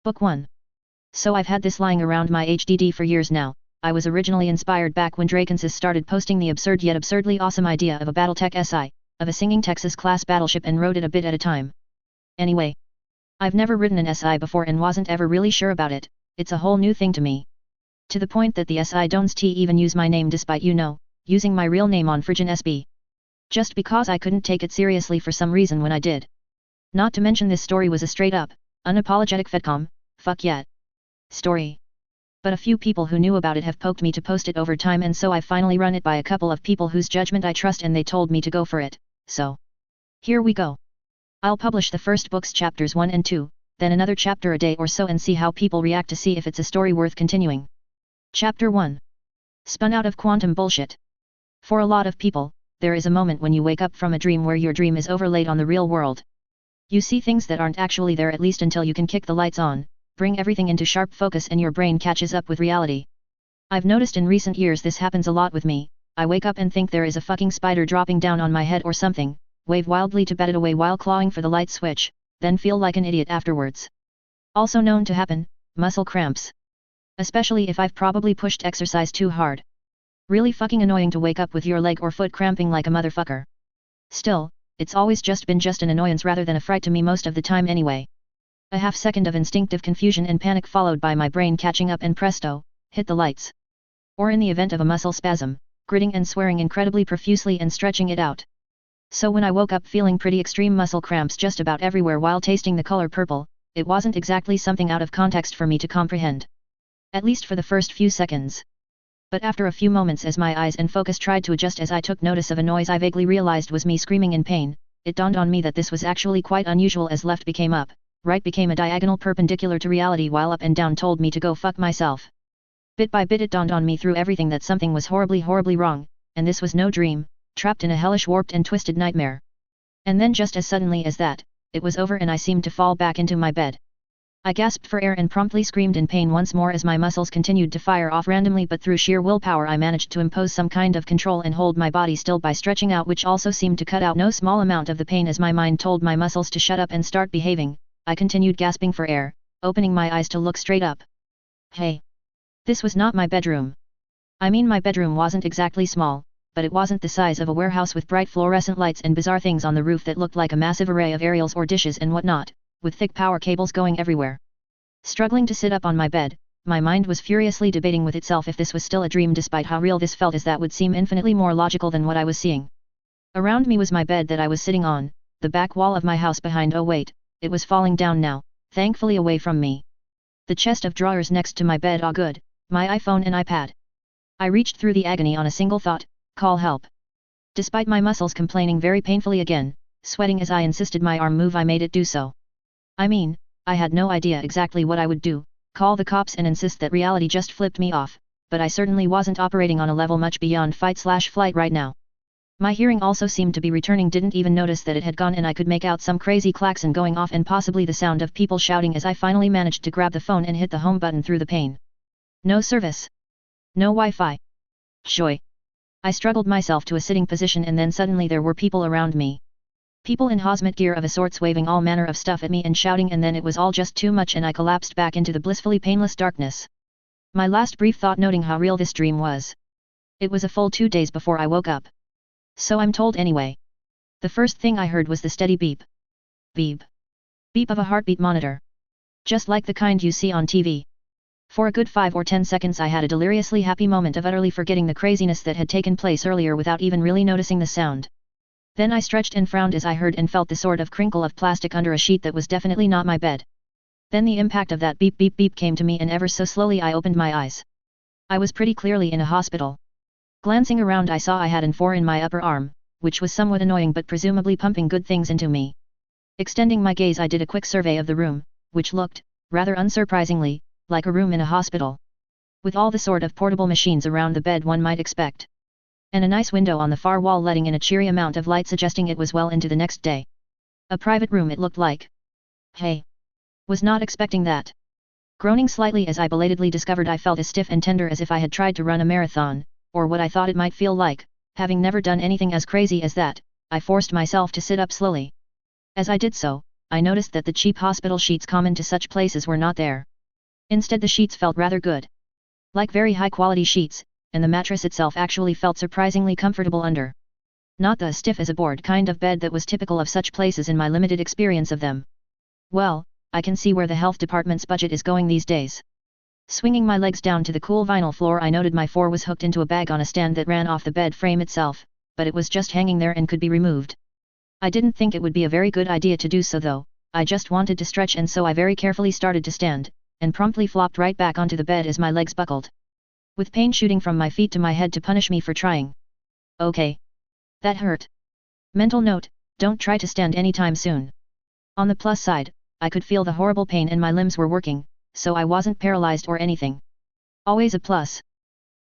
Book 1. So I've had this lying around my HDD for years now. I was originally inspired back when Drakensis started posting the absurd yet absurdly awesome idea of a Battletech SI, of a singing Texas-class battleship, and wrote it a bit at a time. Anyway, I've never written an SI before and wasn't ever really sure about it. It's a whole new thing to me. To the point that the SI don't even use my name despite using my real name on friggin' SB. Just because I couldn't take it seriously for some reason when I did. Not to mention this story was a straight up, unapologetic fetcom, fuck yeah story. But a few people who knew about it have poked me to post it over time, and so I finally run it by a couple of people whose judgment I trust, and they told me to go for it, so. Here we go. I'll publish the first book's chapters 1 and 2, then another chapter a day or so, and see how people react to see if it's a story worth continuing. Chapter 1. Spun out of quantum bullshit. For a lot of people, there is a moment when you wake up from a dream where your dream is overlaid on the real world. You see things that aren't actually there, at least until you can kick the lights on, bring everything into sharp focus, and your brain catches up with reality. I've noticed in recent years this happens a lot with me. I wake up and think there is a fucking spider dropping down on my head or something, wave wildly to bat it away while clawing for the light switch, then feel like an idiot afterwards. Also known to happen, muscle cramps. Especially if I've probably pushed exercise too hard. Really fucking annoying to wake up with your leg or foot cramping like a motherfucker. Still, it's always just been an annoyance rather than a fright to me most of the time anyway. A half second of instinctive confusion and panic followed by my brain catching up, and presto, hit the lights. Or in the event of a muscle spasm, gritting and swearing incredibly profusely and stretching it out. So when I woke up feeling pretty extreme muscle cramps just about everywhere while tasting the color purple, it wasn't exactly something out of context for me to comprehend. At least for the first few seconds. But after a few moments, as my eyes and focus tried to adjust as I took notice of a noise I vaguely realized was me screaming in pain, it dawned on me that this was actually quite unusual, as left became up, right became a diagonal perpendicular to reality, while up and down told me to go fuck myself. Bit by bit it dawned on me through everything that something was horribly wrong, and this was no dream, trapped in a hellish warped and twisted nightmare. And then just as suddenly as that, it was over and I seemed to fall back into my bed. I gasped for air and promptly screamed in pain once more as my muscles continued to fire off randomly, but through sheer willpower I managed to impose some kind of control and hold my body still by stretching out, which also seemed to cut out no small amount of the pain as my mind told my muscles to shut up and start behaving. I continued gasping for air, opening my eyes to look straight up. Hey! This was not my bedroom. I mean, my bedroom wasn't exactly small, but it wasn't the size of a warehouse with bright fluorescent lights and bizarre things on the roof that looked like a massive array of aerials or dishes and whatnot, with thick power cables going everywhere. Struggling to sit up on my bed, my mind was furiously debating with itself if this was still a dream, despite how real this felt, as that would seem infinitely more logical than what I was seeing. Around me was my bed that I was sitting on, the back wall of my house behind. Oh wait, it was falling down now, thankfully away from me. The chest of drawers next to my bed. Oh good, my iPhone and iPad. I reached through the agony on a single thought: call help. Despite my muscles complaining very painfully again, sweating as I insisted my arm move, I made it do so. I mean, I had no idea exactly what I would do, call the cops and insist that reality just flipped me off, but I certainly wasn't operating on a level much beyond fight/flight right now. My hearing also seemed to be returning, didn't even notice that it had gone, and I could make out some crazy klaxon going off and possibly the sound of people shouting as I finally managed to grab the phone and hit the home button through the pain. No service. No Wi-Fi. Joy. I struggled myself to a sitting position, and then suddenly there were people around me. People in hazmat gear of a sorts, waving all manner of stuff at me and shouting, and then it was all just too much and I collapsed back into the blissfully painless darkness. My last brief thought noting how real this dream was. It was a full 2 days before I woke up. So I'm told anyway. The first thing I heard was the steady beep. Beep. Beep of a heartbeat monitor. Just like the kind you see on TV. For a good 5 or 10 seconds I had a deliriously happy moment of utterly forgetting the craziness that had taken place earlier without even really noticing the sound. Then I stretched and frowned as I heard and felt the sort of crinkle of plastic under a sheet that was definitely not my bed. Then the impact of that beep beep beep came to me, and ever so slowly I opened my eyes. I was pretty clearly in a hospital. Glancing around I saw I had an 4 in my upper arm, which was somewhat annoying but presumably pumping good things into me. Extending my gaze I did a quick survey of the room, which looked, rather unsurprisingly, like a room in a hospital. With all the sort of portable machines around the bed one might expect. And a nice window on the far wall letting in a cheery amount of light, suggesting it was well into the next day. A private room it looked like. Hey! Was not expecting that. Groaning slightly as I belatedly discovered I felt as stiff and tender as if I had tried to run a marathon, or what I thought it might feel like, having never done anything as crazy as that. I forced myself to sit up slowly. As I did so, I noticed that the cheap hospital sheets common to such places were not there. Instead the sheets felt rather good. Like very high quality sheets, and the mattress itself actually felt surprisingly comfortable under. Not the stiff as a board kind of bed that was typical of such places in my limited experience of them. Well, I can see where the health department's budget is going these days. Swinging my legs down to the cool vinyl floor, I noted my four was hooked into a bag on a stand that ran off the bed frame itself, but it was just hanging there and could be removed. I didn't think it would be a very good idea to do so though, I just wanted to stretch, and so I very carefully started to stand, and promptly flopped right back onto the bed as my legs buckled, with pain shooting from my feet to my head to punish me for trying. Okay. That hurt. Mental note, don't try to stand anytime soon. On the plus side, I could feel the horrible pain and my limbs were working, so I wasn't paralyzed or anything. Always a plus.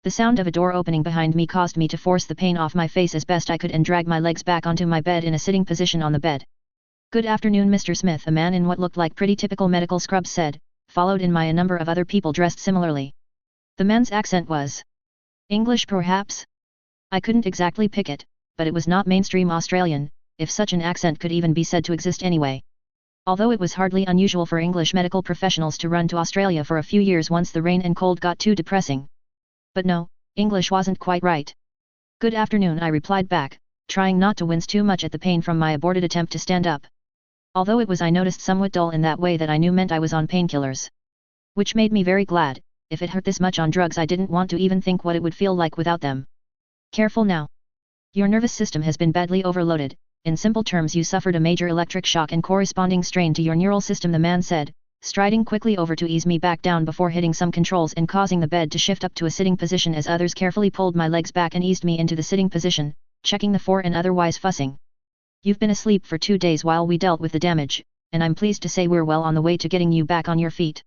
The sound of a door opening behind me caused me to force the pain off my face as best I could and drag my legs back onto my bed in a sitting position on the bed. Good afternoon, Mr. Smith, a man in what looked like pretty typical medical scrubs said, followed in by a number of other people dressed similarly. The man's accent was English perhaps? I couldn't exactly pick it, but it was not mainstream Australian, if such an accent could even be said to exist anyway. Although it was hardly unusual for English medical professionals to run to Australia for a few years once the rain and cold got too depressing. But no, English wasn't quite right. Good afternoon, I replied back, trying not to wince too much at the pain from my aborted attempt to stand up. Although it was, I noticed, somewhat dull in that way that I knew meant I was on painkillers. Which made me very glad. If it hurt this much on drugs, I didn't want to even think what it would feel like without them. Careful now. Your nervous system has been badly overloaded. In simple terms, you suffered a major electric shock and corresponding strain to your neural system, the man said, striding quickly over to ease me back down before hitting some controls and causing the bed to shift up to a sitting position as others carefully pulled my legs back and eased me into the sitting position, checking the four and otherwise fussing. You've been asleep for 2 days while we dealt with the damage, and I'm pleased to say we're well on the way to getting you back on your feet.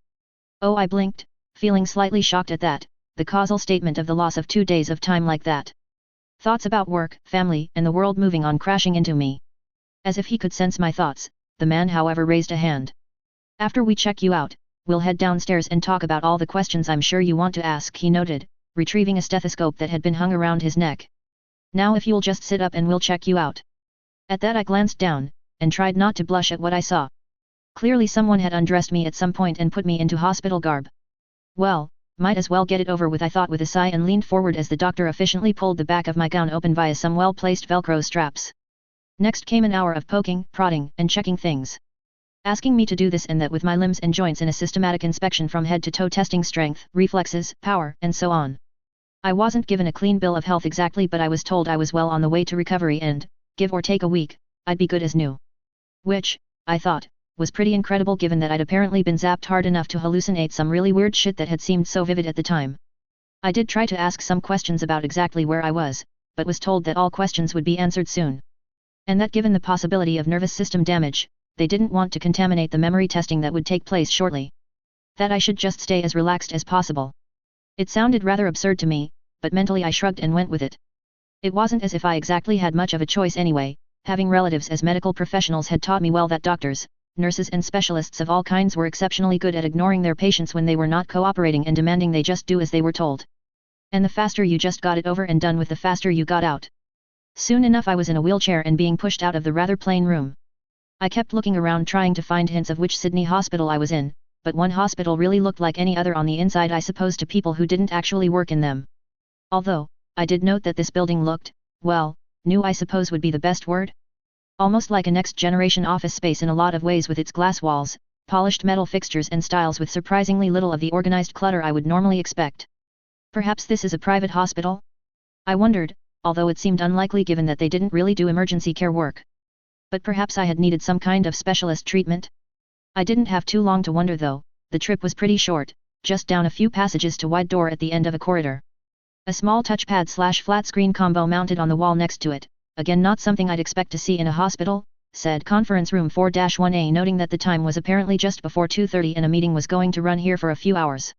Oh, I blinked, feeling slightly shocked at that, the causal statement of the loss of 2 days of time like that. Thoughts about work, family, and the world moving on crashing into me. As if he could sense my thoughts, the man however raised a hand. After we check you out, we'll head downstairs and talk about all the questions I'm sure you want to ask, he noted, retrieving a stethoscope that had been hung around his neck. Now if you'll just sit up and we'll check you out. At that I glanced down, and tried not to blush at what I saw. Clearly someone had undressed me at some point and put me into hospital garb. Well, might as well get it over with, I thought with a sigh, and leaned forward as the doctor efficiently pulled the back of my gown open via some well-placed Velcro straps. Next came an hour of poking, prodding, and checking things. Asking me to do this and that with my limbs and joints in a systematic inspection from head to toe, testing strength, reflexes, power, and so on. I wasn't given a clean bill of health exactly, but I was told I was well on the way to recovery and, give or take a week, I'd be good as new. Which, I thought, was pretty incredible given that I'd apparently been zapped hard enough to hallucinate some really weird shit that had seemed so vivid at the time. I did try to ask some questions about exactly where I was, but was told that all questions would be answered soon. And that given the possibility of nervous system damage, they didn't want to contaminate the memory testing that would take place shortly. That I should just stay as relaxed as possible. It sounded rather absurd to me, but mentally I shrugged and went with it. It wasn't as if I exactly had much of a choice anyway. Having relatives as medical professionals had taught me well that doctors, nurses and specialists of all kinds were exceptionally good at ignoring their patients when they were not cooperating and demanding they just do as they were told. And the faster you just got it over and done with, the faster you got out. Soon enough I was in a wheelchair and being pushed out of the rather plain room. I kept looking around trying to find hints of which Sydney hospital I was in, but one hospital really looked like any other on the inside, I suppose, to people who didn't actually work in them. Although, I did note that this building looked, well, new I suppose would be the best word? Almost like a next-generation office space in a lot of ways, with its glass walls, polished metal fixtures and styles with surprisingly little of the organized clutter I would normally expect. Perhaps this is a private hospital? I wondered, although it seemed unlikely given that they didn't really do emergency care work. But perhaps I had needed some kind of specialist treatment? I didn't have too long to wonder though, the trip was pretty short, just down a few passages to wide door at the end of a corridor. A small touchpad/flat screen combo mounted on the wall next to it. Again, not something I'd expect to see in a hospital, said conference room 4-1A, noting that the time was apparently just before 2:30 and a meeting was going to run here for a few hours.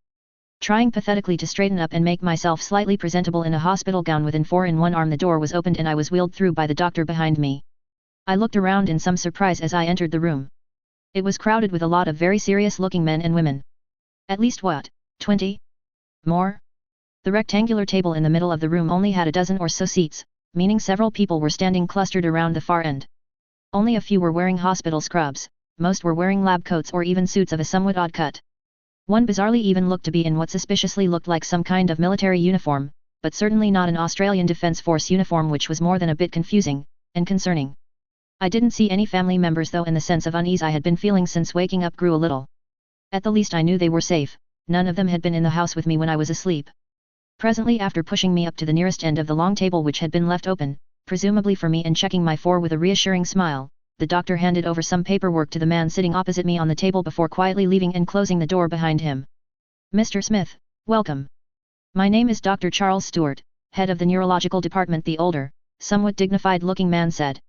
Trying pathetically to straighten up and make myself slightly presentable in a hospital gown with an 4-in-1 arm, the door was opened and I was wheeled through by the doctor behind me. I looked around in some surprise as I entered the room. It was crowded with a lot of very serious-looking men and women. At least 20? More? The rectangular table in the middle of the room only had a dozen or so seats, meaning several people were standing clustered around the far end. Only a few were wearing hospital scrubs, most were wearing lab coats or even suits of a somewhat odd cut. One bizarrely even looked to be in what suspiciously looked like some kind of military uniform, but certainly not an Australian Defence Force uniform, which was more than a bit confusing and concerning. I didn't see any family members though, and the sense of unease I had been feeling since waking up grew a little. At the least I knew they were safe, none of them had been in the house with me when I was asleep. Presently, after pushing me up to the nearest end of the long table which had been left open, presumably for me, and checking my IV with a reassuring smile, the doctor handed over some paperwork to the man sitting opposite me on the table before quietly leaving and closing the door behind him. "Mr. Smith, welcome. My name is Dr. Charles Stewart, head of the neurological department," the older, somewhat dignified-looking man said.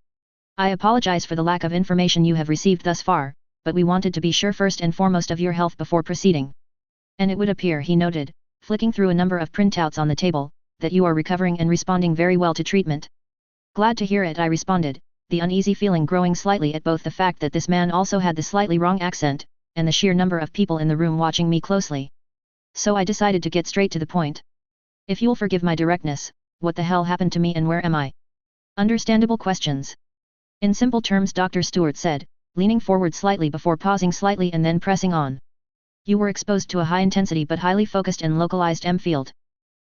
"I apologize for the lack of information you have received thus far, but we wanted to be sure first and foremost of your health before proceeding. And it would appear," he noted, flicking through a number of printouts on the table, "that you are recovering and responding very well to treatment." "Glad to hear it," I responded, the uneasy feeling growing slightly at both the fact that this man also had the slightly wrong accent, and the sheer number of people in the room watching me closely. So I decided to get straight to the point. "If you'll forgive my directness, what the hell happened to me and where am I?" "Understandable questions. In simple terms," Dr. Stewart said, leaning forward slightly before pausing slightly and then pressing on. "You were exposed to a high-intensity but highly focused and localized EM field.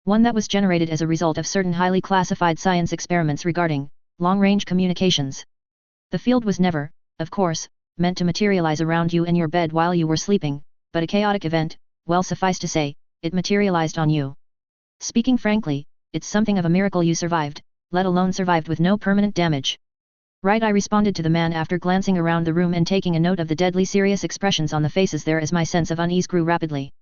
One that was generated as a result of certain highly classified science experiments regarding long-range communications. The field was never, of course, meant to materialize around you in your bed while you were sleeping, but a chaotic event, well, suffice to say, it materialized on you. Speaking frankly, it's something of a miracle you survived, let alone survived with no permanent damage." "Right," I responded to the man after glancing around the room and taking a note of the deadly serious expressions on the faces there as my sense of unease grew rapidly.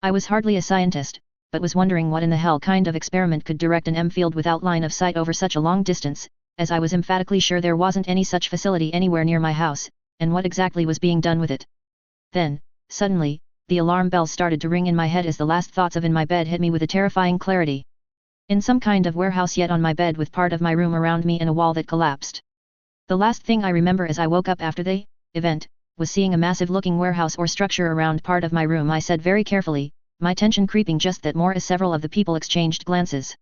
I was hardly a scientist, but was wondering what in the hell kind of experiment could direct an EM field without line of sight over such a long distance, as I was emphatically sure there wasn't any such facility anywhere near my house, and what exactly was being done with it. Then, suddenly, the alarm bells started to ring in my head as the last thoughts of in my bed hit me with a terrifying clarity. In some kind of warehouse yet on my bed with part of my room around me and a wall that collapsed. The last thing I remember as I woke up after the event was seeing a massive-looking warehouse or structure around part of my room, I said very carefully, my tension creeping just that more as several of the people exchanged glances.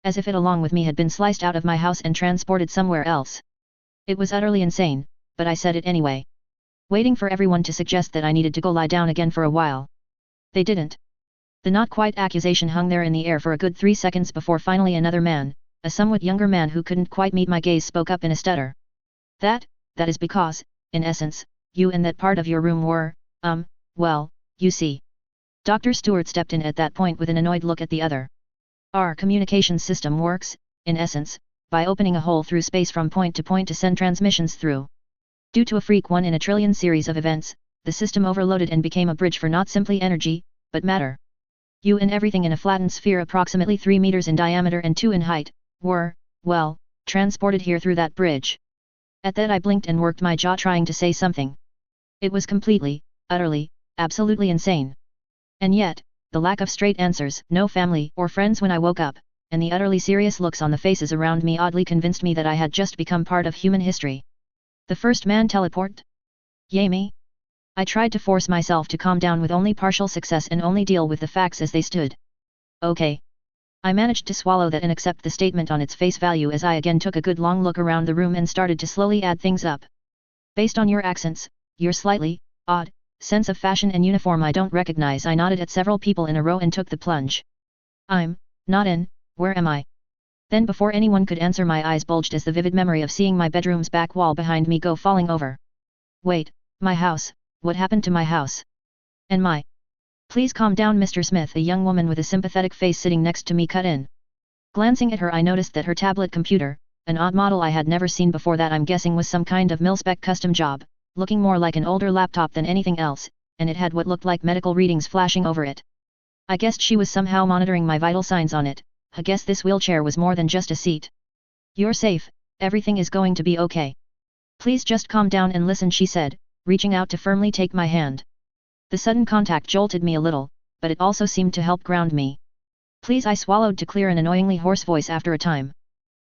As if it along with me had been sliced out of my house and transported somewhere else. It was utterly insane, but I said it anyway. Waiting for everyone to suggest that I needed to go lie down again for a while. They didn't. The not-quite accusation hung there in the air for a good 3 seconds before finally another man, a somewhat younger man who couldn't quite meet my gaze, spoke up in a stutter. That is because, in essence, you and that part of your room were, well, you see." Dr. Stewart stepped in at that point with an annoyed look at the other. "Our communications system works, in essence, by opening a hole through space from point to point to send transmissions through. Due to a freak one in a trillion series of events, the system overloaded and became a bridge for not simply energy, but matter. You and everything in a flattened sphere approximately 3 meters in diameter and 2 in height, were, well, transported here through that bridge." At that I blinked and worked my jaw trying to say something. It was completely, utterly, absolutely insane. And yet, the lack of straight answers, no family or friends when I woke up, and the utterly serious looks on the faces around me oddly convinced me that I had just become part of human history. The first man teleport? Yay me! I tried to force myself to calm down with only partial success and only deal with the facts as they stood. Okay. I managed to swallow that and accept the statement on its face value as I again took a good long look around the room and started to slowly add things up. "Based on your accents, your slightly odd sense of fashion and uniform I don't recognize," I nodded at several people in a row and took the plunge. "I'm not in, where am I?" Then before anyone could answer my eyes bulged as the vivid memory of seeing my bedroom's back wall behind me go falling over. "Wait, my house, what happened to my house? And my..." "Please calm down, Mr. Smith," a young woman with a sympathetic face sitting next to me cut in. Glancing at her I noticed that her tablet computer, an odd model I had never seen before that I'm guessing was some kind of mil-spec custom job, looking more like an older laptop than anything else, and it had what looked like medical readings flashing over it. I guessed she was somehow monitoring my vital signs on it. I guess this wheelchair was more than just a seat. "You're safe, everything is going to be okay. Please just calm down and listen," she said, reaching out to firmly take my hand. The sudden contact jolted me a little, but it also seemed to help ground me. "Please," I swallowed to clear an annoyingly hoarse voice after a time.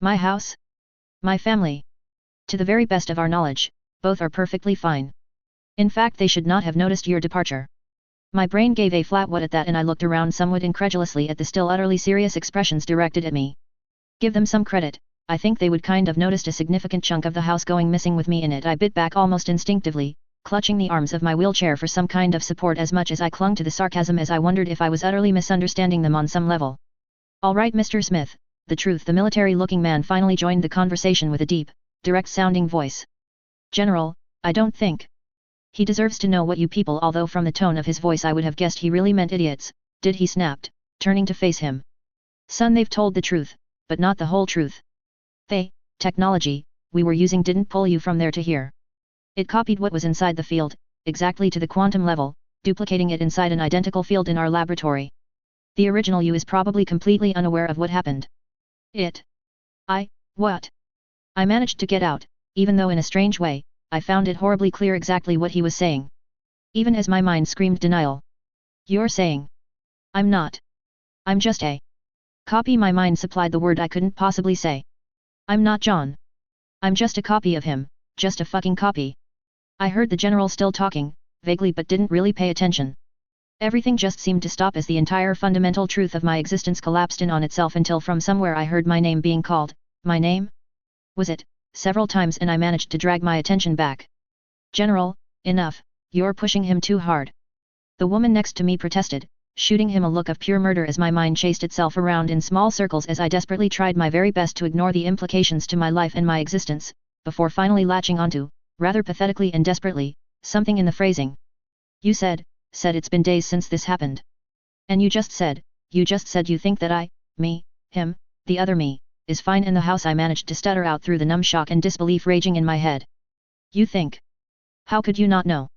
"My house? My family? To the very best of our knowledge, both are perfectly fine. In fact, they should not have noticed your departure." My brain gave a flat what at that and I looked around somewhat incredulously at the still utterly serious expressions directed at me. Give them some credit, I think they would kind of noticed a significant chunk of the house going missing with me in it. I bit back almost instinctively, clutching the arms of my wheelchair for some kind of support as much as I clung to the sarcasm as I wondered if I was utterly misunderstanding them on some level. "All right, Mr. Smith, the truth." The military-looking man finally joined the conversation with a deep, direct-sounding voice. "General, I don't think he deserves to know what you people." Although from the tone of his voice I would have guessed he really meant idiots, did he snapped, turning to face him. "Son, they've told the truth, but not the whole truth. Technology we were using didn't pull you from there to here. It copied what was inside the field, exactly to the quantum level, duplicating it inside an identical field in our laboratory. The original you is probably completely unaware of what happened." What? I managed to get out, even though in a strange way, I found it horribly clear exactly what he was saying. Even as my mind screamed denial. "You're saying I'm not. I'm just a copy." My mind supplied the word I couldn't possibly say. "I'm not John. I'm just a copy of him, just a fucking copy." I heard the general still talking, vaguely, but didn't really pay attention. Everything just seemed to stop as the entire fundamental truth of my existence collapsed in on itself until from somewhere I heard my name being called. My name? Was it? Several times, and I managed to drag my attention back. "General, enough, you're pushing him too hard." The woman next to me protested, shooting him a look of pure murder as my mind chased itself around in small circles as I desperately tried my very best to ignore the implications to my life and my existence, before finally latching onto, rather pathetically and desperately, something in the phrasing. "You said it's been days since this happened. And you just said you think that him, the other me, is fine in the house." I managed to stutter out through the numb shock and disbelief raging in my head. "You think? How could you not know?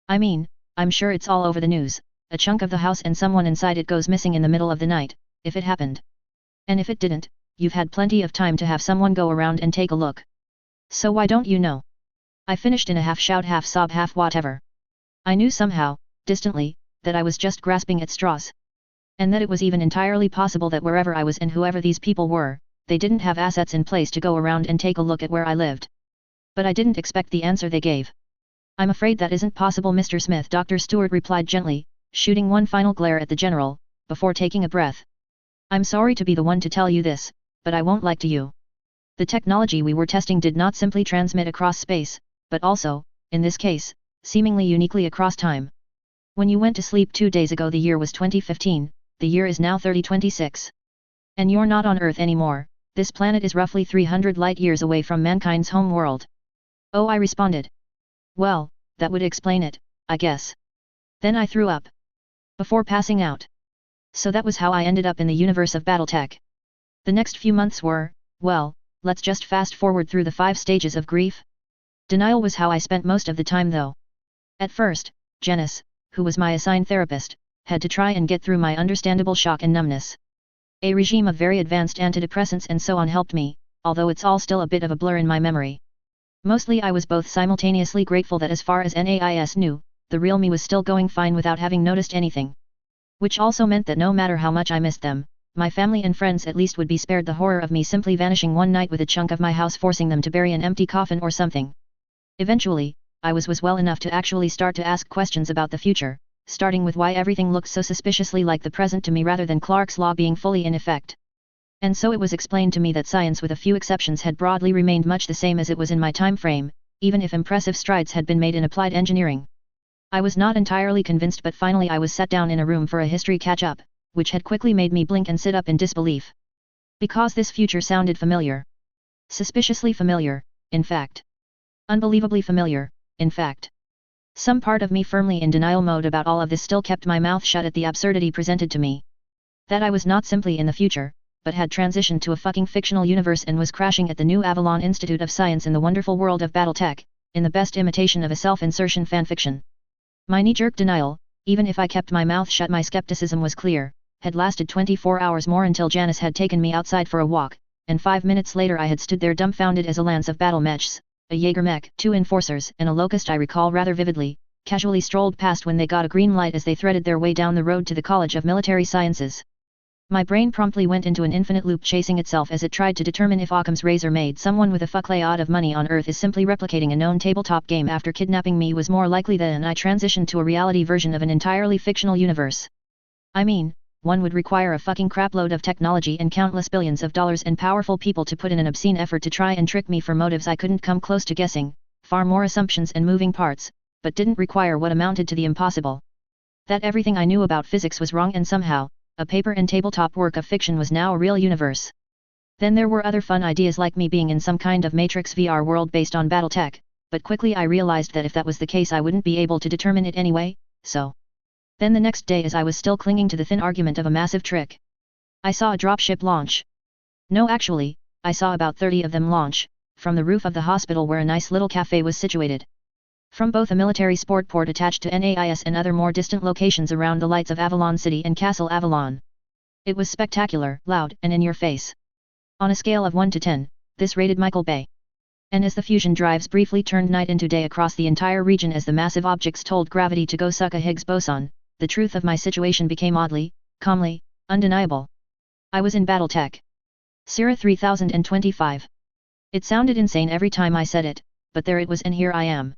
I mean, I'm sure it's all over the news. A chunk of the house and someone inside it goes missing in the middle of the night, if it happened. And if it didn't, you've had plenty of time to have someone go around and take a look. So why don't you know?" I finished in a half shout, half sob, half whatever. I knew somehow, distantly, that I was just grasping at straws. And that it was even entirely possible that wherever I was and whoever these people were, they didn't have assets in place to go around and take a look at where I lived. But I didn't expect the answer they gave. "I'm afraid that isn't possible, Mr. Smith," Dr. Stewart replied gently, shooting one final glare at the general, before taking a breath. "I'm sorry to be the one to tell you this, but I won't lie to you. The technology we were testing did not simply transmit across space, but also, in this case, seemingly uniquely across time. When you went to sleep 2 days ago, the year was 2015, the year is now 3026. And you're not on Earth anymore. This planet is roughly 300 light-years away from mankind's home world." "Oh," I responded. "Well, that would explain it, I guess." Then I threw up. Before passing out. So that was how I ended up in the universe of Battletech. The next few months were, well, let's just fast forward through the 5 stages of grief. Denial was how I spent most of the time though. At first, Janice, who was my assigned therapist, had to try and get through my understandable shock and numbness. A regime of very advanced antidepressants and so on helped me, although it's all still a bit of a blur in my memory. Mostly I was both simultaneously grateful that as far as NAIS knew, the real me was still going fine without having noticed anything. Which also meant that no matter how much I missed them, my family and friends at least would be spared the horror of me simply vanishing one night with a chunk of my house, forcing them to bury an empty coffin or something. Eventually, I was well enough to actually start to ask questions about the future, starting with why everything looked so suspiciously like the present to me rather than Clark's law being fully in effect. And so it was explained to me that science, with a few exceptions, had broadly remained much the same as it was in my time frame, even if impressive strides had been made in applied engineering. I was not entirely convinced, but finally I was set down in a room for a history catch-up, which had quickly made me blink and sit up in disbelief. Because this future sounded familiar. Suspiciously familiar, in fact. Unbelievably familiar, in fact. Some part of me, firmly in denial mode about all of this, still kept my mouth shut at the absurdity presented to me. That I was not simply in the future, but had transitioned to a fucking fictional universe and was crashing at the New Avalon Institute of Science in the wonderful world of Battletech, in the best imitation of a self-insertion fanfiction. My knee-jerk denial, even if I kept my mouth shut, my skepticism was clear, had lasted 24 hours more until Janice had taken me outside for a walk, and 5 minutes later I had stood there dumbfounded as a lance of battle mechs, a Jaeger mech, 2 enforcers, and a locust I recall rather vividly, casually strolled past when they got a green light as they threaded their way down the road to the College of Military Sciences. My brain promptly went into an infinite loop, chasing itself as it tried to determine if Occam's razor made someone with a fuckload of money on Earth is simply replicating a known tabletop game after kidnapping me was more likely than I transitioned to a reality version of an entirely fictional universe. I mean, one would require a fucking crapload of technology and countless billions of dollars and powerful people to put in an obscene effort to try and trick me for motives I couldn't come close to guessing, far more assumptions and moving parts, but didn't require what amounted to the impossible. That everything I knew about physics was wrong and somehow, a paper and tabletop work of fiction was now a real universe. Then there were other fun ideas like me being in some kind of Matrix VR world based on Battletech, but quickly I realized that if that was the case I wouldn't be able to determine it anyway, so. Then the next day as I was still clinging to the thin argument of a massive trick, I saw a dropship launch. No actually, I saw about 30 of them launch, from the roof of the hospital where a nice little cafe was situated. From both a military sport port attached to NAIS and other more distant locations around the lights of Avalon City and Castle Avalon. It was spectacular, loud, and in your face. On a scale of 1 to 10, this rated Michael Bay. And as the fusion drives briefly turned night into day across the entire region as the massive objects told gravity to go suck a Higgs boson, the truth of my situation became oddly, calmly, undeniable. I was in Battletech. Sierra 3025. It sounded insane every time I said it, but there it was and here I am.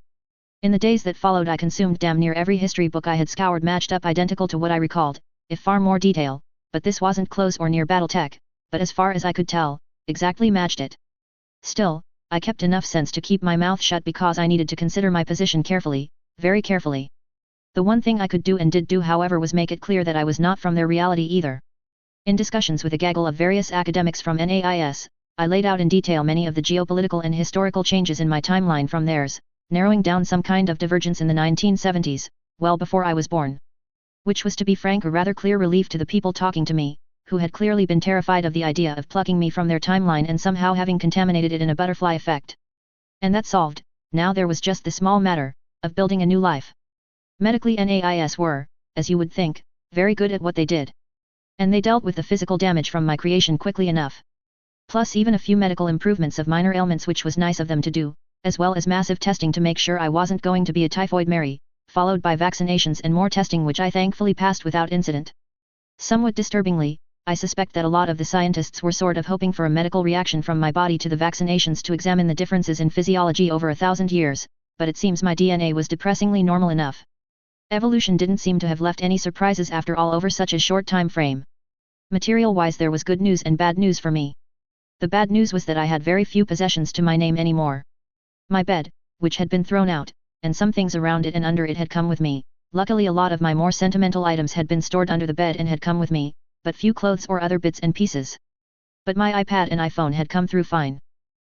In the days that followed I consumed damn near every history book I had scoured matched up identical to what I recalled, if far more detail, but this wasn't close or near Battletech, but as far as I could tell, exactly matched it. Still, I kept enough sense to keep my mouth shut because I needed to consider my position carefully, very carefully. The one thing I could do and did do however was make it clear that I was not from their reality either. In discussions with a gaggle of various academics from NAIS, I laid out in detail many of the geopolitical and historical changes in my timeline from theirs, narrowing down some kind of divergence in the 1970s, well before I was born. Which was to be frank a rather clear relief to the people talking to me, who had clearly been terrified of the idea of plucking me from their timeline and somehow having contaminated it in a butterfly effect. And that solved, now there was just the small matter, of building a new life. Medically NAIS were, as you would think, very good at what they did. And they dealt with the physical damage from my creation quickly enough. Plus even a few medical improvements of minor ailments which was nice of them to do, as well as massive testing to make sure I wasn't going to be a typhoid Mary, followed by vaccinations and more testing which I thankfully passed without incident. Somewhat disturbingly, I suspect that a lot of the scientists were sort of hoping for a medical reaction from my body to the vaccinations to examine the differences in physiology over 1,000 years, but it seems my DNA was depressingly normal enough. Evolution didn't seem to have left any surprises after all over such a short time frame. Material-wise there was good news and bad news for me. The bad news was that I had very few possessions to my name anymore. My bed, which had been thrown out, and some things around it and under it had come with me. Luckily a lot of my more sentimental items had been stored under the bed and had come with me, but few clothes or other bits and pieces. But my iPad and iPhone had come through fine.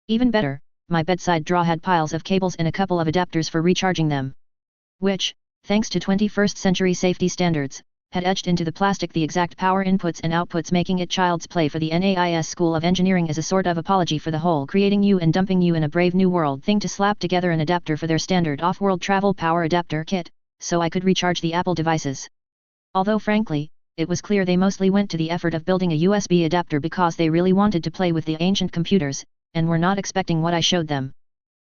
Even better, my bedside drawer had piles of cables and a couple of adapters for recharging them. Which, thanks to 21st century safety standards, had etched into the plastic the exact power inputs and outputs making it child's play for the NAIS School of Engineering as a sort of apology for the whole creating you and dumping you in a brave new world thing to slap together an adapter for their standard off-world travel power adapter kit, so I could recharge the Apple devices. Although frankly, it was clear they mostly went to the effort of building a USB adapter because they really wanted to play with the ancient computers, and were not expecting what I showed them.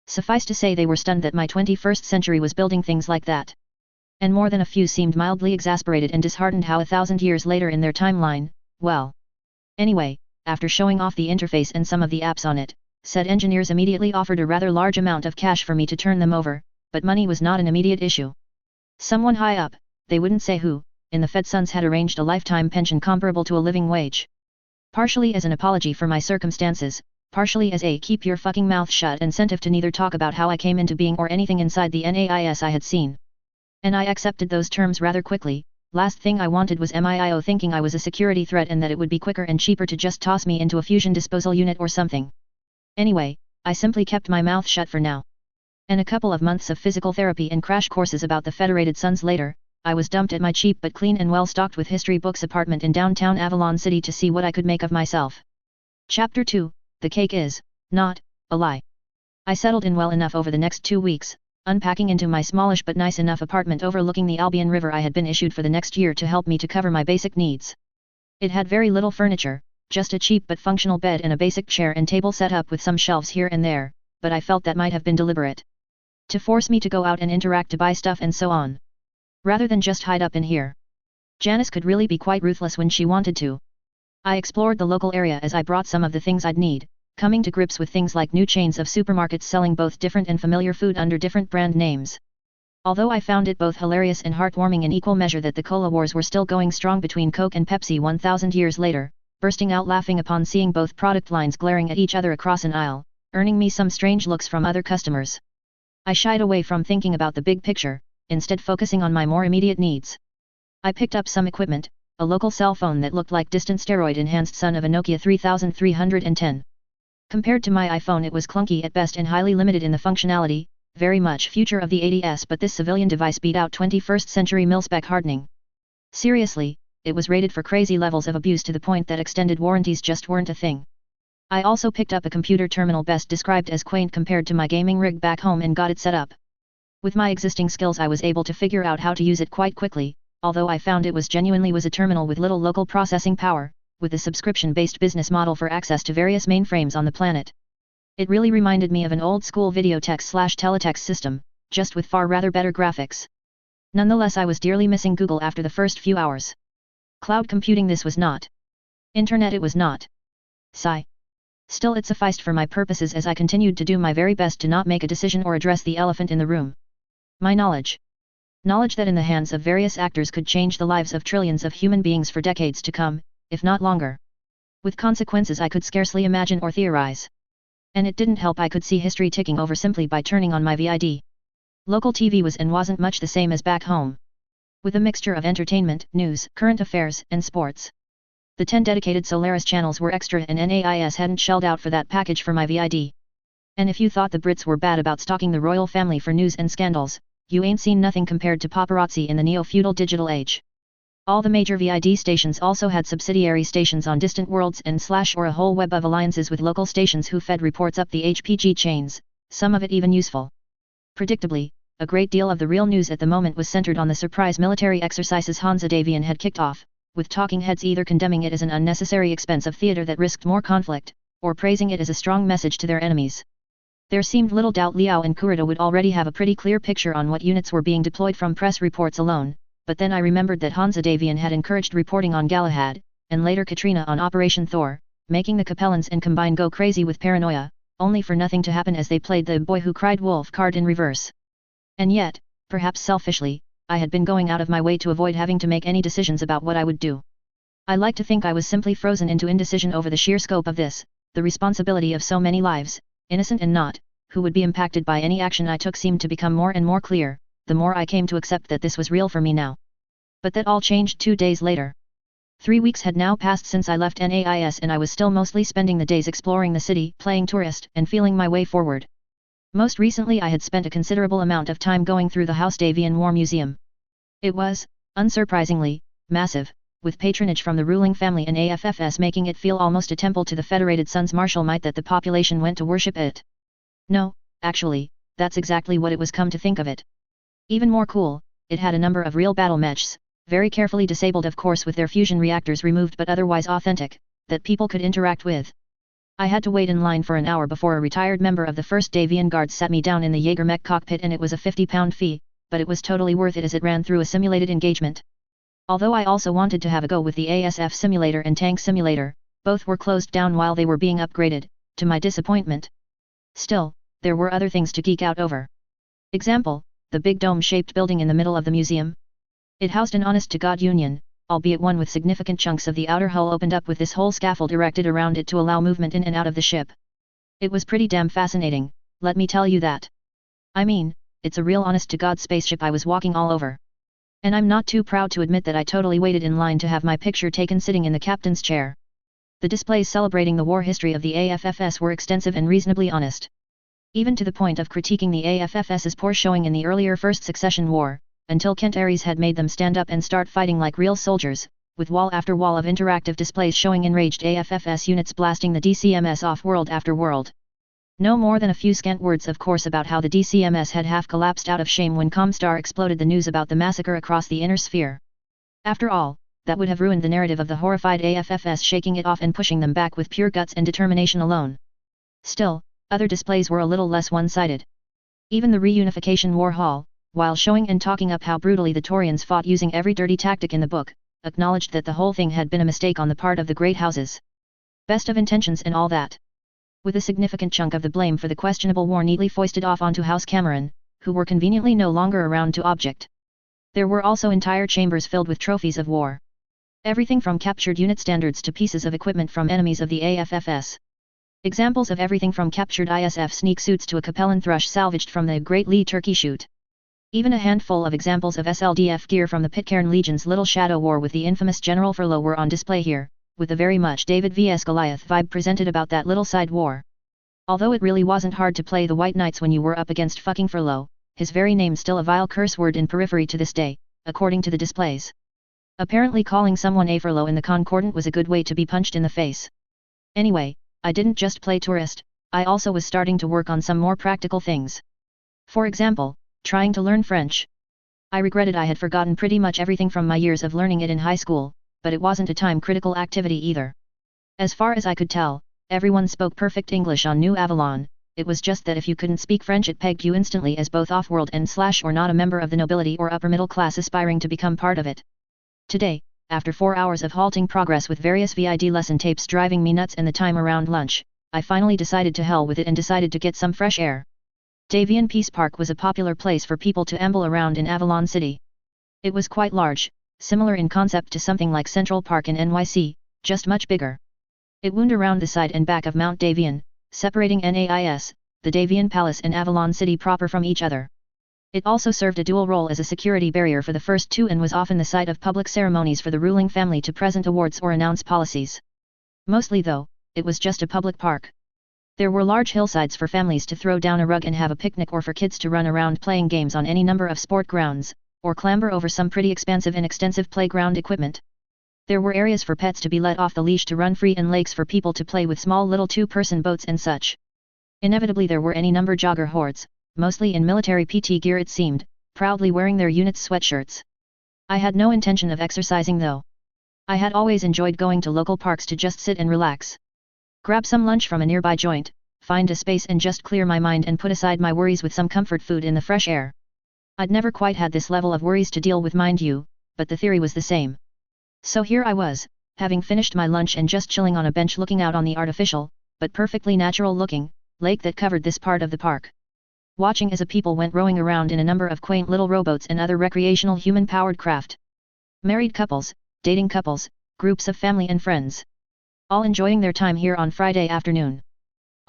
Suffice to say they were stunned that my 21st century was building things like that. And more than a few seemed mildly exasperated and disheartened how 1,000 years later in their timeline, well. Anyway, after showing off the interface and some of the apps on it, said engineers immediately offered a rather large amount of cash for me to turn them over, but money was not an immediate issue. Someone high up, they wouldn't say who, in the FedSons had arranged a lifetime pension comparable to a living wage. Partially as an apology for my circumstances, partially as a keep your fucking mouth shut incentive to neither talk about how I came into being or anything inside the NAIS I had seen. And I accepted those terms rather quickly. Last thing I wanted was MIO thinking I was a security threat and that it would be quicker and cheaper to just toss me into a fusion disposal unit or something. Anyway, I simply kept my mouth shut for now. And a couple of months of physical therapy and crash courses about the Federated Suns later, I was dumped at my cheap but clean and well-stocked with history books apartment in downtown Avalon City to see what I could make of myself. Chapter 2, The Cake Is Not a Lie. I settled in well enough over the next 2 weeks, unpacking into my smallish but nice enough apartment overlooking the Albion River I had been issued for the next year to help me to cover my basic needs. It had very little furniture, just a cheap but functional bed and a basic chair and table set up with some shelves here and there, but I felt that might have been deliberate. To force me to go out and interact to buy stuff and so on. Rather than just hide up in here. Janice could really be quite ruthless when she wanted to. I explored the local area as I brought some of the things I'd need, coming to grips with things like new chains of supermarkets selling both different and familiar food under different brand names. Although I found it both hilarious and heartwarming in equal measure that the cola wars were still going strong between Coke and Pepsi 1,000 years later, bursting out laughing upon seeing both product lines glaring at each other across an aisle, earning me some strange looks from other customers. I shied away from thinking about the big picture, instead focusing on my more immediate needs. I picked up some equipment, a local cell phone that looked like distant steroid-enhanced son of a Nokia 3310. Compared to my iPhone, it was clunky at best and highly limited in the functionality, very much future of the 80s, but this civilian device beat out 21st century mil-spec hardening. Seriously, it was rated for crazy levels of abuse to the point that extended warranties just weren't a thing. I also picked up a computer terminal best described as quaint compared to my gaming rig back home and got it set up. With my existing skills, I was able to figure out how to use it quite quickly, although I found it was genuinely a terminal with little local processing power, with a subscription-based business model for access to various mainframes on the planet. It really reminded me of an old-school videotex/teletext system, just with far rather better graphics. Nonetheless, I was dearly missing Google after the first few hours. Cloud computing this was not. Internet it was not. Sigh. Still, it sufficed for my purposes as I continued to do my very best to not make a decision or address the elephant in the room. My knowledge. Knowledge that in the hands of various actors could change the lives of trillions of human beings for decades to come, if not longer. With consequences I could scarcely imagine or theorize. And it didn't help I could see history ticking over simply by turning on my VID. Local TV was and wasn't much the same as back home. With a mixture of entertainment, news, current affairs, and sports. The 10 dedicated Solaris channels were extra and NAIS hadn't shelled out for that package for my VID. And if you thought the Brits were bad about stalking the royal family for news and scandals, you ain't seen nothing compared to paparazzi in the neo-feudal digital age. All the major VID stations also had subsidiary stations on distant worlds and / or a whole web of alliances with local stations who fed reports up the HPG chains, some of it even useful. Predictably, a great deal of the real news at the moment was centered on the surprise military exercises Hansa Davian had kicked off, with talking heads either condemning it as an unnecessary expense of theater that risked more conflict, or praising it as a strong message to their enemies. There seemed little doubt Liao and Kurita would already have a pretty clear picture on what units were being deployed from press reports alone, but then I remembered that Hansa Davian had encouraged reporting on Galahad, and later Katrina on Operation Thor, making the Capellans and Combine go crazy with paranoia, only for nothing to happen as they played the boy who cried wolf card in reverse. And yet, perhaps selfishly, I had been going out of my way to avoid having to make any decisions about what I would do. I like to think I was simply frozen into indecision over the sheer scope of this, the responsibility of so many lives, innocent and not, who would be impacted by any action I took seemed to become more and more clear, the more I came to accept that this was real for me now. But that all changed 2 days later. 3 weeks had now passed since I left NAIS and I was still mostly spending the days exploring the city, playing tourist, and feeling my way forward. Most recently I had spent a considerable amount of time going through the House Davian War Museum. It was, unsurprisingly, massive, with patronage from the ruling family and AFFS making it feel almost a temple to the Federated Sun's martial might that the population went to worship it. No, actually, that's exactly what it was come to think of it. Even more cool, it had a number of real battle mechs, very carefully disabled of course with their fusion reactors removed but otherwise authentic, that people could interact with. I had to wait in line for an hour before a retired member of the 1st Davian Guards sat me down in the Jaeger mech cockpit and it was a £50 fee, but it was totally worth it as it ran through a simulated engagement. Although I also wanted to have a go with the ASF simulator and tank simulator, both were closed down while they were being upgraded, to my disappointment. Still, there were other things to geek out over. Example, the big dome-shaped building in the middle of the museum. It housed an honest-to-God Union, albeit one with significant chunks of the outer hull opened up with this whole scaffold erected around it to allow movement in and out of the ship. It was pretty damn fascinating, let me tell you that. I mean, it's a real honest-to-God spaceship I was walking all over. And I'm not too proud to admit that I totally waited in line to have my picture taken sitting in the captain's chair. The displays celebrating the war history of the AFFS were extensive and reasonably honest. Even to the point of critiquing the AFFS's poor showing in the earlier First Succession War, until Kent Aries had made them stand up and start fighting like real soldiers, with wall after wall of interactive displays showing enraged AFFS units blasting the DCMS off world after world. No more than a few scant words of course about how the DCMS had half collapsed out of shame when Comstar exploded the news about the massacre across the inner sphere. After all, that would have ruined the narrative of the horrified AFFS shaking it off and pushing them back with pure guts and determination alone. Still, other displays were a little less one-sided. Even the Reunification War Hall, while showing and talking up how brutally the Taurians fought using every dirty tactic in the book, acknowledged that the whole thing had been a mistake on the part of the great houses. Best of intentions and all that. With a significant chunk of the blame for the questionable war neatly foisted off onto House Cameron, who were conveniently no longer around to object. There were also entire chambers filled with trophies of war. Everything from captured unit standards to pieces of equipment from enemies of the AFFS. Examples of everything from captured ISF sneak suits to a Capellan thrush salvaged from the Great Lee Turkey Shoot. Even a handful of examples of SLDF gear from the Pitcairn Legion's Little Shadow War with the infamous General Furlough were on display here, with the very much David vs Goliath vibe presented about that little side war. Although it really wasn't hard to play the White Knights when you were up against fucking Furlough, his very name still a vile curse word in periphery to this day, according to the displays. Apparently calling someone a Furlough in the Concordant was a good way to be punched in the face. Anyway, I didn't just play tourist, I also was starting to work on some more practical things. For example, trying to learn French. I regretted I had forgotten pretty much everything from my years of learning it in high school, but it wasn't a time-critical activity either. As far as I could tell, everyone spoke perfect English on New Avalon, it was just that if you couldn't speak French it pegged you instantly as both off-world and / or not a member of the nobility or upper middle class aspiring to become part of it. Today, after 4 hours of halting progress with various VID lesson tapes driving me nuts and the time around lunch, I finally decided to hell with it and decided to get some fresh air. Davian Peace Park was a popular place for people to amble around in Avalon City. It was quite large, similar in concept to something like Central Park in NYC, just much bigger. It wound around the side and back of Mount Davian, separating NAIS, the Davian Palace and Avalon City proper from each other. It also served a dual role as a security barrier for the first two and was often the site of public ceremonies for the ruling family to present awards or announce policies. Mostly though, it was just a public park. There were large hillsides for families to throw down a rug and have a picnic or for kids to run around playing games on any number of sport grounds, or clamber over some pretty expansive and extensive playground equipment. There were areas for pets to be let off the leash to run free and lakes for people to play with small little two-person boats and such. Inevitably there were any number jogger hordes, mostly in military PT gear it seemed, proudly wearing their unit's sweatshirts. I had no intention of exercising though. I had always enjoyed going to local parks to just sit and relax. Grab some lunch from a nearby joint, find a space and just clear my mind and put aside my worries with some comfort food in the fresh air. I'd never quite had this level of worries to deal with, mind you, but the theory was the same. So here I was, having finished my lunch and just chilling on a bench looking out on the artificial, but perfectly natural looking, lake that covered this part of the park. Watching as a people went rowing around in a number of quaint little rowboats and other recreational human-powered craft. Married couples, dating couples, groups of family and friends. All enjoying their time here on Friday afternoon.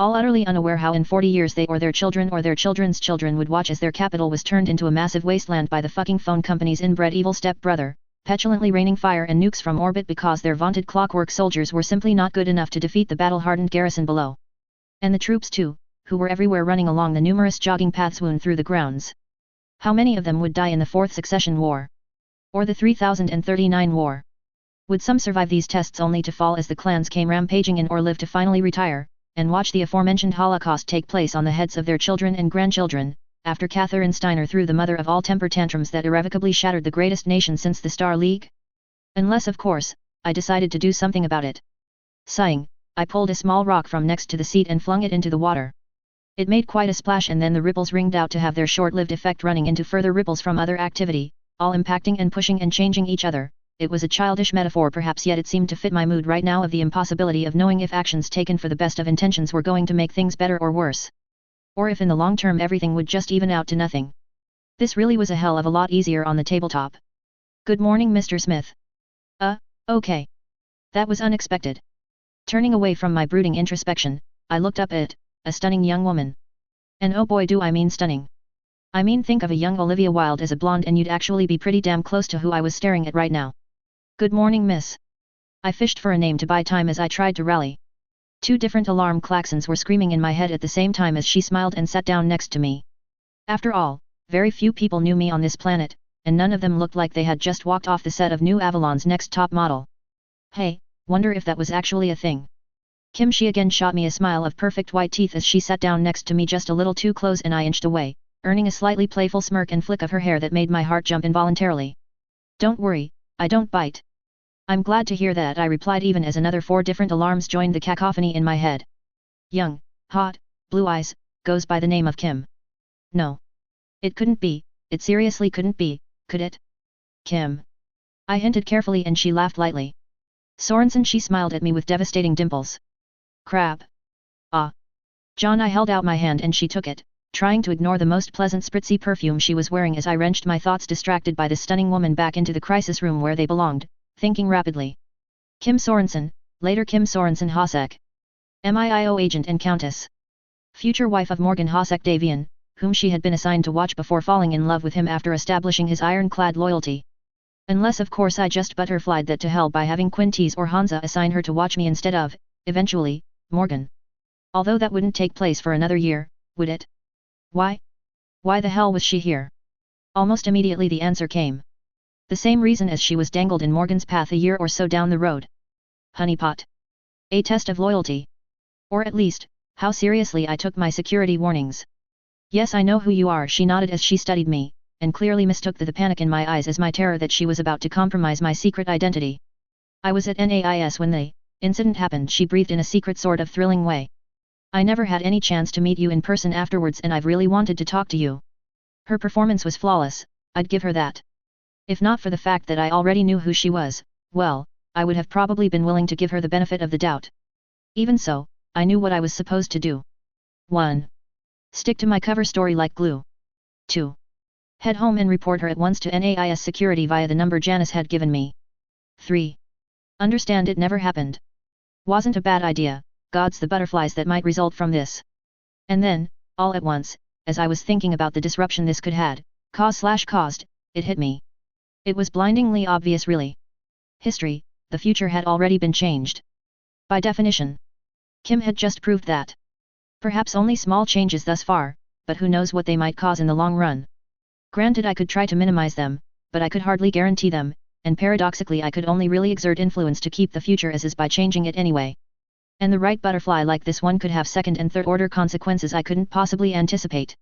All utterly unaware how in 40 years they or their children's children would watch as their capital was turned into a massive wasteland by the fucking phone company's inbred evil step-brother, petulantly raining fire and nukes from orbit because their vaunted clockwork soldiers were simply not good enough to defeat the battle-hardened garrison below. And the troops too, who were everywhere running along the numerous jogging paths wound through the grounds. How many of them would die in the Fourth Succession War? Or the 3039 War? Would some survive these tests only to fall as the clans came rampaging in or live to finally retire, and watch the aforementioned Holocaust take place on the heads of their children and grandchildren, after Catherine Steiner threw the mother of all temper tantrums that irrevocably shattered the greatest nation since the Star League? Unless of course, I decided to do something about it. Sighing, I pulled a small rock from next to the seat and flung it into the water. It made quite a splash and then the ripples ringed out to have their short-lived effect running into further ripples from other activity, all impacting and pushing and changing each other. It was a childish metaphor perhaps, yet it seemed to fit my mood right now of the impossibility of knowing if actions taken for the best of intentions were going to make things better or worse. Or if in the long term everything would just even out to nothing. This really was a hell of a lot easier on the tabletop. Good morning, Mr. Smith. Okay. That was unexpected. Turning away from my brooding introspection, I looked up at a stunning young woman. And oh boy do I mean stunning. I mean think of a young Olivia Wilde as a blonde and you'd actually be pretty damn close to who I was staring at right now. Good morning, miss. I fished for a name to buy time as I tried to rally. 2 different alarm klaxons were screaming in my head at the same time as she smiled and sat down next to me. After all, very few people knew me on this planet, and none of them looked like they had just walked off the set of New Avalon's Next Top Model. Hey, wonder if that was actually a thing. Kim, she again shot me a smile of perfect white teeth as she sat down next to me just a little too close and I inched away, earning a slightly playful smirk and flick of her hair that made my heart jump involuntarily. Don't worry, I don't bite. I'm glad to hear that, I replied even as another 4 different alarms joined the cacophony in my head. Young, hot, blue eyes, goes by the name of Kim. No. It couldn't be, it seriously couldn't be, could it? Kim. I hinted carefully and she laughed lightly. Sorensen, she smiled at me with devastating dimples. Crap. Ah. John, I held out my hand and she took it, trying to ignore the most pleasant spritzy perfume she was wearing as I wrenched my thoughts distracted by the stunning woman back into the crisis room where they belonged, thinking rapidly. Kim Sorensen, later Kim Sorensen Hosek. MIIO agent and countess. Future wife of Morgan Hosek Davian, whom she had been assigned to watch before falling in love with him after establishing his ironclad loyalty. Unless of course I just butterflied that to hell by having Quintes or Hansa assign her to watch me instead of, eventually, Morgan. Although that wouldn't take place for another year, would it? Why? Why the hell was she here? Almost immediately the answer came. The same reason as she was dangled in Morgan's path a year or so down the road. Honeypot. A test of loyalty. Or at least, how seriously I took my security warnings. Yes, I know who you are, she nodded as she studied me, and clearly mistook the panic in my eyes as my terror that she was about to compromise my secret identity. I was at NAIS when the incident happened, she breathed in a secret sort of thrilling way. I never had any chance to meet you in person afterwards and I've really wanted to talk to you. Her performance was flawless, I'd give her that. If not for the fact that I already knew who she was, well, I would have probably been willing to give her the benefit of the doubt. Even so, I knew what I was supposed to do. 1. Stick to my cover story like glue. 2. Head home and report her at once to NAIS security via the number Janice had given me. 3. Understand it never happened. Wasn't a bad idea, gods the butterflies that might result from this. And then, all at once, as I was thinking about the disruption this could had, caused, it hit me. It was blindingly obvious really. History, the future had already been changed. By definition. Kim had just proved that. Perhaps only small changes thus far, but who knows what they might cause in the long run. Granted I could try to minimize them, but I could hardly guarantee them, and paradoxically I could only really exert influence to keep the future as is by changing it anyway. And the right butterfly like this one could have second and third order consequences I couldn't possibly anticipate.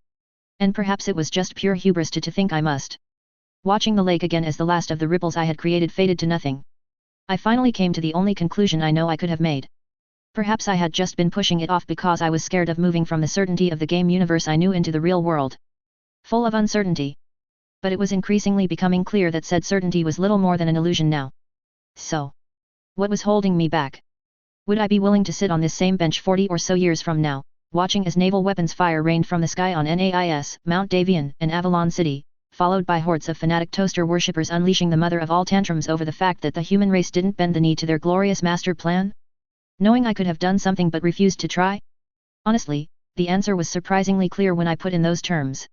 And perhaps it was just pure hubris to think I must. Watching the lake again as the last of the ripples I had created faded to nothing. I finally came to the only conclusion I know I could have made. Perhaps I had just been pushing it off because I was scared of moving from the certainty of the game universe I knew into the real world. Full of uncertainty. But it was increasingly becoming clear that said certainty was little more than an illusion now. So, what was holding me back? Would I be willing to sit on this same bench 40 or so years from now, watching as naval weapons fire rained from the sky on NAIS, Mount Davian, and Avalon City, followed by hordes of fanatic toaster worshippers unleashing the mother of all tantrums over the fact that the human race didn't bend the knee to their glorious master plan? Knowing I could have done something but refused to try? Honestly, the answer was surprisingly clear when I put in those terms.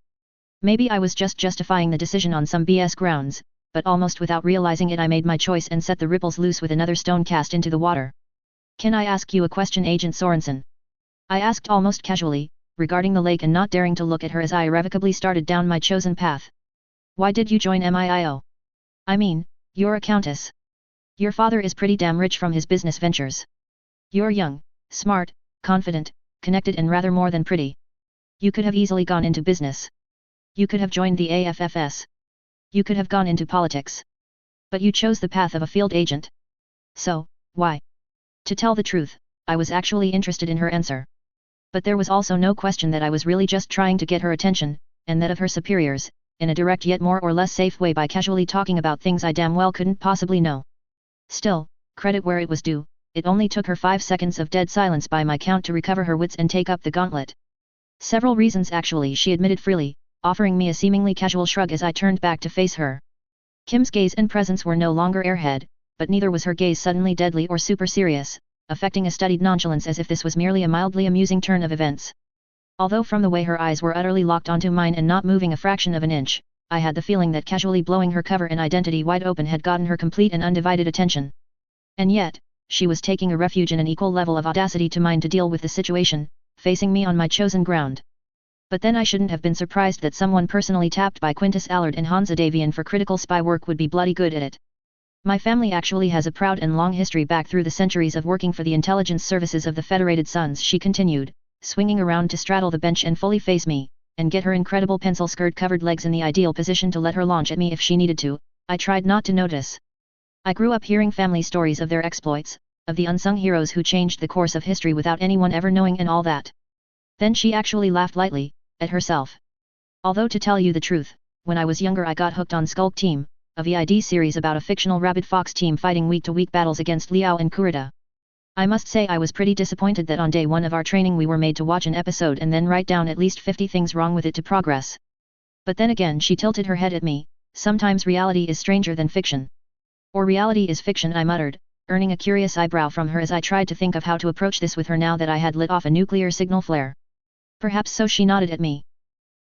Maybe I was just justifying the decision on some BS grounds, but almost without realizing it I made my choice and set the ripples loose with another stone cast into the water. Can I ask you a question, Agent Sorensen? I asked almost casually, regarding the lake and not daring to look at her as I irrevocably started down my chosen path. Why did you join MIIO? I mean, you're a countess. Your father is pretty damn rich from his business ventures. You're young, smart, confident, connected and rather more than pretty. You could have easily gone into business. You could have joined the AFFS. You could have gone into politics. But you chose the path of a field agent. So, why? To tell the truth, I was actually interested in her answer. But there was also no question that I was really just trying to get her attention, and that of her superiors, in a direct yet more or less safe way by casually talking about things I damn well couldn't possibly know. Still, credit where it was due, it only took her 5 seconds of dead silence by my count to recover her wits and take up the gauntlet. Several reasons actually, she admitted freely, offering me a seemingly casual shrug as I turned back to face her. Kim's gaze and presence were no longer airhead, but neither was her gaze suddenly deadly or super serious, affecting a studied nonchalance as if this was merely a mildly amusing turn of events. Although from the way her eyes were utterly locked onto mine and not moving a fraction of an inch, I had the feeling that casually blowing her cover and identity wide open had gotten her complete and undivided attention. And yet, she was taking a refuge in an equal level of audacity to mine to deal with the situation, facing me on my chosen ground. But then I shouldn't have been surprised that someone personally tapped by Quintus Allard and Hansa Davian for critical spy work would be bloody good at it. My family actually has a proud and long history back through the centuries of working for the intelligence services of the Federated Sons, she continued, swinging around to straddle the bench and fully face me, and get her incredible pencil skirt covered legs in the ideal position to let her launch at me if she needed to. I tried not to notice. I grew up hearing family stories of their exploits, of the unsung heroes who changed the course of history without anyone ever knowing and all that. Then she actually laughed lightly, at herself. Although to tell you the truth, when I was younger I got hooked on Skulk Team, a VID series about a fictional Rabid Fox team fighting week-to-week battles against Liao and Kurita. I must say I was pretty disappointed that on day 1 of our training we were made to watch an episode and then write down at least 50 things wrong with it to progress. But then again she tilted her head at me, sometimes reality is stranger than fiction. Or reality is fiction, I muttered, earning a curious eyebrow from her as I tried to think of how to approach this with her now that I had lit off a nuclear signal flare. Perhaps so, she nodded at me.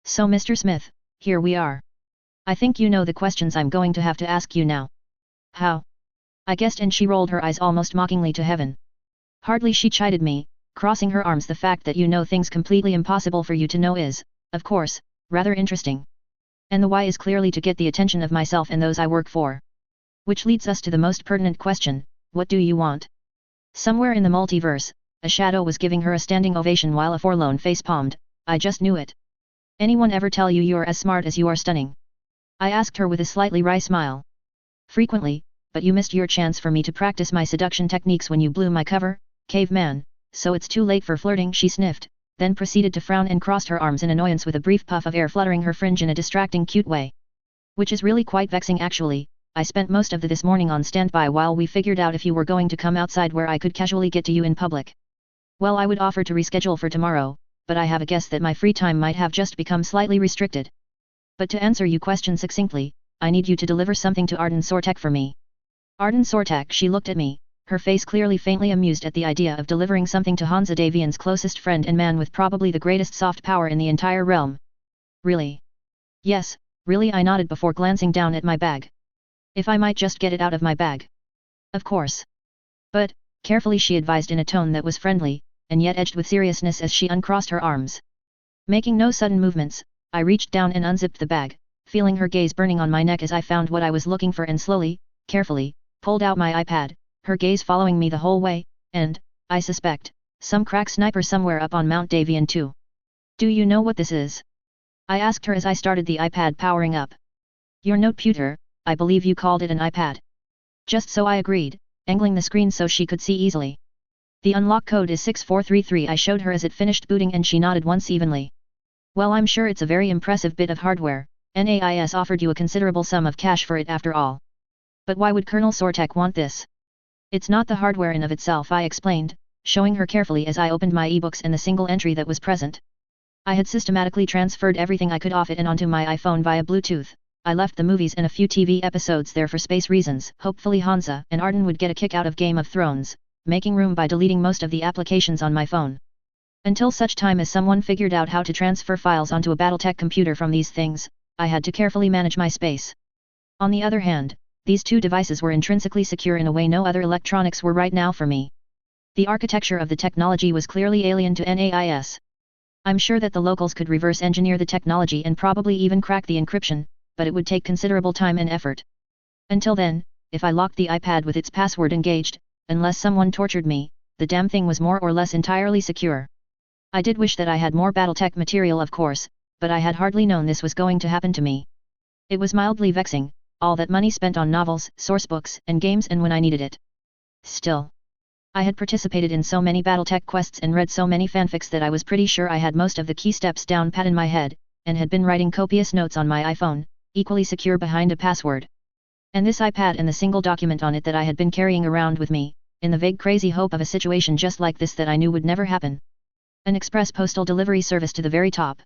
So Mr. Smith, here we are. I think you know the questions I'm going to have to ask you now. How? I guessed, and she rolled her eyes almost mockingly to heaven. Hardly, she chided me, crossing her arms. The fact that you know things completely impossible for you to know is, of course, rather interesting. And the why is clearly to get the attention of myself and those I work for. Which leads us to the most pertinent question, what do you want? Somewhere in the multiverse, a shadow was giving her a standing ovation while a forlorn face palmed. I just knew it. Anyone ever tell you you're as smart as you are stunning? I asked her with a slightly wry smile. Frequently, but you missed your chance for me to practice my seduction techniques when you blew my cover, caveman, so it's too late for flirting, she sniffed, then proceeded to frown and crossed her arms in annoyance with a brief puff of air fluttering her fringe in a distracting cute way. Which is really quite vexing actually. I spent most of this morning on standby while we figured out if you were going to come outside where I could casually get to you in public. Well, I would offer to reschedule for tomorrow, but I have a guess that my free time might have just become slightly restricted. But to answer your question succinctly, I need you to deliver something to Arden Sortek for me. Arden Sortek, she looked at me, her face clearly faintly amused at the idea of delivering something to Hansa Davian's closest friend and man with probably the greatest soft power in the entire realm. Really? Yes, really, I nodded before glancing down at my bag. If I might just get it out of my bag. Of course. But, carefully, she advised in a tone that was friendly, and yet edged with seriousness as she uncrossed her arms. Making no sudden movements, I reached down and unzipped the bag, feeling her gaze burning on my neck as I found what I was looking for and slowly, carefully, pulled out my iPad, her gaze following me the whole way, and, I suspect, some crack sniper somewhere up on Mount Davian too. Do you know what this is? I asked her as I started the iPad powering up. Your noteputer, I believe you called it an iPad. Just so, I agreed, angling the screen so she could see easily. The unlock code is 6433, I showed her as it finished booting, and she nodded once evenly. Well, I'm sure it's a very impressive bit of hardware. NAIS offered you a considerable sum of cash for it after all. But why would Colonel Sortek want this? It's not the hardware in of itself, I explained, showing her carefully as I opened my ebooks and the single entry that was present. I had systematically transferred everything I could off it and onto my iPhone via Bluetooth. I left the movies and a few TV episodes there for space reasons. Hopefully Hansa and Arden would get a kick out of Game of Thrones, making room by deleting most of the applications on my phone. Until such time as someone figured out how to transfer files onto a Battletech computer from these things, I had to carefully manage my space. On the other hand, these two devices were intrinsically secure in a way no other electronics were right now for me. The architecture of the technology was clearly alien to NAIS. I'm sure that the locals could reverse engineer the technology and probably even crack the encryption, but it would take considerable time and effort. Until then, if I locked the iPad with its password engaged, unless someone tortured me, the damn thing was more or less entirely secure. I did wish that I had more Battletech material, of course, but I had hardly known this was going to happen to me. It was mildly vexing, all that money spent on novels, sourcebooks, and games, and when I needed it. Still, I had participated in so many Battletech quests and read so many fanfics that I was pretty sure I had most of the key steps down pat in my head, and had been writing copious notes on my iPhone, equally secure behind a password. And this iPad and the single document on it that I had been carrying around with me, in the vague crazy hope of a situation just like this that I knew would never happen. An express postal delivery service to the very top.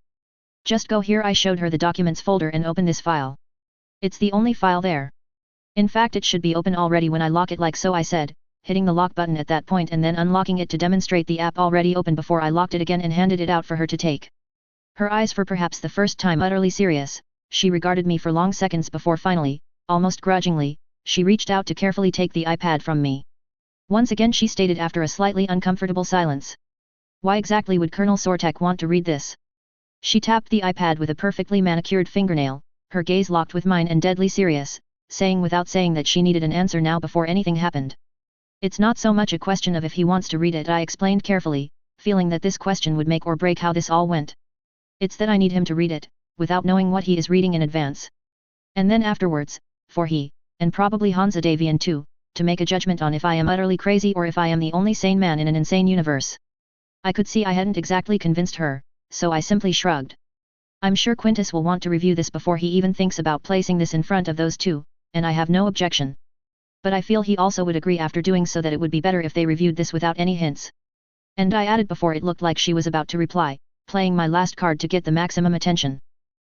Just go here, I showed her the documents folder, and open this file. It's the only file there. In fact, it should be open already when I lock it, like so, I said, hitting the lock button at that point and then unlocking it to demonstrate the app already open before I locked it again and handed it out for her to take. Her eyes, for perhaps the first time utterly serious, she regarded me for long seconds before finally, almost grudgingly, she reached out to carefully take the iPad from me. Once again she stated after a slightly uncomfortable silence. Why exactly would Colonel Sortek want to read this? She tapped the iPad with a perfectly manicured fingernail, her gaze locked with mine and deadly serious, saying without saying that she needed an answer now before anything happened. It's not so much a question of if he wants to read it, I explained carefully, feeling that this question would make or break how this all went. It's that I need him to read it, without knowing what he is reading in advance. And then afterwards, for he, and probably Hansa Davian too, to make a judgment on if I am utterly crazy or if I am the only sane man in an insane universe. I could see I hadn't exactly convinced her, so I simply shrugged. I'm sure Quintus will want to review this before he even thinks about placing this in front of those two, and I have no objection. But I feel he also would agree after doing so that it would be better if they reviewed this without any hints. And I added before it looked like she was about to reply, playing my last card to get the maximum attention.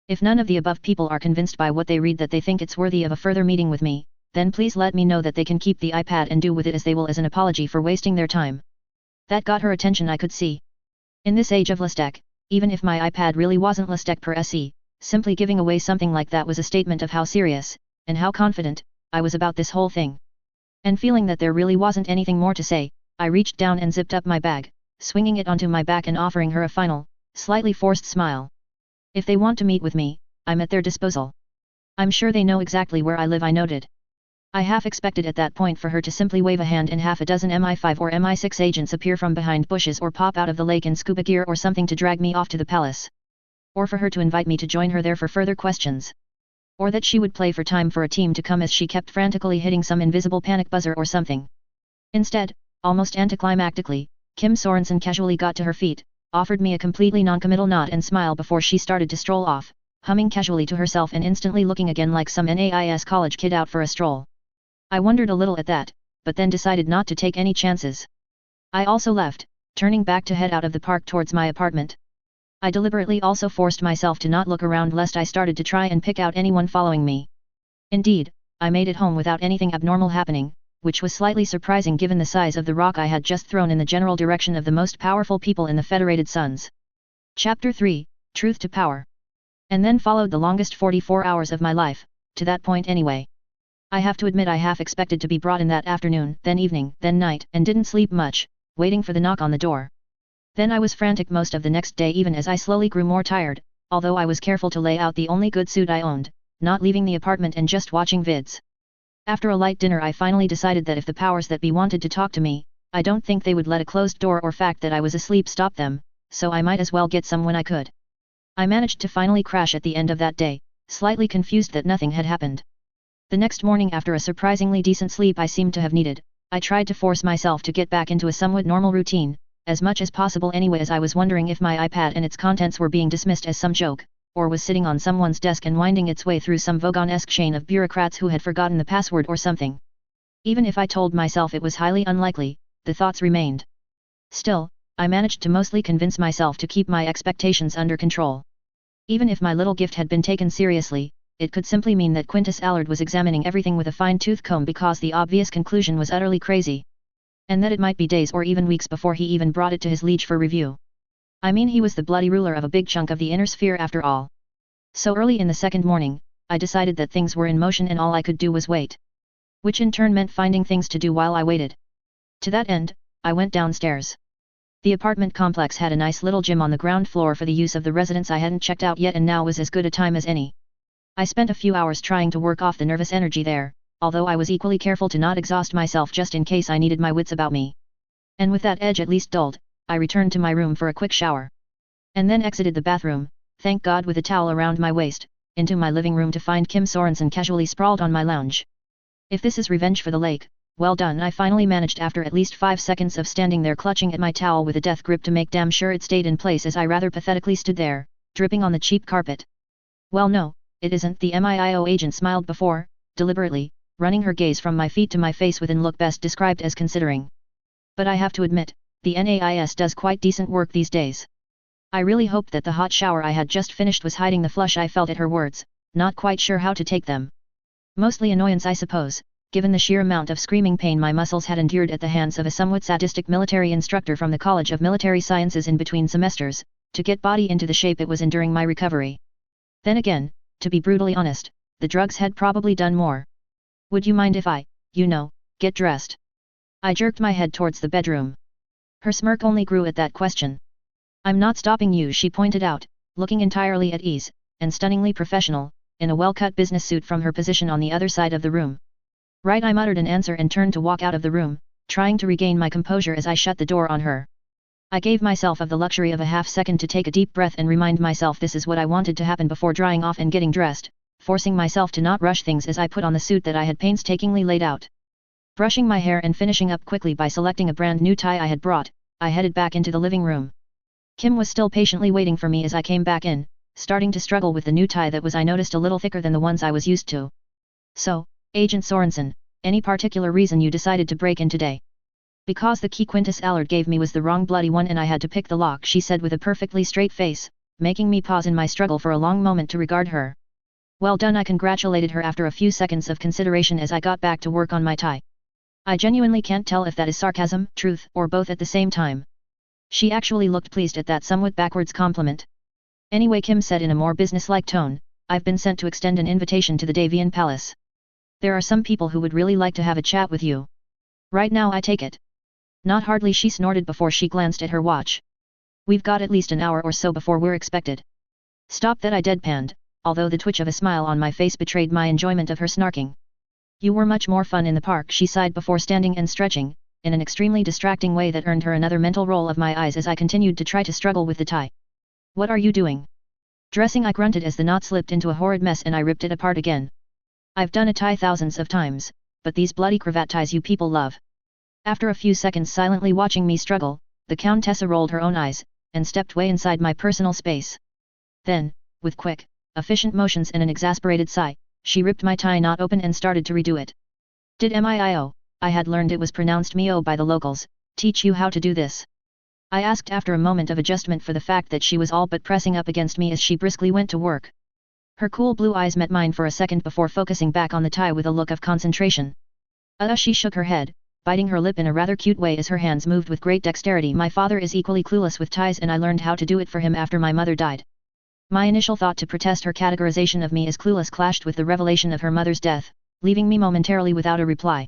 If none of the above people are convinced by what they read that they think it's worthy of a further meeting with me, then please let me know that they can keep the iPad and do with it as they will as an apology for wasting their time. That got her attention, I could see. In this age of Listec, even if my iPad really wasn't Listec per se, simply giving away something like that was a statement of how serious, and how confident, I was about this whole thing. And feeling that there really wasn't anything more to say, I reached down and zipped up my bag, swinging it onto my back and offering her a final, slightly forced smile. If they want to meet with me, I'm at their disposal. I'm sure they know exactly where I live, I noted. I half expected at that point for her to simply wave a hand and half a dozen MI5 or MI6 agents appear from behind bushes or pop out of the lake in scuba gear or something to drag me off to the palace. Or for her to invite me to join her there for further questions. Or that she would play for time for a team to come as she kept frantically hitting some invisible panic buzzer or something. Instead, almost anticlimactically, Kim Sorensen casually got to her feet, offered me a completely non-committal nod and smile before she started to stroll off, humming casually to herself and instantly looking again like some NAIS college kid out for a stroll. I wondered a little at that, but then decided not to take any chances. I also left, turning back to head out of the park towards my apartment. I deliberately also forced myself to not look around lest I started to try and pick out anyone following me. Indeed, I made it home without anything abnormal happening, which was slightly surprising given the size of the rock I had just thrown in the general direction of the most powerful people in the Federated Suns. Chapter 3, Truth to Power. And then followed the longest 44 hours of my life, to that point anyway. I have to admit I half expected to be brought in that afternoon, then evening, then night, and didn't sleep much, waiting for the knock on the door. Then I was frantic most of the next day even as I slowly grew more tired, although I was careful to lay out the only good suit I owned, not leaving the apartment and just watching vids. After a light dinner I finally decided that if the powers that be wanted to talk to me, I don't think they would let a closed door or fact that I was asleep stop them, so I might as well get some when I could. I managed to finally crash at the end of that day, slightly confused that nothing had happened. The next morning after a surprisingly decent sleep I seemed to have needed, I tried to force myself to get back into a somewhat normal routine, as much as possible anyway, as I was wondering if my iPad and its contents were being dismissed as some joke, or was sitting on someone's desk and winding its way through some Vogon-esque chain of bureaucrats who had forgotten the password or something. Even if I told myself it was highly unlikely, the thoughts remained. Still, I managed to mostly convince myself to keep my expectations under control. Even if my little gift had been taken seriously, it could simply mean that Quintus Allard was examining everything with a fine-tooth comb because the obvious conclusion was utterly crazy. And that it might be days or even weeks before he even brought it to his liege for review. I mean, he was the bloody ruler of a big chunk of the inner sphere after all. So early in the second morning, I decided that things were in motion and all I could do was wait. Which in turn meant finding things to do while I waited. To that end, I went downstairs. The apartment complex had a nice little gym on the ground floor for the use of the residents I hadn't checked out yet, and now was as good a time as any. I spent a few hours trying to work off the nervous energy there, although I was equally careful to not exhaust myself just in case I needed my wits about me. And with that edge at least dulled, I returned to my room for a quick shower. And then exited the bathroom, thank God with a towel around my waist, into my living room to find Kim Sorensen casually sprawled on my lounge. If this is revenge for the lake, well done, I finally managed after at least 5 seconds of standing there clutching at my towel with a death grip to make damn sure it stayed in place as I rather pathetically stood there, dripping on the cheap carpet. Well no, it isn't, the MIIO agent smiled before, deliberately, running her gaze from my feet to my face with an look best described as considering. But I have to admit, the NAIS does quite decent work these days. I really hoped that the hot shower I had just finished was hiding the flush I felt at her words, not quite sure how to take them. Mostly annoyance I suppose, given the sheer amount of screaming pain my muscles had endured at the hands of a somewhat sadistic military instructor from the College of Military Sciences in between semesters, to get body into the shape it was in during my recovery. Then again, to be brutally honest, the drugs had probably done more. Would you mind if I, get dressed? I jerked my head towards the bedroom. Her smirk only grew at that question. I'm not stopping you, she pointed out, looking entirely at ease, and stunningly professional, in a well-cut business suit from her position on the other side of the room. Right, I muttered an answer and turned to walk out of the room, trying to regain my composure as I shut the door on her. I gave myself the luxury of a half-second to take a deep breath and remind myself this is what I wanted to happen before drying off and getting dressed, forcing myself to not rush things as I put on the suit that I had painstakingly laid out. Brushing my hair and finishing up quickly by selecting a brand new tie I had brought, I headed back into the living room. Kim was still patiently waiting for me as I came back in, starting to struggle with the new tie that was, I noticed, a little thicker than the ones I was used to. So, Agent Sorensen, any particular reason you decided to break in today? Because the key Quintus Allard gave me was the wrong bloody one and I had to pick the lock, she said with a perfectly straight face, making me pause in my struggle for a long moment to regard her. Well done, I congratulated her after a few seconds of consideration as I got back to work on my tie. I genuinely can't tell if that is sarcasm, truth, or both at the same time. She actually looked pleased at that somewhat backwards compliment. Anyway, Kim said in a more businesslike tone, I've been sent to extend an invitation to the Davian Palace. There are some people who would really like to have a chat with you. Right now, I take it. Not hardly, she snorted before she glanced at her watch. We've got at least an hour or so before we're expected. Stop that, I deadpanned, although the twitch of a smile on my face betrayed my enjoyment of her snarking. You were much more fun in the park, she sighed before standing and stretching, in an extremely distracting way that earned her another mental roll of my eyes as I continued to try to struggle with the tie. What are you doing? Dressing, I grunted as the knot slipped into a horrid mess and I ripped it apart again. I've done a tie thousands of times, but these bloody cravat ties you people love. After a few seconds silently watching me struggle, the Countessa rolled her own eyes, and stepped way inside my personal space. Then, with quick, efficient motions and an exasperated sigh, she ripped my tie knot open and started to redo it. Did Mio, I had learned it was pronounced Mio by the locals, teach you how to do this? I asked after a moment of adjustment for the fact that she was all but pressing up against me as she briskly went to work. Her cool blue eyes met mine for a second before focusing back on the tie with a look of concentration. She shook her head, biting her lip in a rather cute way as her hands moved with great dexterity. My father is equally clueless with ties and I learned how to do it for him after my mother died. My initial thought to protest her categorization of me as clueless clashed with the revelation of her mother's death, leaving me momentarily without a reply.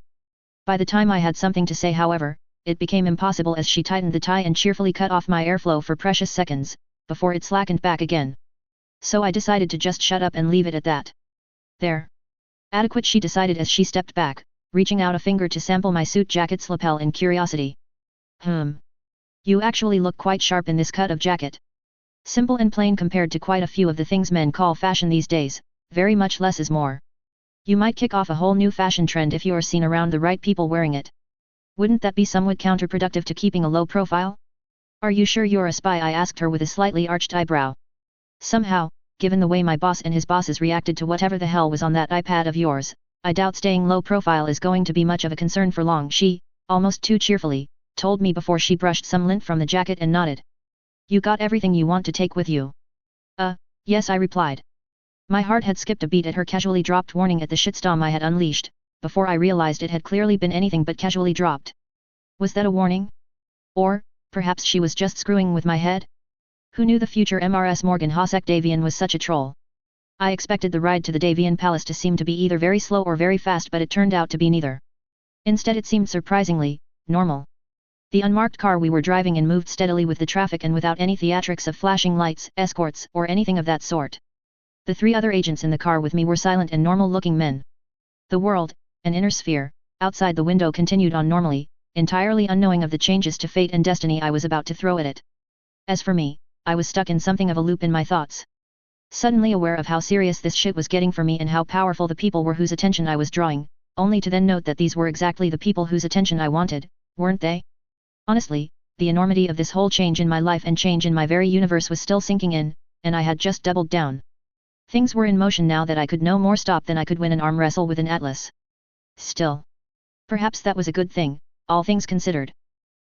By the time I had something to say, however, it became impossible as she tightened the tie and cheerfully cut off my airflow for precious seconds, before it slackened back again. So I decided to just shut up and leave it at that. There. Adequate, she decided as she stepped back, reaching out a finger to sample my suit jacket's lapel in curiosity. You actually look quite sharp in this cut of jacket. Simple and plain compared to quite a few of the things men call fashion these days, very much less is more. You might kick off a whole new fashion trend if you are seen around the right people wearing it. Wouldn't that be somewhat counterproductive to keeping a low profile? Are you sure you're a spy? I asked her with a slightly arched eyebrow. Somehow, given the way my boss and his bosses reacted to whatever the hell was on that iPad of yours, I doubt staying low profile is going to be much of a concern for long, she, almost too cheerfully, told me before she brushed some lint from the jacket and nodded. You got everything you want to take with you? Yes, I replied. My heart had skipped a beat at her casually dropped warning at the shitstorm I had unleashed, before I realized it had clearly been anything but casually dropped. Was that a warning? Or, perhaps she was just screwing with my head? Who knew the future MRS Morgan Hosek Davian was such a troll? I expected the ride to the Davian Palace to seem to be either very slow or very fast, but it turned out to be neither. Instead it seemed surprisingly normal. The unmarked car we were driving in moved steadily with the traffic and without any theatrics of flashing lights, escorts, or anything of that sort. The 3 other agents in the car with me were silent and normal-looking men. The world, an inner sphere, outside the window continued on normally, entirely unknowing of the changes to fate and destiny I was about to throw at it. As for me, I was stuck in something of a loop in my thoughts. Suddenly aware of how serious this shit was getting for me and how powerful the people were whose attention I was drawing, only to then note that these were exactly the people whose attention I wanted, weren't they? Honestly, the enormity of this whole change in my life and change in my very universe was still sinking in, and I had just doubled down. Things were in motion now that I could no more stop than I could win an arm wrestle with an atlas. Still. Perhaps that was a good thing, all things considered.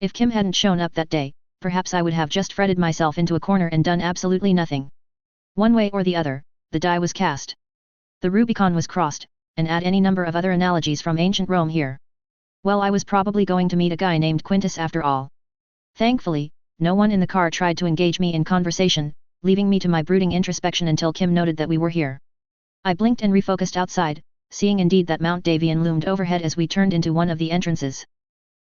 If Kim hadn't shown up that day, perhaps I would have just fretted myself into a corner and done absolutely nothing. One way or the other, the die was cast. The Rubicon was crossed, and add any number of other analogies from ancient Rome here. Well, I was probably going to meet a guy named Quintus after all. Thankfully, no one in the car tried to engage me in conversation, leaving me to my brooding introspection until Kim noted that we were here. I blinked and refocused outside, seeing indeed that Mount Davian loomed overhead as we turned into one of the entrances.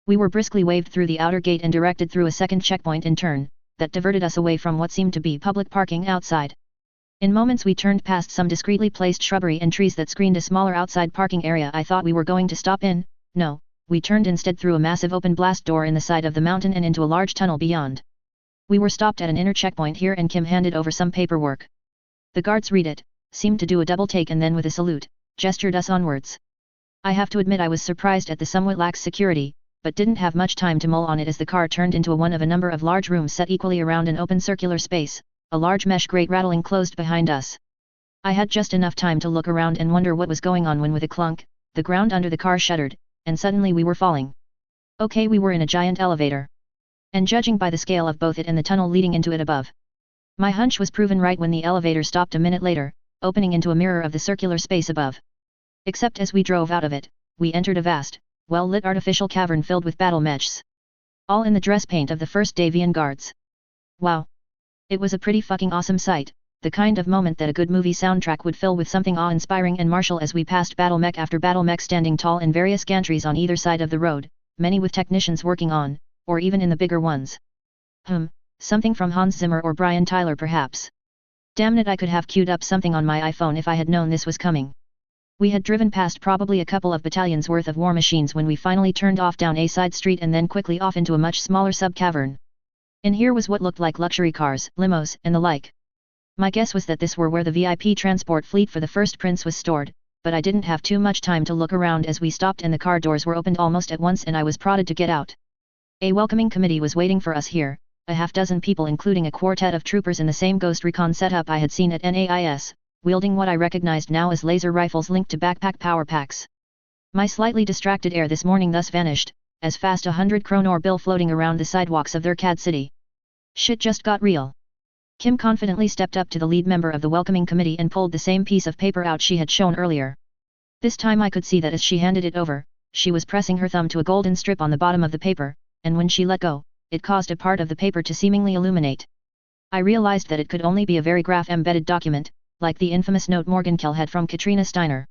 We were briskly waved through the outer gate and directed through a second checkpoint in turn, that diverted us away from what seemed to be public parking outside. In moments we turned past some discreetly placed shrubbery and trees that screened a smaller outside parking area I thought we were going to stop in. No, we turned instead through a massive open blast door in the side of the mountain and into a large tunnel beyond. We were stopped at an inner checkpoint here and Kim handed over some paperwork. The guards read it, seemed to do a double take and then with a salute, gestured us onwards. I have to admit I was surprised at the somewhat lax security, but didn't have much time to mull on it as the car turned into one of a number of large rooms set equally around an open circular space, a large mesh grate rattling closed behind us. I had just enough time to look around and wonder what was going on when with a clunk, the ground under the car shuddered, and suddenly we were falling. Okay, we were in a giant elevator. And judging by the scale of both it and the tunnel leading into it above. My hunch was proven right when the elevator stopped a minute later, opening into a mirror of the circular space above. Except as we drove out of it, we entered a vast, well-lit artificial cavern filled with battle mechs. All in the dress paint of the first Davian guards. Wow! It was a pretty fucking awesome sight, the kind of moment that a good movie soundtrack would fill with something awe-inspiring and martial as we passed battle mech after battle mech standing tall in various gantries on either side of the road, many with technicians working on, or even in the bigger ones. Something from Hans Zimmer or Brian Tyler perhaps. Damn it, I could have queued up something on my iPhone if I had known this was coming. We had driven past probably a couple of battalions worth of war machines when we finally turned off down a side street and then quickly off into a much smaller sub-cavern. In here was what looked like luxury cars, limos, and the like. My guess was that this were where the VIP transport fleet for the first prince was stored, but I didn't have too much time to look around as we stopped and the car doors were opened almost at once and I was prodded to get out. A welcoming committee was waiting for us here, a half-dozen people including a quartet of troopers in the same Ghost Recon setup I had seen at NAIS, wielding what I recognized now as laser rifles linked to backpack power packs. My slightly distracted air this morning thus vanished, as fast 100 kronor bill floating around the sidewalks of their CAD city. Shit just got real. Kim confidently stepped up to the lead member of the welcoming committee and pulled the same piece of paper out she had shown earlier. This time I could see that as she handed it over, she was pressing her thumb to a golden strip on the bottom of the paper, and when she let go, it caused a part of the paper to seemingly illuminate. I realized that it could only be a very graph-embedded document, like the infamous note Morgenthau had from Katrina Steiner.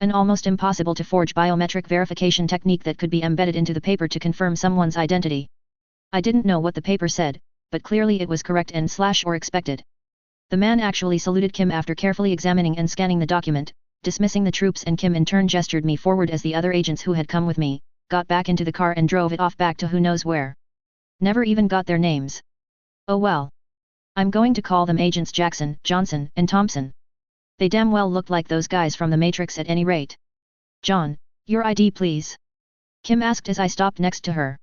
An almost impossible to forge biometric verification technique that could be embedded into the paper to confirm someone's identity. I didn't know what the paper said, but clearly it was correct and/or expected. The man actually saluted Kim after carefully examining and scanning the document, dismissing the troops, and Kim in turn gestured me forward as the other agents who had come with me, got back into the car and drove it off back to who knows where. Never even got their names. Oh well. I'm going to call them Agents Jackson, Johnson, and Thompson. They damn well looked like those guys from the Matrix at any rate. John, your ID please? Kim asked as I stopped next to her.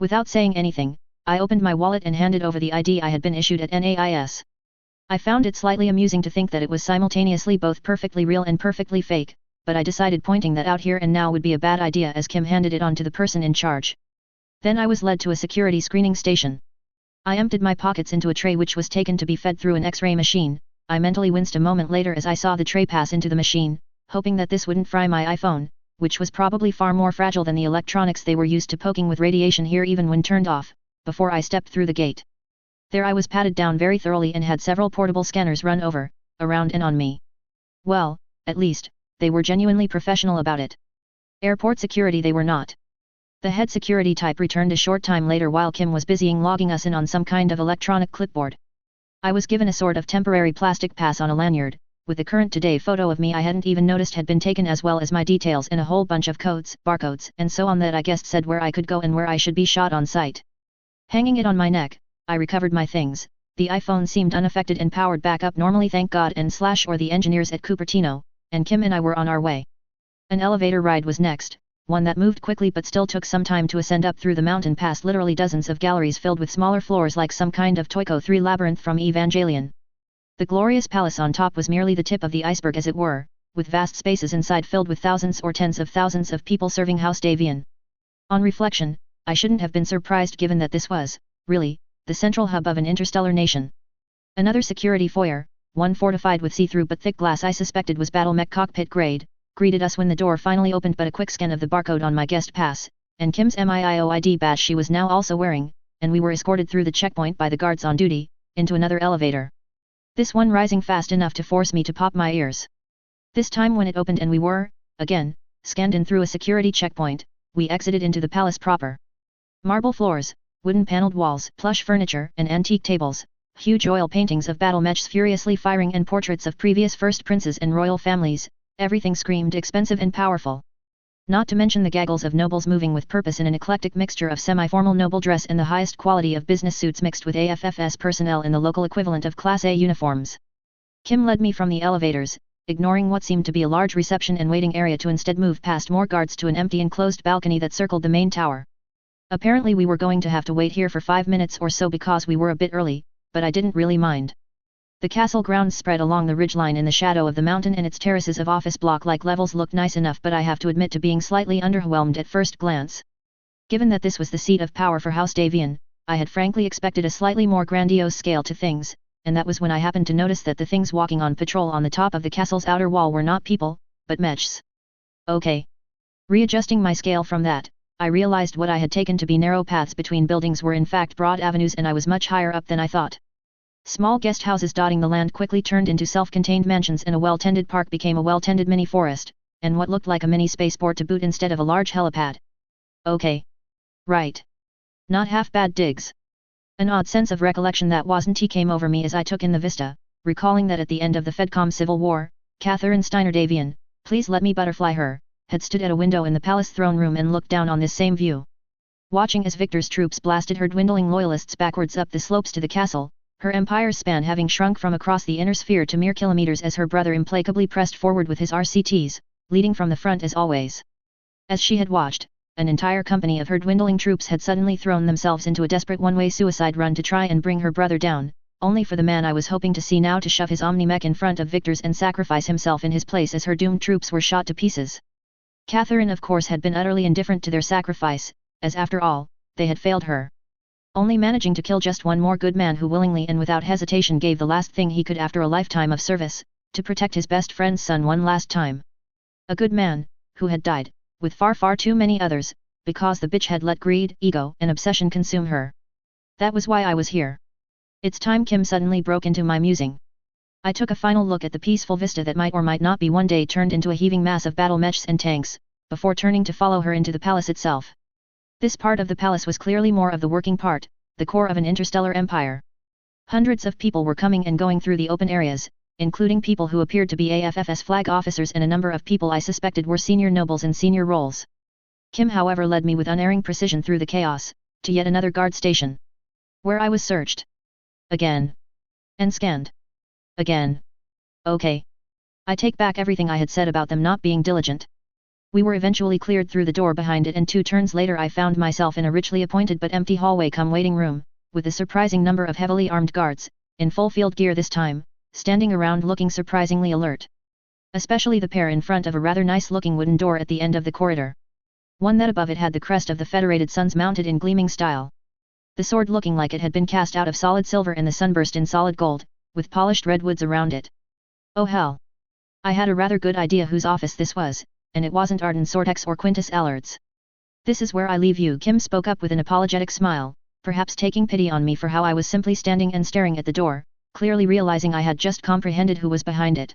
Without saying anything, I opened my wallet and handed over the ID I had been issued at NAIS. I found it slightly amusing to think that it was simultaneously both perfectly real and perfectly fake, but I decided pointing that out here and now would be a bad idea as Kim handed it on to the person in charge. Then I was led to a security screening station. I emptied my pockets into a tray which was taken to be fed through an X-ray machine. I mentally winced a moment later as I saw the tray pass into the machine, hoping that this wouldn't fry my iPhone, which was probably far more fragile than the electronics they were used to poking with radiation here even when turned off, before I stepped through the gate. There I was patted down very thoroughly and had several portable scanners run over, around and on me. Well, at least, they were genuinely professional about it. Airport security they were not. The head security type returned a short time later while Kim was busying logging us in on some kind of electronic clipboard. I was given a sort of temporary plastic pass on a lanyard, with the current today photo of me I hadn't even noticed had been taken, as well as my details in a whole bunch of codes, barcodes, and so on that I guessed said where I could go and where I should be shot on sight. Hanging it on my neck, I recovered my things. The iPhone seemed unaffected and powered back up normally, thank God, and or the engineers at Cupertino, and Kim and I were on our way. An elevator ride was next, one that moved quickly but still took some time to ascend up through the mountain past literally dozens of galleries filled with smaller floors like some kind of Toyko 3 labyrinth from Evangelion. The glorious palace on top was merely the tip of the iceberg as it were, with vast spaces inside filled with thousands or tens of thousands of people serving House Davian. On reflection, I shouldn't have been surprised given that this was, really, the central hub of an interstellar nation. Another security foyer, one fortified with see-through but thick glass I suspected was Battletech cockpit grade, greeted us when the door finally opened, but a quick scan of the barcode on my guest pass, and Kim's MIIO ID badge she was now also wearing, and we were escorted through the checkpoint by the guards on duty, into another elevator. This one rising fast enough to force me to pop my ears. This time when it opened and we were, again, scanned in through a security checkpoint, we exited into the palace proper. Marble floors, wooden paneled walls, plush furniture, and antique tables, huge oil paintings of battle mechs furiously firing, and portraits of previous first princes and royal families. Everything screamed expensive and powerful. Not to mention the gaggles of nobles moving with purpose in an eclectic mixture of semi-formal noble dress and the highest quality of business suits mixed with AFFS personnel in the local equivalent of Class A uniforms. Kim led me from the elevators, ignoring what seemed to be a large reception and waiting area to instead move past more guards to an empty enclosed balcony that circled the main tower. Apparently we were going to have to wait here for 5 minutes or so because we were a bit early, but I didn't really mind. The castle grounds spread along the ridgeline in the shadow of the mountain, and its terraces of office block-like levels looked nice enough, but I have to admit to being slightly underwhelmed at first glance. Given that this was the seat of power for House Davian, I had frankly expected a slightly more grandiose scale to things, and that was when I happened to notice that the things walking on patrol on the top of the castle's outer wall were not people, but mechs. Okay. Readjusting my scale from that, I realized what I had taken to be narrow paths between buildings were in fact broad avenues, and I was much higher up than I thought. Small guest houses dotting the land quickly turned into self-contained mansions, and a well-tended park became a well-tended mini forest, and what looked like a mini spaceport to boot instead of a large helipad. Okay. Right. Not half bad digs. An odd sense of recollection that wasn't tea came over me as I took in the vista, recalling that at the end of the Fedcom Civil War, Catherine Steiner Davian, please let me butterfly her, had stood at a window in the palace throne room and looked down on this same view. Watching as Victor's troops blasted her dwindling loyalists backwards up the slopes to the castle, her empire's span having shrunk from across the inner sphere to mere kilometers as her brother implacably pressed forward with his RCTs, leading from the front as always. As she had watched, an entire company of her dwindling troops had suddenly thrown themselves into a desperate one-way suicide run to try and bring her brother down, only for the man I was hoping to see now to shove his omni-mech in front of Victor's and sacrifice himself in his place as her doomed troops were shot to pieces. Catherine of course had been utterly indifferent to their sacrifice, as after all, they had failed her. Only managing to kill just one more good man who willingly and without hesitation gave the last thing he could after a lifetime of service, to protect his best friend's son one last time. A good man, who had died, with far too many others, because the bitch had let greed, ego, and obsession consume her. That was why I was here. It's time, Kim suddenly broke into my musing. I took a final look at the peaceful vista that might or might not be one day turned into a heaving mass of battle mechs and tanks, before turning to follow her into the palace itself. This part of the palace was clearly more of the working part, the core of an interstellar empire. Hundreds of people were coming and going through the open areas, including people who appeared to be AFFS flag officers and a number of people I suspected were senior nobles in senior roles. Kim however led me with unerring precision through the chaos, to yet another guard station. Where I was searched. Again. And scanned. Again. Okay. I take back everything I had said about them not being diligent. We were eventually cleared through the door behind it, and 2 turns later I found myself in a richly appointed but empty hallway cum waiting room, with a surprising number of heavily armed guards, in full field gear this time, standing around looking surprisingly alert. Especially the pair in front of a rather nice-looking wooden door at the end of the corridor. One that above it had the crest of the Federated Suns mounted in gleaming style. The sword looking like it had been cast out of solid silver and the sunburst in solid gold, with polished redwoods around it. Oh hell! I had a rather good idea whose office this was, and it wasn't Arden Sortex or Quintus Allard's. This is where I leave you, Kim spoke up with an apologetic smile, perhaps taking pity on me for how I was simply standing and staring at the door, clearly realizing I had just comprehended who was behind it.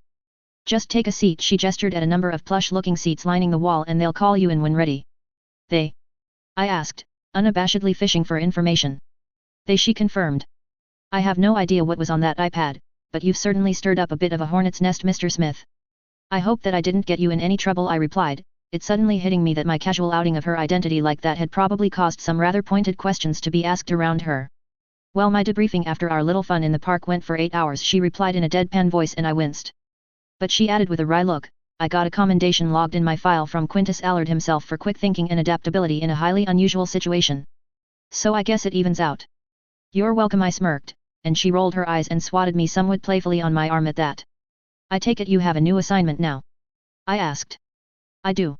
Just take a seat, she gestured at a number of plush-looking seats lining the wall, and they'll call you in when ready. They? I asked, unabashedly fishing for information. They, she confirmed. I have no idea what was on that iPad, but you've certainly stirred up a bit of a hornet's nest, Mr. Smith. I hope that I didn't get you in any trouble, I replied, it suddenly hitting me that my casual outing of her identity like that had probably caused some rather pointed questions to be asked around her. Well, my debriefing after our little fun in the park went for 8 hours, she replied in a deadpan voice, and I winced. But she added with a wry look, I got a commendation logged in my file from Quintus Allard himself for quick thinking and adaptability in a highly unusual situation. So I guess it evens out. You're welcome, I smirked, and she rolled her eyes and swatted me somewhat playfully on my arm at that. I take it you have a new assignment now? I asked. I do.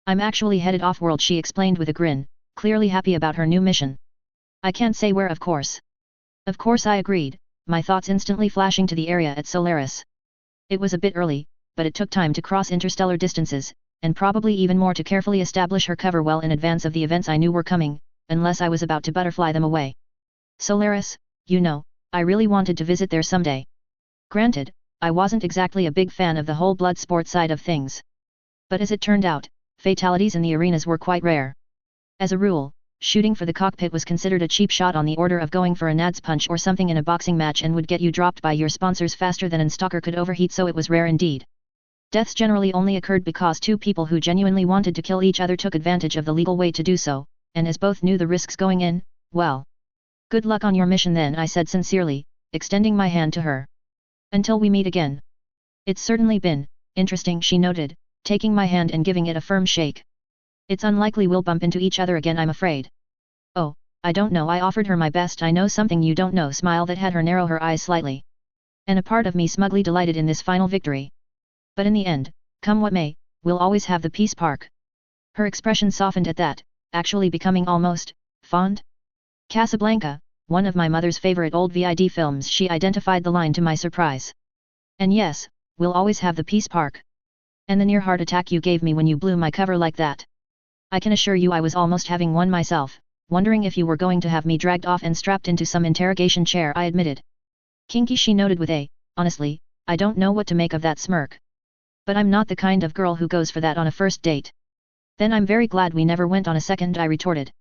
I'm actually headed off-world, she explained with a grin, clearly happy about her new mission. I can't say where, of course. Of course, I agreed, my thoughts instantly flashing to the area at Solaris. It was a bit early, but it took time to cross interstellar distances, and probably even more to carefully establish her cover well in advance of the events I knew were coming, unless I was about to butterfly them away. Solaris, you know, I really wanted to visit there someday. Granted, I wasn't exactly a big fan of the whole blood sport side of things. But as it turned out, fatalities in the arenas were quite rare. As a rule, shooting for the cockpit was considered a cheap shot on the order of going for a Nads punch or something in a boxing match and would get you dropped by your sponsors faster than an stalker could overheat, so it was rare indeed. Deaths generally only occurred because 2 people who genuinely wanted to kill each other took advantage of the legal way to do so, and as both knew the risks going in, well. Good luck on your mission then, I said sincerely, extending my hand to her. Until we meet again. It's certainly been interesting, she noted, taking my hand and giving it a firm shake. It's unlikely we'll bump into each other again, I'm afraid. Oh, I don't know, I offered her my best I know something you don't know smile that had her narrow her eyes slightly. And a part of me smugly delighted in this final victory. But in the end, come what may, we'll always have the Peace Park. Her expression softened at that, actually becoming almost fond. Casablanca, one of my mother's favorite old VID films. She identified the line to my surprise. And yes, we'll always have the Peace Park. And the near heart attack you gave me when you blew my cover like that. I can assure you I was almost having one myself, wondering if you were going to have me dragged off and strapped into some interrogation chair, I admitted. Kinky, she noted with a, honestly, I don't know what to make of that smirk. But I'm not the kind of girl who goes for that on a first date. Then I'm very glad we never went on a second, I retorted.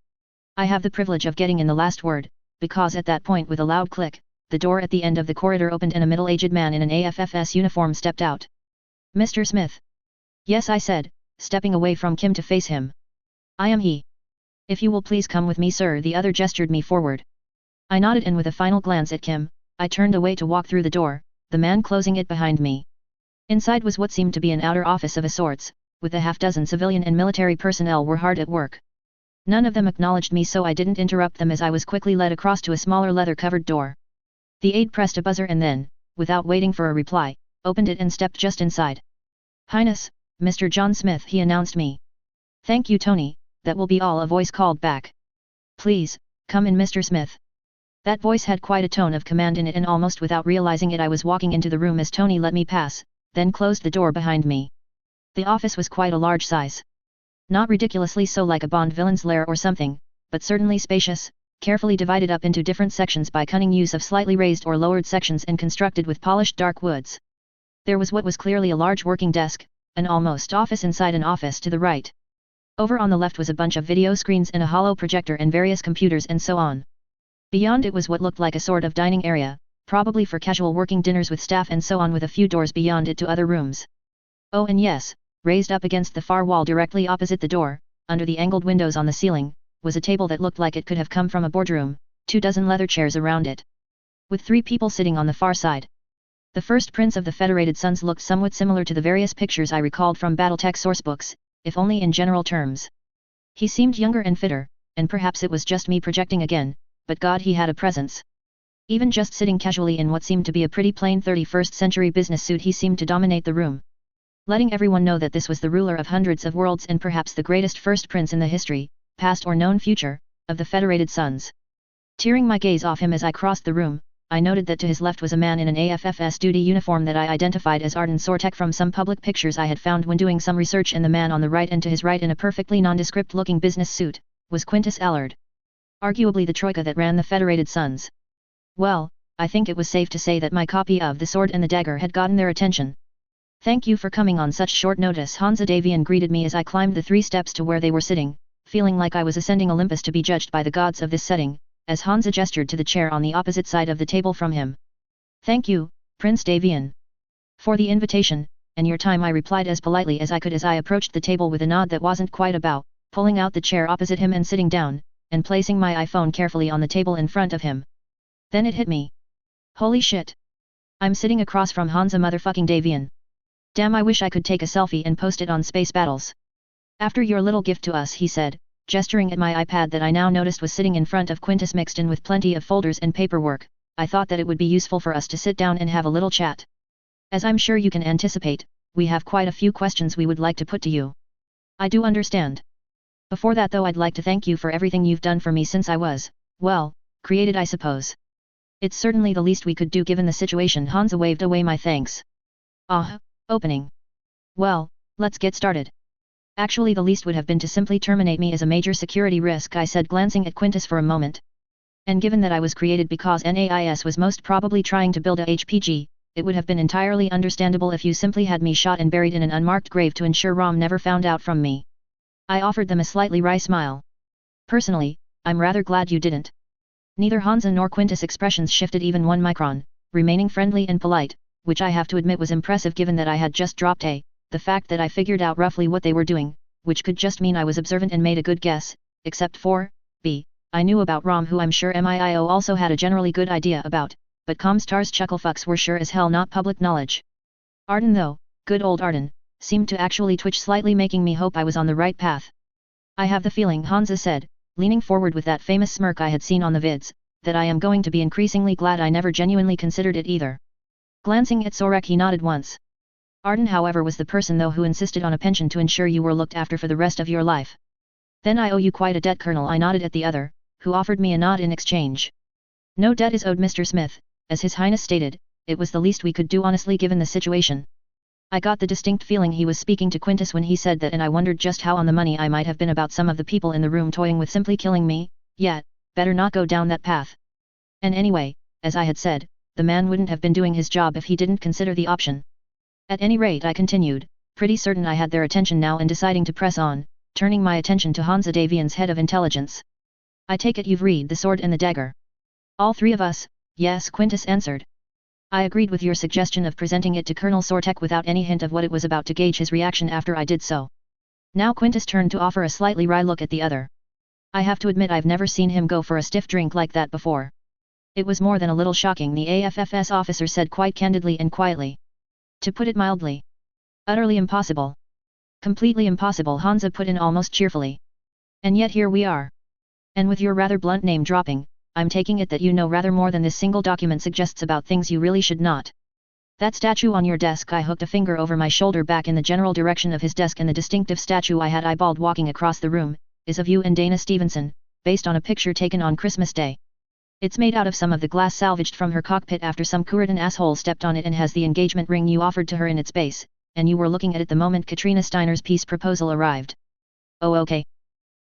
I have the privilege of getting in the last word, because at that point with a loud click, the door at the end of the corridor opened and a middle-aged man in an AFFS uniform stepped out. Mr. Smith. Yes, I said, stepping away from Kim to face him. I am he. If you will please come with me, sir, the other gestured me forward. I nodded, and with a final glance at Kim, I turned away to walk through the door, the man closing it behind me. Inside was what seemed to be an outer office of a sorts, with a half-dozen civilian and military personnel were hard at work. None of them acknowledged me, so I didn't interrupt them as I was quickly led across to a smaller leather-covered door. The aide pressed a buzzer and then, without waiting for a reply, opened it and stepped just inside. Highness, Mr. John Smith, he announced me. Thank you, Tony, that will be all, a voice called back. Please, come in, Mr. Smith. That voice had quite a tone of command in it, and almost without realizing it I was walking into the room as Tony let me pass, then closed the door behind me. The office was quite a large size. Not ridiculously so like a Bond villain's lair or something, but certainly spacious, carefully divided up into different sections by cunning use of slightly raised or lowered sections and constructed with polished dark woods. There was what was clearly a large working desk, an almost office inside an office to the right. Over on the left was a bunch of video screens and a hollow projector and various computers and so on. Beyond it was what looked like a sort of dining area, probably for casual working dinners with staff and so on, with a few doors beyond it to other rooms. Oh, and yes, raised up against the far wall directly opposite the door, under the angled windows on the ceiling, was a table that looked like it could have come from a boardroom, 24 leather chairs around it. With 3 people sitting on the far side. The first Prince of the Federated Sons looked somewhat similar to the various pictures I recalled from Battletech sourcebooks, if only in general terms. He seemed younger and fitter, and perhaps it was just me projecting again, but God, he had a presence. Even just sitting casually in what seemed to be a pretty plain 31st century business suit, he seemed to dominate the room. Letting everyone know that this was the ruler of hundreds of worlds and perhaps the greatest first prince in the history, past or known future, of the Federated Sons. Tearing my gaze off him as I crossed the room, I noted that to his left was a man in an AFFS duty uniform that I identified as Arden Sortek from some public pictures I had found when doing some research, and the man on the right and to his right in a perfectly nondescript looking business suit, was Quintus Allard. Arguably the troika that ran the Federated Sons. Well, I think it was safe to say that my copy of The Sword and the Dagger had gotten their attention. Thank you for coming on such short notice, Hansa Davian greeted me as I climbed the 3 steps to where they were sitting, feeling like I was ascending Olympus to be judged by the gods of this setting, as Hansa gestured to the chair on the opposite side of the table from him. Thank you, Prince Davian, for the invitation, and your time, I replied as politely as I could as I approached the table with a nod that wasn't quite a bow, pulling out the chair opposite him and sitting down, and placing my iPhone carefully on the table in front of him. Then it hit me. Holy shit. I'm sitting across from Hansa motherfucking Davian. Damn, I wish I could take a selfie and post it on Space Battles. After your little gift to us, he said, gesturing at my iPad that I now noticed was sitting in front of Quintus mixed in with plenty of folders and paperwork, I thought that it would be useful for us to sit down and have a little chat. As I'm sure you can anticipate, we have quite a few questions we would like to put to you. I do understand. Before that though, I'd like to thank you for everything you've done for me since I was, well, created, I suppose. It's certainly the least we could do given the situation. Hansa waved away my thanks. Opening. Well, let's get started. Actually, the least would have been to simply terminate me as a major security risk, I said, glancing at Quintus for a moment. And given that I was created because NAIS was most probably trying to build a HPG, it would have been entirely understandable if you simply had me shot and buried in an unmarked grave to ensure Rom never found out from me. I offered them a slightly wry smile. Personally, I'm rather glad you didn't. Neither Hansa nor Quintus' expressions shifted even 1 micron, remaining friendly and polite, which I have to admit was impressive given that I had just dropped the fact that I figured out roughly what they were doing, which could just mean I was observant and made a good guess, except for, b, I knew about Rom, who I'm sure MIIO also had a generally good idea about, but Comstar's chucklefucks were sure as hell not public knowledge. Arden though, good old Arden, seemed to actually twitch slightly, making me hope I was on the right path. I have the feeling, Hansa said, leaning forward with that famous smirk I had seen on the vids, that I am going to be increasingly glad I never genuinely considered it either. Glancing at Sorek, he nodded once. Arden, however, was the person though who insisted on a pension to ensure you were looked after for the rest of your life. Then I owe you quite a debt, Colonel, I nodded at the other, who offered me a nod in exchange. No debt is owed, Mr. Smith, as His Highness stated, it was the least we could do honestly given the situation. I got the distinct feeling he was speaking to Quintus when he said that, and I wondered just how on the money I might have been about some of the people in the room toying with simply killing me. Yet, better not go down that path. And anyway, as I had said, the man wouldn't have been doing his job if he didn't consider the option. At any rate, I continued, pretty certain I had their attention now and deciding to press on, turning my attention to Hansa Davian's head of intelligence. I take it you've read The Sword and the Dagger. All three of us, yes, Quintus answered. I agreed with your suggestion of presenting it to Colonel Sortek without any hint of what it was about to gauge his reaction after I did so. Now Quintus turned to offer a slightly wry look at the other. I have to admit I've never seen him go for a stiff drink like that before. It was more than a little shocking, the AFFS officer said quite candidly and quietly. To put it mildly. Utterly impossible. Completely impossible, Hansa put in almost cheerfully. And yet here we are. And with your rather blunt name dropping, I'm taking it that you know rather more than this single document suggests about things you really should not. That statue on your desk, I hooked a finger over my shoulder back in the general direction of his desk, and the distinctive statue I had eyeballed walking across the room, is of you and Dana Stevenson, based on a picture taken on Christmas Day. It's made out of some of the glass salvaged from her cockpit after some Kuritan asshole stepped on it, and has the engagement ring you offered to her in its base, and you were looking at it the moment Katrina Steiner's peace proposal arrived. Oh okay.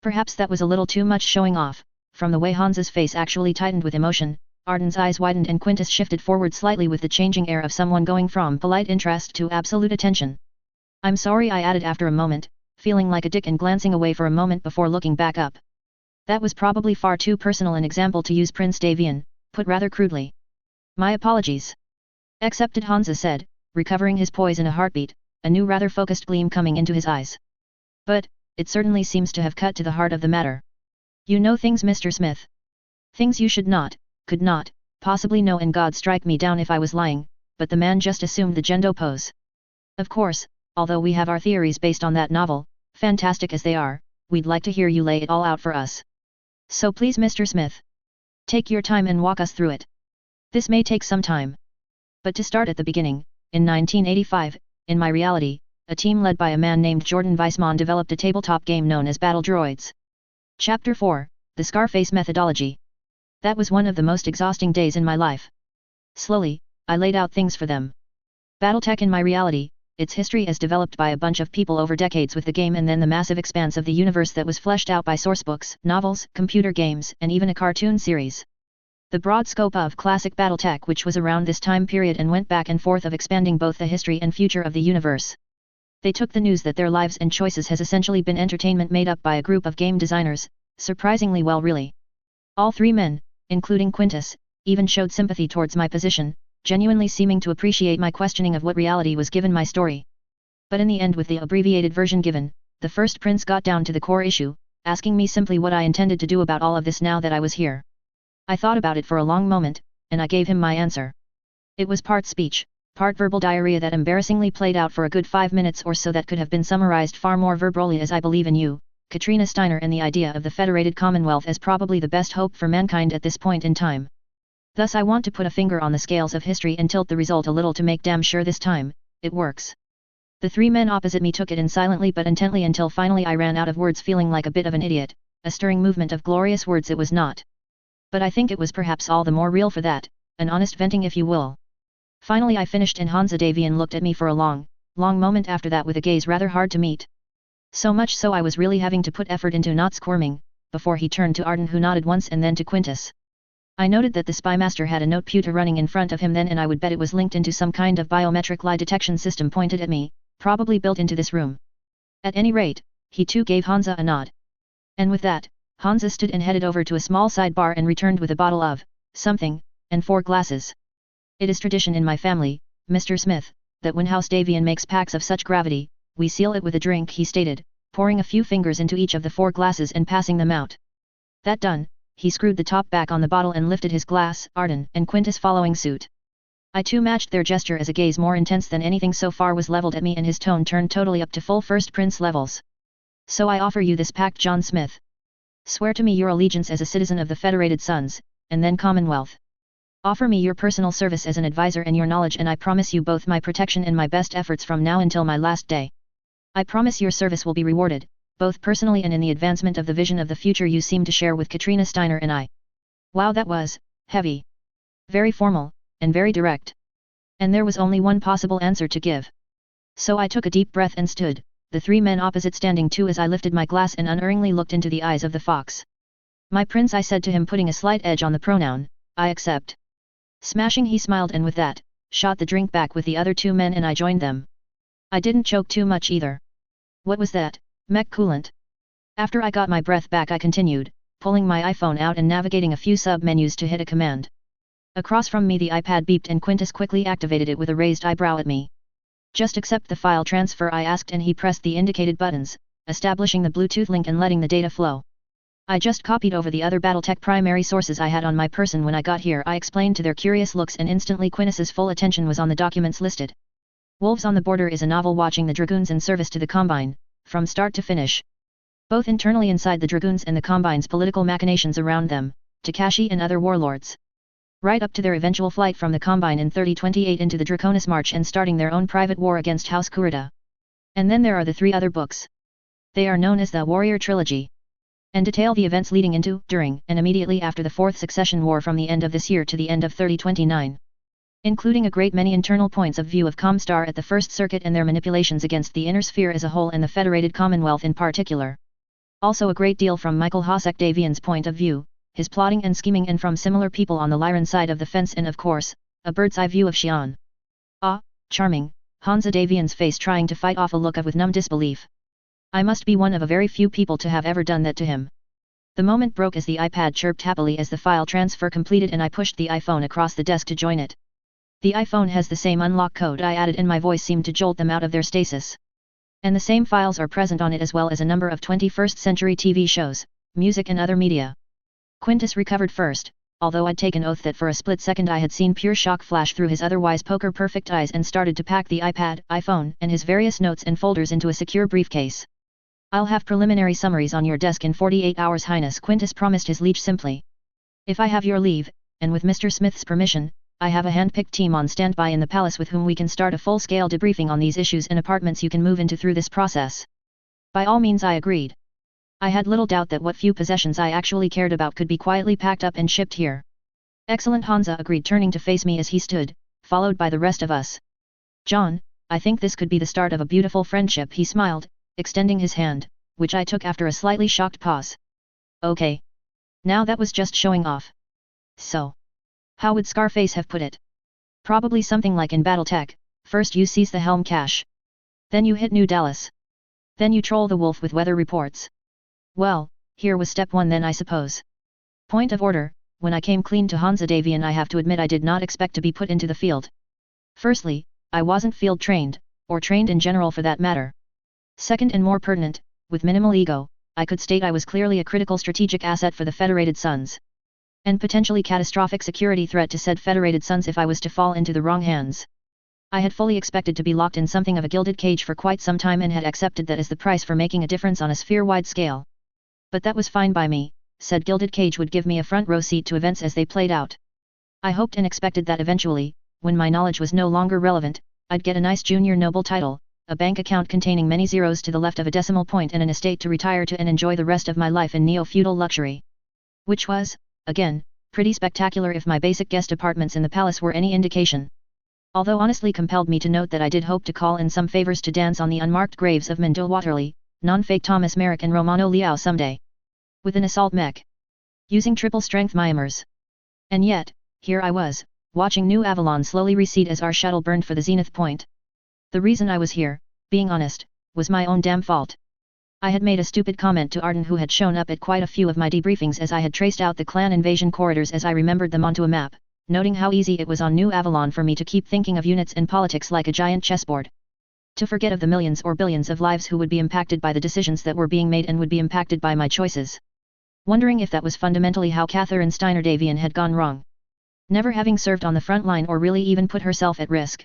Perhaps that was a little too much showing off. From the way Hansa's face actually tightened with emotion, Arden's eyes widened and Quintus shifted forward slightly with the changing air of someone going from polite interest to absolute attention. I'm sorry, I added after a moment, feeling like a dick and glancing away for a moment before looking back up. That was probably far too personal an example to use, Prince Davian, put rather crudely. My apologies. Accepted, Hansa said, recovering his poise in a heartbeat, a new rather focused gleam coming into his eyes. But, it certainly seems to have cut to the heart of the matter. You know things, Mr. Smith. Things you should not, could not, possibly know, and God strike me down if I was lying, but the man just assumed the Gendo pose. Of course, although we have our theories based on that novel, fantastic as they are, we'd like to hear you lay it all out for us. So please, Mr. Smith, take your time and walk us through it. This may take some time. But to start at the beginning, in 1985, in my reality, a team led by a man named Jordan Weissman developed a tabletop game known as Battle Droids. Chapter 4, The Scarface Methodology. That was one of the most exhausting days in my life. Slowly, I laid out things for them. Battletech in my reality, its history as developed by a bunch of people over decades with the game, and then the massive expanse of the universe that was fleshed out by sourcebooks, novels, computer games, and even a cartoon series. The broad scope of classic Battletech, which was around this time period and went back and forth of expanding both the history and future of the universe. They took the news that their lives and choices has essentially been entertainment made up by a group of game designers, surprisingly well really. All three men, including Quintus, even showed sympathy towards my position, genuinely seeming to appreciate my questioning of what reality was given my story. But in the end, with the abbreviated version given, the first prince got down to the core issue, asking me simply what I intended to do about all of this now that I was here. I thought about it for a long moment, and I gave him my answer. It was part speech, part verbal diarrhea that embarrassingly played out for a good 5 minutes or so, that could have been summarized far more verbally as I believe in you, Katrina Steiner, and the idea of the Federated Commonwealth as probably the best hope for mankind at this point in time. Thus I want to put a finger on the scales of history and tilt the result a little to make damn sure this time, it works. The three men opposite me took it in silently but intently until finally I ran out of words, feeling like a bit of an idiot. A stirring movement of glorious words it was not. But I think it was perhaps all the more real for that, an honest venting if you will. Finally I finished, and Hansa Davian looked at me for a long moment after that with a gaze rather hard to meet. So much so I was really having to put effort into not squirming, before he turned to Arden, who nodded once, and then to Quintus. I noted that the spymaster had a noteputer running in front of him then, and I would bet it was linked into some kind of biometric lie detection system pointed at me, probably built into this room. At any rate, he too gave Hansa a nod. And with that, Hansa stood and headed over to a small sidebar and returned with a bottle of something, and 4 glasses. It is tradition in my family, Mr. Smith, that when House Davian makes packs of such gravity, we seal it with a drink, he stated, pouring a few fingers into each of the 4 glasses and passing them out. That done, he screwed the top back on the bottle and lifted his glass, Arden and Quintus following suit. I too matched their gesture as a gaze more intense than anything so far was leveled at me, and his tone turned totally up to full First Prince levels. So I offer you this pact, John Smith. Swear to me your allegiance as a citizen of the Federated Sons, and then Commonwealth. Offer me your personal service as an advisor and your knowledge, and I promise you both my protection and my best efforts from now until my last day. I promise your service will be rewarded, both personally and in the advancement of the vision of the future you seem to share with Katrina Steiner and I. Wow, that was, Heavy. Very formal, and very direct. And there was only one possible answer to give. So I took a deep breath and stood, the three men opposite standing too as I lifted my glass and unerringly looked into the eyes of the fox. My prince, I said to him, putting a slight edge on the pronoun, I accept. Smashing, he smiled, and with that, shot the drink back with the other two men and I joined them. I didn't choke too much either. What was that, mech coolant? After I got my breath back I continued, pulling my iPhone out and navigating a few sub-menus to hit a command. Across from me the iPad beeped and Quintus quickly activated it with a raised eyebrow at me. Just accept the file transfer, I asked, and he pressed the indicated buttons, establishing the Bluetooth link and letting the data flow. I just copied over the other Battletech primary sources I had on my person when I got here, I explained to their curious looks, and instantly Quintus's full attention was on the documents listed. Wolves on the Border is a novel watching the Dragoons in service to the Combine, from start to finish. Both internally inside the Dragoons and the Combine's political machinations around them, Takashi and other warlords. Right up to their eventual flight from the Combine in 3028 into the Draconis March and starting their own private war against House Kurita. And then there are the three other books. They are known as the Warrior Trilogy. And detail the events leading into, during, and immediately after the Fourth Succession War from the end of this year to the end of 3029. Including a great many internal points of view of Comstar at the First Circuit and their manipulations against the Inner Sphere as a whole and the Federated Commonwealth in particular. Also a great deal from Michael Hosek Davian's point of view, his plotting and scheming, and from similar people on the Lyran side of the fence, and of course, a bird's eye view of Xi'an. Ah, charming, Hansa Davian's face trying to fight off a look of with numb disbelief. I must be one of a very few people to have ever done that to him. The moment broke as the iPad chirped happily as the file transfer completed and I pushed the iPhone across the desk to join it. The iPhone has the same unlock code I added and my voice seemed to jolt them out of their stasis. And the same files are present on it as well as a number of 21st century TV shows, music and other media. Quintus recovered first, although I'd taken oath that for a split second I had seen pure shock flash through his otherwise poker-perfect eyes, and started to pack the iPad, iPhone, and his various notes and folders into a secure briefcase. I'll have preliminary summaries on your desk in 48 hours, Highness, Quintus promised his liege simply. If I have your leave, and with Mr. Smith's permission, I have a hand-picked team on standby in the palace with whom we can start a full-scale debriefing on these issues and apartments you can move into through this process. By all means, I agreed. I had little doubt that what few possessions I actually cared about could be quietly packed up and shipped here. Excellent, Hansa agreed, turning to face me as he stood, followed by the rest of us. John, I think this could be the start of a beautiful friendship, he smiled, extending his hand, which I took after a slightly shocked pause. Okay. Now that was just showing off. So. How would Scarface have put it? Probably something like in Battletech, first you seize the helm cache. Then you hit New Dallas. Then you troll the wolf with weather reports. Well, here was step one then, I suppose. Point of order, when I came clean to Hansa Davian, I have to admit I did not expect to be put into the field. Firstly, I wasn't field trained, or trained in general for that matter. Second, and more pertinent, with minimal ego, I could state I was clearly a critical strategic asset for the Federated Sons. And potentially catastrophic security threat to said Federated Sons if I was to fall into the wrong hands. I had fully expected to be locked in something of a gilded cage for quite some time and had accepted that as the price for making a difference on a sphere-wide scale. But that was fine by me, said gilded cage would give me a front row seat to events as they played out. I hoped and expected that eventually, when my knowledge was no longer relevant, I'd get a nice junior noble title, a bank account containing many zeros to the left of a decimal point, and an estate to retire to and enjoy the rest of my life in neo-feudal luxury. Which was, again, pretty spectacular if my basic guest apartments in the palace were any indication. Although honestly compelled me to note that I did hope to call in some favors to dance on the unmarked graves of Mendel Waterley, non-fake Thomas Merrick and Romano Liao someday. With an assault mech. Using triple-strength Myanmars. And yet, here I was, watching New Avalon slowly recede as our shuttle burned for the zenith point. The reason I was here, being honest, was my own damn fault. I had made a stupid comment to Arden, who had shown up at quite a few of my debriefings as I had traced out the clan invasion corridors as I remembered them onto a map, noting how easy it was on New Avalon for me to keep thinking of units and politics like a giant chessboard. To forget of the millions or billions of lives who would be impacted by the decisions that were being made and would be impacted by my choices. Wondering if that was fundamentally how Catherine Steiner Davian had gone wrong. Never having served on the front line or really even put herself at risk.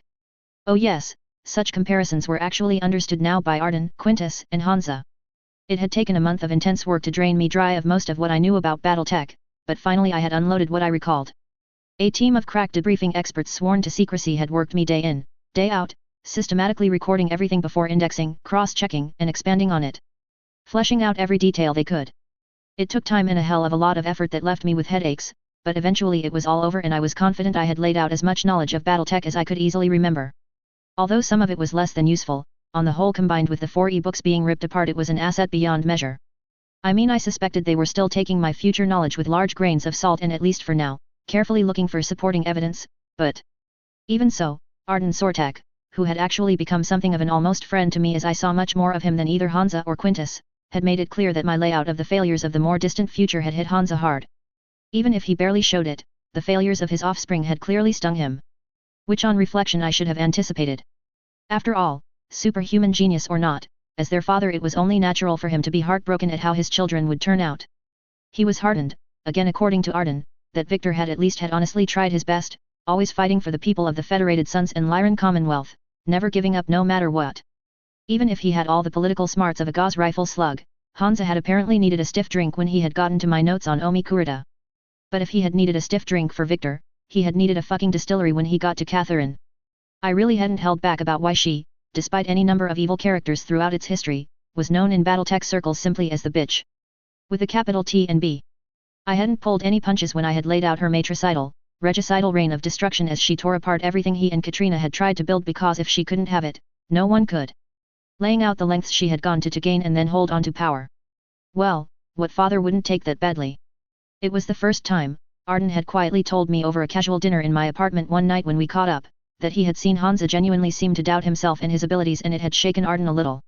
Oh yes, such comparisons were actually understood now by Arden, Quintus, and Hansa. It had taken a month of intense work to drain me dry of most of what I knew about Battletech, but finally I had unloaded what I recalled. A team of crack debriefing experts sworn to secrecy had worked me day in, day out, systematically recording everything before indexing, cross-checking, and expanding on it. Fleshing out every detail they could. It took time and a hell of a lot of effort that left me with headaches, but eventually it was all over and I was confident I had laid out as much knowledge of Battletech as I could easily remember. Although some of it was less than useful, on the whole combined with the 4 e-books being ripped apart it was an asset beyond measure. I mean, I suspected they were still taking my future knowledge with large grains of salt and at least for now, carefully looking for supporting evidence, but even so, Arden Sortak, who had actually become something of an almost friend to me as I saw much more of him than either Hansa or Quintus, had made it clear that my layout of the failures of the more distant future had hit Hansa hard. Even if he barely showed it, the failures of his offspring had clearly stung him. Which on reflection I should have anticipated. After all, superhuman genius or not, as their father it was only natural for him to be heartbroken at how his children would turn out. He was heartened, again according to Arden, that Victor had at least honestly tried his best, always fighting for the people of the Federated Sons and Lyran Commonwealth, never giving up no matter what. Even if he had all the political smarts of a gauze rifle slug, Hansa had apparently needed a stiff drink when he had gotten to my notes on Omi Kurita. But if he had needed a stiff drink for Victor, he had needed a fucking distillery when he got to Catherine. I really hadn't held back about why she, despite any number of evil characters throughout its history, was known in Battletech circles simply as the bitch. With a capital T and B. I hadn't pulled any punches when I had laid out her matricidal, regicidal reign of destruction as she tore apart everything he and Katrina had tried to build because if she couldn't have it, no one could. Laying out the lengths she had gone to gain and then hold on to power. Well, what father wouldn't take that badly? It was the first time, Arden had quietly told me over a casual dinner in my apartment one night when we caught up, that he had seen Hansa genuinely seem to doubt himself and his abilities and it had shaken Arden a little.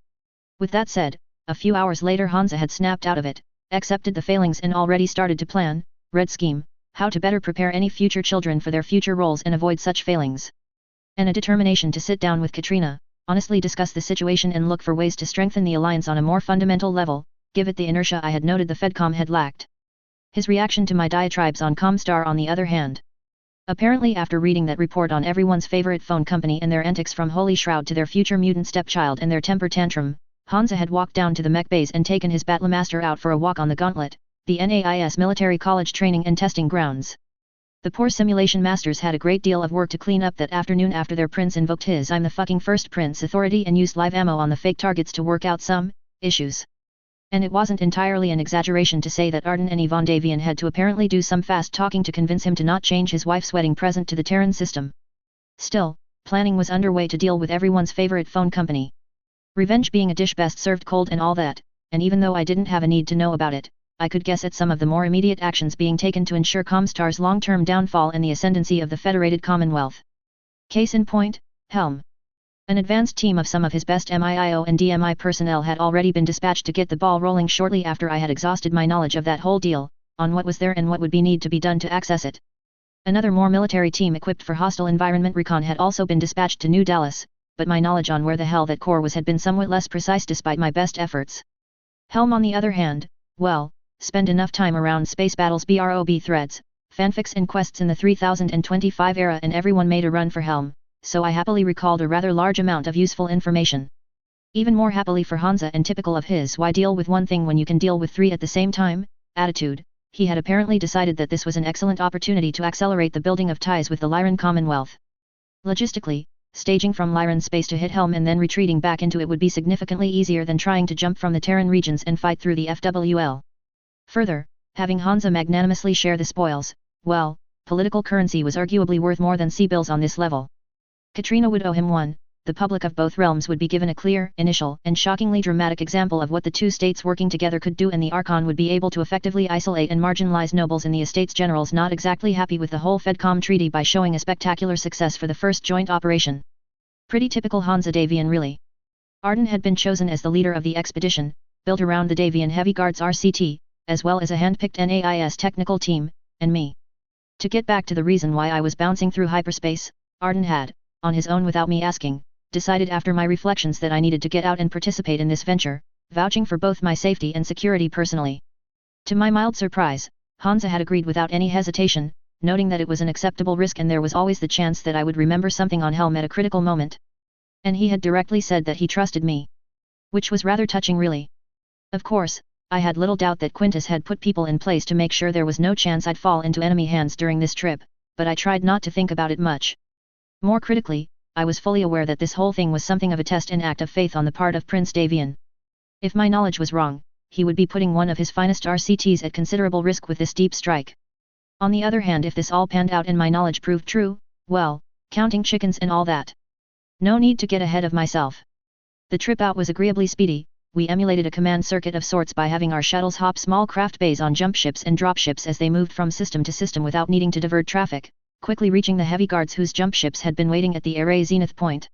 With that said, a few hours later Hansa had snapped out of it, accepted the failings and already started to plan, red scheme, how to better prepare any future children for their future roles and avoid such failings. And a determination to sit down with Katrina, honestly discuss the situation and look for ways to strengthen the alliance on a more fundamental level, give it the inertia I had noted the Fedcom had lacked. His reaction to my diatribes on Comstar on the other hand. Apparently after reading that report on everyone's favorite phone company and their antics from Holy Shroud to their future mutant stepchild and their temper tantrum, Hansa had walked down to the mech base and taken his Battlemaster out for a walk on the Gauntlet, the NAIS military college training and testing grounds. The poor simulation masters had a great deal of work to clean up that afternoon after their prince invoked his I'm the fucking first prince authority and used live ammo on the fake targets to work out some issues. And it wasn't entirely an exaggeration to say that Arden and Yvonne Davian had to apparently do some fast talking to convince him to not change his wife's wedding present to the Terran system. Still, planning was underway to deal with everyone's favorite phone company. Revenge being a dish best served cold and all that, and even though I didn't have a need to know about it, I could guess at some of the more immediate actions being taken to ensure Comstar's long-term downfall and the ascendancy of the Federated Commonwealth. Case in point, Helm. An advanced team of some of his best MIIO and DMI personnel had already been dispatched to get the ball rolling shortly after I had exhausted my knowledge of that whole deal, on what was there and what would be need to be done to access it. Another more military team equipped for hostile environment recon had also been dispatched to New Dallas, but my knowledge on where the hell that core was had been somewhat less precise despite my best efforts. Helm on the other hand, well, spend enough time around space battles BROB threads, fanfics and quests in the 3025 era and everyone made a run for Helm, so I happily recalled a rather large amount of useful information. Even more happily for Hansa and typical of his why deal with one thing when you can deal with three at the same time, attitude, he had apparently decided that this was an excellent opportunity to accelerate the building of ties with the Lyran Commonwealth. Logistically, staging from Lyran space to hit Helm and then retreating back into it would be significantly easier than trying to jump from the Terran regions and fight through the FWL. Further, having Hansa magnanimously share the spoils, well, political currency was arguably worth more than C-bills on this level. Katrina would owe him one, the public of both realms would be given a clear, initial, and shockingly dramatic example of what the two states working together could do and the Archon would be able to effectively isolate and marginalize nobles in the estates generals not exactly happy with the whole Fedcom treaty by showing a spectacular success for the first joint operation. Pretty typical Hansa Davian really. Arden had been chosen as the leader of the expedition, built around the Davian Heavy Guards RCT, as well as a hand-picked NAIS technical team, and me. To get back to the reason why I was bouncing through hyperspace, Arden had, on his own without me asking, decided after my reflections that I needed to get out and participate in this venture, vouching for both my safety and security personally. To my mild surprise, Hansa had agreed without any hesitation, noting that it was an acceptable risk and there was always the chance that I would remember something on Helm at a critical moment. And he had directly said that he trusted me. Which was rather touching really. Of course, I had little doubt that Quintus had put people in place to make sure there was no chance I'd fall into enemy hands during this trip, but I tried not to think about it much. More critically, I was fully aware that this whole thing was something of a test and act of faith on the part of Prince Davian. If my knowledge was wrong, he would be putting one of his finest RCTs at considerable risk with this deep strike. On the other hand, if this all panned out and my knowledge proved true, well, counting chickens and all that. No need to get ahead of myself. The trip out was agreeably speedy. We emulated a command circuit of sorts by having our shuttles hop small craft bays on jump ships and drop ships as they moved from system to system without needing to divert traffic, quickly reaching the heavy guards whose jump ships had been waiting at the array zenith point.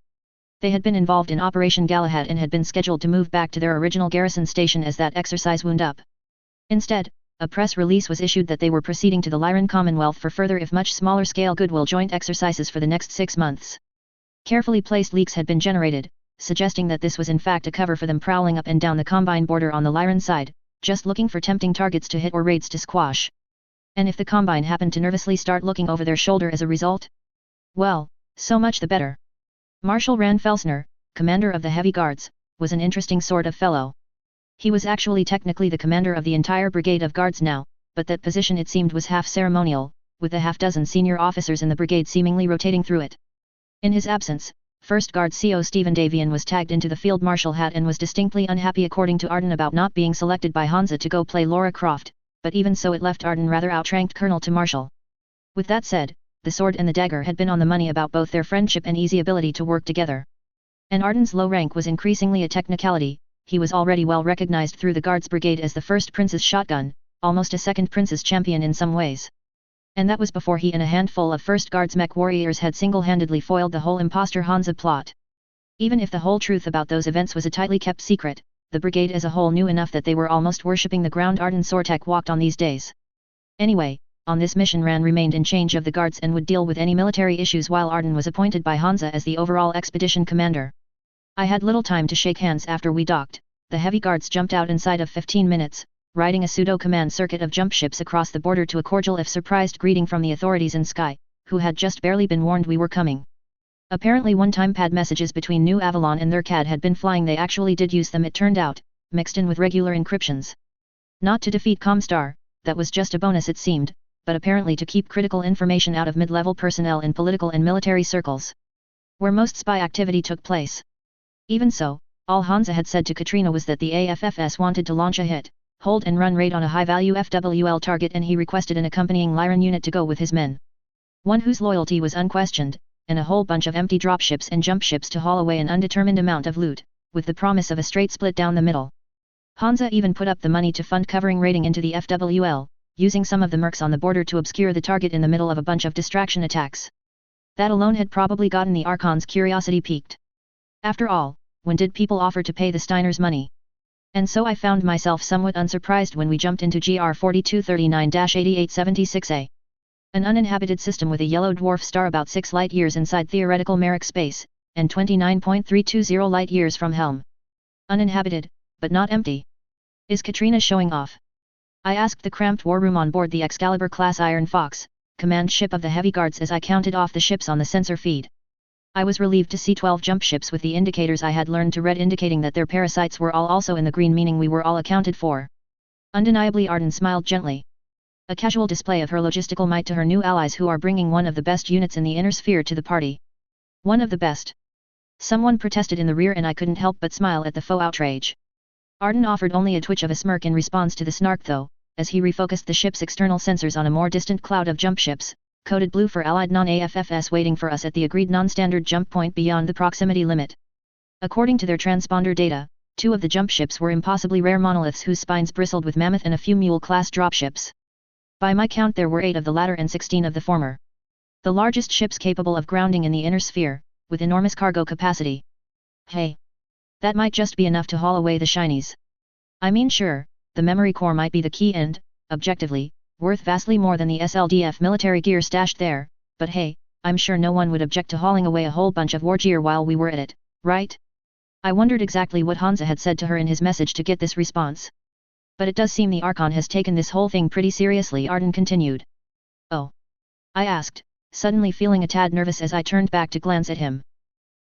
They had been involved in Operation Galahad and had been scheduled to move back to their original garrison station as that exercise wound up. Instead, a press release was issued that they were proceeding to the Lyran Commonwealth for further if much smaller scale goodwill joint exercises for the next 6 months. Carefully placed leaks had been generated, suggesting that this was in fact a cover for them prowling up and down the Combine border on the Lyran side, just looking for tempting targets to hit or raids to squash. And if the Combine happened to nervously start looking over their shoulder as a result? Well, so much the better. Marshal Rand Felsner, commander of the Heavy Guards, was an interesting sort of fellow. He was actually technically the commander of the entire brigade of guards now, but that position it seemed was half ceremonial, with the half-dozen senior officers in the brigade seemingly rotating through it. In his absence, First Guard CO Stephen Davian was tagged into the Field Marshal hat and was distinctly unhappy according to Arden about not being selected by Hansa to go play Laura Croft, but even so it left Arden rather outranked colonel to marshal. With that said, the sword and the dagger had been on the money about both their friendship and easy ability to work together. And Arden's low rank was increasingly a technicality. He was already well recognized through the Guards Brigade as the first Prince's shotgun, almost a second Prince's champion in some ways. And that was before he and a handful of First Guards mech warriors had single-handedly foiled the whole imposter Hansa plot. Even if the whole truth about those events was a tightly kept secret, the brigade as a whole knew enough that they were almost worshipping the ground Arden Sortek walked on these days. Anyway, on this mission Rand remained in charge of the guards and would deal with any military issues while Arden was appointed by Hansa as the overall expedition commander. I had little time to shake hands after we docked. The heavy guards jumped out inside of 15 minutes, riding a pseudo-command circuit of jump ships across the border to a cordial if surprised greeting from the authorities in Sky, who had just barely been warned we were coming. Apparently one-time pad messages between New Avalon and their CAD had been flying. They actually did use them, it turned out, mixed in with regular encryptions. Not to defeat Comstar, that was just a bonus it seemed, but apparently to keep critical information out of mid-level personnel in political and military circles, where most spy activity took place. Even so, all Hansa had said to Katrina was that the AFFS wanted to launch a hit, hold and run raid on a high-value FWL target, and he requested an accompanying Lyran unit to go with his men. One whose loyalty was unquestioned, and a whole bunch of empty dropships and jump ships to haul away an undetermined amount of loot, with the promise of a straight split down the middle. Hansa even put up the money to fund covering raiding into the FWL, using some of the mercs on the border to obscure the target in the middle of a bunch of distraction attacks. That alone had probably gotten the Archon's curiosity piqued. After all, when did people offer to pay the Steiners money? And so I found myself somewhat unsurprised when we jumped into GR 4239-8876A. An uninhabited system with a yellow dwarf star about 6 light-years inside theoretical Merrick space, and 29.320 light-years from Helm. Uninhabited, but not empty. Is Katrina showing off? I asked the cramped war room on board the Excalibur-class Iron Fox, command ship of the Heavy Guards, as I counted off the ships on the sensor feed. I was relieved to see 12 jump ships with the indicators I had learned to read indicating that their parasites were all also in the green, meaning we were all accounted for. Undeniably, Arden smiled gently. A casual display of her logistical might to her new allies, who are bringing one of the best units in the inner sphere to the party. One of the best. Someone protested in the rear, and I couldn't help but smile at the faux outrage. Arden offered only a twitch of a smirk in response to the snark though, as he refocused the ship's external sensors on a more distant cloud of jump ships, coded blue for allied non-AFFS, waiting for us at the agreed non-standard jump point beyond the proximity limit. According to their transponder data, 2 of the jump ships were impossibly rare monoliths whose spines bristled with mammoth, and a few mule-class dropships. By my count there were 8 of the latter and 16 of the former. The largest ships capable of grounding in the inner sphere, with enormous cargo capacity. Hey! That might just be enough to haul away the shinies. I mean, sure, the memory core might be the key and, objectively, worth vastly more than the SLDF military gear stashed there, but hey, I'm sure no one would object to hauling away a whole bunch of war gear while we were at it, right? I wondered exactly what Hansa had said to her in his message to get this response. But it does seem the Archon has taken this whole thing pretty seriously, Arden continued. Oh? I asked, suddenly feeling a tad nervous as I turned back to glance at him.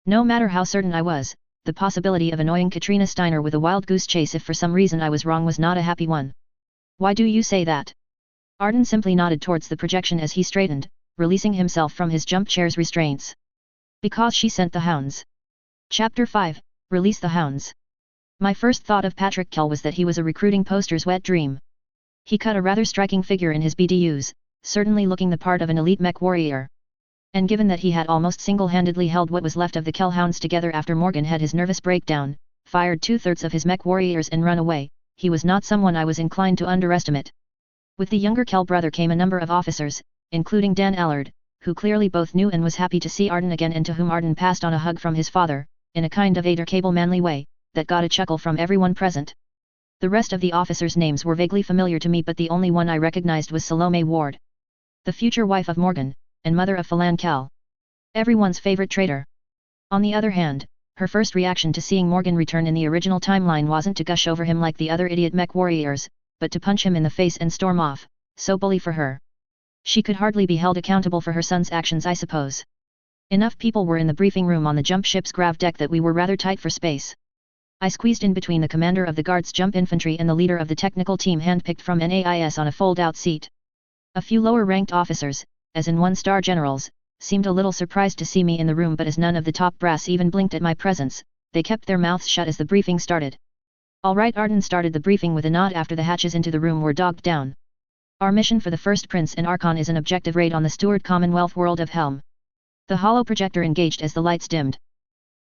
No matter how certain I was, the possibility of annoying Katrina Steiner with a wild goose chase if for some reason I was wrong was not a happy one. Why do you say that? Arden simply nodded towards the projection as he straightened, releasing himself from his jump chair's restraints. Because she sent the hounds. Chapter 5, Release the Hounds. My first thought of Patrick Kell was that he was a recruiting poster's wet dream. He cut a rather striking figure in his BDUs, certainly looking the part of an elite mech warrior. And given that he had almost single-handedly held what was left of the Kellhounds together after Morgan had his nervous breakdown, fired 2/3 of his mech warriors and run away, he was not someone I was inclined to underestimate. With the younger Kell brother came a number of officers, including Dan Allard, who clearly both knew and was happy to see Arden again, and to whom Arden passed on a hug from his father, in a kind of Ader-Cable manly way, that got a chuckle from everyone present. The rest of the officers' names were vaguely familiar to me, but the only one I recognized was Salome Ward, the future wife of Morgan, and mother of Phelan Kell, everyone's favorite traitor. On the other hand, her first reaction to seeing Morgan return in the original timeline wasn't to gush over him like the other idiot mech warriors, but to punch him in the face and storm off, so bully for her. She could hardly be held accountable for her son's actions, I suppose. Enough people were in the briefing room on the jump ship's grav deck that we were rather tight for space. I squeezed in between the commander of the Guards Jump Infantry and the leader of the technical team handpicked from NAIS on a fold-out seat. A few lower-ranked officers, as in one-star generals, seemed a little surprised to see me in the room, but as none of the top brass even blinked at my presence, they kept their mouths shut as the briefing started. All right, Arden started the briefing with a nod after the hatches into the room were dogged down. Our mission for the First Prince and Archon is an objective raid on the Steward Commonwealth world of Helm. The holo projector engaged as the lights dimmed.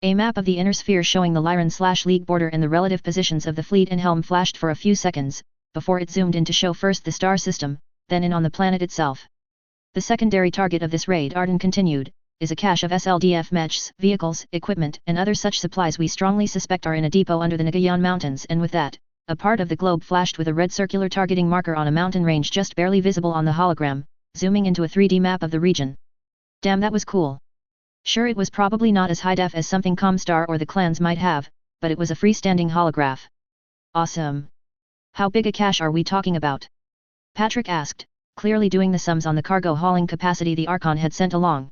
A map of the inner sphere showing the Lyran/League border and the relative positions of the fleet in Helm flashed for a few seconds, before it zoomed in to show first the star system, then in on the planet itself. The secondary target of this raid, Arden continued, is a cache of SLDF mechs, vehicles, equipment, and other such supplies we strongly suspect are in a depot under the Nagayan Mountains, and with that, a part of the globe flashed with a red circular targeting marker on a mountain range just barely visible on the hologram, zooming into a 3D map of the region. Damn, that was cool. Sure, it was probably not as high-def as something Comstar or the clans might have, but it was a freestanding holograph. Awesome. How big a cache are we talking about? Patrick asked, clearly doing the sums on the cargo hauling capacity the Archon had sent along.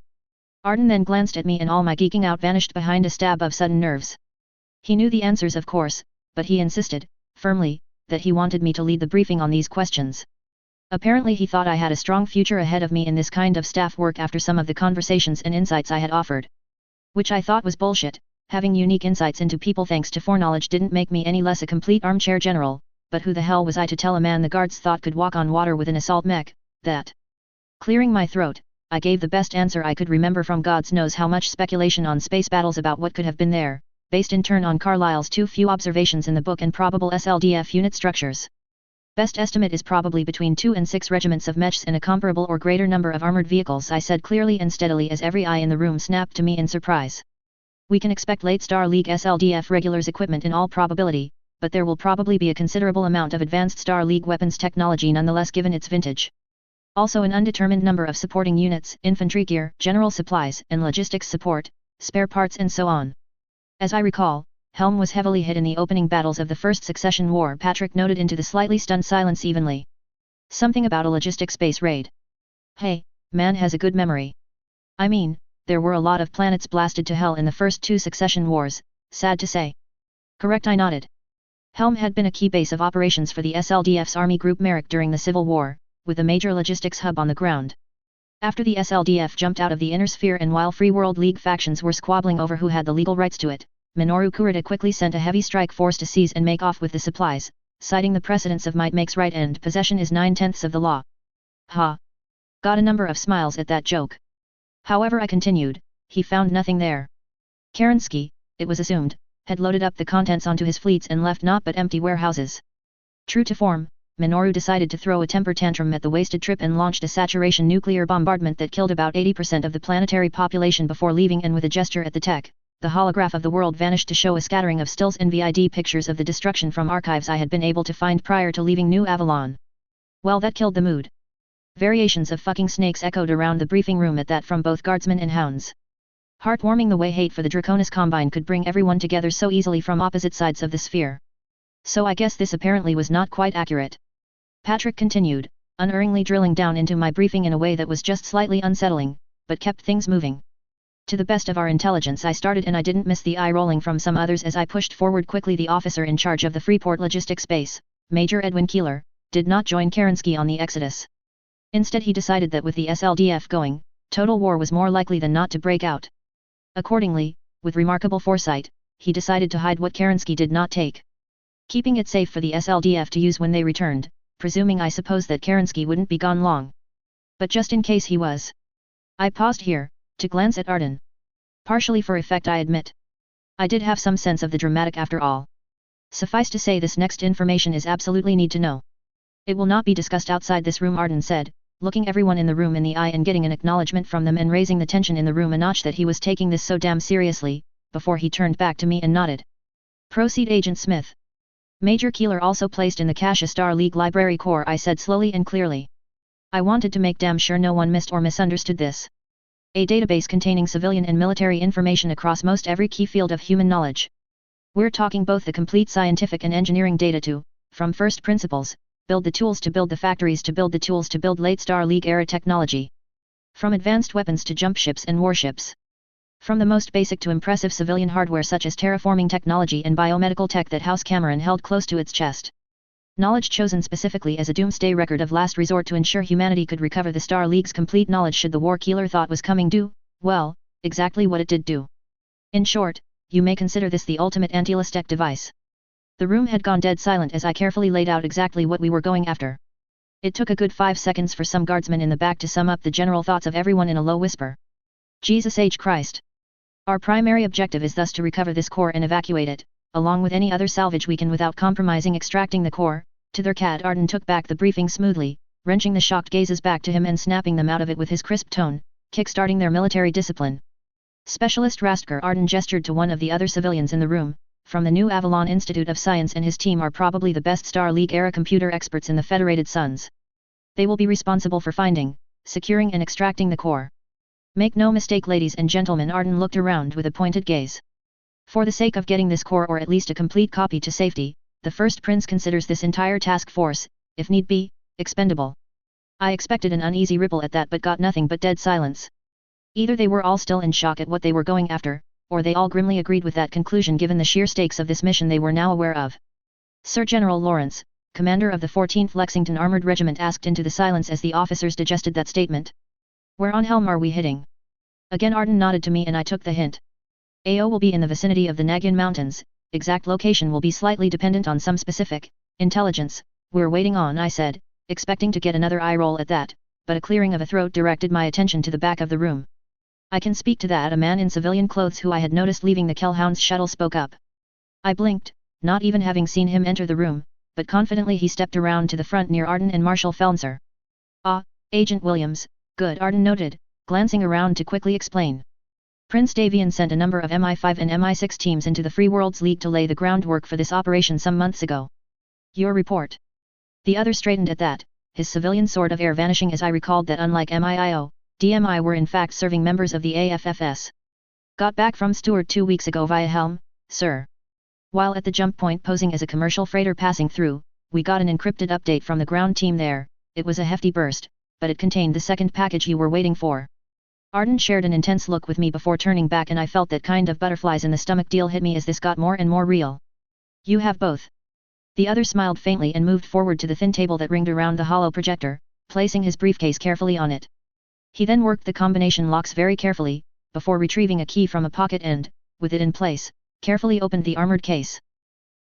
Arden then glanced at me and all my geeking out vanished behind a stab of sudden nerves. He knew the answers, of course, but he insisted, firmly, that he wanted me to lead the briefing on these questions. Apparently he thought I had a strong future ahead of me in this kind of staff work after some of the conversations and insights I had offered. Which I thought was bullshit. Having unique insights into people thanks to foreknowledge didn't make me any less a complete armchair general, but who the hell was I to tell a man the guards thought could walk on water with an assault mech, that? Clearing my throat, I gave the best answer I could remember from God's knows how much speculation on space battles about what could have been there, based in turn on Carlyle's too few observations in the book and probable SLDF unit structures. Best estimate is probably between 2 and 6 regiments of mechs and a comparable or greater number of armored vehicles, I said clearly and steadily as every eye in the room snapped to me in surprise. We can expect late Star League SLDF regulars equipment in all probability, but there will probably be a considerable amount of advanced Star League weapons technology nonetheless given its vintage. Also an undetermined number of supporting units, infantry gear, general supplies, and logistics support, spare parts and so on. As I recall, Helm was heavily hit in the opening battles of the First Succession War, Patrick noted into the slightly stunned silence evenly. Something about a logistics space raid. Hey, man has a good memory. I mean, there were a lot of planets blasted to hell in the first 2 Succession Wars, sad to say. Correct, I nodded. Helm had been a key base of operations for the SLDF's Army Group Merrick during the Civil War, with a major logistics hub on the ground. After the SLDF jumped out of the Inner Sphere and while Free World League factions were squabbling over who had the legal rights to it, Minoru Kurita quickly sent a heavy strike force to seize and make off with the supplies, citing the precedence of might makes right and possession is 9/10 of the law. Ha! Got a number of smiles at that joke. However, I continued, he found nothing there. Kerensky, it was assumed, had loaded up the contents onto his fleets and left naught but empty warehouses. True to form, Minoru decided to throw a temper tantrum at the wasted trip and launched a saturation nuclear bombardment that killed about 80% of the planetary population before leaving, and with a gesture at the tech, the holograph of the world vanished to show a scattering of stills and vid pictures of the destruction from archives I had been able to find prior to leaving New Avalon. Well, that killed the mood. Variations of fucking snakes echoed around the briefing room at that from both guardsmen and hounds. Heartwarming the way hate for the Draconis Combine could bring everyone together so easily from opposite sides of the sphere. So I guess this apparently was not quite accurate. Patrick continued, unerringly drilling down into my briefing in a way that was just slightly unsettling, but kept things moving. To the best of our intelligence I started, and I didn't miss the eye rolling from some others as I pushed forward quickly. The officer in charge of the Freeport Logistics Base, Major Edwin Keeler, did not join Kerensky on the Exodus. Instead he decided that with the SLDF going, total war was more likely than not to break out. Accordingly, with remarkable foresight, he decided to hide what Kerensky did not take, keeping it safe for the SLDF to use when they returned, presuming I suppose that Kerensky wouldn't be gone long. But just in case he was. I paused here, to glance at Arden. Partially for effect, I admit. I did have some sense of the dramatic after all. Suffice to say, this next information is absolutely need to know. It will not be discussed outside this room, Arden said, looking everyone in the room in the eye and getting an acknowledgement from them and raising the tension in the room a notch that he was taking this so damn seriously, before he turned back to me and nodded. Proceed, Agent Smith. Major Keeler also placed in the cache a Star League Library core, I said slowly and clearly. I wanted to make damn sure no one missed or misunderstood this. A database containing civilian and military information across most every key field of human knowledge. We're talking both the complete scientific and engineering data to, from first principles, build the tools to build the factories to build the tools to build late Star League era technology. From advanced weapons to jump ships and warships. From the most basic to impressive civilian hardware such as terraforming technology and biomedical tech that House Cameron held close to its chest. Knowledge chosen specifically as a doomsday record of last resort to ensure humanity could recover the Star League's complete knowledge should the war Keeler thought was coming due, well, exactly what it did do. In short, you may consider this the ultimate anti-Listec device. The room had gone dead silent as I carefully laid out exactly what we were going after. It took a good 5 seconds for some guardsmen in the back to sum up the general thoughts of everyone in a low whisper. Jesus H. Christ. Our primary objective is thus to recover this core and evacuate it, along with any other salvage we can without compromising extracting the core. To their cat, Arden took back the briefing smoothly, wrenching the shocked gazes back to him and snapping them out of it with his crisp tone, kick-starting their military discipline. Specialist Rastger, Arden gestured to one of the other civilians in the room, from the New Avalon Institute of Science, and his team are probably the best Star League-era computer experts in the Federated Suns. They will be responsible for finding, securing and extracting the core. Make no mistake, ladies and gentlemen, Arden looked around with a pointed gaze. For the sake of getting this core, or at least a complete copy, to safety, the First Prince considers this entire task force, if need be, expendable. I expected an uneasy ripple at that but got nothing but dead silence. Either they were all still in shock at what they were going after, or they all grimly agreed with that conclusion given the sheer stakes of this mission they were now aware of. Sir General Lawrence, commander of the 14th Lexington Armored Regiment, asked into the silence as the officers digested that statement. Where on Helm are we hitting? Again Arden nodded to me and I took the hint. AO will be in the vicinity of the Nagyan Mountains, exact location will be slightly dependent on some specific intelligence we're waiting on, I said, expecting to get another eye roll at that, but a clearing of a throat directed my attention to the back of the room. I can speak to that, a man in civilian clothes who I had noticed leaving the Kellhound's shuttle spoke up. I blinked, not even having seen him enter the room, but confidently he stepped around to the front near Arden and Marshal Felnser. Ah, Agent Williams, good, Arden noted, glancing around to quickly explain. Prince Davian sent a number of MI5 and MI6 teams into the Free Worlds League to lay the groundwork for this operation some months ago. Your report. The other straightened at that, his civilian sort of air vanishing as I recalled that unlike MIIO, DMI were in fact serving members of the AFFS. Got back from Stewart 2 weeks ago via Helm, sir. While at the jump point posing as a commercial freighter passing through, we got an encrypted update from the ground team there. It was a hefty burst, but it contained the second package you were waiting for. Arden shared an intense look with me before turning back, and I felt that kind of butterflies in the stomach deal hit me as this got more and more real. You have both. The other smiled faintly and moved forward to the thin table that ringed around the hollow projector, placing his briefcase carefully on it. He then worked the combination locks very carefully, before retrieving a key from a pocket and, with it in place, carefully opened the armored case.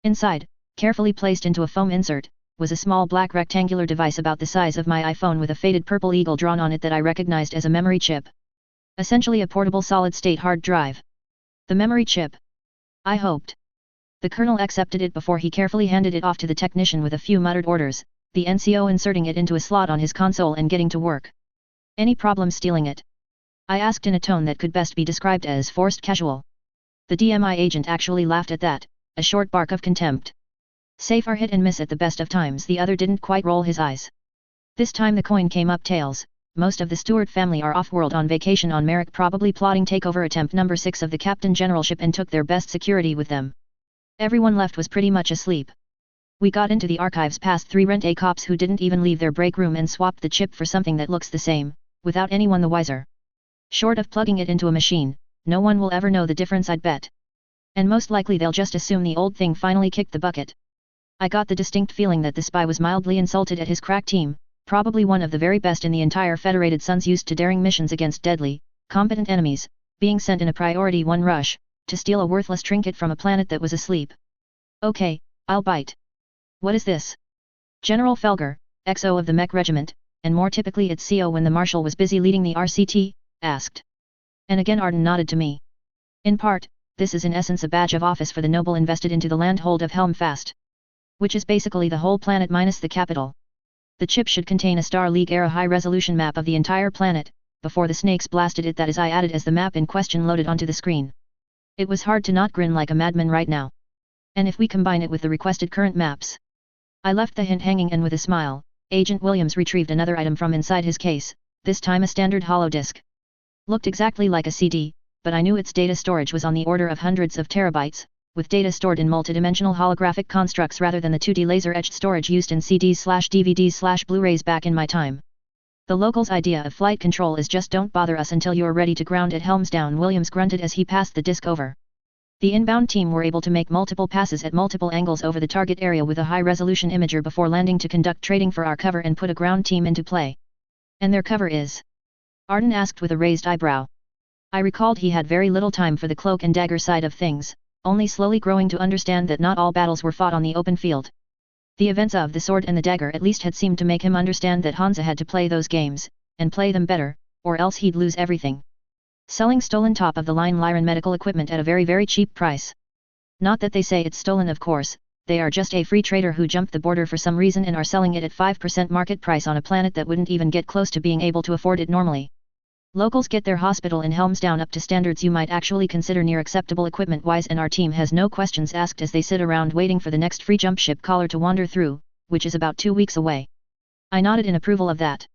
Inside, carefully placed into a foam insert, was a small black rectangular device about the size of my iPhone with a faded purple eagle drawn on it that I recognized as a memory chip. Essentially a portable solid-state hard drive. The memory chip. I hoped. The colonel accepted it before he carefully handed it off to the technician with a few muttered orders, the NCO inserting it into a slot on his console and getting to work. Any problem stealing it? I asked in a tone that could best be described as forced casual. The DMI agent actually laughed at that, a short bark of contempt. Safe are hit and miss at the best of times. The other didn't quite roll his eyes. This time the coin came up tails. Most of the Stewart family are off-world on vacation on Merrick, probably plotting takeover attempt number 6 of the Captain Generalship, and took their best security with them. Everyone left was pretty much asleep. We got into the archives past 3 Rent-A cops who didn't even leave their break room and swapped the chip for something that looks the same, without anyone the wiser. Short of plugging it into a machine, no one will ever know the difference, I'd bet. And most likely they'll just assume the old thing finally kicked the bucket. I got the distinct feeling that the spy was mildly insulted at his crack team, probably one of the very best in the entire Federated Suns, used to daring missions against deadly, competent enemies, being sent in a Priority 1 rush, to steal a worthless trinket from a planet that was asleep. Okay, I'll bite. What is this? General Felger, XO of the Mech Regiment, and more typically its CO when the Marshal was busy leading the RCT? Asked. And again Arden nodded to me. In part, this is in essence a badge of office for the noble invested into the landhold of Helmfast. Which is basically the whole planet minus the capital. The chip should contain a Star League-era high-resolution map of the entire planet. Before the snakes blasted it, that is, I added as the map in question loaded onto the screen. It was hard to not grin like a madman right now. And if we combine it with the requested current maps. I left the hint hanging, and with a smile, Agent Williams retrieved another item from inside his case, this time a standard hollow disk. Looked exactly like a CD, but I knew its data storage was on the order of hundreds of terabytes, with data stored in multidimensional holographic constructs rather than the 2D laser-etched storage used in CDs/DVDs/Blu-rays back in my time. The locals' idea of flight control is just don't bother us until you're ready to ground at Helmsdown, Williams grunted as he passed the disk over. The inbound team were able to make multiple passes at multiple angles over the target area with a high-resolution imager before landing to conduct trading for our cover and put a ground team into play. And their cover is? Arden asked with a raised eyebrow. I recalled he had very little time for the cloak and dagger side of things, only slowly growing to understand that not all battles were fought on the open field. The events of the sword and the dagger at least had seemed to make him understand that Hansa had to play those games, and play them better, or else he'd lose everything. Selling stolen top-of-the-line Lyran medical equipment at a very very cheap price. Not that they say it's stolen, of course, they are just a free trader who jumped the border for some reason and are selling it at 5% market price on a planet that wouldn't even get close to being able to afford it normally. Locals get their hospital in Helmsdown up to standards you might actually consider near acceptable equipment-wise, and our team has no questions asked as they sit around waiting for the next free jump ship caller to wander through, which is about 2 weeks away. I nodded in approval of that.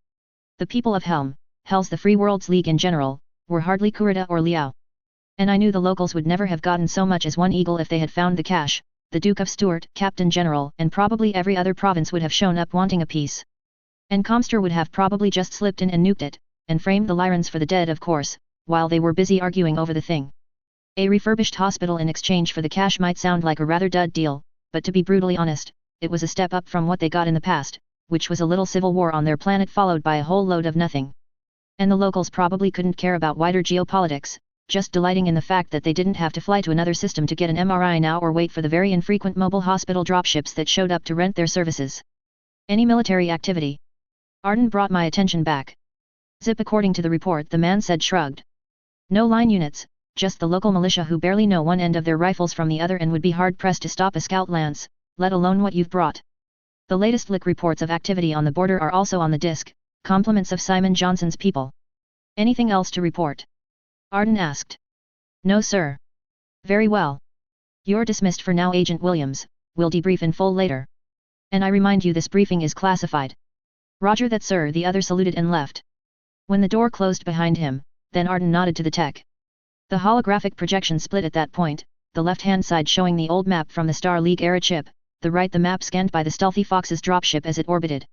The people of Hell's the Free Worlds League in general, were hardly Kurita or Liao. And I knew the locals would never have gotten so much as one eagle if they had found the cache. The Duke of Stuart, Captain General, and probably every other province would have shown up wanting a piece. And Comster would have probably just slipped in and nuked it, and framed the Lyrans for the dead, of course, while they were busy arguing over the thing. A refurbished hospital in exchange for the cash might sound like a rather dud deal, but to be brutally honest, it was a step up from what they got in the past, which was a little civil war on their planet followed by a whole load of nothing. And the locals probably couldn't care about wider geopolitics, just delighting in the fact that they didn't have to fly to another system to get an MRI now or wait for the very infrequent mobile hospital dropships that showed up to rent their services. Any military activity? Arden brought my attention back. Zip, according to the report, the man said, shrugged. No line units, just the local militia who barely know one end of their rifles from the other and would be hard-pressed to stop a scout lance, let alone what you've brought. The latest lick reports of activity on the border are also on the disk, compliments of Simon Johnson's people. Anything else to report? Arden asked. No, sir. Very well. You're dismissed for now, Agent Williams, we'll debrief in full later. And I remind you this briefing is classified. Roger that, sir, the other saluted and left. When the door closed behind him, then Arden nodded to the tech. The holographic projection split at that point, the left-hand side showing the old map from the Star League-era chip, the right the map scanned by the Stealthy Fox's dropship as it orbited.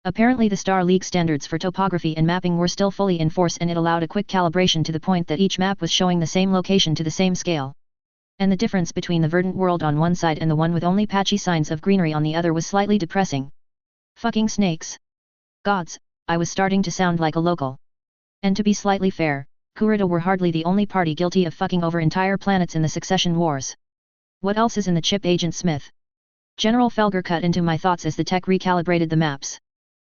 Apparently the Star League standards for topography and mapping were still fully in force, and it allowed a quick calibration to the point that each map was showing the same location to the same scale. And the difference between the verdant world on one side and the one with only patchy signs of greenery on the other was slightly depressing. Fucking snakes. Gods, I was starting to sound like a local. And to be slightly fair, Kurita were hardly the only party guilty of fucking over entire planets in the succession wars. What else is in the chip, Agent Smith? General Felger cut into my thoughts as the tech recalibrated the maps.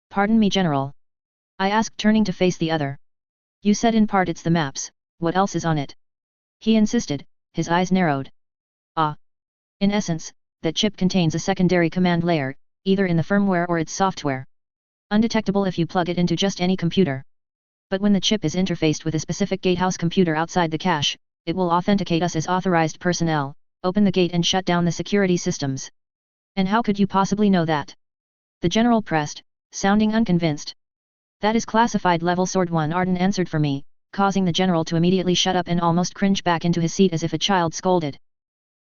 Pardon me, General. I asked, turning to face the other. You said in part it's the maps, what else is on it? He insisted, his eyes narrowed. Ah. In essence, that chip contains a secondary command layer, either in the firmware or its software. Undetectable if you plug it into just any computer. But when the chip is interfaced with a specific gatehouse computer outside the cache, it will authenticate us as authorized personnel, open the gate and shut down the security systems. And how could you possibly know that? The General pressed, sounding unconvinced. That is classified level Sword 1, Arden answered for me, causing the General to immediately shut up and almost cringe back into his seat as if a child scolded.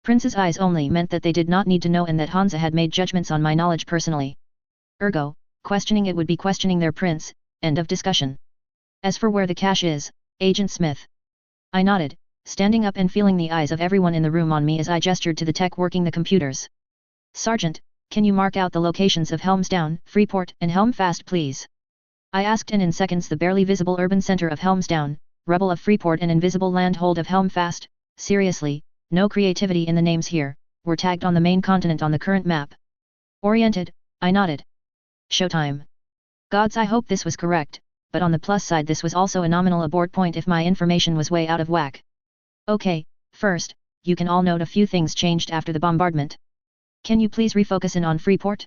Prince's eyes only meant that they did not need to know, and that Hansa had made judgments on my knowledge personally. Ergo, questioning it would be questioning their prince, end of discussion. As for where the cache is, Agent Smith. I nodded, standing up and feeling the eyes of everyone in the room on me as I gestured to the tech working the computers. Sergeant, can you mark out the locations of Helmsdown, Freeport, and Helmfast, please? I asked, and in seconds the barely visible urban center of Helmsdown, rubble of Freeport, and invisible landhold of Helmfast, seriously, no creativity in the names here, were tagged on the main continent on the current map. Oriented, I nodded. Showtime. Gods, I hope this was correct, but on the plus side this was also a nominal abort point if my information was way out of whack. Okay, first, you can all note a few things changed after the bombardment. Can you please refocus in on Freeport?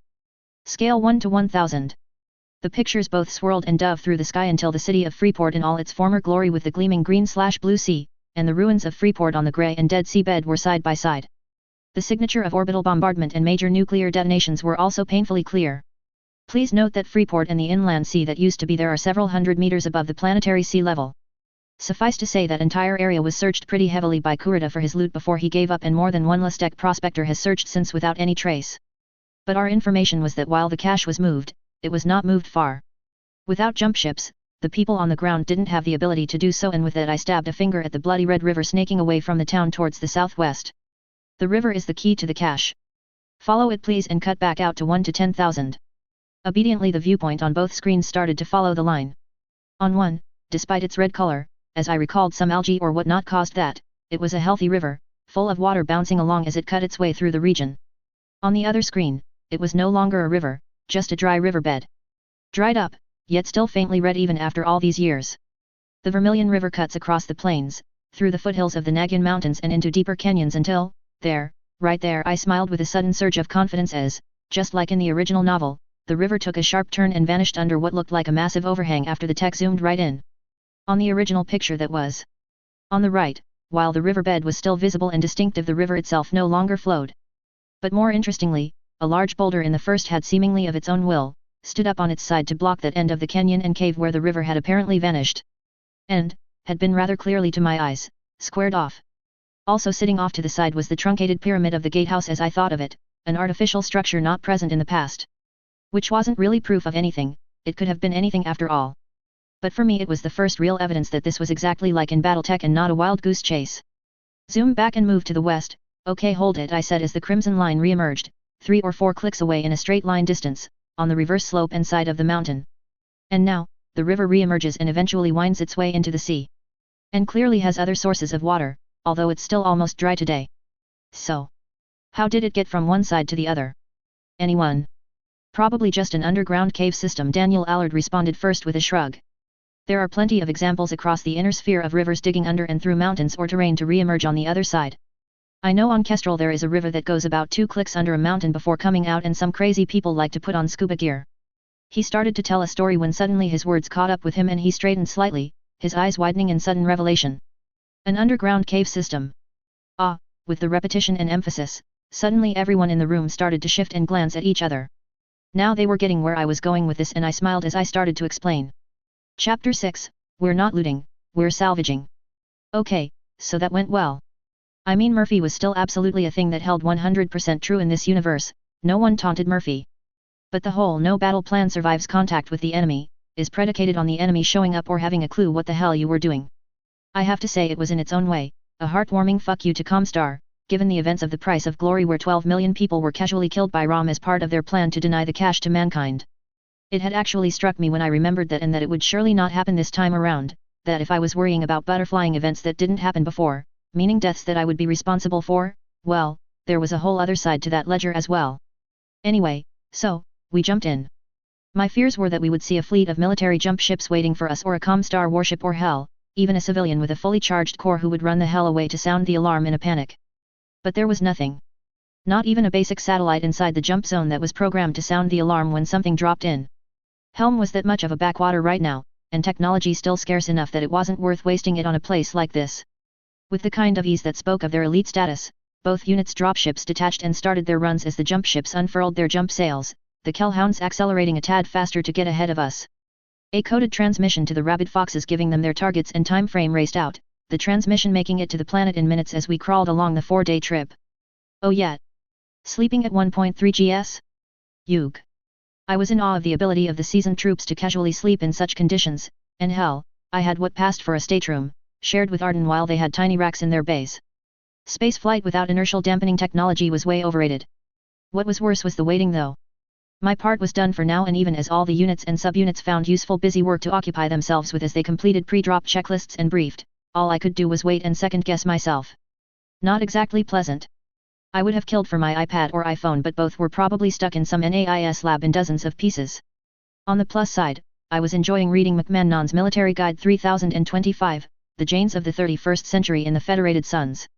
Scale 1 to 1000. The pictures both swirled and dove through the sky until the city of Freeport in all its former glory with the gleaming green/blue sea, and the ruins of Freeport on the grey and dead seabed were side by side. The signature of orbital bombardment and major nuclear detonations were also painfully clear. Please note that Freeport and the inland sea that used to be there are several hundred meters above the planetary sea level. Suffice to say that entire area was searched pretty heavily by Kurita for his loot before he gave up, and more than one Lastek prospector has searched since without any trace. But our information was that while the cache was moved, it was not moved far. Without jump ships, the people on the ground didn't have the ability to do so, and with it I stabbed a finger at the bloody red river snaking away from the town towards the southwest. The river is the key to the cache. Follow it please and cut back out to 1 to 10,000. Obediently the viewpoint on both screens started to follow the line. On one, despite its red color, as I recalled some algae or whatnot caused that, it was a healthy river, full of water bouncing along as it cut its way through the region. On the other screen, it was no longer a river, just a dry riverbed. Dried up, yet still faintly red even after all these years. The Vermilion River cuts across the plains, through the foothills of the Nagyan Mountains and into deeper canyons until, there, right there, I smiled with a sudden surge of confidence as, just like in the original novel, the river took a sharp turn and vanished under what looked like a massive overhang after the tech zoomed right in. On the original picture that was on the right, while the riverbed was still visible and distinctive, the river itself no longer flowed. But more interestingly, a large boulder in the first had seemingly of its own will, stood up on its side to block that end of the canyon and cave where the river had apparently vanished. And, had been rather clearly to my eyes, squared off. Also sitting off to the side was the truncated pyramid of the gatehouse as I thought of it, an artificial structure not present in the past. Which wasn't really proof of anything, it could have been anything after all. But for me it was the first real evidence that this was exactly like in Battletech and not a wild goose chase. Zoom back and move to the west. Okay, hold it, I said as the crimson line re-emerged, 3 or 4 clicks away in a straight line distance, on the reverse slope and side of the mountain. And now, the river re-emerges and eventually winds its way into the sea. And clearly has other sources of water, although it's still almost dry today. So, how did it get from one side to the other? Anyone? Probably just an underground cave system, Daniel Allard responded first with a shrug. There are plenty of examples across the inner sphere of rivers digging under and through mountains or terrain to re-emerge on the other side. I know on Kestrel there is a river that goes about 2 clicks under a mountain before coming out, and some crazy people like to put on scuba gear. He started to tell a story when suddenly his words caught up with him and he straightened slightly, his eyes widening in sudden revelation. An underground cave system. Ah, with the repetition and emphasis, suddenly everyone in the room started to shift and glance at each other. Now they were getting where I was going with this, and I smiled as I started to explain. Chapter 6, we're not looting, we're salvaging. Okay, so that went well. I mean, Murphy was still absolutely a thing that held 100% true in this universe, no one taunted Murphy. But the whole no battle plan survives contact with the enemy, is predicated on the enemy showing up or having a clue what the hell you were doing. I have to say it was in its own way, a heartwarming fuck you to Comstar, given the events of the Price of Glory where 12 million people were casually killed by ROM as part of their plan to deny the cache to mankind. It had actually struck me when I remembered that, and that it would surely not happen this time around, that if I was worrying about butterflying events that didn't happen before, meaning deaths that I would be responsible for, well, there was a whole other side to that ledger as well. Anyway, so, we jumped in. My fears were that we would see a fleet of military jump ships waiting for us, or a Comstar warship, or hell, even a civilian with a fully charged core who would run the hell away to sound the alarm in a panic. But there was nothing. Not even a basic satellite inside the jump zone that was programmed to sound the alarm when something dropped in. Helm was that much of a backwater right now, and technology still scarce enough that it wasn't worth wasting it on a place like this. With the kind of ease that spoke of their elite status, both units' dropships detached and started their runs as the jump ships unfurled their jump sails, the Kellhounds accelerating a tad faster to get ahead of us. A coded transmission to the Rabid Foxes giving them their targets and time frame raced out, the transmission making it to the planet in minutes as we crawled along the 4-day trip. Oh yeah. Sleeping at 1.3 gs? Yug. I was in awe of the ability of the seasoned troops to casually sleep in such conditions, and hell, I had what passed for a stateroom, shared with Arden while they had tiny racks in their bays. Spaceflight without inertial dampening technology was way overrated. What was worse was the waiting though. My part was done for now, and even as all the units and subunits found useful busy work to occupy themselves with as they completed pre-drop checklists and briefed, all I could do was wait and second-guess myself. Not exactly pleasant. I would have killed for my iPad or iPhone, but both were probably stuck in some NAIS lab in dozens of pieces. On the plus side, I was enjoying reading McMahon's Military Guide 3025, The Janes of the 31st Century in the Federated Suns.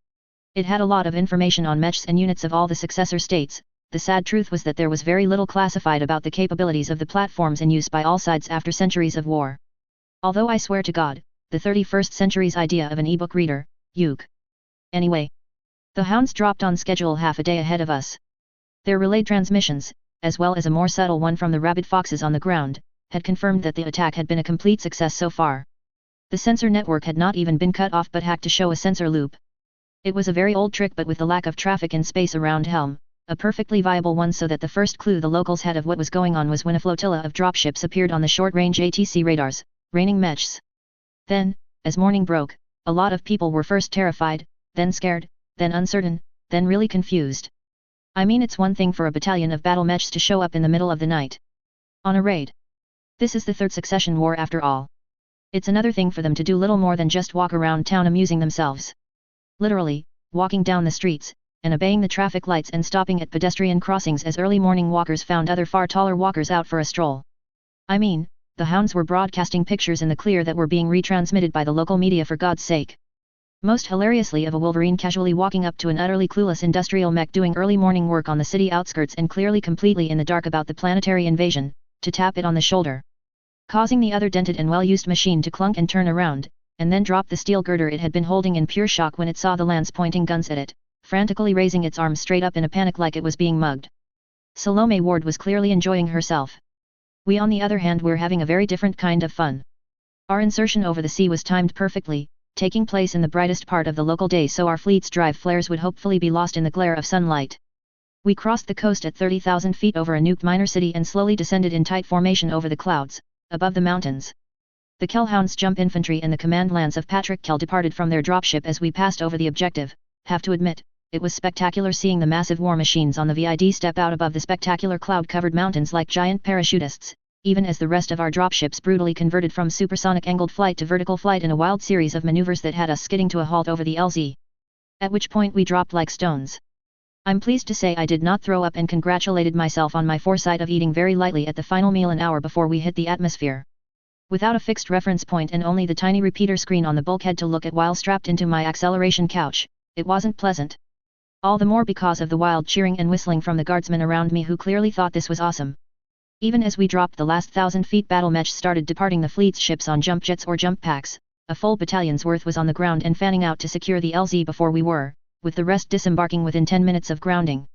It had a lot of information on mechs and units of all the successor states. The sad truth was that there was very little classified about the capabilities of the platforms in use by all sides after centuries of war. Although I swear to God, the 31st century's idea of an ebook reader, Uke. Anyway. The Hounds dropped on schedule half a day ahead of us. Their relayed transmissions, as well as a more subtle one from the rabid foxes on the ground, had confirmed that the attack had been a complete success so far. The sensor network had not even been cut off but hacked to show a sensor loop. It was a very old trick, but with the lack of traffic in space around Helm, a perfectly viable one, so that the first clue the locals had of what was going on was when a flotilla of dropships appeared on the short-range ATC radars, raining mechs. Then, as morning broke, a lot of people were first terrified, then scared, then uncertain, then really confused. I mean, it's one thing for a battalion of battle mechs to show up in the middle of the night on a raid. This is the third succession war after all. It's another thing for them to do little more than just walk around town amusing themselves. Literally, walking down the streets, and obeying the traffic lights and stopping at pedestrian crossings as early morning walkers found other far taller walkers out for a stroll. I mean, the Hounds were broadcasting pictures in the clear that were being retransmitted by the local media, for God's sake. Most hilariously, of a Wolverine casually walking up to an utterly clueless industrial mech doing early morning work on the city outskirts and clearly completely in the dark about the planetary invasion, to tap it on the shoulder, causing the other dented and well-used machine to clunk and turn around, and then drop the steel girder it had been holding in pure shock when it saw the Lance pointing guns at it, frantically raising its arms straight up in a panic like it was being mugged. Salome Ward was clearly enjoying herself. We, on the other hand, were having a very different kind of fun. Our insertion over the sea was timed perfectly, taking place in the brightest part of the local day, so our fleet's drive flares would hopefully be lost in the glare of sunlight. We crossed the coast at 30,000 feet over a nuked minor city and slowly descended in tight formation over the clouds, above the mountains. The Kellhounds Jump Infantry and the command lance of Patrick Kell departed from their dropship as we passed over the objective. Have to admit, it was spectacular seeing the massive war machines on the VID step out above the spectacular cloud-covered mountains like giant parachutists, even as the rest of our dropships brutally converted from supersonic angled flight to vertical flight in a wild series of maneuvers that had us skidding to a halt over the LZ. At which point we dropped like stones. I'm pleased to say I did not throw up and congratulated myself on my foresight of eating very lightly at the final meal an hour before we hit the atmosphere. Without a fixed reference point and only the tiny repeater screen on the bulkhead to look at while strapped into my acceleration couch, it wasn't pleasant. All the more because of the wild cheering and whistling from the guardsmen around me, who clearly thought this was awesome. Even as we dropped, the last 1,000 feet battle mechs started departing the fleet's ships on jump jets or jump packs. A full battalion's worth was on the ground and fanning out to secure the LZ before we were, with the rest disembarking within 10 minutes of grounding.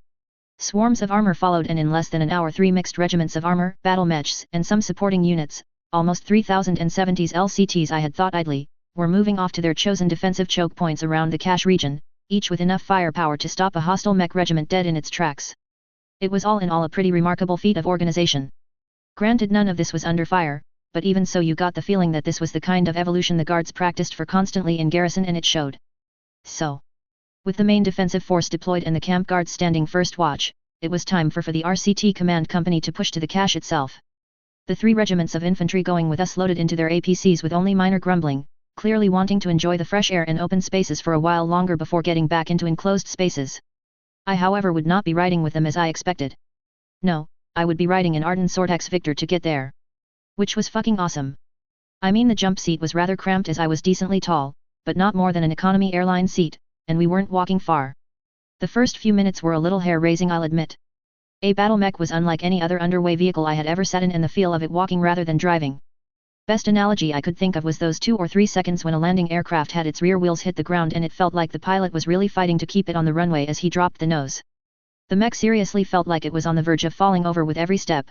Swarms of armor followed, and in less than an hour 3 mixed regiments of armor, battle mechs, and some supporting units, almost 3,070 LCTs I had thought idly, were moving off to their chosen defensive choke points around the cache region, each with enough firepower to stop a hostile mech regiment dead in its tracks. It was all in all a pretty remarkable feat of organization. Granted, none of this was under fire, but even so you got the feeling that this was the kind of evolution the guards practiced for constantly in garrison, and it showed. So, with the main defensive force deployed and the camp guards standing first watch, it was time for the RCT command company to push to the cache itself. The 3 regiments of infantry going with us loaded into their APCs with only minor grumbling, clearly wanting to enjoy the fresh air and open spaces for a while longer before getting back into enclosed spaces. I, however, would not be riding with them as I expected. No, I would be riding an Arden Sortex Victor to get there. Which was fucking awesome. I mean, the jump seat was rather cramped as I was decently tall, but not more than an economy airline seat, and we weren't walking far. The first few minutes were a little hair-raising, I'll admit. A battle mech was unlike any other underway vehicle I had ever sat in, and the feel of it walking rather than driving. Best analogy I could think of was those 2 or 3 seconds when a landing aircraft had its rear wheels hit the ground and it felt like the pilot was really fighting to keep it on the runway as he dropped the nose. The mech seriously felt like it was on the verge of falling over with every step.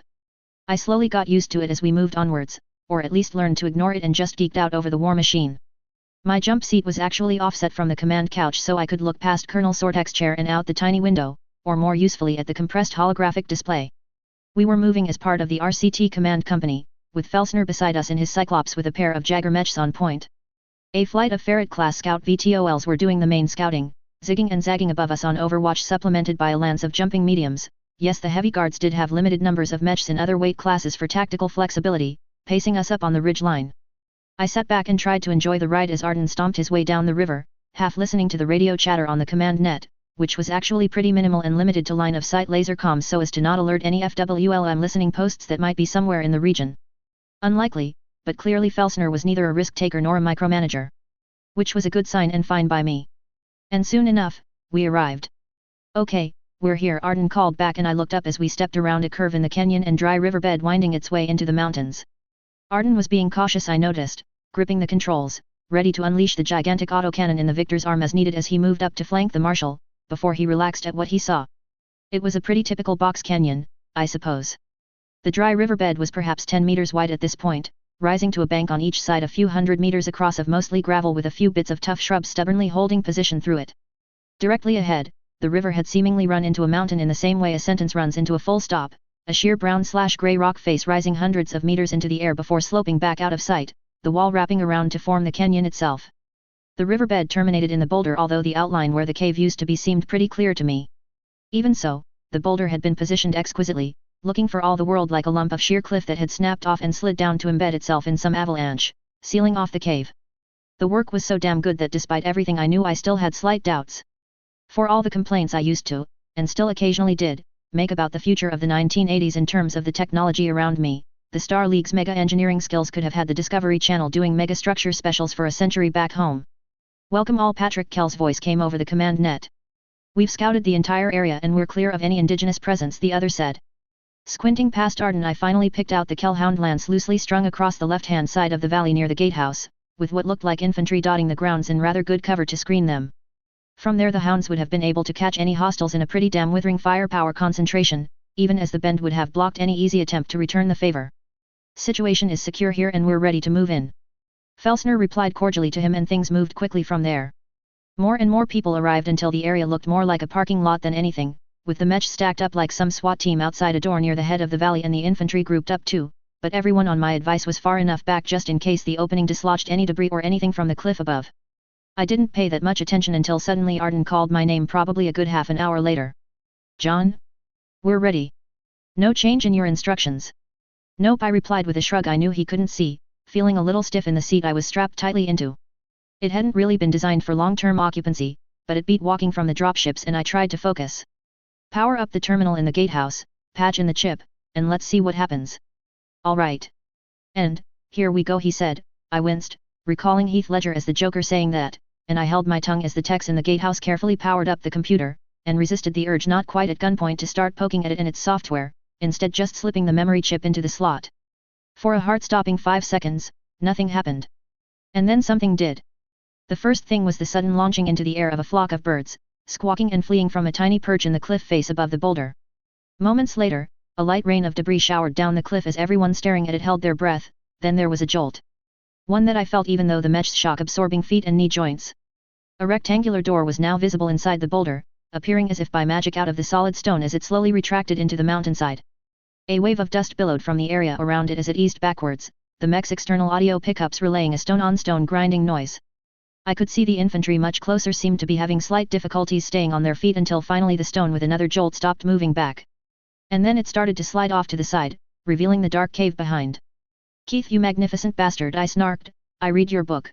I slowly got used to it as we moved onwards, or at least learned to ignore it and just geeked out over the war machine. My jump seat was actually offset from the command couch so I could look past Colonel Sortek's chair and out the tiny window, or more usefully at the compressed holographic display. We were moving as part of the RCT command company, with Felsner beside us in his Cyclops with a pair of Jagger mechs on point. A flight of Ferret-class scout VTOLs were doing the main scouting, zigging and zagging above us on Overwatch, supplemented by a lance of jumping mediums. Yes, the heavy guards did have limited numbers of mechs in other weight classes for tactical flexibility, pacing us up on the ridge line. I sat back and tried to enjoy the ride as Arden stomped his way down the river, half listening to the radio chatter on the command net, which was actually pretty minimal and limited to line of sight laser comms so as to not alert any FWLM listening posts that might be somewhere in the region. Unlikely, but clearly Felsner was neither a risk-taker nor a micromanager. Which was a good sign and fine by me. And soon enough, we arrived. Okay, we're here, Arden called back, and I looked up as we stepped around a curve in the canyon and dry riverbed winding its way into the mountains. Arden was being cautious, I noticed, gripping the controls, ready to unleash the gigantic autocannon in the Victor's arm as needed as he moved up to flank the Marshal, before he relaxed at what he saw. It was a pretty typical box canyon, I suppose. The dry riverbed was perhaps 10 meters wide at this point, rising to a bank on each side a few hundred meters across of mostly gravel with a few bits of tough shrub stubbornly holding position through it. Directly ahead, the river had seemingly run into a mountain in the same way a sentence runs into a full stop, a sheer brown/grey rock face rising hundreds of meters into the air before sloping back out of sight, the wall wrapping around to form the canyon itself. The riverbed terminated in the boulder, although the outline where the cave used to be seemed pretty clear to me. Even so, the boulder had been positioned exquisitely, looking for all the world like a lump of sheer cliff that had snapped off and slid down to embed itself in some avalanche, sealing off the cave. The work was so damn good that despite everything I knew I still had slight doubts. For all the complaints I used to, and still occasionally did, make about the future of the 1980s in terms of the technology around me, the Star League's mega engineering skills could have had the Discovery Channel doing mega structure specials for a century back home. Welcome all, Patrick Kell's voice came over the command net. We've scouted the entire area and we're clear of any indigenous presence, the other said. Squinting past Arden, I finally picked out the Kellhound lance loosely strung across the left-hand side of the valley near the gatehouse, with what looked like infantry dotting the grounds in rather good cover to screen them. From there the hounds would have been able to catch any hostiles in a pretty damn withering firepower concentration, even as the bend would have blocked any easy attempt to return the favor. Situation is secure here and we're ready to move in. Felsner replied cordially to him, and things moved quickly from there. More and more people arrived until the area looked more like a parking lot than anything, with the mech stacked up like some SWAT team outside a door near the head of the valley and the infantry grouped up too, but everyone on my advice was far enough back just in case the opening dislodged any debris or anything from the cliff above. I didn't pay that much attention until suddenly Arden called my name probably a good half an hour later. John? We're ready. No change in your instructions? Nope, I replied with a shrug I knew he couldn't see, feeling a little stiff in the seat I was strapped tightly into. It hadn't really been designed for long-term occupancy, but it beat walking from the dropships and I tried to focus. Power up the terminal in the gatehouse, patch in the chip, and let's see what happens. All right. And, here we go, he said. I winced, recalling Heath Ledger as the Joker saying that, and I held my tongue as the techs in the gatehouse carefully powered up the computer, and resisted the urge not quite at gunpoint to start poking at it and its software, instead just slipping the memory chip into the slot. For a heart-stopping 5 seconds, nothing happened. And then something did. The first thing was the sudden launching into the air of a flock of birds, squawking and fleeing from a tiny perch in the cliff face above the boulder. Moments later, a light rain of debris showered down the cliff as everyone staring at it held their breath, then there was a jolt. One that I felt even though the mesh's shock absorbing feet and knee joints. A rectangular door was now visible inside the boulder, appearing as if by magic out of the solid stone as it slowly retracted into the mountainside. A wave of dust billowed from the area around it as it eased backwards, the mech's external audio pickups relaying a stone-on-stone grinding noise. I could see the infantry much closer seemed to be having slight difficulties staying on their feet until finally the stone with another jolt stopped moving back. And then it started to slide off to the side, revealing the dark cave behind. Keith, you magnificent bastard, I snarked, I read your book.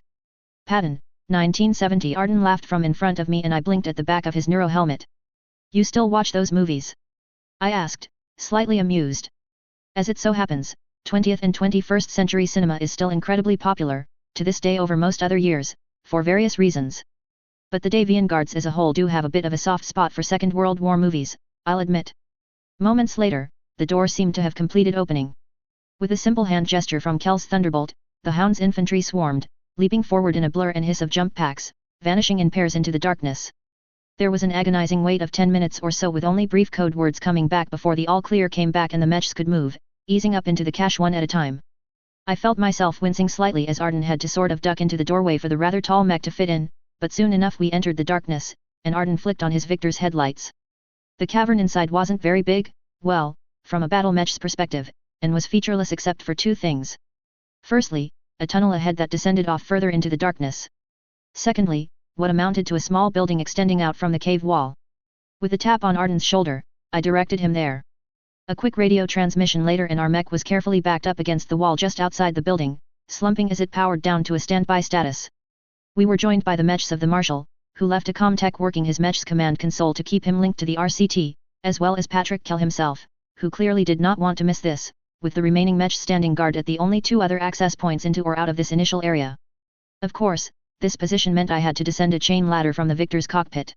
Patton, 1970. Arden laughed from in front of me and I blinked at the back of his neuro helmet. You still watch those movies? I asked, slightly amused. As it so happens, 20th and 21st century cinema is still incredibly popular, to this day over most other years, for various reasons. But the Davian Guards as a whole do have a bit of a soft spot for Second World War movies, I'll admit. Moments later, the door seemed to have completed opening. With a simple hand gesture from Kell's Thunderbolt, the hound's infantry swarmed, leaping forward in a blur and hiss of jump packs, vanishing in pairs into the darkness. There was an agonizing wait of 10 minutes or so with only brief code words coming back before the all clear came back and the mechs could move, easing up into the cache one at a time. I felt myself wincing slightly as Arden had to sort of duck into the doorway for the rather tall mech to fit in, but soon enough we entered the darkness, and Arden flicked on his Victor's headlights. The cavern inside wasn't very big, well, from a battle mech's perspective, and was featureless except for two things. Firstly, a tunnel ahead that descended off further into the darkness. Secondly, what amounted to a small building extending out from the cave wall. With a tap on Arden's shoulder, I directed him there. A quick radio transmission later and our mech was carefully backed up against the wall just outside the building, slumping as it powered down to a standby status. We were joined by the mechs of the Marshal, who left a Comtech working his mech's command console to keep him linked to the RCT, as well as Patrick Kell himself, who clearly did not want to miss this, with the remaining mech standing guard at the only 2 other access points into or out of this initial area. Of course, this position meant I had to descend a chain ladder from the Victor's cockpit.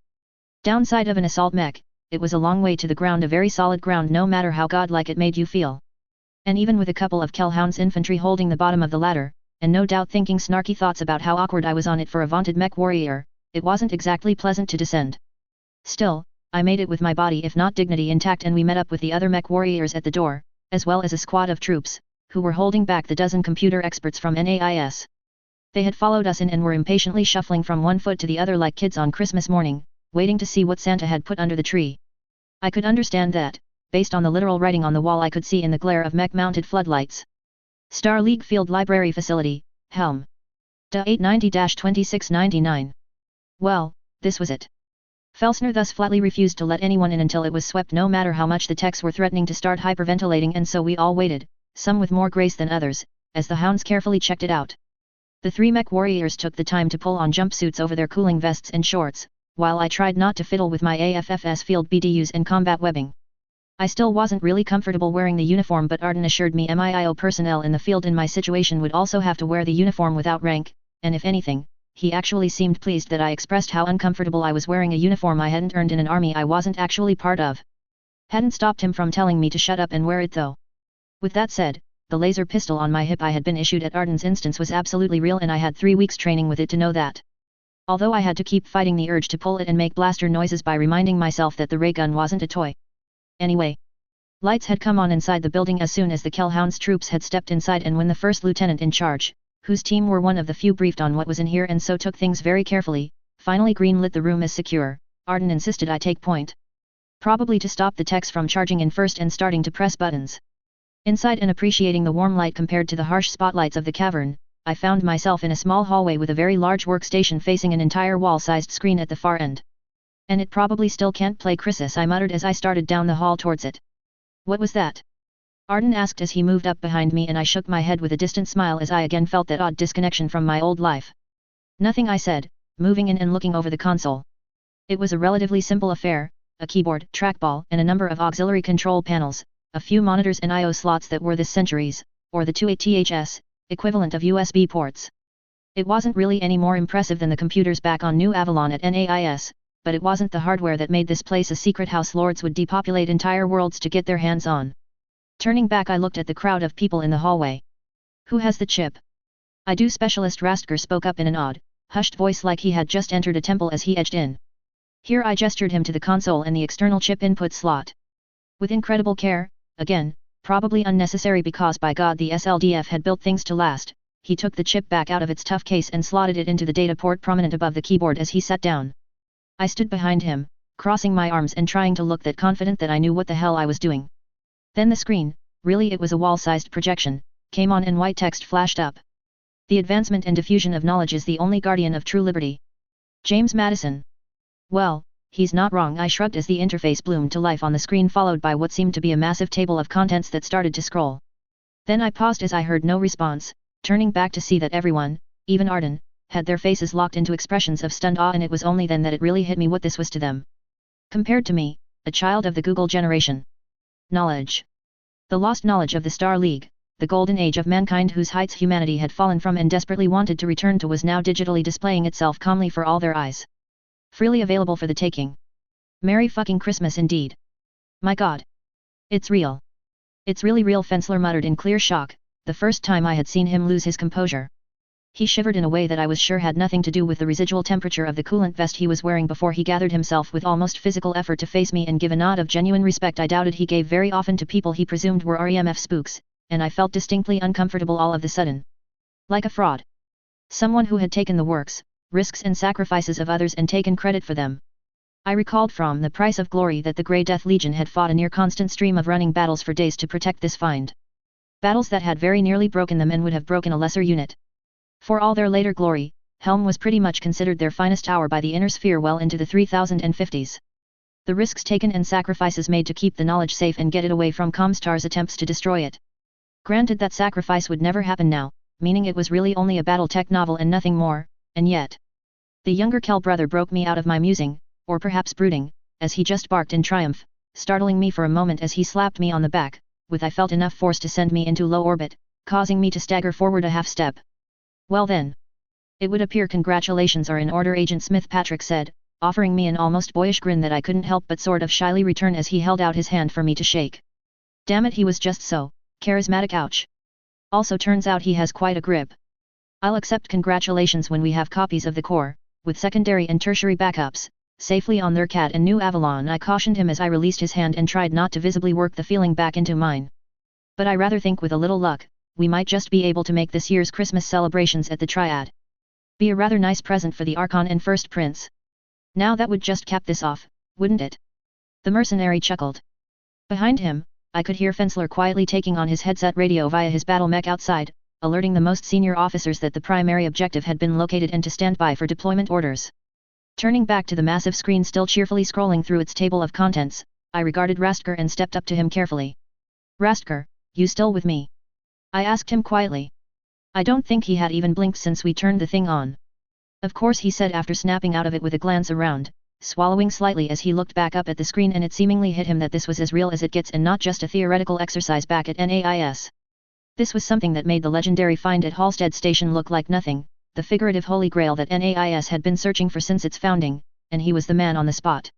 Downside of an assault mech, it was a long way to the ground, a very solid ground no matter how godlike it made you feel. And even with a couple of Kellhound's infantry holding the bottom of the ladder, and no doubt thinking snarky thoughts about how awkward I was on it for a vaunted mech warrior, it wasn't exactly pleasant to descend. Still, I made it with my body if not dignity intact, and we met up with the other mech warriors at the door, as well as a squad of troops, who were holding back the dozen computer experts from NAIS. They had followed us in and were impatiently shuffling from one foot to the other like kids on Christmas morning, waiting to see what Santa had put under the tree. I could understand that, based on the literal writing on the wall I could see in the glare of mech-mounted floodlights. Star League Field Library Facility, Helm. DA 890-2699. Well, this was it. Felsner thus flatly refused to let anyone in until it was swept, no matter how much the techs were threatening to start hyperventilating, and so we all waited, some with more grace than others, as the hounds carefully checked it out. The 3 mech warriors took the time to pull on jumpsuits over their cooling vests and shorts, while I tried not to fiddle with my AFFS field BDUs and combat webbing. I still wasn't really comfortable wearing the uniform, but Arden assured me MIO personnel in the field in my situation would also have to wear the uniform without rank, and if anything, he actually seemed pleased that I expressed how uncomfortable I was wearing a uniform I hadn't earned in an army I wasn't actually part of. Hadn't stopped him from telling me to shut up and wear it though. With that said, the laser pistol on my hip I had been issued at Arden's instance was absolutely real, and I had 3 weeks training with it to know that. Although I had to keep fighting the urge to pull it and make blaster noises by reminding myself that the ray gun wasn't a toy. Anyway. Lights had come on inside the building as soon as the Kellhound's troops had stepped inside, and when the first lieutenant in charge, whose team were one of the few briefed on what was in here and so took things very carefully, finally green-lit the room as secure, Arden insisted I take point. Probably to stop the techs from charging in first and starting to press buttons. Inside, and appreciating the warm light compared to the harsh spotlights of the cavern, I found myself in a small hallway with a very large workstation facing an entire wall-sized screen at the far end. And it probably still can't play Crisis, I muttered as I started down the hall towards it. What was that? Arden asked as he moved up behind me, and I shook my head with a distant smile as I again felt that odd disconnection from my old life. Nothing, I said, moving in and looking over the console. It was a relatively simple affair, a keyboard, trackball, and a number of auxiliary control panels, a few monitors and I/O slots that were this century's, or the 28THS, equivalent of USB ports. It wasn't really any more impressive than the computers back on New Avalon at NAIS, but it wasn't the hardware that made this place a secret house lords would depopulate entire worlds to get their hands on. Turning back, I looked at the crowd of people in the hallway. Who has the chip? I do. Specialist Rastger spoke up in an odd, hushed voice like he had just entered a temple as he edged in. Here I gestured him to the console and the external chip input slot. With incredible care, again, probably unnecessary because by God the SLDF had built things to last, he took the chip back out of its tough case and slotted it into the data port prominent above the keyboard as he sat down. I stood behind him, crossing my arms and trying to look that confident that I knew what the hell I was doing. Then the screen, really it was a wall-sized projection, came on and white text flashed up. The advancement and diffusion of knowledge is the only guardian of true liberty. James Madison. Well, he's not wrong, I shrugged as the interface bloomed to life on the screen, followed by what seemed to be a massive table of contents that started to scroll. Then I paused as I heard no response, turning back to see that everyone, even Arden, had their faces locked into expressions of stunned awe, and it was only then that it really hit me what this was to them. Compared to me, a child of the Google generation. Knowledge. The lost knowledge of the Star League, the golden age of mankind whose heights humanity had fallen from and desperately wanted to return to, was now digitally displaying itself calmly for all their eyes. Freely available for the taking. Merry fucking Christmas indeed. My God. It's real. It's really real, Fensler muttered in clear shock, the first time I had seen him lose his composure. He shivered in a way that I was sure had nothing to do with the residual temperature of the coolant vest he was wearing before he gathered himself with almost physical effort to face me and give a nod of genuine respect I doubted he gave very often to people he presumed were REMF spooks, and I felt distinctly uncomfortable all of the sudden. Like a fraud. Someone who had taken the works, risks and sacrifices of others and taken credit for them. I recalled from The Price of Glory that the Grey Death Legion had fought a near constant stream of running battles for days to protect this find. Battles that had very nearly broken them and would have broken a lesser unit. For all their later glory, Helm was pretty much considered their finest hour by the inner sphere well into the 3050s. The risks taken and sacrifices made to keep the knowledge safe and get it away from Comstar's attempts to destroy it. Granted that sacrifice would never happen now, meaning it was really only a Battletech novel and nothing more, and yet. The younger Kell brother broke me out of my musing, or perhaps brooding, as he just barked in triumph, startling me for a moment as he slapped me on the back, with I felt enough force to send me into low orbit, causing me to stagger forward a half step. Well then. It would appear congratulations are in order, Agent Smith, Patrick said, offering me an almost boyish grin that I couldn't help but sort of shyly return as he held out his hand for me to shake. Damn it, he was just so charismatic, ouch. Also turns out he has quite a grip. I'll accept congratulations when we have copies of the core, with secondary and tertiary backups, safely on their CAD and New Avalon, I cautioned him as I released his hand and tried not to visibly work the feeling back into mine. But I rather think with a little luck, we might just be able to make this year's Christmas celebrations at the Triad be a rather nice present for the Archon and First Prince. Now that would just cap this off, wouldn't it? The mercenary chuckled. Behind him, I could hear Fensler quietly taking on his headset radio via his battle mech outside, alerting the most senior officers that the primary objective had been located and to stand by for deployment orders. Turning back to the massive screen still cheerfully scrolling through its table of contents, I regarded Rastker and stepped up to him carefully. Rastker, you still with me? I asked him quietly. I don't think he had even blinked since we turned the thing on. Of course, he said after snapping out of it with a glance around, swallowing slightly as he looked back up at the screen, and it seemingly hit him that this was as real as it gets and not just a theoretical exercise back at NAIS. This was something that made the legendary find at Halstead Station look like nothing, the figurative holy grail that NAIS had been searching for since its founding, and he was the man on the spot.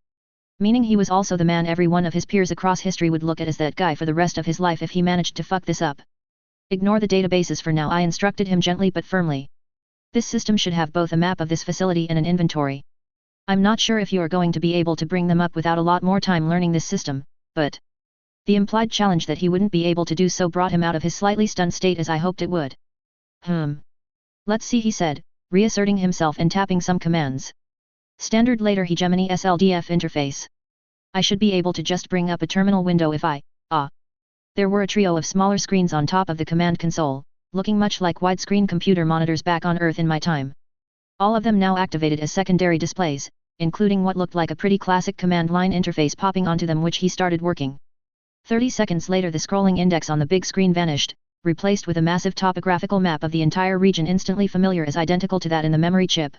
Meaning he was also the man every one of his peers across history would look at as that guy for the rest of his life if he managed to fuck this up. Ignore the databases for now, I instructed him gently but firmly. This system should have both a map of this facility and an inventory. I'm not sure if you are going to be able to bring them up without a lot more time learning this system, but... The implied challenge that he wouldn't be able to do so brought him out of his slightly stunned state as I hoped it would. Let's see, he said, reasserting himself and tapping some commands. Standard later hegemony SLDF interface. I should be able to just bring up a terminal window if I... There were a trio of smaller screens on top of the command console, looking much like widescreen computer monitors back on Earth in my time. All of them now activated as secondary displays, including what looked like a pretty classic command line interface popping onto them, which he started working. 30 seconds later the scrolling index on the big screen vanished, replaced with a massive topographical map of the entire region instantly familiar as identical to that in the memory chip.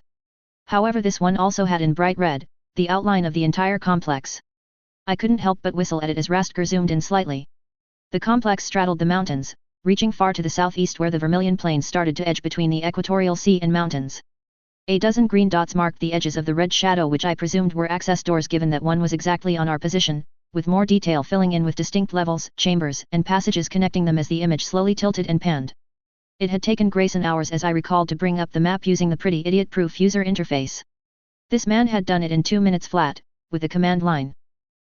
However, this one also had in bright red, the outline of the entire complex. I couldn't help but whistle at it as Rastker zoomed in slightly. The complex straddled the mountains, reaching far to the southeast where the Vermilion Plains started to edge between the equatorial sea and mountains. A dozen green dots marked the edges of the red shadow, which I presumed were access doors given that one was exactly on our position, with more detail filling in with distinct levels, chambers, and passages connecting them as the image slowly tilted and panned. It had taken Grayson hours, as I recalled, to bring up the map using the pretty idiot-proof user interface. This man had done it in 2 minutes flat, with the command line.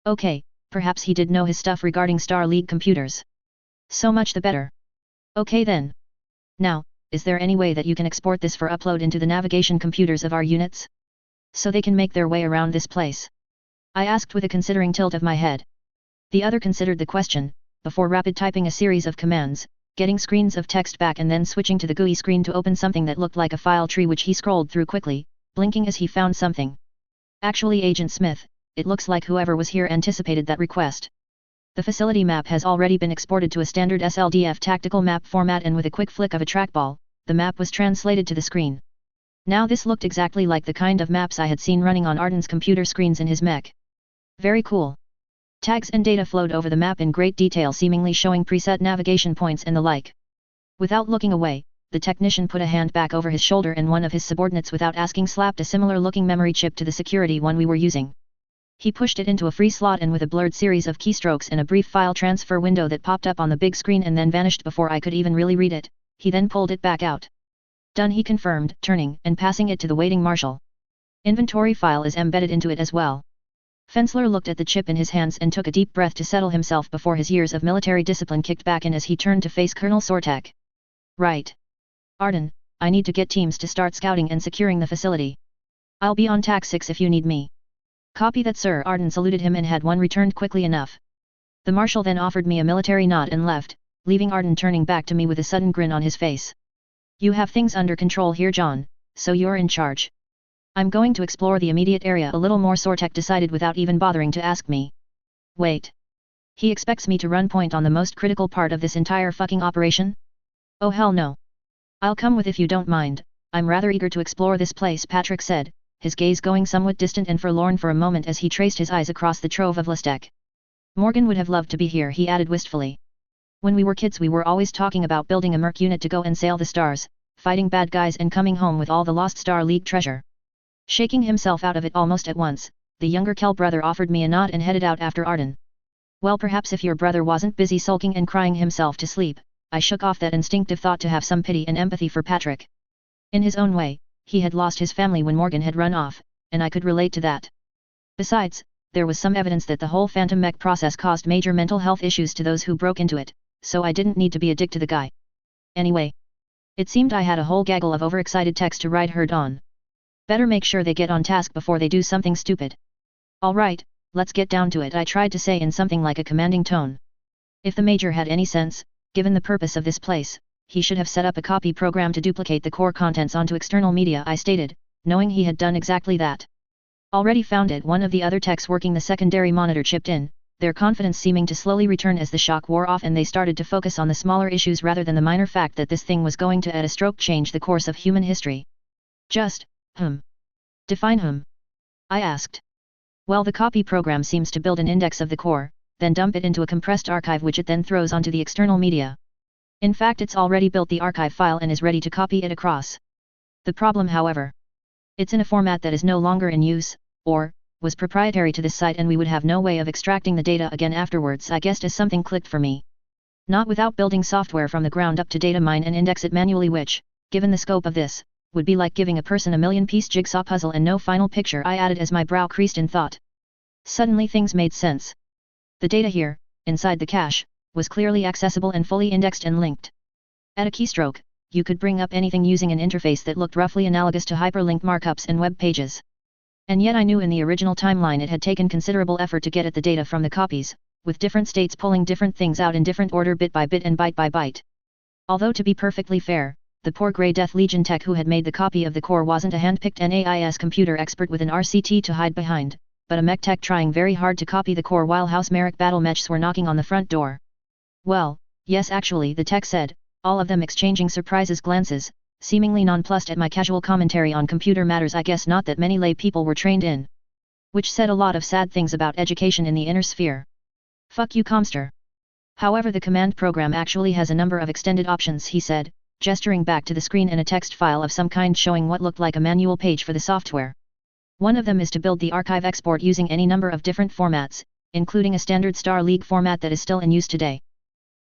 Okay, perhaps he did know his stuff regarding Star League computers. So much the better. Okay then. Now, is there any way that you can export this for upload into the navigation computers of our units? So they can make their way around this place? I asked with a considering tilt of my head. The other considered the question, before rapid typing a series of commands, getting screens of text back and then switching to the GUI screen to open something that looked like a file tree, which he scrolled through quickly, blinking as he found something. Actually, Agent Smith, it looks like whoever was here anticipated that request. The facility map has already been exported to a standard SLDF tactical map format, and with a quick flick of a trackball, the map was translated to the screen. Now this looked exactly like the kind of maps I had seen running on Arden's computer screens in his mech. Very cool. Tags and data flowed over the map in great detail, seemingly showing preset navigation points and the like. Without looking away, the technician put a hand back over his shoulder, and one of his subordinates, without asking, slapped a similar-looking memory chip to the security one we were using. He pushed it into a free slot, and with a blurred series of keystrokes and a brief file transfer window that popped up on the big screen and then vanished before I could even really read it, he then pulled it back out. Done, he confirmed, turning and passing it to the waiting marshal. Inventory file is embedded into it as well. Fensler looked at the chip in his hands and took a deep breath to settle himself before his years of military discipline kicked back in as he turned to face Colonel Sortek. Right. Arden, I need to get teams to start scouting and securing the facility. I'll be on TAC 6 if you need me. Copy that, sir. Arden saluted him and had one returned quickly enough. The marshal then offered me a military nod and left, leaving Arden turning back to me with a sudden grin on his face. You have things under control here, John, so you're in charge. I'm going to explore the immediate area a little more, Sortek decided without even bothering to ask me. Wait. He expects me to run point on the most critical part of this entire fucking operation? Oh hell no. I'll come with if you don't mind. I'm rather eager to explore this place, Patrick said, his gaze going somewhat distant and forlorn for a moment as he traced his eyes across the trove of Listec. Morgan would have loved to be here, he added wistfully. When we were kids we were always talking about building a merc unit to go and sail the stars, fighting bad guys and coming home with all the Lost Star League treasure. Shaking himself out of it almost at once, the younger Kel brother offered me a nod and headed out after Arden. Well, perhaps if your brother wasn't busy sulking and crying himself to sleep, I shook off that instinctive thought to have some pity and empathy for Patrick. In his own way, he had lost his family when Morgan had run off, and I could relate to that. Besides, there was some evidence that the whole phantom mech process caused major mental health issues to those who broke into it, so I didn't need to be a dick to the guy. Anyway, it seemed I had a whole gaggle of overexcited techs to ride herd on. Better make sure they get on task before they do something stupid. Alright, let's get down to it, I tried to say in something like a commanding tone. If the Major had any sense, given the purpose of this place, he should have set up a copy program to duplicate the core contents onto external media, I stated, knowing he had done exactly that. Already found it, one of the other techs working the secondary monitor chipped in, their confidence seeming to slowly return as the shock wore off and they started to focus on the smaller issues rather than the minor fact that this thing was going to at a stroke change the course of human history. Just, Define whom? I asked. Well, the copy program seems to build an index of the core, then dump it into a compressed archive which it then throws onto the external media. In fact, it's already built the archive file and is ready to copy it across. The problem, however, it's in a format that is no longer in use, or was proprietary to this site, and we would have no way of extracting the data again afterwards. I guessed as something clicked for me. Not without building software from the ground up to data mine and index it manually, which, given the scope of this, would be like giving a person a million-piece jigsaw puzzle and no final picture, I added as my brow creased in thought. Suddenly things made sense. The data here, inside the cache, was clearly accessible and fully indexed and linked. At a keystroke, you could bring up anything using an interface that looked roughly analogous to hyperlink markups and web pages. And yet I knew in the original timeline it had taken considerable effort to get at the data from the copies, with different states pulling different things out in different order bit by bit and byte by byte. Although to be perfectly fair, the poor Grey Death Legion tech who had made the copy of the core wasn't a hand-picked NAIS computer expert with an RCT to hide behind, but a mech tech trying very hard to copy the core while House Merrick battle mechs were knocking on the front door. Well, yes, actually, the tech said, all of them exchanging surprises glances, seemingly nonplussed at my casual commentary on computer matters I guess not that many lay people were trained in. Which said a lot of sad things about education in the inner sphere. Fuck you, Comster. However, the command program actually has a number of extended options, he said, gesturing back to the screen and a text file of some kind showing what looked like a manual page for the software. One of them is to build the archive export using any number of different formats, including a standard Star League format that is still in use today.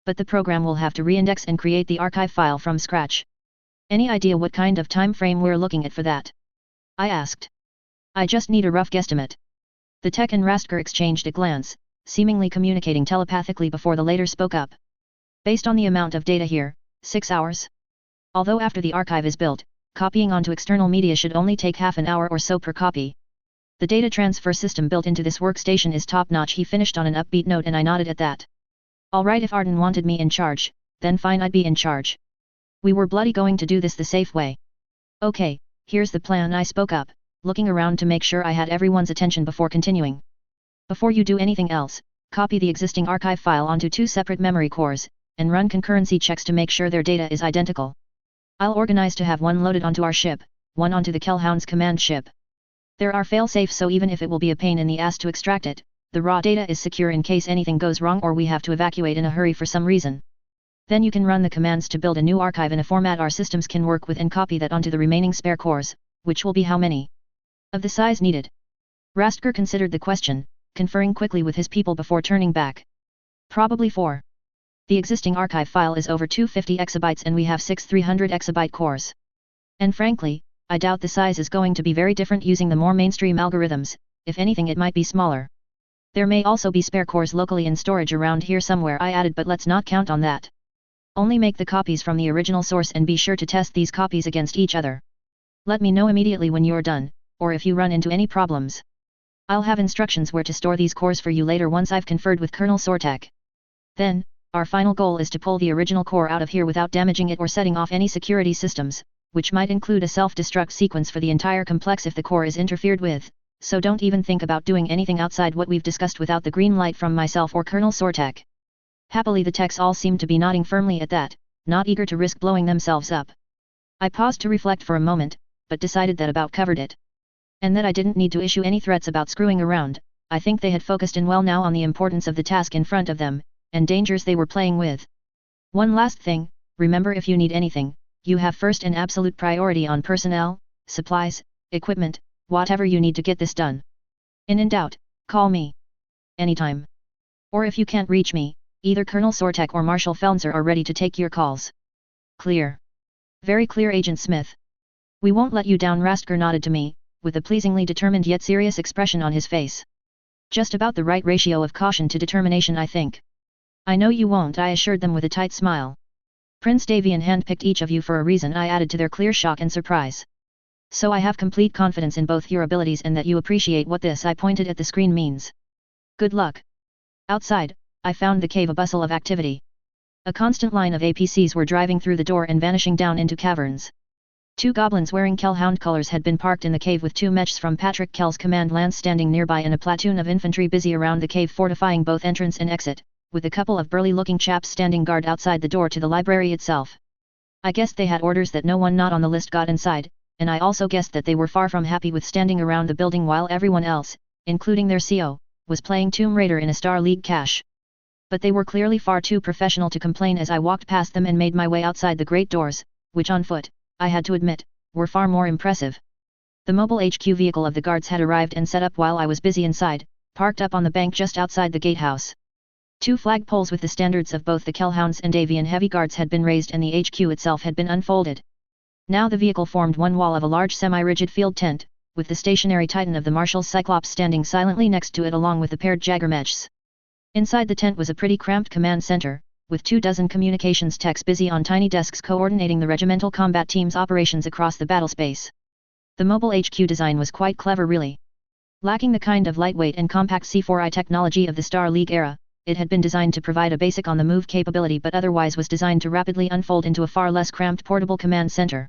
But the program will have to reindex and create the archive file from scratch. Any idea what kind of time frame we're looking at for that? I asked. I just need a rough guesstimate. The tech and Rastker exchanged a glance, seemingly communicating telepathically before the later spoke up. Based on the amount of data here, 6 hours. Although after the archive is built, copying onto external media should only take half an hour or so per copy. The data transfer system built into this workstation is top-notch, he finished on an upbeat note and I nodded at that. Alright, if Arden wanted me in charge, then fine, I'd be in charge. We were bloody going to do this the safe way. Okay, here's the plan, I spoke up, looking around to make sure I had everyone's attention before continuing. Before you do anything else, copy the existing archive file onto 2 separate memory cores, and run concurrency checks to make sure their data is identical. I'll organize to have one loaded onto our ship, one onto the Kellhound's command ship. There are fail-safes, so even if it will be a pain in the ass to extract it, the raw data is secure in case anything goes wrong or we have to evacuate in a hurry for some reason. Then you can run the commands to build a new archive in a format our systems can work with and copy that onto the remaining spare cores, which will be how many? Of the size needed? Rastker considered the question, conferring quickly with his people before turning back. Probably 4. The existing archive file is over 250 exabytes and we have 6 300 exabyte cores. And frankly, I doubt the size is going to be very different using the more mainstream algorithms, if anything it might be smaller. There may also be spare cores locally in storage around here somewhere, I added, but let's not count on that. Only make the copies from the original source and be sure to test these copies against each other. Let me know immediately when you're done, or if you run into any problems. I'll have instructions where to store these cores for you later once I've conferred with Colonel Sortek. Then, our final goal is to pull the original core out of here without damaging it or setting off any security systems, which might include a self-destruct sequence for the entire complex if the core is interfered with, so don't even think about doing anything outside what we've discussed without the green light from myself or Colonel Sortek. Happily the techs all seemed to be nodding firmly at that, not eager to risk blowing themselves up. I paused to reflect for a moment, but decided that about covered it. And that I didn't need to issue any threats about screwing around. I think they had focused in well now on the importance of the task in front of them, and dangers they were playing with. One last thing, remember, if you need anything, you have first and absolute priority on personnel, supplies, equipment, whatever you need to get this done. In doubt, call me. Anytime. Or if you can't reach me, either Colonel Sortek or Marshal Felnzer are ready to take your calls. Clear. Very clear, Agent Smith. We won't let you down. Rastger nodded to me, with a pleasingly determined yet serious expression on his face. Just about the right ratio of caution to determination, I think. I know you won't, I assured them with a tight smile. Prince Davian handpicked each of you for a reason, I added to their clear shock and surprise. So I have complete confidence in both your abilities and that you appreciate what this, I pointed at the screen, means. Good luck. Outside, I found the cave a bustle of activity. A constant line of APCs were driving through the door and vanishing down into caverns. 2 goblins wearing Kellhound colors had been parked in the cave with 2 mechs from Patrick Kell's command lance standing nearby and a platoon of infantry busy around the cave fortifying both entrance and exit, with a couple of burly-looking chaps standing guard outside the door to the library itself. I guessed they had orders that no one not on the list got inside, and I also guessed that they were far from happy with standing around the building while everyone else, including their CO, was playing Tomb Raider in a Star League cache. But they were clearly far too professional to complain as I walked past them and made my way outside the great doors, which on foot, I had to admit, were far more impressive. The mobile HQ vehicle of the guards had arrived and set up while I was busy inside, parked up on the bank just outside the gatehouse. 2 flagpoles with the standards of both the Kellhounds and Davian heavy guards had been raised and the HQ itself had been unfolded. Now the vehicle formed one wall of a large semi-rigid field tent, with the stationary Titan of the Marshal's Cyclops standing silently next to it along with the paired Jagger mechs. Inside the tent was a pretty cramped command center, with 24 communications techs busy on tiny desks coordinating the regimental combat team's operations across the battle space. The mobile HQ design was quite clever, really. Lacking the kind of lightweight and compact C4I technology of the Star League era, it had been designed to provide a basic on-the-move capability but otherwise was designed to rapidly unfold into a far less cramped portable command center.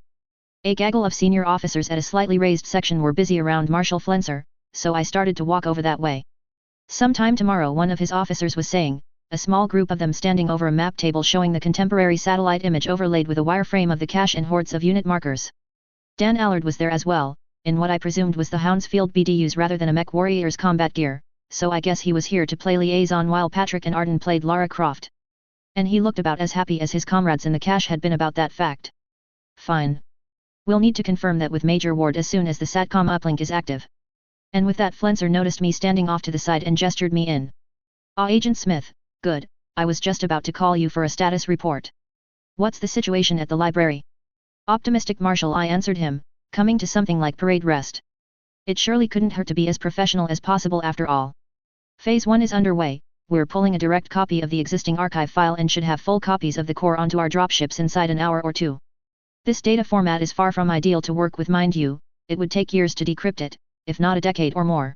A gaggle of senior officers at a slightly raised section were busy around Marshal Felnzer, so I started to walk over that way. Sometime tomorrow, one of his officers was saying, a small group of them standing over a map table showing the contemporary satellite image overlaid with a wireframe of the cache and hordes of unit markers. Dan Allard was there as well, in what I presumed was the Hound's Field BDUs rather than a Mech Warrior's combat gear, so I guess he was here to play liaison while Patrick and Arden played Lara Croft. And he looked about as happy as his comrades in the cache had been about that fact. Fine. We'll need to confirm that with Major Ward as soon as the SATCOM uplink is active. And with that, Felnzer noticed me standing off to the side and gestured me in. Ah, Agent Smith, good, I was just about to call you for a status report. What's the situation at the library? Optimistic Marshal, I answered him, coming to something like parade rest. It surely couldn't hurt to be as professional as possible after all. Phase 1 is underway, we're pulling a direct copy of the existing archive file and should have full copies of the core onto our dropships inside an hour or 2. This data format is far from ideal to work with, mind you, it would take years to decrypt it, if not a decade or more.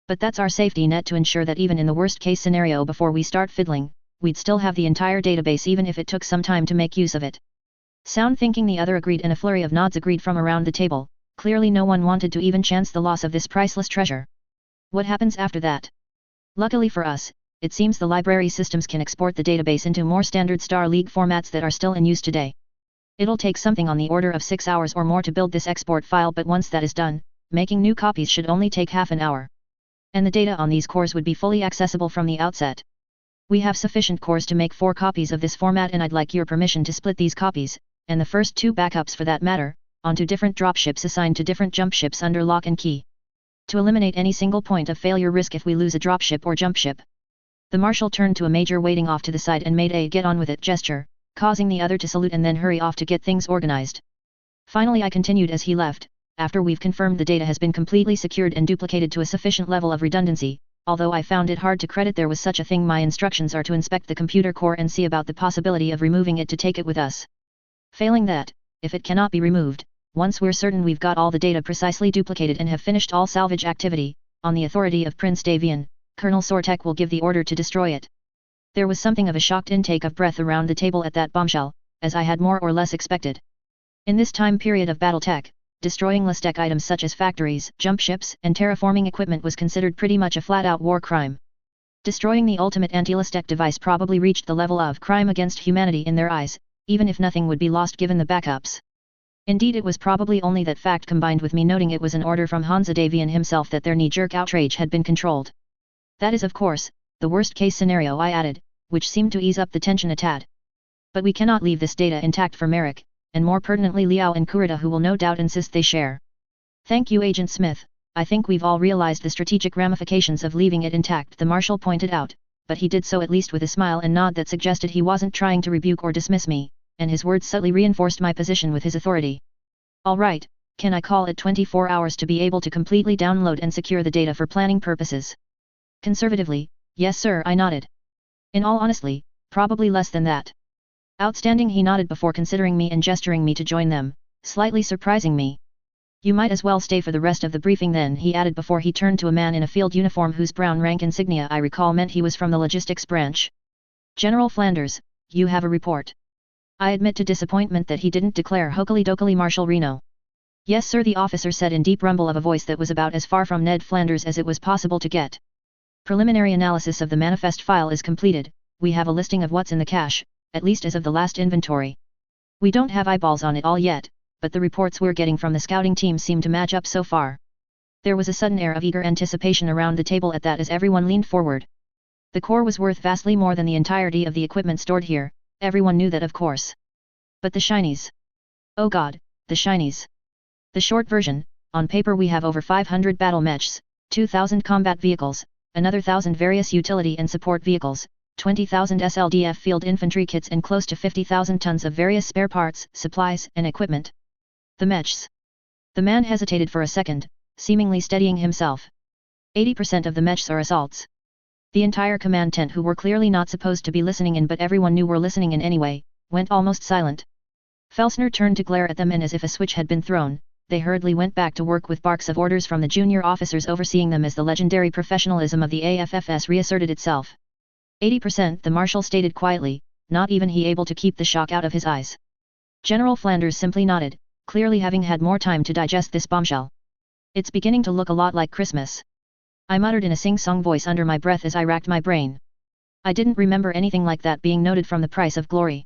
But that's our safety net to ensure that even in the worst case scenario before we start fiddling, we'd still have the entire database even if it took some time to make use of it. Sound thinking, the other agreed, and a flurry of nods agreed from around the table. Clearly no one wanted to even chance the loss of this priceless treasure. What happens after that? Luckily for us, it seems the library systems can export the database into more standard Star League formats that are still in use today. It'll take something on the order of 6 hours or more to build this export file, but once that is done, making new copies should only take half an hour. And the data on these cores would be fully accessible from the outset. We have sufficient cores to make 4 copies of this format, and I'd like your permission to split these copies, and the first 2 backups for that matter, onto different dropships assigned to different jump ships under lock and key. To eliminate any single point of failure risk if we lose a dropship or jump ship. The Marshal turned to a major waiting off to the side and made a get-on-with-it gesture, causing the other to salute and then hurry off to get things organized. Finally, I continued as he left, after we've confirmed the data has been completely secured and duplicated to a sufficient level of redundancy, although I found it hard to credit there was such a thing. My instructions are to inspect the computer core and see about the possibility of removing it to take it with us. Failing that, if it cannot be removed, once we're certain we've got all the data precisely duplicated and have finished all salvage activity, on the authority of Prince Davian, Colonel Sortek will give the order to destroy it. There was something of a shocked intake of breath around the table at that bombshell, as I had more or less expected. In this time period of Battletech, destroying less-tech items such as factories, jump ships, and terraforming equipment was considered pretty much a flat-out war crime. Destroying the ultimate anti-less-tech device probably reached the level of crime against humanity in their eyes, even if nothing would be lost given the backups. Indeed, it was probably only that fact combined with me noting it was an order from Hansa Davian himself that their knee-jerk outrage had been controlled. That is of course, the worst-case scenario, I added, which seemed to ease up the tension a tad. But we cannot leave this data intact for Merrick, and more pertinently Liao and Kurita, who will no doubt insist they share. Thank you, Agent Smith. I think we've all realized the strategic ramifications of leaving it intact, the Marshal pointed out, but he did so at least with a smile and nod that suggested he wasn't trying to rebuke or dismiss me, and his words subtly reinforced my position with his authority. All right, can I call it 24 hours to be able to completely download and secure the data for planning purposes? Conservatively, yes sir, I nodded. In all honesty, probably less than that. Outstanding, he nodded before considering me and gesturing me to join them, slightly surprising me. You might as well stay for the rest of the briefing then, he added before he turned to a man in a field uniform whose brown rank insignia I recall meant he was from the logistics branch. General Flanders, you have a report. I admit to disappointment that he didn't declare hokey dokey Marshal Reno. Yes sir, the officer said in deep rumble of a voice that was about as far from Ned Flanders as it was possible to get. Preliminary analysis of the manifest file is completed. We have a listing of what's in the cache, at least as of the last inventory. We don't have eyeballs on it all yet, but the reports we're getting from the scouting team seem to match up so far. There was a sudden air of eager anticipation around the table at that as everyone leaned forward. The core was worth vastly more than the entirety of the equipment stored here, everyone knew that of course. But the shinies. Oh god, the shinies. The short version, on paper we have over 500 battle mechs, 2,000 combat vehicles, another 1,000 various utility and support vehicles, 20,000 SLDF field infantry kits and close to 50,000 tons of various spare parts, supplies, and equipment. The mechs. The man hesitated for a second, seemingly steadying himself. 80% of the mechs are assaults. The entire command tent, who were clearly not supposed to be listening in but everyone knew were listening in anyway, went almost silent. Felsner turned to glare at them, and as if a switch had been thrown, they hurriedly went back to work with barks of orders from the junior officers overseeing them as the legendary professionalism of the AFFS reasserted itself. 80%, the Marshal stated quietly, not even he able to keep the shock out of his eyes. General Flanders simply nodded, clearly having had more time to digest this bombshell. It's beginning to look a lot like Christmas. I muttered in a sing-song voice under my breath as I racked my brain. I didn't remember anything like that being noted from the Price of Glory.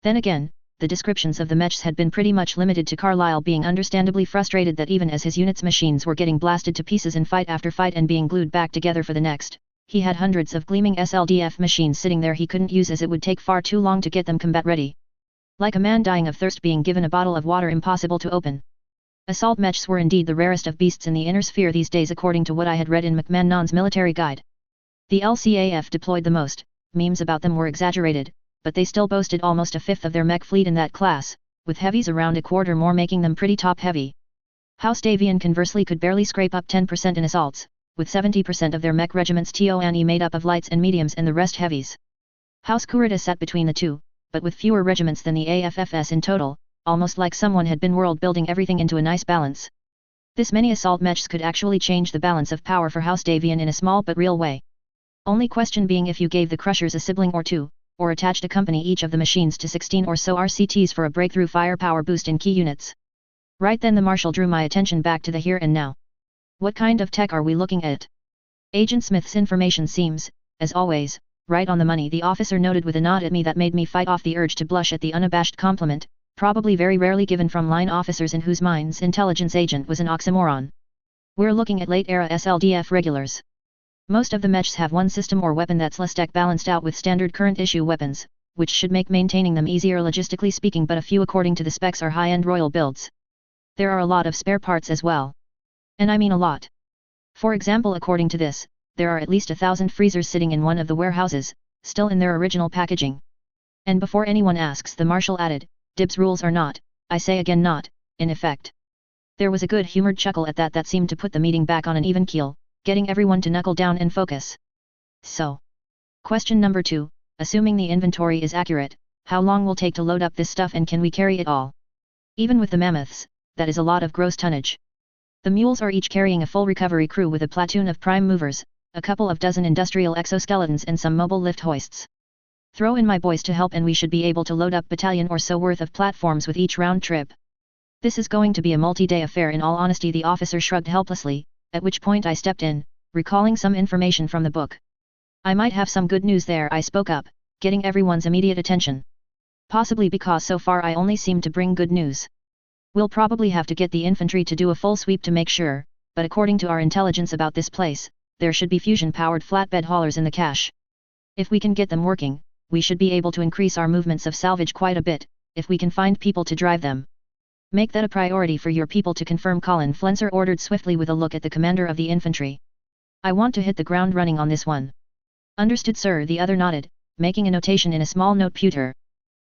Then again, the descriptions of the mechs had been pretty much limited to Carlyle being understandably frustrated that even as his unit's machines were getting blasted to pieces in fight after fight and being glued back together for the next, he had hundreds of gleaming SLDF machines sitting there he couldn't use as it would take far too long to get them combat ready. Like a man dying of thirst being given a bottle of water impossible to open. Assault mechs were indeed the rarest of beasts in the inner sphere these days according to what I had read in McMahon's military guide. The LCAF deployed the most, memes about them were exaggerated, but they still boasted almost a fifth of their mech fleet in that class, with heavies around a quarter more making them pretty top-heavy. House Davian conversely could barely scrape up 10% in assaults, with 70% of their mech regiments TONE made up of lights and mediums and the rest heavies. House Kurita sat between the two, but with fewer regiments than the AFFS in total, almost like someone had been world-building everything into a nice balance. This many assault mechs could actually change the balance of power for House Davian in a small but real way. Only question being if you gave the Crushers a sibling or two, or attached a company each of the machines to 16 or so RCTs for a breakthrough firepower boost in key units. Right then the Marshal drew my attention back to the here and now. What kind of tech are we looking at? Agent Smith's information seems, as always, right on the money, the officer noted with a nod at me that made me fight off the urge to blush at the unabashed compliment, probably very rarely given from line officers in whose minds intelligence agent was an oxymoron. We're looking at late-era SLDF regulars. Most of the mechs have one system or weapon that's less tech balanced out with standard current issue weapons, which should make maintaining them easier logistically speaking, but a few according to the specs are high-end royal builds. There are a lot of spare parts as well. And I mean a lot. For example, according to this, there are at least 1,000 freezers sitting in one of the warehouses, still in their original packaging. And before anyone asks, the Marshal added, dibs rules are not, I say again not, in effect. There was a good-humored chuckle at that seemed to put the meeting back on an even keel, getting everyone to knuckle down and focus. So. Question number 2, assuming the inventory is accurate, how long will take to load up this stuff and can we carry it all? Even with the mammoths, that is a lot of gross tonnage. The mules are each carrying a full recovery crew with a platoon of prime movers, a couple of dozen industrial exoskeletons and some mobile lift hoists. Throw in my boys to help and we should be able to load up battalion or so worth of platforms with each round trip. This is going to be a multi-day affair in all honesty, the officer shrugged helplessly, at which point I stepped in, recalling some information from the book. I might have some good news there, I spoke up, getting everyone's immediate attention. Possibly because so far I only seem to bring good news. We'll probably have to get the infantry to do a full sweep to make sure, but according to our intelligence about this place, there should be fusion-powered flatbed haulers in the cache. If we can get them working, we should be able to increase our movements of salvage quite a bit, if we can find people to drive them. Make that a priority for your people to confirm, Colin Flenser ordered swiftly with a look at the commander of the infantry. I want to hit the ground running on this one. Understood, sir, the other nodded, making a notation in a small noteputer.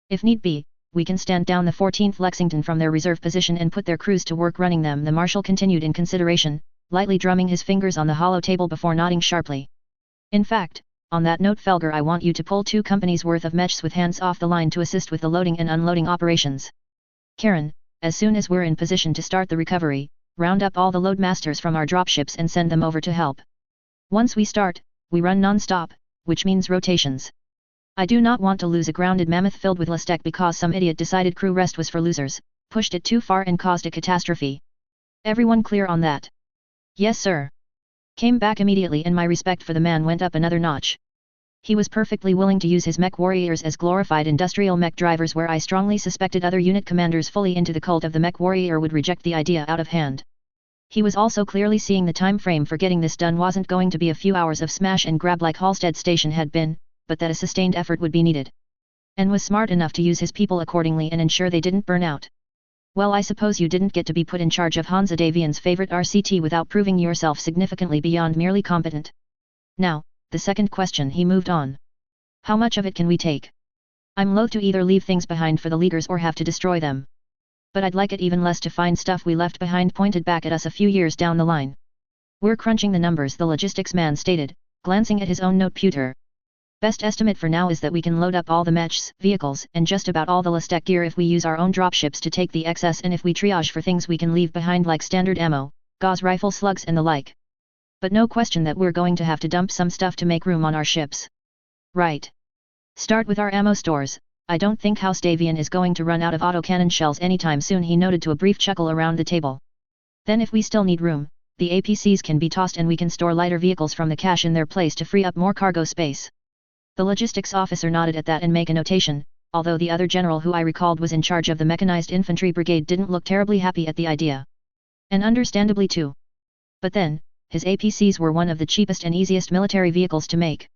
If need be, we can stand down the 14th Lexington from their reserve position and put their crews to work running them, the Marshal continued in consideration, lightly drumming his fingers on the hollow table before nodding sharply. In fact, on that note, Felger, I want you to pull 2 companies worth of mechs with hands off the line to assist with the loading and unloading operations. Karen, as soon as we're in position to start the recovery, round up all the loadmasters from our dropships and send them over to help. Once we start, we run non-stop, which means rotations. I do not want to lose a grounded mammoth filled with Lestec because some idiot decided crew rest was for losers, pushed it too far and caused a catastrophe. Everyone clear on that? Yes, sir. Came back immediately, and my respect for the man went up another notch. He was perfectly willing to use his mech warriors as glorified industrial mech drivers, where I strongly suspected other unit commanders fully into the cult of the mech warrior would reject the idea out of hand. He was also clearly seeing the time frame for getting this done wasn't going to be a few hours of smash and grab like Halstead Station had been, but that a sustained effort would be needed. And was smart enough to use his people accordingly and ensure they didn't burn out. Well, I suppose you didn't get to be put in charge of Hansa Davian's favorite RCT without proving yourself significantly beyond merely competent. Now, the second question, he moved on. How much of it can we take? I'm loath to either leave things behind for the leaguers or have to destroy them. But I'd like it even less to find stuff we left behind pointed back at us a few years down the line. We're crunching the numbers, the logistics man stated, glancing at his own noteputer. Best estimate for now is that we can load up all the mechs, vehicles, and just about all the Lestec gear if we use our own dropships to take the excess, and if we triage for things we can leave behind like standard ammo, gauze rifle slugs and the like. But no question that we're going to have to dump some stuff to make room on our ships. Right. Start with our ammo stores. I don't think House Davian is going to run out of autocannon shells anytime soon, he noted to a brief chuckle around the table. Then if we still need room, the APCs can be tossed and we can store lighter vehicles from the cache in their place to free up more cargo space. The logistics officer nodded at that and made a notation, although the other general who I recalled was in charge of the mechanized infantry brigade didn't look terribly happy at the idea. And understandably too. But then, his APCs were one of the cheapest and easiest military vehicles to make.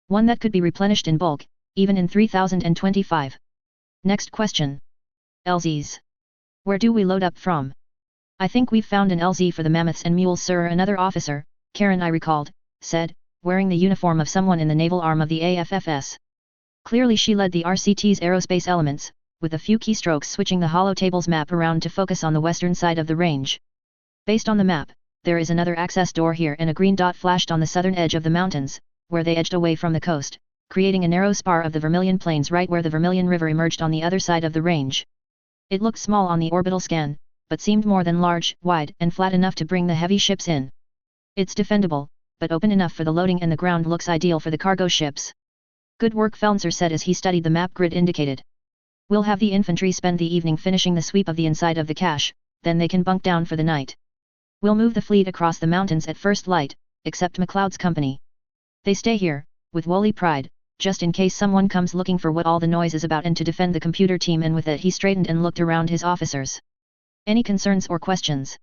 One that could be replenished in bulk, even in 3025. Next question. LZs. Where do we load up from? I think we've found an LZ for the mammoths and mules, sir, another officer, Karen I recalled, said, wearing the uniform of someone in the naval arm of the AFFS. Clearly she led the RCT's aerospace elements, with a few keystrokes switching the hollow table's map around to focus on the western side of the range. Based on the map, there is another access door here, and a green dot flashed on the southern edge of the mountains, where they edged away from the coast, creating a narrow spar of the Vermilion Plains right where the Vermilion River emerged on the other side of the range. It looked small on the orbital scan, but seemed more than large, wide, and flat enough to bring the heavy ships in. It's defendable, but open enough for the loading, and the ground looks ideal for the cargo ships. Good work, Felnser said as he studied the map grid indicated. We'll have the infantry spend the evening finishing the sweep of the inside of the cache, then they can bunk down for the night. We'll move the fleet across the mountains at first light, except McLeod's company. They stay here, with woolly pride, just in case someone comes looking for what all the noise is about and to defend the computer team. And with it he straightened and looked around his officers. Any concerns or questions?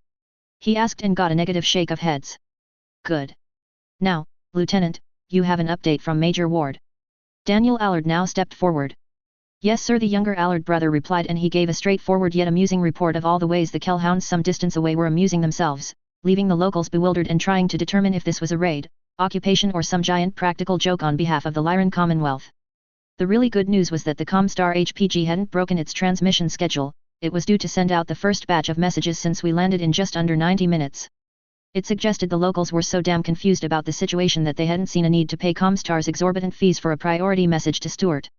He asked and got a negative shake of heads. Good. Now, Lieutenant, you have an update from Major Ward. Daniel Allard now stepped forward. Yes, sir, the younger Allard brother replied, and he gave a straightforward yet amusing report of all the ways the Kellhounds some distance away were amusing themselves, leaving the locals bewildered and trying to determine if this was a raid, occupation, or some giant practical joke on behalf of the Lyran Commonwealth. The really good news was that the Comstar HPG hadn't broken its transmission schedule. It was due to send out the first batch of messages since we landed in just under 90 minutes. It suggested the locals were so damn confused about the situation that they hadn't seen a need to pay Comstar's exorbitant fees for a priority message to Stuart.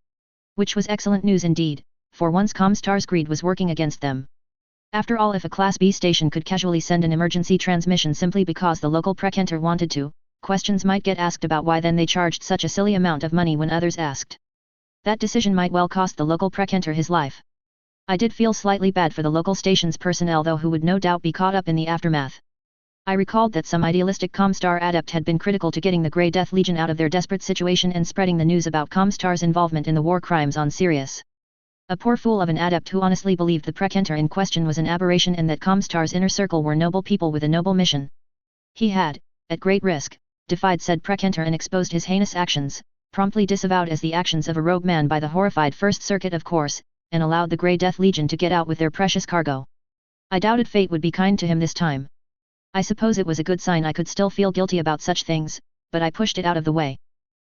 Which was excellent news indeed, for once Comstar's greed was working against them. After all, if a Class B station could casually send an emergency transmission simply because the local precenter wanted to, questions might get asked about why then they charged such a silly amount of money when others asked. That decision might well cost the local precenter his life. I did feel slightly bad for the local station's personnel though, who would no doubt be caught up in the aftermath. I recalled that some idealistic Comstar adept had been critical to getting the Grey Death Legion out of their desperate situation and spreading the news about Comstar's involvement in the war crimes on Sirius. A poor fool of an adept who honestly believed the Precenter in question was an aberration and that Comstar's inner circle were noble people with a noble mission. He had, at great risk, defied said Precenter and exposed his heinous actions, promptly disavowed as the actions of a rogue man by the horrified First Circuit of course, and allowed the Grey Death Legion to get out with their precious cargo. I doubted fate would be kind to him this time. I suppose it was a good sign I could still feel guilty about such things, but I pushed it out of the way.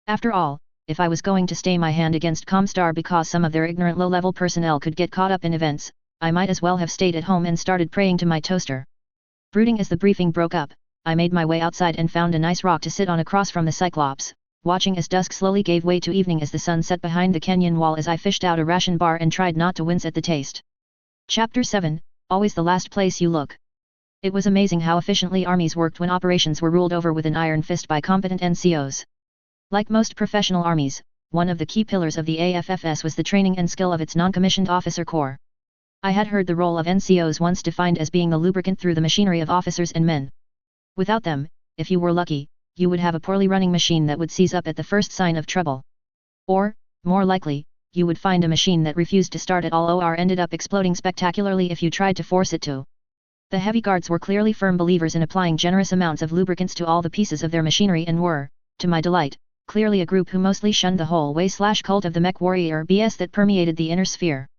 After all, if I was going to stay my hand against Comstar because some of their ignorant low-level personnel could get caught up in events, I might as well have stayed at home and started praying to my toaster. Brooding as the briefing broke up, I made my way outside and found a nice rock to sit on across from the Cyclops, watching as dusk slowly gave way to evening as the sun set behind the canyon wall as I fished out a ration bar and tried not to wince at the taste. Chapter 7, Always the Last Place You Look. It was amazing how efficiently armies worked when operations were ruled over with an iron fist by competent NCOs. Like most professional armies, one of the key pillars of the AFFS was the training and skill of its non-commissioned officer corps. I had heard the role of NCOs once defined as being the lubricant through the machinery of officers and men. Without them, if you were lucky, you would have a poorly running machine that would seize up at the first sign of trouble. Or, more likely, you would find a machine that refused to start at all or ended up exploding spectacularly if you tried to force it to. The heavy guards were clearly firm believers in applying generous amounts of lubricants to all the pieces of their machinery and were, to my delight, clearly a group who mostly shunned the whole way/cult of the mech warrior BS that permeated the inner sphere.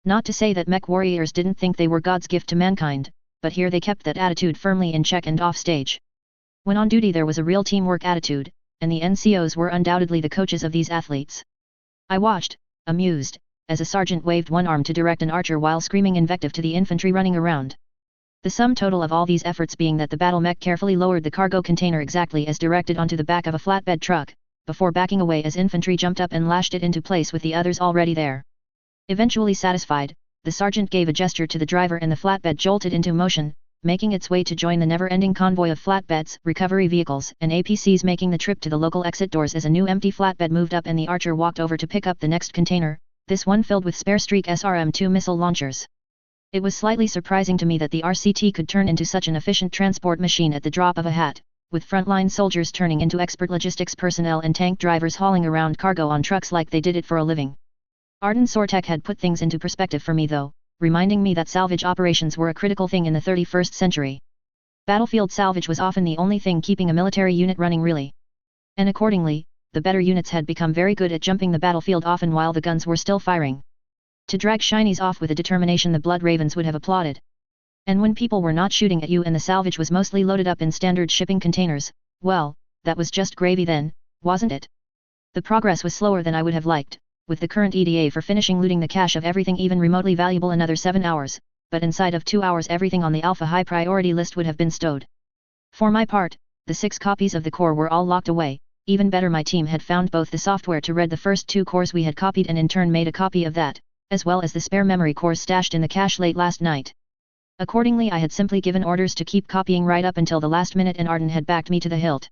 Not to say that mech warriors didn't think they were God's gift to mankind, but here they kept that attitude firmly in check and off stage. When on duty there was a real teamwork attitude, and the NCOs were undoubtedly the coaches of these athletes. I watched, amused, as a sergeant waved one arm to direct an archer while screaming invective to the infantry running around. The sum total of all these efforts being that the battle mech carefully lowered the cargo container exactly as directed onto the back of a flatbed truck, before backing away as infantry jumped up and lashed it into place with the others already there. Eventually satisfied, the sergeant gave a gesture to the driver and the flatbed jolted into motion, making its way to join the never-ending convoy of flatbeds, recovery vehicles, and APCs making the trip to the local exit doors as a new empty flatbed moved up and the archer walked over to pick up the next container, this one filled with spare Streak SRM-2 missile launchers. It was slightly surprising to me that the RCT could turn into such an efficient transport machine at the drop of a hat, with frontline soldiers turning into expert logistics personnel and tank drivers hauling around cargo on trucks like they did it for a living. Arden Sortek had put things into perspective for me though, reminding me that salvage operations were a critical thing in the 31st century. Battlefield salvage was often the only thing keeping a military unit running really. And accordingly, the better units had become very good at jumping the battlefield often while the guns were still firing. To drag shinies off with a determination the Blood Ravens would have applauded. And when people were not shooting at you and the salvage was mostly loaded up in standard shipping containers, well, that was just gravy then, wasn't it? The progress was slower than I would have liked, with the current EDA for finishing looting the cache of everything even remotely valuable another 7 hours, but inside of 2 hours everything on the Alpha high priority list would have been stowed. For my part, the 6 copies of the core were all locked away. Even better, my team had found both the software to read the first 2 cores we had copied and in turn made a copy of that, as well as the spare memory cores stashed in the cache late last night. Accordingly I had simply given orders to keep copying right up until the last minute and Arden had backed me to the hilt.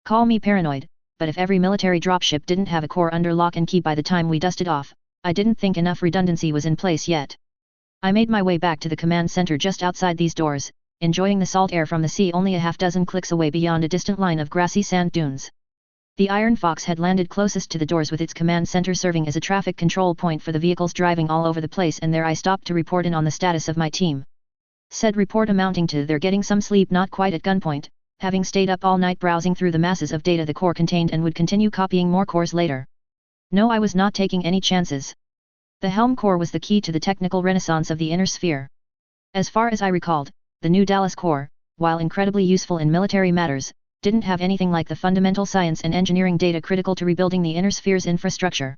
Call me paranoid, but if every military dropship didn't have a core under lock and key by the time we dusted off, I didn't think enough redundancy was in place yet. I made my way back to the command center just outside these doors, enjoying the salt air from the sea only a half-dozen clicks away beyond a distant line of grassy sand dunes. The Iron Fox had landed closest to the doors with its command center serving as a traffic control point for the vehicles driving all over the place, and there I stopped to report in on the status of my team. Said report amounting to they're getting some sleep, not quite at gunpoint, having stayed up all night browsing through the masses of data the core contained and would continue copying more cores later. No, I was not taking any chances. The Helm core was the key to the technical renaissance of the inner sphere. As far as I recalled, the new Dallas core, while incredibly useful in military matters, didn't have anything like the fundamental science and engineering data critical to rebuilding the inner sphere's infrastructure.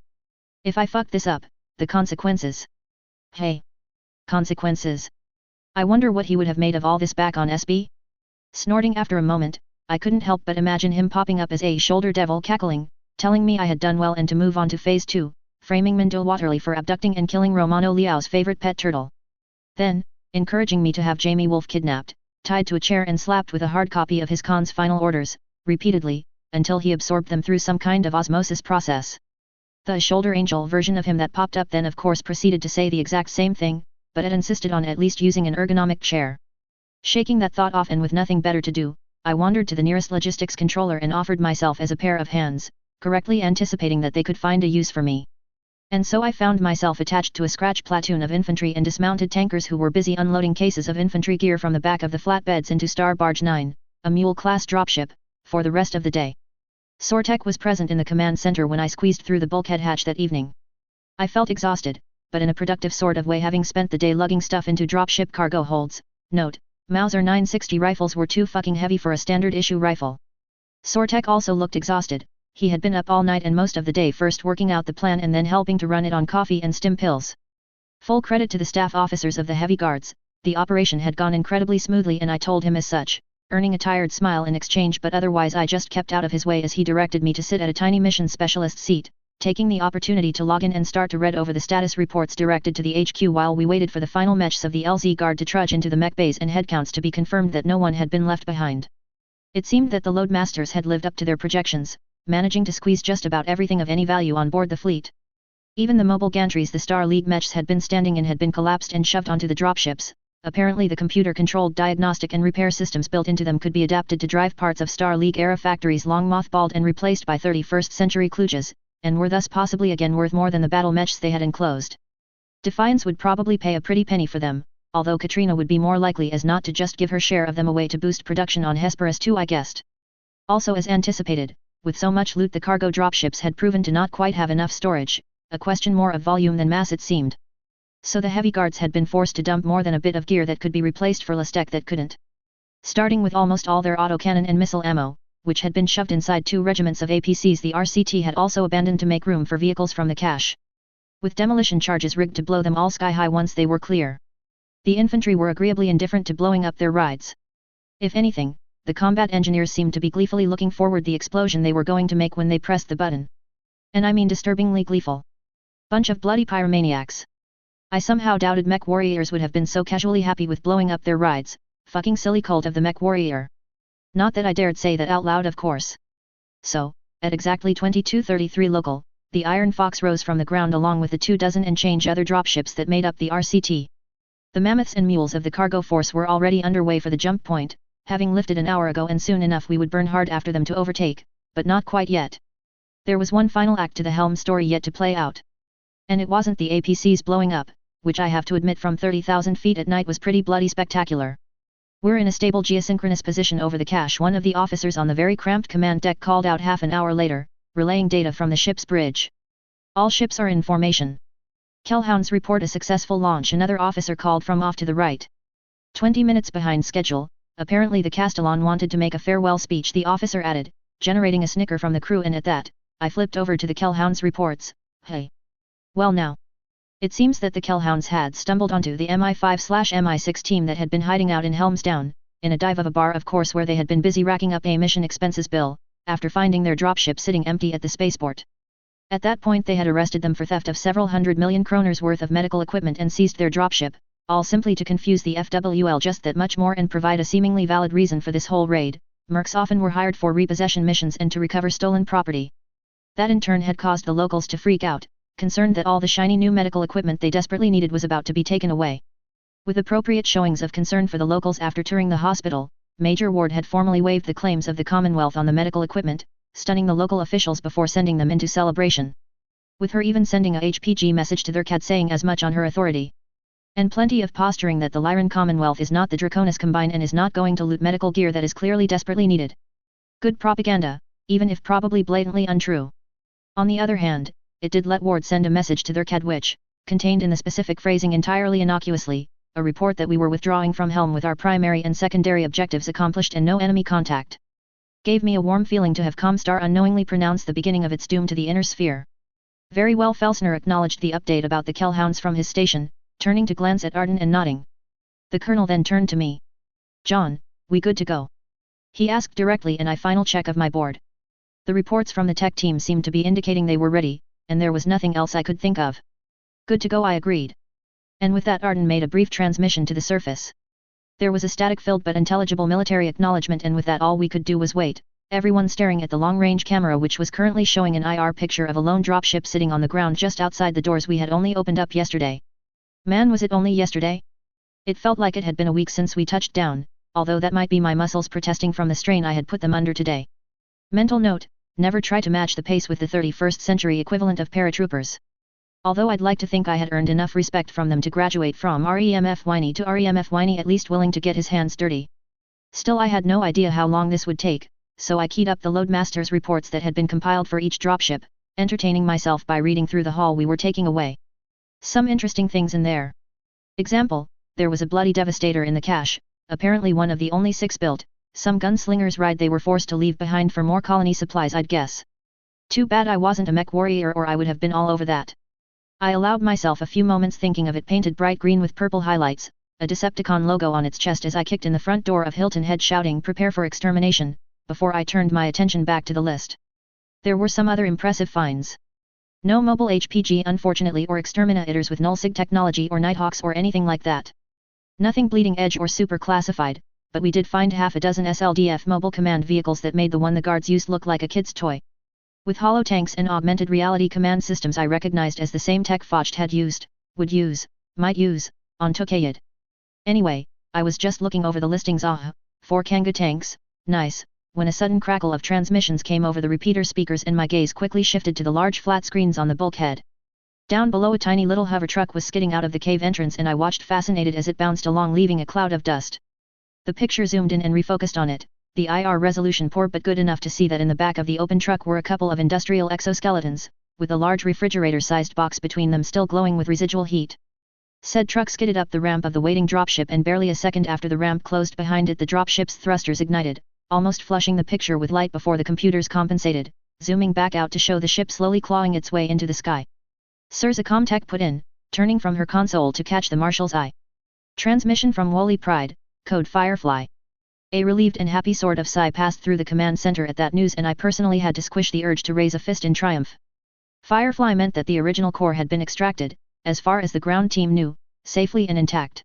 If I fucked this up, the consequences. Hey. Consequences. I wonder what he would have made of all this back on SB? Snorting after a moment, I couldn't help but imagine him popping up as a shoulder devil cackling, telling me I had done well and to move on to phase 2, framing Mindil Waterley for abducting and killing Romano Liao's favorite pet turtle. Then, encouraging me to have Jamie Wolf kidnapped, tied to a chair and slapped with a hard copy of his Khan's final orders, repeatedly, until he absorbed them through some kind of osmosis process. The shoulder angel version of him that popped up then of course proceeded to say the exact same thing, but it insisted on at least using an ergonomic chair. Shaking that thought off and with nothing better to do, I wandered to the nearest logistics controller and offered myself as a pair of hands, correctly anticipating that they could find a use for me. And so I found myself attached to a scratch platoon of infantry and dismounted tankers who were busy unloading cases of infantry gear from the back of the flatbeds into Star Barge 9, a mule-class dropship, for the rest of the day. Sortek was present in the command center when I squeezed through the bulkhead hatch that evening. I felt exhausted, but in a productive sort of way, having spent the day lugging stuff into dropship cargo holds. Note: Mauser 960 rifles were too fucking heavy for a standard issue rifle. Sortek also looked exhausted. He had been up all night and most of the day, first working out the plan and then helping to run it on coffee and stim pills. Full credit to the staff officers of the Heavy Guards, the operation had gone incredibly smoothly and I told him as such, earning a tired smile in exchange, but otherwise I just kept out of his way as he directed me to sit at a tiny mission specialist seat, taking the opportunity to log in and start to read over the status reports directed to the HQ while we waited for the final mechs of the LZ Guard to trudge into the mech bays and headcounts to be confirmed that no one had been left behind. It seemed that the loadmasters had lived up to their projections, managing to squeeze just about everything of any value on board the fleet. Even the mobile gantries the Star League mechs had been standing in had been collapsed and shoved onto the dropships. Apparently the computer-controlled diagnostic and repair systems built into them could be adapted to drive parts of Star League-era factories long mothballed and replaced by 31st-century kludges, and were thus possibly again worth more than the battle mechs they had enclosed. Defiance would probably pay a pretty penny for them, although Katrina would be more likely as not to just give her share of them away to boost production on Hesperus too, I guessed. Also, as anticipated, with so much loot the cargo dropships had proven to not quite have enough storage, a question more of volume than mass it seemed. So the Heavy Guards had been forced to dump more than a bit of gear that could be replaced for Lestek that couldn't. Starting with almost all their autocannon and missile ammo, which had been shoved inside 2 regiments of APCs the RCT had also abandoned to make room for vehicles from the cache, with demolition charges rigged to blow them all sky high once they were clear. The infantry were agreeably indifferent to blowing up their rides. If anything, the combat engineers seemed to be gleefully looking forward the explosion they were going to make when they pressed the button. And I mean disturbingly gleeful. Bunch of bloody pyromaniacs. I somehow doubted mech warriors would have been so casually happy with blowing up their rides. Fucking silly cult of the mech warrior. Not that I dared say that out loud, of course. So, at exactly 22:33 local, the Iron Fox rose from the ground along with the 24 and change other dropships that made up the RCT. The mammoths and mules of the cargo force were already underway for the jump point, having lifted an hour ago, and soon enough we would burn hard after them to overtake, but not quite yet. There was one final act to the Helm story yet to play out. And it wasn't the APCs blowing up, which I have to admit from 30,000 feet at night was pretty bloody spectacular. We're in a stable geosynchronous position over the cache, one of the officers on the very cramped command deck called out half an hour later, relaying data from the ship's bridge. All ships are in formation. Kellhounds report a successful launch, another officer called from off to the right. 20 minutes behind schedule. Apparently the Castellan wanted to make a farewell speech, the officer added, generating a snicker from the crew, and at that, I flipped over to the Kellhounds reports. Hey. Well now. It seems that the Kellhounds had stumbled onto the MI5/MI6 team that had been hiding out in Helmsdown, in a dive of a bar of course, where they had been busy racking up a mission expenses bill, after finding their dropship sitting empty at the spaceport. At that point they had arrested them for theft of several hundred million kroners worth of medical equipment and seized their dropship, all simply to confuse the FWL just that much more and provide a seemingly valid reason for this whole raid. Mercs often were hired for repossession missions and to recover stolen property. That in turn had caused the locals to freak out, concerned that all the shiny new medical equipment they desperately needed was about to be taken away. With appropriate showings of concern for the locals after touring the hospital, Major Ward had formally waived the claims of the Commonwealth on the medical equipment, stunning the local officials before sending them into celebration. With her even sending a HPG message to their CAD saying as much on her authority. And plenty of posturing that the Lyran Commonwealth is not the Draconis Combine and is not going to loot medical gear that is clearly desperately needed. Good propaganda, even if probably blatantly untrue. On the other hand, it did let Ward send a message to their CAD which, contained in the specific phrasing entirely innocuously, a report that we were withdrawing from Helm with our primary and secondary objectives accomplished and no enemy contact. Gave me a warm feeling to have Comstar unknowingly pronounced the beginning of its doom to the inner sphere. Very well, Felsner acknowledged the update about the Kellhounds from his station, turning to glance at Arden and nodding. The colonel then turned to me. John, we good to go? He asked directly in a final check of my board. The reports from the tech team seemed to be indicating they were ready, and there was nothing else I could think of. Good to go, I agreed. And with that Arden made a brief transmission to the surface. There was a static-filled but intelligible military acknowledgement, and with that all we could do was wait, everyone staring at the long-range camera which was currently showing an IR picture of a lone dropship sitting on the ground just outside the doors we had only opened up yesterday. Man, was it only yesterday? It felt like it had been a week since we touched down, although that might be my muscles protesting from the strain I had put them under today. Mental note, never try to match the pace with the 31st century equivalent of paratroopers. Although I'd like to think I had earned enough respect from them to graduate from REMF whiny to REMF whiny, at least willing to get his hands dirty. Still, I had no idea how long this would take, so I keyed up the loadmaster's reports that had been compiled for each dropship, entertaining myself by reading through the haul we were taking away. Some interesting things in there. Example, there was a bloody devastator in the cache, apparently one of the only 6 built, some gunslinger's ride they were forced to leave behind for more colony supplies, I'd guess. Too bad I wasn't a mech warrior, or I would have been all over that. I allowed myself a few moments thinking of it painted bright green with purple highlights, a Decepticon logo on its chest, as I kicked in the front door of Hilton Head shouting "Prepare for extermination," before I turned my attention back to the list. There were some other impressive finds. No mobile HPG unfortunately, or exterminators with null-sig technology or Nighthawks or anything like that. Nothing bleeding edge or super classified, but we did find half a dozen SLDF mobile command vehicles that made the one the guards used look like a kid's toy. With holo tanks and augmented reality command systems I recognized as the same tech Focht had used, would use, might use, on Tokayid. Anyway, I was just looking over the listings. 4 Kanga tanks, nice, when a sudden crackle of transmissions came over the repeater speakers and my gaze quickly shifted to the large flat screens on the bulkhead. Down below, a tiny little hover truck was skidding out of the cave entrance, and I watched fascinated as it bounced along, leaving a cloud of dust. The picture zoomed in and refocused on it, the IR resolution poor but good enough to see that in the back of the open truck were a couple of industrial exoskeletons, with a large refrigerator-sized box between them still glowing with residual heat. Said truck skidded up the ramp of the waiting dropship, and barely a second after the ramp closed behind it the dropship's thrusters ignited, almost flushing the picture with light before the computers compensated, zooming back out to show the ship slowly clawing its way into the sky. "Sirs," a comtech put in, turning from her console to catch the marshal's eye. "Transmission from Woolly Pride, code Firefly." A relieved and happy sort of sigh passed through the command center at that news, and I personally had to squish the urge to raise a fist in triumph. Firefly meant that the original core had been extracted, as far as the ground team knew, safely and intact.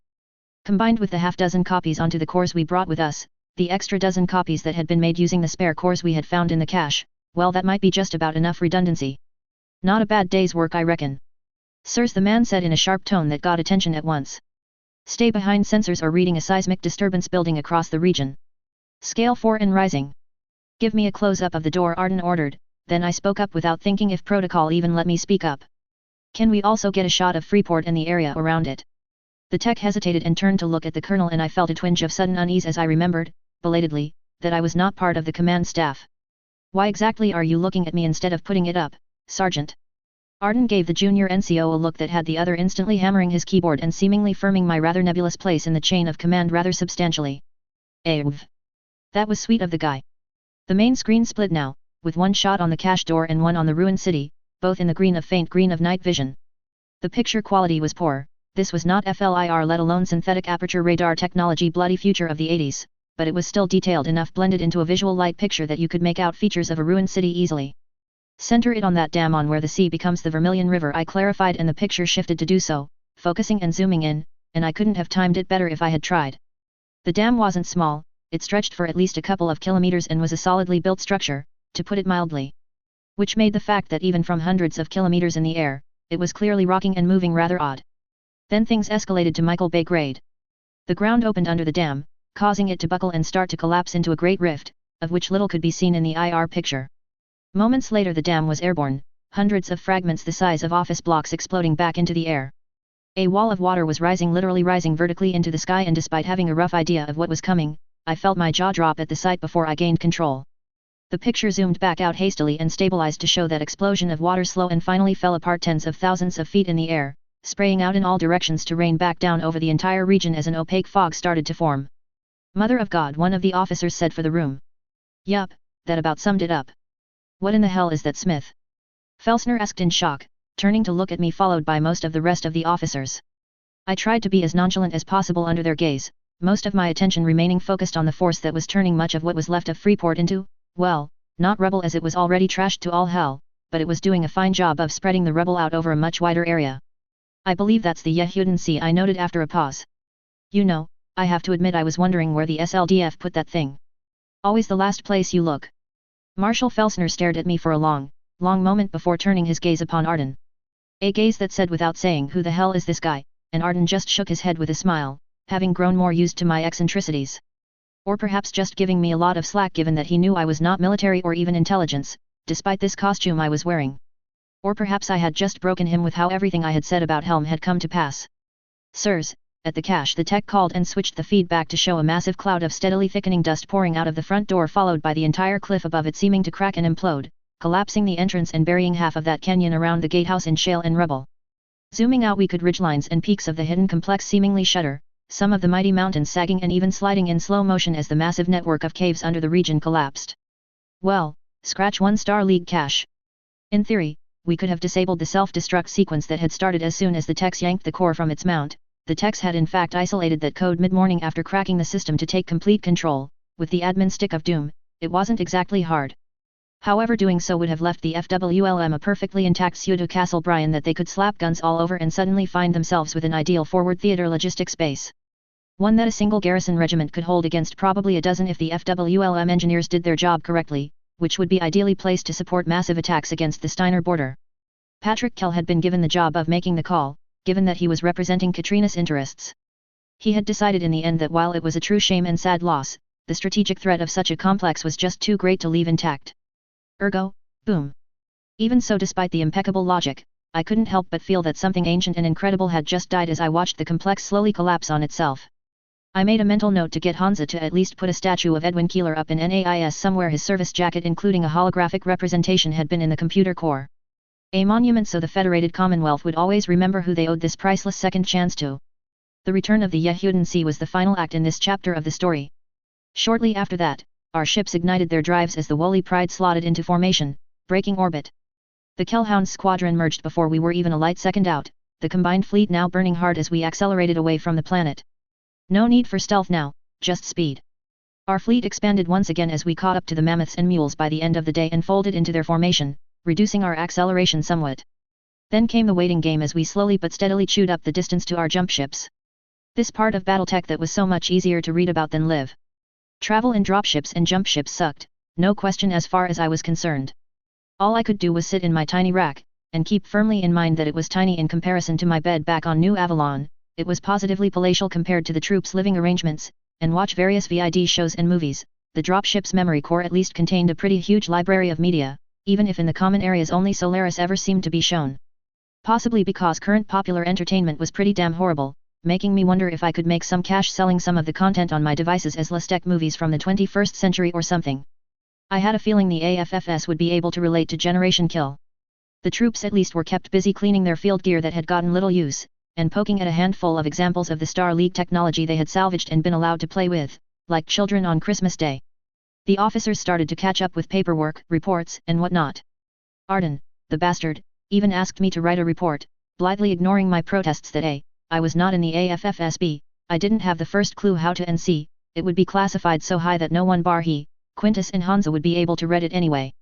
Combined with the half-dozen copies onto the cores we brought with us, the extra dozen copies that had been made using the spare cores we had found in the cache, well, that might be just about enough redundancy. Not a bad day's work, I reckon. "Sirs," the man said in a sharp tone that got attention at once. "Stay behind, sensors are reading a seismic disturbance building across the region. Scale 4 and rising." "Give me a close-up of the door," Arden ordered, then I spoke up without thinking if protocol even let me speak up. "Can we also get a shot of Freeport and the area around it?" The tech hesitated and turned to look at the colonel, and I felt a twinge of sudden unease as I remembered, belatedly, that I was not part of the command staff. "Why exactly are you looking at me instead of putting it up, Sergeant?" Arden gave the junior NCO a look that had the other instantly hammering his keyboard and seemingly firming my rather nebulous place in the chain of command rather substantially. That was sweet of the guy. The main screen split now, with one shot on the cache door and one on the ruined city, both in the green of faint green of night vision. The picture quality was poor. This was not FLIR, let alone synthetic aperture radar technology bloody future of the 80s, but it was still detailed enough blended into a visual light picture that you could make out features of a ruined city easily. "Center it on that dam on where the sea becomes the Vermilion River," I clarified, and the picture shifted to do so, focusing and zooming in, and I couldn't have timed it better if I had tried. The dam wasn't small, it stretched for at least a couple of kilometers and was a solidly built structure, to put it mildly. Which made the fact that even from hundreds of kilometers in the air, it was clearly rocking and moving rather odd. Then things escalated to Michael Bay grade. The ground opened under the dam, causing it to buckle and start to collapse into a great rift, of which little could be seen in the IR picture. Moments later the dam was airborne, hundreds of fragments the size of office blocks exploding back into the air. A wall of water was rising, literally rising vertically into the sky, and despite having a rough idea of what was coming, I felt my jaw drop at the sight before I gained control. The picture zoomed back out hastily and stabilized to show that explosion of water slow and finally fell apart tens of thousands of feet in the air, spraying out in all directions to rain back down over the entire region as an opaque fog started to form. "Mother of God," one of the officers said for the room. "Yup, that about summed it up." "What in the hell is that, Smith?" Felsner asked in shock, turning to look at me, followed by most of the rest of the officers. I tried to be as nonchalant as possible under their gaze, most of my attention remaining focused on the force that was turning much of what was left of Freeport into, well, not rubble as it was already trashed to all hell, but it was doing a fine job of spreading the rubble out over a much wider area. "I believe that's the Yehudan Sea," I noted after a pause. "You know, I have to admit I was wondering where the SLDF put that thing. Always the last place you look." Marshal Felsner stared at me for a long moment before turning his gaze upon Arden. A gaze that said without saying, "Who the hell is this guy?" and Arden just shook his head with a smile, having grown more used to my eccentricities. Or perhaps just giving me a lot of slack given that he knew I was not military or even intelligence, despite this costume I was wearing. Or perhaps I had just broken him with how everything I had said about Helm had come to pass. Sirs, at the cache the tech called and switched the feed back to show a massive cloud of steadily thickening dust pouring out of the front door, followed by the entire cliff above it seeming to crack and implode, collapsing the entrance and burying half of that canyon around the gatehouse in shale and rubble. Zooming out we could ridgelines and peaks of the hidden complex seemingly shudder, some of the mighty mountains sagging and even sliding in slow motion as the massive network of caves under the region collapsed. Well, scratch 1-star League cache. In theory, we could have disabled the self-destruct sequence that had started as soon as the techs yanked the core from its mount. The techs had in fact isolated that code mid-morning after cracking the system to take complete control. With the admin stick of doom, it wasn't exactly hard. However, doing so would have left the FWLM a perfectly intact pseudo Castle Bryan that they could slap guns all over and suddenly find themselves with an ideal forward theater logistics base. One that a single garrison regiment could hold against probably a dozen if the FWLM engineers did their job correctly, which would be ideally placed to support massive attacks against the Steiner border. Patrick Kell had been given the job of making the call, given that he was representing Katrina's interests. He had decided in the end that while it was a true shame and sad loss, the strategic threat of such a complex was just too great to leave intact. Ergo, boom. Even so, despite the impeccable logic, I couldn't help but feel that something ancient and incredible had just died as I watched the complex slowly collapse on itself. I made a mental note to get Hansa to at least put a statue of Edwin Keeler up in NAIS somewhere. His service jacket including a holographic representation had been in the computer core. A monument so the Federated Commonwealth would always remember who they owed this priceless second chance to. The return of the Yehudan was the final act in this chapter of the story. Shortly after that, our ships ignited their drives as the Woolly Pride slotted into formation, breaking orbit. The Kellhound's squadron merged before we were even a light second out, the combined fleet now burning hard as we accelerated away from the planet. No need for stealth now, just speed. Our fleet expanded once again as we caught up to the mammoths and mules by the end of the day and folded into their formation, reducing our acceleration somewhat. Then came the waiting game as we slowly but steadily chewed up the distance to our jump ships. This part of Battletech that was so much easier to read about than live. Travel in dropships and jump ships sucked, no question as far as I was concerned. All I could do was sit in my tiny rack, and keep firmly in mind that it was tiny in comparison to my bed back on New Avalon. It was positively palatial compared to the troops' living arrangements, and watch various VID shows and movies. The dropship's memory core at least contained a pretty huge library of media, even if in the common areas only Solaris ever seemed to be shown. Possibly because current popular entertainment was pretty damn horrible, making me wonder if I could make some cash selling some of the content on my devices as Lestec movies from the 21st century or something. I had a feeling the AFFS would be able to relate to Generation Kill. The troops at least were kept busy cleaning their field gear that had gotten little use, and poking at a handful of examples of the Star League technology they had salvaged and been allowed to play with, like children on Christmas Day. The officers started to catch up with paperwork, reports, and whatnot. Arden, the bastard, even asked me to write a report, blithely ignoring my protests that I was not in the AFFSB, I didn't have the first clue how to NC, it would be classified so high that no one bar he, Quintus and Hansa would be able to read it anyway.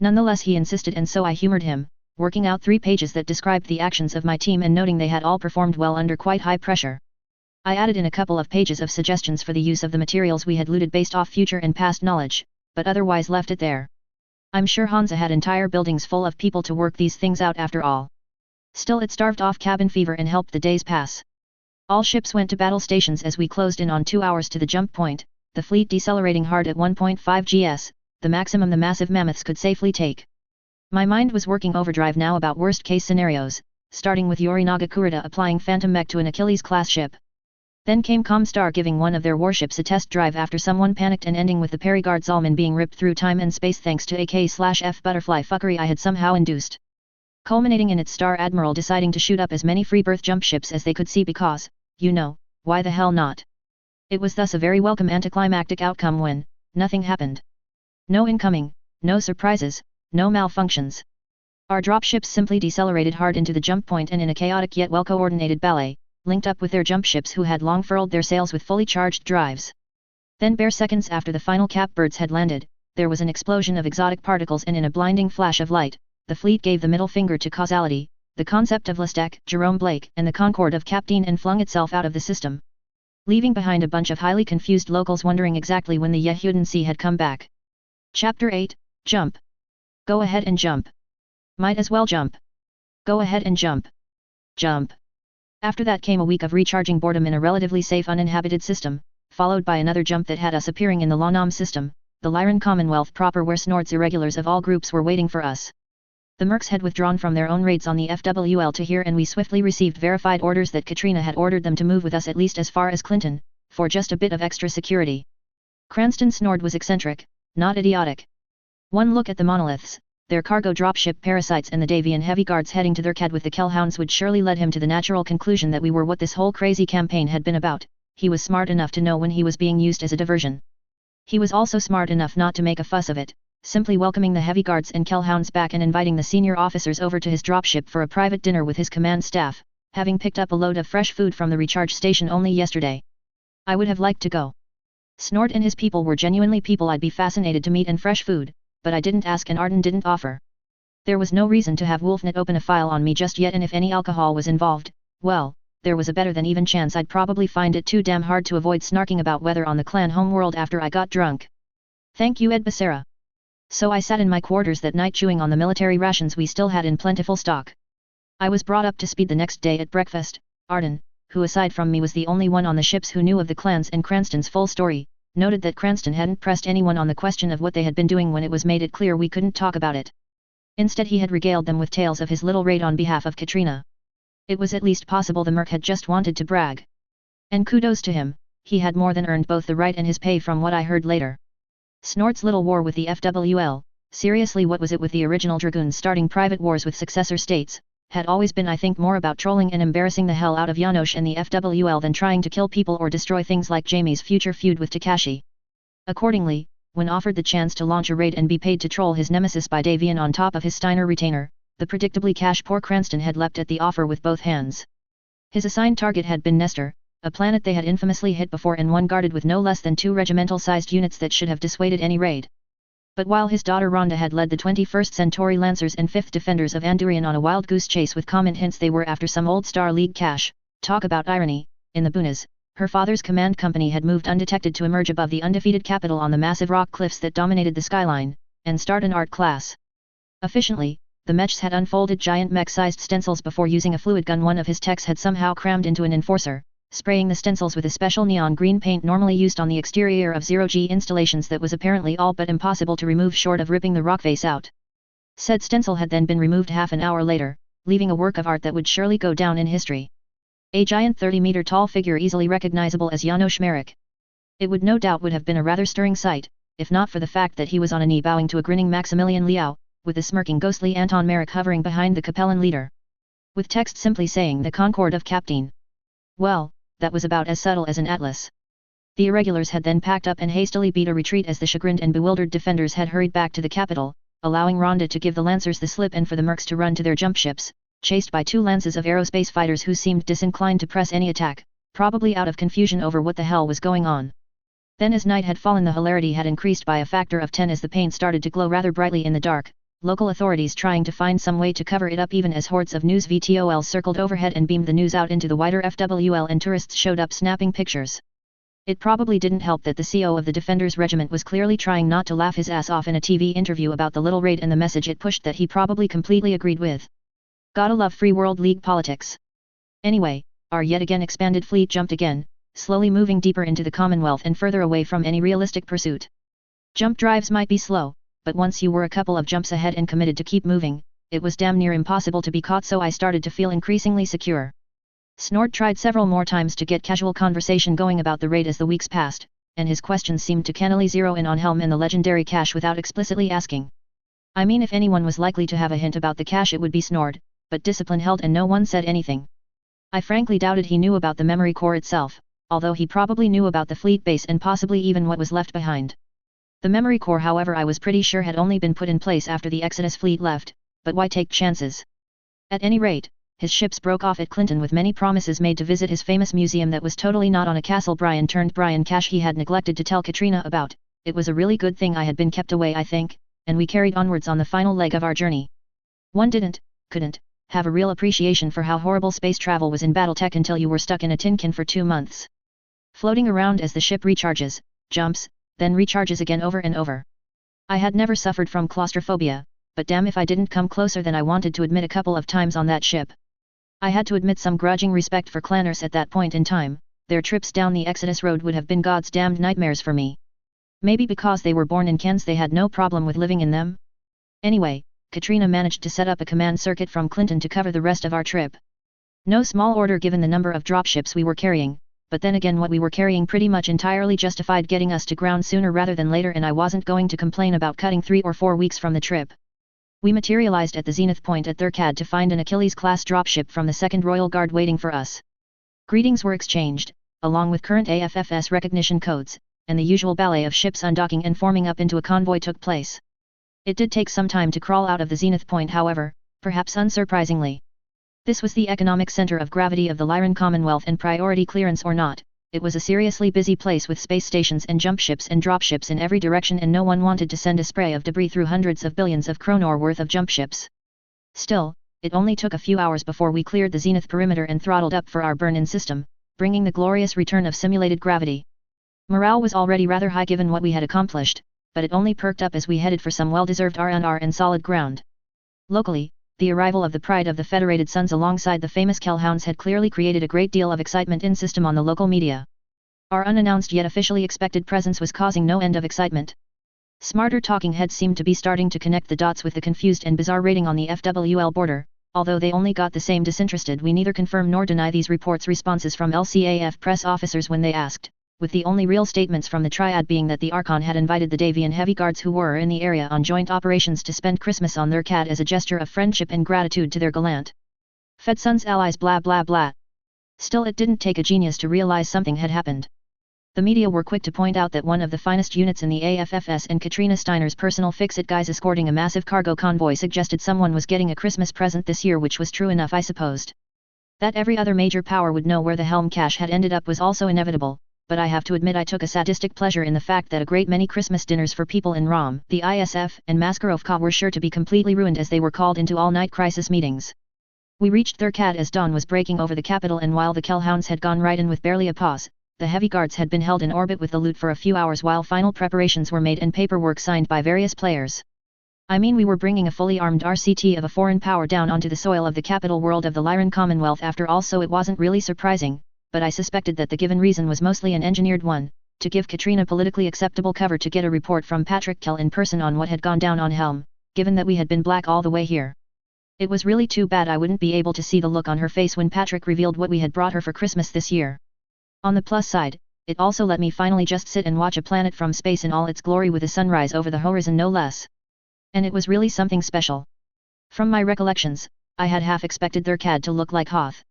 Nonetheless he insisted and so I humored him, working out 3 pages that described the actions of my team and noting they had all performed well under quite high pressure. I added in a couple of pages of suggestions for the use of the materials we had looted based off future and past knowledge, but otherwise left it there. I'm sure Hansa had entire buildings full of people to work these things out after all. Still it starved off cabin fever and helped the days pass. All ships went to battle stations as we closed in on 2 hours to the jump point, the fleet decelerating hard at 1.5 gs, the maximum the massive mammoths could safely take. My mind was working overdrive now about worst case scenarios, starting with Yorinaga Kurita applying Phantom Mech to an Achilles-class ship. Then came Comstar giving one of their warships a test drive after someone panicked and ending with the Perigard Zalman being ripped through time and space thanks to AK/F butterfly fuckery I had somehow induced. Culminating in its Star Admiral deciding to shoot up as many free-birth jump ships as they could see because, you know, why the hell not? It was thus a very welcome anticlimactic outcome when, nothing happened. No incoming, no surprises, no malfunctions. Our dropships simply decelerated hard into the jump point and in a chaotic yet well-coordinated ballet, linked up with their jump ships who had long furled their sails with fully charged drives. Then bare seconds after the final catbirds had landed, there was an explosion of exotic particles and in a blinding flash of light, the fleet gave the middle finger to causality, the concept of Lestec, Jerome Blake and the Concorde of Captain and flung itself out of the system. Leaving behind a bunch of highly confused locals wondering exactly when the Yehudan had come back. Chapter 8, Jump. Go ahead and jump. Might as well jump. Go ahead and jump. Jump. After that came a week of recharging boredom in a relatively safe uninhabited system, followed by another jump that had us appearing in the Lonam system, the Lyran Commonwealth proper where Snort's irregulars of all groups were waiting for us. The mercs had withdrawn from their own raids on the FWL to here, and we swiftly received verified orders that Katrina had ordered them to move with us at least as far as Clinton, for just a bit of extra security. Cranston's snort was eccentric, not idiotic. One look at the monoliths, their cargo dropship parasites and the Davian heavy guards heading to their CAD with the Kellhounds would surely lead him to the natural conclusion that we were what this whole crazy campaign had been about. He was smart enough to know when he was being used as a diversion. He was also smart enough not to make a fuss of it, simply welcoming the heavy guards and Kellhounds back and inviting the senior officers over to his dropship for a private dinner with his command staff, having picked up a load of fresh food from the recharge station only yesterday. I would have liked to go. Snort and his people were genuinely people I'd be fascinated to meet, and fresh food, but I didn't ask and Arden didn't offer. There was no reason to have Wolfnet open a file on me just yet, and if any alcohol was involved, well, there was a better than even chance I'd probably find it too damn hard to avoid snarking about weather on the clan homeworld after I got drunk. Thank you, Ed Becerra. So I sat in my quarters that night chewing on the military rations we still had in plentiful stock. I was brought up to speed the next day at breakfast. Arden, who aside from me was the only one on the ships who knew of the clans and Cranston's full story, noted that Cranston hadn't pressed anyone on the question of what they had been doing when it was made it clear we couldn't talk about it. Instead he had regaled them with tales of his little raid on behalf of Katrina. It was at least possible the merc had just wanted to brag. And kudos to him, he had more than earned both the right and his pay from what I heard later. Snort's little war with the FWL, seriously what was it with the original Dragoons starting private wars with successor states, had always been I think more about trolling and embarrassing the hell out of Janosch and the FWL than trying to kill people or destroy things like Jamie's future feud with Takashi. Accordingly, when offered the chance to launch a raid and be paid to troll his nemesis by Davian on top of his Steiner retainer, the predictably cash-poor Cranston had leapt at the offer with both hands. His assigned target had been Nestor, a planet they had infamously hit before and one guarded with no less than 2 regimental-sized units that should have dissuaded any raid. But while his daughter Rhonda had led the 21st Centauri Lancers and 5th Defenders of Andurian on a wild goose chase with comment hints they were after some old Star League cash, talk about irony, in the boonies, her father's command company had moved undetected to emerge above the undefeated capital on the massive rock cliffs that dominated the skyline, and start an art class. Efficiently, the mechs had unfolded giant mech-sized stencils before using a fluid gun one of his techs had somehow crammed into an enforcer, spraying the stencils with a special neon green paint normally used on the exterior of zero-G installations that was apparently all but impossible to remove short of ripping the rock face out. Said stencil had then been removed half an hour later, leaving a work of art that would surely go down in history. A giant 30-meter-tall figure easily recognizable as Janosch Merrick. It would no doubt have been a rather stirring sight, if not for the fact that he was on a knee bowing to a grinning Maximilian Liao, with the smirking ghostly Anton Merrick hovering behind the Capellan leader. With text simply saying the Concord of Captain. Well, that was about as subtle as an atlas. The irregulars had then packed up and hastily beat a retreat as the chagrined and bewildered defenders had hurried back to the capital, allowing Rhonda to give the Lancers the slip and for the mercs to run to their jump ships, chased by 2 lances of aerospace fighters who seemed disinclined to press any attack, probably out of confusion over what the hell was going on. Then as night had fallen the hilarity had increased by a factor of 10 as the paint started to glow rather brightly in the dark, local authorities trying to find some way to cover it up even as hordes of news VTOLs circled overhead and beamed the news out into the wider FWL and tourists showed up snapping pictures. It probably didn't help that the CO of the Defenders Regiment was clearly trying not to laugh his ass off in a TV interview about the little raid and the message it pushed that he probably completely agreed with. Gotta love free world league politics. Anyway, our yet again expanded fleet jumped again, slowly moving deeper into the Commonwealth and further away from any realistic pursuit. Jump drives might be slow, but once you were a couple of jumps ahead and committed to keep moving, it was damn near impossible to be caught, so I started to feel increasingly secure. Snort tried several more times to get casual conversation going about the raid as the weeks passed, and his questions seemed to cannily zero in on Helm and the legendary cache without explicitly asking. I mean, if anyone was likely to have a hint about the cache it would be Snort, but discipline held and no one said anything. I frankly doubted he knew about the memory core itself, although he probably knew about the fleet base and possibly even what was left behind. The memory core, however, I was pretty sure had only been put in place after the Exodus fleet left, but why take chances? At any rate, his ships broke off at Clinton with many promises made to visit his famous museum that was totally not on a castle Brian cache he had neglected to tell Katrina about. It was a really good thing I had been kept away, I think, and we carried onwards on the final leg of our journey. One couldn't, have a real appreciation for how horrible space travel was in Battletech until you were stuck in a tin can for 2 months. Floating around as the ship recharges, jumps, then recharges again over and over. I had never suffered from claustrophobia, but damn if I didn't come closer than I wanted to admit a couple of times on that ship. I had to admit some grudging respect for clanners at that point in time. Their trips down the Exodus road would have been God's damned nightmares for me. Maybe because they were born in Kens they had no problem with living in them? Anyway, Katrina managed to set up a command circuit from Clinton to cover the rest of our trip. No small order given the number of dropships we were carrying, but then again what we were carrying pretty much entirely justified getting us to ground sooner rather than later, and I wasn't going to complain about cutting 3 or 4 weeks from the trip. We materialized at the zenith point at Thurcad to find an Achilles-class dropship from the 2nd Royal Guard waiting for us. Greetings were exchanged, along with current AFFS recognition codes, and the usual ballet of ships undocking and forming up into a convoy took place. It did take some time to crawl out of the zenith point, however, perhaps unsurprisingly. This was the economic center of gravity of the Lyran Commonwealth, and priority clearance or not, it was a seriously busy place with space stations and jump ships and dropships in every direction, and no one wanted to send a spray of debris through hundreds of billions of kronor worth of jump ships. Still, it only took a few hours before we cleared the zenith perimeter and throttled up for our burn-in system, bringing the glorious return of simulated gravity. Morale was already rather high given what we had accomplished, but it only perked up as we headed for some well-deserved R&R and solid ground. Locally, the arrival of the Pride of the Federated Suns alongside the famous Kellhounds had clearly created a great deal of excitement in system on the local media. Our unannounced yet officially expected presence was causing no end of excitement. Smarter talking heads seemed to be starting to connect the dots with the confused and bizarre raiding on the FWL border, although they only got the same disinterested we neither confirm nor deny these reports responses from LCAF press officers when they asked, with the only real statements from the triad being that the Archon had invited the Davian heavy guards who were in the area on joint operations to spend Christmas on Thurcad as a gesture of friendship and gratitude to their gallant Fed Sons allies blah blah blah. Still, it didn't take a genius to realize something had happened. The media were quick to point out that one of the finest units in the AFFS and Katrina Steiner's personal fix-it guys escorting a massive cargo convoy suggested someone was getting a Christmas present this year, which was true enough, I supposed. That every other major power would know where the Helm cache had ended up was also inevitable, but I have to admit I took a sadistic pleasure in the fact that a great many Christmas dinners for people in ROM, the ISF, and Maskarovka were sure to be completely ruined as they were called into all-night crisis meetings. We reached Thurcad as dawn was breaking over the capital, and while the Kellhounds had gone right in with barely a pause, the heavy guards had been held in orbit with the loot for a few hours while final preparations were made and paperwork signed by various players. I mean, we were bringing a fully armed RCT of a foreign power down onto the soil of the capital world of the Lyran Commonwealth after all, so it wasn't really surprising, but I suspected that the given reason was mostly an engineered one, to give Katrina politically acceptable cover to get a report from Patrick Kell in person on what had gone down on Helm, given that we had been black all the way here. It was really too bad I wouldn't be able to see the look on her face when Patrick revealed what we had brought her for Christmas this year. On the plus side, it also let me finally just sit and watch a planet from space in all its glory with a sunrise over the horizon, no less. And it was really something special. From my recollections, I had half expected Thurcad to look like Hoth.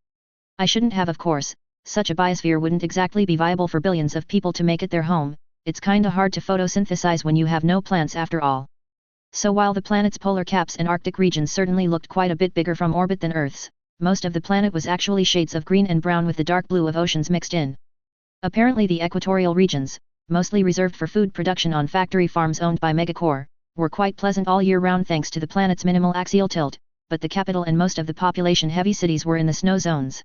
I shouldn't have, of course. Such a biosphere wouldn't exactly be viable for billions of people to make it their home. It's kinda hard to photosynthesize when you have no plants after all. So while the planet's polar caps and Arctic regions certainly looked quite a bit bigger from orbit than Earth's, most of the planet was actually shades of green and brown with the dark blue of oceans mixed in. Apparently the equatorial regions, mostly reserved for food production on factory farms owned by Megacore, were quite pleasant all year round thanks to the planet's minimal axial tilt, but the capital and most of the population-heavy cities were in the snow zones.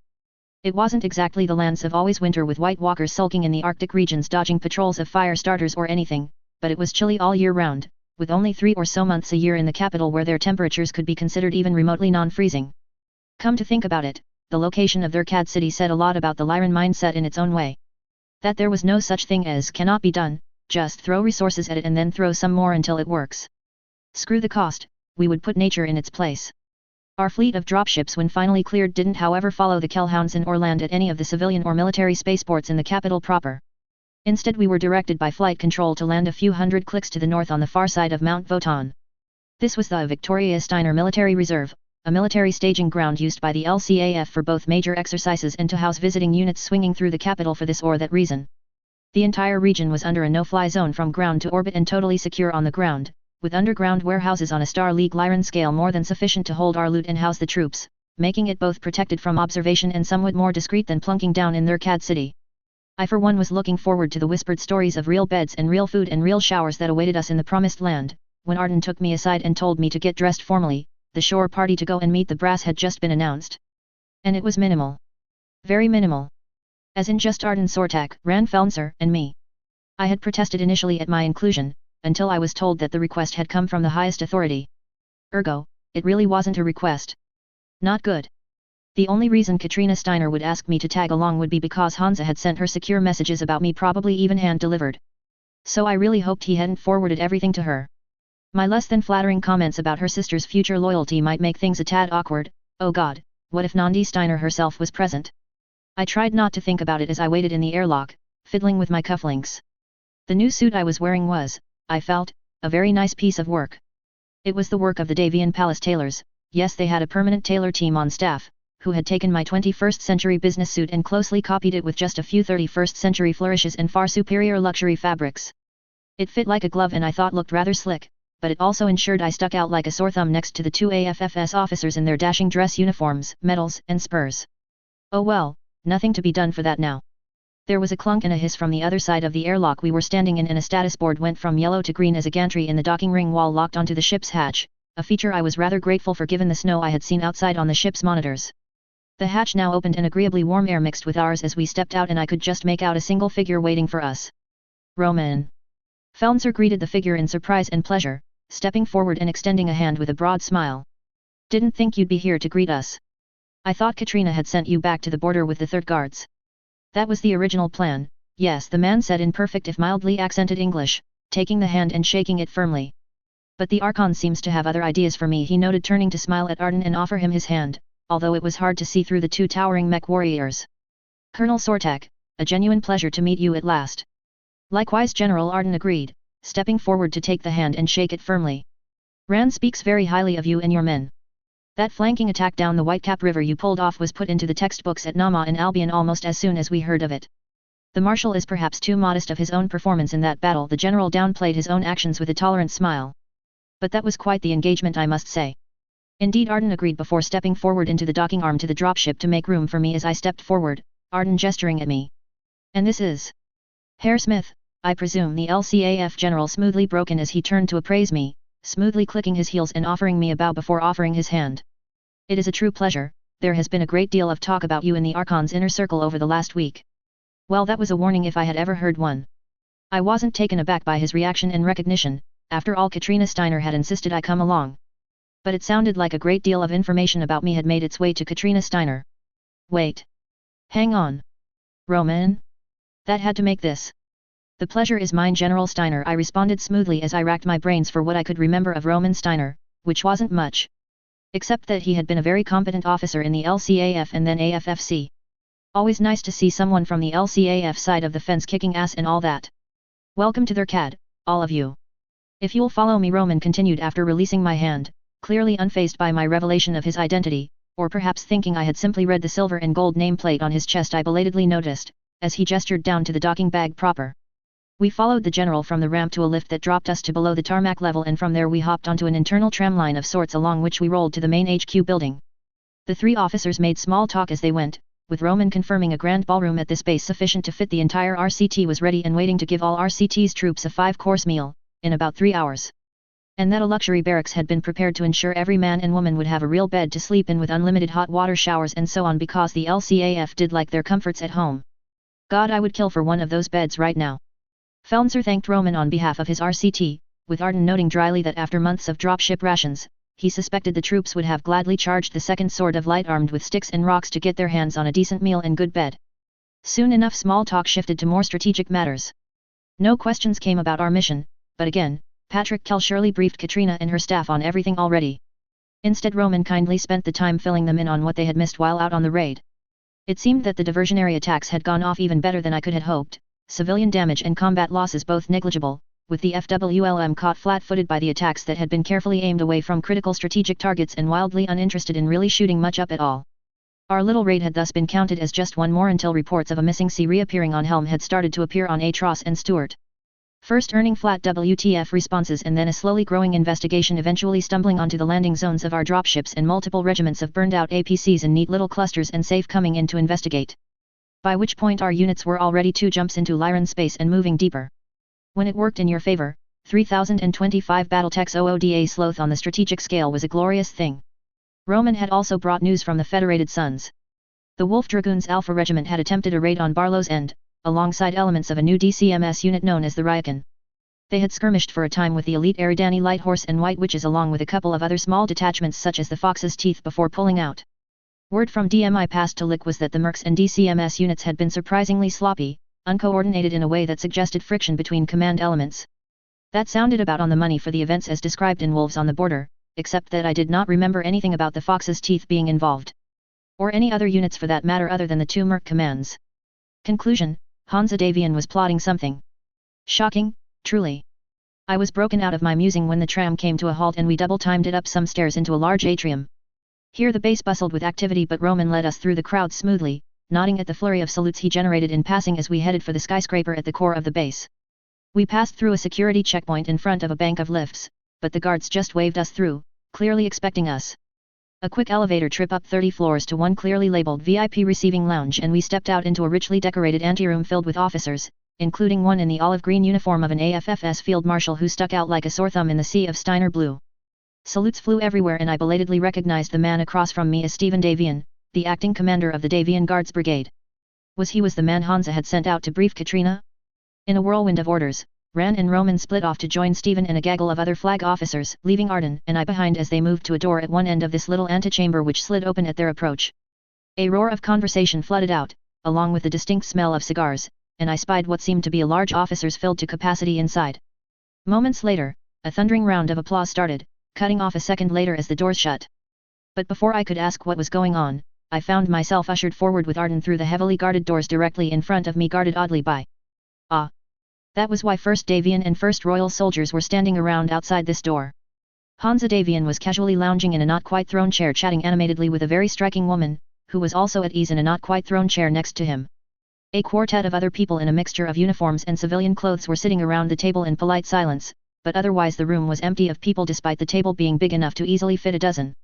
It wasn't exactly the lands of always winter with White Walkers sulking in the Arctic regions dodging patrols of fire starters or anything, but it was chilly all year round, with only 3 or so months a year in the capital where their temperatures could be considered even remotely non-freezing. Come to think about it, the location of Thurcad city said a lot about the Lyran mindset in its own way. That there was no such thing as cannot be done, just throw resources at it and then throw some more until it works. Screw the cost, we would put nature in its place. Our fleet of dropships when finally cleared didn't however follow the Kellhounds in or land at any of the civilian or military spaceports in the capital proper. Instead we were directed by flight control to land a few hundred clicks to the north on the far side of Mount Votan. This was the Victoria Steiner Military Reserve, a military staging ground used by the LCAF for both major exercises and to house visiting units swinging through the capital for this or that reason. The entire region was under a no-fly zone from ground to orbit and totally secure on the ground, with underground warehouses on a Star League Lyran scale more than sufficient to hold our loot and house the troops, making it both protected from observation and somewhat more discreet than plunking down in Thurcad city. I for one was looking forward to the whispered stories of real beds and real food and real showers that awaited us in the promised land, when Arden took me aside and told me to get dressed formally. The shore party to go and meet the brass had just been announced. And it was minimal. Very minimal. As in just Arden Sortak, Rand Felnser, and me. I had protested initially at my inclusion, until I was told that the request had come from the highest authority. Ergo, it really wasn't a request. Not good. The only reason Katrina Steiner would ask me to tag along would be because Hansa had sent her secure messages about me, probably even hand-delivered. So I really hoped he hadn't forwarded everything to her. My less than flattering comments about her sister's future loyalty might make things a tad awkward. Oh God, what if Nandi Steiner herself was present? I tried not to think about it as I waited in the airlock, fiddling with my cufflinks. The new suit I was wearing was, I felt, a very nice piece of work. It was the work of the Davian Palace tailors. Yes, they had a permanent tailor team on staff, who had taken my 21st century business suit and closely copied it with just a few 31st century flourishes and far superior luxury fabrics. It fit like a glove and I thought looked rather slick, but it also ensured I stuck out like a sore thumb next to the two AFFS officers in their dashing dress uniforms, medals, and spurs. Oh well, nothing to be done for that now. There was a clunk and a hiss from the other side of the airlock we were standing in and a status board went from yellow to green as a gantry in the docking ring wall locked onto the ship's hatch, a feature I was rather grateful for given the snow I had seen outside on the ship's monitors. The hatch now opened and agreeably warm air mixed with ours as we stepped out and I could just make out a single figure waiting for us. Roman. Felnzer greeted the figure in surprise and pleasure, stepping forward and extending a hand with a broad smile. Didn't think you'd be here to greet us. I thought Katrina had sent you back to the border with the third guards. That was the original plan, yes, the man said in perfect if mildly accented English, taking the hand and shaking it firmly. But the Archon seems to have other ideas for me, he noted, turning to smile at Arden and offer him his hand, although it was hard to see through the two towering mech warriors. Colonel Sortak, a genuine pleasure to meet you at last. Likewise, General Arden agreed, stepping forward to take the hand and shake it firmly. Rand speaks very highly of you and your men. That flanking attack down the Whitecap River you pulled off was put into the textbooks at Nama and Albion almost as soon as we heard of it. The Marshal is perhaps too modest of his own performance in that battle. The General downplayed his own actions with a tolerant smile. But that was quite the engagement, I must say. Indeed, Arden agreed before stepping forward into the docking arm to the dropship to make room for me as I stepped forward, Arden gesturing at me. And this is Herr Smith, I presume, the LCAF General smoothly broke in as he turned to appraise me, smoothly clicking his heels and offering me a bow before offering his hand. It is a true pleasure. There has been a great deal of talk about you in the Archon's inner circle over the last week. Well, that was a warning if I had ever heard one. I wasn't taken aback by his reaction and recognition. After all, Katrina Steiner had insisted I come along. But it sounded like a great deal of information about me had made its way to Katrina Steiner. Wait. Hang on. Roman? That had to make this. The pleasure is mine, General Steiner, I responded smoothly as I racked my brains for what I could remember of Roman Steiner, which wasn't much. Except that he had been a very competent officer in the LCAF and then AFFC. Always nice to see someone from the LCAF side of the fence kicking ass and all that. Welcome to their CAD, all of you. If you'll follow me, Roman continued after releasing my hand, clearly unfazed by my revelation of his identity, or perhaps thinking I had simply read the silver and gold nameplate on his chest I belatedly noticed, as he gestured down to the docking bag proper. We followed the General from the ramp to a lift that dropped us to below the tarmac level, and from there we hopped onto an internal tramline of sorts along which we rolled to the main HQ building. The three officers made small talk as they went, with Roman confirming a grand ballroom at this base sufficient to fit the entire RCT was ready and waiting to give all RCT's troops a 5-course meal, in about 3 hours. And that a luxury barracks had been prepared to ensure every man and woman would have a real bed to sleep in with unlimited hot water showers and so on, because the LCAF did like their comforts at home. God, I would kill for one of those beds right now. Felnzer thanked Roman on behalf of his RCT, with Arden noting dryly that after months of dropship rations, he suspected the troops would have gladly charged the second sword of light armed with sticks and rocks to get their hands on a decent meal and good bed. Soon enough small talk shifted to more strategic matters. No questions came about our mission, but again, Patrick Kell surely briefed Katrina and her staff on everything already. Instead, Roman kindly spent the time filling them in on what they had missed while out on the raid. It seemed that the diversionary attacks had gone off even better than I could have hoped. Civilian damage and combat losses both negligible, with the FWLM caught flat-footed by the attacks that had been carefully aimed away from critical strategic targets and wildly uninterested in really shooting much up at all. Our little raid had thus been counted as just one more until reports of a missing sea reappearing on Helm had started to appear on Atros and Stewart. First earning flat WTF responses and then a slowly growing investigation, eventually stumbling onto the landing zones of our dropships and multiple regiments of burned-out APCs in neat little clusters and safe coming in to investigate. By which point our units were already 2 jumps into Lyran space and moving deeper. When it worked in your favor, 3025 Battletech's OODA sloth on the strategic scale was a glorious thing. Roman had also brought news from the Federated Sons. The Wolf Dragoons Alpha Regiment had attempted a raid on Barlow's End, alongside elements of a new DCMS unit known as the Ryakan. They had skirmished for a time with the elite Eridani Light Horse and White Witches along with a couple of other small detachments such as the Fox's Teeth before pulling out. Word from DMI passed to Lick was that the Mercs and DCMS units had been surprisingly sloppy, uncoordinated in a way that suggested friction between command elements. That sounded about on the money for the events as described in Wolves on the Border, except that I did not remember anything about the Fox's teeth being involved. Or any other units for that matter other than the 2 Merc commands. Conclusion, Hansa Davian was plotting something. Shocking, truly. I was broken out of my musing when the tram came to a halt and we double-timed it up some stairs into a large atrium. Here the base bustled with activity, but Roman led us through the crowd smoothly, nodding at the flurry of salutes he generated in passing as we headed for the skyscraper at the core of the base. We passed through a security checkpoint in front of a bank of lifts, but the guards just waved us through, clearly expecting us. A quick elevator trip up 30 floors to one clearly labeled VIP receiving lounge, and we stepped out into a richly decorated anteroom filled with officers, including one in the olive green uniform of an AFFS field marshal who stuck out like a sore thumb in the sea of Steiner blue. Salutes flew everywhere and I belatedly recognized the man across from me as Stephen Davian, the acting commander of the Davian Guards Brigade. Was the man Hansa had sent out to brief Katrina? In a whirlwind of orders, Ran and Roman split off to join Stephen and a gaggle of other flag officers, leaving Arden and I behind as they moved to a door at one end of this little antechamber which slid open at their approach. A roar of conversation flooded out, along with the distinct smell of cigars, and I spied what seemed to be a large officers filled to capacity inside. Moments later, a thundering round of applause started, cutting off a second later as the doors shut. But before I could ask what was going on, I found myself ushered forward with Arden through the heavily guarded doors directly in front of me, guarded oddly by. That was why 1st Davian and 1st Royal soldiers were standing around outside this door. Hansa Davian was casually lounging in a not-quite-thrown chair chatting animatedly with a very striking woman, who was also at ease in a not-quite-thrown chair next to him. A quartet of other people in a mixture of uniforms and civilian clothes were sitting around the table in polite silence, but otherwise the room was empty of people despite the table being big enough to easily fit a dozen.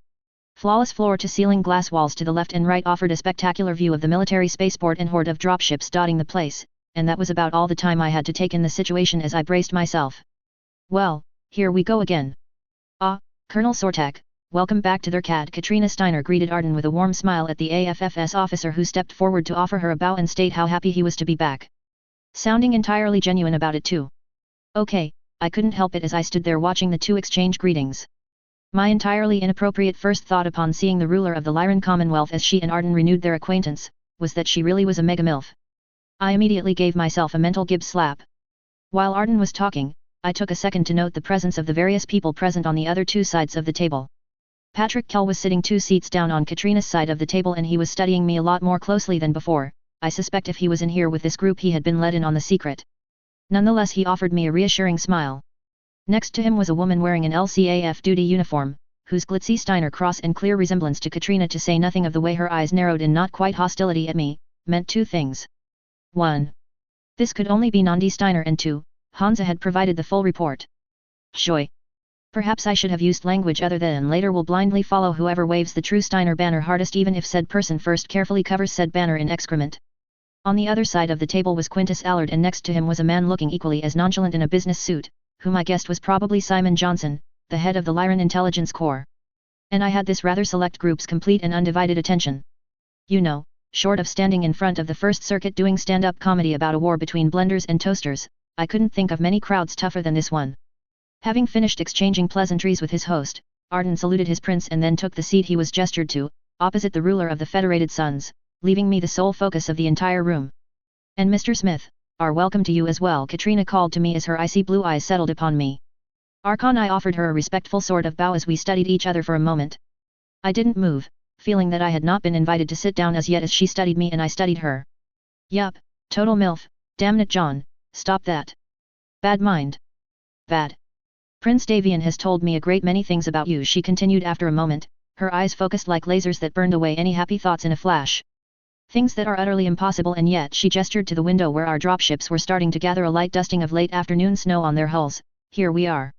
Flawless floor-to-ceiling glass walls to the left and right offered a spectacular view of the military spaceport and horde of dropships dotting the place, and that was about all the time I had to take in the situation as I braced myself. Well, here we go again. Colonel Sortak, welcome back to their CAD. Katrina Steiner greeted Arden with a warm smile at the AFFS officer who stepped forward to offer her a bow and state how happy he was to be back. Sounding entirely genuine about it too. Okay, I couldn't help it as I stood there watching the two exchange greetings. My entirely inappropriate first thought upon seeing the ruler of the Lyran Commonwealth as she and Arden renewed their acquaintance, was that she really was a mega-milf. I immediately gave myself a mental Gibbs slap. While Arden was talking, I took a second to note the presence of the various people present on the other two sides of the table. Patrick Kell was sitting 2 seats down on Katrina's side of the table and he was studying me a lot more closely than before. I suspect if he was in here with this group he had been let in on the secret. Nonetheless, he offered me a reassuring smile. Next to him was a woman wearing an LCAF duty uniform, whose glitzy Steiner cross and clear resemblance to Katrina, to say nothing of the way her eyes narrowed in not quite hostility at me, meant 2 things. 1. This could only be Nandi Steiner, and 2. Hansa had provided the full report. Shoy. Perhaps I should have used language other than later will blindly follow whoever waves the true Steiner banner hardest, even if said person first carefully covers said banner in excrement. On the other side of the table was Quintus Allard, and next to him was a man looking equally as nonchalant in a business suit, whom I guessed was probably Simon Johnson, the head of the Lyran Intelligence Corps. And I had this rather select group's complete and undivided attention. You know, short of standing in front of the First Circuit doing stand-up comedy about a war between blenders and toasters, I couldn't think of many crowds tougher than this one. Having finished exchanging pleasantries with his host, Arden saluted his prince and then took the seat he was gestured to, opposite the ruler of the Federated Sons, leaving me the sole focus of the entire room. And Mr. Smith, our welcome to you as well, Katrina called to me as her icy blue eyes settled upon me. Archon, I offered her a respectful sort of bow as we studied each other for a moment. I didn't move, feeling that I had not been invited to sit down as yet as she studied me and I studied her. Yup, total MILF, damn it John, stop that. Bad mind. Bad. Prince Davian has told me a great many things about you, she continued after a moment, her eyes focused like lasers that burned away any happy thoughts in a flash. Things that are utterly impossible, and yet she gestured to the window where our dropships were starting to gather a light dusting of late afternoon snow on their hulls. Here we are.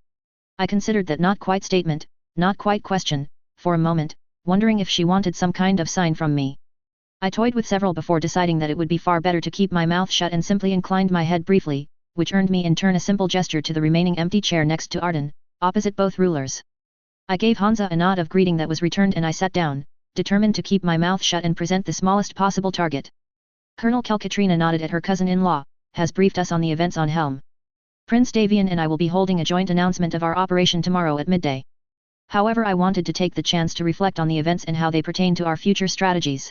I considered that not quite statement, not quite question, for a moment, wondering if she wanted some kind of sign from me. I toyed with several before deciding that it would be far better to keep my mouth shut and simply inclined my head briefly, which earned me in turn a simple gesture to the remaining empty chair next to Arden, opposite both rulers. I gave Hansa a nod of greeting that was returned and I sat down, determined to keep my mouth shut and present the smallest possible target. Colonel Kell, Katrina nodded at her cousin-in-law, has briefed us on the events on Helm. Prince Davian and I will be holding a joint announcement of our operation tomorrow at midday. However, I wanted to take the chance to reflect on the events and how they pertain to our future strategies.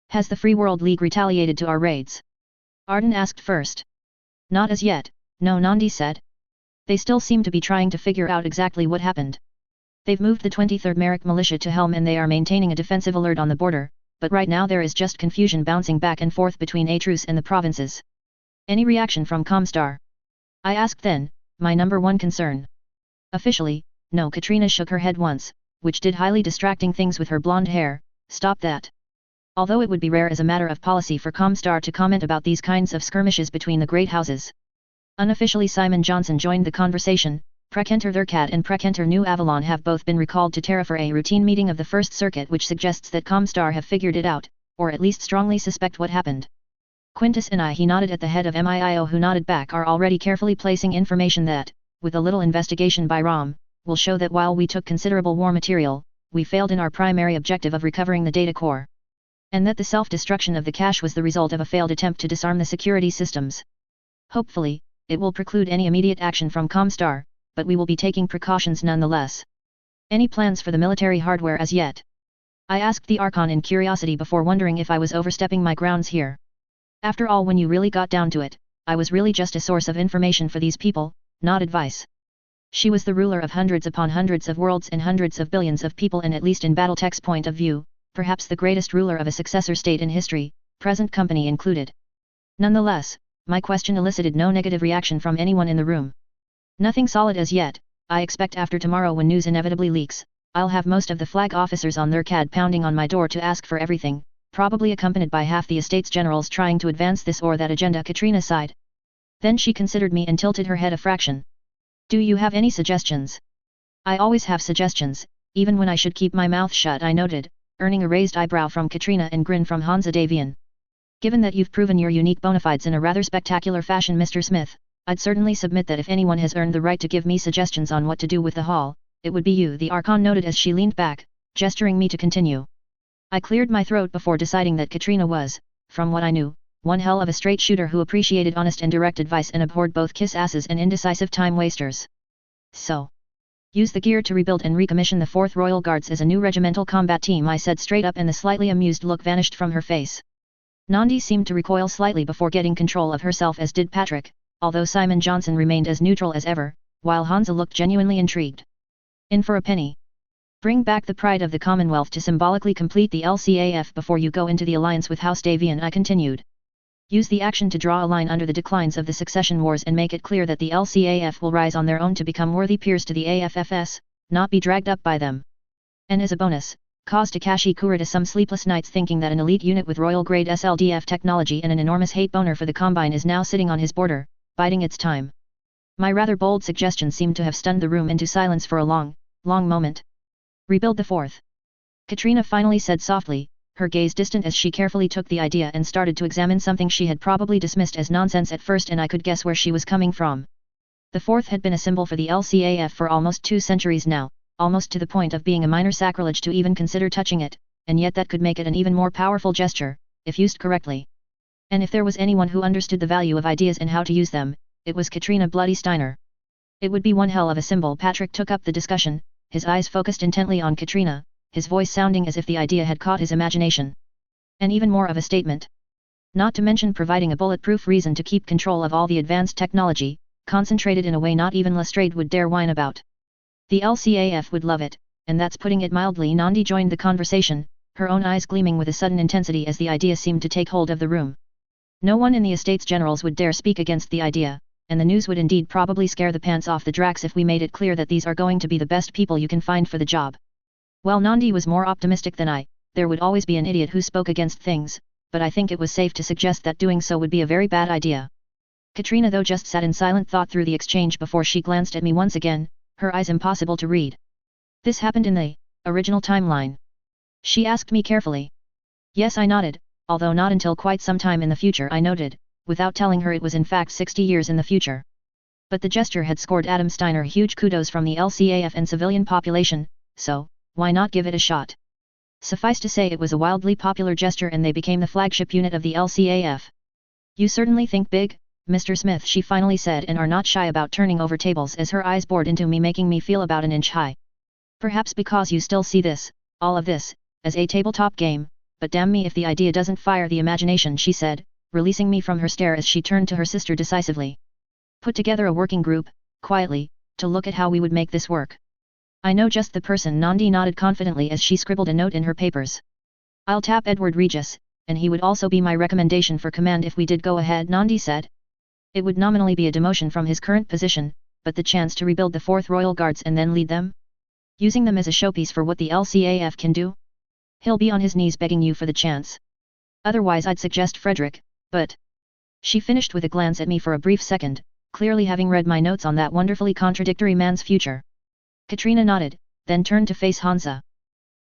Has the Free World League retaliated to our raids? Arden asked first. Not as yet, no, Nandi said. They still seem to be trying to figure out exactly what happened. They've moved the 23rd Merrick Militia to Helm and they are maintaining a defensive alert on the border, but right now there is just confusion bouncing back and forth between Atrus and the provinces. Any reaction from Comstar? I asked then, my number one concern. Officially, no. Katrina shook her head once, which did highly distracting things with her blonde hair. Stop that. Although it would be rare as a matter of policy for Comstar to comment about these kinds of skirmishes between the great houses. Unofficially Simon Johnson joined the conversation. Prekenter Thurkat and Prekenter New Avalon have both been recalled to Terra for a routine meeting of the First Circuit, which suggests that Comstar have figured it out, or at least strongly suspect what happened. Quintus and I, he nodded at the head of MIIO who nodded back, are already carefully placing information that, with a little investigation by ROM, will show that while we took considerable war material, we failed in our primary objective of recovering the data core. And that the self-destruction of the cache was the result of a failed attempt to disarm the security systems. Hopefully, it will preclude any immediate action from Comstar, but we will be taking precautions nonetheless. Any plans for the military hardware as yet? I asked the Archon in curiosity before wondering if I was overstepping my grounds here. After all, when you really got down to it, I was really just a source of information for these people, not advice. She was the ruler of hundreds upon hundreds of worlds and hundreds of billions of people, and at least in Battletech's point of view, perhaps the greatest ruler of a successor state in history, present company included. Nonetheless, my question elicited no negative reaction from anyone in the room. Nothing solid as yet. I expect after tomorrow, when news inevitably leaks, I'll have most of the flag officers on their CAD pounding on my door to ask for everything, probably accompanied by half the estate's generals trying to advance this or that agenda. Katrina sighed. Then she considered me and tilted her head a fraction. Do you have any suggestions? I always have suggestions, even when I should keep my mouth shut, I noted, earning a raised eyebrow from Katrina and grin from Hansa Davian. Given that you've proven your unique bona fides in a rather spectacular fashion, Mr. Smith, I'd certainly submit that if anyone has earned the right to give me suggestions on what to do with the hall, it would be you, the Archon noted as she leaned back, gesturing me to continue. I cleared my throat before deciding that Katrina was, from what I knew, one hell of a straight shooter who appreciated honest and direct advice and abhorred both kiss asses and indecisive time wasters. So, use the gear to rebuild and recommission the 4th Royal Guards as a new regimental combat team, I said straight up, and the slightly amused look vanished from her face. Nandi seemed to recoil slightly before getting control of herself, as did Patrick, although Simon Johnson remained as neutral as ever, while Hansa looked genuinely intrigued. In for a penny. Bring back the pride of the Commonwealth to symbolically complete the LCAF before you go into the alliance with House Davian, I continued. Use the action to draw a line under the declines of the succession wars and make it clear that the LCAF will rise on their own to become worthy peers to the AFFS, not be dragged up by them. And as a bonus, cause Takashi Kurita some sleepless nights thinking that an elite unit with royal-grade SLDF technology and an enormous hate boner for the Combine is now sitting on his border, biding its time. My rather bold suggestion seemed to have stunned the room into silence for a long moment. Rebuild the 4th. Katrina finally said softly, her gaze distant as she carefully took the idea and started to examine something she had probably dismissed as nonsense at first, and I could guess where she was coming from. The 4th had been a symbol for the LCAF for almost 2 centuries now, almost to the point of being a minor sacrilege to even consider touching it, and yet that could make it an even more powerful gesture, if used correctly. And if there was anyone who understood the value of ideas and how to use them, it was Katrina Bloody Steiner. It would be one hell of a symbol. Patrick took up the discussion, his eyes focused intently on Katrina, his voice sounding as if the idea had caught his imagination. And even more of a statement. Not to mention providing a bulletproof reason to keep control of all the advanced technology, concentrated in a way not even Lestrade would dare whine about. The LCAF would love it, and that's putting it mildly. Nandi joined the conversation, her own eyes gleaming with a sudden intensity as the idea seemed to take hold of the room. No one in the estate's generals would dare speak against the idea, and the news would indeed probably scare the pants off the Drax if we made it clear that these are going to be the best people you can find for the job. Well, Nandi was more optimistic than I. There would always be an idiot who spoke against things, but I think it was safe to suggest that doing so would be a very bad idea. Katrina though just sat in silent thought through the exchange before she glanced at me once again, her eyes impossible to read. This happened in the original timeline? She asked me carefully. Yes, I nodded, although not until quite some time in the future, I noted, without telling her it was in fact 60 years in the future. But the gesture had scored Adam Steiner huge kudos from the LCAF and civilian population, so, why not give it a shot? Suffice to say, it was a wildly popular gesture and they became the flagship unit of the LCAF. You certainly think big, Mr. Smith, she finally said, and are not shy about turning over tables as her eyes bored into me, making me feel about an inch high. Perhaps because you still see this, all of this, as a tabletop game, but damn me if the idea doesn't fire the imagination, she said, releasing me from her stare as she turned to her sister decisively. Put together a working group, quietly, to look at how we would make this work. I know just the person. Nandi nodded confidently as she scribbled a note in her papers. I'll tap Edward Regis, and he would also be my recommendation for command if we did go ahead, Nandi said. It would nominally be a demotion from his current position, but the chance to rebuild the 4th Royal Guards and then lead them? Using them as a showpiece for what the LCAF can do? He'll be on his knees begging you for the chance. Otherwise I'd suggest Frederick, but... She finished with a glance at me for a brief second, clearly having read my notes on that wonderfully contradictory man's future. Katrina nodded, then turned to face Hansa.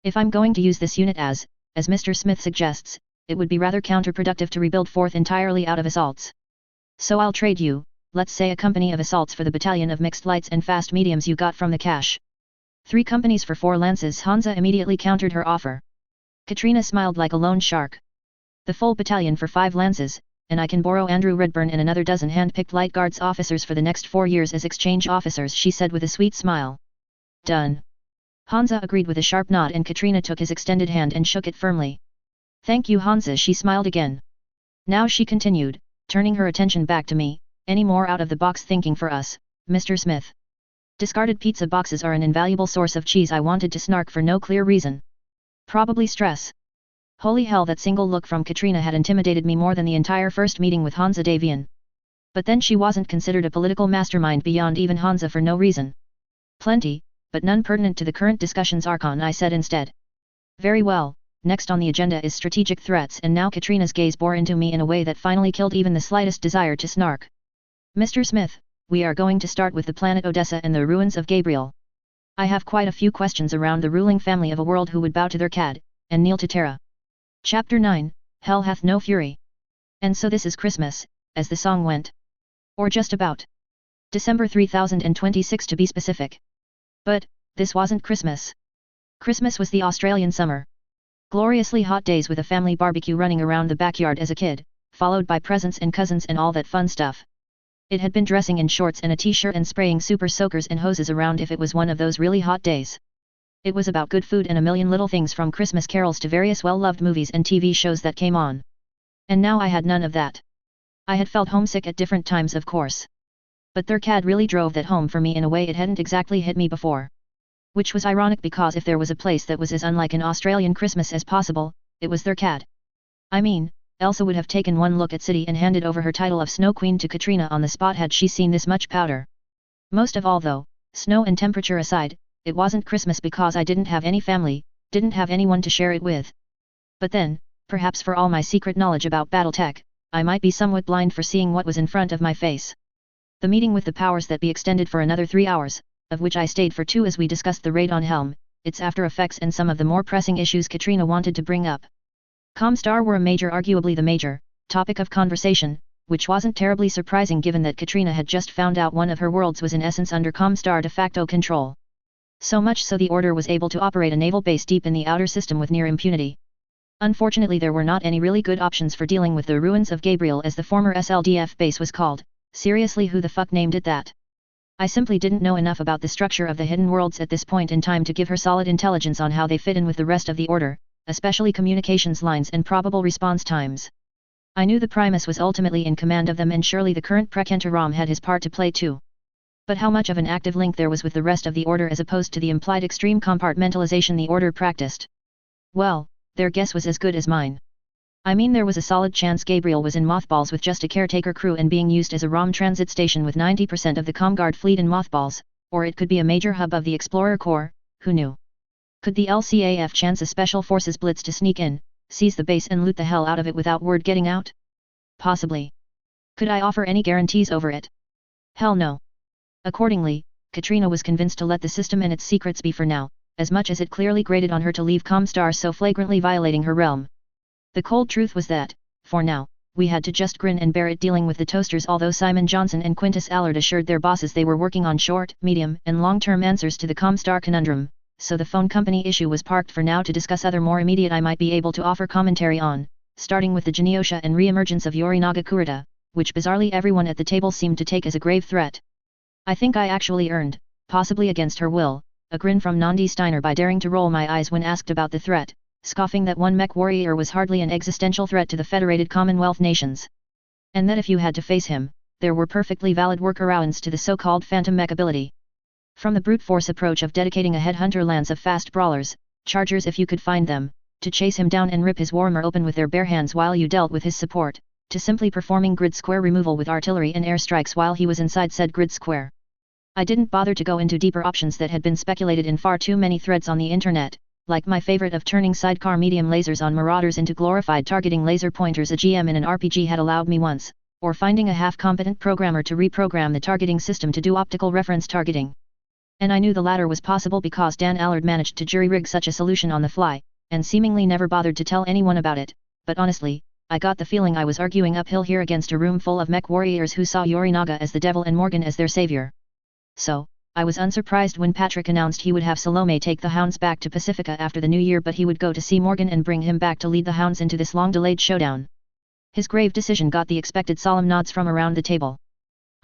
If I'm going to use this unit as Mr. Smith suggests, it would be rather counterproductive to rebuild 4th entirely out of assaults. So I'll trade you, let's say a company of assaults for the battalion of mixed lights and fast mediums you got from the cache. 3 companies for 4 lances. Hansa immediately countered her offer. Katrina smiled like a lone shark. The full battalion for 5 lances, and I can borrow Andrew Redburn and another dozen hand-picked light guards officers for the next 4 years as exchange officers, she said with a sweet smile. Done. Hansa agreed with a sharp nod, and Katrina took his extended hand and shook it firmly. Thank you, Hansa, she smiled again. Now she continued, turning her attention back to me, any more out-of-the-box thinking for us, Mr. Smith? Discarded pizza boxes are an invaluable source of cheese. I wanted to snark for no clear reason. Probably stress. Holy hell, that single look from Katrina had intimidated me more than the entire first meeting with Hansa Davian. But then she wasn't considered a political mastermind beyond even Hansa for no reason. Plenty, but none pertinent to the current discussions, Archon, I said instead. Very well, next on the agenda is strategic threats, and now Katrina's gaze bore into me in a way that finally killed even the slightest desire to snark. Mr. Smith, we are going to start with the planet Odessa and the ruins of Gabriel. I have quite a few questions around the ruling family of a world who would bow to their cad, and kneel to Terra. Chapter 9, Hell Hath No Fury. And so this is Christmas, as the song went. Or just about. December 3026 to be specific. But, this wasn't Christmas. Christmas was the Australian summer. Gloriously hot days with a family barbecue running around the backyard as a kid, followed by presents and cousins and all that fun stuff. It had been dressing in shorts and a t-shirt and spraying super soakers and hoses around if it was one of those really hot days. It was about good food and a million little things, from Christmas carols to various well-loved movies and TV shows that came on. And now I had none of that. I had felt homesick at different times, of course. But their cad really drove that home for me in a way it hadn't exactly hit me before. Which was ironic, because if there was a place that was as unlike an Australian Christmas as possible, it was their cad. I mean, Elsa would have taken one look at City and handed over her title of Snow Queen to Katrina on the spot had she seen this much powder. Most of all though, snow and temperature aside, it wasn't Christmas because I didn't have any family, didn't have anyone to share it with. But then, perhaps for all my secret knowledge about Battletech, I might be somewhat blind for seeing what was in front of my face. The meeting with the powers that be extended for another 3 hours, of which I stayed for 2 as we discussed the raid on Helm, its after effects and some of the more pressing issues Katrina wanted to bring up. Comstar were arguably the major, topic of conversation, which wasn't terribly surprising given that Katrina had just found out one of her worlds was in essence under Comstar de facto control. So much so the Order was able to operate a naval base deep in the outer system with near impunity. Unfortunately there were not any really good options for dealing with the ruins of Gabriel, as the former SLDF base was called. Seriously, who the fuck named it that? I simply didn't know enough about the structure of the hidden worlds at this point in time to give her solid intelligence on how they fit in with the rest of the Order, especially communications lines and probable response times. I knew the Primus was ultimately in command of them, and surely the current Prekentor Rom had his part to play too. But how much of an active link there was with the rest of the Order as opposed to the implied extreme compartmentalization the Order practiced? Well, their guess was as good as mine. I mean, there was a solid chance Gabriel was in mothballs with just a caretaker crew and being used as a ROM transit station with 90% of the Comguard fleet in mothballs, or it could be a major hub of the Explorer Corps, who knew? Could the LCAF chance a Special Forces blitz to sneak in, seize the base and loot the hell out of it without word getting out? Possibly. Could I offer any guarantees over it? Hell no. Accordingly, Katrina was convinced to let the system and its secrets be for now, as much as it clearly grated on her to leave Comstar so flagrantly violating her realm. The cold truth was that, for now, we had to just grin and bear it dealing with the toasters, although Simon Johnson and Quintus Allard assured their bosses they were working on short, medium, and long-term answers to the Comstar conundrum, so the phone company issue was parked for now to discuss other more immediate I might be able to offer commentary on, starting with the Genosha and re-emergence of Yorinaga Kurita, which bizarrely everyone at the table seemed to take as a grave threat. I think I actually earned, possibly against her will, a grin from Nandi Steiner by daring to roll my eyes when asked about the threat, scoffing that one mech warrior was hardly an existential threat to the Federated Commonwealth nations. And that if you had to face him, there were perfectly valid workarounds to the so-called phantom mech ability. From the brute force approach of dedicating a headhunter lance of fast brawlers, chargers if you could find them, to chase him down and rip his warhammer open with their bare hands while you dealt with his support, to simply performing grid square removal with artillery and airstrikes while he was inside said grid square. I didn't bother to go into deeper options that had been speculated in far too many threads on the internet, like my favorite of turning sidecar medium lasers on marauders into glorified targeting laser pointers a GM in an RPG had allowed me once, or finding a half-competent programmer to reprogram the targeting system to do optical reference targeting. And I knew the latter was possible because Dan Allard managed to jury-rig such a solution on the fly, and seemingly never bothered to tell anyone about it, but honestly, I got the feeling I was arguing uphill here against a room full of mech warriors who saw Yorinaga as the devil and Morgan as their savior. So, I was unsurprised when Patrick announced he would have Salome take the hounds back to Pacifica after the new year, but he would go to see Morgan and bring him back to lead the hounds into this long-delayed showdown. His grave decision got the expected solemn nods from around the table.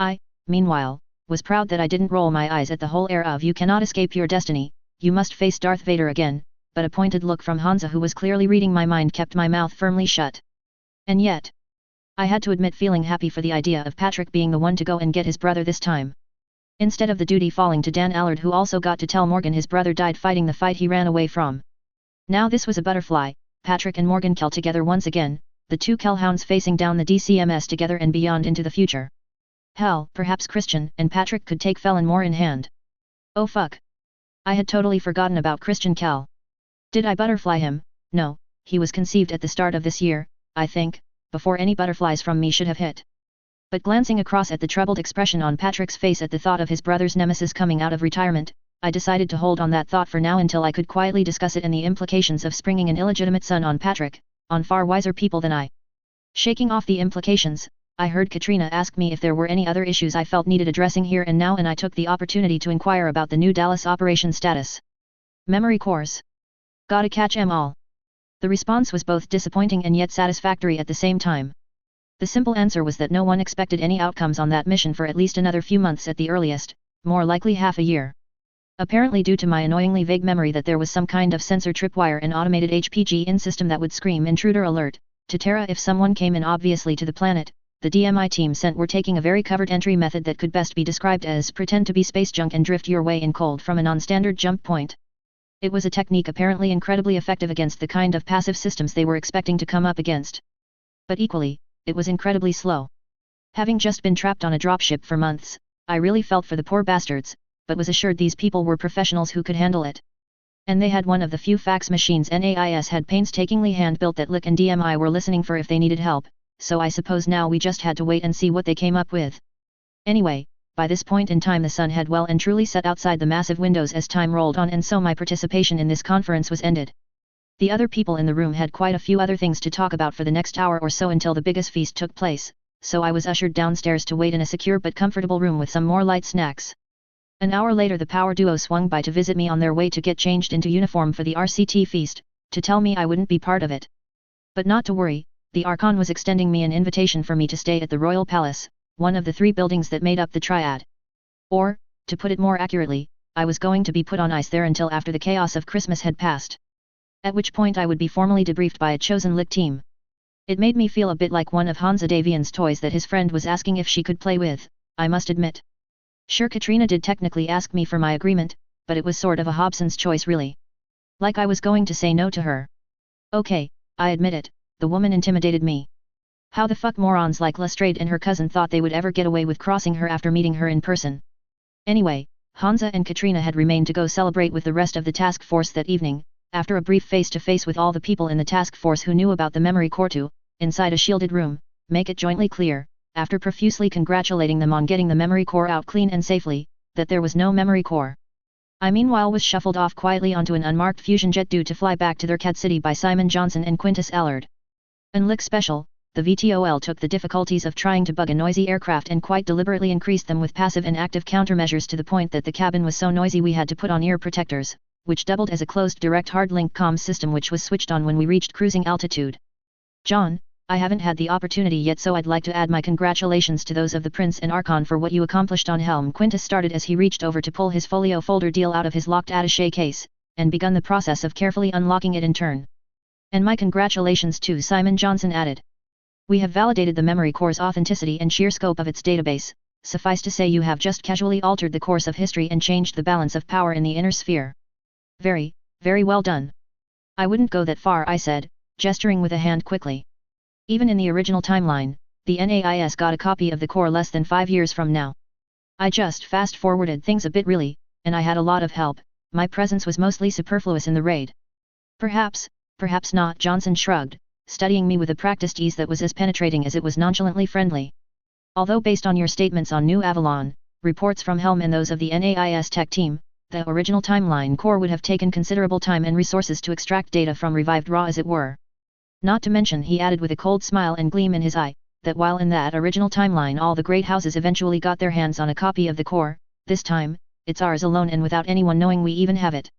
I, meanwhile, was proud that I didn't roll my eyes at the whole air of "you cannot escape your destiny, you must face Darth Vader again," but a pointed look from Hansa, who was clearly reading my mind, kept my mouth firmly shut. And yet, I had to admit feeling happy for the idea of Patrick being the one to go and get his brother this time, instead of the duty falling to Dan Allard, who also got to tell Morgan his brother died fighting the fight he ran away from. Now this was a butterfly, Patrick and Morgan Kell together once again, the two Kellhounds facing down the DCMS together and beyond into the future. Hell, perhaps Christian and Patrick could take Felon more in hand. Oh fuck. I had totally forgotten about Christian Kell. Did I butterfly him? No, he was conceived at the start of this year, I think, before any butterflies from me should have hit. But glancing across at the troubled expression on Patrick's face at the thought of his brother's nemesis coming out of retirement, I decided to hold on that thought for now until I could quietly discuss it and the implications of springing an illegitimate son on Patrick, on far wiser people than I. Shaking off the implications, I heard Katrina ask me if there were any other issues I felt needed addressing here and now, and I took the opportunity to inquire about the new Dallas operation status. Memory cores. Gotta catch 'em all. The response was both disappointing and yet satisfactory at the same time. The simple answer was that no one expected any outcomes on that mission for at least another few months at the earliest, more likely half a year. Apparently due to my annoyingly vague memory that there was some kind of sensor tripwire and automated HPG in system that would scream intruder alert to Terra if someone came in obviously to the planet, the DMI team sent were taking a very covert entry method that could best be described as pretend to be space junk and drift your way in cold from a non-standard jump point. It was a technique apparently incredibly effective against the kind of passive systems they were expecting to come up against. But equally, it was incredibly slow. Having just been trapped on a dropship for months, I really felt for the poor bastards, but was assured these people were professionals who could handle it. And they had one of the few fax machines NAIS had painstakingly hand-built that LIC and DMI were listening for if they needed help, so I suppose now we just had to wait and see what they came up with. Anyway, by this point in time the sun had well and truly set outside the massive windows as time rolled on, and so my participation in this conference was ended. The other people in the room had quite a few other things to talk about for the next hour or so until the biggest feast took place, so I was ushered downstairs to wait in a secure but comfortable room with some more light snacks. An hour later the power duo swung by to visit me on their way to get changed into uniform for the RCT feast, to tell me I wouldn't be part of it. But not to worry, the Archon was extending me an invitation for me to stay at the Royal Palace, one of the 3 buildings that made up the triad. Or, to put it more accurately, I was going to be put on ice there until after the chaos of Christmas had passed. At which point I would be formally debriefed by a chosen LIC team. It made me feel a bit like one of Hansa Davian's toys that his friend was asking if she could play with, I must admit. Sure, Katrina did technically ask me for my agreement, but it was sort of a Hobson's choice really. Like I was going to say no to her. Okay, I admit it, the woman intimidated me. How the fuck morons like Lestrade and her cousin thought they would ever get away with crossing her after meeting her in person. Anyway, Hansa and Katrina had remained to go celebrate with the rest of the task force that evening, after a brief face-to-face with all the people in the task force who knew about the memory core to, inside a shielded room, make it jointly clear, after profusely congratulating them on getting the memory core out clean and safely, that there was no memory core. I meanwhile was shuffled off quietly onto an unmarked fusion jet due to fly back to their CAD city by Simon Johnson and Quintus Allard. Unlike special, the VTOL took the difficulties of trying to bug a noisy aircraft and quite deliberately increased them with passive and active countermeasures to the point that the cabin was so noisy we had to put on ear protectors, which doubled as a closed direct hard-link comms system which was switched on when we reached cruising altitude. John, I haven't had the opportunity yet, so I'd like to add my congratulations to those of the Prince and Archon for what you accomplished on Helm. Quintus started as he reached over to pull his folio folder deal out of his locked attaché case, and begun the process of carefully unlocking it in turn. And my congratulations too, Simon Johnson added. We have validated the memory core's authenticity and sheer scope of its database. Suffice to say you have just casually altered the course of history and changed the balance of power in the inner sphere. Very, very well done. I wouldn't go that far, I said, gesturing with a hand quickly. Even in the original timeline, the NAIS got a copy of the core less than 5 years from now. I just fast-forwarded things a bit really, and I had a lot of help. My presence was mostly superfluous in the raid. Perhaps, perhaps not, Johnson shrugged, studying me with a practiced ease that was as penetrating as it was nonchalantly friendly. Although based on your statements on New Avalon, reports from Helm and those of the NAIS tech team, the original timeline core would have taken considerable time and resources to extract data from revived raw as it were. Not to mention, he added with a cold smile and gleam in his eye, that while in that original timeline all the great houses eventually got their hands on a copy of the core, this time, it's ours alone and without anyone knowing we even have it.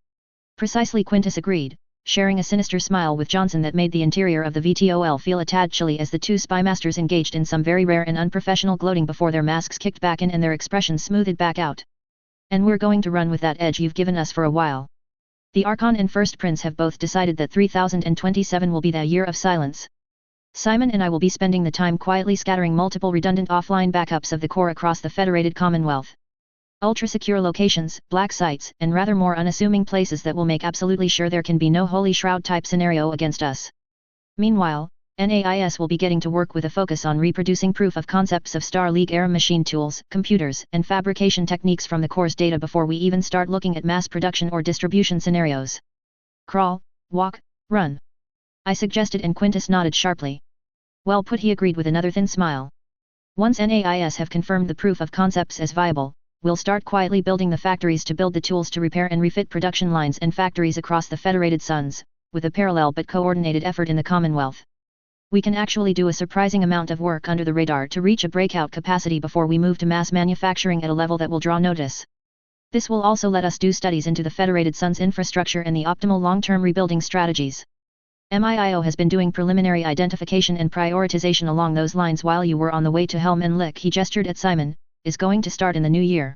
Precisely, Quintus agreed, sharing a sinister smile with Johnson that made the interior of the VTOL feel a tad chilly as the two spymasters engaged in some very rare and unprofessional gloating before their masks kicked back in and their expressions smoothed back out. And we're going to run with that edge you've given us for a while. The Archon and First Prince have both decided that 3027 will be the year of silence. Simon and I will be spending the time quietly scattering multiple redundant offline backups of the core across the Federated Commonwealth. Ultra-secure locations, black sites, and rather more unassuming places that will make absolutely sure there can be no Holy Shroud type scenario against us. Meanwhile, NAIS will be getting to work with a focus on reproducing proof of concepts of Star League-era machine tools, computers, and fabrication techniques from the core's data before we even start looking at mass production or distribution scenarios. Crawl, walk, run. I suggested and Quintus nodded sharply. Well put, he agreed with another thin smile. Once NAIS have confirmed the proof of concepts as viable, we'll start quietly building the factories to build the tools to repair and refit production lines and factories across the Federated Suns, with a parallel but coordinated effort in the Commonwealth. We can actually do a surprising amount of work under the radar to reach a breakout capacity before we move to mass manufacturing at a level that will draw notice. This will also let us do studies into the Federated Suns infrastructure and the optimal long-term rebuilding strategies. MIIO has been doing preliminary identification and prioritization along those lines while you were on the way to Helm and Lick, he gestured at Simon, is going to start in the new year.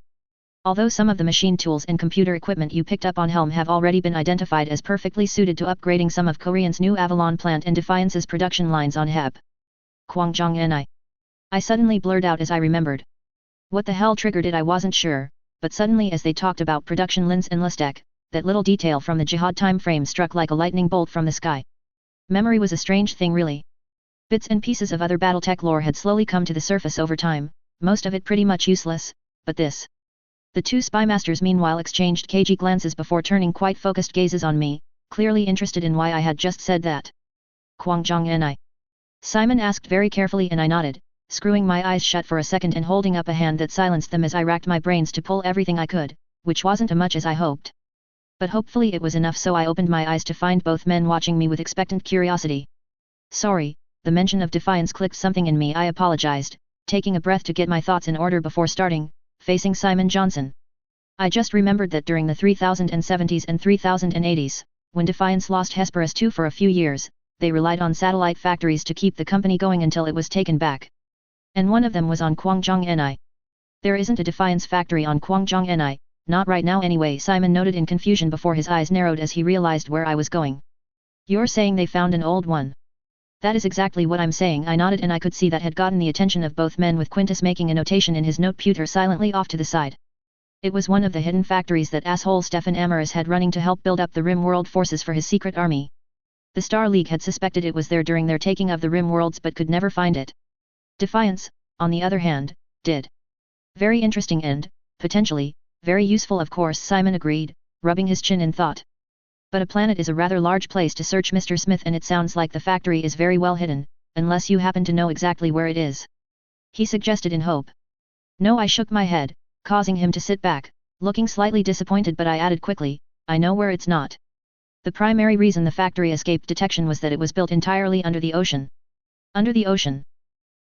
Although some of the machine tools and computer equipment you picked up on Helm have already been identified as perfectly suited to upgrading some of Korean's new Avalon plant and Defiance's production lines on HEP. Kwangjong Ni. I suddenly blurred out as I remembered. What the hell triggered it I wasn't sure, but suddenly as they talked about production lines and Lustek, that little detail from the Jihad time frame struck like a lightning bolt from the sky. Memory was a strange thing really. Bits and pieces of other Battletech lore had slowly come to the surface over time, most of it pretty much useless, but this. The two spymasters meanwhile exchanged cagey glances before turning quite focused gazes on me, clearly interested in why I had just said that. Kwangjong Ni. Simon asked very carefully and I nodded, screwing my eyes shut for a second and holding up a hand that silenced them as I racked my brains to pull everything I could, which wasn't as much as I hoped. But hopefully it was enough, so I opened my eyes to find both men watching me with expectant curiosity. Sorry, the mention of Defiance clicked something in me, I apologized, taking a breath to get my thoughts in order before starting, facing Simon Johnson. I just remembered that during the 3070s and 3080s, when Defiance lost Hesperus 2 for a few years, they relied on satellite factories to keep the company going until it was taken back. And one of them was on Kwangjong Ni. There isn't a Defiance factory on Kwangjong Ni, not right now anyway, Simon noted in confusion before his eyes narrowed as he realized where I was going. You're saying they found an old one? That is exactly what I'm saying, I nodded, and I could see that had gotten the attention of both men, with Quintus making a notation in his noteputer silently off to the side. It was one of the hidden factories that asshole Stefan Amaris had running to help build up the Rim World forces for his secret army. The Star League had suspected it was there during their taking of the Rim Worlds but could never find it. Defiance, on the other hand, did. Very interesting and, potentially, very useful of course, Simon agreed, rubbing his chin in thought. But a planet is a rather large place to search, Mr. Smith, and it sounds like the factory is very well hidden, unless you happen to know exactly where it is. He suggested in hope. No, I shook my head, causing him to sit back, looking slightly disappointed, but I added quickly, I know where it's not. The primary reason the factory escaped detection was that it was built entirely under the ocean. Under the ocean.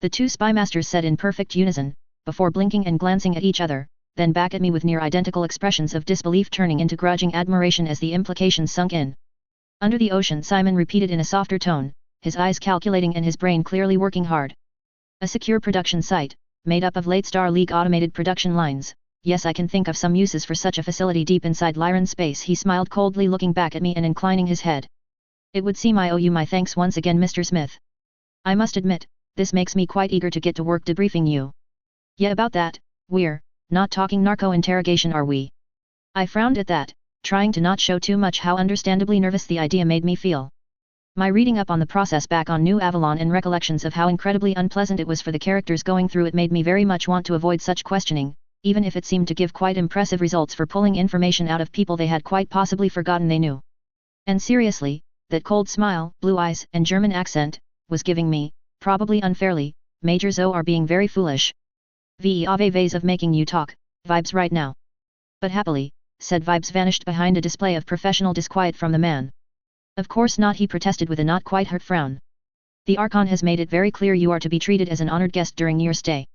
The two spymasters said in perfect unison, before blinking and glancing at each other, then back at me with near identical expressions of disbelief turning into grudging admiration as the implications sunk in. Under the ocean, Simon repeated in a softer tone, his eyes calculating and his brain clearly working hard. A secure production site, made up of late Star League automated production lines. Yes, I can think of some uses for such a facility deep inside Lyran space. He smiled coldly, looking back at me and inclining his head. It would seem I owe you my thanks once again, Mr. Smith. I must admit, This makes me quite eager to get to work debriefing you. Yeah, about that, we're not talking narco interrogation, are we? I frowned at that, trying to not show too much how understandably nervous the idea made me feel. My reading up on the process back on New Avalon and recollections of how incredibly unpleasant it was for the characters going through it made me very much want to avoid such questioning, even if it seemed to give quite impressive results for pulling information out of people they had quite possibly forgotten they knew. And seriously, that cold smile, blue eyes, and German accent, was giving me, probably unfairly, Major Zo are being very foolish. Ve ways of making you talk, vibes right now. But happily, said vibes vanished behind a display of professional disquiet from the man. Of course not, he protested with a not quite hurt frown. The Archon has made it very clear you are to be treated as an honored guest during your stay.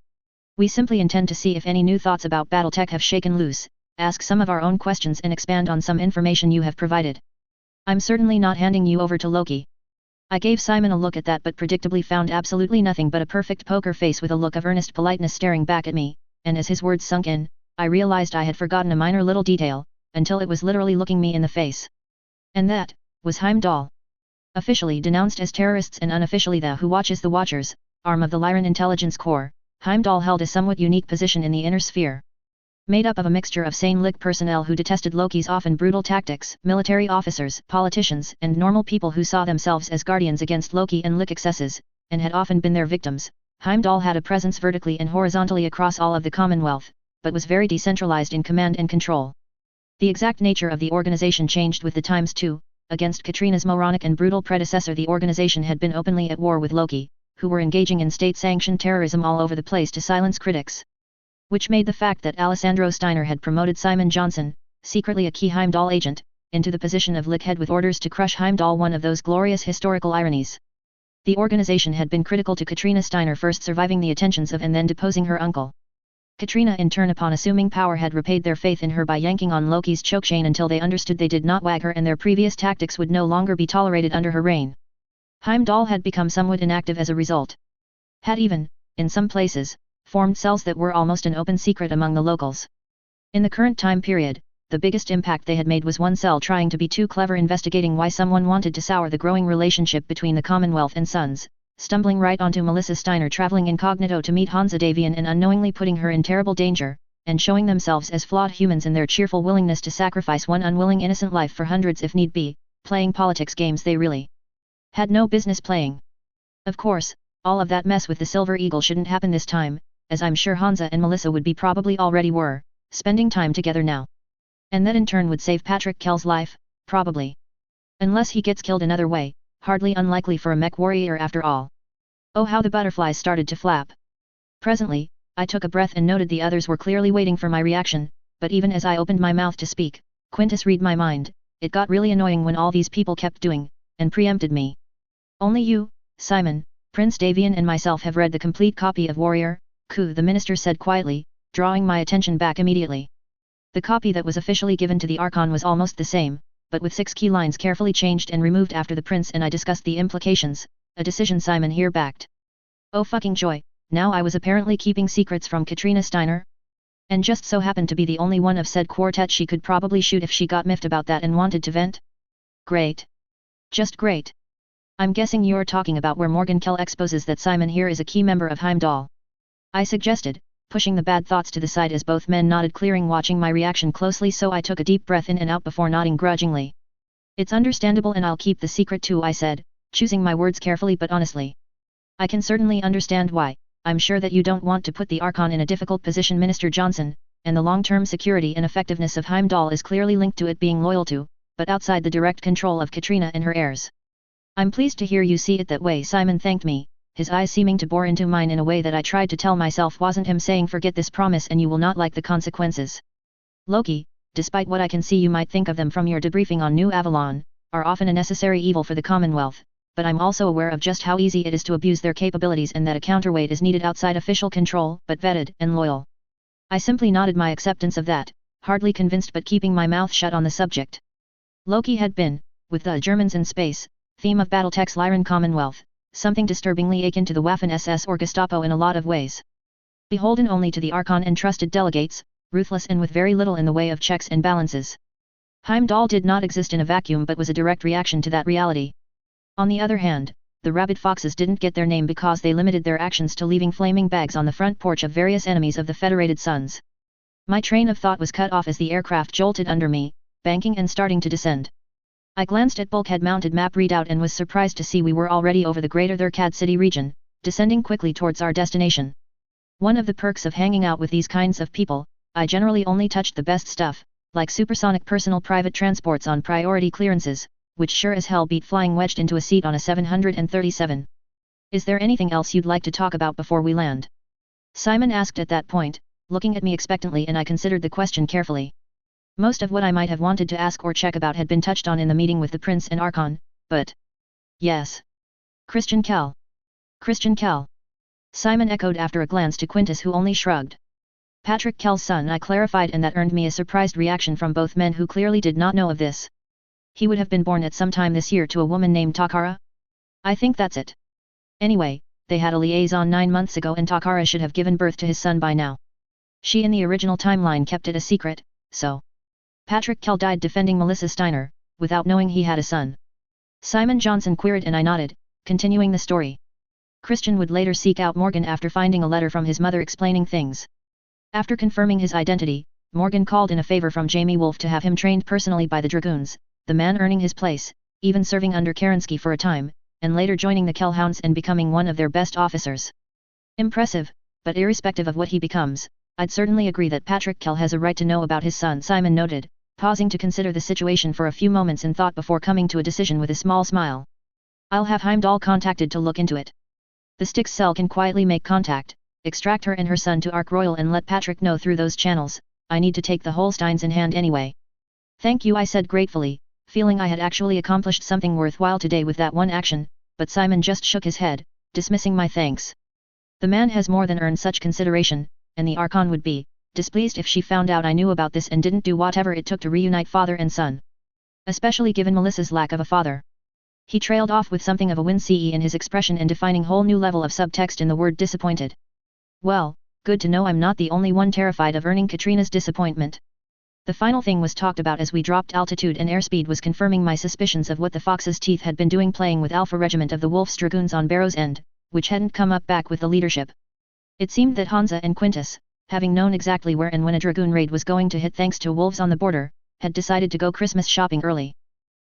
We simply intend to see if any new thoughts about Battletech have shaken loose, ask some of our own questions and expand on some information you have provided. I'm certainly not handing you over to Loki. I gave Simon a look at that but predictably found absolutely nothing but a perfect poker face with a look of earnest politeness staring back at me, and as his words sunk in, I realized I had forgotten a minor little detail, until it was literally looking me in the face. And that was Heimdall. Officially denounced as terrorists and unofficially the Who Watches the Watchers, arm of the Lyran Intelligence Corps, Heimdall held a somewhat unique position in the inner sphere. Made up of a mixture of sane Lik personnel who detested Loki's often brutal tactics, military officers, politicians, and normal people who saw themselves as guardians against Loki and Lik excesses, and had often been their victims, Heimdall had a presence vertically and horizontally across all of the Commonwealth, but was very decentralized in command and control. The exact nature of the organization changed with the times too. Against Katrina's moronic and brutal predecessor, the organization had been openly at war with Loki, who were engaging in state-sanctioned terrorism all over the place to silence critics. Which made the fact that Alessandro Steiner had promoted Simon Johnson, secretly a key Heimdall agent, into the position of Lickhead with orders to crush Heimdall one of those glorious historical ironies. The organization had been critical to Katrina Steiner, first surviving the attentions of and then deposing her uncle. Katrina in turn, upon assuming power, had repaid their faith in her by yanking on Loki's choke chain until they understood they did not wag her and their previous tactics would no longer be tolerated under her reign. Heimdall had become somewhat inactive as a result. Had even, in some places, formed cells that were almost an open secret among the locals. In the current time period, the biggest impact they had made was one cell trying to be too clever investigating why someone wanted to sour the growing relationship between the Commonwealth and Sons, stumbling right onto Melissa Steiner traveling incognito to meet Hansa Davian and unknowingly putting her in terrible danger, and showing themselves as flawed humans in their cheerful willingness to sacrifice one unwilling innocent life for hundreds if need be, playing politics games they really had no business playing. Of course, all of that mess with the Silver Eagle shouldn't happen this time, as I'm sure Hansa and Melissa would be probably already were, spending time together now. And that in turn would save Patrick Kell's life, probably. Unless he gets killed another way, hardly unlikely for a mech warrior after all. Oh, how the butterflies started to flap. Presently, I took a breath and noted the others were clearly waiting for my reaction, but even as I opened my mouth to speak, Quintus read my mind. It got really annoying when all these people kept doing, and preempted me. Only you, Simon, Prince Davian and myself have read the complete copy of Warrior Coup, the minister said quietly, drawing my attention back immediately. The copy that was officially given to the Archon was almost the same, but with 6 key lines carefully changed and removed after the prince and I discussed the implications, a decision Simon here backed. Oh fucking joy, now I was apparently keeping secrets from Katrina Steiner? And just so happened to be the only one of said quartet she could probably shoot if she got miffed about that and wanted to vent? Great. Just great. I'm guessing you're talking about where Morgan Kell exposes that Simon here is a key member of Heimdall. I suggested, pushing the bad thoughts to the side as both men nodded, clearing, watching my reaction closely, so I took a deep breath in and out before nodding grudgingly. It's understandable and I'll keep the secret too, I said, choosing my words carefully but honestly. I can certainly understand why. I'm sure that you don't want to put the Archon in a difficult position, Minister Johnson, and the long-term security and effectiveness of Heimdall is clearly linked to it being loyal to, but outside the direct control of Katrina and her heirs. I'm pleased to hear you see it that way, Simon thanked me, his eyes seeming to bore into mine in a way that I tried to tell myself wasn't him saying forget this promise and you will not like the consequences. Loki, despite what I can see you might think of them from your debriefing on New Avalon, are often a necessary evil for the Commonwealth, but I'm also aware of just how easy it is to abuse their capabilities and that a counterweight is needed outside official control, but vetted and loyal. I simply nodded my acceptance of that, hardly convinced but keeping my mouth shut on the subject. Loki had been, with the Germans in space, theme of Battletech's Lyran Commonwealth, something disturbingly akin to the Waffen-SS or Gestapo in a lot of ways. Beholden only to the Archon and trusted delegates, ruthless and with very little in the way of checks and balances. Heimdall did not exist in a vacuum but was a direct reaction to that reality. On the other hand, the rabid foxes didn't get their name because they limited their actions to leaving flaming bags on the front porch of various enemies of the Federated Suns. My train of thought was cut off as the aircraft jolted under me, banking and starting to descend. I glanced at bulkhead-mounted map readout and was surprised to see we were already over the greater Thurcad City region, descending quickly towards our destination. One of the perks of hanging out with these kinds of people, I generally only touched the best stuff, like supersonic personal private transports on priority clearances, which sure as hell beat flying wedged into a seat on a 737. Is there anything else you'd like to talk about before we land? Simon asked at that point, looking at me expectantly, and I considered the question carefully. Most of what I might have wanted to ask or check about had been touched on in the meeting with the Prince and Archon, but... Yes. Christian Kell. Christian Kell. Simon echoed after a glance to Quintus, who only shrugged. Patrick Kell's son, I clarified, and that earned me a surprised reaction from both men who clearly did not know of this. He would have been born at some time this year to a woman named Takara? I think that's it. Anyway, they had a liaison 9 months ago and Takara should have given birth to his son by now. She in the original timeline kept it a secret, so... Patrick Kell died defending Melissa Steiner, without knowing he had a son. Simon Johnson queried, and I nodded, continuing the story. Christian would later seek out Morgan after finding a letter from his mother explaining things. After confirming his identity, Morgan called in a favor from Jamie Wolfe to have him trained personally by the Dragoons, the man earning his place, even serving under Kerensky for a time, and later joining the Kellhounds and becoming one of their best officers. Impressive, but irrespective of what he becomes, I'd certainly agree that Patrick Kell has a right to know about his son, Simon noted, pausing to consider the situation for a few moments in thought before coming to a decision with a small smile. I'll have Heimdall contacted to look into it. The Styx cell can quietly make contact, extract her and her son to Ark Royal and let Patrick know through those channels. I need to take the Holsteins in hand anyway. Thank you, I said gratefully, feeling I had actually accomplished something worthwhile today with that one action, but Simon just shook his head, dismissing my thanks. The man has more than earned such consideration, and the Archon would be displeased if she found out I knew about this and didn't do whatever it took to reunite father and son. Especially given Melissa's lack of a father. He trailed off with something of a wince in his expression and defining whole new level of subtext in the word disappointed. Well, good to know I'm not the only one terrified of earning Katrina's disappointment. The final thing was talked about as we dropped altitude, and airspeed was confirming my suspicions of what the Fox's teeth had been doing playing with Alpha Regiment of the Wolf's Dragoons on Barrow's End, which hadn't come up back with the leadership. It seemed that Hansa and Quintus, having known exactly where and when a Dragoon raid was going to hit thanks to wolves on the border, had decided to go Christmas shopping early.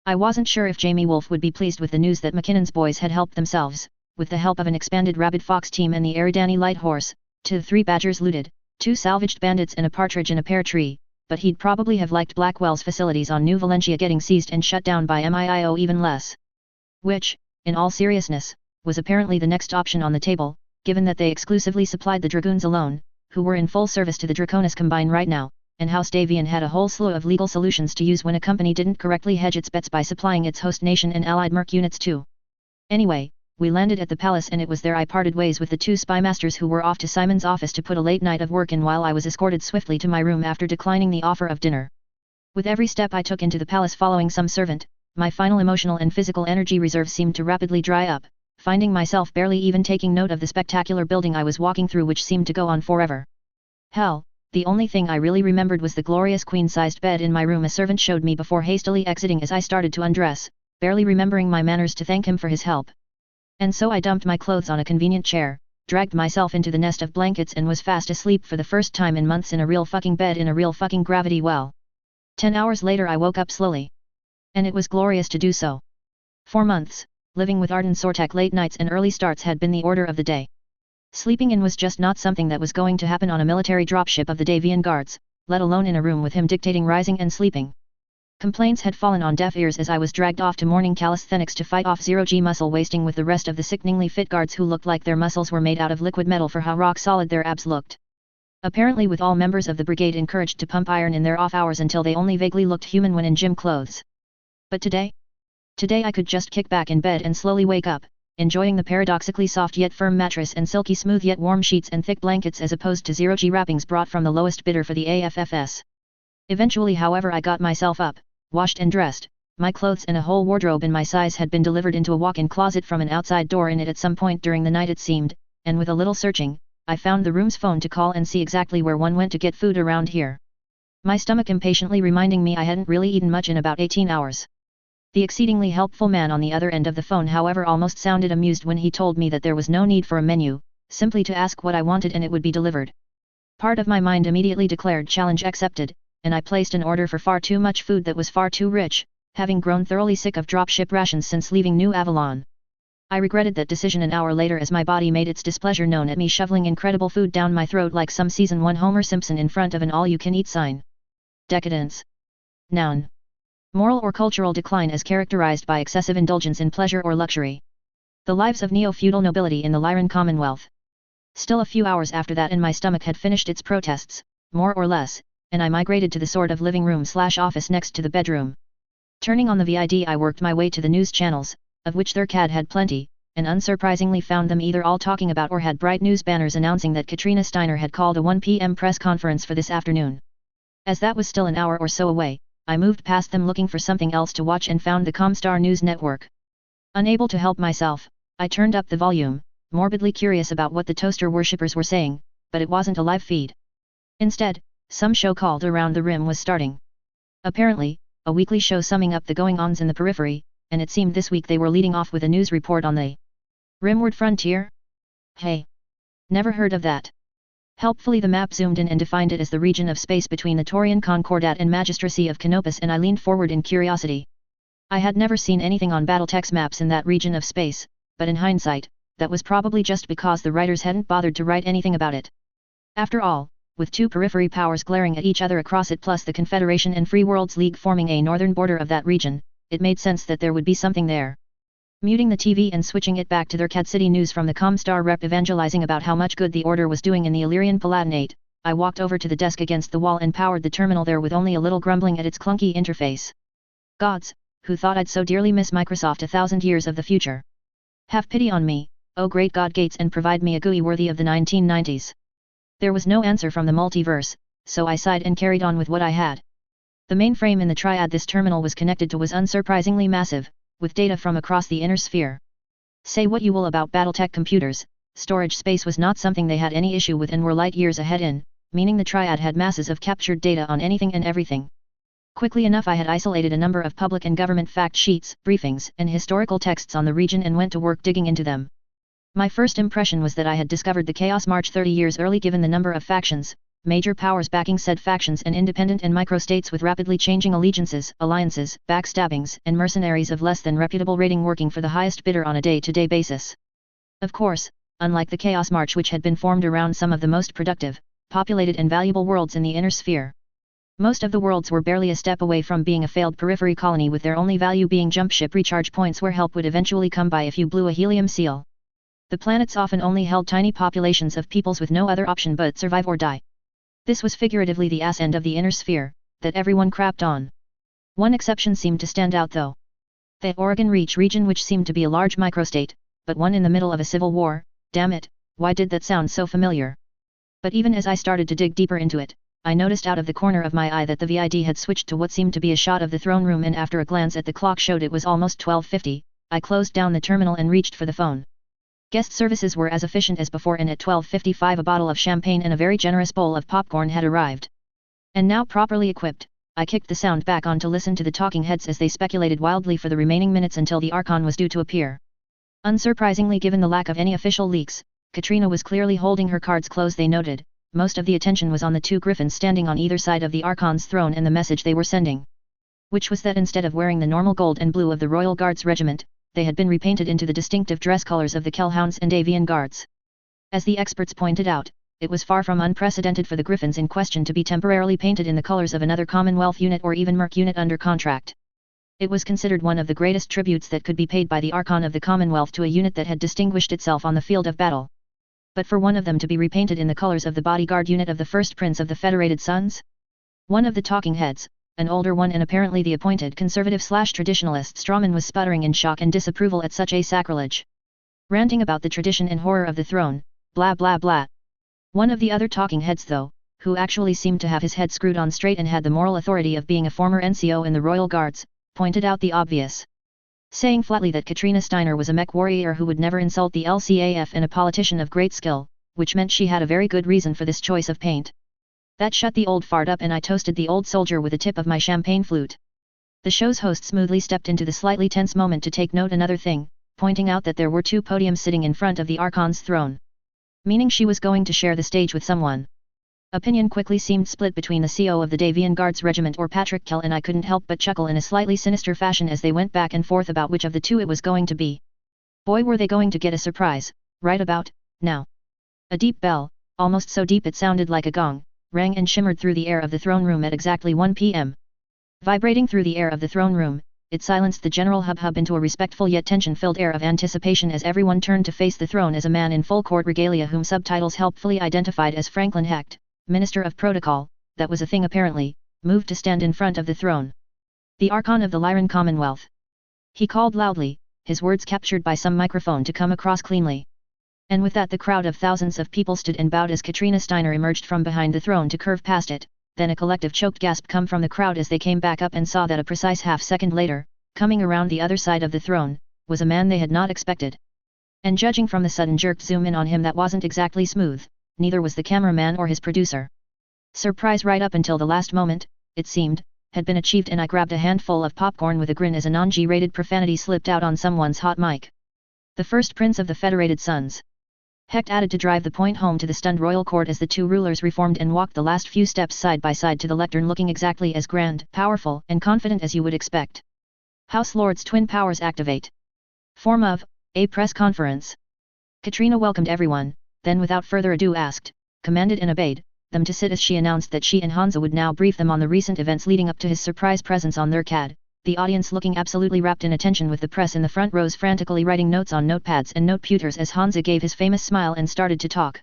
I wasn't sure if Jamie Wolfe would be pleased with the news that McKinnon's boys had helped themselves, with the help of an expanded Rabid Fox team and the Eridani Light Horse, to the 3 badgers looted, 2 salvaged bandits and a partridge in a pear tree, but he'd probably have liked Blackwell's facilities on New Valentia getting seized and shut down by MIO even less. Which, in all seriousness, was apparently the next option on the table, given that they exclusively supplied the Dragoons alone, who were in full service to the Draconis Combine right now, and House Davian had a whole slew of legal solutions to use when a company didn't correctly hedge its bets by supplying its host nation and allied merc units too. Anyway, we landed at the palace, and it was there I parted ways with the 2 spymasters who were off to Simon's office to put a late night of work in, while I was escorted swiftly to my room after declining the offer of dinner. With every step I took into the palace following some servant, my final emotional and physical energy reserves seemed to rapidly dry up, finding myself barely even taking note of the spectacular building I was walking through, which seemed to go on forever. Hell, the only thing I really remembered was the glorious queen-sized bed in my room a servant showed me before hastily exiting as I started to undress, barely remembering my manners to thank him for his help. And so I dumped my clothes on a convenient chair, dragged myself into the nest of blankets, and was fast asleep for the first time in months in a real fucking bed in a real fucking gravity well. 10 hours later I woke up slowly. And it was glorious to do so. For months, living with Arden Sortek late nights and early starts had been the order of the day. Sleeping in was just not something that was going to happen on a military dropship of the Davian Guards, let alone in a room with him dictating rising and sleeping. Complaints had fallen on deaf ears as I was dragged off to morning calisthenics to fight off zero-G muscle wasting with the rest of the sickeningly fit guards who looked like their muscles were made out of liquid metal for how rock-solid their abs looked. Apparently with all members of the brigade encouraged to pump iron in their off hours until they only vaguely looked human when in gym clothes. But today? Today I could just kick back in bed and slowly wake up, enjoying the paradoxically soft yet firm mattress and silky smooth yet warm sheets and thick blankets as opposed to zero-G wrappings brought from the lowest bidder for the AFFS. Eventually, however, I got myself up, washed and dressed. My clothes and a whole wardrobe in my size had been delivered into a walk-in closet from an outside door in it at some point during the night it seemed, and with a little searching, I found the room's phone to call and see exactly where one went to get food around here. My stomach impatiently reminding me I hadn't really eaten much in about 18 hours. The exceedingly helpful man on the other end of the phone however almost sounded amused when he told me that there was no need for a menu, simply to ask what I wanted and it would be delivered. Part of my mind immediately declared challenge accepted, and I placed an order for far too much food that was far too rich, having grown thoroughly sick of dropship rations since leaving New Avalon. I regretted that decision an hour later as my body made its displeasure known at me shoveling incredible food down my throat like some season 1 Homer Simpson in front of an all-you-can-eat sign. Decadence. Noun. Moral or cultural decline as characterized by excessive indulgence in pleasure or luxury. The lives of neo-feudal nobility in the Lyran Commonwealth. Still a few hours after that and my stomach had finished its protests, more or less, and I migrated to the sort of living room/office next to the bedroom. Turning on the VID I worked my way to the news channels, of which their CAD had plenty, and unsurprisingly found them either all talking about or had bright news banners announcing that Katrina Steiner had called a 1 p.m. press conference for this afternoon. As that was still an hour or so away, I moved past them looking for something else to watch and found the Comstar News Network. Unable to help myself, I turned up the volume, morbidly curious about what the toaster worshippers were saying, but it wasn't a live feed. Instead, some show called Around the Rim was starting. Apparently, a weekly show summing up the going-ons in the periphery, and it seemed this week they were leading off with a news report on the Rimward Frontier? Hey! Never heard of that. Helpfully the map zoomed in and defined it as the region of space between the Taurian Concordat and Magistracy of Canopus and I leaned forward in curiosity. I had never seen anything on Battletech's maps in that region of space, but in hindsight, that was probably just because the writers hadn't bothered to write anything about it. After all, with two periphery powers glaring at each other across it plus the Confederation and Free Worlds League forming a northern border of that region, it made sense that there would be something there. Muting the TV and switching it back to their CAD City news from the Comstar rep evangelizing about how much good the Order was doing in the Illyrian Palatinate, I walked over to the desk against the wall and powered the terminal there with only a little grumbling at its clunky interface. Gods, who thought I'd so dearly miss Microsoft 1,000 years of the future? Have pity on me, oh great God Gates, and provide me a GUI worthy of the 1990s. There was no answer from the multiverse, so I sighed and carried on with what I had. The mainframe in the triad this terminal was connected to was unsurprisingly massive, with data from across the inner sphere. Say what you will about Battletech computers, storage space was not something they had any issue with and were light years ahead in, meaning the triad had masses of captured data on anything and everything. Quickly enough I had isolated a number of public and government fact sheets, briefings, and historical texts on the region and went to work digging into them. My first impression was that I had discovered the Chaos March 30 years early given the number of factions, major powers backing said factions and independent and microstates with rapidly changing allegiances, alliances, backstabbings, and mercenaries of less than reputable rating working for the highest bidder on a day-to-day basis. Of course, unlike the Chaos March which had been formed around some of the most productive, populated and valuable worlds in the inner sphere. Most of the worlds were barely a step away from being a failed periphery colony with their only value being jump ship recharge points where help would eventually come by if you blew a helium seal. The planets often only held tiny populations of peoples with no other option but survive or die. This was figuratively the ass end of the inner sphere, that everyone crapped on. One exception seemed to stand out though. The Oregon Reach region which seemed to be a large microstate, but one in the middle of a civil war. Damn it, why did that sound so familiar? But even as I started to dig deeper into it, I noticed out of the corner of my eye that the VID had switched to what seemed to be a shot of the throne room and after a glance at the clock showed it was almost 12:50, I closed down the terminal and reached for the phone. Guest services were as efficient as before and at 12:55 a bottle of champagne and a very generous bowl of popcorn had arrived. And now properly equipped, I kicked the sound back on to listen to the talking heads as they speculated wildly for the remaining minutes until the Archon was due to appear. Unsurprisingly given the lack of any official leaks, Katrina was clearly holding her cards close they noted, most of the attention was on the two griffins standing on either side of the Archon's throne and the message they were sending. Which was that instead of wearing the normal gold and blue of the Royal Guards Regiment, they had been repainted into the distinctive dress colors of the Kellhounds and Avian Guards. As the experts pointed out, it was far from unprecedented for the Griffins in question to be temporarily painted in the colors of another Commonwealth unit or even Merc unit under contract. It was considered one of the greatest tributes that could be paid by the Archon of the Commonwealth to a unit that had distinguished itself on the field of battle. But for one of them to be repainted in the colors of the bodyguard unit of the first Prince of the Federated Sons? One of the talking heads, an older one and apparently the appointed conservative/traditionalist strawman was sputtering in shock and disapproval at such a sacrilege. Ranting about the tradition and horror of the throne, blah blah blah. One of the other talking heads though, who actually seemed to have his head screwed on straight and had the moral authority of being a former NCO in the Royal Guards, pointed out the obvious. Saying flatly that Katrina Steiner was a mech warrior who would never insult the LCAF and a politician of great skill, which meant she had a very good reason for this choice of paint. That shut the old fart up and I toasted the old soldier with the tip of my champagne flute. The show's host smoothly stepped into the slightly tense moment to take note another thing, pointing out that there were 2 podiums sitting in front of the Archon's throne. Meaning she was going to share the stage with someone. Opinion quickly seemed split between the CO of the Davian Guards Regiment or Patrick Kell, and I couldn't help but chuckle in a slightly sinister fashion as they went back and forth about which of the 2 it was going to be. Boy, were they going to get a surprise, right about now. A deep bell, almost so deep it sounded like a gong, rang and shimmered through the air of the throne room at exactly 1 p.m. Vibrating through the air of the throne room, it silenced the general hub into a respectful yet tension-filled air of anticipation as everyone turned to face the throne as a man in full court regalia whom subtitles helpfully identified as Franklin Hecht, Minister of Protocol, that was a thing apparently, moved to stand in front of the throne. The Archon of the Lyran Commonwealth. He called loudly, his words captured by some microphone to come across cleanly. And with that the crowd of thousands of people stood and bowed as Katrina Steiner emerged from behind the throne to curve past it, then a collective choked gasp come from the crowd as they came back up and saw that a precise half-second later, coming around the other side of the throne, was a man they had not expected. And judging from the sudden jerked zoom in on him that wasn't exactly smooth, neither was the cameraman or his producer. Surprise right up until the last moment, it seemed, had been achieved, and I grabbed a handful of popcorn with a grin as a non-G-rated profanity slipped out on someone's hot mic. The first prince of the Federated Sons. Hecht added to drive the point home to the stunned royal court as the 2 rulers reformed and walked the last few steps side by side to the lectern, looking exactly as grand, powerful, and confident as you would expect. House Lords' twin powers activate. Form of a press conference. Katrina welcomed everyone, then without further ado asked, commanded and obeyed, them to sit as she announced that she and Hansa would now brief them on the recent events leading up to his surprise presence on their CAD, the audience looking absolutely wrapped in attention with the press in the front rows frantically writing notes on notepads and noteputers as Hansa gave his famous smile and started to talk.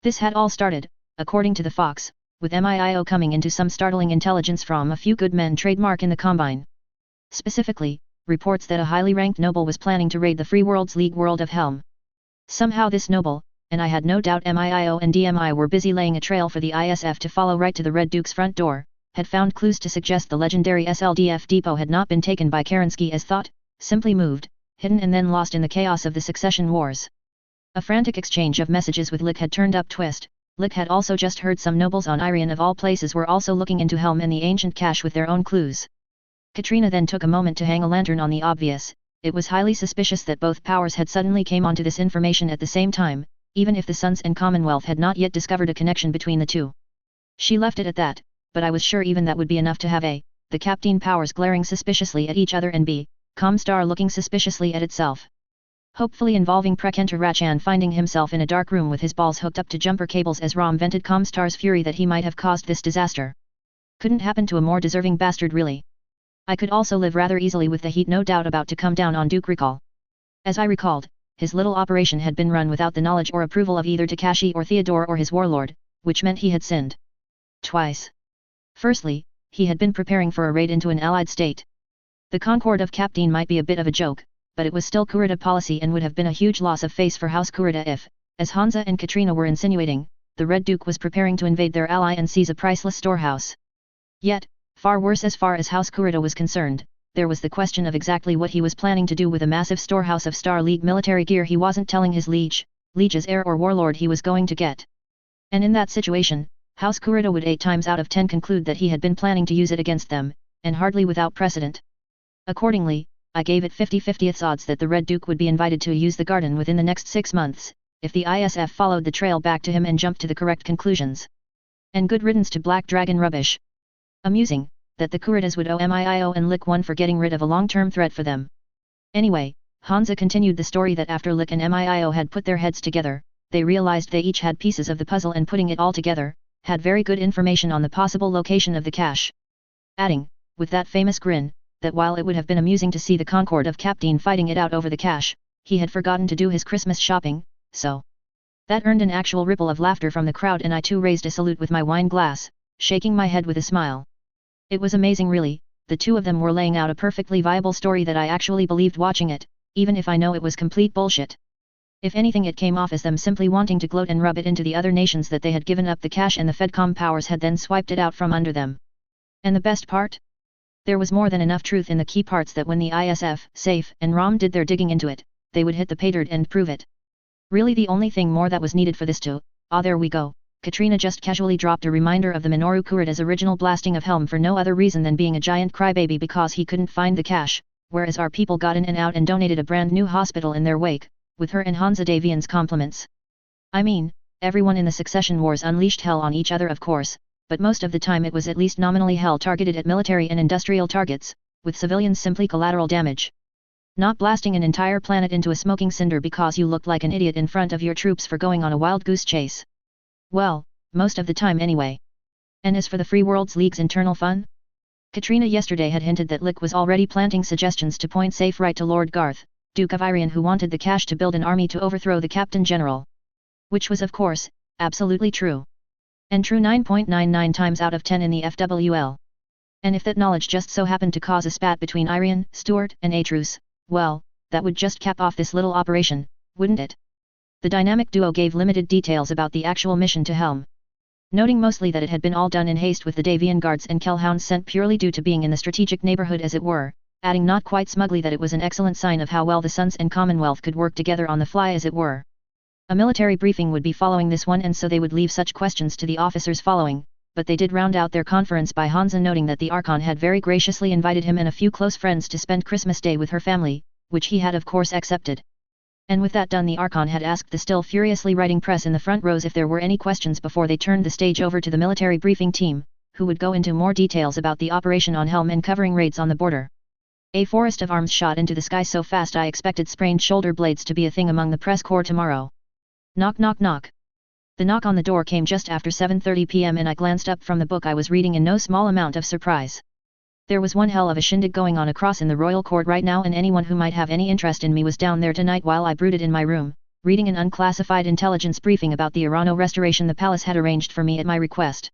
This had all started, according to the Fox, with MIIO coming into some startling intelligence from a few good men trademark in the Combine. Specifically, reports that a highly ranked noble was planning to raid the Free Worlds League world of Helm. Somehow this noble, and I had no doubt MIIO and DMI were busy laying a trail for the ISF to follow right to the Red Duke's front door, had found clues to suggest the legendary SLDF depot had not been taken by Kerensky as thought, simply moved, hidden and then lost in the chaos of the succession wars. A frantic exchange of messages with Lick had turned up twist. Lick had also just heard some nobles on Irian of all places were also looking into Helm and the ancient cache with their own clues. Katrina then took a moment to hang a lantern on the obvious. It was highly suspicious that both powers had suddenly came onto this information at the same time, even if the Sons and Commonwealth had not yet discovered a connection between the 2. She left it at that, but I was sure even that would be enough to have A, the Captain powers glaring suspiciously at each other, and B, Comstar looking suspiciously at itself. Hopefully involving Prekenter Rachan finding himself in a dark room with his balls hooked up to jumper cables as Rom vented Comstar's fury that he might have caused this disaster. Couldn't happen to a more deserving bastard really. I could also live rather easily with the heat no doubt about to come down on Duke Recall. As I recalled, his little operation had been run without the knowledge or approval of either Takashi or Theodore or his warlord, which meant he had sinned. Twice. Firstly, he had been preparing for a raid into an allied state. The Concord of Captain might be a bit of a joke, but it was still Kurita policy and would have been a huge loss of face for House Kurita if, as Hansa and Katrina were insinuating, the Red Duke was preparing to invade their ally and seize a priceless storehouse. Yet, far worse as far as House Kurita was concerned, there was the question of exactly what he was planning to do with a massive storehouse of Star League military gear he wasn't telling his liege's heir or warlord he was going to get. And in that situation, House Kurita would 8 times out of 10 conclude that he had been planning to use it against them, and hardly without precedent. Accordingly, I gave it 50/50 odds that the Red Duke would be invited to use the garden within the next 6 months, if the ISF followed the trail back to him and jumped to the correct conclusions. And good riddance to Black Dragon rubbish. Amusing, that the Kuritas would owe MIIO and Lick one for getting rid of a long-term threat for them. Anyway, Hansa continued the story that after Lick and MIIO had put their heads together, they realized they each had pieces of the puzzle and putting it all together, had very good information on the possible location of the cache. Adding, with that famous grin, that while it would have been amusing to see the Concord of Captain fighting it out over the cache, he had forgotten to do his Christmas shopping, so. That earned an actual ripple of laughter from the crowd and I too raised a salute with my wine glass, shaking my head with a smile. It was amazing really, the 2 of them were laying out a perfectly viable story that I actually believed watching it, even if I know it was complete bullshit. If anything it came off as them simply wanting to gloat and rub it into the other nations that they had given up the cache and the Fedcom powers had then swiped it out from under them. And the best part? There was more than enough truth in the key parts that when the ISF, SAFE, and ROM did their digging into it, they would hit the pay dirt and prove it. Really the only thing more that was needed for this to, there we go, Katrina just casually dropped a reminder of the Minoru Kurita's original blasting of Helm for no other reason than being a giant crybaby because he couldn't find the cash, whereas our people got in and out and donated a brand new hospital in their wake, with her and Hansa Davian's compliments. I mean, everyone in the succession wars unleashed hell on each other of course, but most of the time it was at least nominally hell targeted at military and industrial targets, with civilians simply collateral damage. Not blasting an entire planet into a smoking cinder because you looked like an idiot in front of your troops for going on a wild goose chase. Well, most of the time anyway. And as for the Free Worlds League's internal fun? Katrina yesterday had hinted that Lick was already planting suggestions to point safe right to Lord Garth, Duke of Irian, who wanted the cash to build an army to overthrow the Captain General. Which was of course, absolutely true. And true 9.99 times out of 10 in the FWL. And if that knowledge just so happened to cause a spat between Irian, Stuart, and Atrus, well, that would just cap off this little operation, wouldn't it? The dynamic duo gave limited details about the actual mission to Helm, noting mostly that it had been all done in haste with the Davian guards and Kellhounds sent purely due to being in the strategic neighborhood as it were, adding not quite smugly that it was an excellent sign of how well the Suns and Commonwealth could work together on the fly as it were. A military briefing would be following this one, and so they would leave such questions to the officers following, but they did round out their conference by Hansa noting that the Archon had very graciously invited him and a few close friends to spend Christmas Day with her family, which he had of course accepted. And with that done, the Archon had asked the still furiously writing press in the front rows if there were any questions before they turned the stage over to the military briefing team, who would go into more details about the operation on Helm and covering raids on the border. A forest of arms shot into the sky so fast I expected sprained shoulder blades to be a thing among the press corps tomorrow. Knock knock knock. The knock on the door came just after 7:30 p.m. and I glanced up from the book I was reading in no small amount of surprise. There was one hell of a shindig going on across in the royal court right now, and anyone who might have any interest in me was down there tonight while I brooded in my room, reading an unclassified intelligence briefing about the Irano restoration the palace had arranged for me at my request.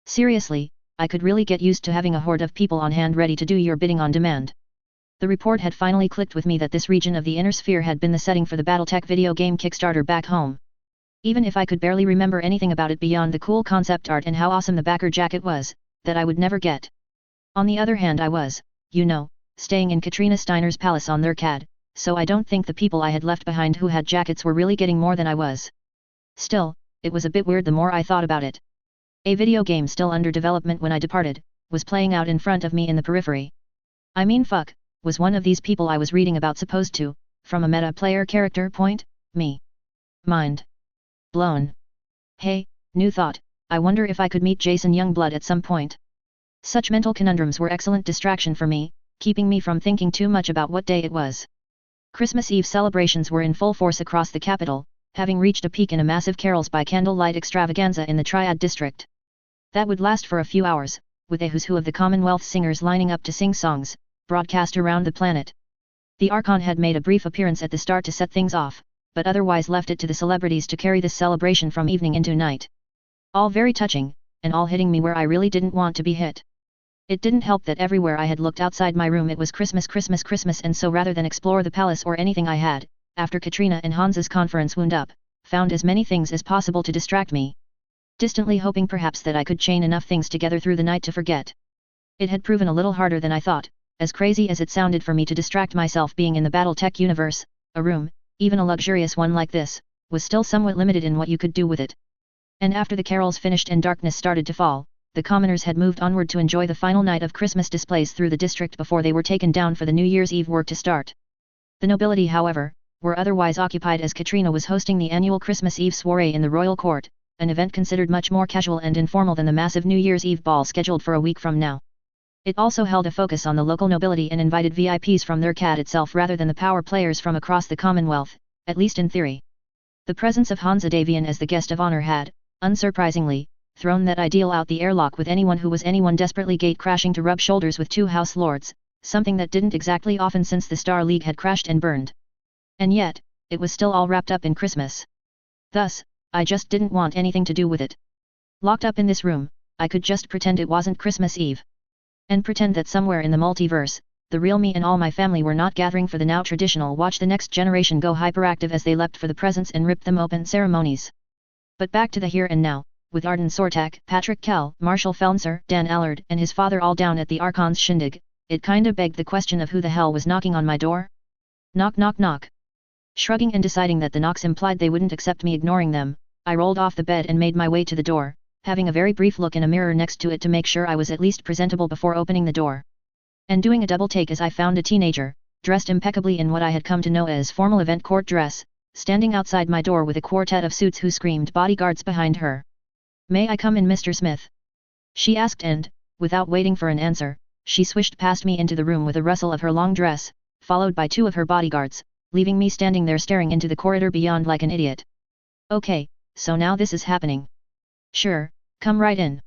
Seriously, I could really get used to having a horde of people on hand ready to do your bidding on demand. The report had finally clicked with me that this region of the Inner Sphere had been the setting for the Battletech video game Kickstarter back home. Even if I could barely remember anything about it beyond the cool concept art and how awesome the backer jacket was, that I would never get. On the other hand, I was, you know, staying in Katrina Steiner's palace on their CAD, so I don't think the people I had left behind who had jackets were really getting more than I was. Still, it was a bit weird the more I thought about it. A video game still under development when I departed, was playing out in front of me in the periphery. I mean fuck, was one of these people I was reading about supposed to, from a meta player character point, me. Mind blown. Hey, new thought, I wonder if I could meet Jason Youngblood at some point. Such mental conundrums were excellent distraction for me, keeping me from thinking too much about what day it was. Christmas Eve celebrations were in full force across the capital, having reached a peak in a massive carols by candlelight extravaganza in the Triad district. That would last for a few hours, with a who's who of the Commonwealth singers lining up to sing songs, broadcast around the planet. The Archon had made a brief appearance at the start to set things off, but otherwise left it to the celebrities to carry this celebration from evening into night. All very touching, and all hitting me where I really didn't want to be hit. It didn't help that everywhere I had looked outside my room it was Christmas Christmas Christmas, and so rather than explore the palace or anything I had, after Katrina and Hansa's conference wound up, found as many things as possible to distract me. Distantly hoping perhaps that I could chain enough things together through the night to forget. It had proven a little harder than I thought, as crazy as it sounded for me to distract myself being in the Battletech universe. A room, even a luxurious one like this, was still somewhat limited in what you could do with it. And after the carols finished and darkness started to fall, the commoners had moved onward to enjoy the final night of Christmas displays through the district before they were taken down for the New Year's Eve work to start. The nobility, however, were otherwise occupied as Katrina was hosting the annual Christmas Eve soiree in the royal court, an event considered much more casual and informal than the massive New Year's Eve ball scheduled for a week from now. It also held a focus on the local nobility and invited VIPs from their CAD itself rather than the power players from across the Commonwealth, at least in theory. The presence of Hansa Davian as the guest of honor had, unsurprisingly, thrown that ideal out the airlock with anyone who was anyone desperately gate-crashing to rub shoulders with two house lords, something that didn't exactly often since the Star League had crashed and burned. And yet, it was still all wrapped up in Christmas. Thus, I just didn't want anything to do with it. Locked up in this room, I could just pretend it wasn't Christmas Eve. And pretend that somewhere in the multiverse, the real me and all my family were not gathering for the now traditional watch the next generation go hyperactive as they leapt for the presents and ripped them open ceremonies. But back to the here and now, with Arden Sortak, Patrick Kell, Marshall Felnser, Dan Allard and his father all down at the Archon's shindig, it kinda begged the question of who the hell was knocking on my door? Knock knock knock. Shrugging and deciding that the knocks implied they wouldn't accept me ignoring them, I rolled off the bed and made my way to the door, having a very brief look in a mirror next to it to make sure I was at least presentable before opening the door. And doing a double take as I found a teenager, dressed impeccably in what I had come to know as formal event court dress, standing outside my door with a quartet of suits who screamed bodyguards behind her. "May I come in, Mr. Smith?" she asked and, without waiting for an answer, she swished past me into the room with a rustle of her long dress, followed by 2 of her bodyguards, leaving me standing there staring into the corridor beyond like an idiot. "Okay, so now this is happening. Sure, come right in,"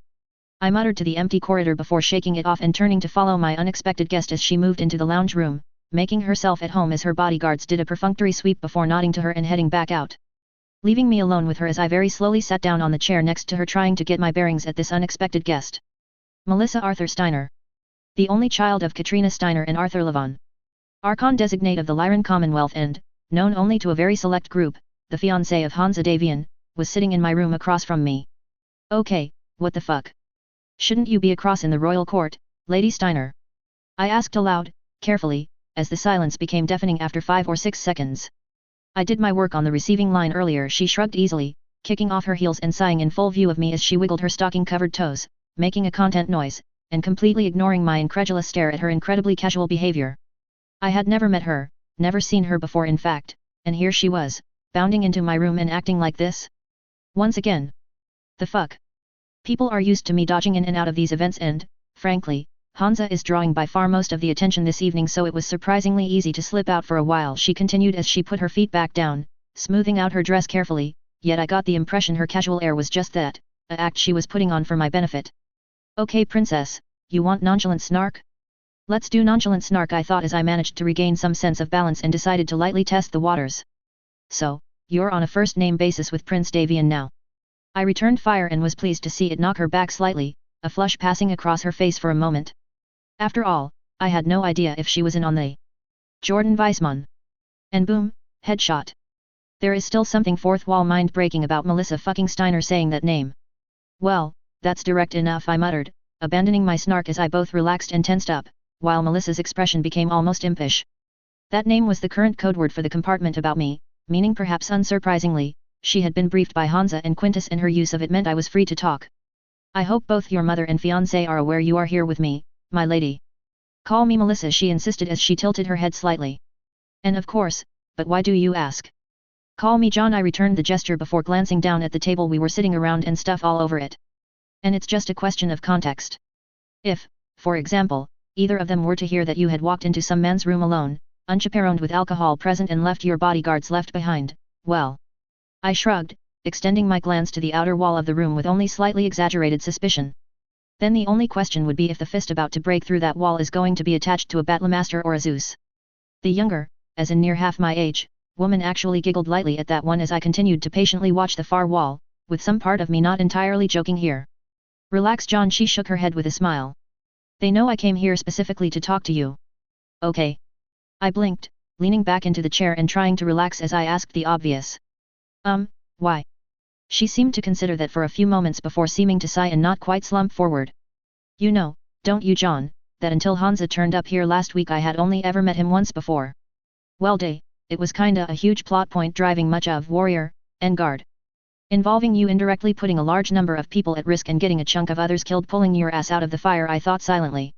I muttered to the empty corridor before shaking it off and turning to follow my unexpected guest as she moved into the lounge room, making herself at home as her bodyguards did a perfunctory sweep before nodding to her and heading back out. Leaving me alone with her as I very slowly sat down on the chair next to her trying to get my bearings at this unexpected guest. Melissa Arthur Steiner. The only child of Katrina Steiner and Arthur Levon. Archon designate of the Lyran Commonwealth and, known only to a very select group, the fiancé of Hansa Davian, was sitting in my room across from me. "Okay, what the fuck? Shouldn't you be across in the royal court, Lady Steiner?" I asked aloud, carefully, as the silence became deafening after 5 or 6 seconds. "I did my work on the receiving line earlier," she shrugged easily, kicking off her heels and sighing in full view of me as she wiggled her stocking-covered toes, making a content noise, and completely ignoring my incredulous stare at her incredibly casual behavior. I had never met her, never seen her before in fact, and here she was, bounding into my room and acting like this. Once again. The fuck? People are used to me dodging in and out of these events and, frankly, Hansa is drawing by far most of the attention this evening, so it was surprisingly easy to slip out for a while, she continued as she put her feet back down, smoothing out her dress carefully, yet I got the impression her casual air was just that, an act she was putting on for my benefit. "Okay, princess, you want nonchalant snark? Let's do nonchalant snark," I thought as I managed to regain some sense of balance and decided to lightly test the waters. "So, you're on a first-name basis with Prince Davian now?" I returned fire and was pleased to see it knock her back slightly, a flush passing across her face for a moment. After all, I had no idea if she was in on the Jordan Weissmann. And boom, headshot. There is still something fourth-wall mind-breaking about Melissa fucking Steiner saying that name. "Well, that's direct enough," I muttered, abandoning my snark as I both relaxed and tensed up, while Melissa's expression became almost impish. That name was the current code word for the compartment about me, meaning perhaps unsurprisingly, she had been briefed by Hansa and Quintus and her use of it meant I was free to talk. "I hope both your mother and fiancé are aware you are here with me, my lady." "Call me Melissa," she insisted as she tilted her head slightly. "And of course, but why do you ask?" "Call me John," I returned the gesture before glancing down at the table we were sitting around and stuff all over it. "And it's just a question of context. If, for example, either of them were to hear that you had walked into some man's room alone, unchaperoned with alcohol present and left your bodyguards left behind, well..." I shrugged, extending my glance to the outer wall of the room with only slightly exaggerated suspicion. Then the only question would be if the fist about to break through that wall is going to be attached to a Battlemaster or a Zeus. The younger, as in near half my age, woman actually giggled lightly at that one as I continued to patiently watch the far wall, with some part of me not entirely joking here. "Relax, John," she shook her head with a smile. "They know I came here specifically to talk to you." "Okay." I blinked, leaning back into the chair and trying to relax as I asked the obvious. Why?" She seemed to consider that for a few moments before seeming to sigh and not quite slump forward. "You know, don't you, John, that until Hansa turned up here last week I had only ever met him once before. Well, it was kinda a huge plot point driving much of Warrior, and Guard. Involving you indirectly putting a large number of people at risk and getting a chunk of others killed, pulling your ass out of the fire," I thought silently.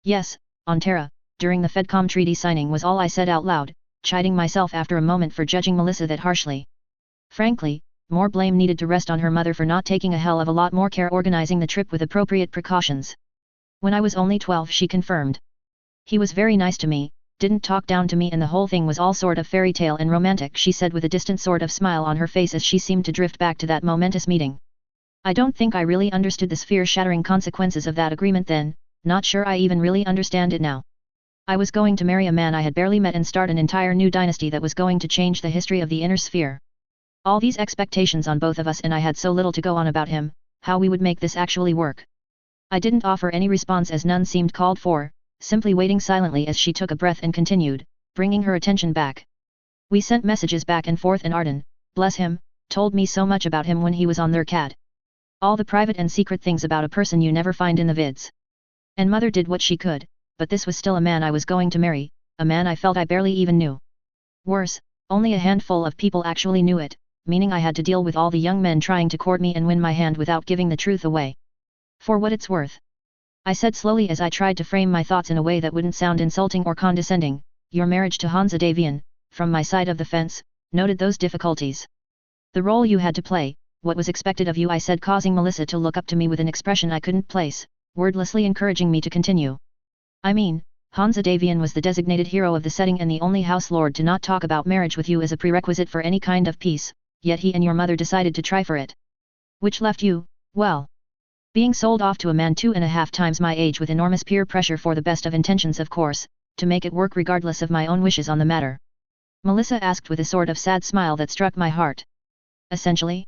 "Yes, on Terra, during the Fedcom treaty signing," was all I said out loud, chiding myself after a moment for judging Melissa that harshly. Frankly, more blame needed to rest on her mother for not taking a hell of a lot more care organizing the trip with appropriate precautions. "When I was only 12, she confirmed. "He was very nice to me, didn't talk down to me, and the whole thing was all sort of fairy tale and romantic," she said with a distant sort of smile on her face as she seemed to drift back to that momentous meeting. I don't think I really understood the sphere-shattering consequences of that agreement then, not sure I even really understand it now. I was going to marry a man I had barely met and start an entire new dynasty that was going to change the history of the inner sphere. All these expectations on both of us, and I had so little to go on about him, how we would make this actually work. I didn't offer any response as none seemed called for, simply waiting silently as she took a breath and continued, bringing her attention back. "We sent messages back and forth, and Arden, bless him, told me so much about him when he was on their CAD. All the private and secret things about a person you never find in the vids. And Mother did what she could, but this was still a man I was going to marry, a man I felt I barely even knew. Worse, only a handful of people actually knew it, meaning I had to deal with all the young men trying to court me and win my hand without giving the truth away. For what it's worth, I said slowly as I tried to frame my thoughts in a way that wouldn't sound insulting or condescending, your marriage to Hansa Davian, from my side of the fence, noted those difficulties. The role you had to play, what was expected of you, I said, causing Melissa to look up to me with an expression I couldn't place, wordlessly encouraging me to continue. I mean, Hansa Davian was the designated hero of the setting and the only house lord to not talk about marriage with you as a prerequisite for any kind of peace, yet he and your mother decided to try for it. Which left you, well, being sold off to a man 2.5 times my age with enormous peer pressure for the best of intentions, of course, to make it work regardless of my own wishes on the matter. Melissa asked with a sort of sad smile that struck my heart. Essentially?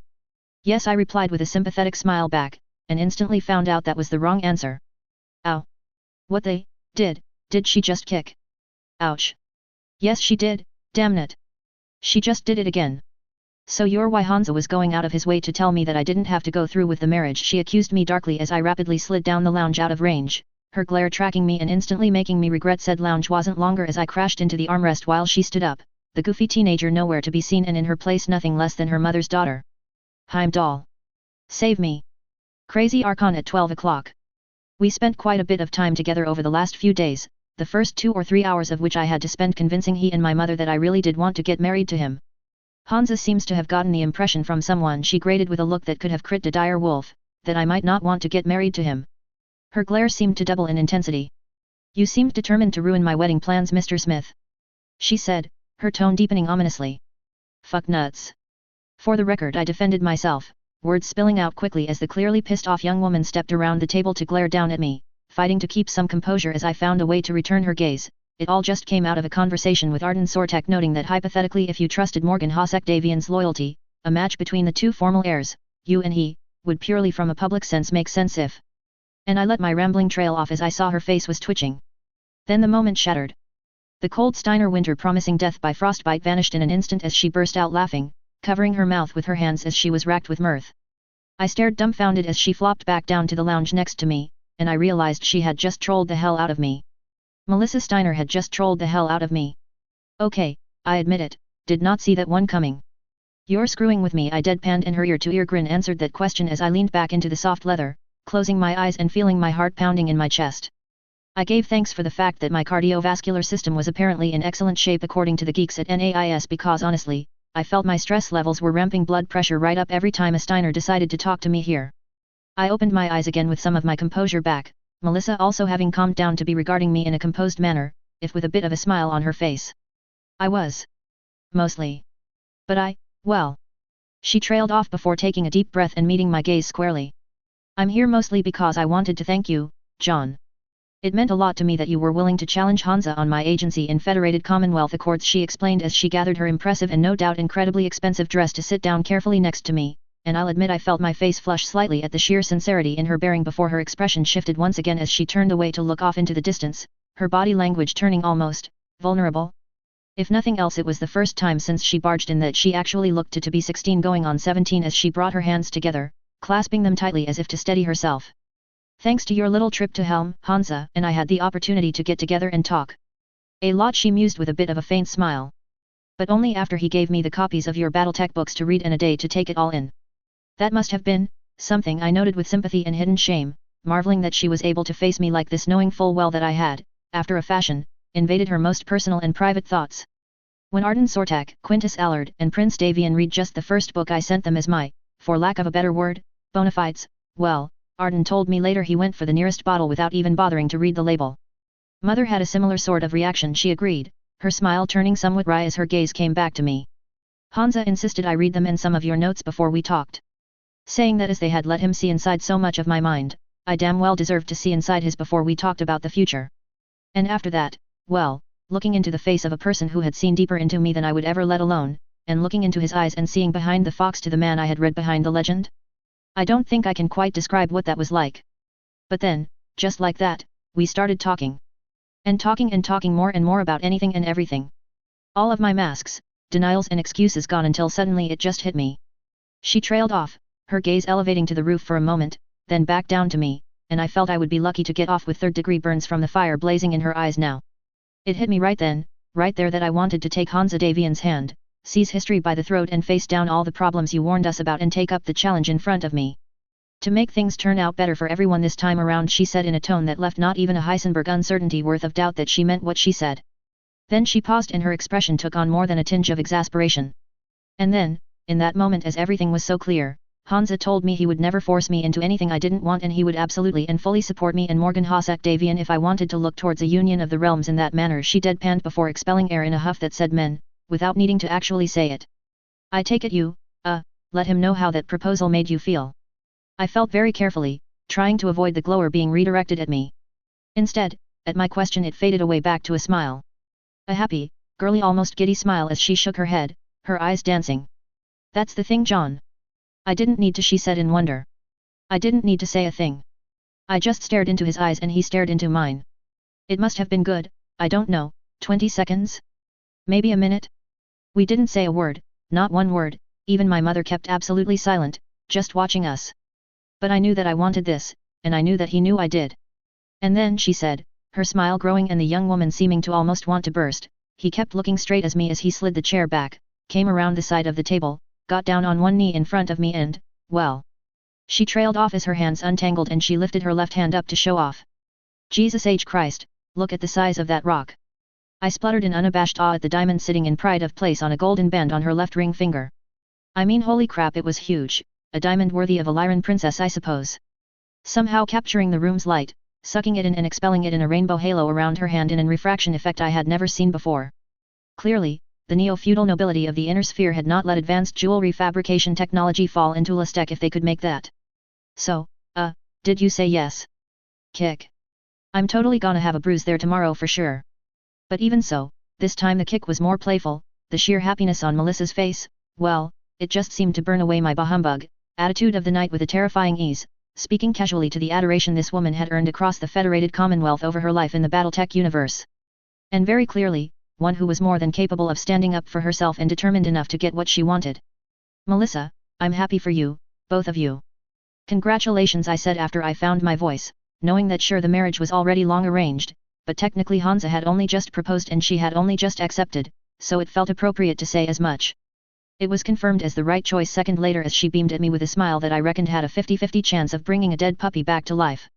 Yes, I replied with a sympathetic smile back, and instantly found out that was the wrong answer. Ow. What did she just kick? Ouch. Yes, she did, damn it. She just did it again. So you're why Hansa was going out of his way to tell me that I didn't have to go through with the marriage, she accused me darkly as I rapidly slid down the lounge out of range, her glare tracking me and instantly making me regret said lounge wasn't longer as I crashed into the armrest while she stood up, the goofy teenager nowhere to be seen and in her place nothing less than her mother's daughter. Heimdall. Save me. Crazy Archon at 12 o'clock. We spent quite a bit of time together over the last few days, the first 2 or 3 hours of which I had to spend convincing he and my mother that I really did want to get married to him. Hansa seems to have gotten the impression from someone she graded with a look that could have crit a dire wolf, that I might not want to get married to him. Her glare seemed to double in intensity. You seemed determined to ruin my wedding plans, Mr. Smith. She said, her tone deepening ominously. Fuck nuts. For the record, I defended myself, words spilling out quickly as the clearly pissed off young woman stepped around the table to glare down at me, fighting to keep some composure as I found a way to return her gaze. It all just came out of a conversation with Arden Sortek, noting that hypothetically if you trusted Morgan Hosek Davian's loyalty, a match between the two formal heirs, you and he, would purely from a public sense make sense if. And I let my rambling trail off as I saw her face was twitching. Then the moment shattered. The cold Steiner winter promising death by frostbite vanished in an instant as she burst out laughing, covering her mouth with her hands as she was racked with mirth. I stared dumbfounded as she flopped back down to the lounge next to me, and I realized she had just trolled the hell out of me. Melissa Steiner had just trolled the hell out of me. Okay, I admit it, did not see that one coming. You're screwing with me, I deadpanned, and her ear-to-ear grin answered that question as I leaned back into the soft leather, closing my eyes and feeling my heart pounding in my chest. I gave thanks for the fact that my cardiovascular system was apparently in excellent shape according to the geeks at NAIS, because honestly, I felt my stress levels were ramping blood pressure right up every time a Steiner decided to talk to me here. I opened my eyes again with some of my composure back, Melissa also having calmed down to be regarding me in a composed manner, if with a bit of a smile on her face. I was. Mostly. But well. She trailed off before taking a deep breath and meeting my gaze squarely. I'm here mostly because I wanted to thank you, John. It meant a lot to me that you were willing to challenge Hansa on my agency in Federated Commonwealth Accords, she explained as she gathered her impressive and no doubt incredibly expensive dress to sit down carefully next to me, and I'll admit I felt my face flush slightly at the sheer sincerity in her bearing before her expression shifted once again as she turned away to look off into the distance, her body language turning almost vulnerable. If nothing else, it was the first time since she barged in that she actually looked to be 16 going on 17 as she brought her hands together, clasping them tightly as if to steady herself. Thanks to your little trip to Helm, Hansa and I had the opportunity to get together and talk. A lot, she mused with a bit of a faint smile. But only after he gave me the copies of your Battletech books to read and a day to take it all in. That must have been something, I noted with sympathy and hidden shame, marveling that she was able to face me like this, knowing full well that I had, after a fashion, invaded her most personal and private thoughts. When Arden Sortek, Quintus Allard, and Prince Davian read just the first book I sent them as my, for lack of a better word, bona fides, well, Arden told me later he went for the nearest bottle without even bothering to read the label. Mother had a similar sort of reaction, she agreed, her smile turning somewhat wry as her gaze came back to me. Hansa insisted I read them and some of your notes before we talked. Saying that as they had let him see inside so much of my mind, I damn well deserved to see inside his before we talked about the future. And after that, well, looking into the face of a person who had seen deeper into me than I would ever let alone, and looking into his eyes and seeing behind the fox to the man I had read behind the legend? I don't think I can quite describe what that was like. But then, just like that, we started talking. And talking more and more about anything and everything. All of my masks, denials and excuses gone until suddenly it just hit me. She trailed off, her gaze elevating to the roof for a moment, then back down to me, and I felt I would be lucky to get off with third-degree burns from the fire blazing in her eyes now. It hit me right then, right there, that I wanted to take Hansa Davian's hand, seize history by the throat and face down all the problems you warned us about and take up the challenge in front of me. To make things turn out better for everyone this time around, she said in a tone that left not even a Heisenberg uncertainty worth of doubt that she meant what she said. Then she paused and her expression took on more than a tinge of exasperation. And then, in that moment as everything was so clear, Hansa told me he would never force me into anything I didn't want and he would absolutely and fully support me and Morgan Hossack Davian if I wanted to look towards a union of the realms in that manner. She deadpanned before expelling air in a huff that said men, without needing to actually say it. I take it you, let him know how that proposal made you feel. I felt very carefully, trying to avoid the glower being redirected at me. Instead, at my question it faded away back to a smile. A happy, girly almost giddy smile as she shook her head, her eyes dancing. That's the thing, John. I didn't need to, she said in wonder. I didn't need to say a thing. I just stared into his eyes and he stared into mine. It must have been good, I don't know, 20 seconds? Maybe a minute? We didn't say a word, not one word, even my mother kept absolutely silent, just watching us. But I knew that I wanted this, and I knew that he knew I did. And then she said, her smile growing and the young woman seeming to almost want to burst, he kept looking straight at me as he slid the chair back, came around the side of the table, got down on one knee in front of me and, well. She trailed off as her hands untangled and she lifted her left hand up to show off. Jesus H. Christ, look at the size of that rock. I spluttered in unabashed awe at the diamond sitting in pride of place on a golden band on her left ring finger. I mean holy crap, it was huge, a diamond worthy of a Lyran princess I suppose. Somehow capturing the room's light, sucking it in and expelling it in a rainbow halo around her hand in an refraction effect I had never seen before. Clearly, the neo-feudal nobility of the inner sphere had not let advanced jewelry fabrication technology fall into Lastek if they could make that. So, did you say yes? Kick. I'm totally gonna have a bruise there tomorrow for sure. But even so, this time the kick was more playful, the sheer happiness on Melissa's face, well, it just seemed to burn away my bah humbug attitude of the night with a terrifying ease, speaking casually to the adoration this woman had earned across the Federated Commonwealth over her life in the Battletech universe. And very clearly, one who was more than capable of standing up for herself and determined enough to get what she wanted. Melissa, I'm happy for you, both of you. Congratulations, I said after I found my voice, knowing that sure the marriage was already long arranged, but technically Hansa had only just proposed and she had only just accepted, so it felt appropriate to say as much. It was confirmed as the right choice second later as she beamed at me with a smile that I reckoned had a 50-50 chance of bringing a dead puppy back to life.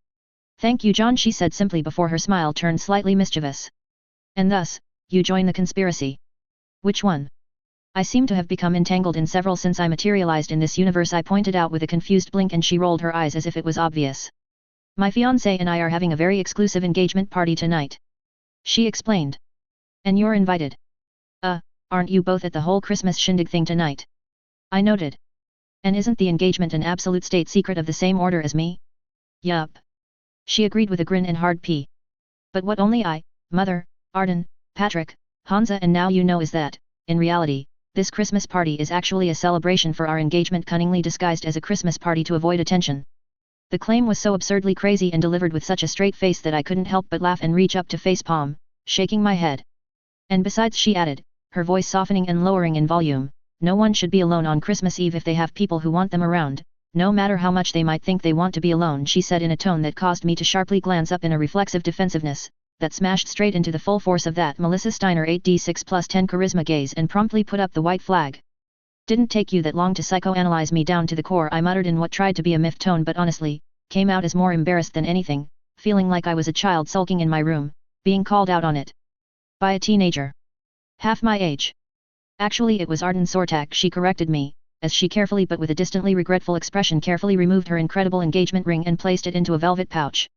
Thank you, John, she said simply before her smile turned slightly mischievous. And thus, you join the conspiracy. Which one? I seem to have become entangled in several since I materialized in this universe, I pointed out with a confused blink, and she rolled her eyes as if it was obvious. My fiancé and I are having a very exclusive engagement party tonight. She explained. And you're invited. Aren't you both at the whole Christmas shindig thing tonight? I noted. And isn't the engagement an absolute state secret of the same order as me? Yup. She agreed with a grin and hard P. But what only I, Mother, Arden, Patrick, Hansa and now you know is that, in reality, this Christmas party is actually a celebration for our engagement cunningly disguised as a Christmas party to avoid attention. The claim was so absurdly crazy and delivered with such a straight face that I couldn't help but laugh and reach up to facepalm, shaking my head. And besides, she added, her voice softening and lowering in volume, no one should be alone on Christmas Eve if they have people who want them around, no matter how much they might think they want to be alone, she said in a tone that caused me to sharply glance up in a reflexive defensiveness that smashed straight into the full force of that Melissa Steiner 8d6 plus 10 charisma gaze and promptly put up the white flag. Didn't take you that long to psychoanalyze me down to the core, I muttered in what tried to be a miffed tone but honestly, came out as more embarrassed than anything, feeling like I was a child sulking in my room, being called out on it. By a teenager. Half my age. Actually it was Arden Sortak, she corrected me, as she carefully but with a distantly regretful expression carefully removed her incredible engagement ring and placed it into a velvet pouch.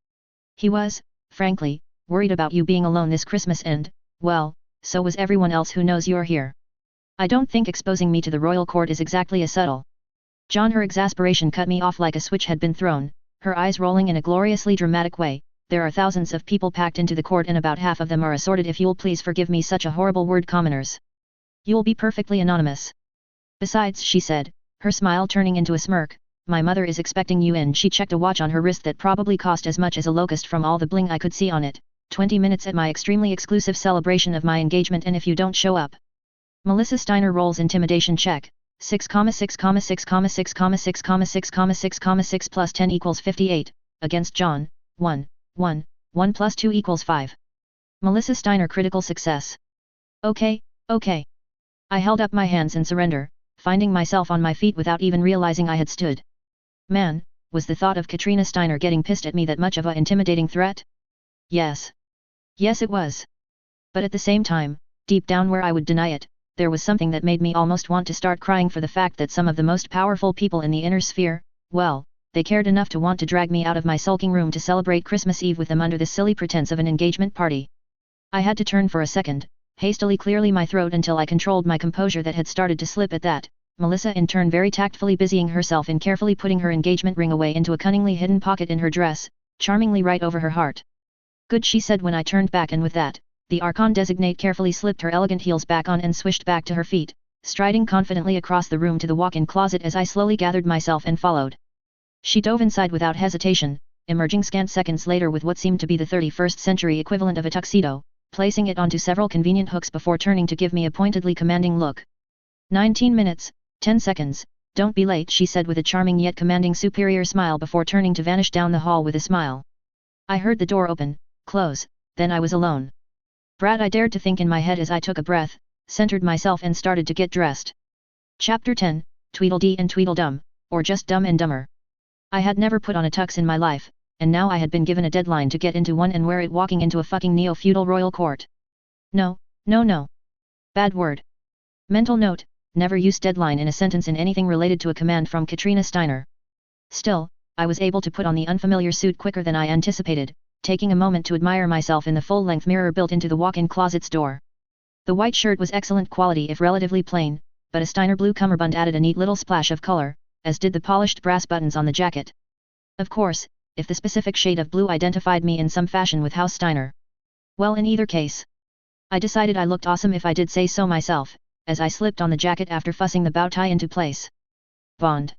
He was, frankly, worried about you being alone this Christmas and, well, so was everyone else who knows you're here. I don't think exposing me to the royal court is exactly a subtle. John, her exasperation cut me off like a switch had been thrown, her eyes rolling in a gloriously dramatic way. There are thousands of people packed into the court and about half of them are assorted, if you'll please forgive me such a horrible word, commoners. You'll be perfectly anonymous. Besides, she said, her smile turning into a smirk, my mother is expecting you in. She checked a watch on her wrist that probably cost as much as a locust from all the bling I could see on it. 20 minutes at my extremely exclusive celebration of my engagement, and if you don't show up. Melissa Steiner rolls intimidation check. 6,6,6,6,6,6,6,6 plus 10 equals 58, against John, 1 plus 2 equals 5. Melissa Steiner critical success. Okay. I held up my hands in surrender, finding myself on my feet without even realizing I had stood. Man, was the thought of Katrina Steiner getting pissed at me that much of a intimidating threat? Yes. Yes it was. But at the same time, deep down where I would deny it, there was something that made me almost want to start crying for the fact that some of the most powerful people in the inner sphere, well, they cared enough to want to drag me out of my sulking room to celebrate Christmas Eve with them under the silly pretense of an engagement party. I had to turn for a second, hastily clearly my throat until I controlled my composure that had started to slip at that, Melissa in turn very tactfully busying herself in carefully putting her engagement ring away into a cunningly hidden pocket in her dress, charmingly right over her heart. Good, she said when I turned back, and with that, the Archon designate carefully slipped her elegant heels back on and swished back to her feet, striding confidently across the room to the walk-in closet as I slowly gathered myself and followed. She dove inside without hesitation, emerging scant seconds later with what seemed to be the 31st century equivalent of a tuxedo, placing it onto several convenient hooks before turning to give me a pointedly commanding look. 19 minutes, 10 seconds, don't be late, she said with a charming yet commanding superior smile before turning to vanish down the hall with a smile. I heard the door open, close, then I was alone. Brat, I dared to think in my head as I took a breath, centered myself and started to get dressed. Chapter 10, Tweedledee and Tweedledum, or just Dumb and Dumber. I had never put on a tux in my life, and now I had been given a deadline to get into one and wear it walking into a fucking neo-feudal royal court. No. Bad word. Mental note, never use deadline in a sentence in anything related to a command from Katrina Steiner. Still, I was able to put on the unfamiliar suit quicker than I anticipated, taking a moment to admire myself in the full-length mirror built into the walk-in closet's door. The white shirt was excellent quality if relatively plain, but a Steiner blue cummerbund added a neat little splash of color, as did the polished brass buttons on the jacket. Of course, if the specific shade of blue identified me in some fashion with House Steiner. Well, in either case, I decided I looked awesome if I did say so myself, as I slipped on the jacket after fussing the bow tie into place. Bond.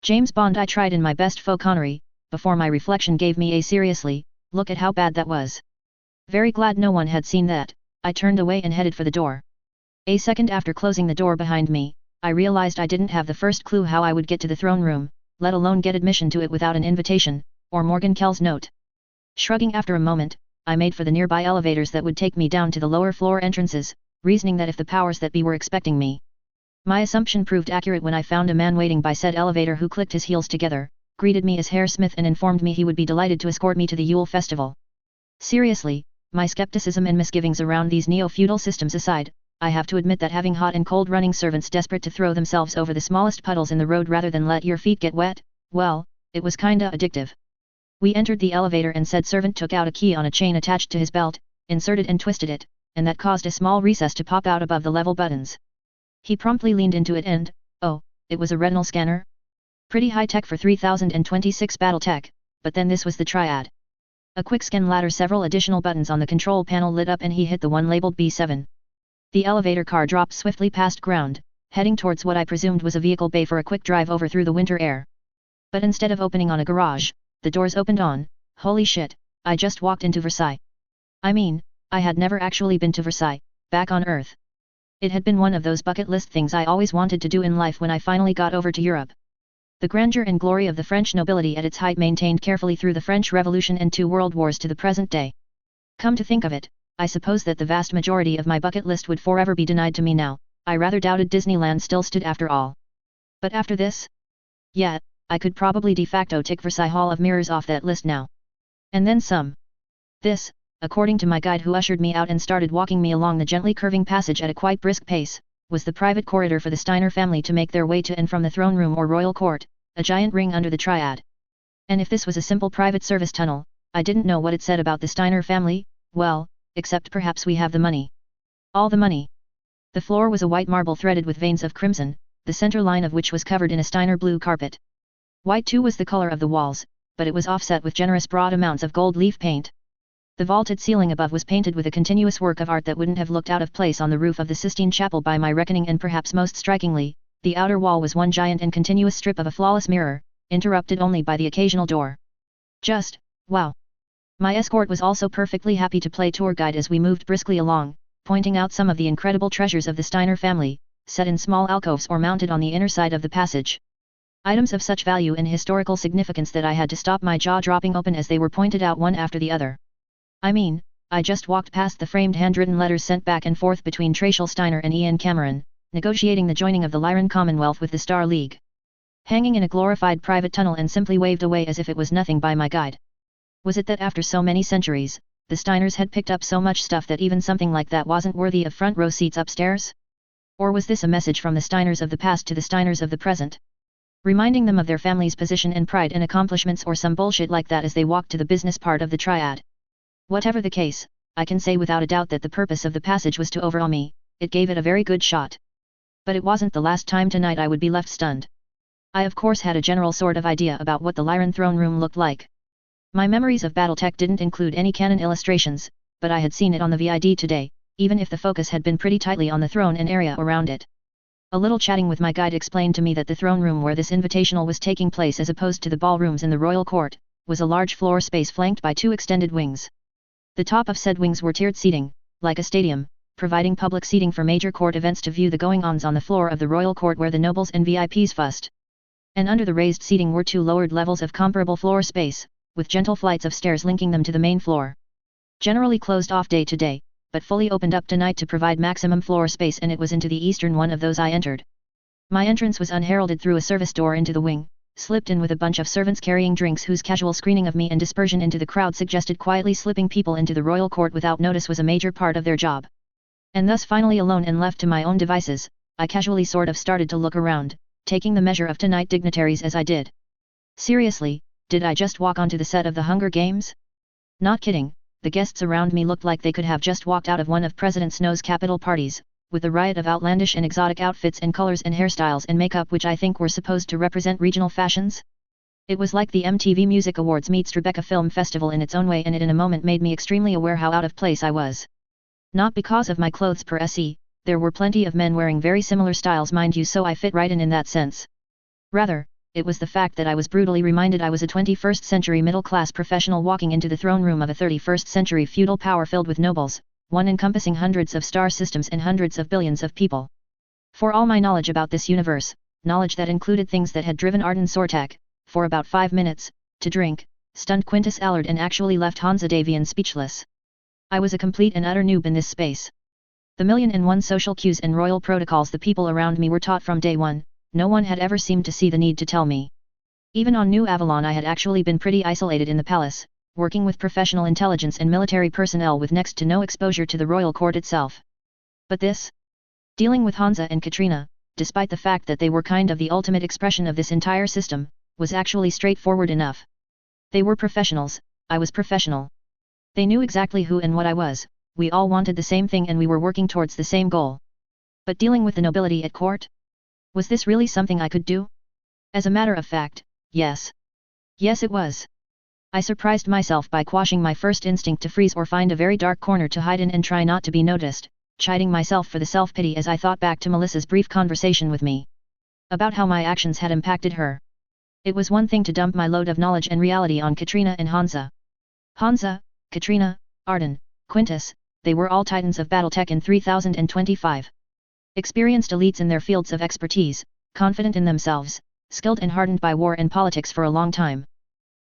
James Bond, I tried in my best faux connery, before my reflection gave me a seriously, look at how bad that was. Very glad no one had seen that, I turned away and headed for the door. A second after closing the door behind me, I realized I didn't have the first clue how I would get to the throne room, let alone get admission to it without an invitation, or Morgan Kell's note. Shrugging after a moment, I made for the nearby elevators that would take me down to the lower floor entrances, reasoning that if the powers that be were expecting me. My assumption proved accurate when I found a man waiting by said elevator who clicked his heels together, greeted me as Herr Smith and informed me he would be delighted to escort me to the Yule Festival. Seriously, my skepticism and misgivings around these neo-feudal systems aside, I have to admit that having hot and cold running servants desperate to throw themselves over the smallest puddles in the road rather than let your feet get wet, well, it was kinda addictive. We entered the elevator and said servant took out a key on a chain attached to his belt, inserted and twisted it, and that caused a small recess to pop out above the level buttons. He promptly leaned into it and, oh, it was a retinal scanner? Pretty high-tech for 3026 Battletech, but then this was the triad. A quick scan later, several additional buttons on the control panel lit up and he hit the one labeled B7. The elevator car dropped swiftly past ground, heading towards what I presumed was a vehicle bay for a quick drive over through the winter air. But instead of opening on a garage, the doors opened on, holy shit, I just walked into Versailles. I mean, I had never actually been to Versailles, back on Earth. It had been one of those bucket list things I always wanted to do in life when I finally got over to Europe. The grandeur and glory of the French nobility at its height maintained carefully through the French Revolution and 2 world wars to the present day. Come to think of it, I suppose that the vast majority of my bucket list would forever be denied to me now. I rather doubted Disneyland still stood after all. But after this? Yeah, I could probably de facto tick Versailles Hall of Mirrors off that list now. And then some. This, according to my guide who ushered me out and started walking me along the gently curving passage at a quite brisk pace, was the private corridor for the Steiner family to make their way to and from the throne room or royal court, a giant ring under the triad. And if this was a simple private service tunnel, I didn't know what it said about the Steiner family, well, except perhaps we have the money. All the money. The floor was a white marble threaded with veins of crimson, the center line of which was covered in a Steiner blue carpet. White too was the color of the walls, but it was offset with generous broad amounts of gold leaf paint. The vaulted ceiling above was painted with a continuous work of art that wouldn't have looked out of place on the roof of the Sistine Chapel by my reckoning, and perhaps most strikingly, the outer wall was one giant and continuous strip of a flawless mirror, interrupted only by the occasional door. Just, wow. My escort was also perfectly happy to play tour guide as we moved briskly along, pointing out some of the incredible treasures of the Steiner family, set in small alcoves or mounted on the inner side of the passage. Items of such value and historical significance that I had to stop my jaw dropping open as they were pointed out one after the other. I mean, I just walked past the framed handwritten letters sent back and forth between Trachel Steiner and Ian Cameron, negotiating the joining of the Lyran Commonwealth with the Star League. Hanging in a glorified private tunnel and simply waved away as if it was nothing by my guide. Was it that after so many centuries, the Steiners had picked up so much stuff that even something like that wasn't worthy of front row seats upstairs? Or was this a message from the Steiners of the past to the Steiners of the present, reminding them of their family's position and pride and accomplishments, or some bullshit like that as they walked to the business part of the triad? Whatever the case, I can say without a doubt that the purpose of the passage was to overawe me. It gave it a very good shot. But it wasn't the last time tonight I would be left stunned. I of course had a general sort of idea about what the Lyran throne room looked like. My memories of Battletech didn't include any canon illustrations, but I had seen it on the VID today, even if the focus had been pretty tightly on the throne and area around it. A little chatting with my guide explained to me that the throne room where this invitational was taking place, as opposed to the ballrooms in the royal court, was a large floor space flanked by 2 extended wings. The top of said wings were tiered seating, like a stadium, providing public seating for major court events to view the going-ons on the floor of the royal court where the nobles and VIPs fussed. And under the raised seating were 2 lowered levels of comparable floor space, with gentle flights of stairs linking them to the main floor. Generally closed off day to day, but fully opened up tonight to provide maximum floor space, and it was into the eastern one of those I entered. My entrance was unheralded through a service door into the wing, slipped in with a bunch of servants carrying drinks whose casual screening of me and dispersion into the crowd suggested quietly slipping people into the royal court without notice was a major part of their job. And thus finally alone and left to my own devices, I casually sort of started to look around, taking the measure of tonight dignitaries as I did. Seriously, did I just walk onto the set of the Hunger Games? Not kidding, the guests around me looked like they could have just walked out of one of President Snow's capital parties, with a riot of outlandish and exotic outfits and colors and hairstyles and makeup which I think were supposed to represent regional fashions. It was like the MTV Music Awards meets Tribeca Film Festival in its own way, and it in a moment made me extremely aware how out of place I was. Not because of my clothes per se, there were plenty of men wearing very similar styles mind you, so I fit right in that sense. Rather, it was the fact that I was brutally reminded I was a 21st century middle-class professional walking into the throne room of a 31st century feudal power filled with nobles, one encompassing hundreds of star systems and hundreds of billions of people. For all my knowledge about this universe, knowledge that included things that had driven Arden Sortak, for about 5 minutes, to drink, stunned Quintus Allard and actually left Hansa Davian speechless. I was a complete and utter noob in this space. The 1,000,001 social cues and royal protocols the people around me were taught from day one, no one had ever seemed to see the need to tell me. Even on New Avalon I had actually been pretty isolated in the palace, working with professional intelligence and military personnel with next to no exposure to the royal court itself. But this? Dealing with Hansa and Katrina, despite the fact that they were kind of the ultimate expression of this entire system, was actually straightforward enough. They were professionals, I was professional. They knew exactly who and what I was, we all wanted the same thing and we were working towards the same goal. But dealing with the nobility at court? Was this really something I could do? As a matter of fact, yes. Yes it was. I surprised myself by quashing my first instinct to freeze or find a very dark corner to hide in and try not to be noticed, chiding myself for the self-pity as I thought back to Melissa's brief conversation with me. About how my actions had impacted her. It was one thing to dump my load of knowledge and reality on Katrina and Hansa. Hansa, Katrina, Arden, Quintus, they were all titans of Battletech in 3025. Experienced elites in their fields of expertise, confident in themselves, skilled and hardened by war and politics for a long time.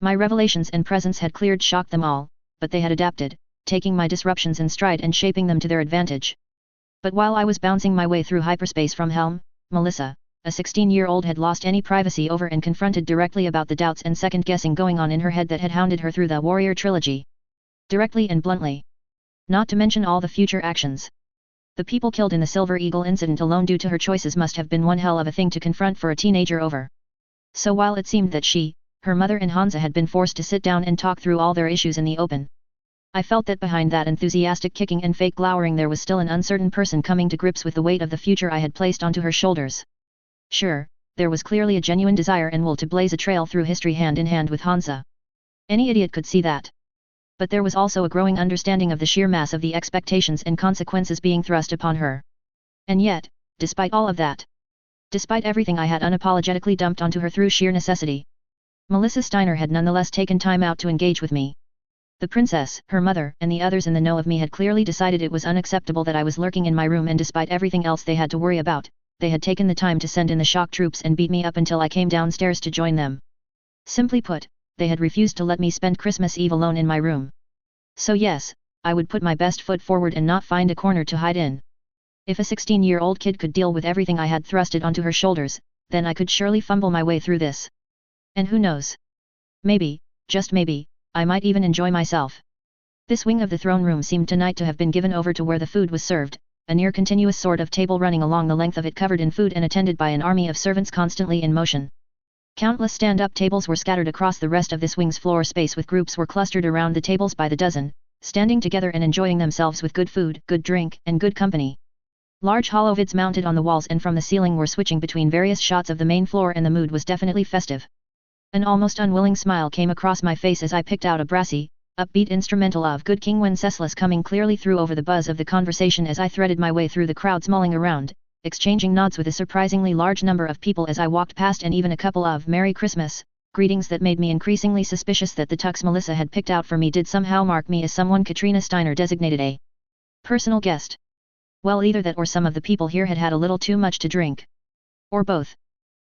My revelations and presence had cleared shocked them all, but they had adapted, taking my disruptions in stride and shaping them to their advantage. But while I was bouncing my way through hyperspace from Helm, Melissa, a 16-year-old, had lost any privacy over and confronted directly about the doubts and second-guessing going on in her head that had hounded her through the Warrior Trilogy. Directly and bluntly. Not to mention all the future actions. The people killed in the Silver Eagle incident alone due to her choices must have been one hell of a thing to confront for a teenager over. So while it seemed that she, her mother and Hansa had been forced to sit down and talk through all their issues in the open, I felt that behind that enthusiastic kicking and fake glowering there was still an uncertain person coming to grips with the weight of the future I had placed onto her shoulders. Sure, there was clearly a genuine desire and will to blaze a trail through history hand in hand with Hansa. Any idiot could see that. But there was also a growing understanding of the sheer mass of the expectations and consequences being thrust upon her. And yet, despite all of that, despite everything I had unapologetically dumped onto her through sheer necessity, Melissa Steiner had nonetheless taken time out to engage with me. The princess, her mother, and the others in the know of me had clearly decided it was unacceptable that I was lurking in my room, and despite everything else they had to worry about, they had taken the time to send in the shock troops and beat me up until I came downstairs to join them. Simply put, they had refused to let me spend Christmas Eve alone in my room. So yes, I would put my best foot forward and not find a corner to hide in. If a 16-year-old kid could deal with everything I had thrusted onto her shoulders, then I could surely fumble my way through this. And who knows? Maybe, just maybe, I might even enjoy myself. This wing of the throne room seemed tonight to have been given over to where the food was served, a near-continuous sort of table running along the length of it covered in food and attended by an army of servants constantly in motion. Countless stand-up tables were scattered across the rest of this wing's floor space, with groups were clustered around the tables by the dozen, standing together and enjoying themselves with good food, good drink, and good company. Large holovids mounted on the walls and from the ceiling were switching between various shots of the main floor, and the mood was definitely festive. An almost unwilling smile came across my face as I picked out a brassy, upbeat instrumental of Good King Wenceslas coming clearly through over the buzz of the conversation as I threaded my way through the crowds mulling around, exchanging nods with a surprisingly large number of people as I walked past, and even a couple of Merry Christmas greetings that made me increasingly suspicious that the tux Melissa had picked out for me did somehow mark me as someone Katrina Steiner designated a personal guest. Well, either that or some of the people here had had a little too much to drink. Or both.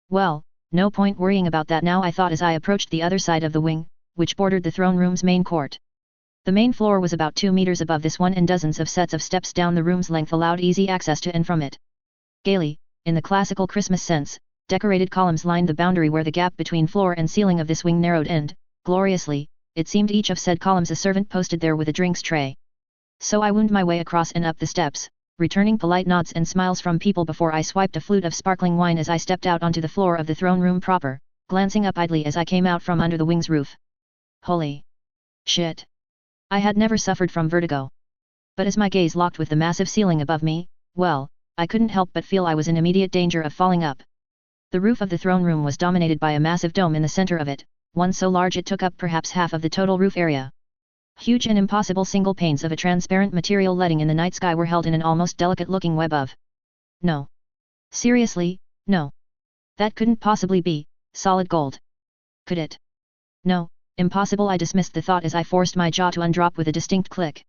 Well, no point worrying about that now, I thought as I approached the other side of the wing, which bordered the throne room's main court. The main floor was about 2 meters above this one, and dozens of sets of steps down the room's length allowed easy access to and from it. Gaily, in the classical Christmas sense, decorated columns lined the boundary where the gap between floor and ceiling of this wing narrowed, and, gloriously, it seemed each of said columns a servant posted there with a drinks tray. So I wound my way across and up the steps, returning polite nods and smiles from people before I swiped a flute of sparkling wine as I stepped out onto the floor of the throne room proper, glancing up idly as I came out from under the wing's roof. Holy shit! I had never suffered from vertigo. But as my gaze locked with the massive ceiling above me, well, I couldn't help but feel I was in immediate danger of falling up. The roof of the throne room was dominated by a massive dome in the center of it, one so large it took up perhaps half of the total roof area. Huge and impossible single panes of a transparent material letting in the night sky were held in an almost delicate-looking web of. No. Seriously, no. That couldn't possibly be solid gold. Could it? No. Impossible. I dismissed the thought as I forced my jaw to undrop with a distinct click.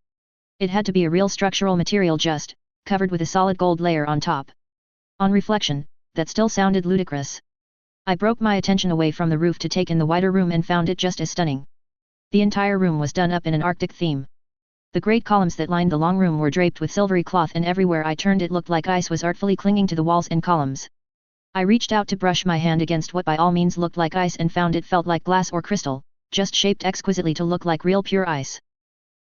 It had to be a real structural material, just covered with a solid gold layer on top. On reflection, that still sounded ludicrous. I broke my attention away from the roof to take in the wider room and found it just as stunning. The entire room was done up in an Arctic theme. The great columns that lined the long room were draped with silvery cloth, and everywhere I turned it looked like ice was artfully clinging to the walls and columns. I reached out to brush my hand against what by all means looked like ice and found it felt like glass or crystal, just shaped exquisitely to look like real pure ice.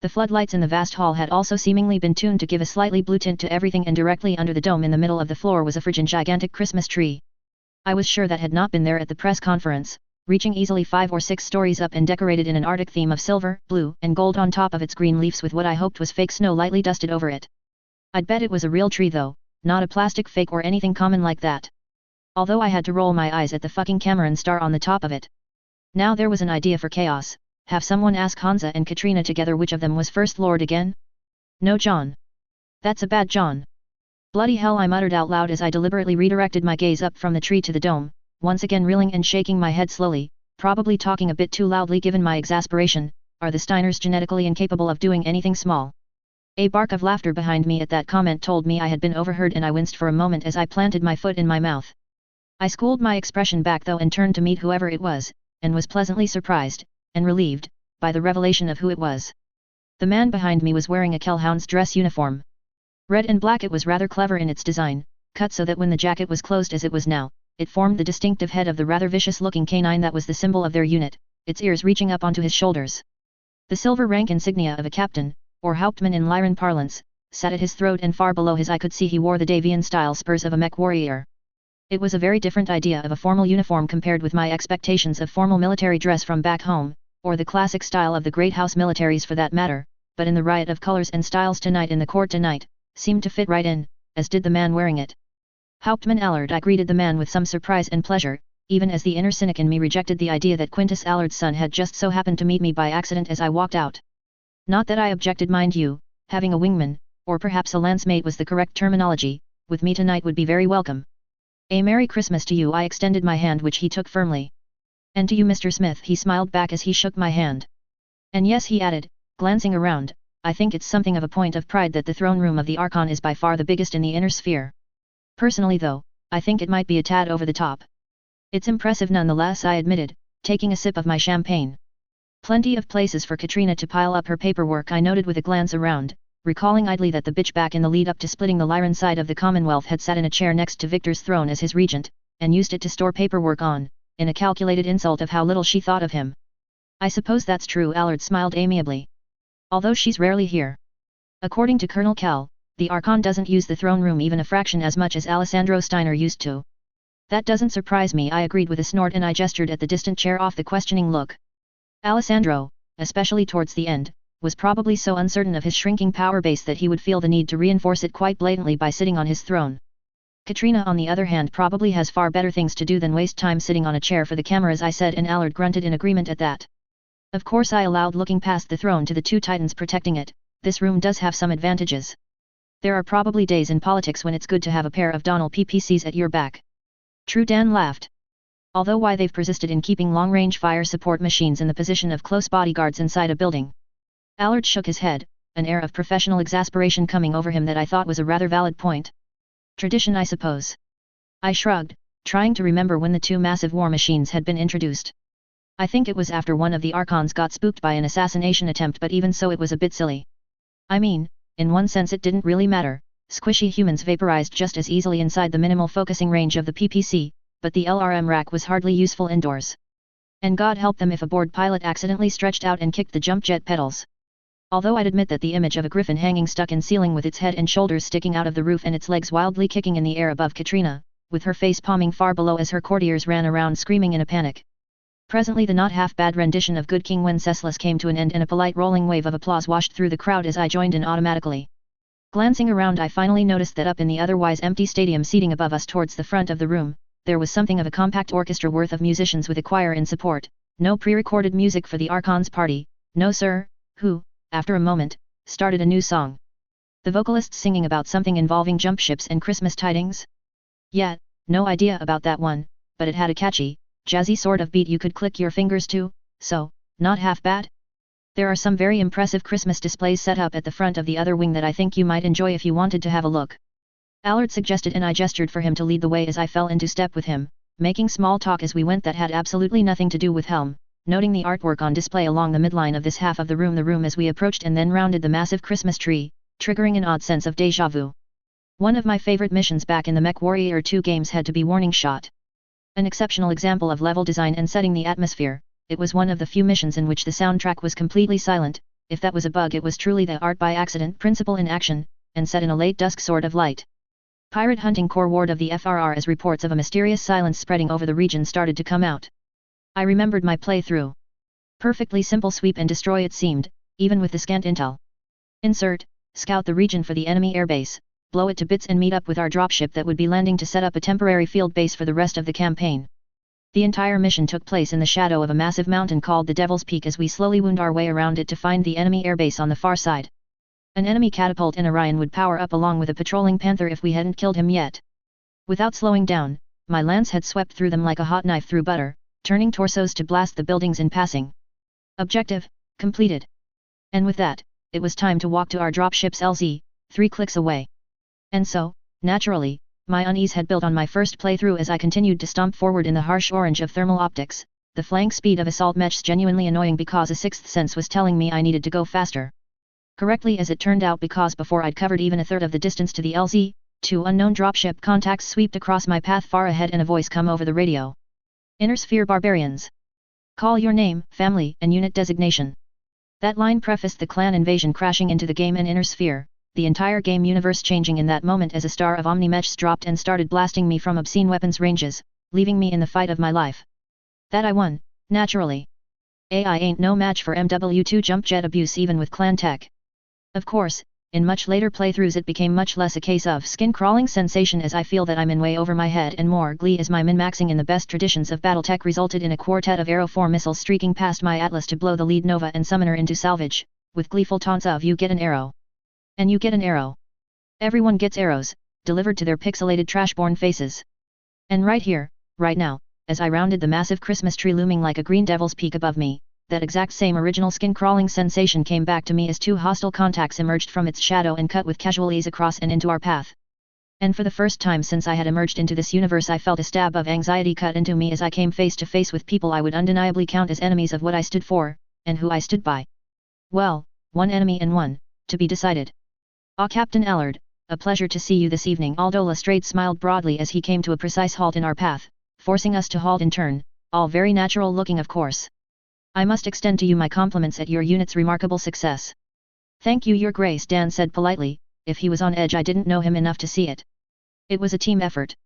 The floodlights in the vast hall had also seemingly been tuned to give a slightly blue tint to everything, and directly under the dome in the middle of the floor was a friggin' gigantic Christmas tree. I was sure that had not been there at the press conference, reaching easily 5 or 6 stories up and decorated in an Arctic theme of silver, blue, and gold on top of its green leaves with what I hoped was fake snow lightly dusted over it. I'd bet it was a real tree though, not a plastic fake or anything common like that. Although I had to roll my eyes at the fucking Cameron star on the top of it. Now there was an idea for chaos. Have someone ask Hansa and Katrina together which of them was First Lord again? No, John. That's a bad John. Bloody hell, I muttered out loud as I deliberately redirected my gaze up from the tree to the dome, once again reeling and shaking my head slowly, probably talking a bit too loudly given my exasperation. Are the Steiners genetically incapable of doing anything small? A bark of laughter behind me at that comment told me I had been overheard, and I winced for a moment as I planted my foot in my mouth. I schooled my expression back though and turned to meet whoever it was, and was pleasantly surprised, and relieved, by the revelation of who it was. The man behind me was wearing a Kellhound's dress uniform. Red and black, it was rather clever in its design, cut so that when the jacket was closed as it was now, it formed the distinctive head of the rather vicious-looking canine that was the symbol of their unit, its ears reaching up onto his shoulders. The silver rank insignia of a captain, or Hauptmann in Lyran parlance, sat at his throat, and far below his eye could see he wore the Davian-style spurs of a mech warrior. It was a very different idea of a formal uniform compared with my expectations of formal military dress from back home, or the classic style of the great house militaries for that matter, but in the riot of colors and styles tonight in the court tonight, seemed to fit right in, as did the man wearing it. Hauptmann Allard, I greeted the man with some surprise and pleasure, even as the inner cynic in me rejected the idea that Quintus Allard's son had just so happened to meet me by accident as I walked out. Not that I objected, mind you, having a wingman, or perhaps a landsmate was the correct terminology, with me tonight would be very welcome. A Merry Christmas to you, I extended my hand, which he took firmly. And to you, Mr. Smith, he smiled back as he shook my hand. And yes, he added, glancing around, I think it's something of a point of pride that the throne room of the Archon is by far the biggest in the inner sphere. Personally though, I think it might be a tad over the top. It's impressive nonetheless, I admitted, taking a sip of my champagne. Plenty of places for Katrina to pile up her paperwork, I noted with a glance around, recalling idly that the bitch back in the lead up to splitting the Lyran side of the Commonwealth had sat in a chair next to Victor's throne as his regent, and used it to store paperwork on, in a calculated insult of how little she thought of him. I suppose that's true, Allard smiled amiably. Although she's rarely here. According to Colonel Cal, the Archon doesn't use the throne room even a fraction as much as Alessandro Steiner used to. That doesn't surprise me, I agreed with a snort, and I gestured at the distant chair off the questioning look. Alessandro, especially towards the end, was probably so uncertain of his shrinking power base that he would feel the need to reinforce it quite blatantly by sitting on his throne. Katrina on the other hand probably has far better things to do than waste time sitting on a chair for the cameras, I said, and Allard grunted in agreement at that. Of course, I allowed, looking past the throne to the two titans protecting it. This room does have some advantages. There are probably days in politics when it's good to have a pair of Donal PPCs at your back. True, Dan laughed. Although why they've persisted in keeping long-range fire support machines in the position of close bodyguards inside a building. Allard shook his head, an air of professional exasperation coming over him that I thought was a rather valid point. Tradition, I suppose. I shrugged, trying to remember when the two massive war machines had been introduced. I think it was after one of the Archons got spooked by an assassination attempt, but even so it was a bit silly. I mean, in one sense it didn't really matter. Squishy humans vaporized just as easily inside the minimal focusing range of the PPC, but the LRM rack was hardly useful indoors. And God help them if a bored pilot accidentally stretched out and kicked the jump jet pedals. Although I'd admit that the image of a griffin hanging stuck in ceiling with its head and shoulders sticking out of the roof and its legs wildly kicking in the air above Katrina, with her face palming far below as her courtiers ran around screaming in a panic. Presently the not half bad rendition of Good King Wenceslas came to an end and a polite rolling wave of applause washed through the crowd as I joined in automatically. Glancing around, I finally noticed that up in the otherwise empty stadium seating above us towards the front of the room, there was something of a compact orchestra worth of musicians with a choir in support. No pre-recorded music for the Archon's party, no sir, who, after a moment, started a new song. The vocalist singing about something involving jump ships and Christmas tidings? Yeah, no idea about that one, but it had a catchy, jazzy sort of beat you could click your fingers to, so, not half bad? There are some very impressive Christmas displays set up at the front of the other wing that I think you might enjoy if you wanted to have a look. Allard suggested, and I gestured for him to lead the way as I fell into step with him, making small talk as we went that had absolutely nothing to do with Helm, noting the artwork on display along the midline of this half of the room as we approached and then rounded the massive Christmas tree, triggering an odd sense of déjà vu. One of my favorite missions back in the MechWarrior 2 games had to be Warning Shot. An exceptional example of level design and setting the atmosphere. It was one of the few missions in which the soundtrack was completely silent. If that was a bug, it was truly the art by accident principle in action, and set in a late dusk sort of light. Pirate Hunting Corps ward of the FRR as reports of a mysterious silence spreading over the region started to come out. I remembered my playthrough. Perfectly simple, sweep and destroy it seemed, even with the scant intel. Insert, scout the region for the enemy airbase, blow it to bits and meet up with our dropship that would be landing to set up a temporary field base for the rest of the campaign. The entire mission took place in the shadow of a massive mountain called the Devil's Peak as we slowly wound our way around it to find the enemy airbase on the far side. An enemy catapult in Orion would power up along with a patrolling panther if we hadn't killed him yet. Without slowing down, my lance had swept through them like a hot knife through butter, turning torsos to blast the buildings in passing. Objective completed. And with that, it was time to walk to our dropship's LZ, 3 clicks away. And so, naturally, my unease had built on my first playthrough as I continued to stomp forward in the harsh orange of thermal optics, the flank speed of assault mechs genuinely annoying because a sixth sense was telling me I needed to go faster. Correctly as it turned out, because before I'd covered even a third of the distance to the LZ, 2 unknown dropship contacts swept across my path far ahead and a voice come over the radio. Inner Sphere Barbarians. Call your name, family, and unit designation. That line prefaced the clan invasion crashing into the game and Inner Sphere, the entire game universe changing in that moment as a star of Omni-Mechs dropped and started blasting me from obscene weapons ranges, leaving me in the fight of my life. That I won, naturally. AI ain't no match for MW2 jump jet abuse even with clan tech. Of course, in much later playthroughs it became much less a case of skin-crawling sensation as I feel that I'm in way over my head and more glee as my min-maxing in the best traditions of Battletech resulted in a quartet of Arrow 4 missiles streaking past my Atlas to blow the lead Nova and Summoner into salvage, with gleeful taunts of "You get an arrow. And you get an arrow. Everyone gets arrows," delivered to their pixelated trash-born faces. And right here, right now, as I rounded the massive Christmas tree looming like a green devil's peak above me, that exact same original skin-crawling sensation came back to me as 2 hostile contacts emerged from its shadow and cut with casual ease across and into our path. And for the first time since I had emerged into this universe, I felt a stab of anxiety cut into me as I came face to face with people I would undeniably count as enemies of what I stood for, and who I stood by. Well, one enemy and one, to be decided. Ah, Captain Allard, a pleasure to see you this evening. Although Lestrade smiled broadly as he came to a precise halt in our path, forcing us to halt in turn, all very natural looking of course. I must extend to you my compliments at your unit's remarkable success. Thank you, Your Grace, Dan said politely. If he was on edge, I didn't know him enough to see it. It was a team effort.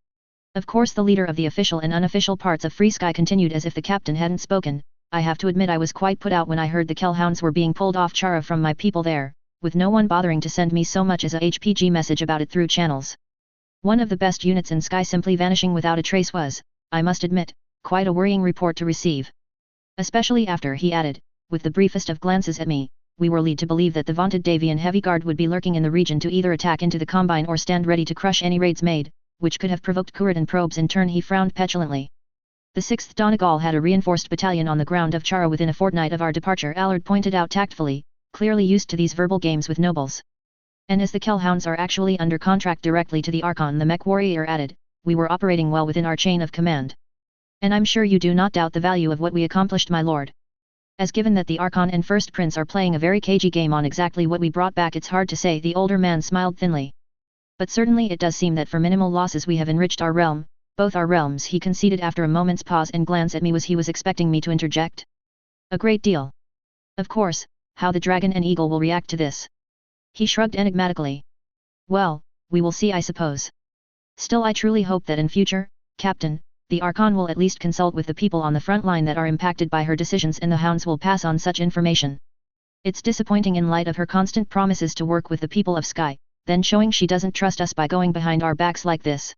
Of course, the leader of the official and unofficial parts of Free Sky continued as if the captain hadn't spoken. I have to admit I was quite put out when I heard the Kellhounds were being pulled off Chara from my people there, with no one bothering to send me so much as a HPG message about it through channels. One of the best units in Sky simply vanishing without a trace was, I must admit, quite a worrying report to receive. Especially after, he added, with the briefest of glances at me, we were led to believe that the vaunted Davian Heavy Guard would be lurking in the region to either attack into the Combine or stand ready to crush any raids made, which could have provoked Kuridan probes. In turn, he frowned petulantly. The 6th Donegal had a reinforced battalion on the ground of Chara within a fortnight of our departure, Allard pointed out tactfully, clearly used to these verbal games with nobles. And as the Kellhounds are actually under contract directly to the Archon, the mech warrior added, we were operating well within our chain of command. And I'm sure you do not doubt the value of what we accomplished, my lord. As given that the Archon and First Prince are playing a very cagey game on exactly what we brought back, it's hard to say. The older man smiled thinly. But certainly it does seem that for minimal losses we have enriched our realm, both our realms, he conceded after a moment's pause and glance at me. Was he expecting me to interject? A great deal. Of course, how the Dragon and Eagle will react to this. He shrugged enigmatically. Well, we will see, I suppose. Still, I truly hope that in future, Captain, the Archon will at least consult with the people on the front line that are impacted by her decisions, and the Hounds will pass on such information. It's disappointing in light of her constant promises to work with the people of Sky, then showing she doesn't trust us by going behind our backs like this.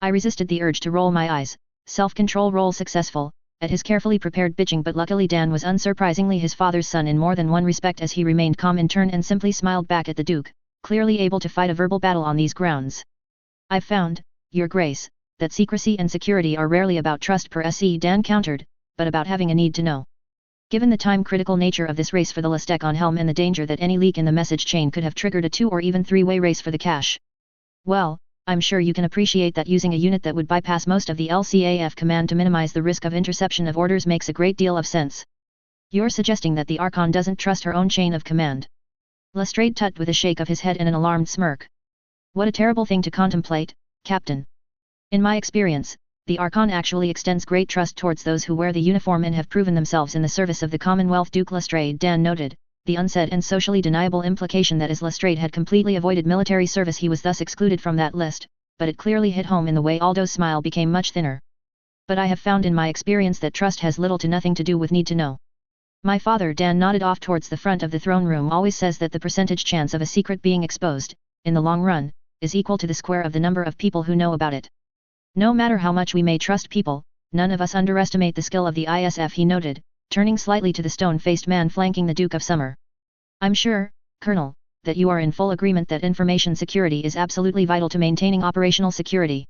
I resisted the urge to roll my eyes, self-control roll successful, at his carefully prepared bitching, but luckily Dan was unsurprisingly his father's son in more than one respect, as he remained calm in turn and simply smiled back at the Duke, clearly able to fight a verbal battle on these grounds. I've found, Your Grace, that secrecy and security are rarely about trust per se, Dan countered, but about having a need to know. Given the time-critical nature of this race for the Lestec on Helm and the danger that any leak in the message chain could have triggered a 2- or even 3-way race for the cache. Well, I'm sure you can appreciate that using a unit that would bypass most of the LCAF command to minimize the risk of interception of orders makes a great deal of sense. You're suggesting that the Archon doesn't trust her own chain of command? Lestrade tutted with a shake of his head and an alarmed smirk. What a terrible thing to contemplate, Captain. In my experience, the Archon actually extends great trust towards those who wear the uniform and have proven themselves in the service of the Commonwealth. Duke Lestrade, Dan noted, the unsaid and socially deniable implication that as Lestrade had completely avoided military service he was thus excluded from that list, but it clearly hit home in the way Aldo's smile became much thinner. But I have found in my experience that trust has little to nothing to do with need to know. My father, Dan nodded off towards the front of the throne room, always says that the percentage chance of a secret being exposed, in the long run, is equal to the square of the number of people who know about it. No matter how much we may trust people, none of us underestimate the skill of the ISF, he noted, turning slightly to the stone-faced man flanking the Duke of Summer. I'm sure, Colonel, that you are in full agreement that information security is absolutely vital to maintaining operational security.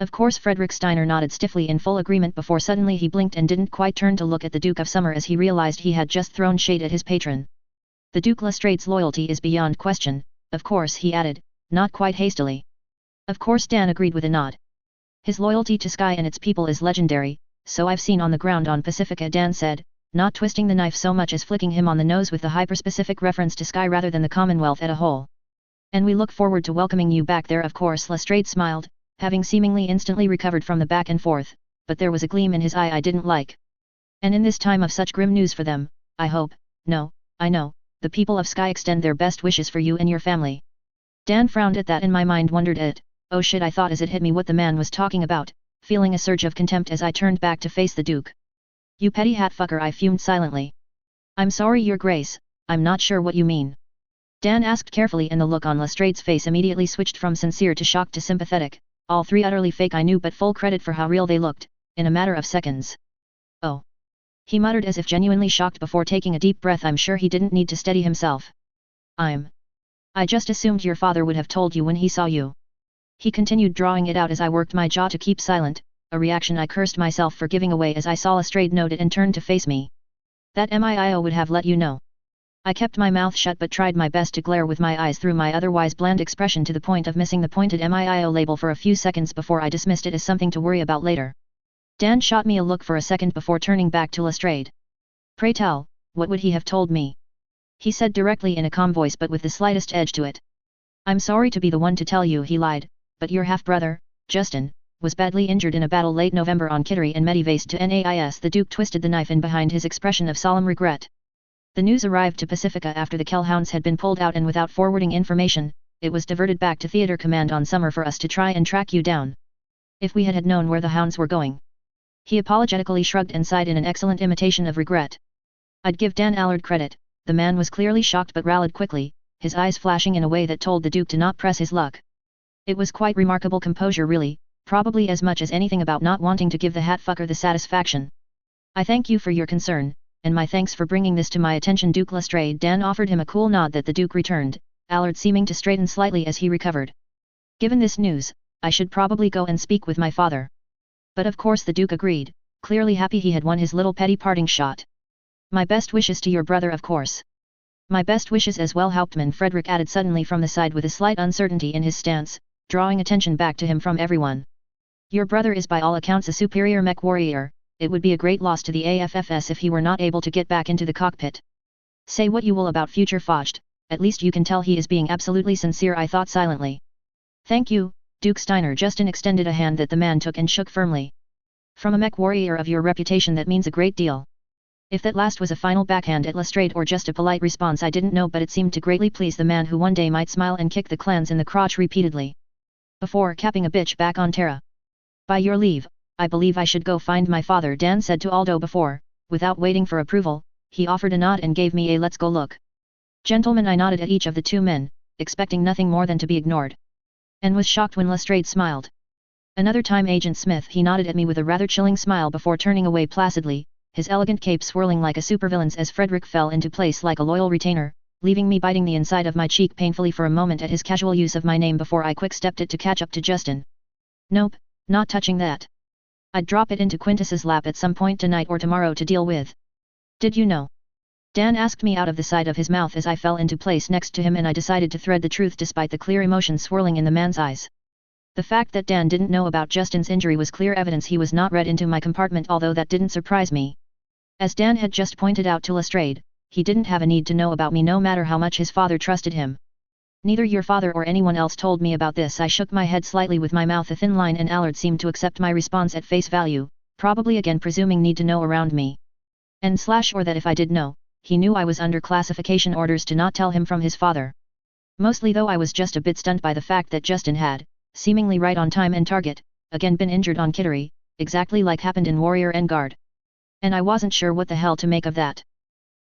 Of course. Frederick Steiner nodded stiffly in full agreement before suddenly he blinked and didn't quite turn to look at the Duke of Summer as he realized he had just thrown shade at his patron. The Duke Lestrade's loyalty is beyond question, of course, he added, not quite hastily. Of course, Dan agreed with a nod. His loyalty to Sky and its people is legendary, so I've seen on the ground on Pacifica, Dan said, not twisting the knife so much as flicking him on the nose with the hyper-specific reference to Sky rather than the Commonwealth as a whole. And we look forward to welcoming you back there, of course. Lestrade smiled, having seemingly instantly recovered from the back and forth, but there was a gleam in his eye I didn't like. And in this time of such grim news for them, I hope, no, I know, the people of Sky extend their best wishes for you and your family. Dan frowned at that and my mind wondered at, oh shit, I thought as it hit me what the man was talking about, feeling a surge of contempt as I turned back to face the Duke. You petty hat fucker, I fumed silently. I'm sorry, Your Grace, I'm not sure what you mean. Dan asked carefully, and the look on Lestrade's face immediately switched from sincere to shocked to sympathetic, all three utterly fake, I knew, but full credit for how real they looked, in a matter of seconds. Oh. He muttered as if genuinely shocked before taking a deep breath. I'm sure he didn't need to steady himself. I just assumed your father would have told you when he saw you. He continued, drawing it out as I worked my jaw to keep silent, a reaction I cursed myself for giving away as I saw Lestrade note it and turned to face me. That MIO would have let you know. I kept my mouth shut but tried my best to glare with my eyes through my otherwise bland expression to the point of missing the pointed MIO label for a few seconds before I dismissed it as something to worry about later. Dan shot me a look for a second before turning back to Lestrade. Pray tell, what would he have told me? He said directly in a calm voice but with the slightest edge to it. I'm sorry to be the one to tell you, he lied, but your half-brother, Justin, was badly injured in a battle late November on Kittery and Medivase to Nais. The Duke twisted the knife in behind his expression of solemn regret. The news arrived to Pacifica after the Kellhounds had been pulled out, and without forwarding information, it was diverted back to Theatre Command on Summer for us to try and track you down. If we had known where the hounds were going. He apologetically shrugged and sighed in an excellent imitation of regret. I'd give Dan Allard credit. The man was clearly shocked but rallied quickly, his eyes flashing in a way that told the Duke to not press his luck. It was quite remarkable composure really, probably as much as anything about not wanting to give the hatfucker the satisfaction. I thank you for your concern, and my thanks for bringing this to my attention, Duke Lestrade. Dan offered him a cool nod that the Duke returned, Allard seeming to straighten slightly as he recovered. Given this news, I should probably go and speak with my father. But of course the Duke agreed, clearly happy he had won his little petty parting shot. My best wishes to your brother, of course. My best wishes as well, Hauptmann Frederick added suddenly from the side with a slight uncertainty in his stance, drawing attention back to him from everyone. Your brother is by all accounts a superior mech warrior. It would be a great loss to the AFFS if he were not able to get back into the cockpit. Say what you will about future Focht, at least you can tell he is being absolutely sincere, I thought silently. Thank you, Duke Steiner. Justin extended a hand that the man took and shook firmly. From a mech warrior of your reputation, that means a great deal. If that last was a final backhand at Lestrade or just a polite response, I didn't know, but it seemed to greatly please the man who one day might smile and kick the clans in the crotch repeatedly. Before capping a bitch back on Terra. By your leave, I believe I should go find my father, Dan said to Aldo before, without waiting for approval, he offered a nod and gave me a let's go look. Gentlemen, I nodded at each of the two men, expecting nothing more than to be ignored. And was shocked when Lestrade smiled. Another time, Agent Smith, he nodded at me with a rather chilling smile before turning away placidly, his elegant cape swirling like a supervillain's as Frederick fell into place like a loyal retainer, leaving me biting the inside of my cheek painfully for a moment at his casual use of my name before I quick-stepped it to catch up to Justin. Nope, not touching that. I'd drop it into Quintus's lap at some point tonight or tomorrow to deal with. Did you know? Dan asked me out of the side of his mouth as I fell into place next to him, and I decided to thread the truth despite the clear emotion swirling in the man's eyes. The fact that Dan didn't know about Justin's injury was clear evidence he was not read into my compartment, although that didn't surprise me. As Dan had just pointed out to Lestrade, he didn't have a need to know about me no matter how much his father trusted him. Neither your father or anyone else told me about this. I shook my head slightly with my mouth a thin line, and Allard seemed to accept my response at face value, probably again presuming need to know around me. Or that if I did know, he knew I was under classification orders to not tell him from his father. Mostly though I was just a bit stunned by the fact that Justin had, seemingly right on time and target, again been injured on Kittery, exactly like happened in Warrior Engard. And I wasn't sure what the hell to make of that.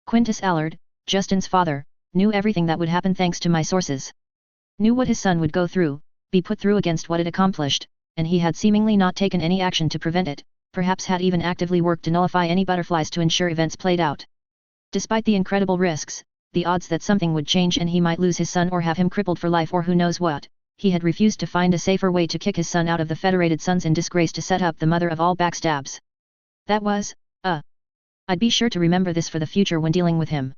Quintus Allard, Justin's father, knew everything that would happen thanks to my sources. Knew what his son would go through, be put through against what it accomplished, and he had seemingly not taken any action to prevent it, perhaps had even actively worked to nullify any butterflies to ensure events played out. Despite the incredible risks, the odds that something would change and he might lose his son or have him crippled for life or who knows what, he had refused to find a safer way to kick his son out of the Federated Sons in disgrace to set up the mother of all backstabs. That was, I'd be sure to remember this for the future when dealing with him.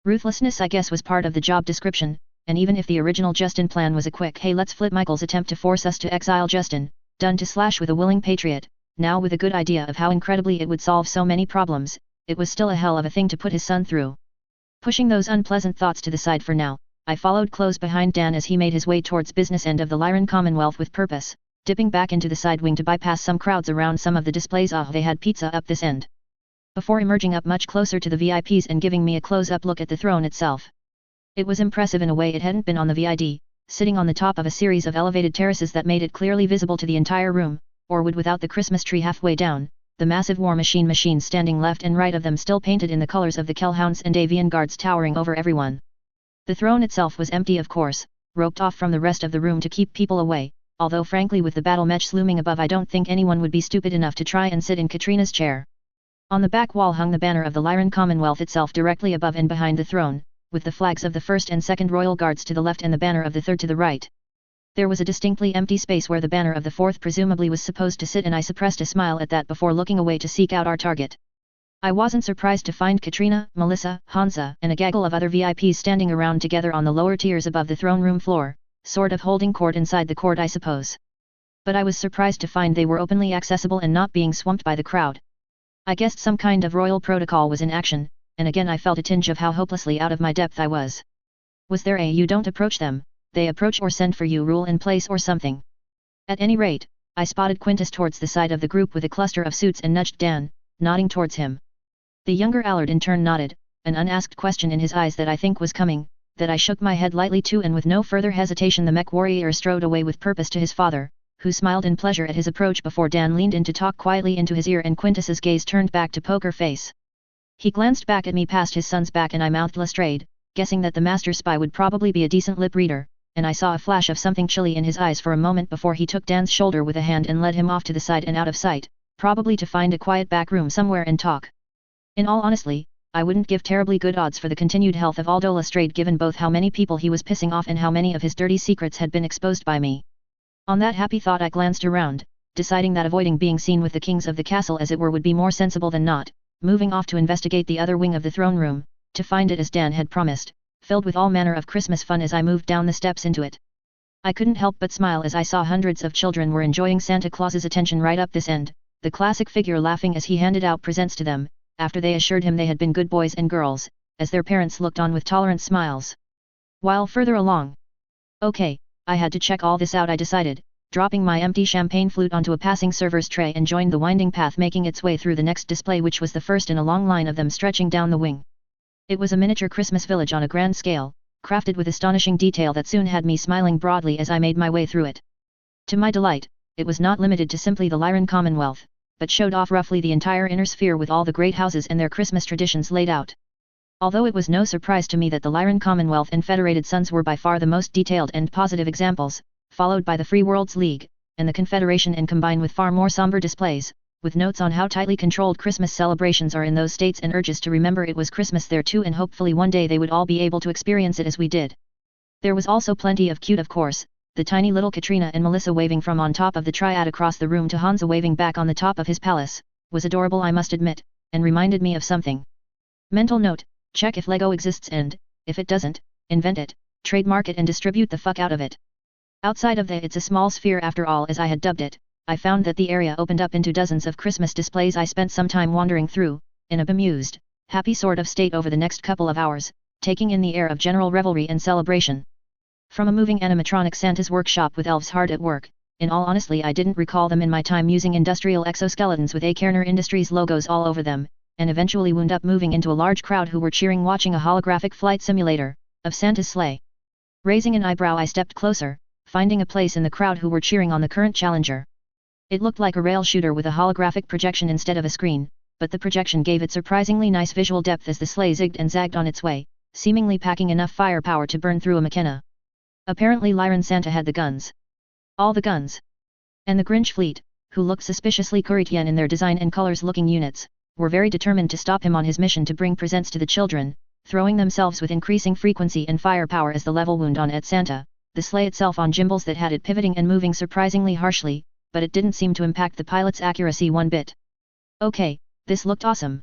Ruthlessness, I guess, was part of the job description, and even if the original Justin plan was a quick hey let's flip Michael's attempt to force us to exile Justin, done to Slash with a willing patriot, now with a good idea of how incredibly it would solve so many problems, it was still a hell of a thing to put his son through. Pushing those unpleasant thoughts to the side for now, I followed close behind Dan as he made his way towards business end of the Lyran Commonwealth with purpose, dipping back into the side wing to bypass some crowds around some of the displays. They had pizza up this end. Before emerging up much closer to the VIPs and giving me a close-up look at the throne itself. It was impressive in a way it hadn't been on the VID, sitting on the top of a series of elevated terraces that made it clearly visible to the entire room, or would without the Christmas tree halfway down, the massive war machines standing left and right of them still painted in the colors of the Kellhounds and Avian Guards towering over everyone. The throne itself was empty of course, roped off from the rest of the room to keep people away, although frankly with the battle mech looming above I don't think anyone would be stupid enough to try and sit in Katrina's chair. On the back wall hung the banner of the Lyran Commonwealth itself directly above and behind the throne, with the flags of the 1st and 2nd Royal Guards to the left and the banner of the 3rd to the right. There was a distinctly empty space where the banner of the 4th presumably was supposed to sit, and I suppressed a smile at that before looking away to seek out our target. I wasn't surprised to find Katrina, Melissa, Hansa, and a gaggle of other VIPs standing around together on the lower tiers above the throne room floor, sort of holding court inside the court I suppose. But I was surprised to find they were openly accessible and not being swamped by the crowd. I guessed some kind of royal protocol was in action, and again I felt a tinge of how hopelessly out of my depth I was. Was there a "you don't approach them, they approach or send for you rule in place or something. At any rate, I spotted Quintus towards the side of the group with a cluster of suits and nudged Dan, nodding towards him. The younger Allard in turn nodded, an unasked question in his eyes that I think was coming, that I shook my head lightly to, and with no further hesitation the mech warrior strode away with purpose to his father, who smiled in pleasure at his approach before Dan leaned in to talk quietly into his ear and Quintus's gaze turned back to Poker Face. He glanced back at me past his son's back and I mouthed Lestrade, guessing that the master spy would probably be a decent lip reader, and I saw a flash of something chilly in his eyes for a moment before he took Dan's shoulder with a hand and led him off to the side and out of sight, probably to find a quiet back room somewhere and talk. In all honesty, I wouldn't give terribly good odds for the continued health of Aldo Lestrade given both how many people he was pissing off and how many of his dirty secrets had been exposed by me. On that happy thought I glanced around, deciding that avoiding being seen with the kings of the castle as it were would be more sensible than not, moving off to investigate the other wing of the throne room, to find it as Dan had promised, filled with all manner of Christmas fun as I moved down the steps into it. I couldn't help but smile as I saw hundreds of children were enjoying Santa Claus's attention right up this end, the classic figure laughing as he handed out presents to them, after they assured him they had been good boys and girls, as their parents looked on with tolerant smiles. While further along. Okay, I had to check all this out, I decided, dropping my empty champagne flute onto a passing server's tray and joined the winding path making its way through the next display, which was the first in a long line of them stretching down the wing. It was a miniature Christmas village on a grand scale, crafted with astonishing detail that soon had me smiling broadly as I made my way through it. To my delight, it was not limited to simply the Lyran Commonwealth, but showed off roughly the entire inner sphere with all the great houses and their Christmas traditions laid out. Although it was no surprise to me that the Lyran Commonwealth and Federated Sons were by far the most detailed and positive examples, followed by the Free Worlds League, and the Confederation, and combined with far more somber displays, with notes on how tightly controlled Christmas celebrations are in those states and urges to remember it was Christmas there too, and hopefully one day they would all be able to experience it as we did. There was also plenty of cute, of course, the tiny little Katrina and Melissa waving from on top of the triad across the room to Hansa waving back on the top of his palace, was adorable I must admit, and reminded me of something. Mental note, check if Lego exists and, if it doesn't, invent it, trademark it and distribute the fuck out of it. Outside of the It's a Small Sphere after all as I had dubbed it, I found that the area opened up into dozens of Christmas displays I spent some time wandering through, in a bemused, happy sort of state over the next couple of hours, taking in the air of general revelry and celebration. From a moving animatronic Santa's workshop with elves hard at work, in all honesty I didn't recall them in my time using industrial exoskeletons with A. Kerner Industries logos all over them, and eventually wound up moving into a large crowd who were cheering watching a holographic flight simulator, of Santa's sleigh. Raising an eyebrow I stepped closer, finding a place in the crowd who were cheering on the current challenger. It looked like a rail shooter with a holographic projection instead of a screen, but the projection gave it surprisingly nice visual depth as the sleigh zigged and zagged on its way, seemingly packing enough firepower to burn through a McKenna. Apparently Lyran Santa had the guns. All the guns. And the Grinch fleet, who looked suspiciously Kuritian in their design and colors looking units, were very determined to stop him on his mission to bring presents to the children, throwing themselves with increasing frequency and firepower as the level wound on at Santa, the sleigh itself on gimbals that had it pivoting and moving surprisingly harshly, but it didn't seem to impact the pilot's accuracy one bit. Okay, this looked awesome.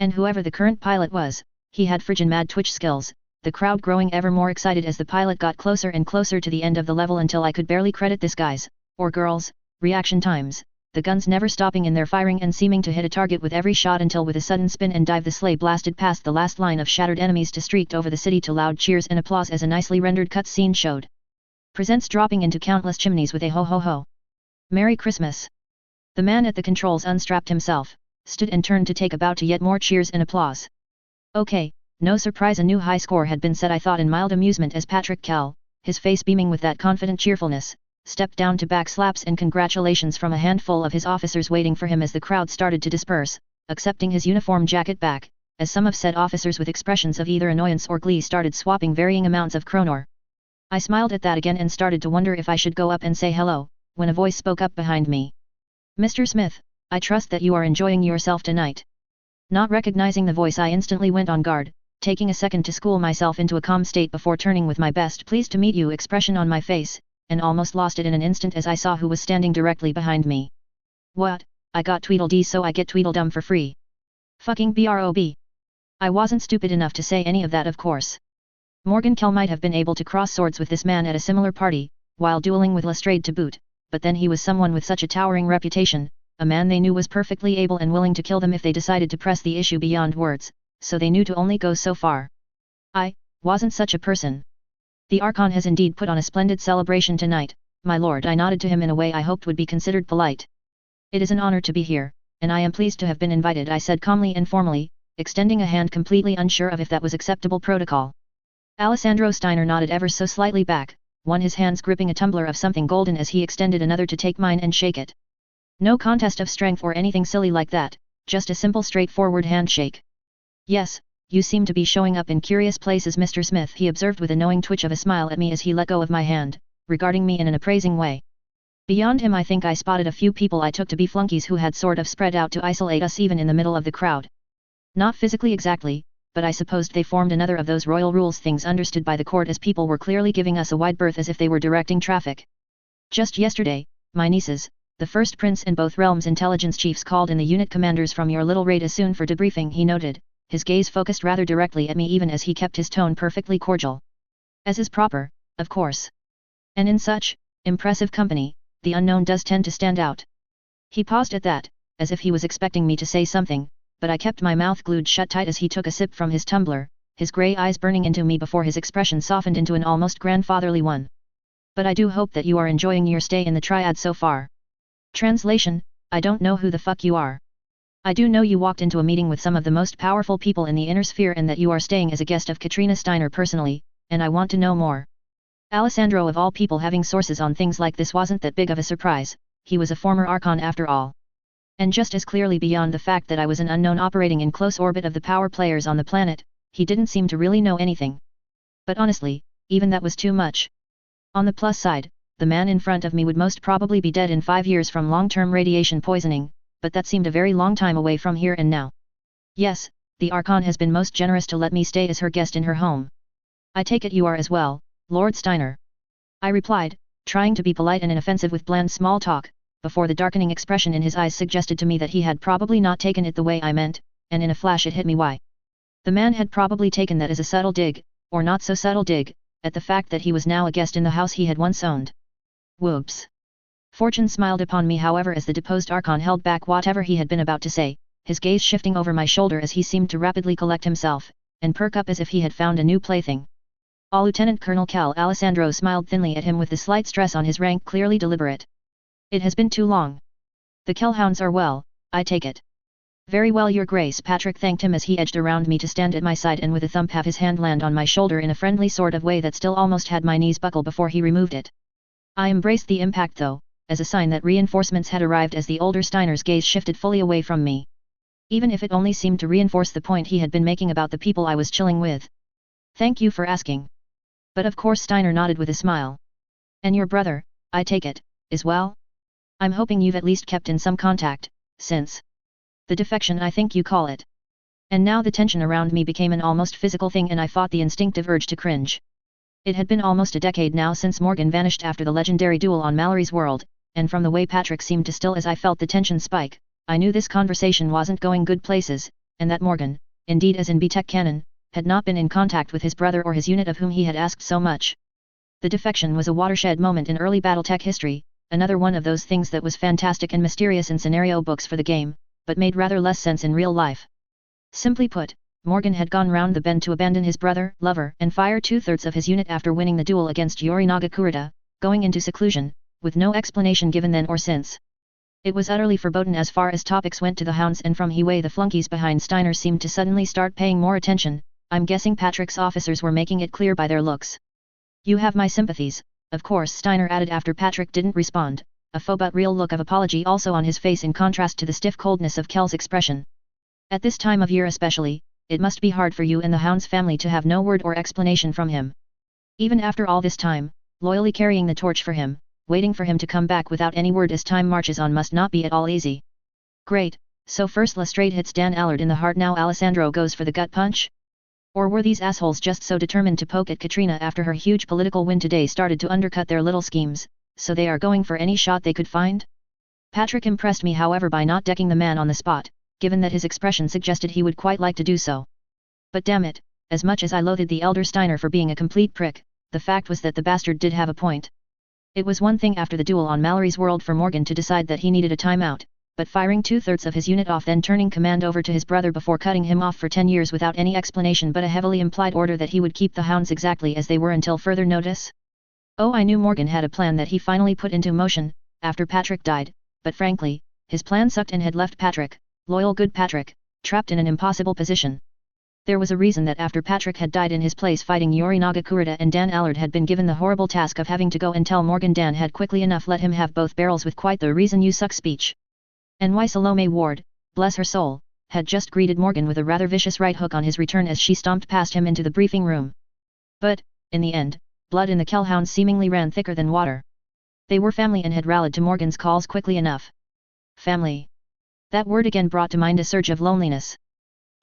And whoever the current pilot was, he had friggin' mad twitch skills, the crowd growing ever more excited as the pilot got closer and closer to the end of the level until I could barely credit this guy's, or girl's, reaction times, the guns never stopping in their firing and seeming to hit a target with every shot until with a sudden spin and dive the sleigh blasted past the last line of shattered enemies to streaked over the city to loud cheers and applause as a nicely rendered cut scene showed. Presents dropping into countless chimneys with a ho ho ho. Merry Christmas. The man at the controls unstrapped himself, stood and turned to take a bow to yet more cheers and applause. Okay, no surprise a new high score had been set I thought in mild amusement as Patrick Kell, his face beaming with that confident cheerfulness, stepped down to back slaps and congratulations from a handful of his officers waiting for him as the crowd started to disperse, accepting his uniform jacket back, as some of said officers with expressions of either annoyance or glee started swapping varying amounts of kronor. I smiled at that again and started to wonder if I should go up and say hello, when a voice spoke up behind me. Mr. Smith, I trust that you are enjoying yourself tonight. Not recognizing the voice I instantly went on guard, taking a second to school myself into a calm state before turning with my best pleased to meet you expression on my face, and almost lost it in an instant as I saw who was standing directly behind me. What, I got Tweedledee so I get Tweedledum for free. Fucking BROB. I wasn't stupid enough to say any of that of course. Morgan Kell might have been able to cross swords with this man at a similar party, while dueling with Lestrade to boot, but then he was someone with such a towering reputation, a man they knew was perfectly able and willing to kill them if they decided to press the issue beyond words, so they knew to only go so far. I wasn't such a person. The Archon has indeed put on a splendid celebration tonight, my lord. I nodded to him in a way I hoped would be considered polite. It is an honor to be here, and I am pleased to have been invited, I said calmly and formally, extending a hand completely unsure of if that was acceptable protocol. Alessandro Steiner nodded ever so slightly back, one his hands gripping a tumbler of something golden as he extended another to take mine and shake it. No contest of strength or anything silly like that, just a simple straightforward handshake. Yes, you seem to be showing up in curious places, Mr. Smith, he observed with a knowing twitch of a smile at me as he let go of my hand, regarding me in an appraising way. Beyond him I think I spotted a few people I took to be flunkies who had sort of spread out to isolate us even in the middle of the crowd. Not physically exactly, but I supposed they formed another of those royal rules things understood by the court, as people were clearly giving us a wide berth as if they were directing traffic. Just yesterday, my nieces, the first prince and both realms' intelligence chiefs called in the unit commanders from your little raid as soon for debriefing, he noted, his gaze focused rather directly at me even as he kept his tone perfectly cordial. As is proper, of course. And in such impressive company, the unknown does tend to stand out. He paused at that, as if he was expecting me to say something, but I kept my mouth glued shut tight as he took a sip from his tumbler, his grey eyes burning into me before his expression softened into an almost grandfatherly one. But I do hope that you are enjoying your stay in the Triad so far. Translation: I don't know who the fuck you are. I do know you walked into a meeting with some of the most powerful people in the inner sphere and that you are staying as a guest of Katrina Steiner personally, and I want to know more. Alessandro, of all people, having sources on things like this wasn't that big of a surprise. He was a former Archon after all. And just as clearly beyond the fact that I was an unknown operating in close orbit of the power players on the planet, he didn't seem to really know anything. But honestly, even that was too much. On the plus side, the man in front of me would most probably be dead in 5 years from long-term radiation poisoning, but that seemed a very long time away from here and now. Yes, the Archon has been most generous to let me stay as her guest in her home. I take it you are as well, Lord Steiner. I replied, trying to be polite and inoffensive with bland small talk, before the darkening expression in his eyes suggested to me that he had probably not taken it the way I meant, and in a flash it hit me why. The man had probably taken that as a subtle dig, or not so subtle dig, at the fact that he was now a guest in the house he had once owned. Whoops. Fortune smiled upon me, however, as the deposed Archon held back whatever he had been about to say, his gaze shifting over my shoulder as he seemed to rapidly collect himself, and perk up as if he had found a new plaything. Lieutenant Colonel Cal Alessandro smiled thinly at him with the slight stress on his rank clearly deliberate. It has been too long. The Kellhounds are well, I take it. Very well, Your Grace. Patrick thanked him as he edged around me to stand at my side and with a thump have his hand land on my shoulder in a friendly sort of way that still almost had my knees buckle before he removed it. I embraced the impact though, as a sign that reinforcements had arrived as the older Steiner's gaze shifted fully away from me. Even if it only seemed to reinforce the point he had been making about the people I was chilling with. Thank you for asking. But of course, Steiner nodded with a smile. And your brother, I take it, is well? I'm hoping you've at least kept in some contact, since the defection, I think you call it. And now the tension around me became an almost physical thing and I fought the instinctive urge to cringe. It had been almost a decade now since Morgan vanished after the legendary duel on Mallory's World, and from the way Patrick seemed to still as I felt the tension spike, I knew this conversation wasn't going good places, and that Morgan, indeed as in Battletech canon, had not been in contact with his brother or his unit of whom he had asked so much. The defection was a watershed moment in early Battletech history, another one of those things that was fantastic and mysterious in scenario books for the game, but made rather less sense in real life. Simply put, Morgan had gone round the bend to abandon his brother, lover, and fire 2/3 of his unit after winning the duel against Yorinaga Kurita, going into seclusion, with no explanation given then or since. It was utterly foreboding as far as topics went to the Hounds, and from Hiway the flunkies behind Steiner seemed to suddenly start paying more attention. I'm guessing Patrick's officers were making it clear by their looks. You have my sympathies, of course, Steiner added after Patrick didn't respond, a faux but real look of apology also on his face in contrast to the stiff coldness of Kel's expression. At this time of year especially, it must be hard for you and the Hounds family to have no word or explanation from him. Even after all this time, loyally carrying the torch for him, waiting for him to come back without any word as time marches on must not be at all easy. Great, so first Lestrade hits Dan Allard in the heart, now Alessandro goes for the gut punch? Or were these assholes just so determined to poke at Katrina after her huge political win today started to undercut their little schemes, so they are going for any shot they could find? Patrick impressed me however by not decking the man on the spot, given that his expression suggested he would quite like to do so. But damn it, as much as I loathed the elder Steiner for being a complete prick, the fact was that the bastard did have a point. It was one thing after the duel on Mallory's World for Morgan to decide that he needed a timeout, but firing 2/3 of his unit off, then turning command over to his brother before cutting him off for 10 years without any explanation but a heavily implied order that he would keep the hounds exactly as they were until further notice? Oh, I knew Morgan had a plan that he finally put into motion, after Patrick died, but frankly, his plan sucked and had left Patrick, loyal good Patrick, trapped in an impossible position. There was a reason that after Patrick had died in his place fighting Yorinaga Kurita and Dan Allard had been given the horrible task of having to go and tell Morgan Dan had quickly enough let him have both barrels with quite the reason you suck speech. And why Salome Ward, bless her soul, had just greeted Morgan with a rather vicious right hook on his return as she stomped past him into the briefing room. But, in the end, blood in the Kellhounds seemingly ran thicker than water. They were family and had rallied to Morgan's calls quickly enough. Family. That word again brought to mind a surge of loneliness.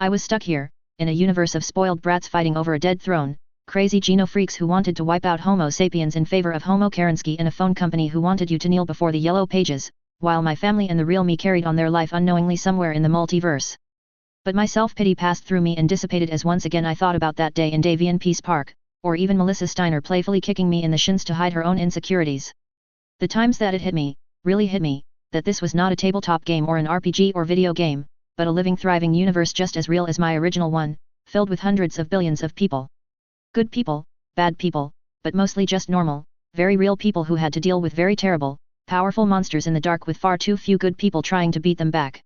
I was stuck here, in a universe of spoiled brats fighting over a dead throne, crazy geno-freaks who wanted to wipe out Homo sapiens in favor of Homo Kerensky and a phone company who wanted you to kneel before the yellow pages, while my family and the real me carried on their life unknowingly somewhere in the multiverse. But my self-pity passed through me and dissipated as once again I thought about that day in Davian Peace Park, or even Melissa Steiner playfully kicking me in the shins to hide her own insecurities. The times that it hit me, really hit me, that this was not a tabletop game or an RPG or video game, but a living thriving universe just as real as my original one, filled with hundreds of billions of people. Good people, bad people, but mostly just normal, very real people who had to deal with very terrible, powerful monsters in the dark with far too few good people trying to beat them back.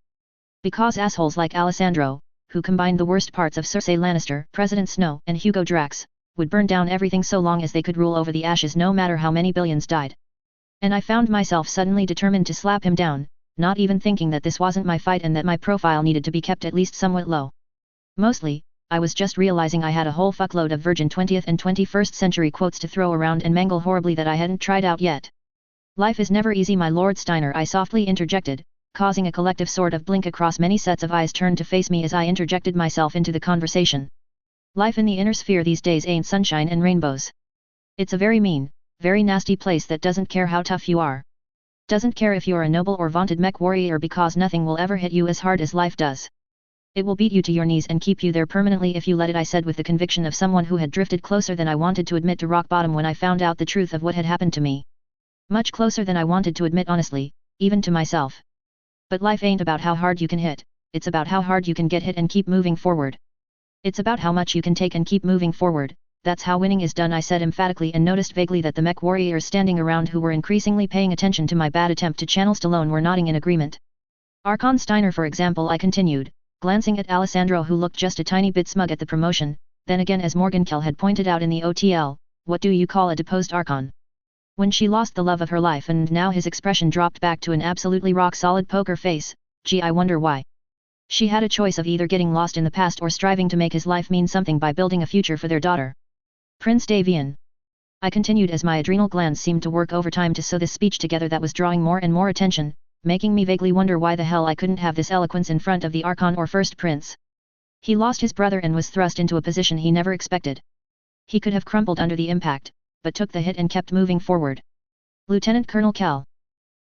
Because assholes like Alessandro, who combined the worst parts of Cersei Lannister, President Snow and Hugo Drax, would burn down everything so long as they could rule over the ashes no matter how many billions died. And I found myself suddenly determined to slap him down, not even thinking that this wasn't my fight and that my profile needed to be kept at least somewhat low. Mostly, I was just realizing I had a whole fuckload of virgin 20th and 21st century quotes to throw around and mangle horribly that I hadn't tried out yet. Life is never easy, my Lord Steiner, I softly interjected, causing a collective sort of blink across many sets of eyes turned to face me as I interjected myself into the conversation. Life in the inner sphere these days ain't sunshine and rainbows. It's a very mean, very nasty place that doesn't care how tough you are. Doesn't care if you're a noble or vaunted mech warrior because nothing will ever hit you as hard as life does. It will beat you to your knees and keep you there permanently if you let it, I said with the conviction of someone who had drifted closer than I wanted to admit to rock bottom when I found out the truth of what had happened to me. Much closer than I wanted to admit honestly, even to myself. But life ain't about how hard you can hit, it's about how hard you can get hit and keep moving forward. It's about how much you can take and keep moving forward. That's how winning is done, I said emphatically, and noticed vaguely that the mech warriors standing around who were increasingly paying attention to my bad attempt to channel Stallone were nodding in agreement. Archon Steiner, for example, I continued, glancing at Alessandro, who looked just a tiny bit smug at the promotion. Then again, as Morgankel had pointed out in the OTL, what do you call a deposed Archon? When she lost the love of her life, and now his expression dropped back to an absolutely rock-solid poker face. Gee, I wonder why. She had a choice of either getting lost in the past or striving to make his life mean something by building a future for their daughter. Prince Davian. I continued as my adrenal glands seemed to work overtime to sew this speech together that was drawing more and more attention, making me vaguely wonder why the hell I couldn't have this eloquence in front of the Archon or First Prince. He lost his brother and was thrust into a position he never expected. He could have crumpled under the impact, but took the hit and kept moving forward. Lieutenant Colonel Kell.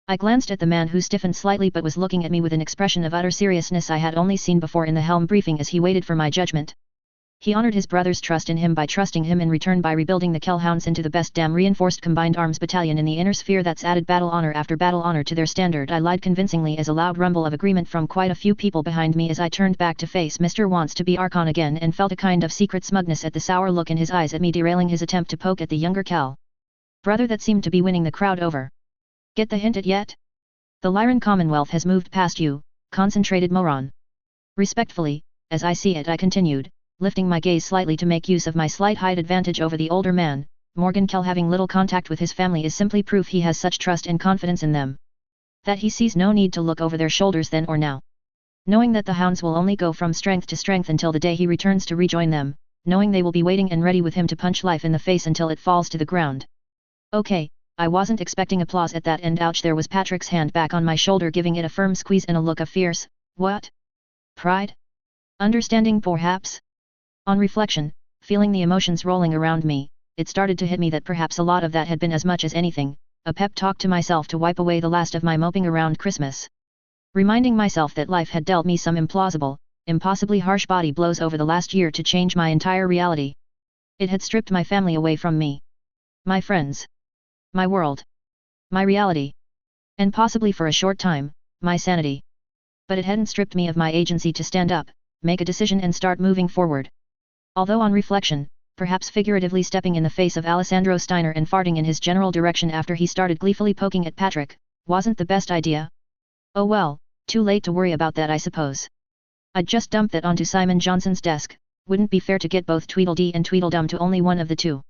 I glanced at the man who stiffened slightly but was looking at me with an expression of utter seriousness I had only seen before in the helm briefing as he waited for my judgment. He honored his brother's trust in him by trusting him in return by rebuilding the Kellhounds into the best damn reinforced combined arms battalion in the inner sphere that's added battle honor after battle honor to their standard. I lied convincingly as a loud rumble of agreement from quite a few people behind me as I turned back to face Mr. Wants to be Archon again and felt a kind of secret smugness at the sour look in his eyes at me derailing his attempt to poke at the younger Kell brother that seemed to be winning the crowd over. Get the hint yet? The Lyran Commonwealth has moved past you, concentrated moron. Respectfully, as I see it, I continued, lifting my gaze slightly to make use of my slight height advantage over the older man. Morgankel having little contact with his family is simply proof he has such trust and confidence in them. That he sees no need to look over their shoulders then or now. Knowing that the hounds will only go from strength to strength until the day he returns to rejoin them, knowing they will be waiting and ready with him to punch life in the face until it falls to the ground. Okay, I wasn't expecting applause at that end. Ouch, there was Patrick's hand back on my shoulder giving it a firm squeeze and a look of fierce, what? Pride? Understanding perhaps? On reflection, feeling the emotions rolling around me, it started to hit me that perhaps a lot of that had been as much as anything, a pep talk to myself to wipe away the last of my moping around Christmas. Reminding myself that life had dealt me some implausible, impossibly harsh body blows over the last year to change my entire reality. It had stripped my family away from me. My friends. My world. My reality. And possibly for a short time, my sanity. But it hadn't stripped me of my agency to stand up, make a decision and start moving forward. Although on reflection, perhaps figuratively stepping in the face of Alessandro Steiner and farting in his general direction after he started gleefully poking at Patrick, wasn't the best idea. Oh well, too late to worry about that I suppose. I'd just dump that onto Simon Johnson's desk, wouldn't be fair to get both Tweedledee and Tweedledum to only one of the two.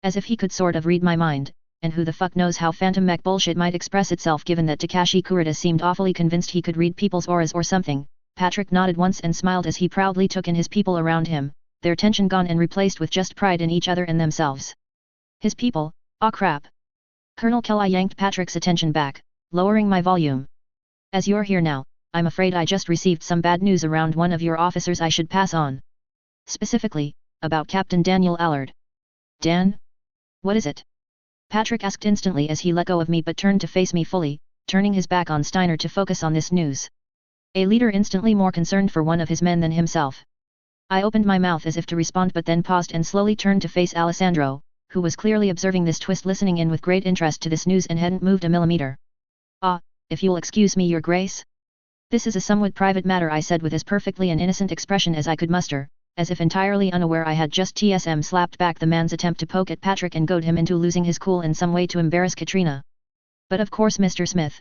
As if he could sort of read my mind, and who the fuck knows how Phantom Mech bullshit might express itself given that Takashi Kurita seemed awfully convinced he could read people's auras or something. Patrick nodded once and smiled as he proudly took in his people around him, their tension gone and replaced with just pride in each other and themselves. His people, aw crap. Colonel Kelly yanked Patrick's attention back, lowering my volume. As you're here now, I'm afraid I just received some bad news around one of your officers I should pass on. Specifically, about Captain Daniel Allard. Dan? What is it? Patrick asked instantly as he let go of me but turned to face me fully, turning his back on Steiner to focus on this news. A leader instantly more concerned for one of his men than himself. I opened my mouth as if to respond but then paused and slowly turned to face Alessandro, who was clearly observing this twist, listening in with great interest to this news and hadn't moved a millimeter. If you'll excuse me, Your Grace? This is a somewhat private matter, I said with as perfectly an innocent expression as I could muster, as if entirely unaware I had just slapped back the man's attempt to poke at Patrick and goad him into losing his cool in some way to embarrass Katrina. But of course, Mr. Smith.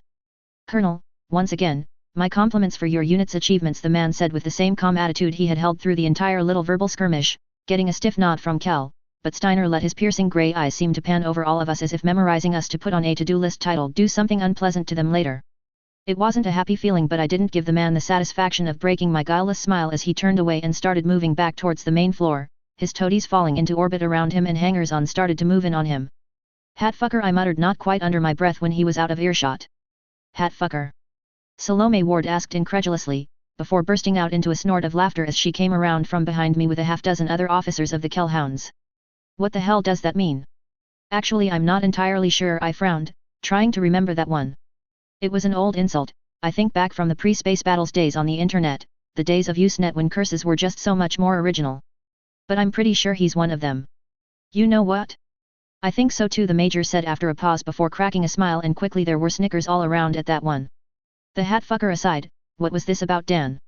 Colonel, once again, my compliments for your unit's achievements, the man said with the same calm attitude he had held through the entire little verbal skirmish, getting a stiff nod from Kel, but Steiner let his piercing grey eyes seem to pan over all of us as if memorizing us to put on a to-do list titled "Do Something Unpleasant to Them Later." It wasn't a happy feeling, but I didn't give the man the satisfaction of breaking my guileless smile as he turned away and started moving back towards the main floor, his toadies falling into orbit around him and hangers-on started to move in on him. Hatfucker, I muttered not quite under my breath when he was out of earshot. Hatfucker? Salome Ward asked incredulously, before bursting out into a snort of laughter as she came around from behind me with a half-dozen other officers of the Kellhounds. What the hell does that mean? Actually, I'm not entirely sure, I frowned, trying to remember that one. It was an old insult, I think, back from the pre-space battles days on the internet, the days of Usenet when curses were just so much more original. But I'm pretty sure he's one of them. You know what? I think so too, the Major said after a pause before cracking a smile, and quickly there were snickers all around at that one. The hatfucker aside, what was this about Dan?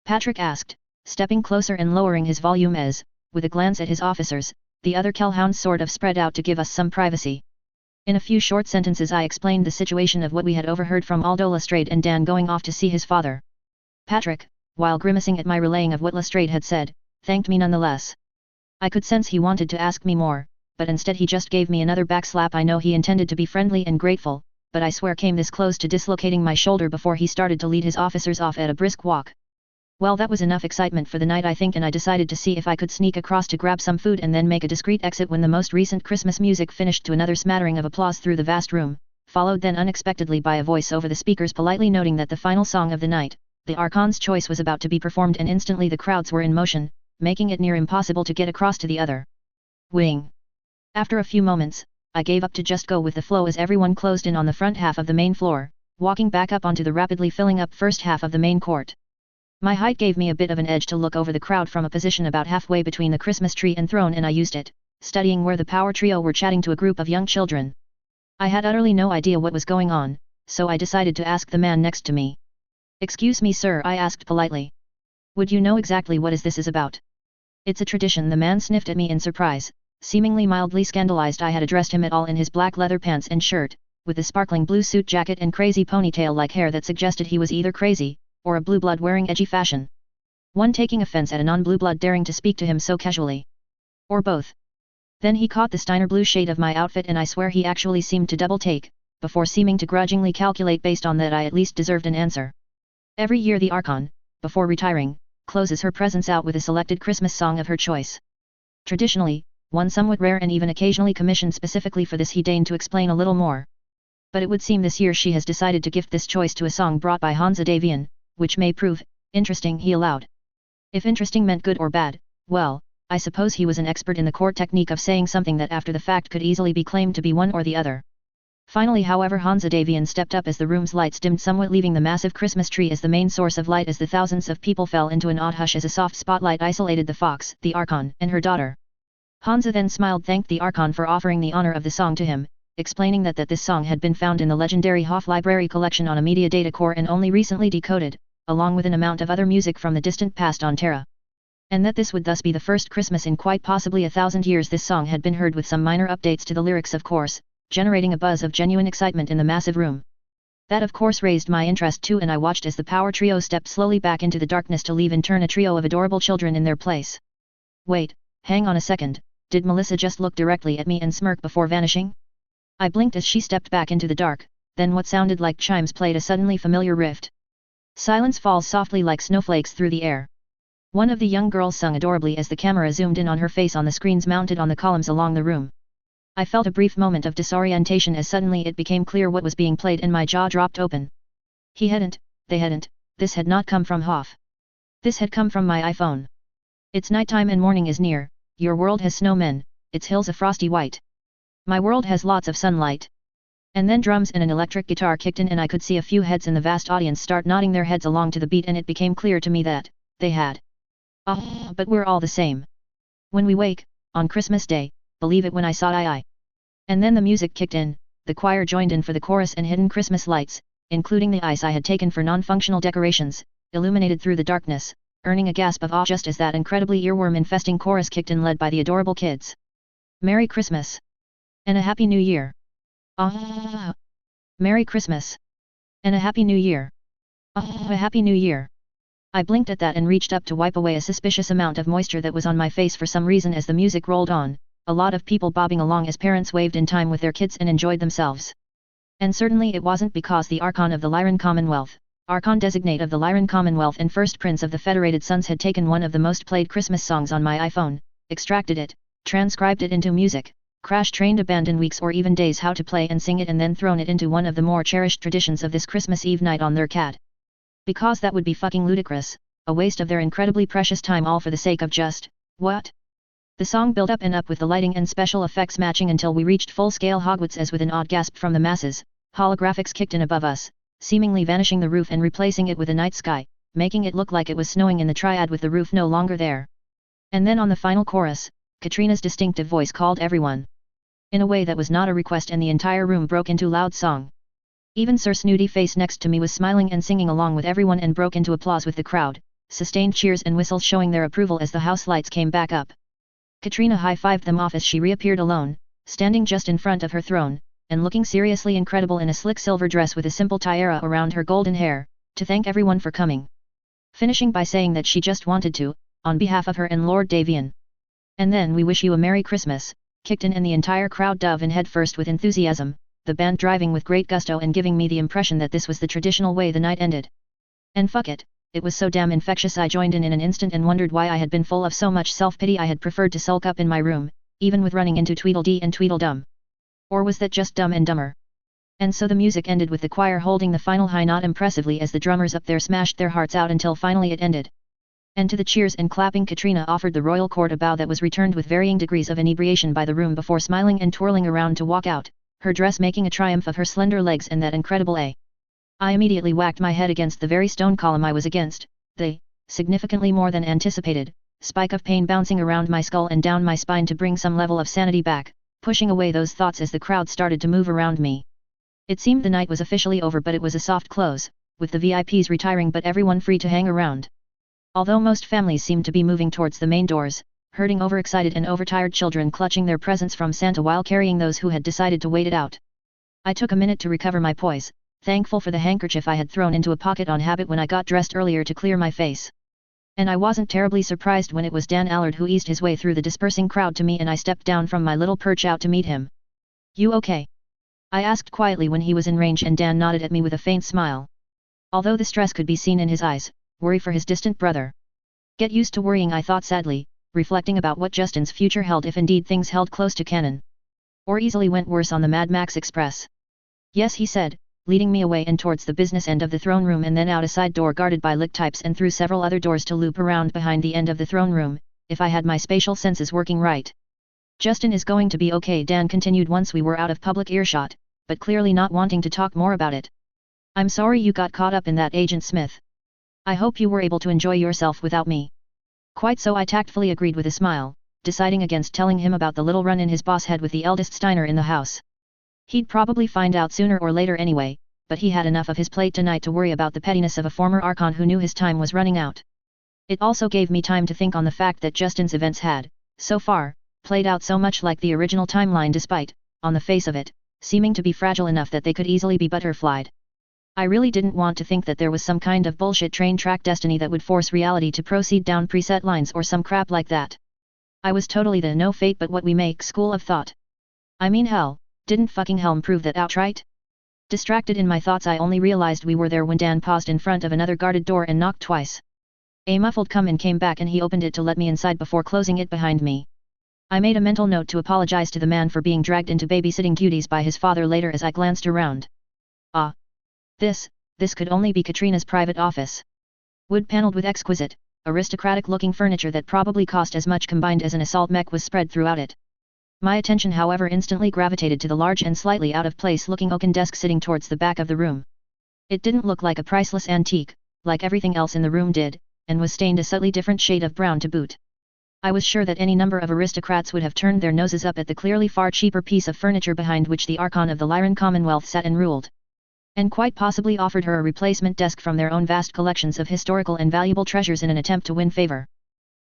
Patrick asked, stepping closer and lowering his volume as, with a glance at his officers, the other Kellhounds sort of spread out to give us some privacy. In a few short sentences I explained the situation of what we had overheard from Aldo Lestrade and Dan going off to see his father. Patrick, while grimacing at my relaying of what Lestrade had said, thanked me nonetheless. I could sense he wanted to ask me more, but instead he just gave me another backslap. I know he intended to be friendly and grateful, but I swear came this close to dislocating my shoulder before he started to lead his officers off at a brisk walk. Well, that was enough excitement for the night, I think, and I decided to see if I could sneak across to grab some food and then make a discreet exit when the most recent Christmas music finished to another smattering of applause through the vast room, followed then unexpectedly by a voice over the speakers politely noting that the final song of the night, the Archon's Choice, was about to be performed, and instantly the crowds were in motion, making it near impossible to get across to the other wing. After a few moments, I gave up to just go with the flow as everyone closed in on the front half of the main floor, walking back up onto the rapidly filling up first half of the main court. My height gave me a bit of an edge to look over the crowd from a position about halfway between the Christmas tree and throne, and I used it, studying where the power trio were chatting to a group of young children. I had utterly no idea what was going on, so I decided to ask the man next to me. "Excuse me, sir," I asked politely. "Would you know exactly what this is about?" "It's a tradition." The man sniffed at me in surprise, seemingly mildly scandalized I had addressed him at all, in his black leather pants and shirt, with a sparkling blue suit jacket and crazy ponytail-like hair that suggested he was either crazy, or a blue blood wearing edgy fashion. One taking offense at a non-blue blood daring to speak to him so casually. Or both. Then he caught the Steiner blue shade of my outfit, and I swear he actually seemed to double take, before seeming to grudgingly calculate based on that I at least deserved an answer. Every year the Archon, before retiring, closes her presents out with a selected Christmas song of her choice. Traditionally, one somewhat rare and even occasionally commissioned specifically for this, he deigned to explain a little more. But it would seem this year she has decided to gift this choice to a song brought by Hansa Davian, which may prove interesting, he allowed. If interesting meant good or bad, well, I suppose he was an expert in the court technique of saying something that after the fact could easily be claimed to be one or the other. Finally, however, Hansa Davian stepped up as the room's lights dimmed somewhat, leaving the massive Christmas tree as the main source of light as the thousands of people fell into an odd hush as a soft spotlight isolated the fox, the Archon, and her daughter. Hansa then smiled, thanked the Archon for offering the honor of the song to him, explaining that this song had been found in the legendary Hoff Library collection on a media data core and only recently decoded, along with an amount of other music from the distant past on Terra. And that this would thus be the first Christmas in quite possibly 1,000 years this song had been heard with some minor updates to the lyrics of course, generating a buzz of genuine excitement in the massive room. That of course raised my interest too, and I watched as the power trio stepped slowly back into the darkness to leave in turn a trio of adorable children in their place. Wait, hang on a second, did Melissa just look directly at me and smirk before vanishing? I blinked as she stepped back into the dark, then what sounded like chimes played a suddenly familiar riff. Silence falls softly like snowflakes through the air. One of the young girls sung adorably as the camera zoomed in on her face on the screens mounted on the columns along the room. I felt a brief moment of disorientation as suddenly it became clear what was being played and my jaw dropped open. They hadn't, this had not come from Hoff. This had come from my iPhone. It's nighttime and morning is near, your world has snowmen, its hills a frosty white. My world has lots of sunlight. And then drums and an electric guitar kicked in and I could see a few heads in the vast audience start nodding their heads along to the beat, and it became clear to me that, they had. But we're all the same. When we wake, on Christmas Day, believe it when I saw I. And then the music kicked in, the choir joined in for the chorus and hidden Christmas lights, including the ice I had taken for non-functional decorations, illuminated through the darkness, earning a gasp of awe just as that incredibly earworm-infesting chorus kicked in led by the adorable kids. Merry Christmas! And a Happy New Year! Merry Christmas! And a Happy New Year! A Happy New Year! I blinked at that and reached up to wipe away a suspicious amount of moisture that was on my face for some reason as the music rolled on, a lot of people bobbing along as parents waved in time with their kids and enjoyed themselves. And certainly it wasn't because the Archon of the Lyran Commonwealth, Archon Designate of the Lyran Commonwealth and First Prince of the Federated Sons had taken one of the most played Christmas songs on my iPhone, extracted it, transcribed it into music, crash-trained abandoned weeks or even days how to play and sing it, and then thrown it into one of the more cherished traditions of this Christmas Eve night on their CAD. Because that would be fucking ludicrous, a waste of their incredibly precious time all for the sake of just, what? The song built up and up with the lighting and special effects matching until we reached full-scale Hogwarts as with an odd gasp from the masses, holographics kicked in above us, seemingly vanishing the roof and replacing it with a night sky, making it look like it was snowing in the Triad with the roof no longer there. And then on the final chorus, Katrina's distinctive voice called everyone. In a way that was not a request, and the entire room broke into loud song. Even Sir Snooty Face next to me was smiling and singing along with everyone and broke into applause with the crowd, sustained cheers and whistles showing their approval as the house lights came back up. Katrina high-fived them off as she reappeared alone, standing just in front of her throne, and looking seriously incredible in a slick silver dress with a simple tiara around her golden hair, to thank everyone for coming. Finishing by saying that she just wanted to, on behalf of her and Lord Davian. And then we wish you a Merry Christmas, kicked in and the entire crowd dove in head first with enthusiasm, the band driving with great gusto and giving me the impression that this was the traditional way the night ended. And fuck it. It was so damn infectious I joined in an instant and wondered why I had been full of so much self-pity I had preferred to sulk up in my room, even with running into Tweedledee and Tweedledum. Or was that just Dumb and Dumber? And so the music ended with the choir holding the final high note impressively as the drummers up there smashed their hearts out until finally it ended. And to the cheers and clapping Katrina offered the royal court a bow that was returned with varying degrees of inebriation by the room before smiling and twirling around to walk out, her dress making a triumph of her slender legs and that incredible A. I immediately whacked my head against the very stone column I was against, the, significantly more than anticipated, spike of pain bouncing around my skull and down my spine to bring some level of sanity back, pushing away those thoughts as the crowd started to move around me. It seemed the night was officially over, but it was a soft close, with the VIPs retiring but everyone free to hang around. Although most families seemed to be moving towards the main doors, herding overexcited and overtired children clutching their presents from Santa while carrying those who had decided to wait it out. I took a minute to recover my poise, thankful for the handkerchief I had thrown into a pocket on habit when I got dressed earlier to clear my face. And I wasn't terribly surprised when it was Dan Allard who eased his way through the dispersing crowd to me and I stepped down from my little perch out to meet him. "You okay?" I asked quietly when he was in range, and Dan nodded at me with a faint smile. Although the stress could be seen in his eyes, worry for his distant brother. Get used to worrying, I thought sadly, reflecting about what Justin's future held if indeed things held close to canon. Or easily went worse on the Mad Max Express. "Yes," he said, leading me away and towards the business end of the throne room and then out a side door guarded by lick types and through several other doors to loop around behind the end of the throne room, if I had my spatial senses working right. "Justin is going to be okay," Dan continued once we were out of public earshot, but clearly not wanting to talk more about it. "I'm sorry you got caught up in that, Agent Smith. I hope you were able to enjoy yourself without me." "Quite so," I tactfully agreed with a smile, deciding against telling him about the little run-in his boss had with the eldest Steiner in the house. He'd probably find out sooner or later anyway, but he had enough of his plate tonight to worry about the pettiness of a former Archon who knew his time was running out. It also gave me time to think on the fact that Justin's events had, so far, played out so much like the original timeline despite, on the face of it, seeming to be fragile enough that they could easily be butterflied. I really didn't want to think that there was some kind of bullshit train track destiny that would force reality to proceed down preset lines or some crap like that. I was totally the no fate but what we make school of thought. I mean hell, didn't fucking Helm prove that outright? Distracted in my thoughts I only realized we were there when Dan paused in front of another guarded door and knocked twice. A muffled come in came back and he opened it to let me inside before closing it behind me. I made a mental note to apologize to the man for being dragged into babysitting duties by his father later as I glanced around. Ah. This could only be Katrina's private office. Wood-paneled with exquisite, aristocratic-looking furniture that probably cost as much combined as an assault mech was spread throughout it. My attention however instantly gravitated to the large and slightly out-of-place looking oaken desk sitting towards the back of the room. It didn't look like a priceless antique, like everything else in the room did, and was stained a subtly different shade of brown to boot. I was sure that any number of aristocrats would have turned their noses up at the clearly far cheaper piece of furniture behind which the Archon of the Lyran Commonwealth sat and ruled. And quite possibly offered her a replacement desk from their own vast collections of historical and valuable treasures in an attempt to win favor.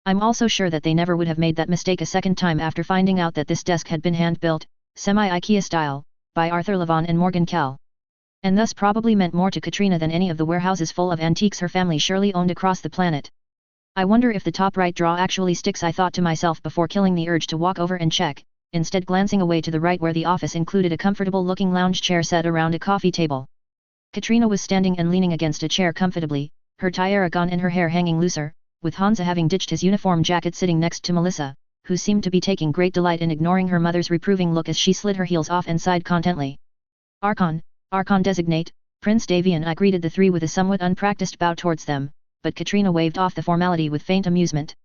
I'm also sure that they never would have made that mistake a second time after finding out that this desk had been hand-built, semi-IKEA style, by Arthur Levon and Morgan Kell. And thus probably meant more to Katrina than any of the warehouses full of antiques her family surely owned across the planet. I wonder if the top right drawer actually sticks, I thought to myself before killing the urge to walk over and check, instead glancing away to the right where the office included a comfortable-looking lounge chair set around a coffee table. Katrina was standing and leaning against a chair comfortably, her tiara gone and her hair hanging looser, with Hansa having ditched his uniform jacket sitting next to Melissa, who seemed to be taking great delight in ignoring her mother's reproving look as she slid her heels off and sighed contently. Archon designate, Prince Davian. I greeted the three with a somewhat unpracticed bow towards them, but Katrina waved off the formality with faint amusement.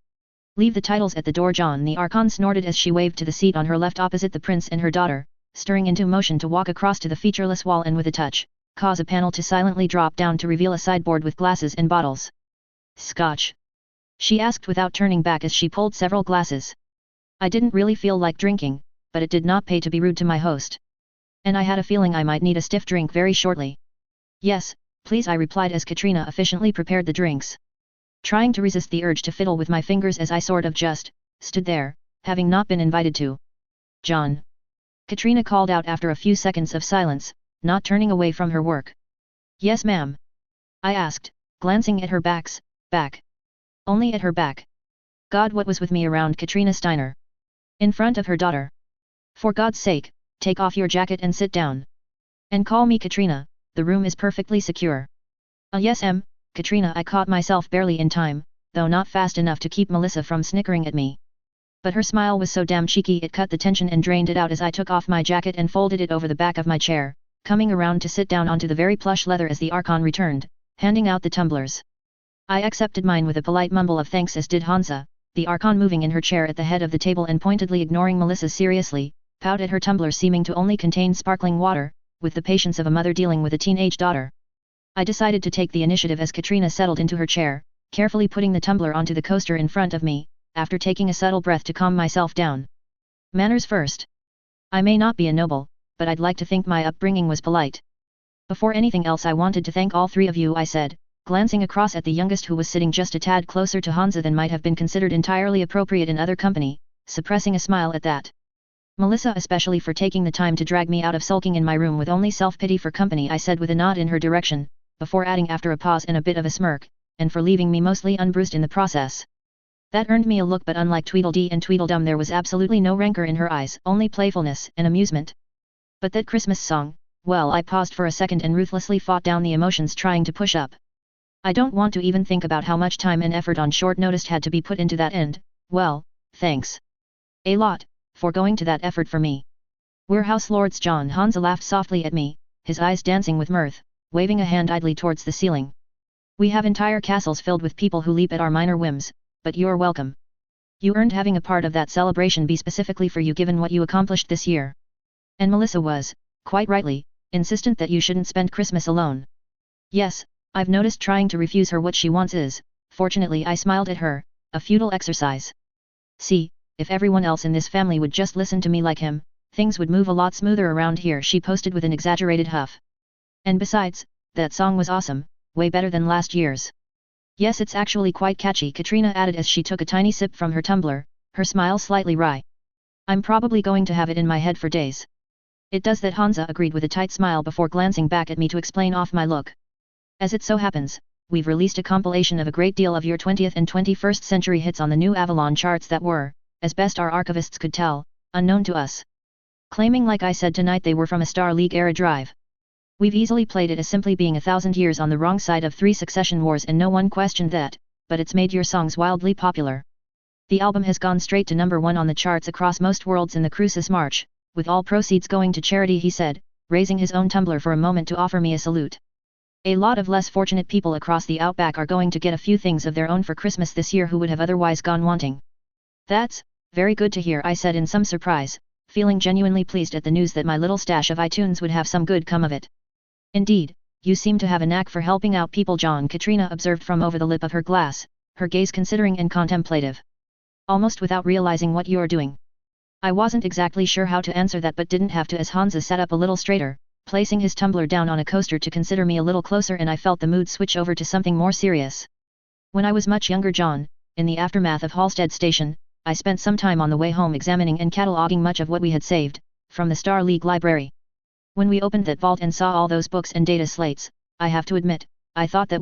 Leave the titles at the door, John, the Archon snorted as she waved to the seat on her left opposite the prince and her daughter, stirring into motion to walk across to the featureless wall and with a touch, cause a panel to silently drop down to reveal a sideboard with glasses and bottles. Scotch? She asked without turning back as she pulled several glasses. I didn't really feel like drinking, but it did not pay to be rude to my host. And I had a feeling I might need a stiff drink very shortly. Yes, please, I replied as Katrina efficiently prepared the drinks. Trying to resist the urge to fiddle with my fingers as I sort of just stood there, having not been invited to. John. Katrina called out after a few seconds of silence, not turning away from her work. Yes, ma'am. I asked, glancing at her back. Only at her back. God, what was with me around Katrina Steiner? In front of her daughter. For God's sake, take off your jacket and sit down. And call me Katrina, the room is perfectly secure. Yes, Katrina. I caught myself barely in time, though not fast enough to keep Melissa from snickering at me. But her smile was so damn cheeky it cut the tension and drained it out as I took off my jacket and folded it over the back of my chair, coming around to sit down onto the very plush leather as the Archon returned, handing out the tumblers. I accepted mine with a polite mumble of thanks, as did Hansa, the Archon moving in her chair at the head of the table and pointedly ignoring Melissa's seriously, pout at her tumbler seeming to only contain sparkling water, with the patience of a mother dealing with a teenage daughter. I decided to take the initiative as Katrina settled into her chair, carefully putting the tumbler onto the coaster in front of me, after taking a subtle breath to calm myself down. Manners first. I may not be a noble, but I'd like to think my upbringing was polite. Before anything else, I wanted to thank all three of you, I said, glancing across at the youngest, who was sitting just a tad closer to Hansa than might have been considered entirely appropriate in other company, suppressing a smile at that. Melissa especially, for taking the time to drag me out of sulking in my room with only self-pity for company, I said with a nod in her direction, before adding after a pause and a bit of a smirk, and for leaving me mostly unbruised in the process. That earned me a look, but unlike Tweedledee and Tweedledum, there was absolutely no rancor in her eyes, only playfulness and amusement. But that Christmas song, well, I paused for a second and ruthlessly fought down the emotions trying to push up. I don't want to even think about how much time and effort on short notice had to be put into that, and, well, thanks a lot for going to that effort for me. We're house lords, John. Hansa laughed softly at me, his eyes dancing with mirth, waving a hand idly towards the ceiling. We have entire castles filled with people who leap at our minor whims, but you're welcome. You earned having a part of that celebration be specifically for you given what you accomplished this year. And Melissa was, quite rightly, insistent that you shouldn't spend Christmas alone. Yes, I've noticed trying to refuse her what she wants is, fortunately, I smiled at her, a futile exercise. See, if everyone else in this family would just listen to me like him, things would move a lot smoother around here, she posted with an exaggerated huff. And besides, that song was awesome, way better than last year's. Yes, it's actually quite catchy, Katrina added as she took a tiny sip from her tumbler, her smile slightly wry. I'm probably going to have it in my head for days. It does that, Hansa agreed with a tight smile before glancing back at me to explain off my look. As it so happens, we've released a compilation of a great deal of your 20th and 21st century hits on the new Avalon charts that were, as best our archivists could tell, unknown to us. Claiming, like I said tonight, they were from a Star League era drive. We've easily played it as simply being 1,000 years on the wrong side of 3 succession wars, and no one questioned that, but it's made your songs wildly popular. The album has gone straight to #1 on the charts across most worlds in the Crucis March, with all proceeds going to charity, he said, raising his own tumbler for a moment to offer me a salute. A lot of less fortunate people across the outback are going to get a few things of their own for Christmas this year who would have otherwise gone wanting. That's very good to hear, I said in some surprise, feeling genuinely pleased at the news that my little stash of iTunes would have some good come of it. Indeed, you seem to have a knack for helping out people, John, Katrina observed from over the lip of her glass, her gaze considering and contemplative. Almost without realizing what you're doing. I wasn't exactly sure how to answer that, but didn't have to, as Hansa sat up a little straighter, placing his tumbler down on a coaster to consider me a little closer, and I felt the mood switch over to something more serious. When I was much younger, John, in the aftermath of Halstead Station, I spent some time on the way home examining and cataloguing much of what we had saved, from the Star League library. When we opened that vault and saw all those books and data slates, I have to admit, I thought that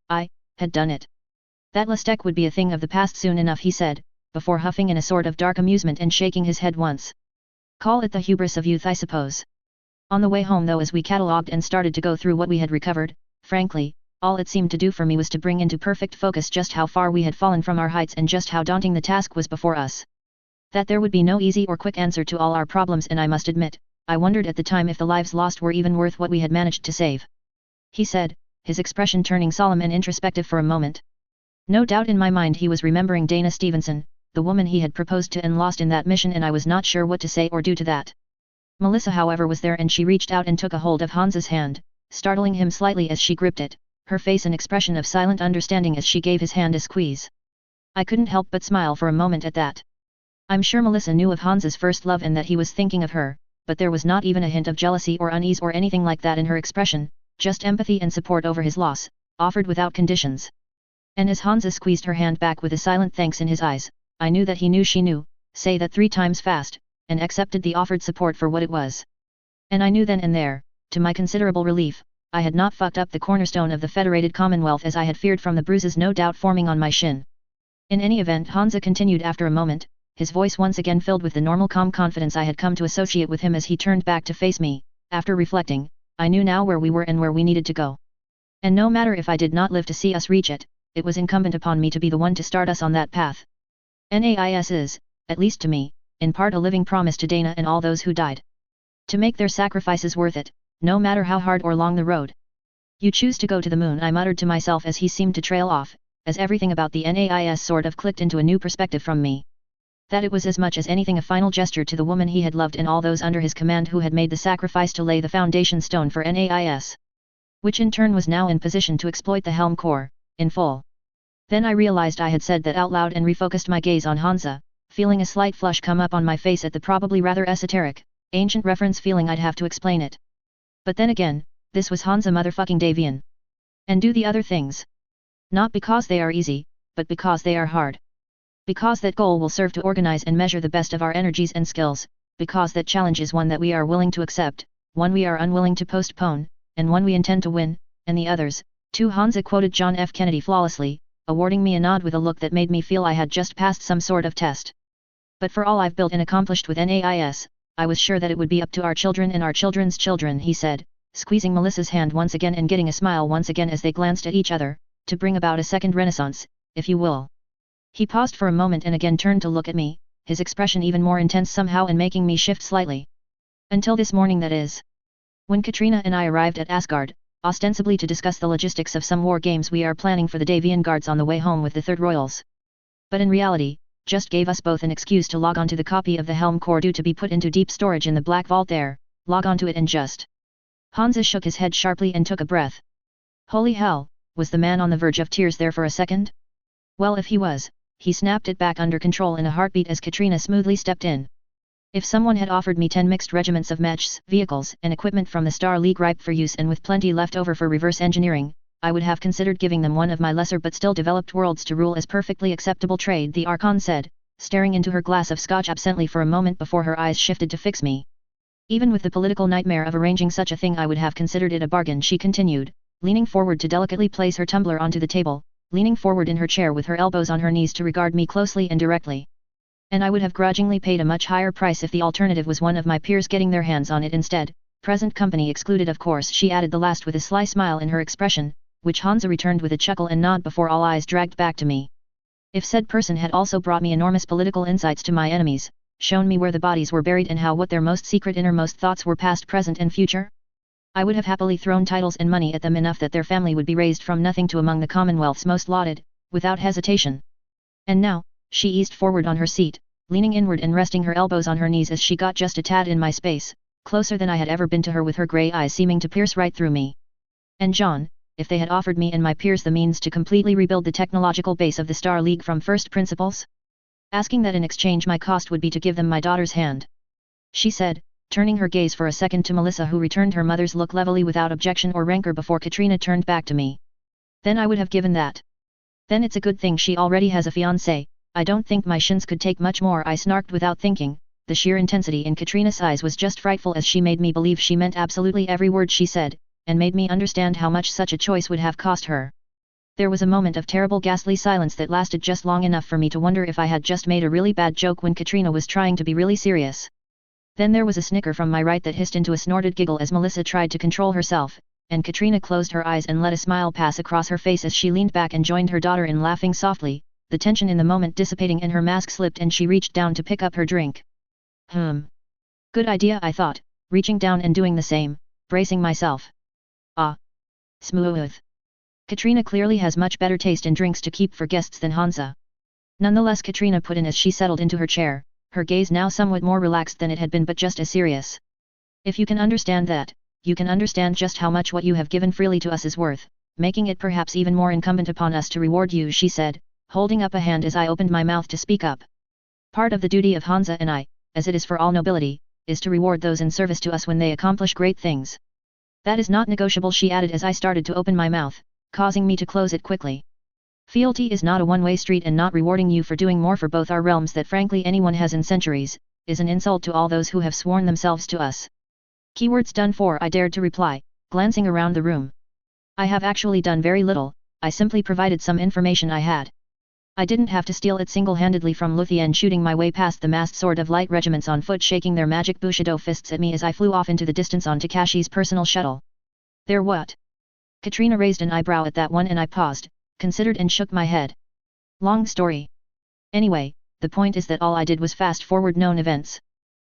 I had done it. That Lestek would be a thing of the past soon enough, he said, before huffing in a sort of dark amusement and shaking his head once. Call it the hubris of youth, I suppose. On the way home though, as we catalogued and started to go through what we had recovered, frankly, all it seemed to do for me was to bring into perfect focus just how far we had fallen from our heights and just how daunting the task was before us. That there would be no easy or quick answer to all our problems, and I must admit, I wondered at the time if the lives lost were even worth what we had managed to save. He said, his expression turning solemn and introspective for a moment. No doubt in my mind he was remembering Dana Stevenson, the woman he had proposed to and lost in that mission, and I was not sure what to say or do to that. Melissa, however, was there, and she reached out and took a hold of Hans's hand, startling him slightly as she gripped it, her face an expression of silent understanding as she gave his hand a squeeze. I couldn't help but smile for a moment at that. I'm sure Melissa knew of Hans's first love and that he was thinking of her, but there was not even a hint of jealousy or unease or anything like that in her expression, just empathy and support over his loss, offered without conditions. And as Hansa squeezed her hand back with a silent thanks in his eyes, I knew that he knew she knew, say that 3 times fast, and accepted the offered support for what it was. And I knew then and there, to my considerable relief, I had not fucked up the cornerstone of the Federated Commonwealth as I had feared from the bruises no doubt forming on my shin. In any event, Hansa continued after a moment, his voice once again filled with the normal calm confidence I had come to associate with him as he turned back to face me. After reflecting, I knew now where we were and where we needed to go. And no matter if I did not live to see us reach it, it was incumbent upon me to be the one to start us on that path. NAIS is, at least to me, in part a living promise to Dana and all those who died. To make their sacrifices worth it, no matter how hard or long the road. You choose to go to the moon, I muttered to myself as he seemed to trail off, as everything about the NAIS sort of clicked into a new perspective from me. That it was as much as anything a final gesture to the woman he had loved and all those under his command who had made the sacrifice to lay the foundation stone for NAIS. Which in turn was now in position to exploit the Helm Corps, in full. Then I realized I had said that out loud and refocused my gaze on Hansa, feeling a slight flush come up on my face at the probably rather esoteric, ancient reference, feeling I'd have to explain it. But then again, this was Hansa motherfucking Davian. And do the other things. Not because they are easy, but because they are hard. Because that goal will serve to organize and measure the best of our energies and skills, because that challenge is one that we are willing to accept, one we are unwilling to postpone, and one we intend to win, and the others, too. Hansa quoted John F. Kennedy flawlessly, awarding me a nod with a look that made me feel I had just passed some sort of test. But for all I've built and accomplished with NAIS, I was sure that it would be up to our children and our children's children, he said, squeezing Melissa's hand once again and getting a smile once again as they glanced at each other, to bring about a second renaissance, if you will. He paused for a moment and again turned to look at me, his expression even more intense somehow and making me shift slightly. Until this morning, that is. When Katrina and I arrived at Asgard, ostensibly to discuss the logistics of some war games we are planning for the Davian Guards on the way home with the Third Royals. But in reality, just gave us both an excuse to log on to the copy of the Helm Corps due to be put into deep storage in the Black Vault there, log on to it and just. Hansa shook his head sharply and took a breath. Holy hell, was the man on the verge of tears there for a second? Well, if he was, he snapped it back under control in a heartbeat as Katrina smoothly stepped in. If someone had offered me 10 mixed regiments of mechs, vehicles, and equipment from the Star League ripe for use and with plenty left over for reverse engineering, I would have considered giving them one of my lesser but still developed worlds to rule as perfectly acceptable trade, the Archon said, staring into her glass of scotch absently for a moment before her eyes shifted to fix me. Even with the political nightmare of arranging such a thing, I would have considered it a bargain, she continued, leaning forward to delicately place her tumbler onto the table, leaning forward in her chair with her elbows on her knees to regard me closely and directly. And I would have grudgingly paid a much higher price if the alternative was one of my peers getting their hands on it instead, present company excluded of course, she added the last with a sly smile in her expression, which Hansa returned with a chuckle and nod before all eyes dragged back to me. If said person had also brought me enormous political insights to my enemies, shown me where the bodies were buried and how what their most secret innermost thoughts were past, present and future, I would have happily thrown titles and money at them enough that their family would be raised from nothing to among the Commonwealth's most lauded, without hesitation. And now, she eased forward on her seat, leaning inward and resting her elbows on her knees as she got just a tad in my space, closer than I had ever been to her, with her grey eyes seeming to pierce right through me. And John, if they had offered me and my peers the means to completely rebuild the technological base of the Star League from first principles? Asking that in exchange my cost would be to give them my daughter's hand. She said, turning her gaze for a second to Melissa, who returned her mother's look levelly without objection or rancor before Katrina turned back to me. Then I would have given that. Then it's a good thing she already has a fiancé. I don't think my shins could take much more, I snarked without thinking. The sheer intensity in Katrina's eyes was just frightful, as she made me believe she meant absolutely every word she said, and made me understand how much such a choice would have cost her. There was a moment of terrible ghastly silence that lasted just long enough for me to wonder if I had just made a really bad joke when Katrina was trying to be really serious. Then there was a snicker from my right that hissed into a snorted giggle as Melissa tried to control herself, and Katrina closed her eyes and let a smile pass across her face as she leaned back and joined her daughter in laughing softly, the tension in the moment dissipating and her mask slipped and she reached down to pick up her drink. Good idea, I thought, reaching down and doing the same, bracing myself. Ah. Smooth. Katrina clearly has much better taste in drinks to keep for guests than Hansa. Nonetheless, Katrina put in as she settled into her chair, her gaze now somewhat more relaxed than it had been but just as serious. If you can understand that, you can understand just how much what you have given freely to us is worth, making it perhaps even more incumbent upon us to reward you, she said, holding up a hand as I opened my mouth to speak up. Part of the duty of Hansa and I, as it is for all nobility, is to reward those in service to us when they accomplish great things. That is not negotiable, she added as I started to open my mouth, causing me to close it quickly. Fealty is not a one-way street, and not rewarding you for doing more for both our realms that frankly anyone has in centuries, is an insult to all those who have sworn themselves to us. Keywords done for, I dared to reply, glancing around the room. I have actually done very little, I simply provided some information I had. I didn't have to steal it single-handedly from Luthien, shooting my way past the massed sword of light regiments on foot shaking their magic Bushido fists at me as I flew off into the distance on Takashi's personal shuttle. There what? Katrina raised an eyebrow at that one and I paused, considered and shook my head. Long story. Anyway, the point is that all I did was fast-forward known events.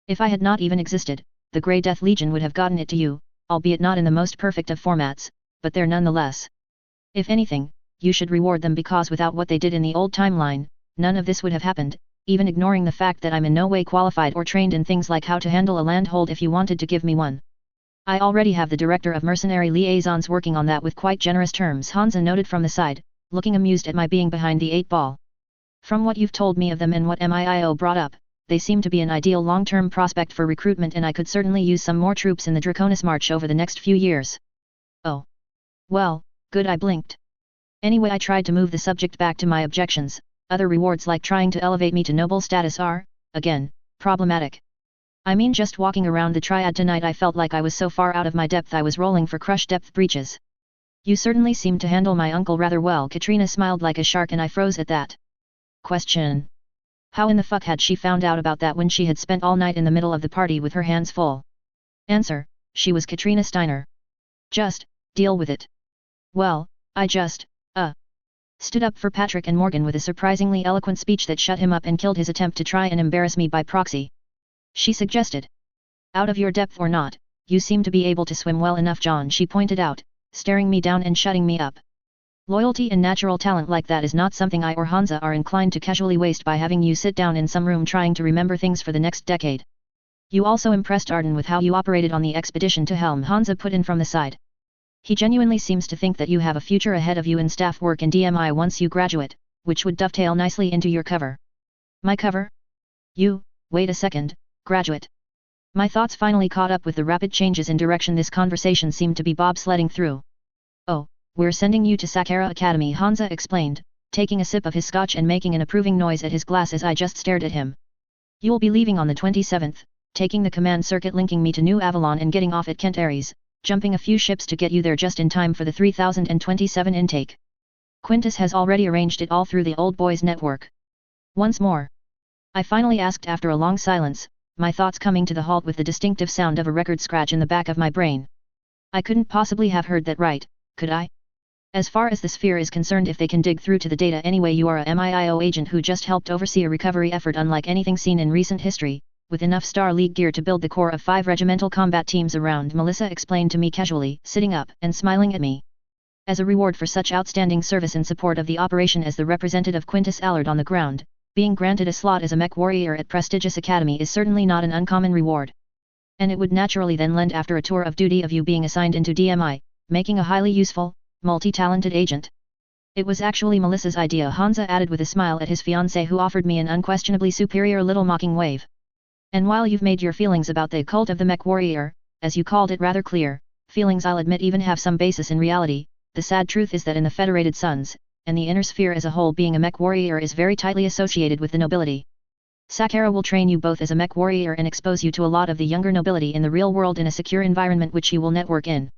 If I had not even existed, the Grey Death Legion would have gotten it to you, albeit not in the most perfect of formats, but there nonetheless. If anything, you should reward them because without what they did in the old timeline, none of this would have happened, even ignoring the fact that I'm in no way qualified or trained in things like how to handle a landhold if you wanted to give me one. I already have the Director of Mercenary Liaisons working on that with quite generous terms, Hansa noted from the side, looking amused at my being behind the 8-ball. From what you've told me of them and what MIIO brought up, they seem to be an ideal long-term prospect for recruitment, and I could certainly use some more troops in the Draconis March over the next few years. Oh. Well, good, I blinked. Anyway, I tried to move the subject back to my objections. Other rewards like trying to elevate me to noble status are, again, problematic. I mean, just walking around the Triad tonight I felt like I was so far out of my depth I was rolling for crush depth breaches. You certainly seem to handle my uncle rather well. Katrina smiled like a shark and I froze at that. Question. How in the fuck had she found out about that when she had spent all night in the middle of the party with her hands full? Answer. She was Katrina Steiner. Just, deal with it. Well, I just, stood up for Patrick and Morgan with a surprisingly eloquent speech that shut him up and killed his attempt to try and embarrass me by proxy. She suggested. Out of your depth or not, you seem to be able to swim well enough, John, she pointed out, staring me down and shutting me up. Loyalty and natural talent like that is not something I or Hansa are inclined to casually waste by having you sit down in some room trying to remember things for the next decade. You also impressed Arden with how you operated on the expedition to Helm, Hansa put in from the side. He genuinely seems to think that you have a future ahead of you in staff work in DMI once you graduate, which would dovetail nicely into your cover. My cover? You, wait a second, graduate. My thoughts finally caught up with the rapid changes in direction this conversation seemed to be bobsledding through. Oh, we're sending you to Sakura Academy, Hansa explained, taking a sip of his scotch and making an approving noise at his glass as I just stared at him. You'll be leaving on the 27th, taking the command circuit linking me to New Avalon and getting off at Kent Aries, jumping a few ships to get you there just in time for the 3027 intake. Quintus has already arranged it all through the old boys network. Once more. I finally asked after a long silence, my thoughts coming to the halt with the distinctive sound of a record scratch in the back of my brain. I couldn't possibly have heard that right, could I? As far as the sphere is concerned, if they can dig through to the data anyway, you are a MIIO agent who just helped oversee a recovery effort unlike anything seen in recent history, with enough Star League gear to build the core of 5 regimental combat teams around, Melissa explained to me casually, sitting up and smiling at me. As a reward for such outstanding service in support of the operation as the representative Quintus Allard on the ground, being granted a slot as a mech warrior at prestigious academy is certainly not an uncommon reward. And it would naturally then lend after a tour of duty of you being assigned into DMI, making a highly useful, multi-talented agent. It was actually Melissa's idea, Hansa added with a smile at his fiancée, who offered me an unquestionably superior little mocking wave. And while you've made your feelings about the cult of the mech warrior, as you called it, rather clear, feelings I'll admit even have some basis in reality, the sad truth is that in the Federated Suns, and the inner sphere as a whole, being a mech warrior is very tightly associated with the nobility. Sakura will train you both as a mech warrior and expose you to a lot of the younger nobility in the real world in a secure environment which you will network in.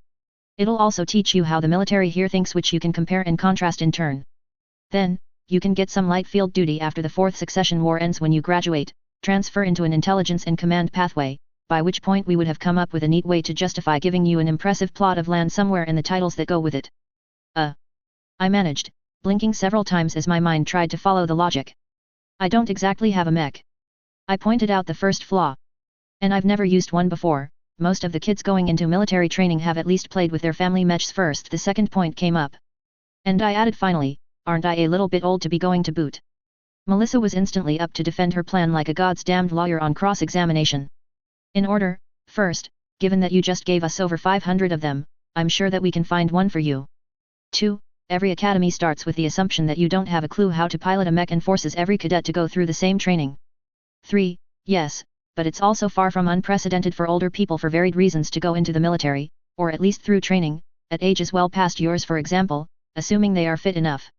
It'll also teach you how the military here thinks, which you can compare and contrast in turn. Then, you can get some light field duty after the 4th succession war ends when you graduate, transfer into an intelligence and command pathway, by which point we would have come up with a neat way to justify giving you an impressive plot of land somewhere and the titles that go with it. I managed, blinking several times as my mind tried to follow the logic. I don't exactly have a mech. I pointed out the first flaw. And I've never used one before. Most of the kids going into military training have at least played with their family mechs first. The second point came up. And I added finally, aren't I a little bit old to be going to boot? Melissa was instantly up to defend her plan like a God's damned lawyer on cross-examination. In order, first, given that you just gave us over 500 of them, I'm sure that we can find one for you. 2. Every academy starts with the assumption that you don't have a clue how to pilot a mech and forces every cadet to go through the same training. 3. Yes, but it's also far from unprecedented for older people for varied reasons to go into the military, or at least through training, at ages well past yours, for example, assuming they are fit enough.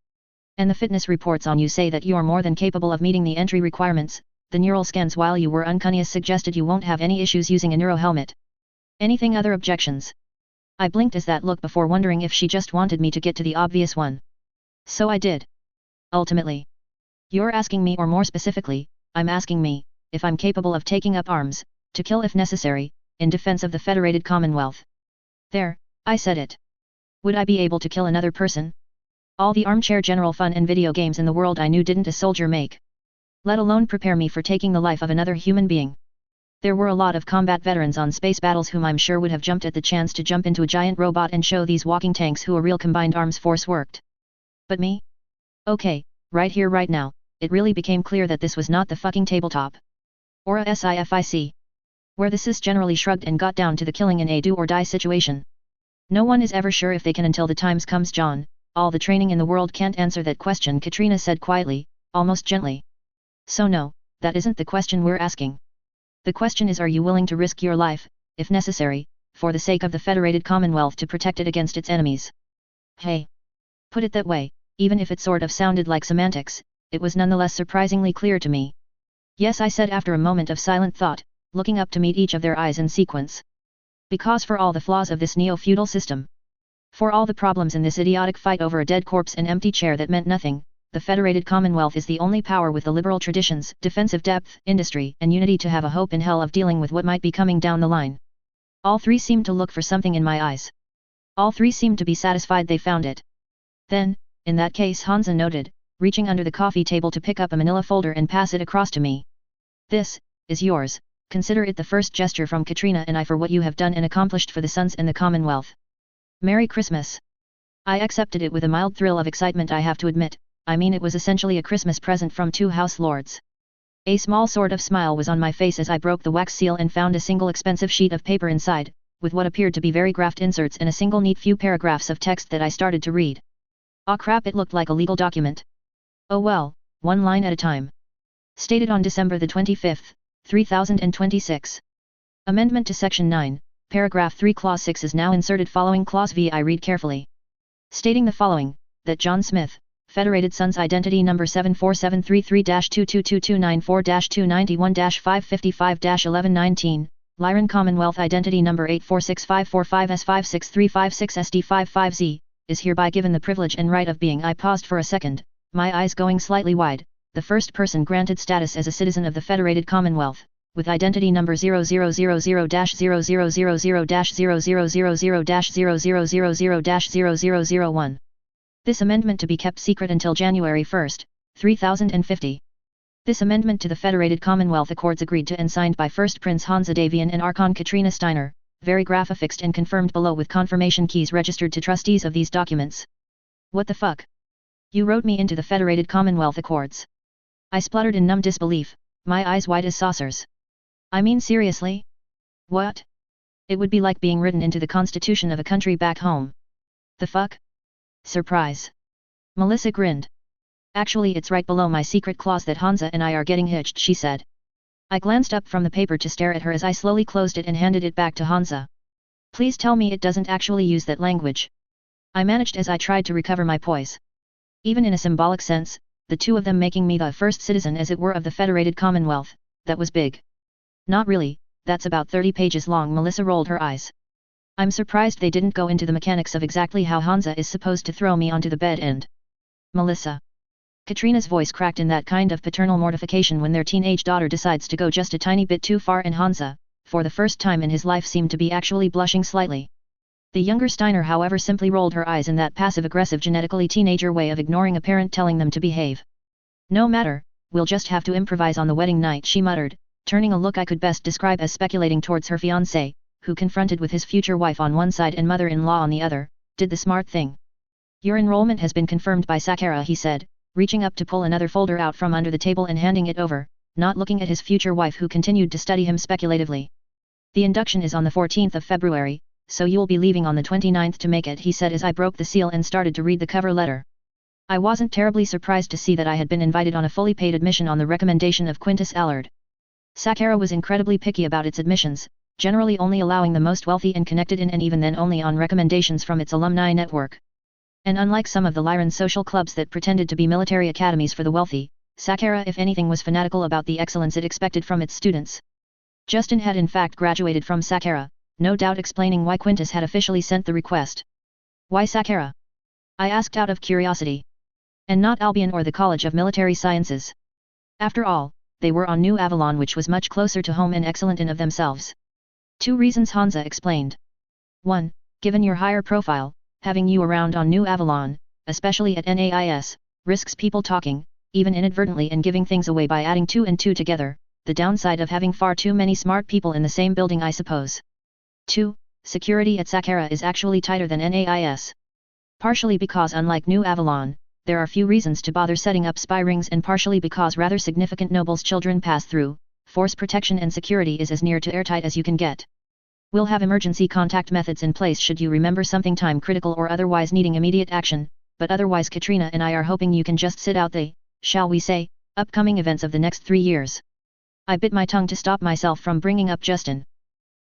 And the fitness reports on you say that you are more than capable of meeting the entry requirements. The neural scans while you were unconscious suggested you won't have any issues using a neuro helmet. Anything other objections? I blinked as that look before wondering if she just wanted me to get to the obvious one. So I did. Ultimately. You're asking me, or more specifically, I'm asking me, if I'm capable of taking up arms, to kill if necessary, in defense of the Federated Commonwealth. There, I said it. Would I be able to kill another person? All the armchair general fun and video games in the world I knew didn't a soldier make. Let alone prepare me for taking the life of another human being. There were a lot of combat veterans on space battles whom I'm sure would have jumped at the chance to jump into a giant robot and show these walking tanks who a real combined arms force worked. But me? Okay, right here right now, it really became clear that this was not the fucking tabletop. Or a SIFIC. Where the cis generally shrugged and got down to the killing in a do-or-die situation. No one is ever sure if they can until the times comes, John. All the training in the world can't answer that question, Katrina said quietly, almost gently. So no, that isn't the question we're asking. The question is, are you willing to risk your life, if necessary, for the sake of the Federated Commonwealth to protect it against its enemies? Hey. Put it that way, even if it sort of sounded like semantics, it was nonetheless surprisingly clear to me. Yes, I said after a moment of silent thought, looking up to meet each of their eyes in sequence. Because for all the flaws of this neo-feudal system, for all the problems in this idiotic fight over a dead corpse and empty chair that meant nothing, the Federated Commonwealth is the only power with the liberal traditions, defensive depth, industry, and unity to have a hope in hell of dealing with what might be coming down the line. All three seemed to look for something in my eyes. All three seemed to be satisfied they found it. Then, in that case, Hansa noted, reaching under the coffee table to pick up a manila folder and pass it across to me. This is yours. Consider it the first gesture from Katrina and I for what you have done and accomplished for the Suns and the Commonwealth. Merry Christmas. I accepted it with a mild thrill of excitement, I have to admit. I mean, it was essentially a Christmas present from 2 house lords. A small sort of smile was on my face as I broke the wax seal and found a single expensive sheet of paper inside, with what appeared to be very graphed inserts and a single neat few paragraphs of text that I started to read. Ah crap, it looked like a legal document. Oh well, one line at a time. Stated on December the 25th, 3026. Amendment to Section 9, Paragraph 3 Clause 6 is now inserted following Clause V. I read carefully. Stating the following, that John Smith, Federated Sons Identity Number 74733-22294-291-555-1119, Lyran Commonwealth Identity Number 8465455S56356SD55Z, is hereby given the privilege and right of being. I paused for a second, my eyes going slightly wide, the first person granted status as a citizen of the Federated Commonwealth, with identity number 0000-0000-0000-0000-0001. This amendment to be kept secret until January 1, 3050. This amendment to the Federated Commonwealth Accords agreed to and signed by First Prince Hansa Davian and Archon Katrina Steiner, verigraph affixed and confirmed below with confirmation keys registered to trustees of these documents. What the fuck? You wrote me into the Federated Commonwealth Accords. I spluttered in numb disbelief, my eyes wide as saucers. I mean seriously? What? It would be like being written into the constitution of a country back home. The fuck? Surprise. Melissa grinned. Actually, it's right below my secret clause that Hansa and I are getting hitched, she said. I glanced up from the paper to stare at her as I slowly closed it and handed it back to Hansa. Please tell me it doesn't actually use that language. I managed as I tried to recover my poise. Even in a symbolic sense, the two of them making me the first citizen as it were of the Federated Commonwealth, that was big. Not really, that's about 30 pages long. Melissa rolled her eyes. I'm surprised they didn't go into the mechanics of exactly how Hansa is supposed to throw me onto the bed and... Melissa. Katrina's voice cracked in that kind of paternal mortification when their teenage daughter decides to go just a tiny bit too far, and Hansa, for the first time in his life, seemed to be actually blushing slightly. The younger Steiner, however, simply rolled her eyes in that passive-aggressive genetically teenager way of ignoring a parent telling them to behave. No matter, we'll just have to improvise on the wedding night, she muttered, turning a look I could best describe as speculating towards her fiancé, who, confronted with his future wife on one side and mother-in-law on the other, did the smart thing. Your enrollment has been confirmed by Sakara, he said, reaching up to pull another folder out from under the table and handing it over, not looking at his future wife, who continued to study him speculatively. The induction is on the 14th of February, so you'll be leaving on the 29th to make it, he said as I broke the seal and started to read the cover letter. I wasn't terribly surprised to see that I had been invited on a fully paid admission on the recommendation of Quintus Allard. Sakara was incredibly picky about its admissions, generally only allowing the most wealthy and connected in, and even then only on recommendations from its alumni network. And unlike some of the Lyran social clubs that pretended to be military academies for the wealthy, Sakara, if anything, was fanatical about the excellence it expected from its students. Justin had in fact graduated from Sakara, no doubt explaining why Quintus had officially sent the request. Why Sakara? I asked out of curiosity. And not Albion or the College of Military Sciences. After all, they were on New Avalon, which was much closer to home and excellent in of themselves. 2 reasons, Hansa explained. 1. Given your higher profile, having you around on New Avalon, especially at NAIS, risks people talking, even inadvertently, and giving things away by adding 2 and 2 together, the downside of having far too many smart people in the same building, I suppose. 2. Security at Sakara is actually tighter than NAIS. Partially because, unlike New Avalon, there are few reasons to bother setting up spy rings, and partially because rather significant nobles' children pass through, force protection and security is as near to airtight as you can get. We'll have emergency contact methods in place should you remember something time critical or otherwise needing immediate action, but otherwise Katrina and I are hoping you can just sit out the, shall we say, upcoming events of the next 3 years. I bit my tongue to stop myself from bringing up Justin.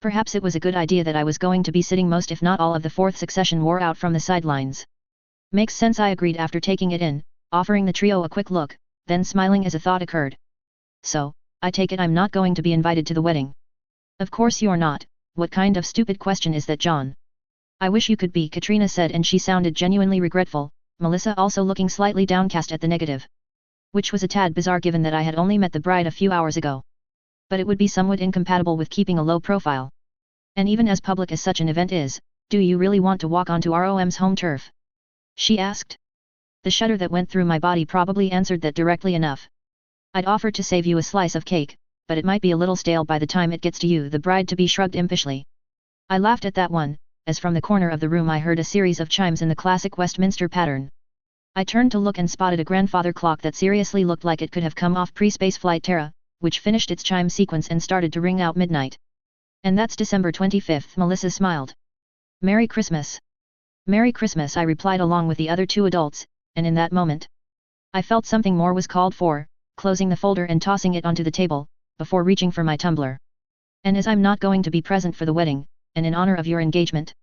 Perhaps it was a good idea that I was going to be sitting most if not all of the 4th succession war out from the sidelines. Makes sense, I agreed after taking it in, offering the trio a quick look, then smiling as a thought occurred. So, I take it I'm not going to be invited to the wedding. Of course you're not. What kind of stupid question is that, John? I wish you could be, Katrina said, and she sounded genuinely regretful, Melissa also looking slightly downcast at the negative. Which was a tad bizarre given that I had only met the bride a few hours ago. But it would be somewhat incompatible with keeping a low profile. And even as public as such an event is, do you really want to walk onto ROM's home turf? She asked. The shudder that went through my body probably answered that directly enough. I'd offer to save you a slice of cake, but it might be a little stale by the time it gets to you, the bride-to-be shrugged impishly. I laughed at that one, as from the corner of the room I heard a series of chimes in the classic Westminster pattern. I turned to look and spotted a grandfather clock that seriously looked like it could have come off pre-space flight Terra, which finished its chime sequence and started to ring out midnight. And that's December 25th, Melissa smiled. Merry Christmas. Merry Christmas, I replied along with the other 2 adults, and in that moment, I felt something more was called for. Closing the folder and tossing it onto the table, before reaching for my tumbler. And as I'm not going to be present for the wedding, and in honor of your engagement,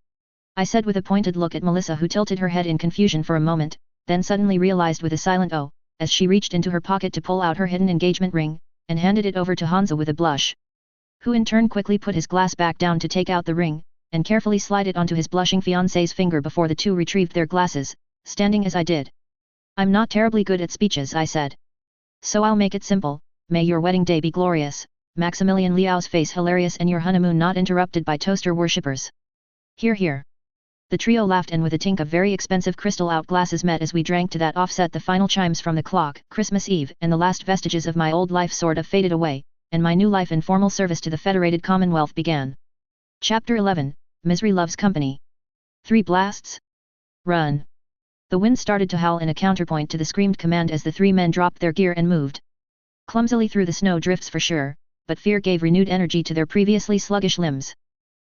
I said with a pointed look at Melissa, who tilted her head in confusion for a moment, then suddenly realized with a silent "oh," as she reached into her pocket to pull out her hidden engagement ring, and handed it over to Hansa with a blush. Who in turn quickly put his glass back down to take out the ring, and carefully slide it onto his blushing fiancé's finger before the two retrieved their glasses, standing as I did. I'm not terribly good at speeches, I said. So I'll make it simple. May your wedding day be glorious, Maximilian Liao's face hilarious, and your honeymoon not interrupted by toaster worshippers. Hear hear. The trio laughed, and with a tink of very expensive crystal-out glasses met as we drank to that offset the final chimes from the clock. Christmas Eve, and the last vestiges of my old life sort of faded away, and my new life in formal service to the Federated Commonwealth began. Chapter 11, Misery Loves Company. 3 blasts? Run. The wind started to howl in a counterpoint to the screamed command as the 3 men dropped their gear and moved clumsily through the snow drifts for sure, but fear gave renewed energy to their previously sluggish limbs.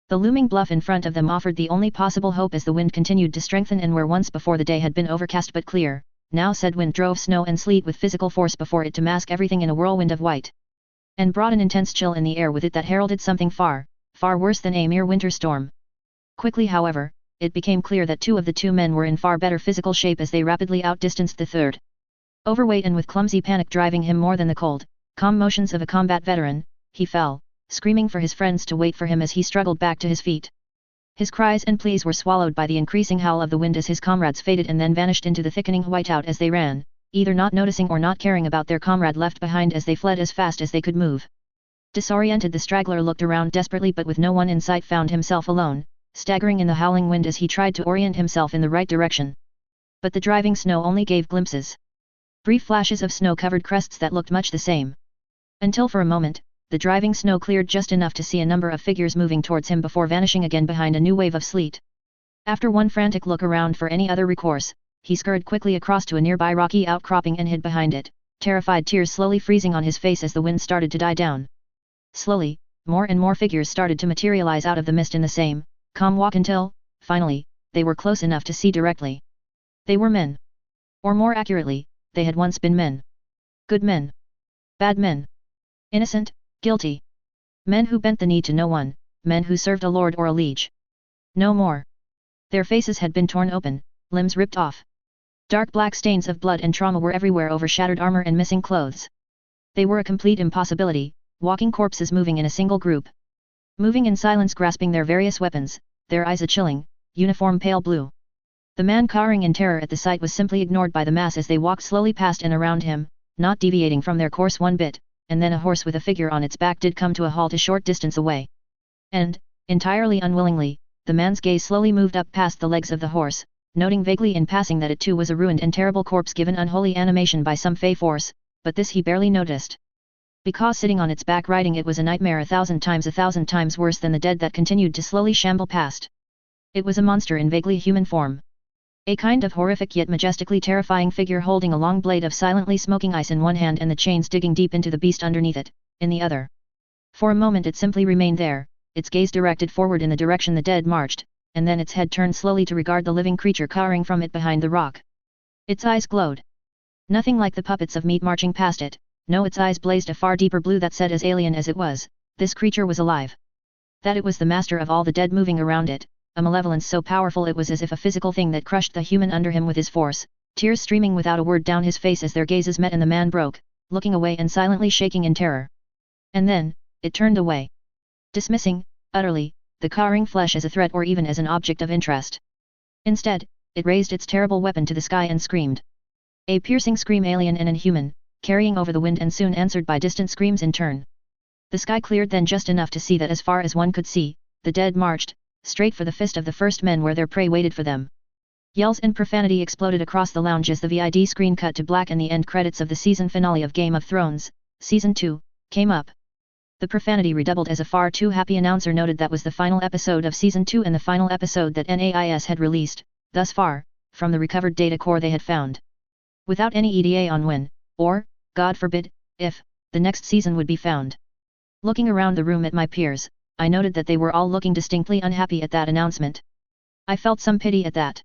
The looming bluff in front of them offered the only possible hope as the wind continued to strengthen, and where once before the day had been overcast but clear, now said wind drove snow and sleet with physical force before it to mask everything in a whirlwind of white, and brought an intense chill in the air with it that heralded something far, far worse than a mere winter storm. Quickly, however, it became clear that 2 of the 2 men were in far better physical shape as they rapidly outdistanced the third. Overweight and with clumsy panic driving him more than the cold, calm motions of a combat veteran, he fell, screaming for his friends to wait for him as he struggled back to his feet. His cries and pleas were swallowed by the increasing howl of the wind as his comrades faded and then vanished into the thickening whiteout as they ran, either not noticing or not caring about their comrade left behind as they fled as fast as they could move. Disoriented, the straggler looked around desperately, but with no one in sight found himself alone, staggering in the howling wind as he tried to orient himself in the right direction. But the driving snow only gave glimpses. Brief flashes of snow-covered crests that looked much the same. Until for a moment, the driving snow cleared just enough to see a number of figures moving towards him before vanishing again behind a new wave of sleet. After one frantic look around for any other recourse, he scurried quickly across to a nearby rocky outcropping and hid behind it, terrified tears slowly freezing on his face as the wind started to die down. Slowly, more and more figures started to materialize out of the mist in the same, calm walk until, finally, they were close enough to see directly. They were men. Or more accurately, they had once been men. Good men. Bad men. Innocent, guilty. Men who bent the knee to no one, men who served a lord or a liege. No more. Their faces had been torn open, limbs ripped off. Dark black stains of blood and trauma were everywhere over shattered armor and missing clothes. They were a complete impossibility, walking corpses moving in a single group. Moving in silence, grasping their various weapons, their eyes a chilling, uniform pale blue. The man cowering in terror at the sight was simply ignored by the mass as they walked slowly past and around him, not deviating from their course one bit, and then a horse with a figure on its back did come to a halt a short distance away. And, entirely unwillingly, the man's gaze slowly moved up past the legs of the horse, noting vaguely in passing that it too was a ruined and terrible corpse given unholy animation by some fey force, but this he barely noticed. Because sitting on its back riding it was a nightmare 1,000 times worse than the dead that continued to slowly shamble past. It was a monster in vaguely human form. A kind of horrific yet majestically terrifying figure holding a long blade of silently smoking ice in one hand and the chains digging deep into the beast underneath it, in the other. For a moment it simply remained there, its gaze directed forward in the direction the dead marched, and then its head turned slowly to regard the living creature cowering from it behind the rock. Its eyes glowed. Nothing like the puppets of meat marching past it, no, its eyes blazed a far deeper blue that said, as alien as it was, this creature was alive. That it was the master of all the dead moving around it, a malevolence so powerful it was as if a physical thing that crushed the human under him with his force, tears streaming without a word down his face as their gazes met and the man broke, looking away and silently shaking in terror. And then, it turned away. Dismissing, utterly, the cowering flesh as a threat or even as an object of interest. Instead, it raised its terrible weapon to the sky and screamed. A piercing scream, alien and inhuman, carrying over the wind and soon answered by distant screams in turn. The sky cleared then just enough to see that as far as one could see, the dead marched, straight for the fist of the first men where their prey waited for them. Yells and profanity exploded across the lounge as the VID screen cut to black and the end credits of the season finale of Game of Thrones, Season 2, came up. The profanity redoubled as a far too happy announcer noted that was the final episode of Season 2 and the final episode that NAIS had released, thus far, from the recovered data core they had found. Without any EDA on when, or, God forbid, if, the next season would be found. Looking around the room at my peers, I noted that they were all looking distinctly unhappy at that announcement. I felt some pity at that.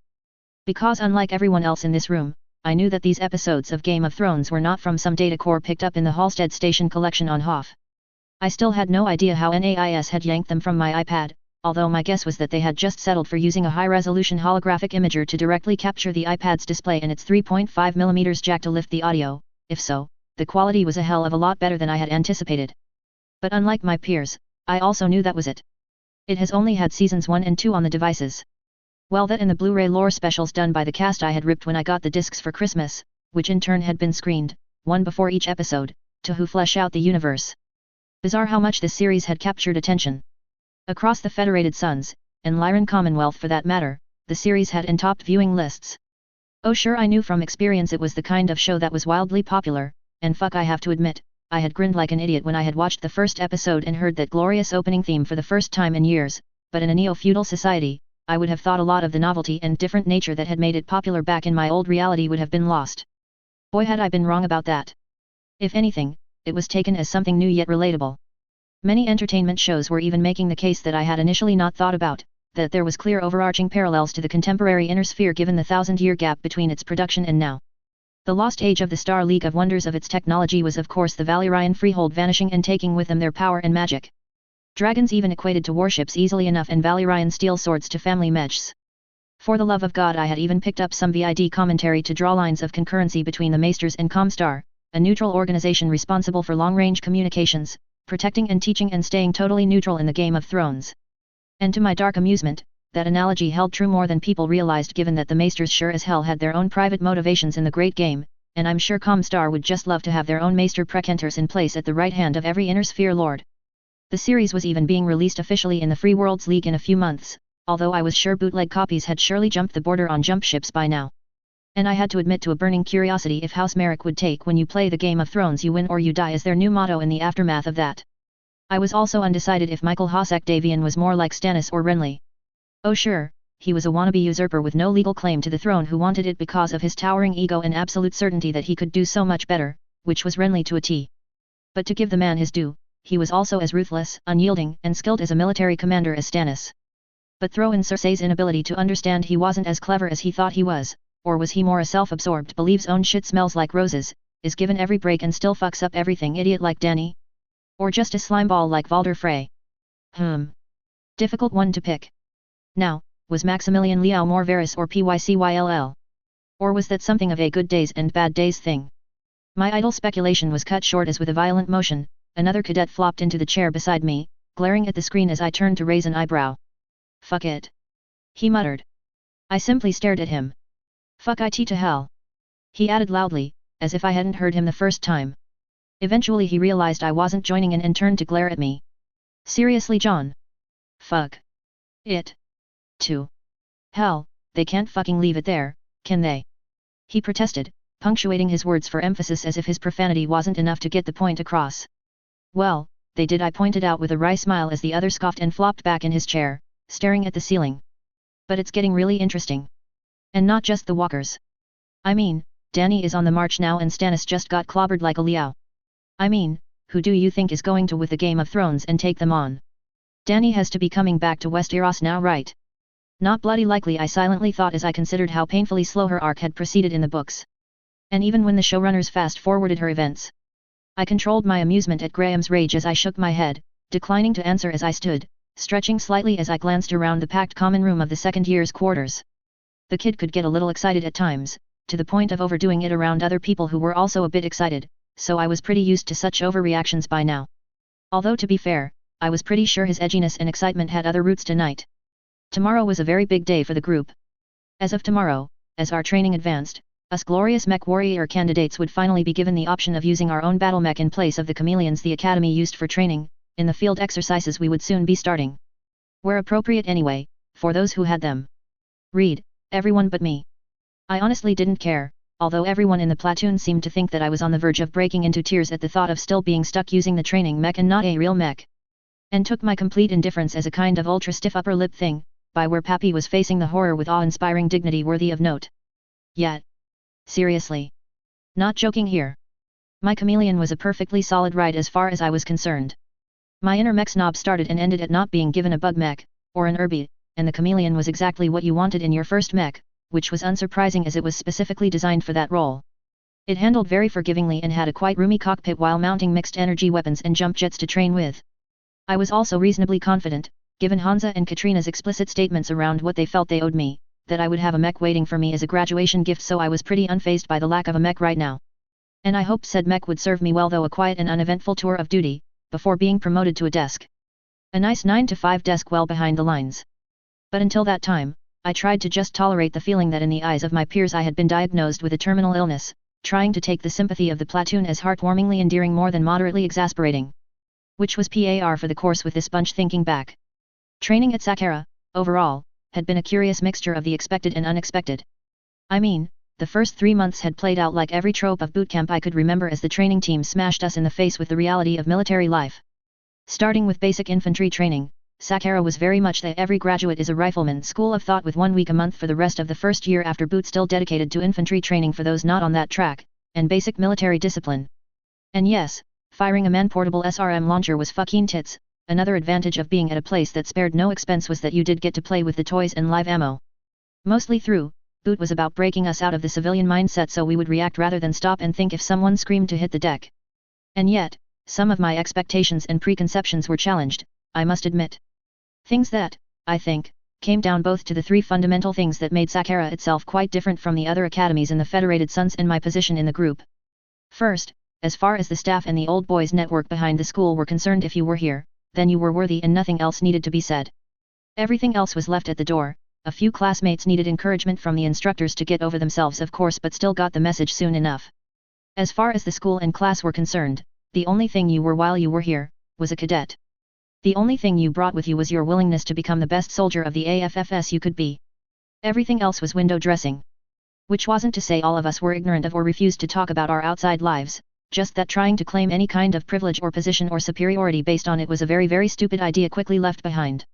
Because unlike everyone else in this room, I knew that these episodes of Game of Thrones were not from some data core picked up in the Halstead Station collection on Hoth. I still had no idea how NAIS had yanked them from my iPad, although my guess was that they had just settled for using a high-resolution holographic imager to directly capture the iPad's display and its 3.5mm jack to lift the audio. If so, the quality was a hell of a lot better than I had anticipated. But unlike my peers, I also knew that was it. It has only had seasons 1 and 2 on the devices. Well, that and the Blu-ray lore specials done by the cast I had ripped when I got the discs for Christmas, which in turn had been screened, one before each episode, to who flesh out the universe. Bizarre how much this series had captured attention. Across the Federated Suns, and Lyran Commonwealth for that matter, the series had in topped viewing lists. Oh sure, I knew from experience it was the kind of show that was wildly popular, and fuck, I have to admit, I had grinned like an idiot when I had watched the first episode and heard that glorious opening theme for the first time in years, but in a neo-feudal society, I would have thought a lot of the novelty and different nature that had made it popular back in my old reality would have been lost. Boy, had I been wrong about that. If anything, it was taken as something new yet relatable. Many entertainment shows were even making the case that I had initially not thought about, that there was clear overarching parallels to the contemporary inner sphere given the 1,000-year gap between its production and now. The lost age of the Star League of Wonders of its technology was of course the Valyrian freehold vanishing and taking with them their power and magic. Dragons even equated to warships easily enough and Valyrian steel swords to family mechs. For the love of God, I had even picked up some VID commentary to draw lines of concurrency between the Maesters and Comstar, a neutral organization responsible for long-range communications, protecting and teaching and staying totally neutral in the Game of Thrones. And to my dark amusement, that analogy held true more than people realized, given that the Maesters sure as hell had their own private motivations in the Great Game, and I'm sure Comstar would just love to have their own Maester Precentors in place at the right hand of every Inner Sphere Lord. The series was even being released officially in the Free Worlds League in a few months, although I was sure bootleg copies had surely jumped the border on jump ships by now. And I had to admit to a burning curiosity if House Merrick would take "when you play the Game of Thrones you win or you die" as their new motto in the aftermath of that. I was also undecided if Michael Hossack Davian was more like Stannis or Renly. Oh sure, he was a wannabe usurper with no legal claim to the throne who wanted it because of his towering ego and absolute certainty that he could do so much better, which was Renly to a T. But to give the man his due, he was also as ruthless, unyielding, and skilled as a military commander as Stannis. But throw in Cersei's inability to understand he wasn't as clever as he thought he was, or was he more a self-absorbed believes own shit smells like roses, is given every break and still fucks up everything idiot like Dany? Or just a slimeball like Valder Frey? Difficult one to pick. Now, was Maximilian Liao more Varys or Pycyll? Or was that something of a good days and bad days thing? My idle speculation was cut short as with a violent motion, another cadet flopped into the chair beside me, glaring at the screen as I turned to raise an eyebrow. Fuck it. He muttered. I simply stared at him. Fuck it to hell. He added loudly, as if I hadn't heard him the first time. Eventually he realized I wasn't joining in and turned to glare at me. Seriously, John? Fuck it. To hell, they can't fucking leave it there, can they? He protested, punctuating his words for emphasis as if his profanity wasn't enough to get the point across. Well, they did, I pointed out with a wry smile as the other scoffed and flopped back in his chair, staring at the ceiling. But it's getting really interesting. And not just the walkers. I mean, Dany is on the march now and Stannis just got clobbered like a Liao. I mean, who do you think is going to with the Game of Thrones and take them on? Dany has to be coming back to Westeros now, right? Not bloody likely, I silently thought as I considered how painfully slow her arc had proceeded in the books. And even when the showrunners fast-forwarded her events. I controlled my amusement at Graham's rage as I shook my head, declining to answer as I stood, stretching slightly as I glanced around the packed common room of the second year's quarters. The kid could get a little excited at times, to the point of overdoing it around other people who were also a bit excited, so I was pretty used to such overreactions by now. Although to be fair, I was pretty sure his edginess and excitement had other roots tonight. Tomorrow was a very big day for the group. As of tomorrow, as our training advanced, us glorious mech warrior candidates would finally be given the option of using our own battle mech in place of the chameleons the Academy used for training, in the field exercises we would soon be starting. Where appropriate anyway, for those who had them. Read, everyone but me. I honestly didn't care, although everyone in the platoon seemed to think that I was on the verge of breaking into tears at the thought of still being stuck using the training mech and not a real mech. And took my complete indifference as a kind of ultra-stiff upper lip thing, by where Pappy was facing the horror with awe-inspiring dignity worthy of note. Yet. Seriously. Not joking here. My chameleon was a perfectly solid ride as far as I was concerned. My inner mech snob started and ended at not being given a bug mech, or an Urbie, and the chameleon was exactly what you wanted in your first mech, which was unsurprising as it was specifically designed for that role. It handled very forgivingly and had a quite roomy cockpit while mounting mixed energy weapons and jump jets to train with. I was also reasonably confident, given Hansa and Katrina's explicit statements around what they felt they owed me, that I would have a mech waiting for me as a graduation gift, so I was pretty unfazed by the lack of a mech right now. And I hoped said mech would serve me well, though a quiet and uneventful tour of duty, before being promoted to a desk. A nice 9-to-5 desk well behind the lines. But until that time, I tried to just tolerate the feeling that in the eyes of my peers I had been diagnosed with a terminal illness, trying to take the sympathy of the platoon as heartwarmingly endearing more than moderately exasperating. Which was PAR for the course with this bunch thinking back. Training at Sakara, overall, had been a curious mixture of the expected and unexpected. I mean, the first 3 months had played out like every trope of boot camp I could remember as the training team smashed us in the face with the reality of military life. Starting with basic infantry training, Sakara was very much the every graduate is a rifleman school of thought, with 1 week a month for the rest of the first year after boot still dedicated to infantry training for those not on that track, and basic military discipline. And yes, firing a man-portable SRM launcher was fucking tits. Another advantage of being at a place that spared no expense was that you did get to play with the toys and live ammo. Mostly through, boot was about breaking us out of the civilian mindset so we would react rather than stop and think if someone screamed to hit the deck. And yet, some of my expectations and preconceptions were challenged, I must admit. Things that, I think, came down both to the 3 fundamental things that made Sakara itself quite different from the other academies in the Federated Sons and my position in the group. First, as far as the staff and the old boys network behind the school were concerned, if you were here, then you were worthy and nothing else needed to be said. Everything else was left at the door. A few classmates needed encouragement from the instructors to get over themselves, of course, but still got the message soon enough. As far as the school and class were concerned, the only thing you were while you were here, was a cadet. The only thing you brought with you was your willingness to become the best soldier of the AFFS you could be. Everything else was window dressing. Which wasn't to say all of us were ignorant of or refused to talk about our outside lives, just that trying to claim any kind of privilege or position or superiority based on it was a very, very stupid idea quickly left behind.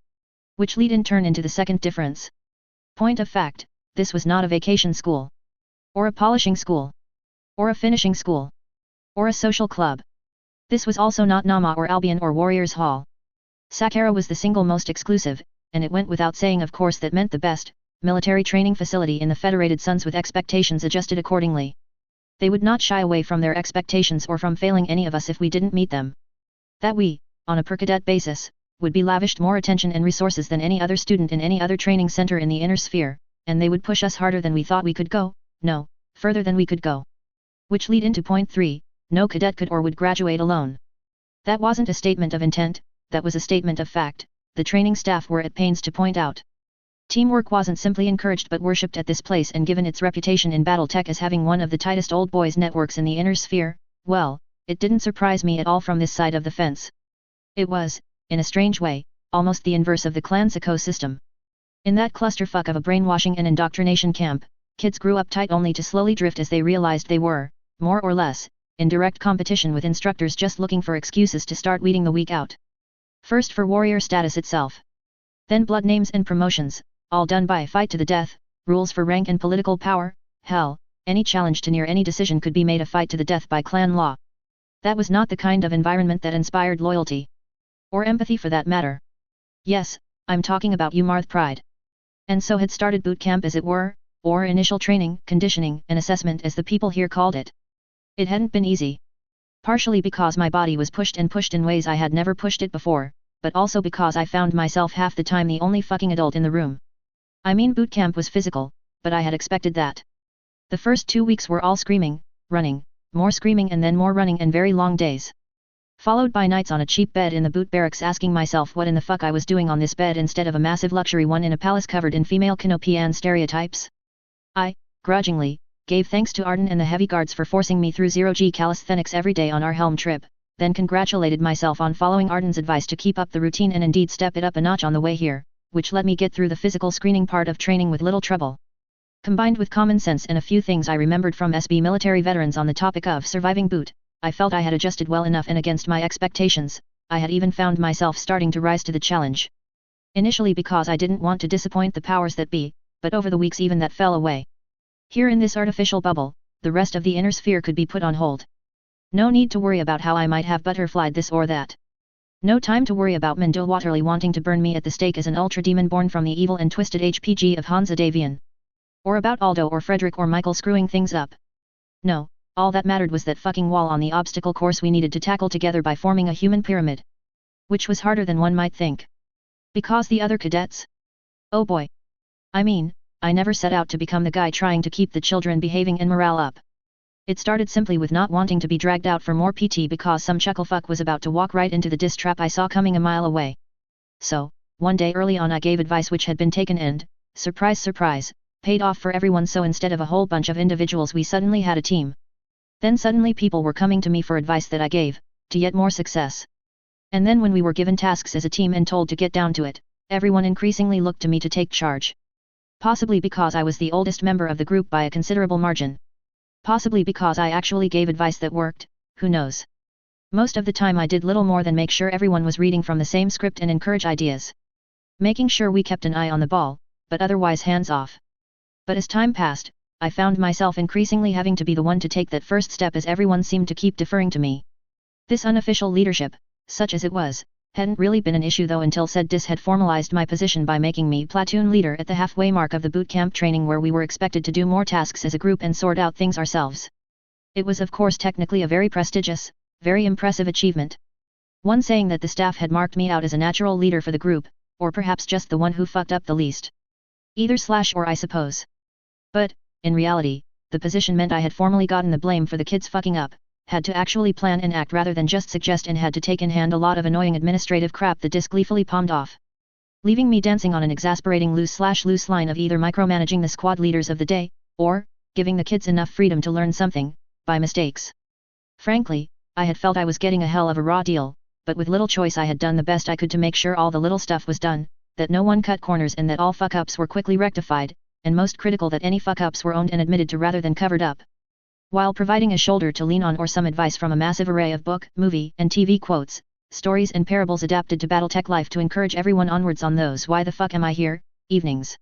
Which lead in turn into the second difference. Point of fact, this was not a vacation school. Or a polishing school. Or a finishing school. Or a social club. This was also not Nama or Albion or Warriors Hall. Sakara was the single most exclusive, and it went without saying of course that meant the best, military training facility in the Federated Sons, with expectations adjusted accordingly. They would not shy away from their expectations or from failing any of us if we didn't meet them. That we, on a per-cadet basis, would be lavished more attention and resources than any other student in any other training center in the inner sphere, and they would push us harder than we thought we could go, no, further than we could go. Which lead into point 3, no cadet could or would graduate alone. That wasn't a statement of intent, that was a statement of fact, the training staff were at pains to point out. Teamwork wasn't simply encouraged but worshipped at this place, and given its reputation in Battletech as having one of the tightest old boys networks in the inner sphere, well, it didn't surprise me at all from this side of the fence. It was, in a strange way, almost the inverse of the clan Sako system. In that clusterfuck of a brainwashing and indoctrination camp, kids grew up tight only to slowly drift as they realized they were, more or less, in direct competition with instructors just looking for excuses to start weeding the weak out. First for warrior status itself. Then blood names and promotions, all done by fight to the death, rules for rank and political power, hell, any challenge to near any decision could be made a fight to the death by clan law. That was not the kind of environment that inspired loyalty. Or empathy for that matter. Yes, I'm talking about Umarth pride. And so had started boot camp as it were, or initial training, conditioning, and assessment as the people here called it. It hadn't been easy. Partially because my body was pushed in ways I had never pushed it before, but also because I found myself half the time the only fucking adult in the room. I mean, boot camp was physical, but I had expected that. The first 2 weeks were all screaming, running, more screaming and then more running, and very long days. Followed by nights on a cheap bed in the boot barracks asking myself what in the fuck I was doing on this bed instead of a massive luxury one in a palace covered in female canopy and stereotypes. I, grudgingly, gave thanks to Arden and the heavy guards for forcing me through 0G calisthenics every day on our helm trip, then congratulated myself on following Arden's advice to keep up the routine and indeed step it up a notch on the way here, which let me get through the physical screening part of training with little trouble. Combined with common sense and a few things I remembered from SB military veterans on the topic of surviving boot, I felt I had adjusted well enough, and against my expectations, I had even found myself starting to rise to the challenge. Initially because I didn't want to disappoint the powers that be, but over the weeks even that fell away. Here in this artificial bubble, the rest of the inner sphere could be put on hold. No need to worry about how I might have butterflied this or that. No time to worry about Mendil Waterly wanting to burn me at the stake as an ultra demon born from the evil and twisted HPG of Hansa Davian. Or about Aldo or Frederick or Michael screwing things up. No, All that mattered was that fucking wall on the obstacle course we needed to tackle together by forming a human pyramid. Which was harder than one might think. Because the other cadets? Oh boy. I mean, I never set out to become the guy trying to keep the children behaving and morale up. It started simply with not wanting to be dragged out for more PT because some chucklefuck was about to walk right into the diss trap I saw coming a mile away. So, one day early on I gave advice which had been taken and, surprise surprise, paid off for everyone, so instead of a whole bunch of individuals we suddenly had a team. Then suddenly people were coming to me for advice that I gave, to yet more success. And then when we were given tasks as a team and told to get down to it, everyone increasingly looked to me to take charge. Possibly because I was the oldest member of the group by a considerable margin. Possibly because I actually gave advice that worked, who knows. Most of the time I did little more than make sure everyone was reading from the same script and encourage ideas. Making sure we kept an eye on the ball, but otherwise hands off. But as time passed, I found myself increasingly having to be the one to take that first step as everyone seemed to keep deferring to me. This unofficial leadership, such as it was, hadn't really been an issue though until said DIS had formalized my position by making me platoon leader at the halfway mark of the boot camp training, where we were expected to do more tasks as a group and sort out things ourselves. It was of course technically a very prestigious, very impressive achievement. One saying that the staff had marked me out as a natural leader for the group, or perhaps just the one who fucked up the least. Either/or I suppose. But, in reality, the position meant I had formally gotten the blame for the kids fucking up, had to actually plan and act rather than just suggest, and had to take in hand a lot of annoying administrative crap the DIS gleefully palmed off. Leaving me dancing on an exasperating loose line of either micromanaging the squad leaders of the day, or, giving the kids enough freedom to learn something, by mistakes. Frankly, I had felt I was getting a hell of a raw deal, but with little choice I had done the best I could to make sure all the little stuff was done, that no one cut corners and that all fuck-ups were quickly rectified, and most critical that any fuck-ups were owned and admitted to rather than covered up. While providing a shoulder to lean on or some advice from a massive array of book, movie, and TV quotes, stories and parables adapted to Battletech life to encourage everyone onwards on those "why the fuck am I here" evenings.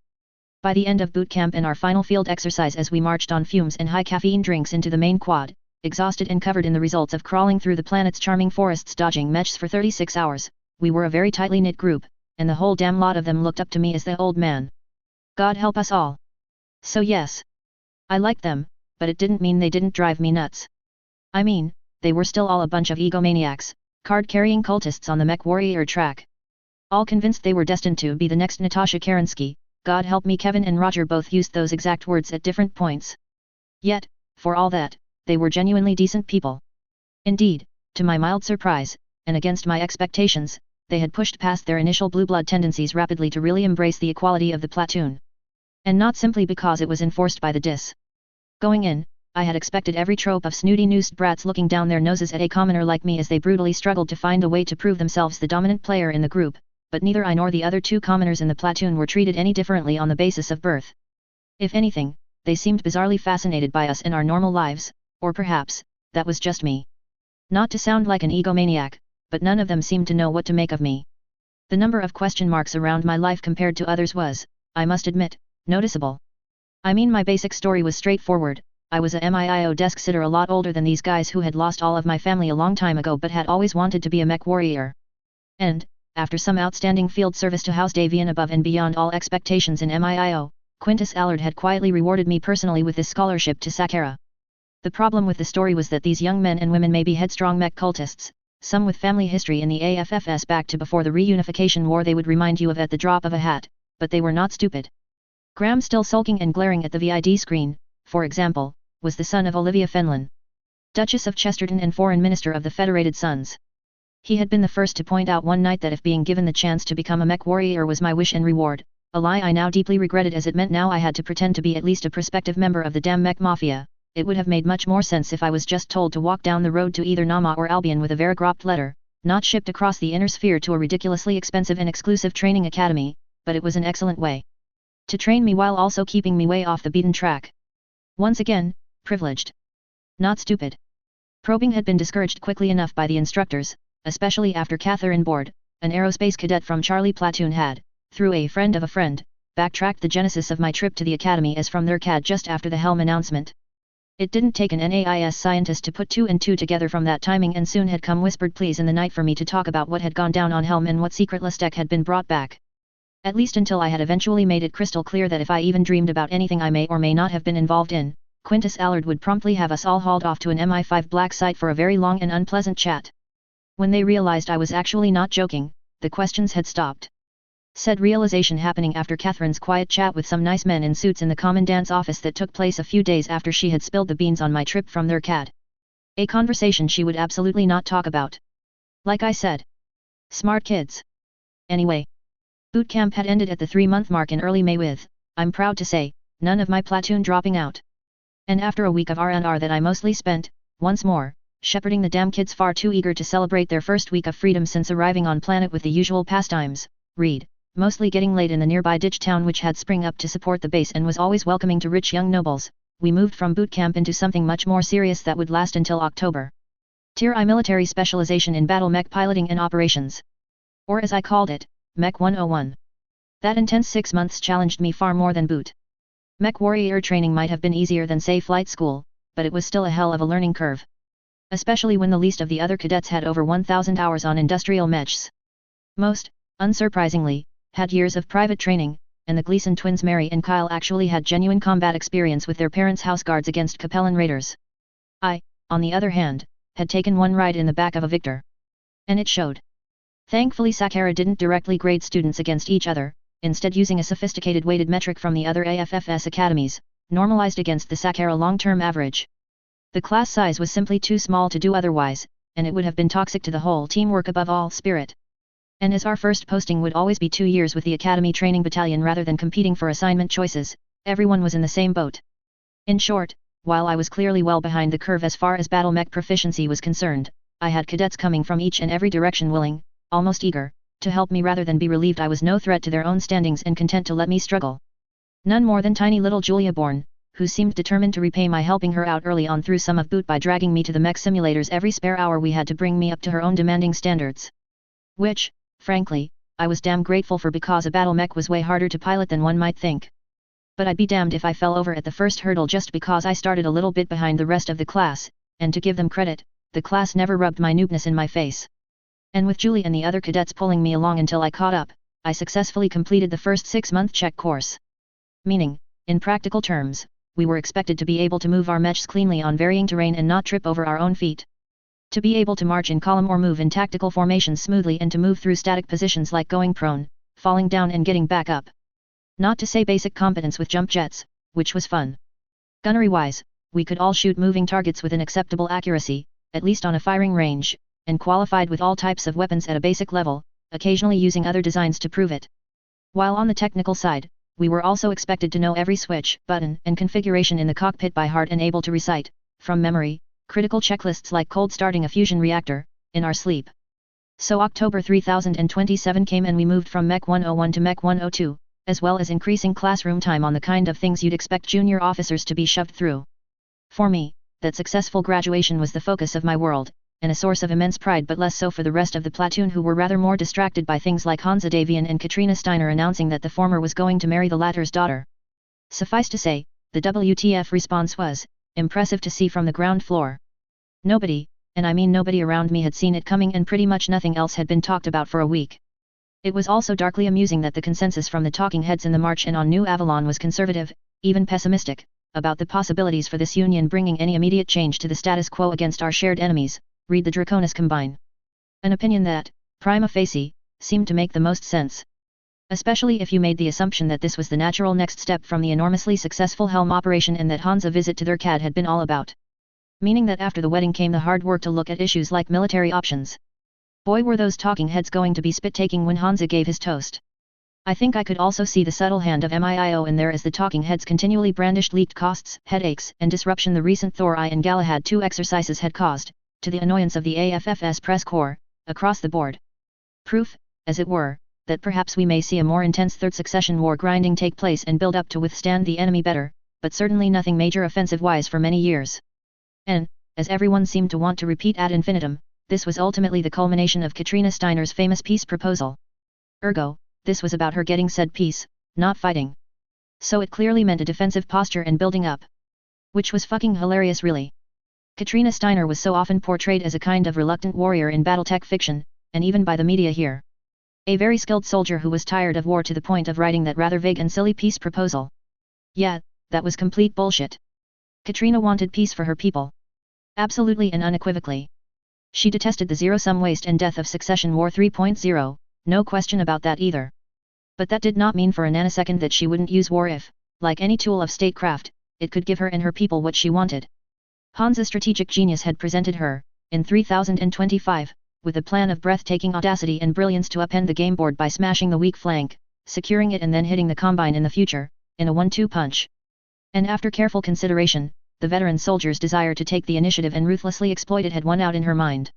By the end of boot camp and our final field exercise, as we marched on fumes and high caffeine drinks into the main quad, exhausted and covered in the results of crawling through the planet's charming forests dodging mechs for 36 hours, we were a very tightly knit group, and the whole damn lot of them looked up to me as the old man. God help us all. So yes, I liked them, but it didn't mean they didn't drive me nuts. I mean, they were still all a bunch of egomaniacs, card-carrying cultists on the mech warrior track. All convinced they were destined to be the next Natasha Kerensky. God help me, Kevin and Roger both used those exact words at different points. Yet, for all that, they were genuinely decent people. Indeed, to my mild surprise, and against my expectations, they had pushed past their initial blue blood tendencies rapidly to really embrace the equality of the platoon. And not simply because it was enforced by the DIS. Going in, I had expected every trope of snooty-nosed brats looking down their noses at a commoner like me as they brutally struggled to find a way to prove themselves the dominant player in the group, but neither I nor the other two commoners in the platoon were treated any differently on the basis of birth. If anything, they seemed bizarrely fascinated by us in our normal lives, or perhaps, that was just me. Not to sound like an egomaniac, but none of them seemed to know what to make of me. The number of question marks around my life compared to others was, I must admit, noticeable. I mean, my basic story was straightforward. I was a MIIO desk sitter a lot older than these guys who had lost all of my family a long time ago but had always wanted to be a mech warrior. And, after some outstanding field service to House Davian above and beyond all expectations in MIIO, Quintus Allard had quietly rewarded me personally with this scholarship to Sakara. The problem with the story was that these young men and women may be headstrong mech cultists, some with family history in the AFFS back to before the reunification war they would remind you of at the drop of a hat, but they were not stupid. Graham, still sulking and glaring at the VID screen, for example, was the son of Olivia Fenlon, Duchess of Chesterton and Foreign Minister of the Federated Sons. He had been the first to point out one night that if being given the chance to become a mech warrior was my wish and reward, a lie I now deeply regretted as it meant now I had to pretend to be at least a prospective member of the damn mech mafia, it would have made much more sense if I was just told to walk down the road to either Nama or Albion with a Verigropt letter, not shipped across the inner sphere to a ridiculously expensive and exclusive training academy, but it was an excellent way to train me while also keeping me way off the beaten track. Once again, privileged. Not stupid. Probing had been discouraged quickly enough by the instructors, especially after Catherine Board, an aerospace cadet from Charlie Platoon had, through a friend of a friend, backtracked the genesis of my trip to the academy as from their CAD just after the Helm announcement. It didn't take an NAIS scientist to put two and two together from that timing, and soon had come whispered pleas in the night for me to talk about what had gone down on Helm and what secret Lustek had been brought back. At least until I had eventually made it crystal clear that if I even dreamed about anything I may or may not have been involved in, Quintus Allard would promptly have us all hauled off to an MI5 black site for a very long and unpleasant chat. When they realized I was actually not joking, the questions had stopped. Said realization happening after Catherine's quiet chat with some nice men in suits in the commandant's office that took place a few days after she had spilled the beans on my trip from their CAD. A conversation she would absolutely not talk about. Like I said. Smart kids. Anyway. Boot camp had ended at the 3-month mark in early May with, I'm proud to say, none of my platoon dropping out. And after a week of R&R that I mostly spent, once more, shepherding the damn kids far too eager to celebrate their first week of freedom since arriving on planet with the usual pastimes, read, mostly getting laid in the nearby ditch town which had sprung up to support the base and was always welcoming to rich young nobles, we moved from boot camp into something much more serious that would last until October. Tier I military specialization in battle mech piloting and operations. Or as I called it, Mech 101. That intense 6 months challenged me far more than boot. Mech warrior training might have been easier than say flight school, but it was still a hell of a learning curve. Especially when the least of the other cadets had over 1,000 hours on industrial mechs. Most, unsurprisingly, had years of private training, and the Gleason twins Mary and Kyle actually had genuine combat experience with their parents' house guards against Capellan raiders. I, on the other hand, had taken one ride in the back of a Victor. And it showed. Thankfully Sakara didn't directly grade students against each other, instead using a sophisticated weighted metric from the other AFFS academies, normalized against the Sakara long-term average. The class size was simply too small to do otherwise, and it would have been toxic to the whole teamwork above all spirit. And as our first posting would always be 2 years with the Academy Training Battalion rather than competing for assignment choices, everyone was in the same boat. In short, while I was clearly well behind the curve as far as battle mech proficiency was concerned, I had cadets coming from each and every direction willing, almost eager, to help me rather than be relieved I was no threat to their own standings and content to let me struggle. None more than tiny little Julia Bourne, who seemed determined to repay my helping her out early on through some of boot by dragging me to the mech simulators every spare hour we had to bring me up to her own demanding standards. Which, frankly, I was damn grateful for because a battle mech was way harder to pilot than one might think. But I'd be damned if I fell over at the first hurdle just because I started a little bit behind the rest of the class, and to give them credit, the class never rubbed my noobness in my face. And with Julie and the other cadets pulling me along until I caught up, I successfully completed the first 6-month check course. Meaning, in practical terms, we were expected to be able to move our mechs cleanly on varying terrain and not trip over our own feet. To be able to march in column or move in tactical formations smoothly and to move through static positions like going prone, falling down and getting back up. Not to say basic competence with jump jets, which was fun. Gunnery-wise, we could all shoot moving targets with an acceptable accuracy, at least on a firing range, and qualified with all types of weapons at a basic level, occasionally using other designs to prove it. While on the technical side, we were also expected to know every switch, button, and configuration in the cockpit by heart and able to recite, from memory, critical checklists like cold starting a fusion reactor, in our sleep. So October 3027 came and we moved from Mech 101 to Mech 102, as well as increasing classroom time on the kind of things you'd expect junior officers to be shoved through. For me, that successful graduation was the focus of my world, and a source of immense pride but less so for the rest of the platoon who were rather more distracted by things like Hansa Davian and Katrina Steiner announcing that the former was going to marry the latter's daughter. Suffice to say, the WTF response was impressive to see from the ground floor. Nobody, and I mean nobody around me had seen it coming and pretty much nothing else had been talked about for a week. It was also darkly amusing that the consensus from the talking heads in the March and on New Avalon was conservative, even pessimistic, about the possibilities for this union bringing any immediate change to the status quo against our shared enemies, read the Draconis Combine. An opinion that, prima facie, seemed to make the most sense. Especially if you made the assumption that this was the natural next step from the enormously successful Helm operation and that Han's visit to their CAD had been all about. Meaning that after the wedding came the hard work to look at issues like military options. Boy were those talking heads going to be spit-taking when Hansa gave his toast. I think I could also see the subtle hand of MIIO in there as the talking heads continually brandished leaked costs, headaches, and disruption the recent Thor I and Galahad 2 exercises had caused, to the annoyance of the AFFS press corps, across the board. Proof, as it were, that perhaps we may see a more intense third succession war grinding take place and build up to withstand the enemy better, but certainly nothing major offensive-wise for many years. And, as everyone seemed to want to repeat ad infinitum, this was ultimately the culmination of Katrina Steiner's famous peace proposal. Ergo, this was about her getting said peace, not fighting. So it clearly meant a defensive posture and building up. Which was fucking hilarious really. Katrina Steiner was so often portrayed as a kind of reluctant warrior in Battletech fiction, and even by the media here. A very skilled soldier who was tired of war to the point of writing that rather vague and silly peace proposal. Yeah, that was complete bullshit. Katrina wanted peace for her people. Absolutely and unequivocally. She detested the zero-sum waste and death of Succession War 3.0, no question about that either. But that did not mean for a nanosecond that she wouldn't use war if, like any tool of statecraft, it could give her and her people what she wanted. Hansa's strategic genius had presented her, in 3025, with a plan of breathtaking audacity and brilliance to upend the game board by smashing the weak flank, securing it and then hitting the Combine in the future, in a 1-2 punch. And after careful consideration, the veteran soldier's desire to take the initiative and ruthlessly exploit it had won out in her mind.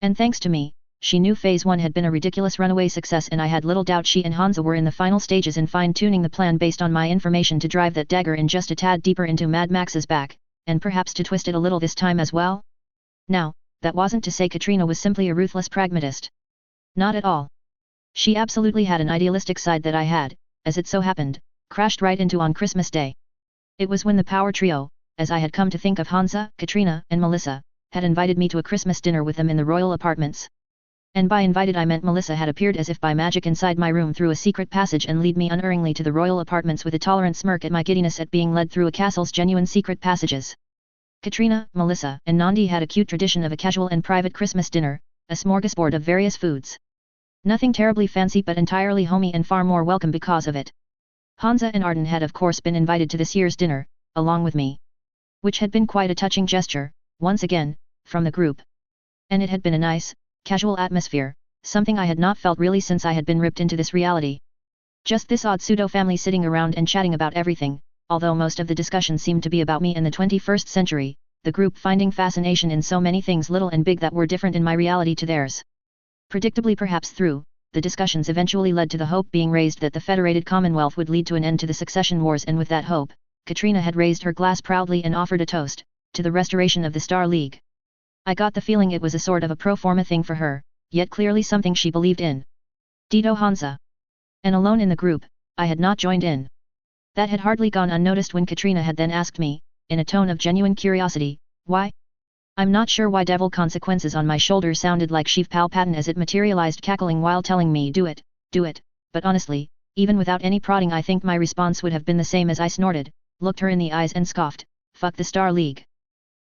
And thanks to me, she knew Phase 1 had been a ridiculous runaway success, and I had little doubt she and Hansa were in the final stages in fine-tuning the plan based on my information to drive that dagger in just a tad deeper into Mad Max's back, and perhaps to twist it a little this time as well. Now, that wasn't to say Katrina was simply a ruthless pragmatist. Not at all. She absolutely had an idealistic side that I had, as it so happened, crashed right into on Christmas Day. It was when the power trio, as I had come to think of Hansa, Katrina, and Melissa, had invited me to a Christmas dinner with them in the royal apartments. And by invited I meant Melissa had appeared as if by magic inside my room through a secret passage and lead me unerringly to the royal apartments with a tolerant smirk at my giddiness at being led through a castle's genuine secret passages. Katrina, Melissa, and Nandi had a cute tradition of a casual and private Christmas dinner, a smorgasbord of various foods. Nothing terribly fancy but entirely homey and far more welcome because of it. Hansa and Arden had of course been invited to this year's dinner, along with me. Which had been quite a touching gesture, once again, from the group. And it had been a nice, casual atmosphere, something I had not felt really since I had been ripped into this reality. Just this odd pseudo-family sitting around and chatting about everything, although most of the discussion seemed to be about me and the 21st century, the group finding fascination in so many things little and big that were different in my reality to theirs. Predictably perhaps through, the discussions eventually led to the hope being raised that the Federated Commonwealth would lead to an end to the succession wars, and with that hope, Katrina had raised her glass proudly and offered a toast, to the restoration of the Star League. I got the feeling it was a sort of a pro forma thing for her, yet clearly something she believed in. Ditto Hansa. And alone in the group, I had not joined in. That had hardly gone unnoticed when Katrina had then asked me, in a tone of genuine curiosity, why? I'm not sure why devil consequences on my shoulder sounded like Sheev Palpatine as it materialized, cackling while telling me do it, but honestly, even without any prodding I think my response would have been the same as I snorted, looked her in the eyes and scoffed, fuck the Star League.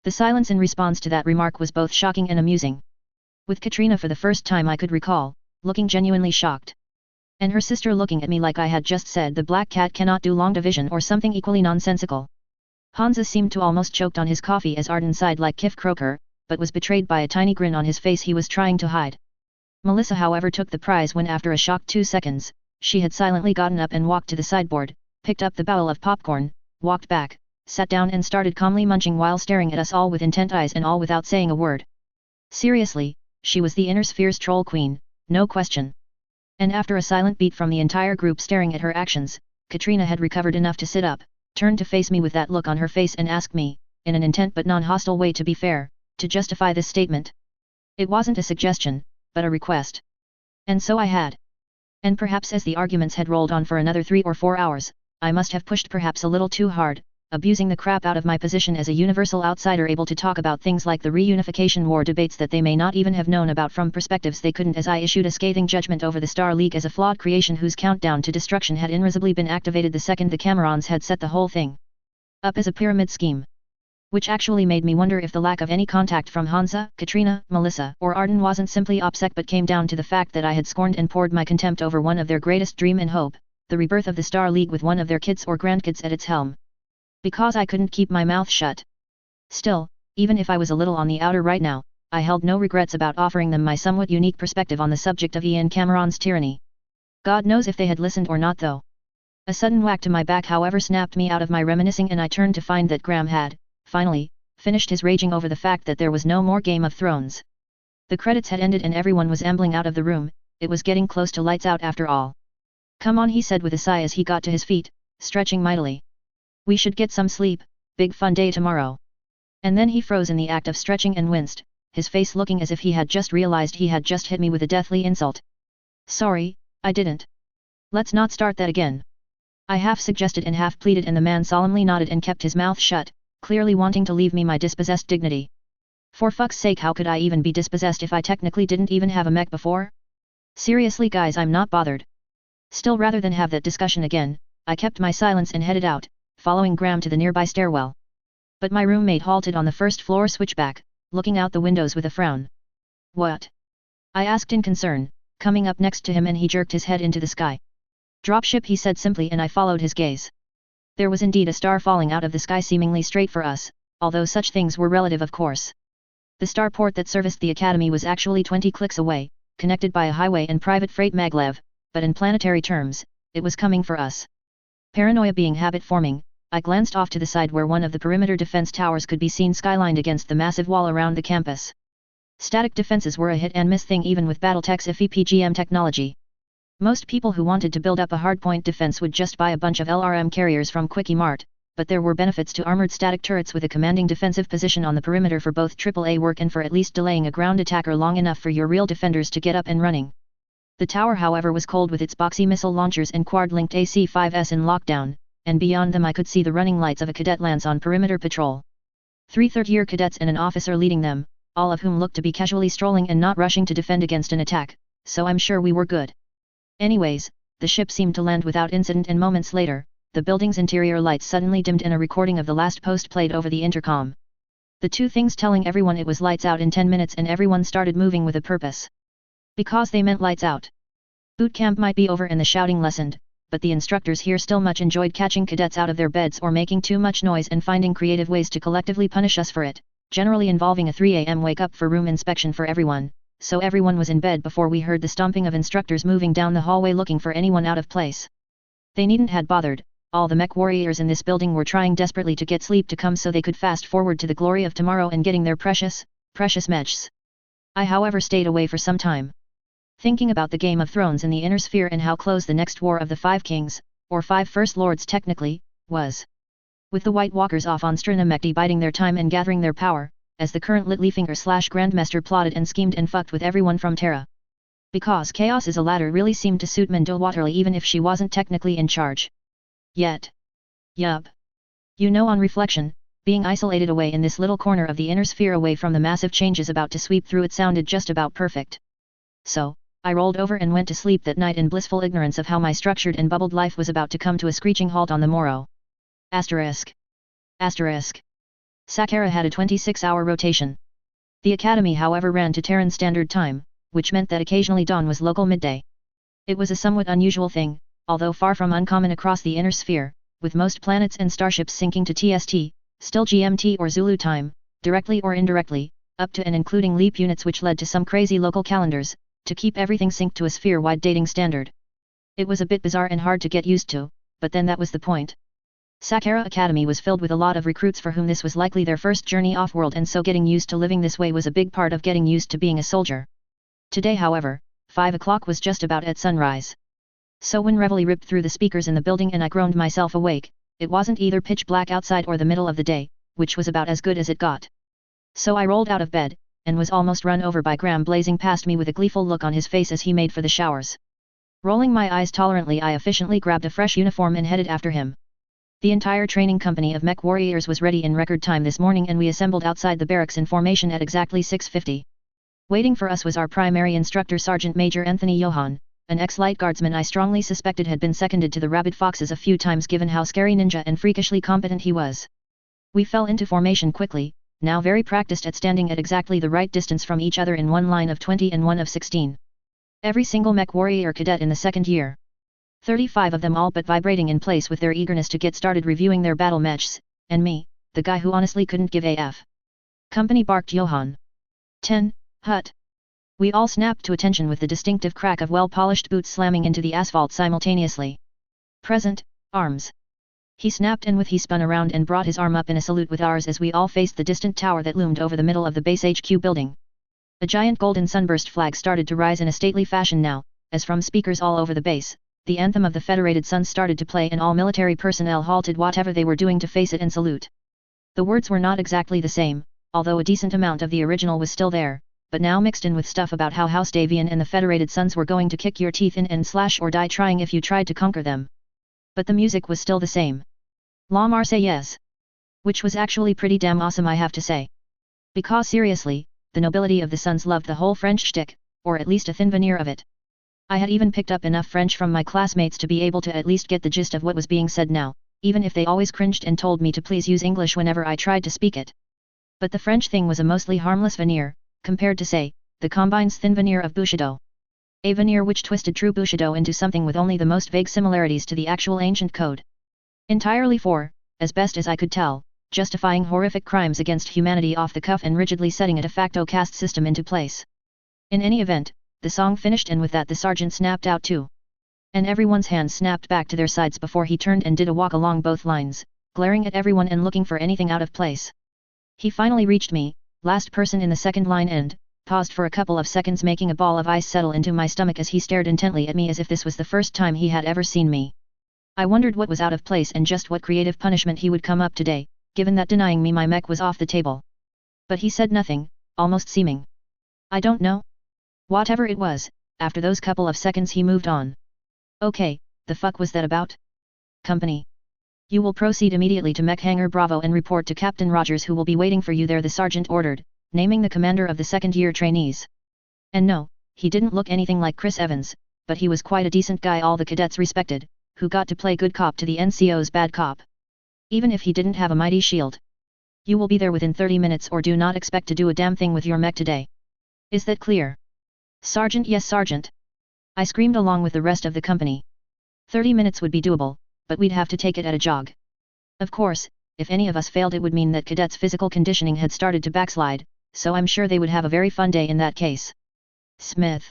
The silence in response to that remark was both shocking and amusing. With Katrina for the first time I could recall, looking genuinely shocked. And her sister looking at me like I had just said the black cat cannot do long division or something equally nonsensical. Hansa seemed to almost choked on his coffee as Arden sighed like Kif Kroker, but was betrayed by a tiny grin on his face he was trying to hide. Melissa however took the prize when after a shocked 2 seconds, she had silently gotten up and walked to the sideboard, picked up the bowl of popcorn, walked back, sat down and started calmly munching while staring at us all with intent eyes and all without saying a word. Seriously, she was the inner sphere's troll queen, no question. And after a silent beat from the entire group staring at her actions, Katrina had recovered enough to sit up, turned to face me with that look on her face and ask me, in an intent but non-hostile way to be fair, to justify this statement. It wasn't a suggestion, but a request. And so I had. And perhaps as the arguments had rolled on for another 3 or 4 hours, I must have pushed perhaps a little too hard, abusing the crap out of my position as a universal outsider able to talk about things like the reunification war debates that they may not even have known about from perspectives they couldn't, as I issued a scathing judgment over the Star League as a flawed creation whose countdown to destruction had invisibly been activated the second the Camerons had set the whole thing up as a pyramid scheme. Which actually made me wonder if the lack of any contact from Hansa, Katrina, Melissa, or Arden wasn't simply OPSEC but came down to the fact that I had scorned and poured my contempt over one of their greatest dream and hope, the rebirth of the Star League with one of their kids or grandkids at its helm. Because I couldn't keep my mouth shut. Still, even if I was a little on the outer right now, I held no regrets about offering them my somewhat unique perspective on the subject of Ian Cameron's tyranny. God knows if they had listened or not though. A sudden whack to my back however snapped me out of my reminiscing, and I turned to find that Graham had, finally, finished his raging over the fact that there was no more Game of Thrones. The credits had ended and everyone was ambling out of the room, it was getting close to lights out after all. Come on, he said with a sigh as he got to his feet, stretching mightily. We should get some sleep, big fun day tomorrow. And then he froze in the act of stretching and winced, his face looking as if he had just realized he had just hit me with a deathly insult. Sorry, I didn't. Let's not start that again. I half suggested and half pleaded, and the man solemnly nodded and kept his mouth shut, clearly wanting to leave me my dispossessed dignity. For fuck's sake, how could I even be dispossessed if I technically didn't even have a mech before? Seriously guys, I'm not bothered. Still, rather than have that discussion again, I kept my silence and headed out, following Graham to the nearby stairwell. But my roommate halted on the first floor switchback, looking out the windows with a frown. What? I asked in concern, coming up next to him, and he jerked his head into the sky. Dropship, he said simply, and I followed his gaze. There was indeed a star falling out of the sky seemingly straight for us, although such things were relative of course. The starport that serviced the academy was actually 20 clicks away, connected by a highway and private freight maglev, but in planetary terms, it was coming for us. Paranoia being habit-forming, I glanced off to the side where one of the perimeter defense towers could be seen skylined against the massive wall around the campus. Static defenses were a hit-and-miss thing even with Battletech's iffy PGM technology. Most people who wanted to build up a hardpoint defense would just buy a bunch of LRM carriers from Quickie Mart, but there were benefits to armored static turrets with a commanding defensive position on the perimeter for both AAA work and for at least delaying a ground attacker long enough for your real defenders to get up and running. The tower, however, was cold with its boxy missile launchers and quad-linked AC-5s in lockdown, and beyond them I could see the running lights of a cadet lance on perimeter patrol. 3 third-year cadets and an officer leading them, all of whom looked to be casually strolling and not rushing to defend against an attack, so I'm sure we were good. Anyways, the ship seemed to land without incident, and moments later, the building's interior lights suddenly dimmed and a recording of the last post played over the intercom. The two things telling everyone it was lights out in 10 minutes, and everyone started moving with a purpose. Because they meant lights out. Boot camp might be over and the shouting lessened, but the instructors here still much enjoyed catching cadets out of their beds or making too much noise and finding creative ways to collectively punish us for it, generally involving a 3 a.m. wake up for room inspection for everyone, so everyone was in bed before we heard the stomping of instructors moving down the hallway looking for anyone out of place. They needn't had bothered, all the mech warriors in this building were trying desperately to get sleep to come so they could fast forward to the glory of tomorrow and getting their precious mechs. I however stayed away for some time, thinking about the Game of Thrones in the Inner Sphere and how close the next war of the 5 kings, or 5 first lords technically, was. With the White Walkers off on Strynamekti biding their time and gathering their power, as the current Littlefinger/Grandmaster plotted and schemed and fucked with everyone from Terra. Because chaos is a ladder really seemed to suit Mendel Waterly even if she wasn't technically in charge. Yet. Yup. You know, on reflection, being isolated away in this little corner of the Inner Sphere away from the massive changes about to sweep through it sounded just about perfect. So, I rolled over and went to sleep that night in blissful ignorance of how my structured and bubbled life was about to come to a screeching halt on the morrow. Asterisk. Sakara had a 26-hour rotation. The academy however ran to Terran Standard Time, which meant that occasionally dawn was local midday. It was a somewhat unusual thing, although far from uncommon across the Inner Sphere, with most planets and starships syncing to TST, still GMT or Zulu time, directly or indirectly, up to and including leap units, which led to some crazy local calendars, to keep everything synced to a sphere-wide dating standard. It was a bit bizarre and hard to get used to, but then that was the point. Sakara Academy was filled with a lot of recruits for whom this was likely their first journey off-world, and so getting used to living this way was a big part of getting used to being a soldier. Today however, 5 o'clock was just about at sunrise. So when reveille ripped through the speakers in the building and I groaned myself awake, it wasn't either pitch black outside or the middle of the day, which was about as good as it got. So I rolled out of bed, and was almost run over by Graham blazing past me with a gleeful look on his face as he made for the showers. Rolling my eyes tolerantly, I efficiently grabbed a fresh uniform and headed after him. The entire training company of mech warriors was ready in record time this morning, and we assembled outside the barracks in formation at exactly 6:50. Waiting for us was our primary instructor, Sergeant Major Anthony Johann, an ex-light guardsman I strongly suspected had been seconded to the Rabid Foxes a few times given how scary ninja and freakishly competent he was. We fell into formation quickly, now very practiced at standing at exactly the right distance from each other in one line of 20 and one of 16. Every single mech warrior cadet in the second year. 35 of them all but vibrating in place with their eagerness to get started reviewing their battle mechs, and me, the guy who honestly couldn't give a f. Company, barked Johann. 10, hut. We all snapped to attention with the distinctive crack of well-polished boots slamming into the asphalt simultaneously. Present, arms. He snapped, and he spun around and brought his arm up in a salute with ours as we all faced the distant tower that loomed over the middle of the base HQ building. A giant golden sunburst flag started to rise in a stately fashion now, as from speakers all over the base, the anthem of the Federated Suns started to play and all military personnel halted whatever they were doing to face it and salute. The words were not exactly the same, although a decent amount of the original was still there, but now mixed in with stuff about how House Davian and the Federated Suns were going to kick your teeth in and slash or die trying if you tried to conquer them. But the music was still the same. La Marseillaise. Which was actually pretty damn awesome, I have to say. Because seriously, the nobility of the Suns loved the whole French shtick, or at least a thin veneer of it. I had even picked up enough French from my classmates to be able to at least get the gist of what was being said now, even if they always cringed and told me to please use English whenever I tried to speak it. But the French thing was a mostly harmless veneer, compared to say, the Combine's thin veneer of Bushido. A veneer which twisted true Bushido into something with only the most vague similarities to the actual ancient code. Entirely for, as best as I could tell, justifying horrific crimes against humanity off the cuff and rigidly setting a de facto caste system into place. In any event, the song finished, and with that the sergeant snapped out too. And everyone's hands snapped back to their sides before he turned and did a walk along both lines, glaring at everyone and looking for anything out of place. He finally reached me, last person in the second line, and paused for a couple of seconds, making a ball of ice settle into my stomach as he stared intently at me as if this was the first time he had ever seen me. I wondered what was out of place and just what creative punishment he would come up today, given that denying me my mech was off the table. But he said nothing, almost seeming. I don't know. Whatever it was, after those couple of seconds he moved on. Okay, the fuck was that about? Company. You will proceed immediately to Mech Hangar Bravo and report to Captain Rogers, who will be waiting for you there, the sergeant ordered, naming the commander of the second-year trainees. And no, he didn't look anything like Chris Evans, but he was quite a decent guy all the cadets respected, who got to play good cop to the NCO's bad cop. Even if he didn't have a mighty shield. You will be there within 30 minutes or do not expect to do a damn thing with your mech today. Is that clear? Sergeant? Yes, Sergeant. I screamed along with the rest of the company. 30 minutes would be doable, but we'd have to take it at a jog. Of course, if any of us failed it would mean that cadets' physical conditioning had started to backslide, so I'm sure they would have a very fun day in that case. Smith.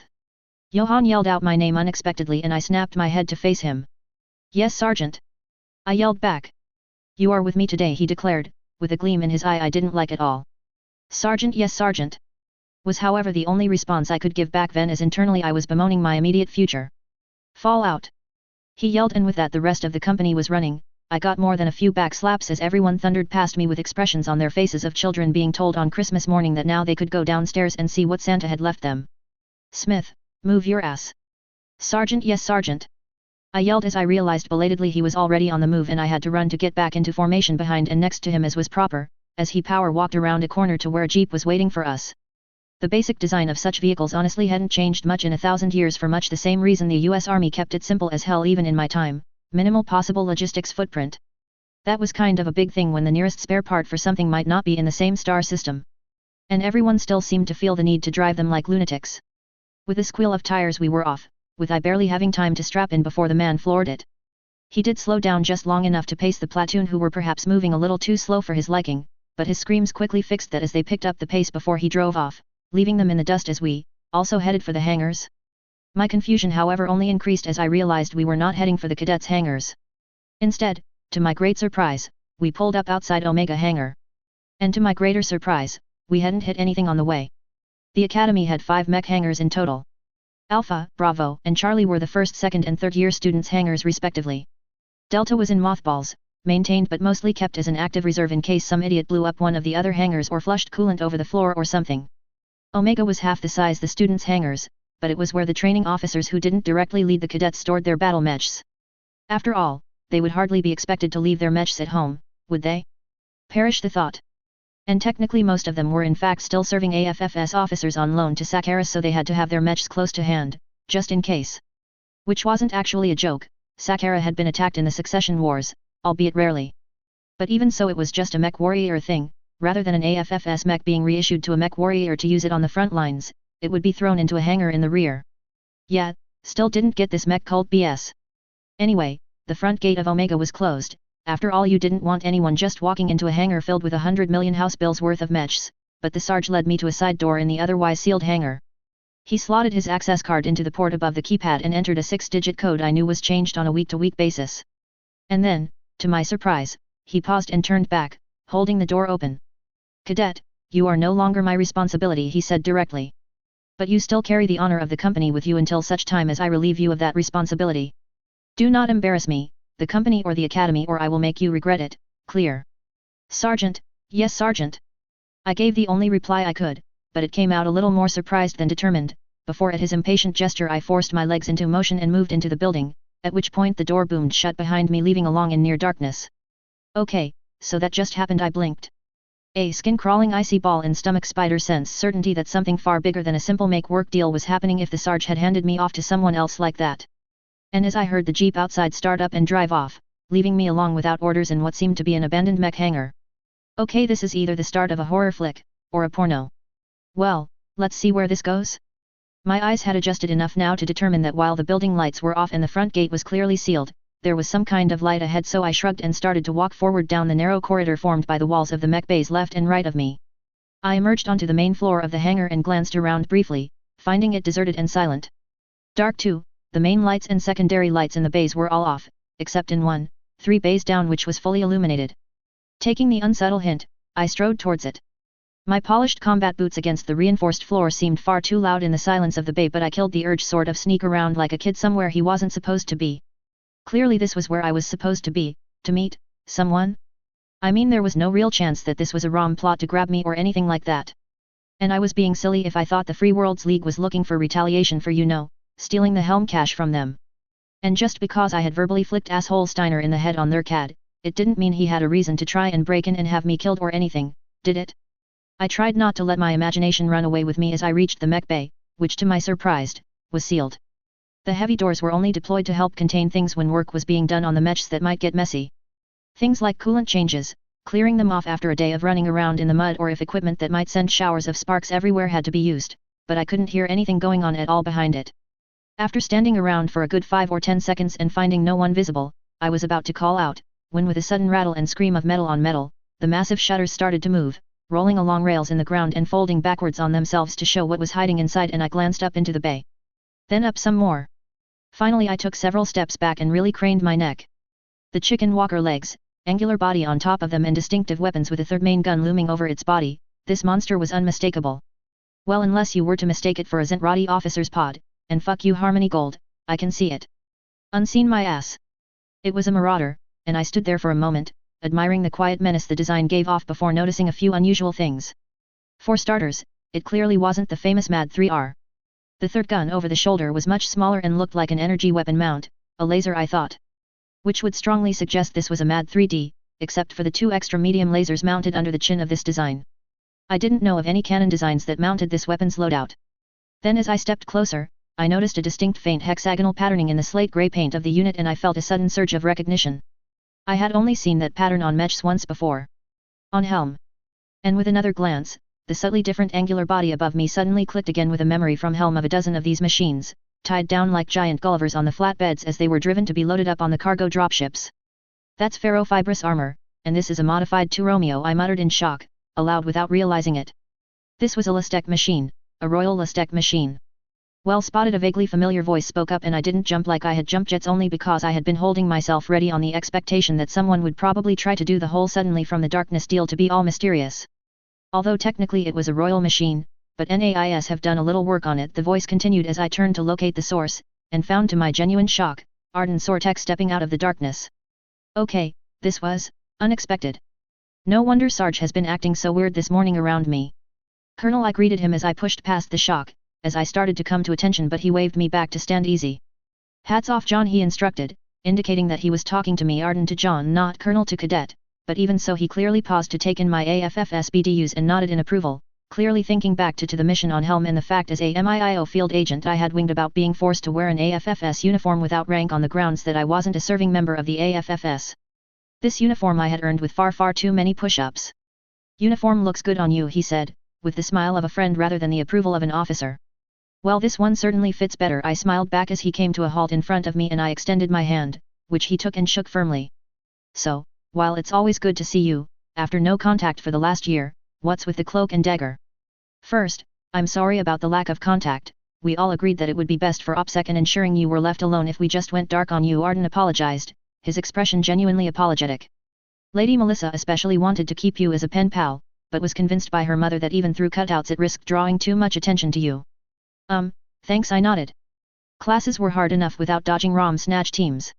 Johann yelled out my name unexpectedly and I snapped my head to face him. Yes, Sergeant. I yelled back. You are with me today, he declared, with a gleam in his eye I didn't like at all. Sergeant? Yes, Sergeant. Was however the only response I could give back then, as internally I was bemoaning my immediate future. Fall out. He yelled, and with that the rest of the company was running. I got more than a few back slaps as everyone thundered past me with expressions on their faces of children being told on Christmas morning that now they could go downstairs and see what Santa had left them. Smith, move your ass. Sergeant? Yes, Sergeant. I yelled as I realized belatedly he was already on the move and I had to run to get back into formation behind and next to him as was proper, as he power walked around a corner to where a jeep was waiting for us. The basic design of such vehicles honestly hadn't changed much in 1,000 years for much the same reason the US Army kept it simple as hell even in my time, minimal possible logistics footprint. That was kind of a big thing when the nearest spare part for something might not be in the same star system. And everyone still seemed to feel the need to drive them like lunatics. With a squeal of tires we were off, with I barely having time to strap in before the man floored it. He did slow down just long enough to pace the platoon, who were perhaps moving a little too slow for his liking, but his screams quickly fixed that as they picked up the pace before he drove off, leaving them in the dust as we, also headed for the hangars. My confusion however only increased as I realized we were not heading for the cadets' hangars. Instead, to my great surprise, we pulled up outside Omega Hangar. And to my greater surprise, we hadn't hit anything on the way. The Academy had 5 mech hangars in total. Alpha, Bravo, and Charlie were the first, second and third year students' hangars respectively. Delta was in mothballs, maintained but mostly kept as an active reserve in case some idiot blew up one of the other hangars or flushed coolant over the floor or something. Omega was half the size the students' hangars, but it was where the training officers who didn't directly lead the cadets stored their battle mechs. After all, they would hardly be expected to leave their mechs at home, would they? Perish the thought. And technically most of them were in fact still serving AFFS officers on loan to Sakharas, so they had to have their mechs close to hand, just in case. Which wasn't actually a joke. Saqqara had been attacked in the Succession Wars, albeit rarely. But even so it was just a mech warrior thing, rather than an AFFS mech being reissued to a mech warrior to use it on the front lines, it would be thrown into a hangar in the rear. Yeah, still didn't get this mech cult BS. Anyway, the front gate of Omega was closed. After all, you didn't want anyone just walking into a hangar filled with 100 million house bills worth of mechs, but the Sarge led me to a side door in the otherwise sealed hangar. He slotted his access card into the port above the keypad and entered a 6-digit code I knew was changed on a week-to-week basis. And then, to my surprise, he paused and turned back, holding the door open. "Cadet, you are no longer my responsibility," he said directly. "But you still carry the honor of the company with you until such time as I relieve you of that responsibility. Do not embarrass me, the company or the academy, or I will make you regret it, clear?" "Sergeant, yes, Sergeant." I gave the only reply I could, but it came out a little more surprised than determined, before at his impatient gesture I forced my legs into motion and moved into the building, at which point the door boomed shut behind me, leaving along in near darkness. Okay, so that just happened. I blinked. A skin-crawling icy ball in stomach spider sense certainty that something far bigger than a simple make-work deal was happening if the Sarge had handed me off to someone else like that. And as I heard the jeep outside start up and drive off, leaving me along without orders in what seemed to be an abandoned mech hangar. Okay, this is either the start of a horror flick, or a porno. Well, let's see where this goes. My eyes had adjusted enough now to determine that while the building lights were off and the front gate was clearly sealed, there was some kind of light ahead, so I shrugged and started to walk forward down the narrow corridor formed by the walls of the mech bays left and right of me. I emerged onto the main floor of the hangar and glanced around briefly, finding it deserted and silent. Dark too, the main lights and secondary lights in the bays were all off, except in one, 3 bays down, which was fully illuminated. Taking the unsubtle hint, I strode towards it. My polished combat boots against the reinforced floor seemed far too loud in the silence of the bay, but I killed the urge sort of sneak around like a kid somewhere he wasn't supposed to be. Clearly this was where I was supposed to be, to meet someone? I mean, there was no real chance that this was a ROM plot to grab me or anything like that. And I was being silly if I thought the Free Worlds League was looking for retaliation for, stealing the helm cache from them. And just because I had verbally flicked asshole Steiner in the head on their CAD, it didn't mean he had a reason to try and break in and have me killed or anything, did it? I tried not to let my imagination run away with me as I reached the mech bay, which to my surprise, was sealed. The heavy doors were only deployed to help contain things when work was being done on the mechs that might get messy. Things like coolant changes, clearing them off after a day of running around in the mud, or if equipment that might send showers of sparks everywhere had to be used, but I couldn't hear anything going on at all behind it. After standing around for a good 5 or 10 seconds and finding no one visible, I was about to call out, when with a sudden rattle and scream of metal on metal, the massive shutters started to move, rolling along rails in the ground and folding backwards on themselves to show what was hiding inside, and I glanced up into the bay. Then up some more. Finally I took several steps back and really craned my neck. The chicken walker legs, angular body on top of them, and distinctive weapons with a third main gun looming over its body, this monster was unmistakable. Well, unless you were to mistake it for a Zentradi officer's pod, and fuck you Harmony Gold, I can see it. Unseen my ass. It was a marauder, and I stood there for a moment, admiring the quiet menace the design gave off before noticing a few unusual things. For starters, it clearly wasn't the famous MAD 3R. The third gun over the shoulder was much smaller and looked like an energy weapon mount, a laser I thought. Which would strongly suggest this was a MAD 3D, except for the 2 extra medium lasers mounted under the chin of this design. I didn't know of any cannon designs that mounted this weapon's loadout. Then as I stepped closer, I noticed a distinct faint hexagonal patterning in the slate grey paint of the unit, and I felt a sudden surge of recognition. I had only seen that pattern on mechs once before. On helm. And with another glance, the subtly different angular body above me suddenly clicked again with a memory from helm of a dozen of these machines, tied down like giant Gullivers on the flatbeds as they were driven to be loaded up on the cargo dropships. That's ferrofibrous armor, and this is a modified 2 Romeo, I muttered in shock, aloud without realizing it. This was a Listec machine, a Royal Listec machine. Well spotted, a vaguely familiar voice spoke up, and I didn't jump like I had jumped jets only because I had been holding myself ready on the expectation that someone would probably try to do the whole suddenly from the darkness deal to be all mysterious. Although technically it was a royal machine, but NAIS have done a little work on it, the voice continued as I turned to locate the source, and found to my genuine shock, Arden Sortek stepping out of the darkness. Okay, this was unexpected. No wonder Sarge has been acting so weird this morning around me. Colonel, I greeted him as I pushed past the shock, as I started to come to attention, but he waved me back to stand easy. Hats off, John, he instructed, indicating that he was talking to me, Arden to John, not Colonel to Cadet, but even so he clearly paused to take in my AFFSBDUs and nodded in approval, clearly thinking back to the mission on Helm and the fact as a MIIO field agent I had winged about being forced to wear an AFFS uniform without rank on the grounds that I wasn't a serving member of the AFFS. This uniform I had earned with far too many push-ups. Uniform looks good on you, he said, with the smile of a friend rather than the approval of an officer. Well, this one certainly fits better, I smiled back as he came to a halt in front of me and I extended my hand, which he took and shook firmly. So, while it's always good to see you, after no contact for the last year, what's with the cloak and dagger? First, I'm sorry about the lack of contact. We all agreed that it would be best for OPSEC and ensuring you were left alone if we just went dark on you, Arden apologized, his expression genuinely apologetic. Lady Melissa especially wanted to keep you as a pen pal, but was convinced by her mother that even through cutouts it risked drawing too much attention to you. Thanks, I nodded. Classes were hard enough without dodging ROM snatch teams.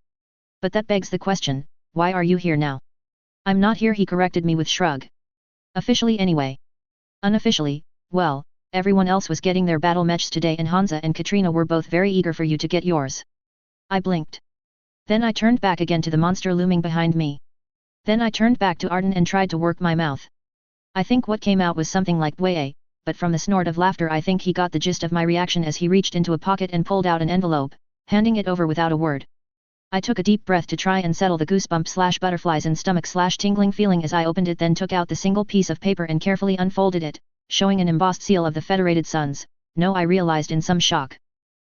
But that begs the question, why are you here now? I'm not here, he corrected me with shrug. Officially anyway. Unofficially, well, everyone else was getting their battle mechs today and Hansa and Katrina were both very eager for you to get yours. I blinked. Then I turned back again to the monster looming behind me. Then I turned back to Arden and tried to work my mouth. I think what came out was something like "Bway," but from the snort of laughter I think he got the gist of my reaction as he reached into a pocket and pulled out an envelope, handing it over without a word. I took a deep breath to try and settle the goosebump/butterflies in stomach/tingling feeling as I opened it, then took out the single piece of paper and carefully unfolded it, showing an embossed seal of the Federated Sons. No, I realized in some shock.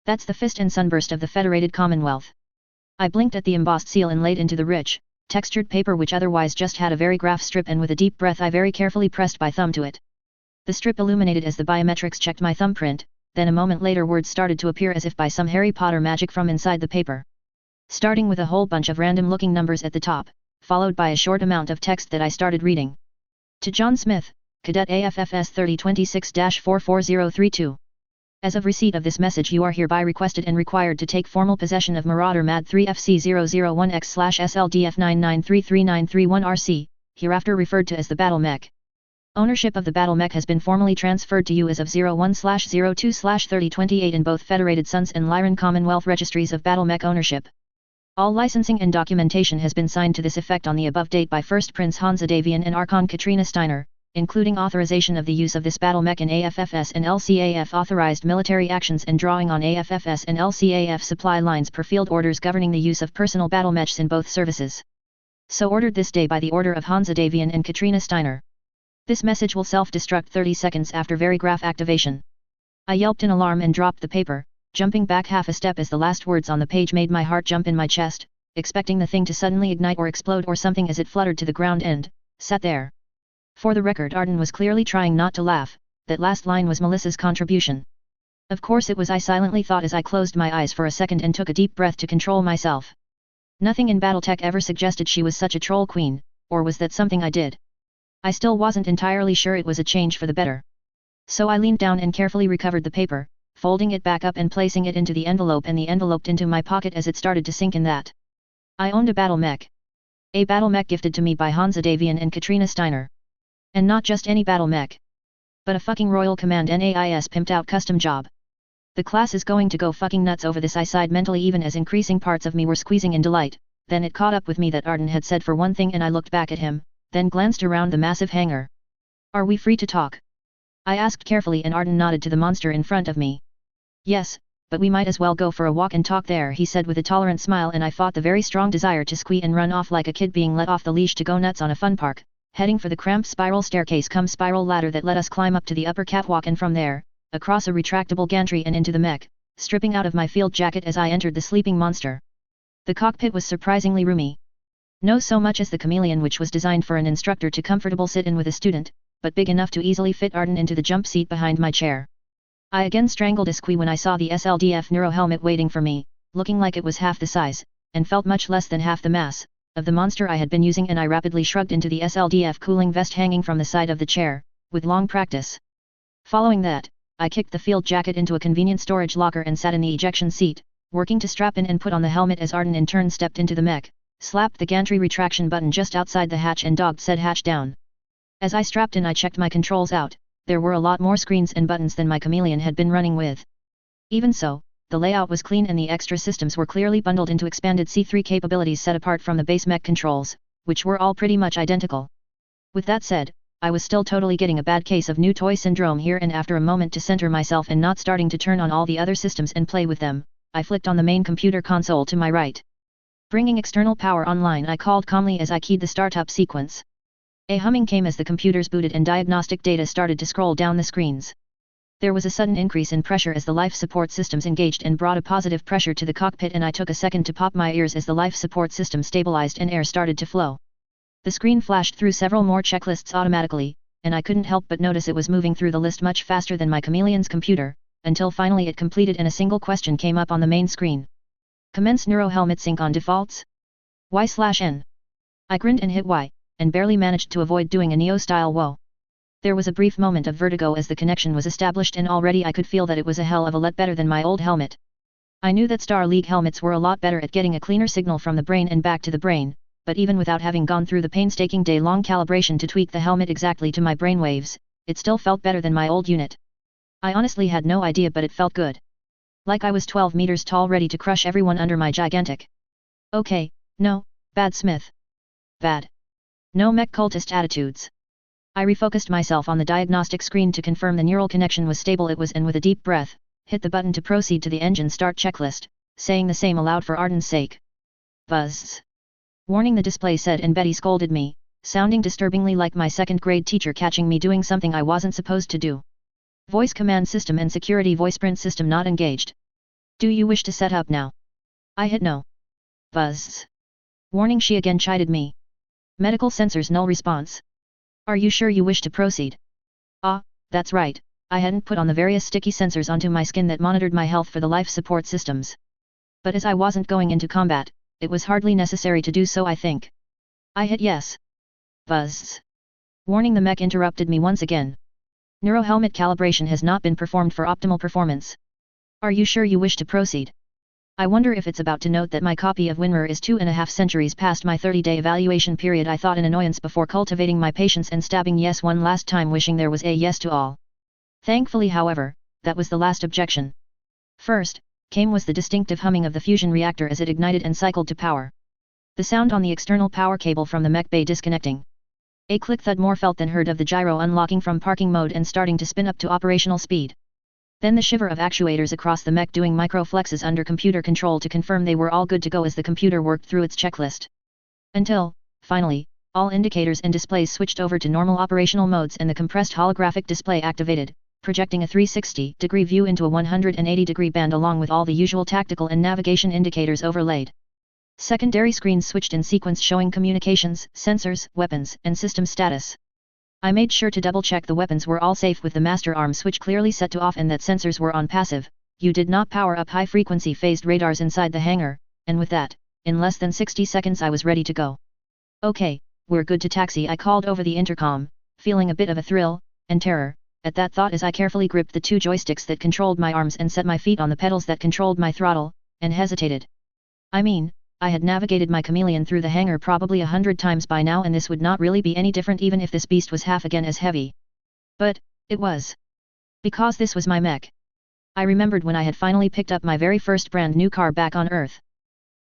That's the fist and sunburst of the Federated Commonwealth. I blinked at the embossed seal and laid into the rich, textured paper which otherwise just had a very graph strip, and with a deep breath I very carefully pressed my thumb to it. The strip illuminated as the biometrics checked my thumbprint, then a moment later words started to appear as if by some Harry Potter magic from inside the paper. Starting with a whole bunch of random-looking numbers at the top, followed by a short amount of text that I started reading. To John Smith, Cadet AFFS 3026-44032. As of receipt of this message, you are hereby requested and required to take formal possession of Marauder MAD 3 FC001X/SLDF9933931RC, hereafter referred to as the Battle Mech. Ownership of the Battle Mech has been formally transferred to you as of 01/02/3028 in both Federated Sons and Lyran Commonwealth registries of Battle Mech ownership. All licensing and documentation has been signed to this effect on the above date by First Prince Hansa Davian and Archon Katrina Steiner, including authorization of the use of this battle mech in AFFS and LCAF authorized military actions and drawing on AFFS and LCAF supply lines per field orders governing the use of personal battle mechs in both services. So ordered this day by the order of Hansa Davian and Katrina Steiner. This message will self-destruct 30 seconds after Verigraph activation. I yelped in alarm and dropped the paper, jumping back half a step as the last words on the page made my heart jump in my chest, expecting the thing to suddenly ignite or explode or something as it fluttered to the ground and sat there. For the record, Arden was clearly trying not to laugh. That last line was Melissa's contribution. Of course it was, I silently thought as I closed my eyes for a second and took a deep breath to control myself. Nothing in Battletech ever suggested she was such a troll queen, or was that something I did? I still wasn't entirely sure it was a change for the better. So I leaned down and carefully recovered the paper, folding it back up and placing it into the envelope and the envelope into my pocket as it started to sink in that. I owned a battle mech. A battle mech gifted to me by Hansa Davian and Katrina Steiner. And not just any battle mech. But a fucking Royal Command NAIS pimped out custom job. The class is going to go fucking nuts over this, I sighed mentally even as increasing parts of me were squeezing in delight. Then it caught up with me that Arden had said for one thing, and I looked back at him, then glanced around the massive hangar. Are we free to talk? I asked carefully, and Arden nodded to the monster in front of me. Yes, but we might as well go for a walk and talk there, he said with a tolerant smile, and I fought the very strong desire to squee and run off like a kid being let off the leash to go nuts on a fun park, heading for the cramped spiral staircase cum spiral ladder that let us climb up to the upper catwalk and from there, across a retractable gantry and into the mech, stripping out of my field jacket as I entered the sleeping monster. The cockpit was surprisingly roomy. No so much as the chameleon, which was designed for an instructor to comfortable sit in with a student, but big enough to easily fit Arden into the jump seat behind my chair. I again strangled a squee when I saw the SLDF Neuro helmet waiting for me, looking like it was half the size, and felt much less than half the mass, of the monster I had been using, and I rapidly shrugged into the SLDF cooling vest hanging from the side of the chair, with long practice. Following that, I kicked the field jacket into a convenient storage locker and sat in the ejection seat, working to strap in and put on the helmet as Arden in turn stepped into the mech, slapped the gantry retraction button just outside the hatch and dogged said hatch down. As I strapped in, I checked my controls out. There were a lot more screens and buttons than my chameleon had been running with. Even so, the layout was clean and the extra systems were clearly bundled into expanded C3 capabilities set apart from the base mech controls, which were all pretty much identical. With that said, I was still totally getting a bad case of new toy syndrome here, and after a moment to center myself and not starting to turn on all the other systems and play with them, I flicked on the main computer console to my right. Bringing external power online, I called calmly as I keyed the startup sequence. A humming came as the computers booted and diagnostic data started to scroll down the screens. There was a sudden increase in pressure as the life support systems engaged and brought a positive pressure to the cockpit, and I took a second to pop my ears as the life support system stabilized and air started to flow. The screen flashed through several more checklists automatically, and I couldn't help but notice it was moving through the list much faster than my chameleon's computer, until finally it completed and a single question came up on the main screen. Commence Neuro Helmet Sync on defaults? Y/N. I grinned and hit Y, and barely managed to avoid doing a Neo-style whoa. There was a brief moment of vertigo as the connection was established, and already I could feel that it was a hell of a lot better than my old helmet. I knew that Star League helmets were a lot better at getting a cleaner signal from the brain and back to the brain, but even without having gone through the painstaking day-long calibration to tweak the helmet exactly to my brainwaves, it still felt better than my old unit. I honestly had no idea, but it felt good. Like I was 12 meters tall, ready to crush everyone under my gigantic. Okay, no, bad Smith. Bad. No mech cultist attitudes. I refocused myself on the diagnostic screen to confirm the neural connection was stable. It was, and with a deep breath, hit the button to proceed to the engine start checklist, saying the same aloud for Arden's sake. Buzz. Warning, the display said, and Betty scolded me, sounding disturbingly like my second grade teacher catching me doing something I wasn't supposed to do. Voice command system and security voice print system not engaged. Do you wish to set up now? I hit no. Buzz. Warning, she again chided me. Medical sensors null response. Are you sure you wish to proceed? Ah, that's right, I hadn't put on the various sticky sensors onto my skin that monitored my health for the life support systems. But as I wasn't going into combat, it was hardly necessary to do so, I think. I hit yes. Buzz. Warning, the mech interrupted me once again. Neurohelmet calibration has not been performed for optimal performance. Are you sure you wish to proceed? I wonder if it's about to note that my copy of WinRAR is 2.5 centuries past my 30-day evaluation period, I thought in annoyance before cultivating my patience and stabbing yes one last time, wishing there was a yes to all. Thankfully, however, that was the last objection. First, came was the distinctive humming of the fusion reactor as it ignited and cycled to power. The sound on the external power cable from the mech bay disconnecting. A click thud more felt than heard of the gyro unlocking from parking mode and starting to spin up to operational speed. Then the shiver of actuators across the mech doing micro flexes under computer control to confirm they were all good to go as the computer worked through its checklist. Until, finally, all indicators and displays switched over to normal operational modes and the compressed holographic display activated, projecting a 360-degree view into a 180-degree band along with all the usual tactical and navigation indicators overlaid. Secondary screens switched in sequence showing communications, sensors, weapons, and system status. I made sure to double-check the weapons were all safe with the master arm switch clearly set to off and that sensors were on passive. You did not power up high-frequency phased radars inside the hangar, and with that, in less than 60 seconds I was ready to go. Okay, we're good to taxi, I called over the intercom, feeling a bit of a thrill and terror at that thought as I carefully gripped the two joysticks that controlled my arms and set my feet on the pedals that controlled my throttle, and hesitated. I mean, I had navigated my chameleon through the hangar probably 100 times by now, and this would not really be any different even if this beast was half again as heavy. But, it was. Because this was my mech. I remembered when I had finally picked up my very first brand new car back on Earth.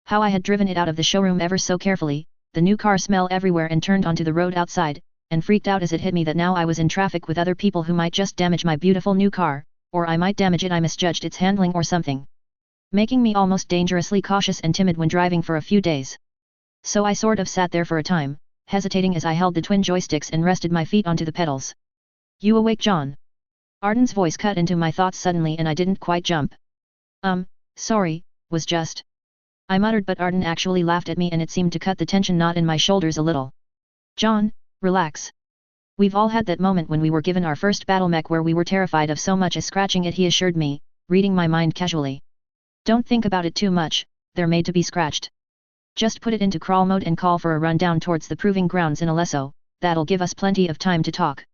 How I had driven it out of the showroom ever so carefully, the new car smell everywhere, and turned onto the road outside, and freaked out as it hit me that now I was in traffic with other people who might just damage my beautiful new car, or I might damage it, I misjudged its handling or something. Making me almost dangerously cautious and timid when driving for a few days. So I sort of sat there for a time, hesitating as I held the twin joysticks and rested my feet onto the pedals. You awake, John? Arden's voice cut into my thoughts suddenly and I didn't quite jump. Sorry, was just. I muttered, but Arden actually laughed at me and it seemed to cut the tension knot in my shoulders a little. John, relax. We've all had that moment when we were given our first battle mech where we were terrified of so much as scratching it, he assured me, reading my mind casually. Don't think about it too much, they're made to be scratched. Just put it into crawl mode and call for a run down towards the proving grounds in Alesso, that'll give us plenty of time to talk.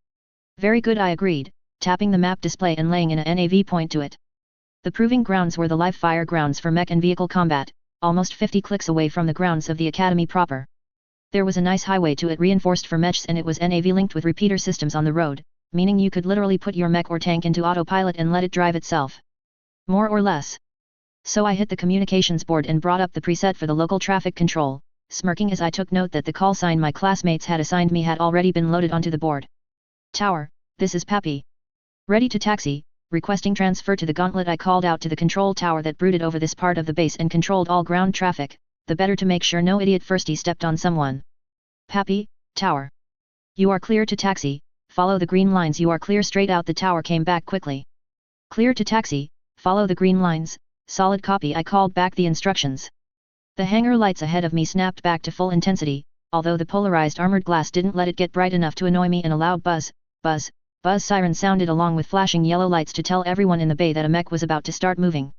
Very good, I agreed, tapping the map display and laying in a NAV point to it. The proving grounds were the live fire grounds for mech and vehicle combat, almost 50 clicks away from the grounds of the academy proper. There was a nice highway to it reinforced for mechs and it was NAV linked with repeater systems on the road, meaning you could literally put your mech or tank into autopilot and let it drive itself. More or less. So I hit the communications board and brought up the preset for the local traffic control, smirking as I took note that the call sign my classmates had assigned me had already been loaded onto the board. Tower, this is Pappy. Ready to taxi, requesting transfer to the gauntlet. I called out to the control tower that brooded over this part of the base and controlled all ground traffic, the better to make sure no idiot firstie stepped on someone. Pappy, tower. You are clear to taxi, follow the green lines. You are clear. Straight out the tower came back quickly. Clear to taxi, follow the green lines. Solid copy. I called back the instructions. The hangar lights ahead of me snapped back to full intensity, although the polarized armored glass didn't let it get bright enough to annoy me, and a loud buzz, buzz, buzz siren sounded along with flashing yellow lights to tell everyone in the bay that a mech was about to start moving.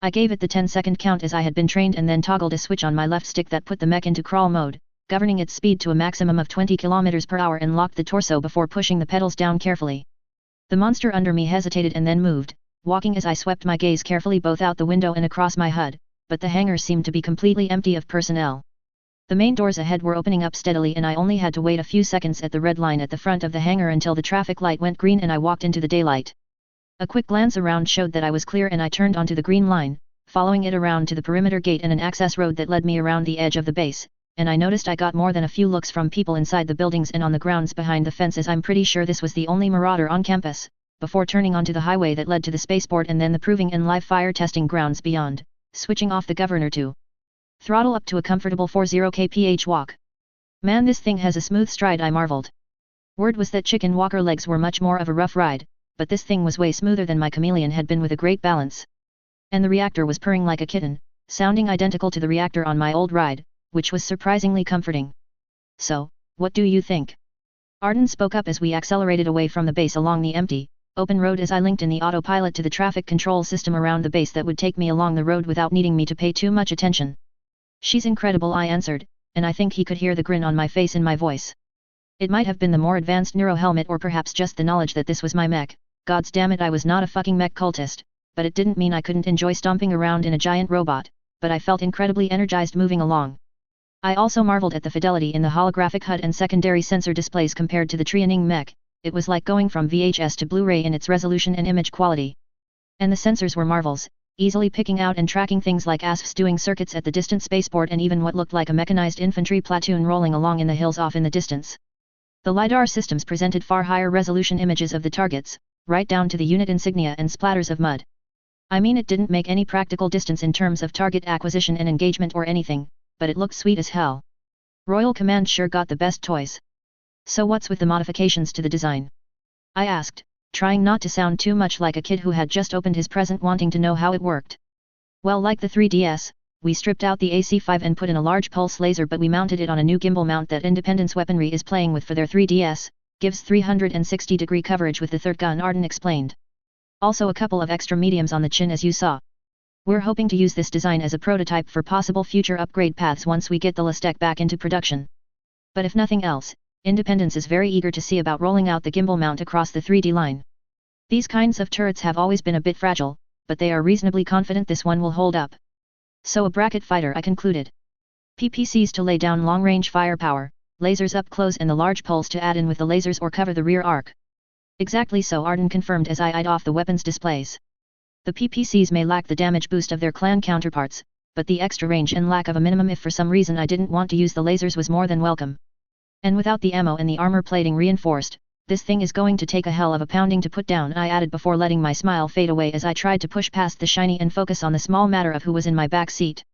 I gave it the 10-second count as I had been trained and then toggled a switch on my left stick that put the mech into crawl mode, governing its speed to a maximum of 20 km per hour, and locked the torso before pushing the pedals down carefully. The monster under me hesitated and then moved, walking as I swept my gaze carefully both out the window and across my HUD, but the hangar seemed to be completely empty of personnel. The main doors ahead were opening up steadily and I only had to wait a few seconds at the red line at the front of the hangar until the traffic light went green and I walked into the daylight. A quick glance around showed that I was clear and I turned onto the green line, following it around to the perimeter gate and an access road that led me around the edge of the base, and I noticed I got more than a few looks from people inside the buildings and on the grounds behind the fences. I'm pretty sure this was the only marauder on campus, before turning onto the highway that led to the spaceport and then the proving and live fire testing grounds beyond, switching off the governor to Throttle up to a comfortable 40 kph walk. Man, this thing has a smooth stride, I marveled. Word was that chicken walker legs were much more of a rough ride, but this thing was way smoother than my chameleon had been, with a great balance. And the reactor was purring like a kitten, sounding identical to the reactor on my old ride, which was surprisingly comforting. So, what do you think? Arden spoke up as we accelerated away from the base along the empty, open road, as I linked in the autopilot to the traffic control system around the base that would take me along the road without needing me to pay too much attention. She's incredible, I answered, and I think he could hear the grin on my face in my voice. It might have been the more advanced neuro helmet, or perhaps just the knowledge that this was my mech. Gods damn it, I was not a fucking mech cultist, but it didn't mean I couldn't enjoy stomping around in a giant robot, but I felt incredibly energized moving along. I also marveled at the fidelity in the holographic HUD and secondary sensor displays compared to the Trianing mech. It was like going from VHS to Blu-ray in its resolution and image quality. And the sensors were marvels, easily picking out and tracking things like ASFs doing circuits at the distant spaceport, and even what looked like a mechanized infantry platoon rolling along in the hills off in the distance. The LiDAR systems presented far higher resolution images of the targets, right down to the unit insignia and splatters of mud. I mean, it didn't make any practical distance in terms of target acquisition and engagement or anything, but it looked sweet as hell. Royal Command sure got the best toys. So what's with the modifications to the design? I asked, trying not to sound too much like a kid who had just opened his present wanting to know how it worked. Well, like the 3DS, we stripped out the AC5 and put in a large pulse laser, but we mounted it on a new gimbal mount that Independence Weaponry is playing with for their 3DS, gives 360-degree coverage with the third gun, Arden explained. Also a couple of extra mediums on the chin, as you saw. We're hoping to use this design as a prototype for possible future upgrade paths once we get the Lestec back into production. But if nothing else, Independence is very eager to see about rolling out the gimbal mount across the 3D line. These kinds of turrets have always been a bit fragile, but they are reasonably confident this one will hold up. So a bracket fighter, I concluded. PPCs to lay down long-range firepower, lasers up close, and the large pulse to add in with the lasers or cover the rear arc. Exactly so, Arden confirmed as I eyed off the weapons displays. The PPCs may lack the damage boost of their clan counterparts, but the extra range and lack of a minimum if for some reason I didn't want to use the lasers was more than welcome. And without the ammo and the armor plating reinforced, this thing is going to take a hell of a pounding to put down, I added before letting my smile fade away as I tried to push past the shiny and focus on the small matter of who was in my back seat.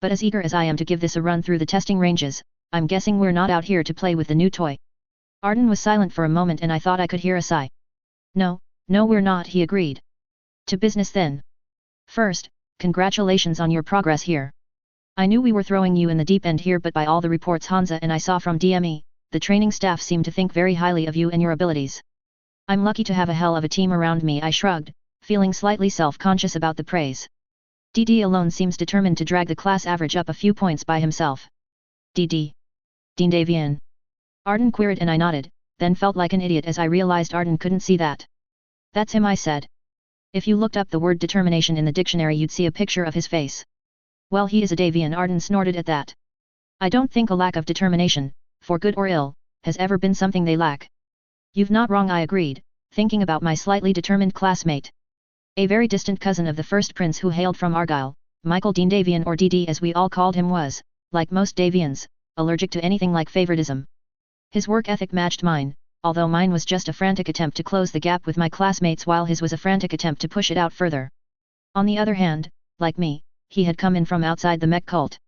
But as eager as I am to give this a run through the testing ranges, I'm guessing we're not out here to play with the new toy. Arden was silent for a moment and I thought I could hear a sigh. No, we're not, he agreed. To business then. First, congratulations on your progress here. I knew we were throwing you in the deep end here, but by all the reports Hansa and I saw from DME, the training staff seemed to think very highly of you and your abilities. I'm lucky to have a hell of a team around me, I shrugged, feeling slightly self-conscious about the praise. DD alone seems determined to drag the class average up a few points by himself. DD. Dean Davian. Arden queried and I nodded, then felt like an idiot as I realized Arden couldn't see that. That's him, I said. If you looked up the word determination in the dictionary you'd see a picture of his face. Well, he is a Davian, Arden snorted at that. I don't think a lack of determination, for good or ill, has ever been something they lack. You've not wrong, I agreed, thinking about my slightly determined classmate. A very distant cousin of the first prince who hailed from Argyll, Michael Dean Davian, or DD as we all called him, was, like most Davians, allergic to anything like favoritism. His work ethic matched mine, although mine was just a frantic attempt to close the gap with my classmates while his was a frantic attempt to push it out further. On the other hand, like me, he had come in from outside the mech cult.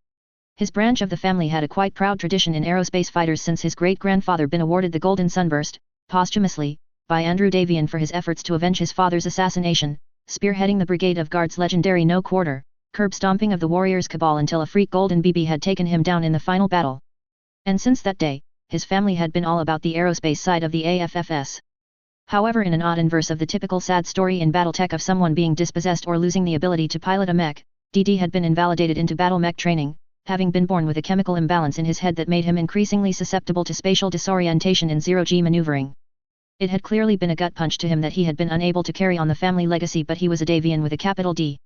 His branch of the family had a quite proud tradition in aerospace fighters since his great-grandfather been awarded the Golden Sunburst, posthumously, by Andrew Davian for his efforts to avenge his father's assassination, spearheading the Brigade of Guards' legendary No Quarter, curb-stomping of the Warriors' cabal until a freak Golden BB had taken him down in the final battle. And since that day, his family had been all about the aerospace side of the AFFS. However, in an odd inverse of the typical sad story in Battletech of someone being dispossessed or losing the ability to pilot a mech, DD had been invalidated into battle mech training, having been born with a chemical imbalance in his head that made him increasingly susceptible to spatial disorientation in zero-G maneuvering. It had clearly been a gut punch to him that he had been unable to carry on the family legacy, but he was a Davian with a capital D.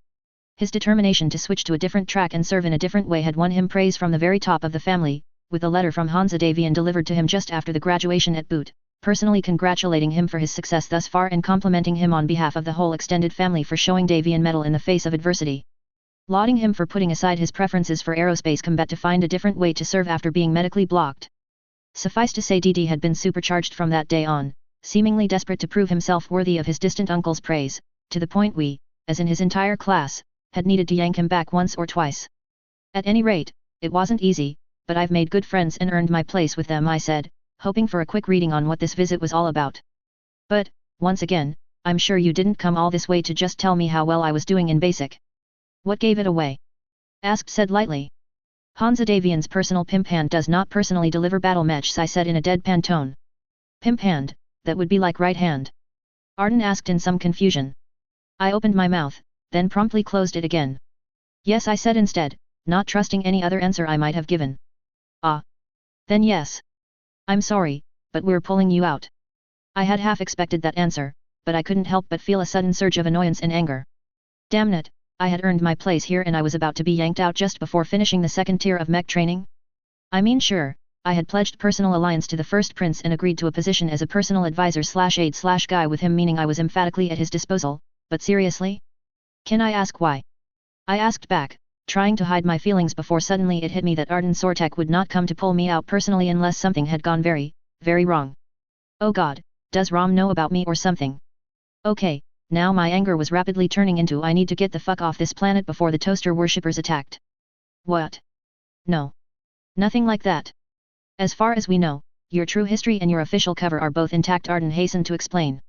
His determination to switch to a different track and serve in a different way had won him praise from the very top of the family, with a letter from Hansa Davian delivered to him just after the graduation at Boot, personally congratulating him for his success thus far and complimenting him on behalf of the whole extended family for showing Davian mettle in the face of adversity. Lauding him for putting aside his preferences for aerospace combat to find a different way to serve after being medically blocked. Suffice to say, DD had been supercharged from that day on, seemingly desperate to prove himself worthy of his distant uncle's praise, to the point we, as in his entire class, had needed to yank him back once or twice. At any rate, it wasn't easy, but I've made good friends and earned my place with them, I said, hoping for a quick reading on what this visit was all about. But, once again, I'm sure you didn't come all this way to just tell me how well I was doing in basic. What gave it away? Asked said lightly. Hansa Davian's personal pimp hand does not personally deliver battle matches, I said in a deadpan tone. Pimp hand, that would be like right hand? Arden asked in some confusion. I opened my mouth, then promptly closed it again. Yes, I said instead, not trusting any other answer I might have given. Ah. Then yes. I'm sorry, but we're pulling you out. I had half expected that answer, but I couldn't help but feel a sudden surge of annoyance and anger. Damn it, I had earned my place here and I was about to be yanked out just before finishing the second tier of mech training? I mean sure, I had pledged personal alliance to the first prince and agreed to a position as a personal advisor/aide/guy with him, meaning I was emphatically at his disposal, but seriously? Can I ask why? I asked back, trying to hide my feelings before suddenly it hit me that Arden Sortek would not come to pull me out personally unless something had gone very, very wrong. Oh god, does Rom know about me or something? Okay, now my anger was rapidly turning into I need to get the fuck off this planet before the toaster worshippers attacked. What? No. Nothing like that. As far as we know, your true history and your official cover are both intact, Arden hastened to explain.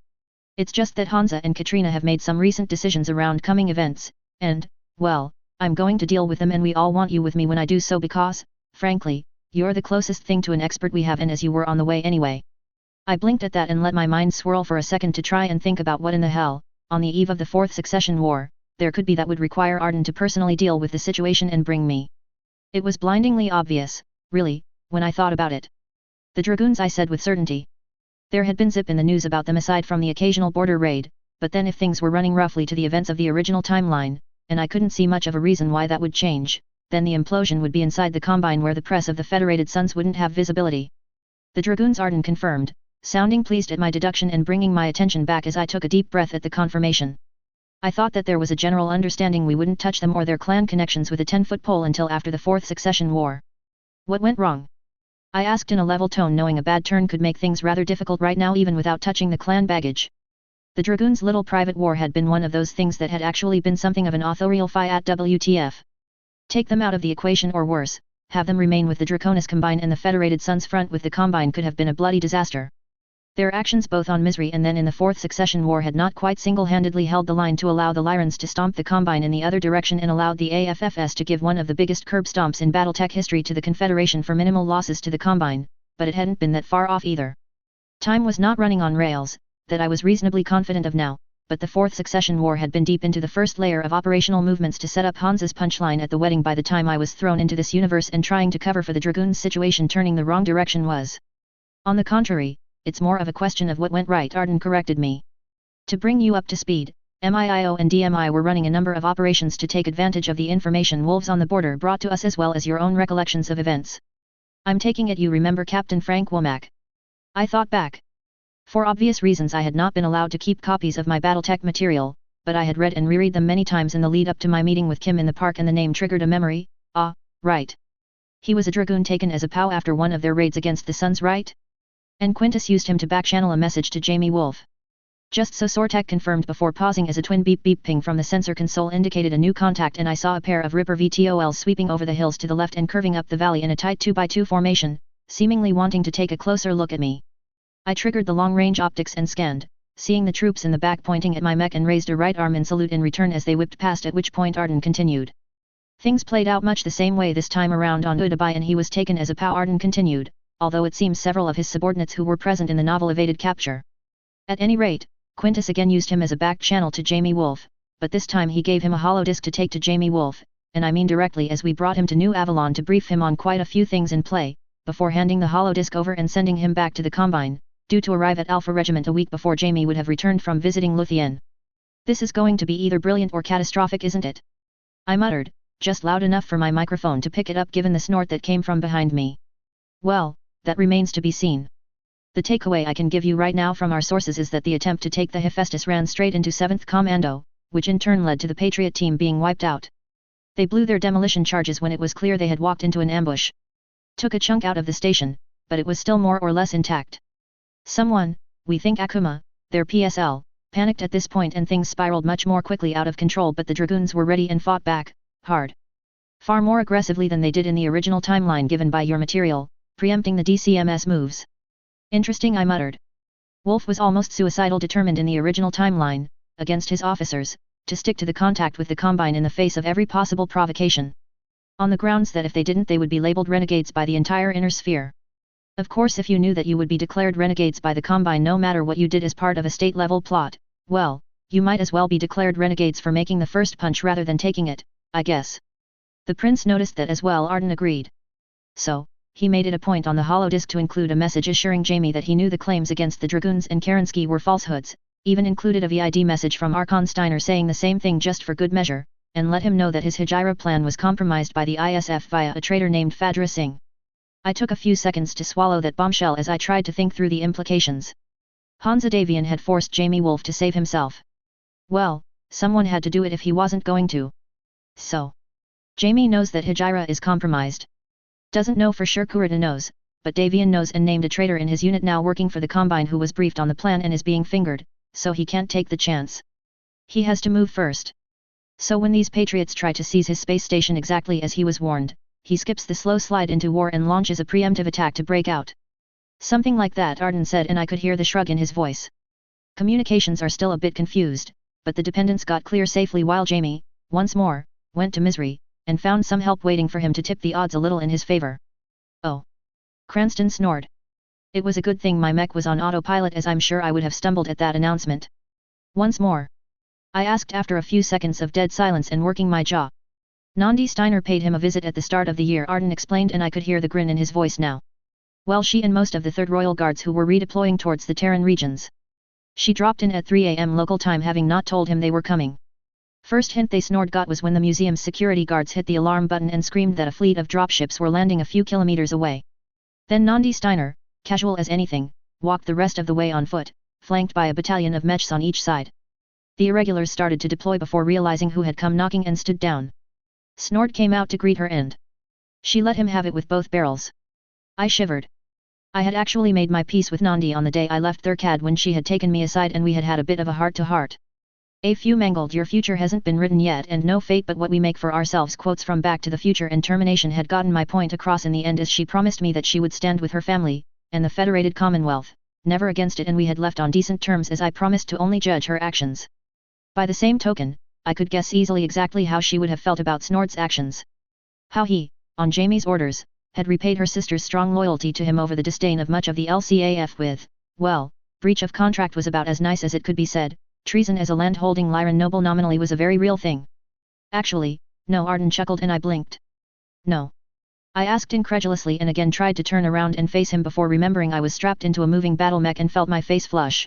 It's just that Hansa and Katrina have made some recent decisions around coming events, and, well, I'm going to deal with them and we all want you with me when I do so because, frankly, you're the closest thing to an expert we have and as you were on the way anyway. I blinked at that and let my mind swirl for a second to try and think about what in the hell, on the eve of the Fourth Succession War, there could be that would require Arden to personally deal with the situation and bring me. It was blindingly obvious, really, when I thought about it. The Dragoons, I said with certainty. There had been zip in the news about them aside from the occasional border raid, but then if things were running roughly to the events of the original timeline, and I couldn't see much of a reason why that would change, then the implosion would be inside the Combine where the press of the Federated Sons wouldn't have visibility. The Dragoons, Arden confirmed, sounding pleased at my deduction and bringing my attention back as I took a deep breath at the confirmation. I thought that there was a general understanding we wouldn't touch them or their clan connections with a 10-foot pole until after the Fourth Succession War. What went wrong? I asked in a level tone, knowing a bad turn could make things rather difficult right now even without touching the clan baggage. The Dragoons' little private war had been one of those things that had actually been something of an authorial fiat WTF. Take them out of the equation or worse, have them remain with the Draconis Combine and the Federated Sons front with the Combine could have been a bloody disaster. Their actions both on Misri and then in the Fourth Succession War had not quite single-handedly held the line to allow the Lyrans to stomp the Combine in the other direction and allowed the AFFS to give one of the biggest curb stomps in Battletech history to the Confederation for minimal losses to the Combine, but it hadn't been that far off either. Time was not running on rails, that I was reasonably confident of now, but the Fourth Succession War had been deep into the first layer of operational movements to set up Hansa's punchline at the wedding by the time I was thrown into this universe, and trying to cover for the Dragoons' situation turning the wrong direction was. On the contrary, it's more of a question of what went right, Arden corrected me. To bring you up to speed, MIIO and DMI were running a number of operations to take advantage of the information wolves on the border brought to us as well as your own recollections of events. I'm taking it you remember Captain Frank Womack. I thought back. For obvious reasons I had not been allowed to keep copies of my Battletech material, but I had read and reread them many times in the lead up to my meeting with Kim in the park and the name triggered a memory. Ah, right. He was a Dragoon taken as a POW after one of their raids against the Suns, right? And Quintus used him to backchannel a message to Jamie Wolf. Just so, Sortek confirmed before pausing as a twin beep beep ping from the sensor console indicated a new contact and I saw a pair of Ripper VTOLs sweeping over the hills to the left and curving up the valley in a tight 2x2 formation, seemingly wanting to take a closer look at me. I triggered the long-range optics and scanned, seeing the troops in the back pointing at my mech and raised a right arm in salute in return as they whipped past, at which point Arden continued. Things played out much the same way this time around on Udabai and he was taken as a POW, Arden continued, although it seems several of his subordinates who were present in the novel evaded capture. At any rate, Quintus again used him as a back channel to Jamie Wolf, but this time he gave him a hollow disk to take to Jamie Wolf, and I mean directly, as we brought him to New Avalon to brief him on quite a few things in play, before handing the hollow disk over and sending him back to the Combine, due to arrive at Alpha Regiment a week before Jamie would have returned from visiting Luthien. This is going to be either brilliant or catastrophic, isn't it? I muttered, just loud enough for my microphone to pick it up given the snort that came from behind me. Well, that remains to be seen. The takeaway I can give you right now from our sources is that the attempt to take the Hephaestus ran straight into 7th Commando, which in turn led to the Patriot team being wiped out. They blew their demolition charges when it was clear they had walked into an ambush. Took a chunk out of the station, but it was still more or less intact. Someone, we think Akuma, their PSL, panicked at this point and things spiraled much more quickly out of control, but the Dragoons were ready and fought back, hard. Far more aggressively than they did in the original timeline given by your material, preempting the DCMS moves. Interesting, I muttered. Wolf was almost suicidal determined in the original timeline, against his officers, to stick to the contact with the Combine in the face of every possible provocation. On the grounds that if they didn't they would be labeled renegades by the entire inner sphere. Of course if you knew that you would be declared renegades by the Combine no matter what you did as part of a state-level plot, well, you might as well be declared renegades for making the first punch rather than taking it, I guess. The prince noticed that as well. Arden agreed. So, he made it a point on the holodisc to include a message assuring Jamie that he knew the claims against the Dragoons and Kerensky were falsehoods, even included a VID message from Archon Steiner saying the same thing just for good measure, and let him know that his Hijira plan was compromised by the ISF via a traitor named Fadra Singh. I took a few seconds to swallow that bombshell as I tried to think through the implications. Hansa Davian had forced Jamie Wolf to save himself. Well, someone had to do it if he wasn't going to. So. Jamie knows that Hijira is compromised. Doesn't know for sure Kurita knows, but Davian knows and named a traitor in his unit now working for the Combine who was briefed on the plan and is being fingered, so he can't take the chance. He has to move first. So when these patriots try to seize his space station exactly as he was warned, he skips the slow slide into war and launches a preemptive attack to break out. Something like that, Arden said, and I could hear the shrug in his voice. Communications are still a bit confused, but the dependents got clear safely while Jamie, once more, went to misery, and found some help waiting for him to tip the odds a little in his favor. Oh. Cranston snored. It was a good thing my mech was on autopilot, as I'm sure I would have stumbled at that announcement. Once more? I asked after a few seconds of dead silence and working my jaw. Nandi Steiner paid him a visit at the start of the year, Arden explained, and I could hear the grin in his voice now. Well, she and most of the 3rd Royal Guards who were redeploying towards the Terran regions. She dropped in at 3 AM local time, having not told him they were coming. First hint they snored got was when the museum's security guards hit the alarm button and screamed that a fleet of dropships were landing a few kilometers away. Then Nandi Steiner, casual as anything, walked the rest of the way on foot, flanked by a battalion of mechs on each side. The irregulars started to deploy before realizing who had come knocking and stood down. Snort came out to greet her and she let him have it with both barrels. I shivered. I had actually made my peace with Nandi on the day I left Thurcad when she had taken me aside and we had had a bit of a heart-to-heart. A few mangled "your future hasn't been written yet and no fate but what we make for ourselves" quotes from Back to the Future and termination had gotten my point across in the end, as she promised me that she would stand with her family, and the Federated Commonwealth, never against it, and we had left on decent terms as I promised to only judge her actions. By the same token, I could guess easily exactly how she would have felt about Snort's actions. How he, on Jamie's orders, had repaid her sister's strong loyalty to him over the disdain of much of the LCAF with, well, breach of contract was about as nice as it could be said. Treason as a land-holding Lyran noble nominally was a very real thing. Actually, no, Arden chuckled and I blinked. No. I asked incredulously and again tried to turn around and face him before remembering I was strapped into a moving battle mech and felt my face flush.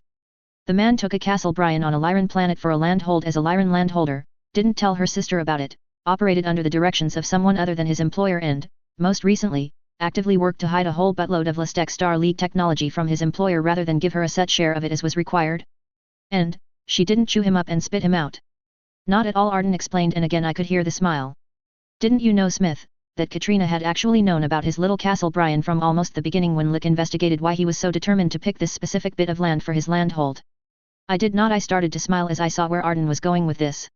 The man took a Castle Brian on a Lyran planet for a landhold as a Lyran landholder, didn't tell her sister about it, operated under the directions of someone other than his employer and, most recently, actively worked to hide a whole buttload of Lastek Star League technology from his employer rather than give her a set share of it as was required. And she didn't chew him up and spit him out. Not at all, Arden explained, and again I could hear the smile. Didn't you know, Smith, that Katrina had actually known about his little Castle Brian from almost the beginning when Lick investigated why he was so determined to pick this specific bit of land for his landhold? I did not. I started to smile as I saw where Arden was going with this.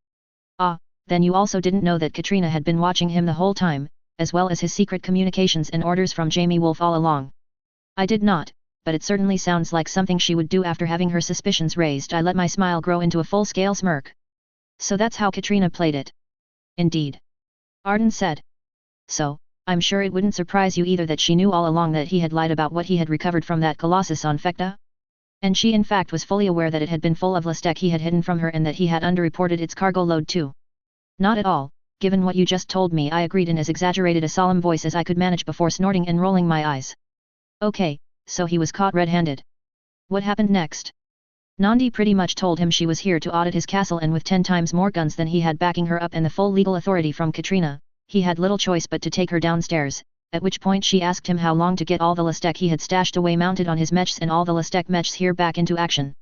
Ah, then you also didn't know that Katrina had been watching him the whole time, as well as his secret communications and orders from Jamie Wolf all along. I did not, but it certainly sounds like something she would do after having her suspicions raised. I let my smile grow into a full-scale smirk. So that's how Katrina played it. Indeed. Arden said. So, I'm sure it wouldn't surprise you either that she knew all along that he had lied about what he had recovered from that Colossus on Fekta? And she in fact was fully aware that it had been full of Lastek he had hidden from her and that he had underreported its cargo load too. Not at all, given what you just told me, I agreed in as exaggerated a solemn voice as I could manage before snorting and rolling my eyes. Okay, so he was caught red-handed. What happened next? Nandi pretty much told him she was here to audit his castle, and with 10 times more guns than he had backing her up and the full legal authority from Katrina, he had little choice but to take her downstairs, at which point she asked him how long to get all the Lastek he had stashed away mounted on his mechs and all the Lastek mechs here back into action.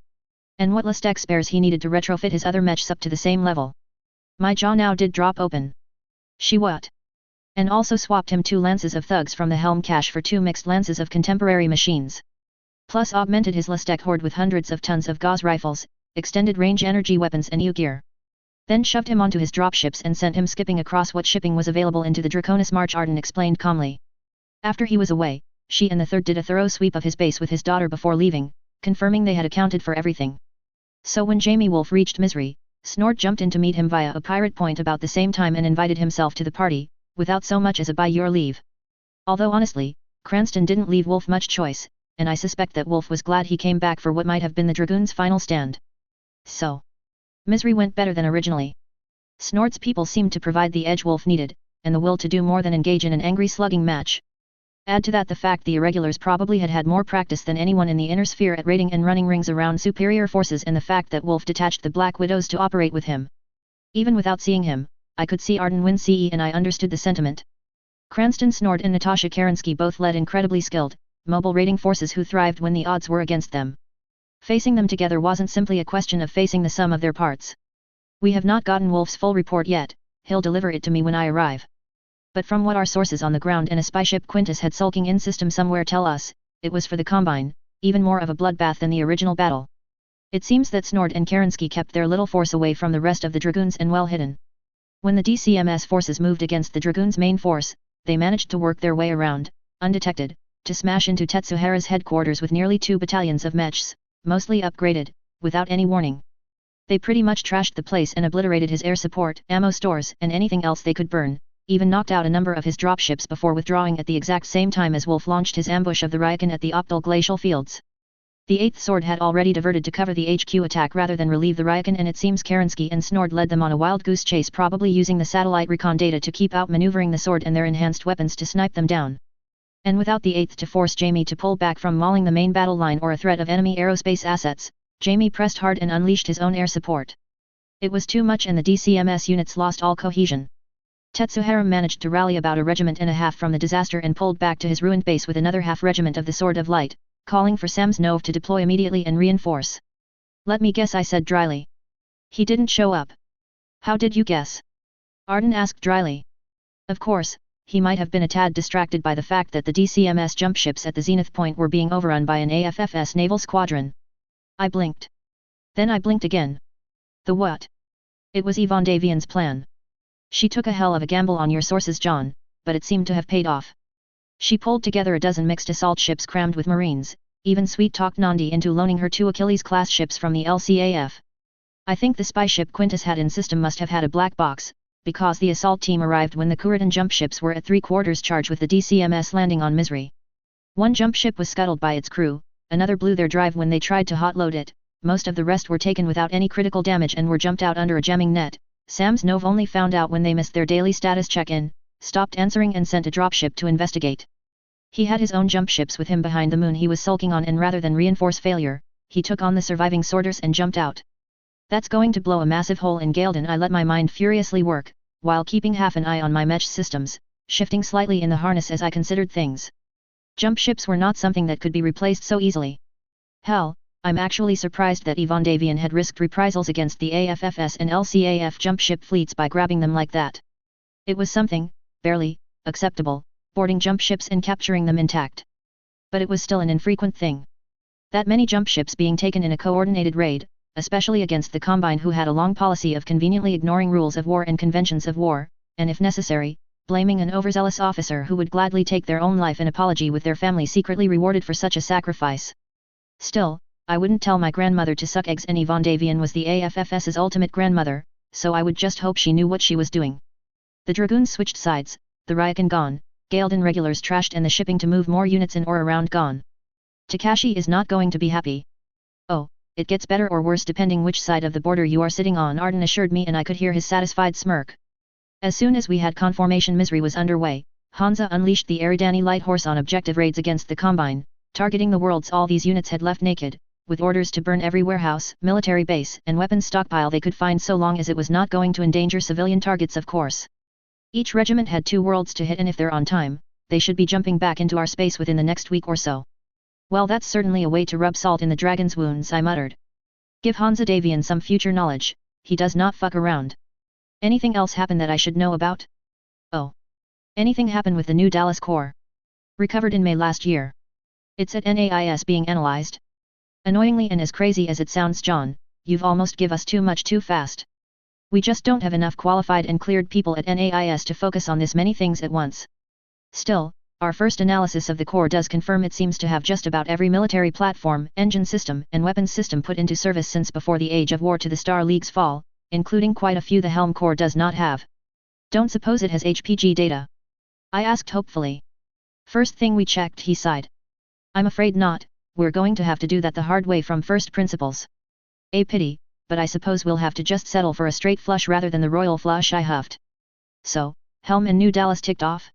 And what Lastek spares he needed to retrofit his other mechs up to the same level. My jaw now did drop open. She what? And also swapped him 2 lances of thugs from the Helm cache for 2 mixed lances of contemporary machines. Plus augmented his Lastek horde with hundreds of tons of gauze rifles, extended range energy weapons and U-gear. Then shoved him onto his dropships and sent him skipping across what shipping was available into the Draconis March. Arden explained calmly. After he was away, she and the third did a thorough sweep of his base with his daughter before leaving, confirming they had accounted for everything. So when Jamie Wolf reached Misery, Snort jumped in to meet him via a pirate point about the same time and invited himself to the party, without so much as a by your leave. Although honestly, Cranston didn't leave Wolf much choice, and I suspect that Wolf was glad he came back for what might have been the Dragoons' final stand. So, Misery went better than originally. Snort's people seemed to provide the edge Wolf needed, and the will to do more than engage in an angry slugging match. Add to that the fact the irregulars probably had had more practice than anyone in the inner sphere at raiding and running rings around superior forces, and the fact that Wolf detached the Black Widows to operate with him. Even without seeing him, I could see Arden win CE, and I understood the sentiment. Cranston, Snort and Natasha Kerensky both led incredibly skilled, mobile raiding forces who thrived when the odds were against them. Facing them together wasn't simply a question of facing the sum of their parts. We have not gotten Wolf's full report yet, he'll deliver it to me when I arrive. But from what our sources on the ground and a spyship Quintus had sulking in system somewhere tell us, it was for the Combine, even more of a bloodbath than the original battle. It seems that Snort and Kerensky kept their little force away from the rest of the Dragoons and well hidden. When the DCMS forces moved against the Dragoons' main force, they managed to work their way around, undetected, to smash into Tetsuhara's headquarters with nearly 2 battalions of mechs, mostly upgraded, without any warning. They pretty much trashed the place and obliterated his air support, ammo stores, and anything else they could burn, even knocked out a number of his dropships before withdrawing at the exact same time as Wolf launched his ambush of the Ryakan at the Optal Glacial Fields. The 8th Sword had already diverted to cover the HQ attack rather than relieve the Ryakan, and it seems Kerensky and Snort led them on a wild goose chase, probably using the satellite recon data to keep outmaneuvering the Sword and their enhanced weapons to snipe them down. And without the 8th to force Jamie to pull back from mauling the main battle line or a threat of enemy aerospace assets, Jamie pressed hard and unleashed his own air support. It was too much, and the DCMS units lost all cohesion. Tetsuhara managed to rally about a regiment and a half from the disaster and pulled back to his ruined base with another half regiment of the Sword of Light, calling for Samsonov to deploy immediately and reinforce. Let me guess, I said dryly. He didn't show up. How did you guess? Arden asked dryly. Of course, he might have been a tad distracted by the fact that the DCMS jump ships at the zenith point were being overrun by an AFFS naval squadron. I blinked. Then I blinked again. The what? It was Yvonne Davian's plan. She took a hell of a gamble on your sources, John, but it seemed to have paid off. She pulled together a dozen mixed assault ships crammed with Marines, even sweet-talked Nandi into loaning her 2 Achilles-class ships from the LCAF. I think the spy ship Quintus had in system must have had a black box, because the assault team arrived when the Kuridan jump ships were at 3/4 charge with the DCMS landing on Misery. One jump ship was scuttled by its crew, another blew their drive when they tried to hot-load it, most of the rest were taken without any critical damage and were jumped out under a jamming net. Samsonov only found out when they missed their daily status check-in, stopped answering and sent a dropship to investigate. He had his own jump ships with him behind the moon he was sulking on, and rather than reinforce failure, he took on the surviving sorters and jumped out. That's going to blow a massive hole in Gaelden. I let my mind furiously work, while keeping half an eye on my mech systems, shifting slightly in the harness as I considered things. Jump ships were not something that could be replaced so easily. Hell, I'm actually surprised that Yvonne Davian had risked reprisals against the AFFS and LCAF jump ship fleets by grabbing them like that. It was something, barely, acceptable, boarding jump ships and capturing them intact. But it was still an infrequent thing. That many jump ships being taken in a coordinated raid, especially against the Combine, who had a long policy of conveniently ignoring rules of war and conventions of war, and if necessary, blaming an overzealous officer who would gladly take their own life in apology with their family secretly rewarded for such a sacrifice. Still, I wouldn't tell my grandmother to suck eggs, and Yvonne Davian was the AFFS's ultimate grandmother, so I would just hope she knew what she was doing. The Dragoons switched sides, the Ryakan gone, Gaelden regulars trashed, and the shipping to move more units in or around gone. Takashi is not going to be happy. Oh, it gets better or worse depending which side of the border you are sitting on, Arden assured me, and I could hear his satisfied smirk. As soon as we had confirmation Misery was underway, Hansa unleashed the Eridani light horse on objective raids against the Combine, targeting the worlds all these units had left naked, with orders to burn every warehouse, military base, and weapons stockpile they could find, so long as it was not going to endanger civilian targets, of course. Each regiment had 2 worlds to hit, and if they're on time, they should be jumping back into our space within the next week or so. Well, that's certainly a way to rub salt in the dragon's wounds, I muttered. Give Hansa Davian some future knowledge, he does not fuck around. Anything else happen that I should know about? Oh. Anything happen with the new Dallas Corps? Recovered in May last year. It's at NAIS being analyzed. Annoyingly, and as crazy as it sounds, John, you've almost give us too much too fast. We just don't have enough qualified and cleared people at NAIS to focus on this many things at once. Still, our first analysis of the core does confirm it seems to have just about every military platform, engine system, and weapons system put into service since before the Age of War to the Star League's fall, including quite a few the Helm core does not have. Don't suppose it has HPG data? I asked hopefully. First thing we checked, he sighed. I'm afraid not, we're going to have to do that the hard way from first principles. A pity, but I suppose we'll have to just settle for a straight flush rather than the royal flush, I huffed. So, Helm and New Dallas ticked off?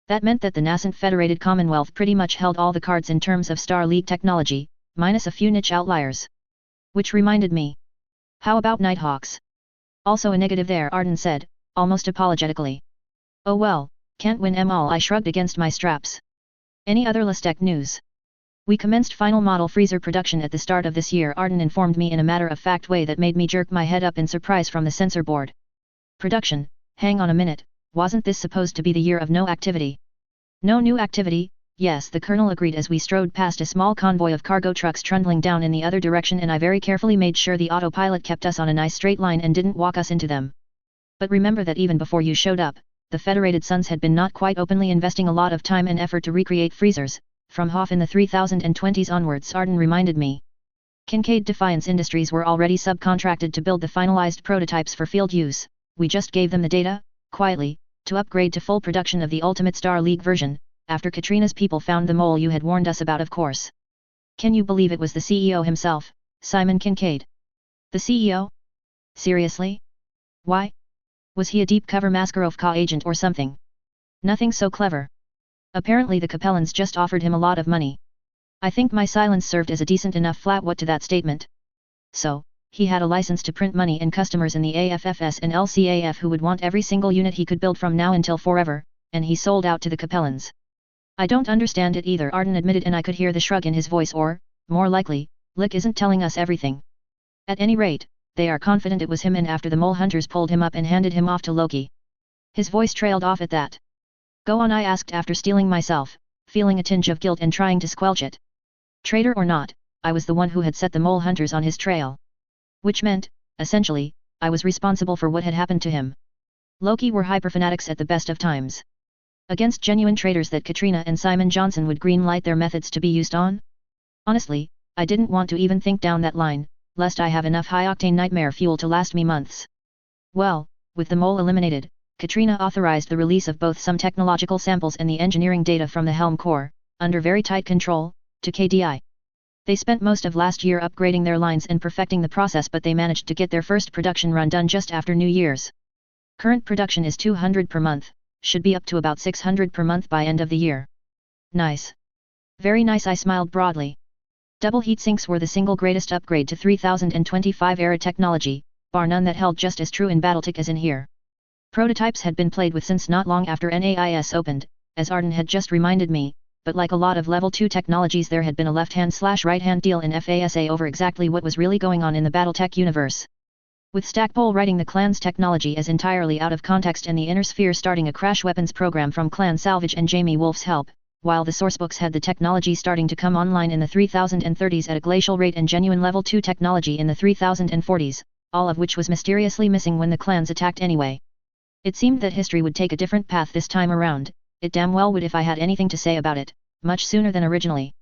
That meant that the nascent Federated Commonwealth pretty much held all the cards in terms of Star League technology, minus a few niche outliers. Which reminded me. How about Nighthawks? Also a negative there, Arden said, almost apologetically. Oh well, can't win 'em all, I shrugged against my straps. Any other Lastec news? We commenced final model freezer production at the start of this year, Arden informed me in a matter-of-fact way that made me jerk my head up in surprise from the sensor board. Production? Hang on a minute, wasn't this supposed to be the year of no activity? No new activity, yes, the colonel agreed as we strode past a small convoy of cargo trucks trundling down in the other direction, and I very carefully made sure the autopilot kept us on a nice straight line and didn't walk us into them. But remember that even before you showed up, the Federated Sons had been not quite openly investing a lot of time and effort to recreate freezers, from Hoff in the 3020s onwards, Arden reminded me. Kincaid Defiance Industries were already subcontracted to build the finalized prototypes for field use, we just gave them the data, quietly, to upgrade to full production of the Ultimate Star League version, after Katrina's people found the mole you had warned us about, of course. Can you believe it was the CEO himself, Simon Kincaid? The CEO? Seriously? Why? Was he a deep cover Maskarovka agent or something? Nothing so clever. Apparently the Capellans just offered him a lot of money. I think my silence served as a decent enough flat what to that statement. So, he had a license to print money and customers in the AFFS and LCAF who would want every single unit he could build from now until forever, and he sold out to the Capellans. I don't understand it either, Arden admitted, and I could hear the shrug in his voice, or, more likely, Lick isn't telling us everything. At any rate, they are confident it was him, and after the mole hunters pulled him up and handed him off to Loki. His voice trailed off at that. Go on, I asked after steeling myself, feeling a tinge of guilt and trying to squelch it. Traitor or not, I was the one who had set the mole hunters on his trail. Which meant, essentially, I was responsible for what had happened to him. Loki were hyperfanatics at the best of times. Against genuine traitors that Katrina and Simon Johnson would green-light their methods to be used on? Honestly, I didn't want to even think down that line, lest I have enough high-octane nightmare fuel to last me months. Well, with the mole eliminated, Katrina authorized the release of both some technological samples and the engineering data from the Helm core, under very tight control, to KDI. They spent most of last year upgrading their lines and perfecting the process, but they managed to get their first production run done just after New Year's. Current production is 200 per month, should be up to about 600 per month by end of the year. Nice. Very nice, I smiled broadly. Double heat sinks were the single greatest upgrade to 3025 era technology, bar none, that held just as true in Battletech as in here. Prototypes had been played with since not long after NAIS opened, as Arden had just reminded me, but like a lot of level 2 technologies there had been a left-hand/right-hand deal in FASA over exactly what was really going on in the Battletech universe. With Stackpole writing the clan's technology as entirely out of context and the Inner Sphere starting a crash weapons program from Clan Salvage and Jamie Wolf's help, while the sourcebooks had the technology starting to come online in the 3030s at a glacial rate and genuine level 2 technology in the 3040s, all of which was mysteriously missing when the clans attacked anyway. It seemed that history would take a different path this time around. It damn well would if I had anything to say about it, much sooner than originally.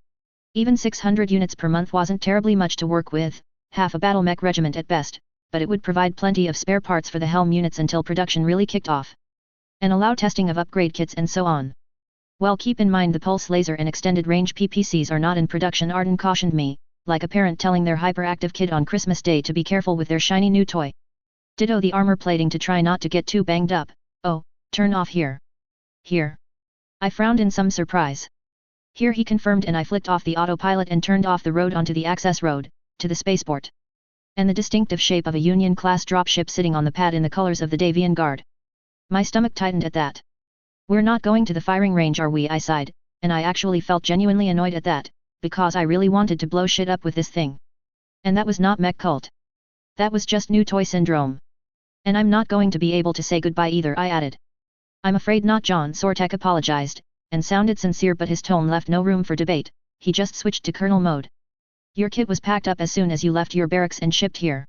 Even 600 units per month wasn't terribly much to work with, half a battle mech regiment at best, but it would provide plenty of spare parts for the Helm units until production really kicked off. And allow testing of upgrade kits and so on. Well, keep in mind the pulse laser and extended range PPCs are not in production, Arden cautioned me, like a parent telling their hyperactive kid on Christmas Day to be careful with their shiny new toy. Ditto the armor plating to try not to get too banged up. Oh, turn off here. Here. I frowned in some surprise. Here, he confirmed, and I flicked off the autopilot and turned off the road onto the access road, to the spaceport. And the distinctive shape of a Union-class dropship sitting on the pad in the colors of the Davian Guard. My stomach tightened at that. We're not going to the firing range, are we? I sighed, and I actually felt genuinely annoyed at that, because I really wanted to blow shit up with this thing. And that was not mech cult. That was just new toy syndrome. And I'm not going to be able to say goodbye either, I added. I'm afraid not, John Sortek apologized, and sounded sincere, but his tone left no room for debate. He just switched to Colonel mode. Your kit was packed up as soon as you left your barracks and shipped here.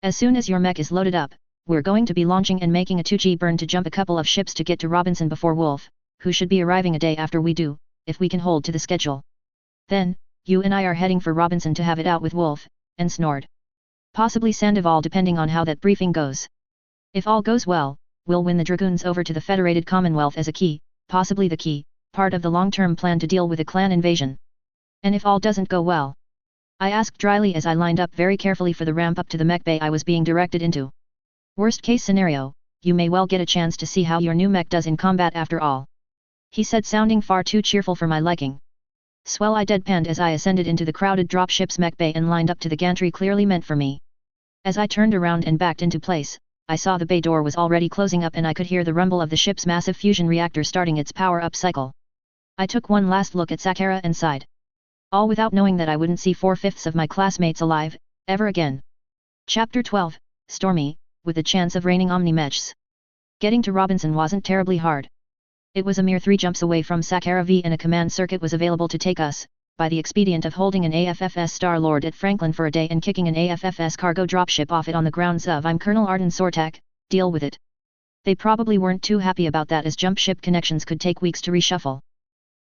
As soon as your mech is loaded up, we're going to be launching and making a 2G burn to jump a couple of ships to get to Robinson before Wolf, who should be arriving a day after we do, if we can hold to the schedule. Then, you and I are heading for Robinson to have it out with Wolf, and Snord. Possibly Sandoval depending on how that briefing goes. If all goes well, we'll win the Dragoons over to the Federated Commonwealth as a key, possibly the key, part of the long-term plan to deal with a clan invasion. And if all doesn't go well? I asked dryly as I lined up very carefully for the ramp up to the mech bay I was being directed into. Worst case scenario, you may well get a chance to see how your new mech does in combat after all. He said, sounding far too cheerful for my liking. Swell, I deadpanned as I ascended into the crowded dropship's mech bay and lined up to the gantry clearly meant for me. As I turned around and backed into place, I saw the bay door was already closing up and I could hear the rumble of the ship's massive fusion reactor starting its power-up cycle. I took one last look at Sakura and sighed. All without knowing that I wouldn't see 4/5 of my classmates alive, ever again. Chapter 12, Stormy, with the chance of raining Omni-Mechs. Getting to Robinson wasn't terribly hard. It was a mere 3 jumps away from Sakura V and a command circuit was available to take us, by the expedient of holding an AFFS Star-Lord at Franklin for a day and kicking an AFFS cargo dropship off it on the grounds of I'm Colonel Arden Sortak, deal with it. They probably weren't too happy about that as jump ship connections could take weeks to reshuffle.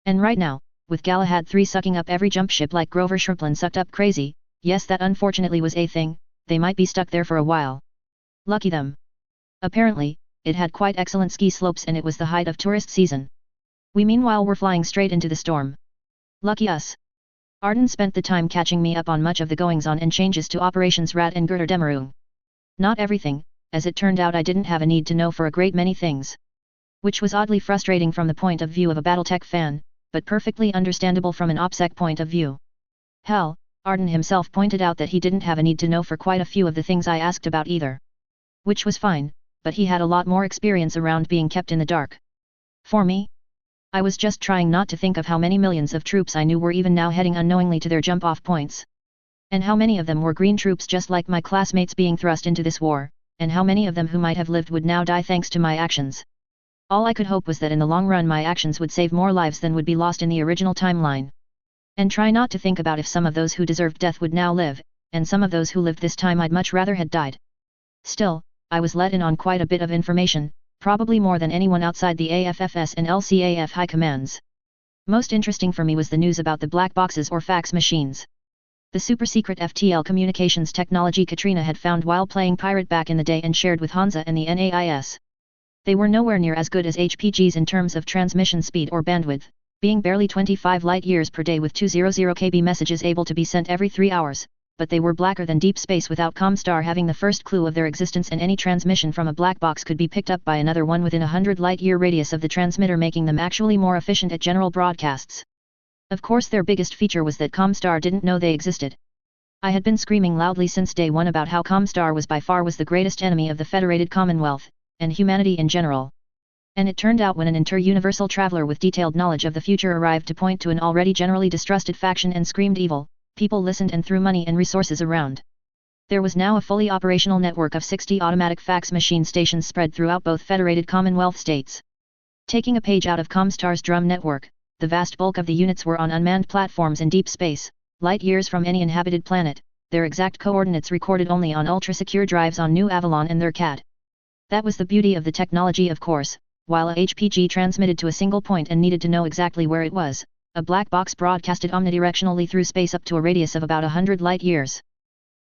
And right now, with Galahad 3 sucking up every jump ship like Grover Shrimplin sucked up Crazy, yes that unfortunately was a thing, they might be stuck there for a while. Lucky them. Apparently, it had quite excellent ski slopes and it was the height of tourist season. We meanwhile were flying straight into the storm. Lucky us. Arden spent the time catching me up on much of the goings-on and changes to Operations Rat and Girder Demerung. Not everything, as it turned out I didn't have a need to know for a great many things. Which was oddly frustrating from the point of view of a Battletech fan, but perfectly understandable from an OPSEC point of view. Hell, Arden himself pointed out that he didn't have a need to know for quite a few of the things I asked about either. Which was fine, but he had a lot more experience around being kept in the dark. For me? I was just trying not to think of how many millions of troops I knew were even now heading unknowingly to their jump-off points. And how many of them were green troops just like my classmates being thrust into this war, and how many of them who might have lived would now die thanks to my actions. All I could hope was that in the long run my actions would save more lives than would be lost in the original timeline. And try not to think about if some of those who deserved death would now live, and some of those who lived this time I'd much rather had died. Still, I was let in on quite a bit of information, probably more than anyone outside the AFFS and LCAF high commands. Most interesting for me was the news about the black boxes or fax machines. The super-secret FTL communications technology Katrina had found while playing Pirate back in the day and shared with Hansa and the NAIS. They were nowhere near as good as HPGs in terms of transmission speed or bandwidth, being barely 25 light-years per day with 200 kb messages able to be sent every 3 hours, but they were blacker than deep space without Comstar having the first clue of their existence, and any transmission from a black box could be picked up by another one within a 100 light-year radius of the transmitter, making them actually more efficient at general broadcasts. Of course their biggest feature was that Comstar didn't know they existed. I had been screaming loudly since day one about how Comstar was by far the greatest enemy of the Federated Commonwealth, and humanity in general. And it turned out when an inter-universal traveler with detailed knowledge of the future arrived to point to an already generally distrusted faction and screamed evil, people listened and threw money and resources around. There was now a fully operational network of 60 automatic fax machine stations spread throughout both Federated Commonwealth states. Taking a page out of Comstar's drum network, the vast bulk of the units were on unmanned platforms in deep space, light years from any inhabited planet, their exact coordinates recorded only on ultra-secure drives on New Avalon and their CAD. That was the beauty of the technology, of course. While a HPG transmitted to a single point and needed to know exactly where it was, a black box broadcasted omnidirectionally through space up to a radius of about 100 light-years.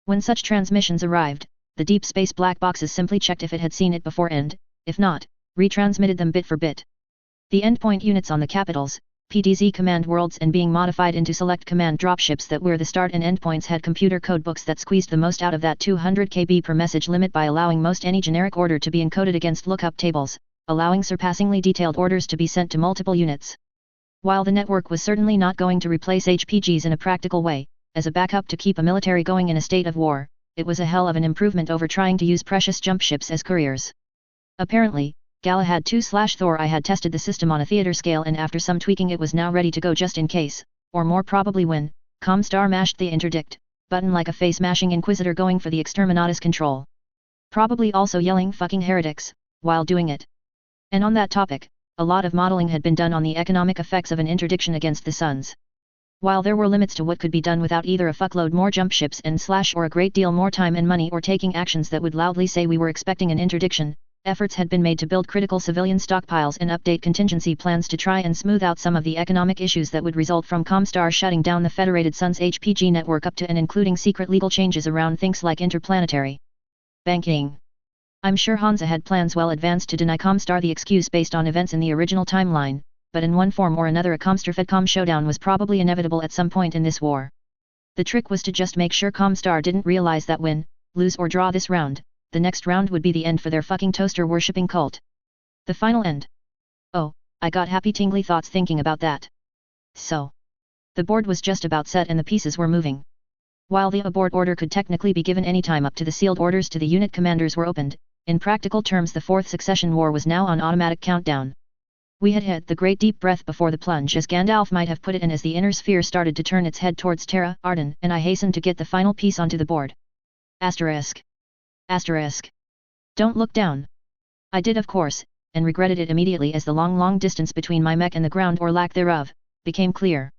When such transmissions arrived, the deep space black boxes simply checked if it had seen it before and, if not, retransmitted them bit for bit. The endpoint units on the capitals, PDZ command worlds and being modified into select command dropships that were the start and endpoints had computer codebooks that squeezed the most out of that 200 kb per message limit by allowing most any generic order to be encoded against lookup tables, allowing surpassingly detailed orders to be sent to multiple units. While the network was certainly not going to replace HPGs in a practical way, as a backup to keep a military going in a state of war, it was a hell of an improvement over trying to use precious jump ships as couriers. Apparently, Galahad 2/Thor I had tested the system on a theater scale, and after some tweaking it was now ready to go just in case, or more probably when, Comstar mashed the interdict button like a face-mashing inquisitor going for the exterminatus control. Probably also yelling fucking heretics, while doing it. And on that topic, a lot of modeling had been done on the economic effects of an interdiction against the Suns. While there were limits to what could be done without either a fuckload more jump ships and slash or a great deal more time and money or taking actions that would loudly say we were expecting an interdiction, efforts had been made to build critical civilian stockpiles and update contingency plans to try and smooth out some of the economic issues that would result from Comstar shutting down the Federated Sun's HPG network up to and including secret legal changes around things like interplanetary banking. I'm sure Hansa had plans well advanced to deny Comstar the excuse based on events in the original timeline, but in one form or another a Comstar-Fedcom showdown was probably inevitable at some point in this war. The trick was to just make sure Comstar didn't realize that win, lose or draw this round, the next round would be the end for their fucking toaster-worshipping cult. The final end. Oh, I got happy tingly thoughts thinking about that. So. The board was just about set and the pieces were moving. While the abort order could technically be given any time up to the sealed orders to the unit commanders were opened, in practical terms the Fourth Succession War was now on automatic countdown. We had hit the great deep breath before the plunge as Gandalf might have put it, and as the inner sphere started to turn its head towards Terra, Arden and I hastened to get the final piece onto the board. Asterisk. Asterisk. Don't look down. I did of course, and regretted it immediately as the long distance between my mech and the ground or lack thereof, became clear.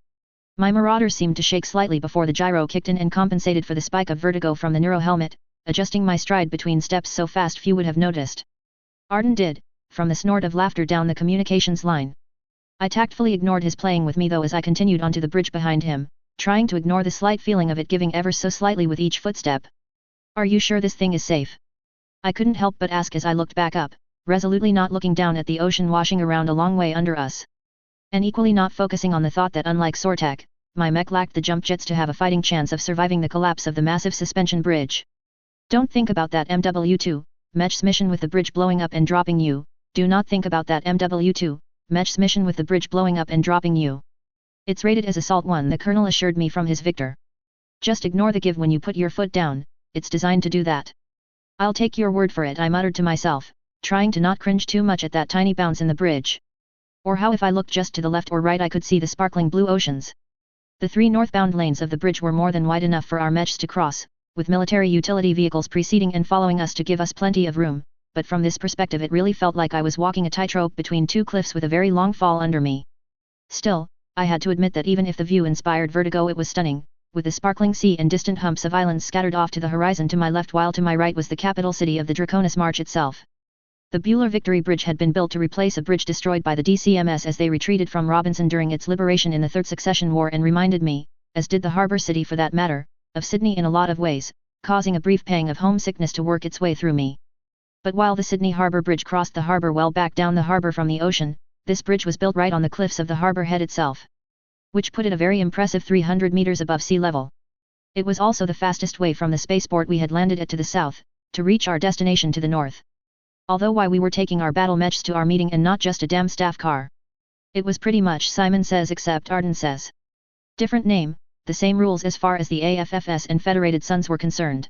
My marauder seemed to shake slightly before the gyro kicked in and compensated for the spike of vertigo from the neuro helmet, adjusting my stride between steps so fast few would have noticed. Arden did, from the snort of laughter down the communications line. I tactfully ignored his playing with me though as I continued onto the bridge behind him, trying to ignore the slight feeling of it giving ever so slightly with each footstep. Are you sure this thing is safe? I couldn't help but ask as I looked back up, resolutely not looking down at the ocean washing around a long way under us. And equally not focusing on the thought that unlike Sortak, my mech lacked the jump jets to have a fighting chance of surviving the collapse of the massive suspension bridge. Don't think about that MW2, Mech's mission with the bridge blowing up and dropping you. Do not think about that MW2, Mech's mission with the bridge blowing up and dropping you. It's rated as Assault 1, the Colonel assured me from his Victor. Just ignore the give when you put your foot down, it's designed to do that. I'll take your word for it, I muttered to myself, trying to not cringe too much at that tiny bounce in the bridge. Or how if I looked just to the left or right I could see the sparkling blue oceans. The 3 northbound lanes of the bridge were more than wide enough for our mechs to cross, with military utility vehicles preceding and following us to give us plenty of room. But from this perspective it really felt like I was walking a tightrope between 2 cliffs with a very long fall under me. Still, I had to admit that even if the view inspired vertigo it was stunning, with the sparkling sea and distant humps of islands scattered off to the horizon to my left while to my right was the capital city of the Draconis March itself. The Bueller Victory Bridge had been built to replace a bridge destroyed by the DCMS as they retreated from Robinson during its liberation in the Third Succession War and reminded me, as did the harbour city for that matter, of Sydney in a lot of ways, causing a brief pang of homesickness to work its way through me. But while the Sydney Harbour Bridge crossed the harbour well back down the harbour from the ocean, this bridge was built right on the cliffs of the harbour head itself, which put it a very impressive 300 meters above sea level. It was also the fastest way from the spaceport we had landed at to the south, to reach our destination to the north. Although why we were taking our battle mechs to our meeting and not just a damn staff car. It was pretty much Simon Says except Arden Says. Different name, the same rules as far as the AFFS and Federated Suns were concerned.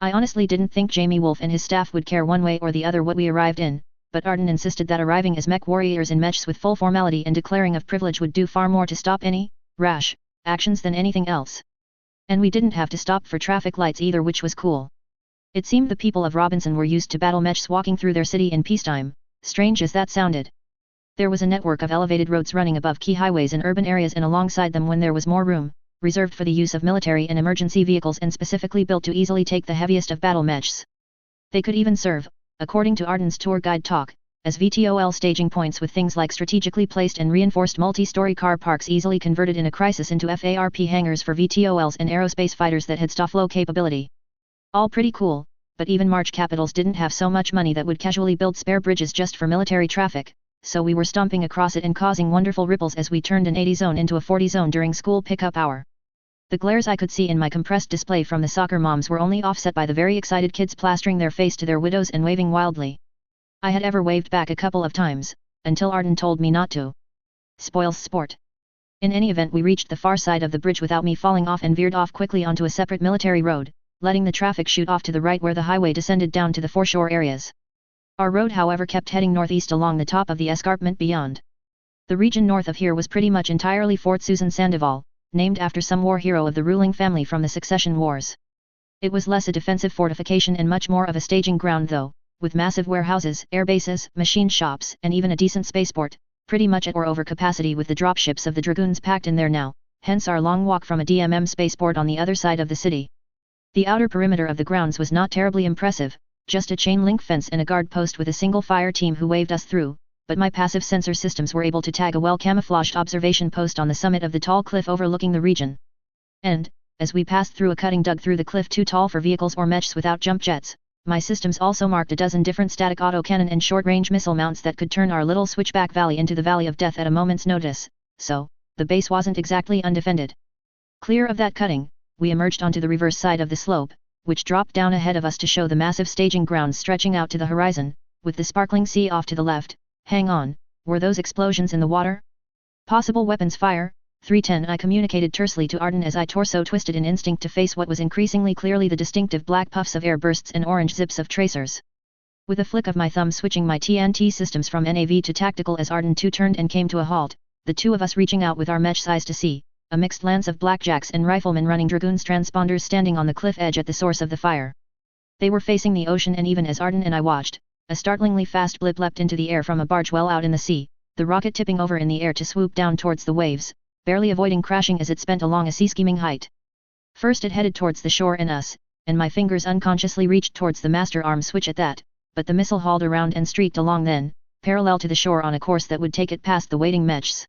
I honestly didn't think Jamie Wolf and his staff would care one way or the other what we arrived in, but Arden insisted that arriving as mech warriors in mechs with full formality and declaring of privilege would do far more to stop any rash actions than anything else. And we didn't have to stop for traffic lights either, which was cool. It seemed the people of Robinson were used to battle mechs walking through their city in peacetime, strange as that sounded. There was a network of elevated roads running above key highways in urban areas and alongside them when there was more room, reserved for the use of military and emergency vehicles and specifically built to easily take the heaviest of battle mechs. They could even serve, according to Arden's tour guide talk, as VTOL staging points with things like strategically placed and reinforced multi-story car parks easily converted in a crisis into FARP hangars for VTOLs and aerospace fighters that had STOF-low capability. All pretty cool, but even March capitals didn't have so much money that would casually build spare bridges just for military traffic, so we were stomping across it and causing wonderful ripples as we turned an 80 zone into a 40 zone during school pickup hour. The glares I could see in my compressed display from the soccer moms were only offset by the very excited kids plastering their face to their widows and waving wildly. I had ever waved back a couple of times, until Arden told me not to. Spoils sport. In any event, we reached the far side of the bridge without me falling off and veered off quickly onto a separate military road, letting the traffic shoot off to the right where the highway descended down to the foreshore areas. Our road however kept heading northeast along the top of the escarpment beyond. The region north of here was pretty much entirely Fort Susan Sandoval, named after some war hero of the ruling family from the Succession Wars. It was less a defensive fortification and much more of a staging ground though, with massive warehouses, air bases, machine shops and even a decent spaceport, pretty much at or over capacity with the dropships of the Dragoons packed in there now, hence our long walk from a DMM spaceport on the other side of the city. The outer perimeter of the grounds was not terribly impressive, just a chain-link fence and a guard post with a single fire team who waved us through, but my passive sensor systems were able to tag a well-camouflaged observation post on the summit of the tall cliff overlooking the region. And, as we passed through a cutting dug through the cliff too tall for vehicles or mechs without jump jets, my systems also marked a dozen different static autocannon and short-range missile mounts that could turn our little switchback valley into the Valley of Death at a moment's notice, so, the base wasn't exactly undefended. Clear of that cutting, we emerged onto the reverse side of the slope, which dropped down ahead of us to show the massive staging grounds stretching out to the horizon, with the sparkling sea off to the left. Hang on, were those explosions in the water? Possible weapons fire? 310 I communicated tersely to Arden as I torso twisted in instinct to face what was increasingly clearly the distinctive black puffs of air bursts and orange zips of tracers. With a flick of my thumb switching my TNT systems from NAV to tactical as Arden 2 turned and came to a halt, the two of us reaching out with our mesh size to see, a mixed lance of blackjacks and riflemen running dragoons transponders standing on the cliff edge at the source of the fire. They were facing the ocean, and even as Arden and I watched, a startlingly fast blip leapt into the air from a barge well out in the sea, the rocket tipping over in the air to swoop down towards the waves, barely avoiding crashing as it spent along a sea-skimming height. First it headed towards the shore and us, and my fingers unconsciously reached towards the master arm switch at that, but the missile hauled around and streaked along then, parallel to the shore on a course that would take it past the waiting mechs.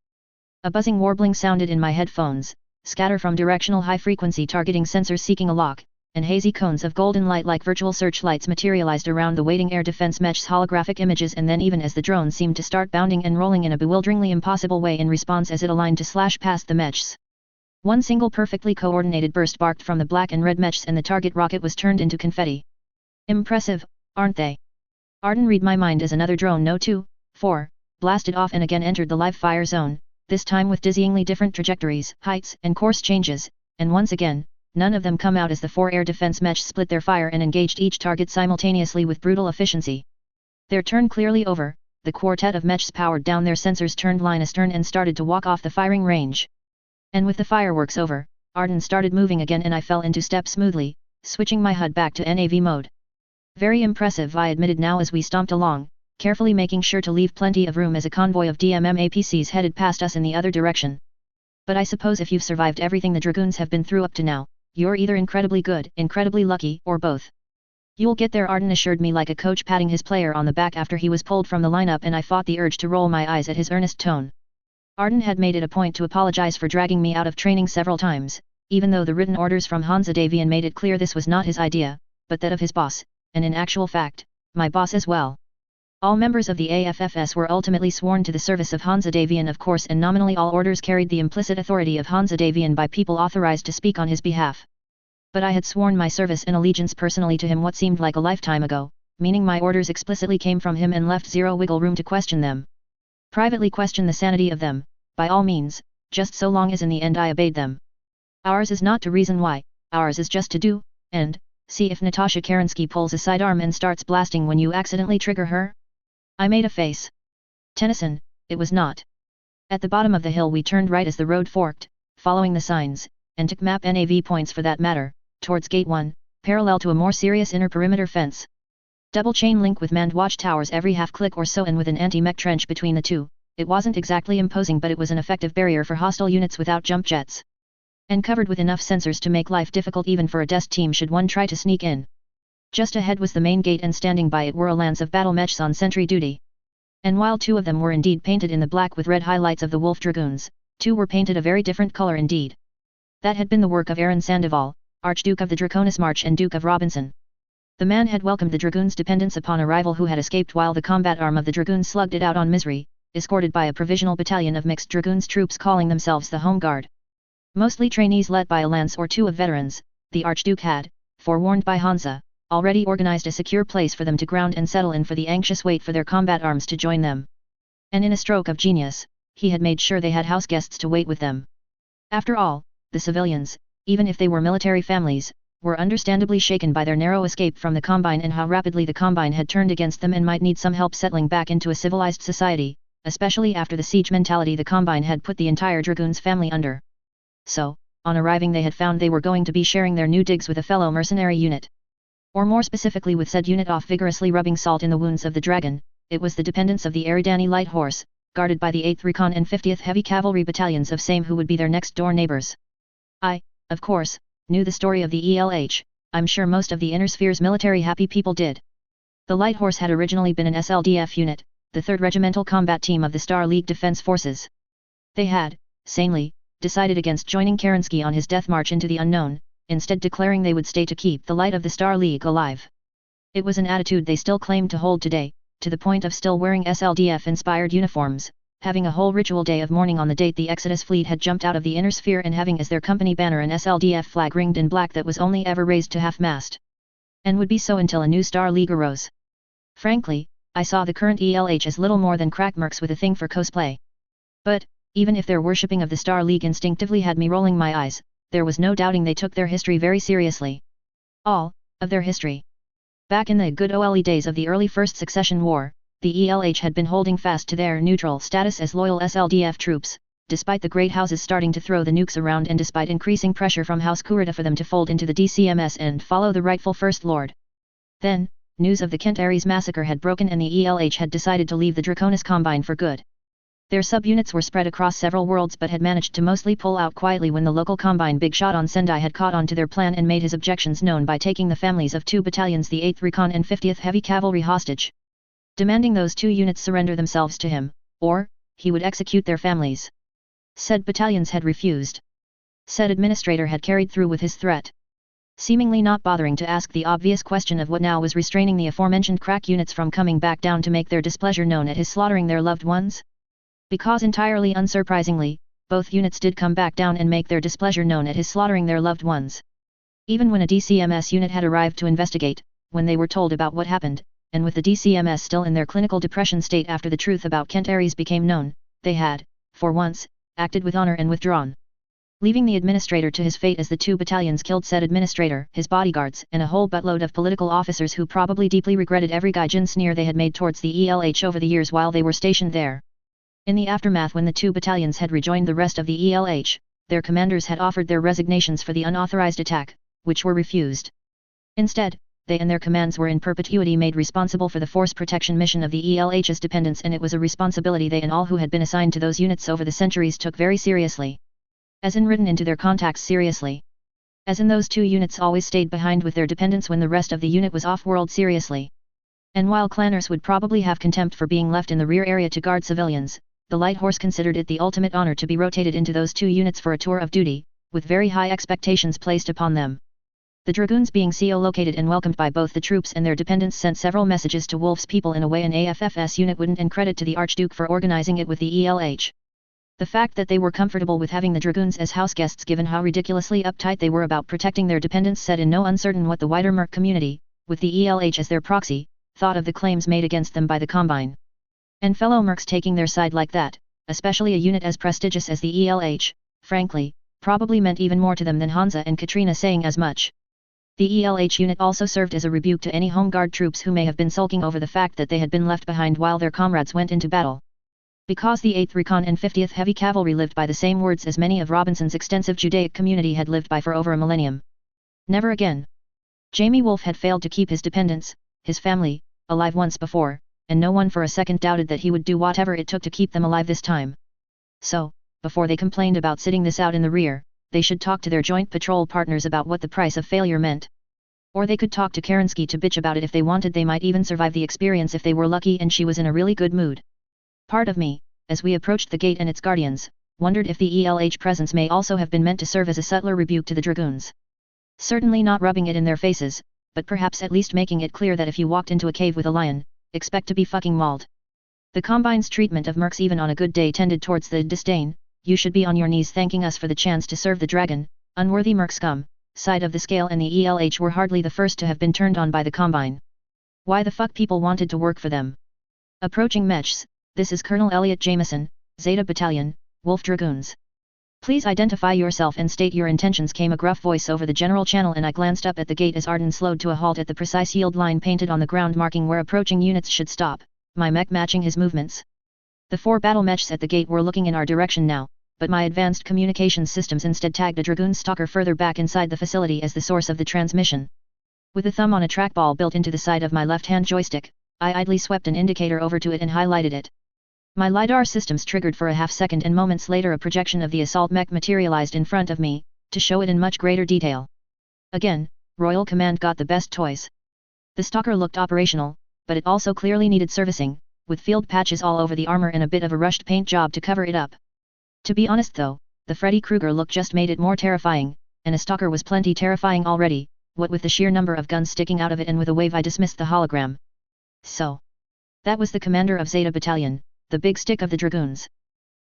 A buzzing warbling sounded in my headphones, scatter from directional high-frequency targeting sensors seeking a lock, and hazy cones of golden light like virtual searchlights materialized around the waiting air defense mech's holographic images, and then even as the drone seemed to start bounding and rolling in a bewilderingly impossible way in response as it aligned to slash past the mechs. One single perfectly coordinated burst barked from the black and red mechs and the target rocket was turned into confetti. Impressive, aren't they? Arden read my mind as another drone No. 2, 4, blasted off and again entered the live fire zone, this time with dizzyingly different trajectories, heights, and course changes, and once again, none of them come out as the four air defense mechs split their fire and engaged each target simultaneously with brutal efficiency. Their turn clearly over, the quartet of mechs powered down their sensors, turned line astern and started to walk off the firing range. And with the fireworks over, Arden started moving again and I fell into step smoothly, switching my HUD back to NAV mode. Very impressive, I admitted now as we stomped along, carefully making sure to leave plenty of room as a convoy of DMM APCs headed past us in the other direction. But I suppose if you've survived everything the Dragoons have been through up to now, you're either incredibly good, incredibly lucky, or both. You'll get there, Arden assured me like a coach patting his player on the back after he was pulled from the lineup, and I fought the urge to roll my eyes at his earnest tone. Arden had made it a point to apologize for dragging me out of training several times, even though the written orders from Hansa Davian made it clear this was not his idea, but that of his boss, and in actual fact, my boss as well. All members of the AFFS were ultimately sworn to the service of Hansa Davian, of course, and nominally all orders carried the implicit authority of Hansa Davian by people authorized to speak on his behalf. But I had sworn my service and allegiance personally to him what seemed like a lifetime ago, meaning my orders explicitly came from him and left zero wiggle room to question them. Privately question the sanity of them, by all means, just so long as in the end I obeyed them. Ours is not to reason why, ours is just to do, and see if Natasha Kerensky pulls a sidearm and starts blasting when you accidentally trigger her? I made a face. Tennyson, it was not. At the bottom of the hill we turned right as the road forked, following the signs, and took map NAV points for that matter, towards Gate 1, parallel to a more serious inner perimeter fence. Double chain link with manned watchtowers every half click or so and with an anti-mech trench between the two. It wasn't exactly imposing, but it was an effective barrier for hostile units without jump jets. And covered with enough sensors to make life difficult even for a DEST team should one try to sneak in. Just ahead was the main gate, and standing by it were a lance of battle mechs on sentry duty. And while two of them were indeed painted in the black with red highlights of the Wolf Dragoons, two were painted a very different color indeed. That had been the work of Aaron Sandoval, Archduke of the Draconis March and Duke of Robinson. The man had welcomed the Dragoons' dependents upon arrival, who had escaped while the combat arm of the Dragoons slugged it out on Misery, escorted by a provisional battalion of mixed Dragoons troops calling themselves the Home Guard. Mostly trainees led by a lance or two of veterans, the Archduke had, forewarned by Hansa, already organized a secure place for them to ground and settle in for the anxious wait for their combat arms to join them. And in a stroke of genius, he had made sure they had house guests to wait with them. After all, the civilians, even if they were military families, were understandably shaken by their narrow escape from the Combine and how rapidly the Combine had turned against them, and might need some help settling back into a civilized society, especially after the siege mentality the Combine had put the entire Dragoons family under. So, on arriving they had found they were going to be sharing their new digs with a fellow mercenary unit. Or more specifically with said unit off vigorously rubbing salt in the wounds of the dragon. It was the dependence of the Eridani Light Horse, guarded by the 8th Recon and 50th Heavy Cavalry Battalions of same who would be their next-door neighbors. I, of course, knew the story of the ELH. I'm sure most of the Inner Sphere's military-happy people did. The Light Horse had originally been an SLDF unit, the 3rd Regimental Combat Team of the Star League Defense Forces. They had, sanely, decided against joining Kerensky on his death march into the unknown, instead declaring they would stay to keep the light of the Star League alive. It was an attitude they still claimed to hold today, to the point of still wearing SLDF-inspired uniforms, having a whole ritual day of mourning on the date the Exodus fleet had jumped out of the Inner Sphere and having as their company banner an SLDF flag ringed in black that was only ever raised to half-mast. And would be so until a new Star League arose. Frankly, I saw the current ELH as little more than crack mercs with a thing for cosplay. But, even if their worshipping of the Star League instinctively had me rolling my eyes, there was no doubting they took their history very seriously. All of their history. Back in the good old days of the early First Succession War, the ELH had been holding fast to their neutral status as loyal SLDF troops, despite the great houses starting to throw the nukes around and despite increasing pressure from House Kurita for them to fold into the DCMS and follow the rightful First Lord. Then, news of the Kent Aries massacre had broken and the ELH had decided to leave the Draconis Combine for good. Their subunits were spread across several worlds but had managed to mostly pull out quietly when the local Combine big shot on Sendai had caught on to their plan and made his objections known by taking the families of 2 battalions, the 8th Recon and 50th Heavy Cavalry, hostage. Demanding those 2 units surrender themselves to him, or, he would execute their families. Said battalions had refused. Said administrator had carried through with his threat. Seemingly not bothering to ask the obvious question of what now was restraining the aforementioned crack units from coming back down to make their displeasure known at his slaughtering their loved ones. Because entirely unsurprisingly, both units did come back down and make their displeasure known at his slaughtering their loved ones. Even when a DCMS unit had arrived to investigate, when they were told about what happened, and with the DCMS still in their clinical depression state after the truth about Kent Aries became known, they had, for once, acted with honor and withdrawn. Leaving the administrator to his fate as the 2 battalions killed said administrator, his bodyguards, and a whole buttload of political officers who probably deeply regretted every gaijin sneer they had made towards the ELH over the years while they were stationed there. In the aftermath, when the 2 battalions had rejoined the rest of the ELH, their commanders had offered their resignations for the unauthorized attack, which were refused. Instead, they and their commands were in perpetuity made responsible for the force protection mission of the ELH's dependents, and it was a responsibility they and all who had been assigned to those units over the centuries took very seriously. As in written into their contacts seriously. As in those 2 units always stayed behind with their dependents when the rest of the unit was off-world seriously. And while clanners would probably have contempt for being left in the rear area to guard civilians, the Light Horse considered it the ultimate honor to be rotated into those 2 units for a tour of duty, with very high expectations placed upon them. The Dragoons, being co-located and welcomed by both the troops and their dependents, sent several messages to Wolf's people in a way an AFFS unit wouldn't, and credit to the Archduke for organizing it with the ELH. The fact that they were comfortable with having the Dragoons as house guests given how ridiculously uptight they were about protecting their dependents said in no uncertain what the wider merc community, with the ELH as their proxy, thought of the claims made against them by the Combine. And fellow mercs taking their side like that, especially a unit as prestigious as the ELH, frankly, probably meant even more to them than Hansa and Katrina saying as much. The ELH unit also served as a rebuke to any Home Guard troops who may have been sulking over the fact that they had been left behind while their comrades went into battle. Because the 8th Recon and 50th Heavy Cavalry lived by the same words as many of Robinson's extensive Judaic community had lived by for over a millennium. Never again. Jamie Wolfe had failed to keep his dependents, his family, alive once before, and no one for a second doubted that he would do whatever it took to keep them alive this time. So, before they complained about sitting this out in the rear, they should talk to their joint patrol partners about what the price of failure meant. Or they could talk to Kerensky to bitch about it if they wanted. They might even survive the experience if they were lucky and she was in a really good mood. Part of me, as we approached the gate and its guardians, wondered if the ELH presence may also have been meant to serve as a subtler rebuke to the Dragoons. Certainly not rubbing it in their faces, but perhaps at least making it clear that if you walked into a cave with a lion, expect to be fucking mauled. The Combine's treatment of mercs even on a good day tended towards the disdain, you should be on your knees thanking us for the chance to serve the dragon, unworthy merc scum, side of the scale, and the ELH were hardly the first to have been turned on by the Combine. Why the fuck people wanted to work for them. Approaching Mechs, this is Colonel Elliot Jameson, Zeta Battalion, Wolf Dragoons. Please identify yourself and state your intentions, came a gruff voice over the general channel, and I glanced up at the gate as Arden slowed to a halt at the precise yield line painted on the ground marking where approaching units should stop, my mech matching his movements. The 4 battle mechs at the gate were looking in our direction now, but my advanced communications systems instead tagged a Dragoon stalker further back inside the facility as the source of the transmission. With a thumb on a trackball built into the side of my left-hand joystick, I idly swept an indicator over to it and highlighted it. My LiDAR systems triggered for a half second and moments later a projection of the assault mech materialized in front of me, to show it in much greater detail. Again, Royal Command got the best toys. The stalker looked operational, but it also clearly needed servicing, with field patches all over the armor and a bit of a rushed paint job to cover it up. To be honest though, the Freddy Krueger look just made it more terrifying, and a stalker was plenty terrifying already, what with the sheer number of guns sticking out of it, and with a wave I dismissed the hologram. So. That was the commander of Zeta Battalion, the big stick of the Dragoons.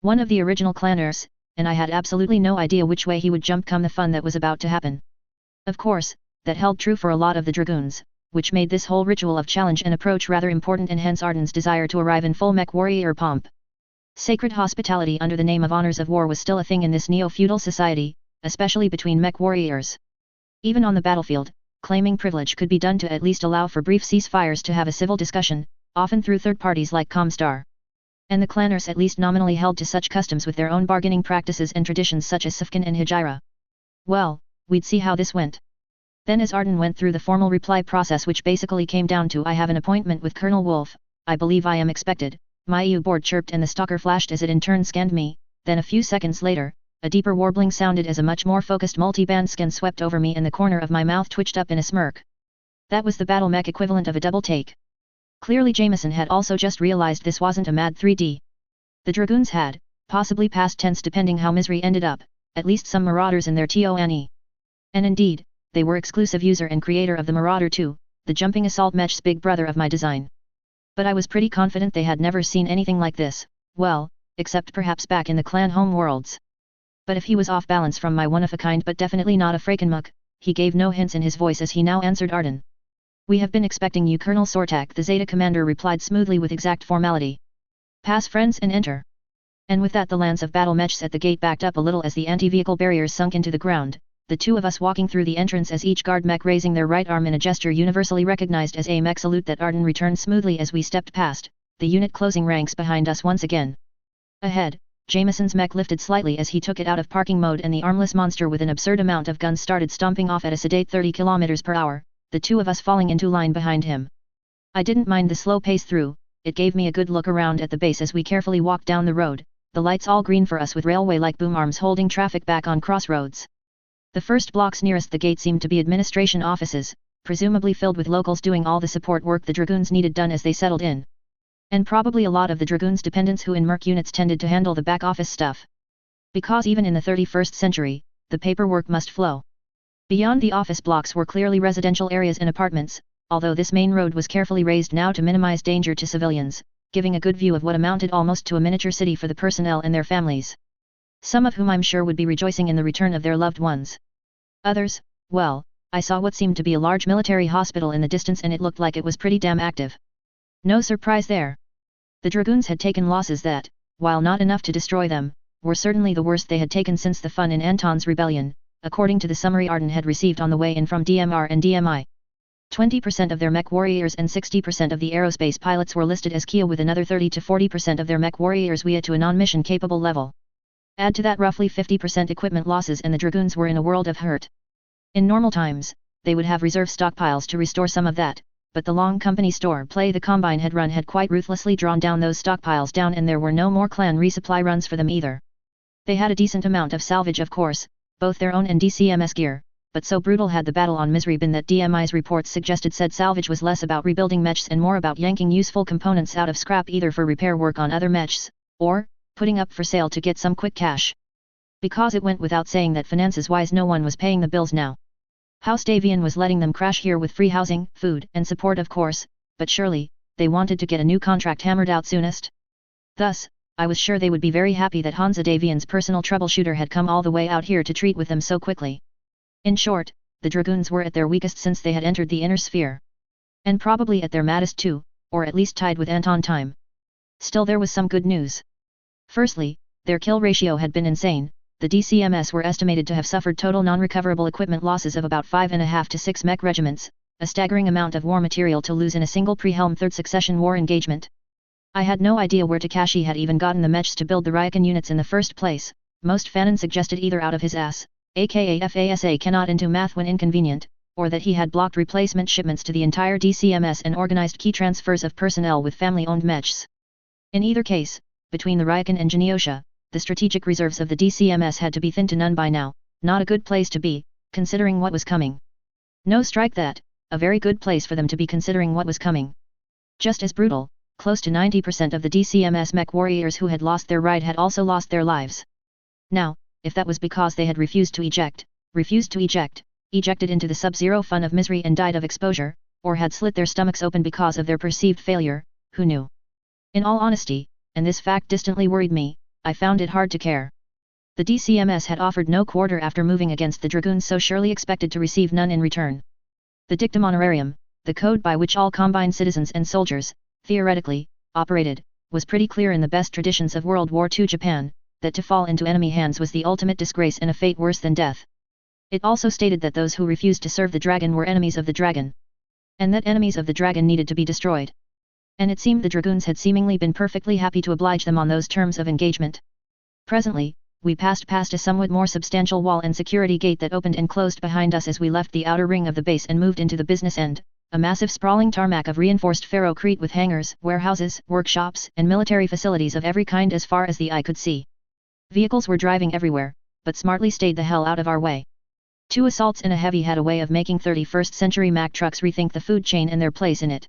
One of the original clanners, and I had absolutely no idea which way he would jump come the fun that was about to happen. Of course, that held true for a lot of the Dragoons, which made this whole ritual of challenge and approach rather important, and hence Arden's desire to arrive in full mech warrior pomp. Sacred hospitality under the name of honors of war was still a thing in this neo-feudal society, especially between mech warriors. Even on the battlefield, claiming privilege could be done to at least allow for brief ceasefires to have a civil discussion, often through third parties like Comstar. And the clanners at least nominally held to such customs with their own bargaining practices and traditions such as Sufkin and Hijira. Well, we'd see how this went. Then as Arden went through the formal reply process, which basically came down to "I have an appointment with Colonel Wolf, I believe I am expected," my EU board chirped and the stalker flashed as it in turn scanned me, then a few seconds later, a deeper warbling sounded as a much more focused multi-band scan swept over me and the corner of my mouth twitched up in a smirk. That was the battle mech equivalent of a double take. Clearly Jameson had also just realized this wasn't a mad 3D. The Dragoons had, possibly past tense depending how Misery ended up, at least some Marauders in their TONE. And indeed, they were exclusive user and creator of the Marauder 2, the jumping assault mech's big brother of my design. But I was pretty confident they had never seen anything like this, well, except perhaps back in the clan home worlds. But if he was off balance from my one-of-a-kind but definitely not a Frakenmuck, he gave no hints in his voice as he now answered Arden. "We have been expecting you, Colonel Sortak," the Zeta commander replied smoothly with exact formality. "Pass friends and enter." And with that the lance of battle mechs at the gate backed up a little as the anti-vehicle barriers sunk into the ground, the two of us walking through the entrance as each guard mech raising their right arm in a gesture universally recognized as a mech salute that Arden returned smoothly as we stepped past, the unit closing ranks behind us once again. Ahead, Jameson's mech lifted slightly as he took it out of parking mode and the armless monster with an absurd amount of guns started stomping off at a sedate 30 km per hour, the two of us falling into line behind him. I didn't mind the slow pace through, it gave me a good look around at the base as we carefully walked down the road, the lights all green for us with railway-like boom arms holding traffic back on crossroads. The first blocks nearest the gate seemed to be administration offices, presumably filled with locals doing all the support work the Dragoons needed done as they settled in. And probably a lot of the Dragoons' dependents who in merc units tended to handle the back office stuff. Because even in the 31st century, the paperwork must flow. Beyond the office blocks were clearly residential areas and apartments, although this main road was carefully raised now to minimize danger to civilians, giving a good view of what amounted almost to a miniature city for the personnel and their families. Some of whom I'm sure would be rejoicing in the return of their loved ones. Others, well, I saw what seemed to be a large military hospital in the distance and it looked like it was pretty damn active. No surprise there. The Dragoons had taken losses that, while not enough to destroy them, were certainly the worst they had taken since the fun in Anton's rebellion, according to the summary Arden had received on the way in from DMR and DMI. 20% of their mech warriors and 60% of the aerospace pilots were listed as Kia, with another 30 to 40% of their mech warriors WIA to a non-mission capable level. Add to that roughly 50% equipment losses and the Dragoons were in a world of hurt. In normal times, they would have reserve stockpiles to restore some of that, but the long company store play the Combine had run had quite ruthlessly drawn down those stockpiles down and there were no more clan resupply runs for them either. They had a decent amount of salvage of course, both their own and DCMS gear, but so brutal had the battle on Misery been that DMI's reports suggested said salvage was less about rebuilding mechs and more about yanking useful components out of scrap either for repair work on other mechs, or putting up for sale to get some quick cash. Because it went without saying that finances-wise no one was paying the bills now. House Davian was letting them crash here with free housing, food, and support of course, but surely, they wanted to get a new contract hammered out soonest. Thus, I was sure they would be very happy that Hansa Davian's personal troubleshooter had come all the way out here to treat with them so quickly. In short, the Dragoons were at their weakest since they had entered the inner sphere. And probably at their maddest too, or at least tied with Anton time. Still there was some good news. Firstly, their kill ratio had been insane. The DCMS were estimated to have suffered total non-recoverable equipment losses of about 5.5 to 6 mech regiments, a staggering amount of war material to lose in a single pre-Helm third succession war engagement. I had no idea where Takashi had even gotten the mechs to build the Ryokan units in the first place. Most Fanon suggested either out of his ass, aka FASA cannot into math when inconvenient, or that he had blocked replacement shipments to the entire DCMS and organized key transfers of personnel with family-owned mechs. In either case, between the Ryukin and Genosha, the strategic reserves of the DCMS had to be thin to none by now, not a good place to be, considering what was coming. No, strike that, a very good place for them to be considering what was coming. Just as brutal, close to 90% of the DCMS mech warriors who had lost their ride had also lost their lives. Now, if that was because they had refused to ejected into the sub-zero fun of misery and died of exposure, or had slit their stomachs open because of their perceived failure, who knew? In all honesty, and this fact distantly worried me, I found it hard to care. The DCMS had offered no quarter after moving against the Dragoons, so surely expected to receive none in return. The dictum honorarium, the code by which all combined citizens and soldiers, theoretically, operated, was pretty clear in the best traditions of World War II Japan, that to fall into enemy hands was the ultimate disgrace and a fate worse than death. It also stated that those who refused to serve the dragon were enemies of the dragon, and that enemies of the dragon needed to be destroyed. And it seemed the Dragoons had seemingly been perfectly happy to oblige them on those terms of engagement. Presently, we passed past a somewhat more substantial wall and security gate that opened and closed behind us as we left the outer ring of the base and moved into the business end, a massive sprawling tarmac of reinforced ferrocrete with hangars, warehouses, workshops, and military facilities of every kind as far as the eye could see. Vehicles were driving everywhere, but smartly stayed the hell out of our way. 2 assaults and a heavy had a way of making 31st century Mack trucks rethink the food chain and their place in it.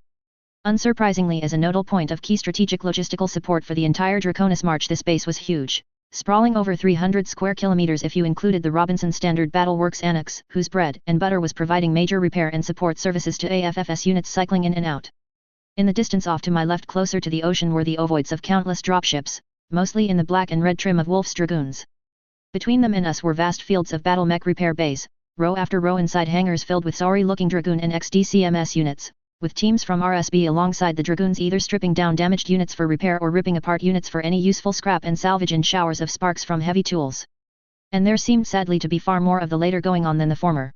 Unsurprisingly, as a nodal point of key strategic logistical support for the entire Draconis March, this base was huge, sprawling over 300 square kilometers if you included the Robinson Standard Battle Works Annex, whose bread and butter was providing major repair and support services to AFFS units cycling in and out. In the distance off to my left, closer to the ocean, were the ovoids of countless dropships, mostly in the black and red trim of Wolf's Dragoons. Between them and us were vast fields of battle mech repair bays, row after row inside hangars filled with sorry-looking Dragoon and ex-DCMS units, with teams from RSB alongside the Dragoons either stripping down damaged units for repair or ripping apart units for any useful scrap and salvage in showers of sparks from heavy tools. And there seemed sadly to be far more of the latter going on than the former.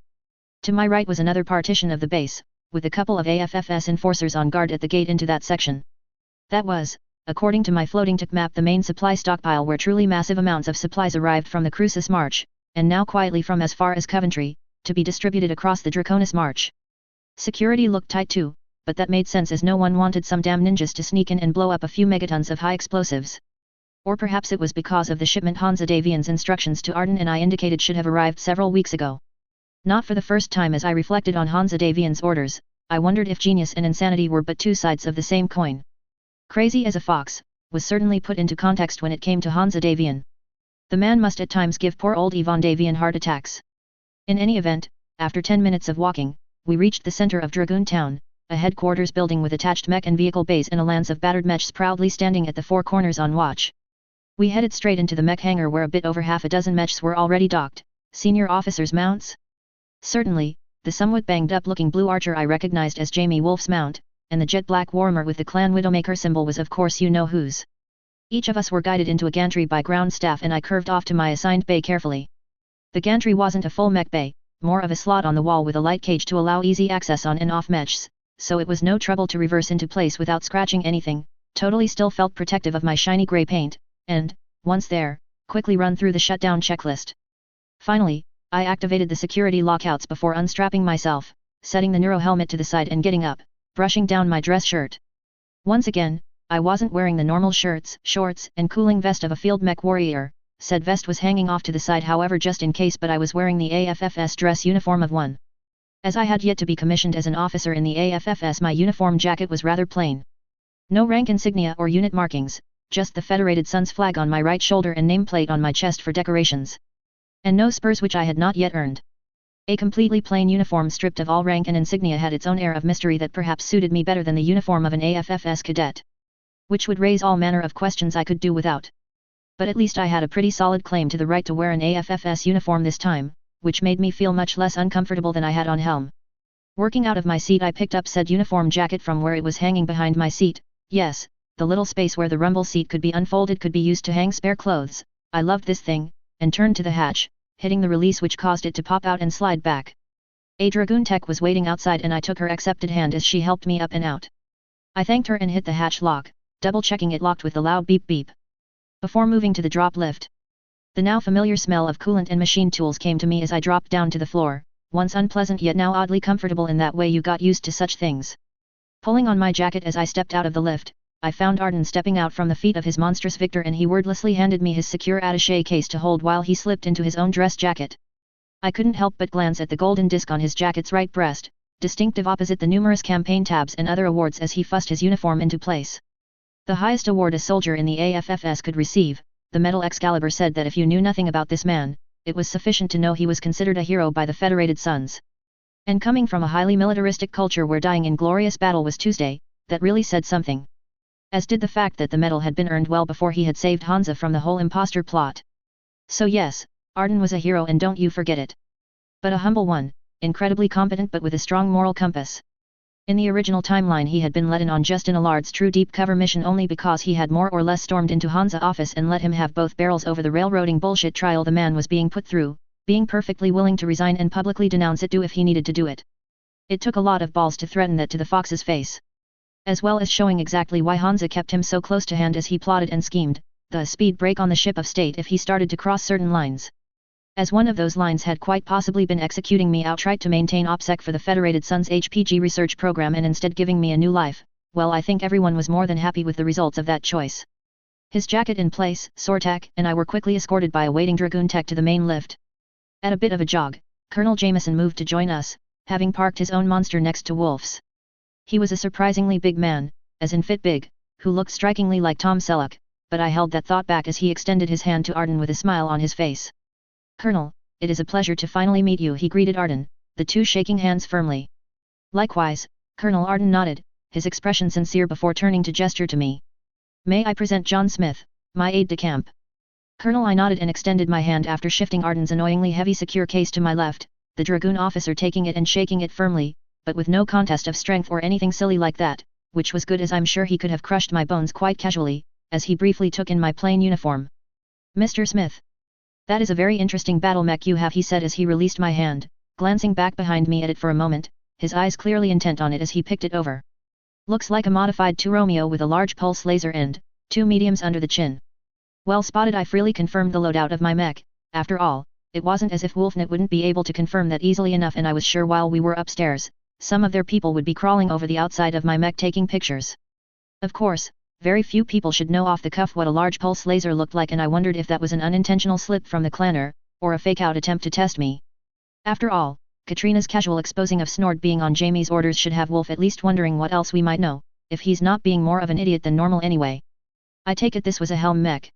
To my right was another partition of the base, with a couple of AFFS enforcers on guard at the gate into that section. That was, according to my floating tick map, the main supply stockpile where truly massive amounts of supplies arrived from the Crucis March, and now quietly from as far as Coventry, to be distributed across the Draconis March. Security looked tight too, but that made sense as no one wanted some damn ninjas to sneak in and blow up a few megatons of high explosives. Or perhaps it was because of the shipment Hansa Davian's instructions to Arden and I indicated should have arrived several weeks ago. Not for the first time as I reflected on Hansa Davian's orders, I wondered if genius and insanity were but two sides of the same coin. Crazy as a fox, was certainly put into context when it came to Hansa Davian. The man must at times give poor old Yvonne Davian heart attacks. In any event, after 10 minutes of walking, we reached the center of Dragoon Town, a headquarters building with attached mech and vehicle bays and a lance of battered mechs proudly standing at the four corners on watch. We headed straight into the mech hangar where a bit over half a dozen mechs were already docked, senior officers' mounts. Certainly, the somewhat banged-up looking Blue Archer I recognized as Jamie Wolf's mount, and the jet black Warhammer with the clan Widowmaker symbol was of course you-know-whose. Each of us were guided into a gantry by ground staff and I curved off to my assigned bay carefully. The gantry wasn't a full mech bay, more of a slot on the wall with a light cage to allow easy access on and off mechs, so it was no trouble to reverse into place without scratching anything, totally still felt protective of my shiny grey paint, and, once there, quickly run through the shutdown checklist. Finally, I activated the security lockouts before unstrapping myself, setting the neuro helmet to the side and getting up, brushing down my dress shirt. Once again, I wasn't wearing the normal shirts, shorts, and cooling vest of a field mech warrior. Said vest was hanging off to the side however just in case, but I was wearing the AFFS dress uniform of one. As I had yet to be commissioned as an officer in the AFFS, my uniform jacket was rather plain. No rank insignia or unit markings, just the Federated Sun's flag on my right shoulder and nameplate on my chest for decorations. And no spurs, which I had not yet earned. A completely plain uniform stripped of all rank and insignia had its own air of mystery that perhaps suited me better than the uniform of an AFFS cadet. Which would raise all manner of questions I could do without. But at least I had a pretty solid claim to the right to wear an AFFS uniform this time, which made me feel much less uncomfortable than I had on helm. Working out of my seat, I picked up said uniform jacket from where it was hanging behind my seat. Yes, the little space where the rumble seat could be unfolded could be used to hang spare clothes. I loved this thing, and turned to the hatch, hitting the release which caused it to pop out and slide back. A Dragoon tech was waiting outside and I took her accepted hand as she helped me up and out. I thanked her and hit the hatch lock, double-checking it locked with the loud beep beep. Before moving to the drop lift, the now familiar smell of coolant and machine tools came to me as I dropped down to the floor, once unpleasant yet now oddly comfortable in that way you got used to such things. Pulling on my jacket as I stepped out of the lift, I found Arden stepping out from the feet of his monstrous victor and he wordlessly handed me his secure attaché case to hold while he slipped into his own dress jacket. I couldn't help but glance at the golden disc on his jacket's right breast, distinctive opposite the numerous campaign tabs and other awards as he fussed his uniform into place. The highest award a soldier in the AFFS could receive, the Medal Excalibur said that if you knew nothing about this man, it was sufficient to know he was considered a hero by the Federated Sons. And coming from a highly militaristic culture where dying in glorious battle was Tuesday, that really said something. As did the fact that the medal had been earned well before he had saved Hansa from the whole imposter plot. So yes, Arden was a hero and don't you forget it. But a humble one, incredibly competent but with a strong moral compass. In the original timeline he had been let in on Justin Allard's true deep cover mission only because he had more or less stormed into Hansa office and let him have both barrels over the railroading bullshit trial the man was being put through, being perfectly willing to resign and publicly denounce it if he needed to do it. It took a lot of balls to threaten that to the Fox's face. As well as showing exactly why Hansa kept him so close to hand as he plotted and schemed, the speed brake on the ship of state if he started to cross certain lines. As one of those lines had quite possibly been executing me outright to maintain OPSEC for the Federated Sons HPG research program and instead giving me a new life, well I think everyone was more than happy with the results of that choice. His jacket in place, Sortak and I were quickly escorted by a waiting Dragoon tech to the main lift. At a bit of a jog, Colonel Jameson moved to join us, having parked his own monster next to Wolf's. He was a surprisingly big man, as in fit big, who looked strikingly like Tom Selleck, but I held that thought back as he extended his hand to Arden with a smile on his face. Colonel, it is a pleasure to finally meet you, he greeted Arden, the two shaking hands firmly. Likewise, Colonel Arden nodded, his expression sincere before turning to gesture to me. May I present John Smith, my aide-de-camp? Colonel, I nodded and extended my hand after shifting Arden's annoyingly heavy secure case to my left, the Dragoon officer taking it and shaking it firmly, but with no contest of strength or anything silly like that, which was good as I'm sure he could have crushed my bones quite casually, as he briefly took in my plain uniform. Mr. Smith. That is a very interesting battle mech you have, he said as he released my hand, glancing back behind me at it for a moment, his eyes clearly intent on it as he picked it over. Looks like a modified 2 Romeo with a large pulse laser and 2 mediums under the chin. Well spotted, I freely confirmed the loadout of my mech. After all, it wasn't as if Wolfnet wouldn't be able to confirm that easily enough, and I was sure while we were upstairs, some of their people would be crawling over the outside of my mech taking pictures. Of course, very few people should know off the cuff what a large pulse laser looked like, and I wondered if that was an unintentional slip from the clanner, or a fake-out attempt to test me. After all, Katrina's casual exposing of Snord being on Jamie's orders should have Wolf at least wondering what else we might know, if he's not being more of an idiot than normal anyway. I take it this was a Helm mech?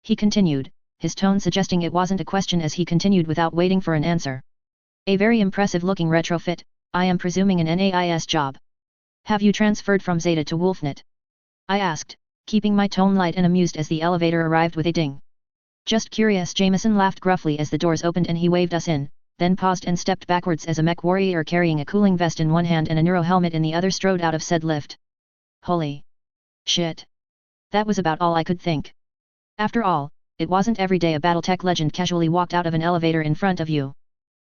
He continued, his tone suggesting it wasn't a question as he continued without waiting for an answer. A very impressive-looking retrofit, I am presuming an NAIS job. Have you transferred from Zeta to Wolfnet? I asked, keeping my tone light and amused as the elevator arrived with a ding. Just curious, Jameson laughed gruffly as the doors opened and he waved us in, then paused and stepped backwards as a mech warrior carrying a cooling vest in one hand and a neuro helmet in the other strode out of said lift. Holy shit. That was about all I could think. After all, it wasn't every day a Battletech legend casually walked out of an elevator in front of you.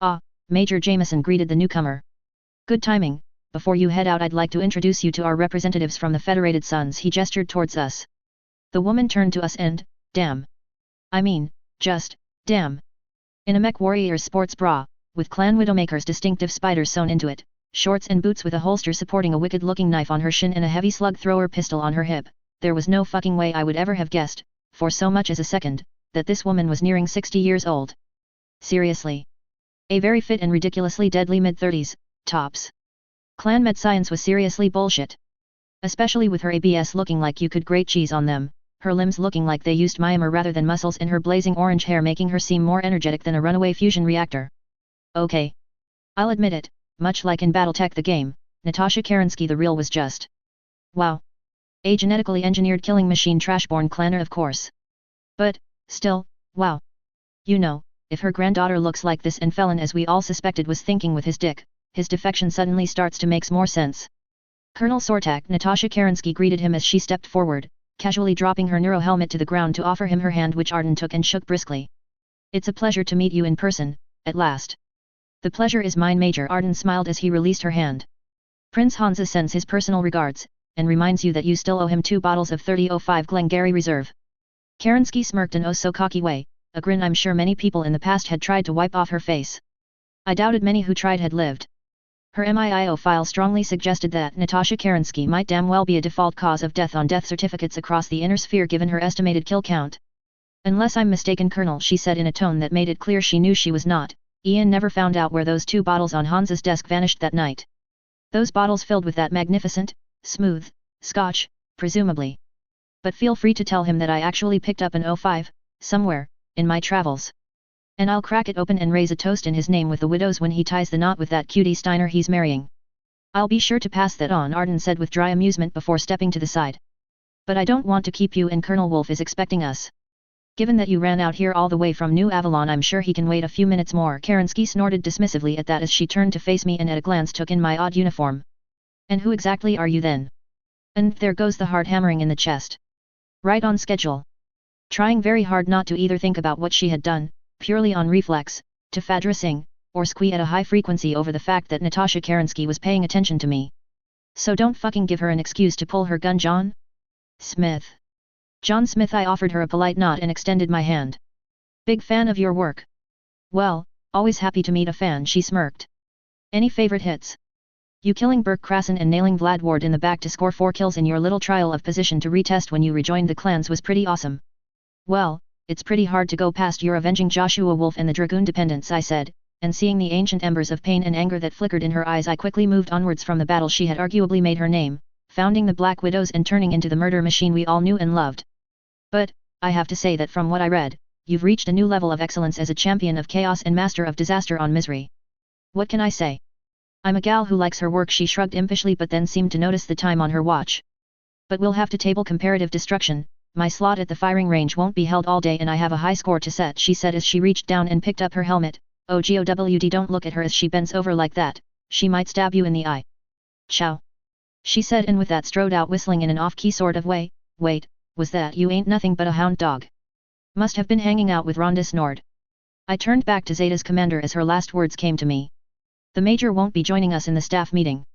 Ah, Major Jameson greeted the newcomer. Good timing. Before you head out, I'd like to introduce you to our representatives from the Federated Sons. He gestured towards us. The woman turned to us and, damn. I mean, just, damn. In a mech warrior's sports bra, with Clan Widowmaker's distinctive spiders sewn into it, shorts and boots with a holster supporting a wicked-looking knife on her shin and a heavy slug-thrower pistol on her hip, there was no fucking way I would ever have guessed, for so much as a second, that this woman was nearing 60 years old. Seriously. A very fit and ridiculously deadly mid-30s, tops. Clan Med-Science was seriously bullshit. Especially with her ABS looking like you could grate cheese on them, her limbs looking like they used myomer rather than muscles, and her blazing orange hair making her seem more energetic than a runaway fusion reactor. Okay. I'll admit it, much like in Battletech the game, Natasha Kerensky the real was just. Wow. A genetically engineered killing machine, trashborn clanner of course. But, still, wow. You know, if her granddaughter looks like this and Felon as we all suspected was thinking with his dick, his defection suddenly starts to make more sense. Colonel Sortak, Natasha Kerensky greeted him as she stepped forward, casually dropping her neuro helmet to the ground to offer him her hand, which Arden took and shook briskly. It's a pleasure to meet you in person, at last. The pleasure is mine, Major. Arden smiled as he released her hand. Prince Hansa sends his personal regards, and reminds you that you still owe him 2 bottles of 3005 Glengarry Reserve. Kerensky smirked in oh so cocky way, a grin I'm sure many people in the past had tried to wipe off her face. I doubted many who tried had lived. Her MIO file strongly suggested that Natasha Kerensky might damn well be a default cause of death on death certificates across the inner sphere given her estimated kill count. Unless I'm mistaken, Colonel, she said in a tone that made it clear she knew she was not. Ian never found out where those 2 bottles on Hans's desk vanished that night. Those bottles filled with that magnificent, smooth, scotch, presumably. But feel free to tell him that I actually picked up an 05, somewhere, in my travels. And I'll crack it open and raise a toast in his name with the widows when he ties the knot with that cutie Steiner he's marrying. I'll be sure to pass that on, Arden said with dry amusement before stepping to the side. But I don't want to keep you, and Colonel Wolf is expecting us. Given that you ran out here all the way from New Avalon, I'm sure he can wait a few minutes more. Kerensky snorted dismissively at that as she turned to face me and at a glance took in my odd uniform. And who exactly are you then? And there goes the hard hammering in the chest. Right on schedule. Trying very hard not to either think about what she had done, purely on reflex, to Fadra Singh, or squee at a high frequency over the fact that Natasha Kerensky was paying attention to me. So don't fucking give her an excuse to pull her gun, John Smith. John Smith. I offered her a polite nod and extended my hand. Big fan of your work. Well, always happy to meet a fan, she smirked. Any favorite hits? You killing Burke Krasin and nailing Vlad Ward in the back to score 4 kills in your little trial of position to retest when you rejoined the clans was pretty awesome. Well, it's pretty hard to go past your avenging Joshua Wolf and the Dragoon dependents, I said, and seeing the ancient embers of pain and anger that flickered in her eyes, I quickly moved onwards from the battle she had arguably made her name, founding the Black Widows and turning into the murder machine we all knew and loved. But, I have to say that from what I read, you've reached a new level of excellence as a champion of chaos and master of disaster on Misery. What can I say? I'm a gal who likes her work, she shrugged impishly, but then seemed to notice the time on her watch. But we'll have to table comparative destruction. My slot at the firing range won't be held all day and I have a high score to set, she said as she reached down and picked up her helmet. Oh GOWD, don't look at her as she bends over like that, she might stab you in the eye. Chow. She said, and with that strode out whistling in an off-key sort of way. Wait, was that you? Ain't nothing but a hound dog. Must have been hanging out with Rhonda Snord. I turned back to Zeta's commander as her last words came to me. The Major won't be joining us in the staff meeting.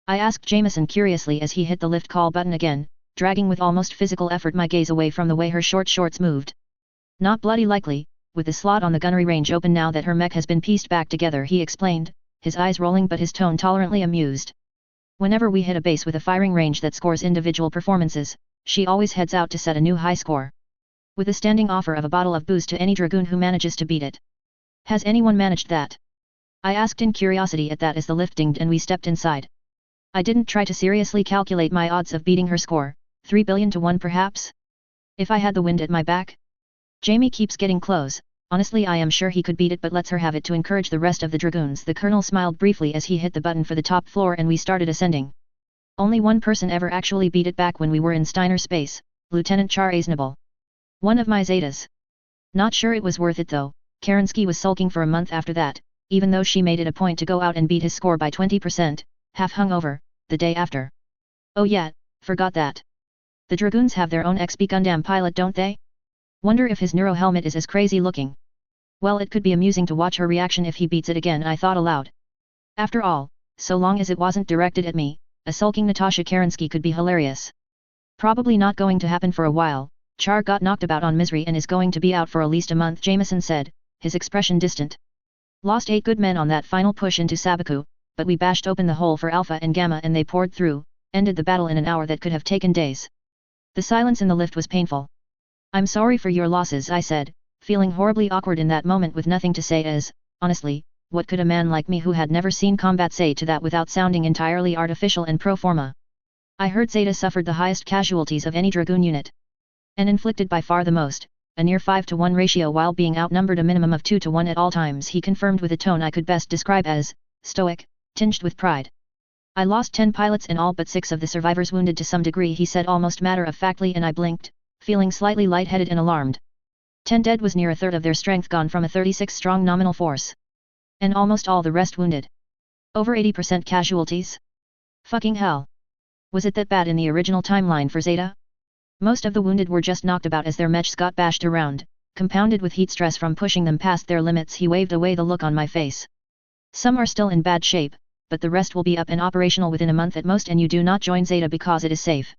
I asked Jameson curiously as he hit the lift call button again, dragging with almost physical effort my gaze away from the way her short shorts moved. Not bloody likely, with the slot on the gunnery range open now that her mech has been pieced back together, he explained, his eyes rolling but his tone tolerantly amused. Whenever we hit a base with a firing range that scores individual performances, she always heads out to set a new high score. With a standing offer of a bottle of booze to any Dragoon who manages to beat it. Has anyone managed that? I asked in curiosity at that as the lift dinged and we stepped inside. I didn't try to seriously calculate my odds of beating her score, 3 billion to 1 perhaps? If I had the wind at my back? Jamie keeps getting close, honestly I am sure he could beat it but lets her have it to encourage the rest of the Dragoons. The Colonel smiled briefly as he hit the button for the top floor and we started ascending. Only one person ever actually beat it back when we were in Steiner space, Lieutenant Char Aznable. One of my Zetas. Not sure it was worth it though. Kerensky was sulking for a month after that, even though she made it a point to go out and beat his score by 20%, half hungover, the day after. Oh yeah, forgot that. The Dragoons have their own XP Gundam pilot, don't they? Wonder if his neuro helmet is as crazy looking. Well, it could be amusing to watch her reaction if he beats it again, I thought aloud. After all, so long as it wasn't directed at me, a sulking Natasha Kerensky could be hilarious. Probably not going to happen for a while. Char got knocked about on Misery and is going to be out for at least a month, Jameson said, his expression distant. Lost 8 good men on that final push into Sabaku, but we bashed open the hole for Alpha and Gamma and they poured through, ended the battle in an hour that could have taken days. The silence in the lift was painful. I'm sorry for your losses, I said, feeling horribly awkward in that moment with nothing to say as, honestly, what could a man like me who had never seen combat say to that without sounding entirely artificial and pro forma? I heard Zeta suffered the highest casualties of any Dragoon unit. And inflicted by far the most, a near 5-to-1 ratio while being outnumbered a minimum of 2-to-1 at all times, he confirmed with a tone I could best describe as stoic, tinged with pride. I lost 10 pilots and all but 6 of the survivors wounded to some degree, he said almost matter-of-factly, and I blinked, feeling slightly lightheaded and alarmed. 10 dead was near a third of their strength gone from a 36-strong nominal force. And almost all the rest wounded. Over 80% casualties? Fucking hell. Was it that bad in the original timeline for Zeta? Most of the wounded were just knocked about as their mechs got bashed around, compounded with heat stress from pushing them past their limits. He waved away the look on my face. Some are still in bad shape, but the rest will be up and operational within a month at most, and you do not join Zeta because it is safe.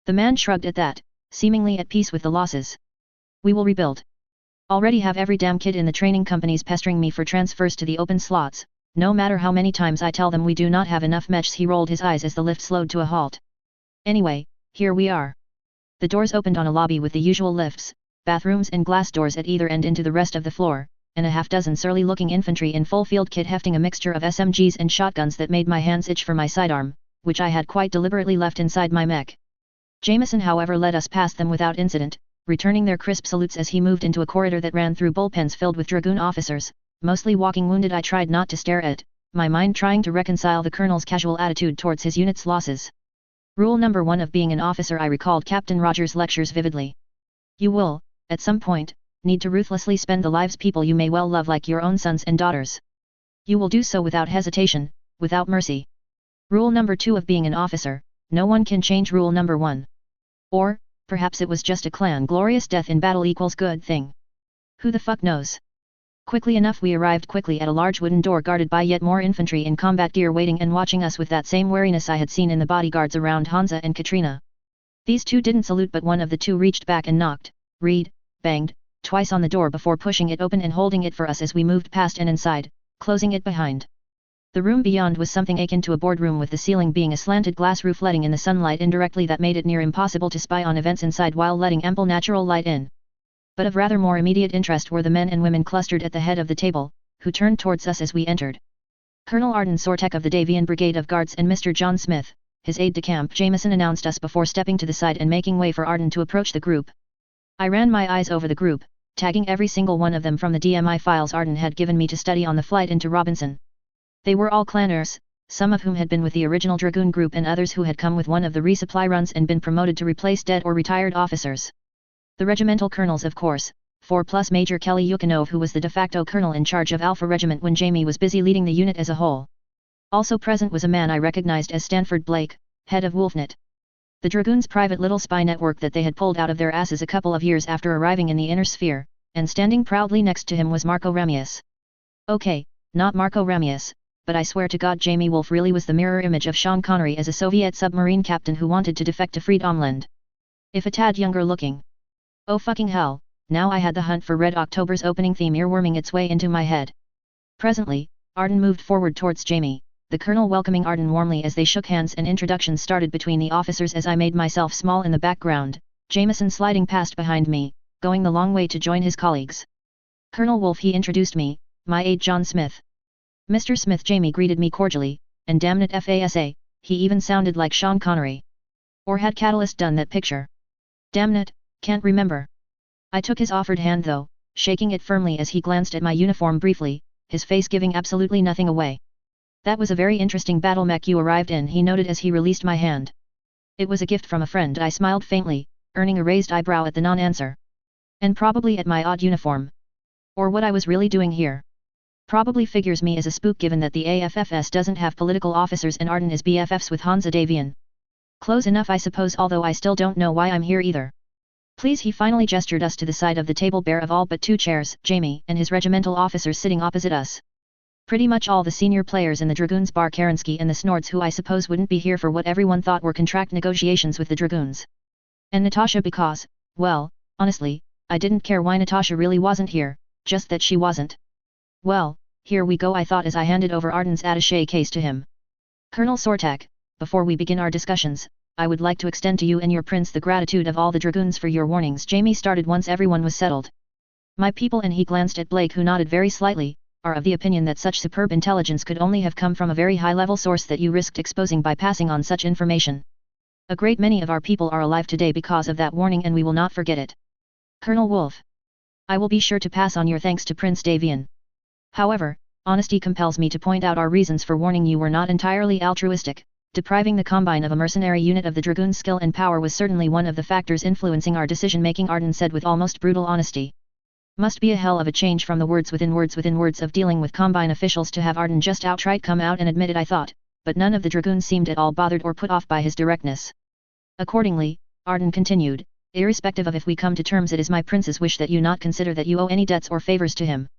The man shrugged at that, seemingly at peace with the losses. We will rebuild. Already have every damn kid in the training companies pestering me for transfers to the open slots, No matter how many times I tell them we do not have enough mechs, he rolled his eyes as the lift slowed to a halt. Anyway, here we are. The doors opened on a lobby with the usual lifts, bathrooms and glass doors at either end into the rest of the floor, and a half-dozen surly-looking infantry in full field kit hefting a mixture of SMGs and shotguns that made my hands itch for my sidearm, which I had quite deliberately left inside my mech. Jameson however let us past them without incident, returning their crisp salutes as he moved into a corridor that ran through bullpens filled with dragoon officers, mostly walking wounded. I tried not to stare at, my mind trying to reconcile the colonel's casual attitude towards his unit's losses. Rule number 1 of being an officer. I recalled Captain Rogers' lectures vividly. You will, at some point, need to ruthlessly spend the lives people you may well love like your own sons and daughters. You will do so without hesitation, without mercy. Rule number 2 of being an officer, no one can change rule number 1. Or, perhaps it was just a clan glorious death in battle equals good thing. Who the fuck knows? Quickly enough we arrived quickly at a large wooden door guarded by yet more infantry in combat gear waiting and watching us with that same wariness I had seen in the bodyguards around Hansa and Katrina. These two didn't salute, but one of the two reached back and knocked, banged, twice on the door before pushing it open and holding it for us as we moved past and inside, closing it behind. The room beyond was something akin to a boardroom, with the ceiling being a slanted glass roof letting in the sunlight indirectly that made it near impossible to spy on events inside while letting ample natural light in. But of rather more immediate interest were the men and women clustered at the head of the table, who turned towards us as we entered. Colonel Arden Sortek of the Davian Brigade of Guards and Mr. John Smith, his aide-de-camp Jameson, announced us before stepping to the side and making way for Arden to approach the group. I ran my eyes over the group, tagging every single one of them from the DMI files Arden had given me to study on the flight into Robinson. They were all clanners, some of whom had been with the original Dragoon group and others who had come with one of the resupply runs and been promoted to replace dead or retired officers. The regimental colonels, of course, 4+ Major Kelly Yukhanov, who was the de facto colonel in charge of Alpha Regiment when Jamie was busy leading the unit as a whole. Also present was a man I recognized as Stanford Blake, head of Wolfnet, the Dragoons' private little spy network that they had pulled out of their asses a couple of years after arriving in the inner sphere, and standing proudly next to him was Marco Ramius. Okay, not Marco Ramius, but I swear to God Jamie Wolf really was the mirror image of Sean Connery as a Soviet submarine captain who wanted to defect to Freedomland. If a tad younger looking. Oh fucking hell, now I had the Hunt for Red October's opening theme earworming its way into my head. Presently, Arden moved forward towards Jamie, the colonel welcoming Arden warmly as they shook hands and introductions started between the officers as I made myself small in the background, Jameson sliding past behind me, going the long way to join his colleagues. Colonel Wolf, he introduced me, my aide John Smith. Mr. Smith, Jamie greeted me cordially, and damn it FASA, he even sounded like Sean Connery. Or had Catalyst done that picture? Damn it, can't remember. I took his offered hand though, shaking it firmly as he glanced at my uniform briefly, his face giving absolutely nothing away. That was a very interesting battle mech you arrived in, he noted as he released my hand. It was a gift from a friend, I smiled faintly, earning a raised eyebrow at the non-answer. And probably at my odd uniform. Or what I was really doing here. Probably figures me as a spook given that the AFFS doesn't have political officers and Arden is BFFs with Hansa Davian. Close enough I suppose, although I still don't know why I'm here either. Please, he finally gestured us to the side of the table bare of all but 2 chairs, Jamie and his regimental officers sitting opposite us. Pretty much all the senior players in the Dragoons bar Kerensky and the Snords, who I suppose wouldn't be here for what everyone thought were contract negotiations with the Dragoons. And Natasha because, well, honestly, I didn't care why Natasha really wasn't here, just that she wasn't. Well, here we go, I thought as I handed over Arden's attaché case to him. Colonel Sortek, before we begin our discussions, I would like to extend to you and your prince the gratitude of all the Dragoons for your warnings, Jamie started once everyone was settled. My people, and he glanced at Blake who nodded very slightly, are of the opinion that such superb intelligence could only have come from a very high-level source that you risked exposing by passing on such information. A great many of our people are alive today because of that warning, and we will not forget it. Colonel Wolf. I will be sure to pass on your thanks to Prince Davian. However, honesty compels me to point out our reasons for warning you were not entirely altruistic. Depriving the Combine of a mercenary unit of the Dragoons' skill and power was certainly one of the factors influencing our decision-making, Arden said with almost brutal honesty. Must be a hell of a change from the words within words of dealing with Combine officials to have Arden just outright come out and admit it, I thought, but none of the Dragoons seemed at all bothered or put off by his directness. Accordingly, Arden continued, irrespective of if we come to terms, it is my prince's wish that you not consider that you owe any debts or favors to him.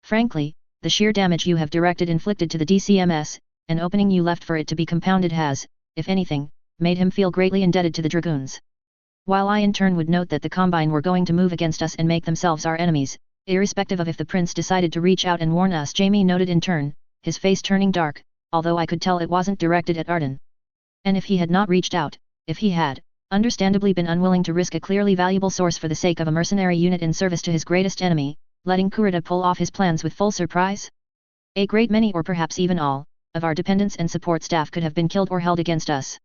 Frankly, the sheer damage you have inflicted to the DCMS, and opening you left for it to be compounded has, if anything, made him feel greatly indebted to the Dragoons. While I in turn would note that the Combine were going to move against us and make themselves our enemies, irrespective of if the prince decided to reach out and warn us, Jamie noted in turn, his face turning dark, although I could tell it wasn't directed at Arden. And if he had not reached out, if he had, understandably been unwilling to risk a clearly valuable source for the sake of a mercenary unit in service to his greatest enemy, letting Kurita pull off his plans with full surprise? A great many or perhaps even all, of our dependents and support staff could have been killed or held against us.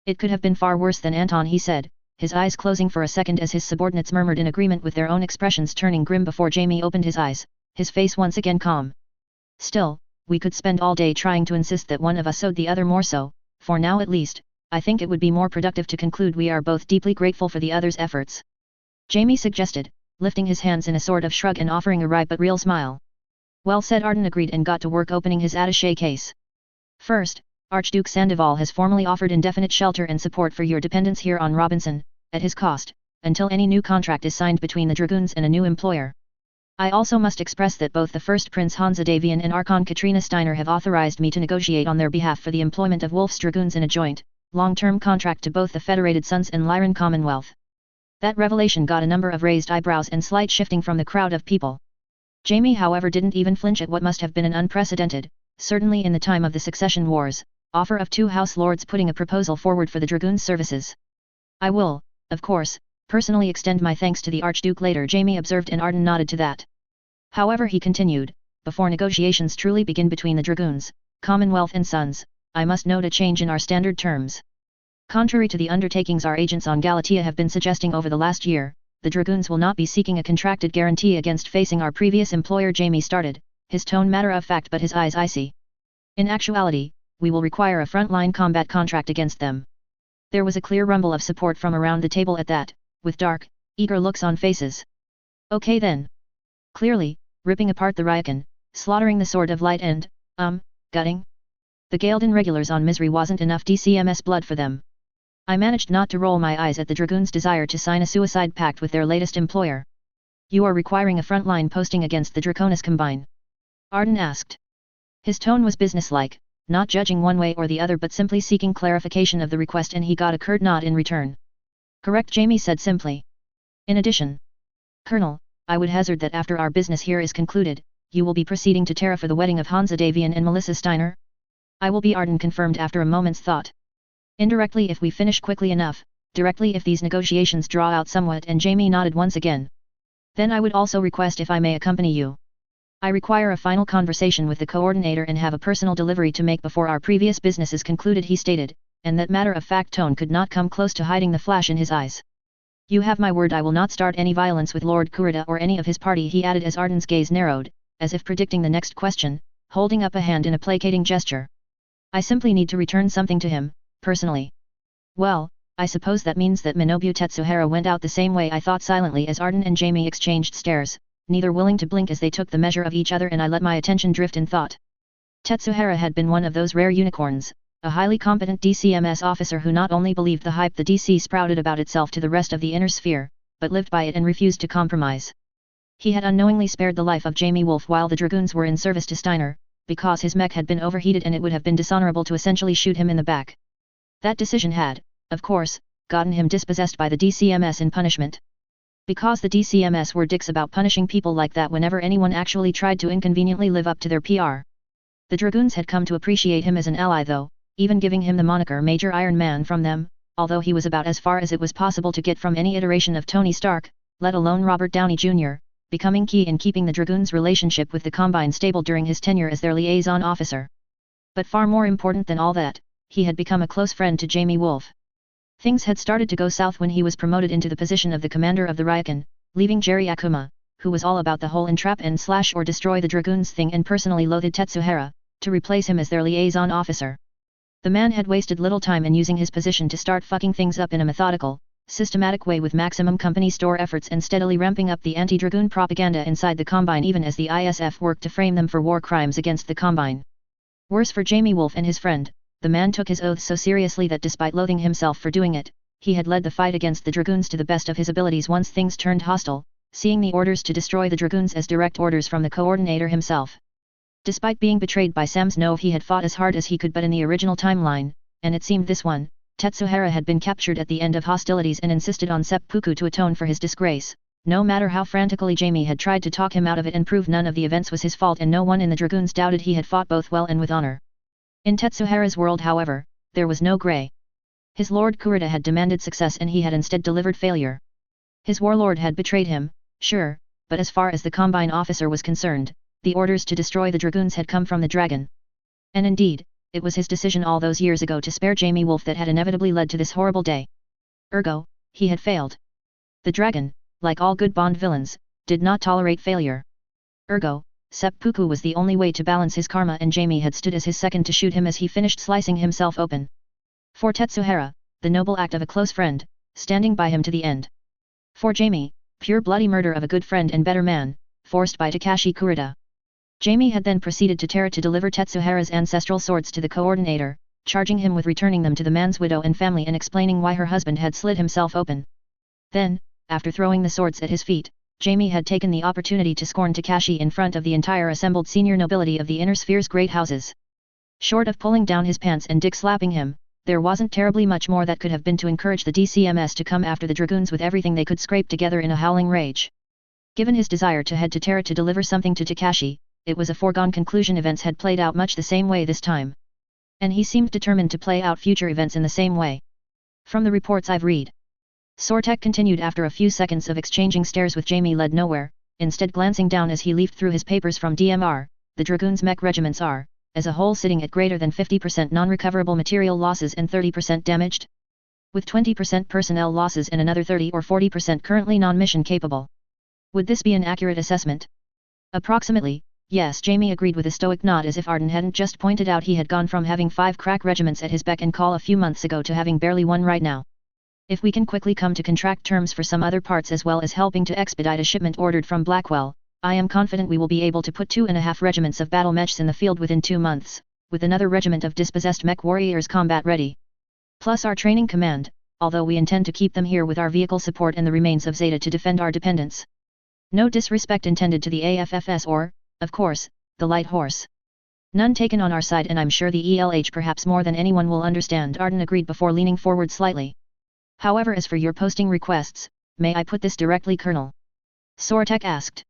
It could have been far worse than Anton, he said, his eyes closing for a second as his subordinates murmured in agreement with their own expressions, turning grim before Jamie opened his eyes, his face once again calm. Still, we could spend all day trying to insist that one of us owed the other more, so, for now at least, I think it would be more productive to conclude we are both deeply grateful for the other's efforts. Jamie suggested, lifting his hands in a sort of shrug and offering a wry but real smile. Well said, Arden agreed and got to work opening his attaché case. First, Archduke Sandoval has formally offered indefinite shelter and support for your dependents here on Robinson, at his cost, until any new contract is signed between the Dragoons and a new employer. I also must express that both the First Prince Hansa Davian and Archon Katrina Steiner have authorized me to negotiate on their behalf for the employment of Wolf's Dragoons in a joint, long-term contract to both the Federated Sons and Lyran Commonwealth. That revelation got a number of raised eyebrows and slight shifting from the crowd of people. Jamie, however, didn't even flinch at what must have been an unprecedented, certainly in the time of the succession wars, offer of two House Lords putting a proposal forward for the Dragoons' services. I will, of course, personally extend my thanks to the Archduke later, Jamie observed, and Arden nodded to that. However, he continued, before negotiations truly begin between the Dragoons, Commonwealth and Sons, I must note a change in our standard terms. Contrary to the undertakings our agents on Galatea have been suggesting over the last year, the Dragoons will not be seeking a contracted guarantee against facing our previous employer. Jamie started, his tone matter of fact but his eyes icy. In actuality, we will require a frontline combat contract against them. There was a clear rumble of support from around the table at that, with dark, eager looks on faces. Okay then. Clearly, ripping apart the Ryakan, slaughtering the Sword of Light and, gutting the Gaelden regulars on Misri wasn't enough DCMS blood for them. I managed not to roll my eyes at the Dragoons' desire to sign a suicide pact with their latest employer. You are requiring a frontline posting against the Draconis Combine? Arden asked. His tone was businesslike, not judging one way or the other but simply seeking clarification of the request, and he got a curt nod in return. Correct, Jamie said simply. In addition, Colonel, I would hazard that after our business here is concluded, you will be proceeding to Terra for the wedding of Hansa Davian and Melissa Steiner? I will be, Arden confirmed after a moment's thought. Indirectly if we finish quickly enough, directly if these negotiations draw out somewhat, and Jamie nodded once again. Then I would also request if I may accompany you. I require a final conversation with the coordinator and have a personal delivery to make before our previous business is concluded, he stated, and that matter-of-fact tone could not come close to hiding the flash in his eyes. You have my word I will not start any violence with Lord Kurita or any of his party, he added as Arden's gaze narrowed, as if predicting the next question, holding up a hand in a placating gesture. I simply need to return something to him, personally. Well, I suppose that means that Minobu Tetsuhara went out the same way, I thought silently as Arden and Jamie exchanged stares, neither willing to blink as they took the measure of each other, and I let my attention drift in thought. Tetsuhara had been one of those rare unicorns, a highly competent DCMS officer who not only believed the hype the DC sprouted about itself to the rest of the inner sphere, but lived by it and refused to compromise. He had unknowingly spared the life of Jamie Wolf while the Dragoons were in service to Steiner, because his mech had been overheated and it would have been dishonorable to essentially shoot him in the back. That decision had, of course, gotten him dispossessed by the DCMS in punishment. Because the DCMS were dicks about punishing people like that whenever anyone actually tried to inconveniently live up to their PR. The Dragoons had come to appreciate him as an ally though, even giving him the moniker Major Iron Man from them, although he was about as far as it was possible to get from any iteration of Tony Stark, let alone Robert Downey Jr., becoming key in keeping the Dragoons' relationship with the Combine stable during his tenure as their liaison officer. But far more important than all that, he had become a close friend to Jamie Wolf. Things had started to go south when he was promoted into the position of the commander of the Ryakan, leaving Jerry Akuma, who was all about the whole entrap and slash or destroy the Dragoons thing and personally loathed Tetsuhara, to replace him as their liaison officer. The man had wasted little time in using his position to start fucking things up in a methodical, systematic way with maximum company store efforts and steadily ramping up the anti-Dragoon propaganda inside the Combine even as the ISF worked to frame them for war crimes against the Combine. Worse for Jamie Wolf and his friend, the man took his oath so seriously that despite loathing himself for doing it, he had led the fight against the Dragoons to the best of his abilities once things turned hostile, seeing the orders to destroy the Dragoons as direct orders from the coordinator himself. Despite being betrayed by Samsonov, he had fought as hard as he could, but in the original timeline, and it seemed this one, Tetsuhara had been captured at the end of hostilities and insisted on seppuku to atone for his disgrace, No matter how frantically Jaime had tried to talk him out of it and prove none of the events was his fault, and no one in the Dragoons doubted he had fought both well and with honor. In Tetsuhara's world, however, there was no grey. His Lord Kurita had demanded success and he had instead delivered failure. His warlord had betrayed him, sure, but as far as the Combine officer was concerned, the orders to destroy the Dragoons had come from the dragon. And indeed, it was his decision all those years ago to spare Jaime Wolf that had inevitably led to this horrible day. Ergo, he had failed. The dragon, like all good Bond villains, did not tolerate failure. Ergo, seppuku was the only way to balance his karma, and Jaime had stood as his second to shoot him as he finished slicing himself open. For Tetsuhara, the noble act of a close friend, standing by him to the end. For Jaime, pure bloody murder of a good friend and better man, forced by Takashi Kurita. Jaime had then proceeded to Terra to deliver Tetsuhara's ancestral swords to the coordinator, charging him with returning them to the man's widow and family and explaining why her husband had slit himself open. Then, after throwing the swords at his feet, Jaime had taken the opportunity to scorn Takashi in front of the entire assembled senior nobility of the Inner Sphere's great houses. Short of pulling down his pants and dick slapping him, there wasn't terribly much more that could have been to encourage the DCMS to come after the Dragoons with everything they could scrape together in a howling rage. Given his desire to head to Terra to deliver something to Takashi, it was a foregone conclusion events had played out much the same way this time. And he seemed determined to play out future events in the same way. From the reports I've read. Sortek continued after a few seconds of exchanging stares with Jaime led nowhere, instead glancing down as he leafed through his papers from DMR, the Dragoons' mech regiments are, as a whole, sitting at greater than 50% non-recoverable material losses and 30% damaged, with 20% personnel losses and another 30 or 40% currently non-mission capable. Would this be an accurate assessment? Approximately, yes, Jaime agreed with a stoic nod, as if Arden hadn't just pointed out he had gone from having 5 crack regiments at his beck and call a few months ago to having barely one right now. If we can quickly come to contract terms for some other parts as well as helping to expedite a shipment ordered from Blackwell, I am confident we will be able to put 2.5 regiments of battle mechs in the field within 2 months, with another regiment of dispossessed mech warriors combat ready. Plus our training command, although we intend to keep them here with our vehicle support and the remains of Zeta to defend our dependents. No disrespect intended to the AFFS or, of course, the light horse. None taken on our side, and I'm sure the ELH perhaps more than anyone will understand, Arden agreed before leaning forward slightly. However, as for your posting requests, may I put this directly, Colonel? Sortek asked.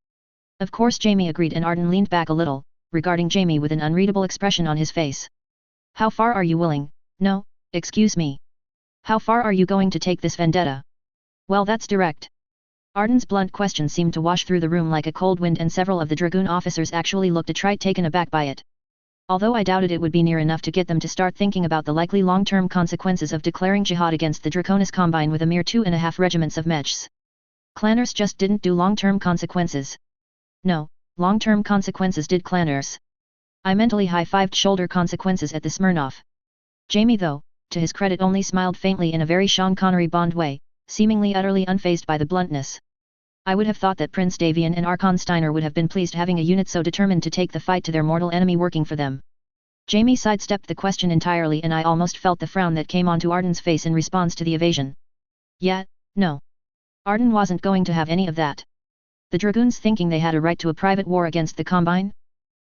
Of course, Jaime agreed, and Arden leaned back a little, regarding Jaime with an unreadable expression on his face. How far are you willing? No, excuse me. How far are you going to take this vendetta? Well, that's direct. Arden's blunt question seemed to wash through the room like a cold wind, and several of the Dragoon officers actually looked a trite taken aback by it. Although I doubted it would be near enough to get them to start thinking about the likely long-term consequences of declaring jihad against the Draconis Combine with a mere 2.5 regiments of mechs. Clanners just didn't do long-term consequences. No, long-term consequences did Clanners. I mentally high-fived shoulder consequences at the Smirnoff. Jaime, though, to his credit, only smiled faintly in a very Sean Connery Bond way, seemingly utterly unfazed by the bluntness. I would have thought that Prince Davian and Archon Steiner would have been pleased having a unit so determined to take the fight to their mortal enemy working for them. Jaime sidestepped the question entirely, and I almost felt the frown that came onto Arden's face in response to the evasion. Yet, no. Arden wasn't going to have any of that. The Dragoons thinking they had a right to a private war against the Combine?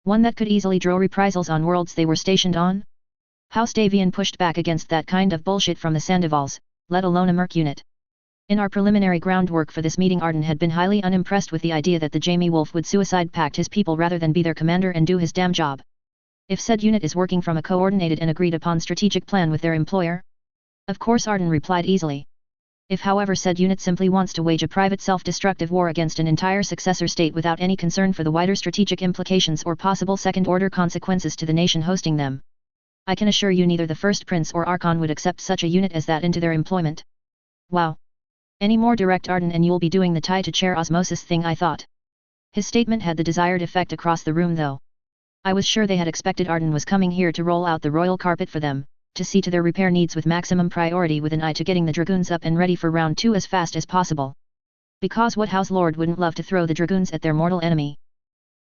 One that could easily draw reprisals on worlds they were stationed on? House Davian pushed back against that kind of bullshit from the Sandivals, let alone a merc unit. In our preliminary groundwork for this meeting, Arden had been highly unimpressed with the idea that the Jaime Wolf would suicide pact his people rather than be their commander and do his damn job. If said unit is working from a coordinated and agreed upon strategic plan with their employer? Of course, Arden replied easily. If however said unit simply wants to wage a private self-destructive war against an entire successor state without any concern for the wider strategic implications or possible second-order consequences to the nation hosting them, I can assure you neither the First Prince or Archon would accept such a unit as that into their employment. Wow. Any more direct, Arden, and you'll be doing the tie-to-chair osmosis thing, I thought. His statement had the desired effect across the room, though. I was sure they had expected Arden was coming here to roll out the royal carpet for them, to see to their repair needs with maximum priority with an eye to getting the Dragoons up and ready for round 2 as fast as possible. Because what House Lord wouldn't love to throw the Dragoons at their mortal enemy?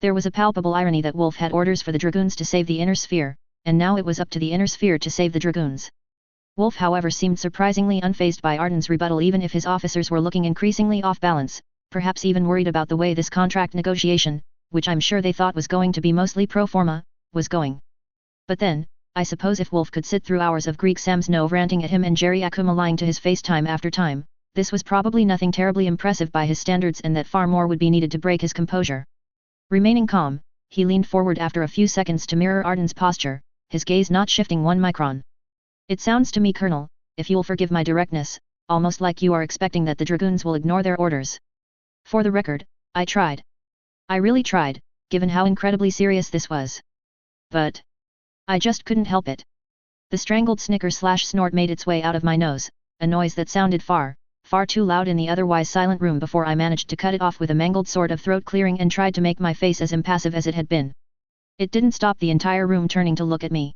There was a palpable irony that Wolf had orders for the Dragoons to save the Inner Sphere, and now it was up to the Inner Sphere to save the Dragoons. Wolf, however, seemed surprisingly unfazed by Arden's rebuttal, even if his officers were looking increasingly off balance, perhaps even worried about the way this contract negotiation, which I'm sure they thought was going to be mostly pro forma, was going. But then, I suppose if Wolf could sit through hours of Greek Sam's no ranting at him and Jerry Akuma lying to his face time after time, This was probably nothing terribly impressive by his standards and that far more would be needed to break his composure. Remaining calm, he leaned forward after a few seconds to mirror Arden's posture, his gaze not shifting 1 micron. It sounds to me, Colonel, if you'll forgive my directness, almost like you are expecting that the dragoons will ignore their orders. For the record, I tried. I really tried, given how incredibly serious this was. But I just couldn't help it. The strangled snicker/snort made its way out of my nose, a noise that sounded far too loud in the otherwise silent room before I managed to cut it off with a mangled sort of throat clearing and tried to make my face as impassive as it had been. It didn't stop the entire room turning to look at me.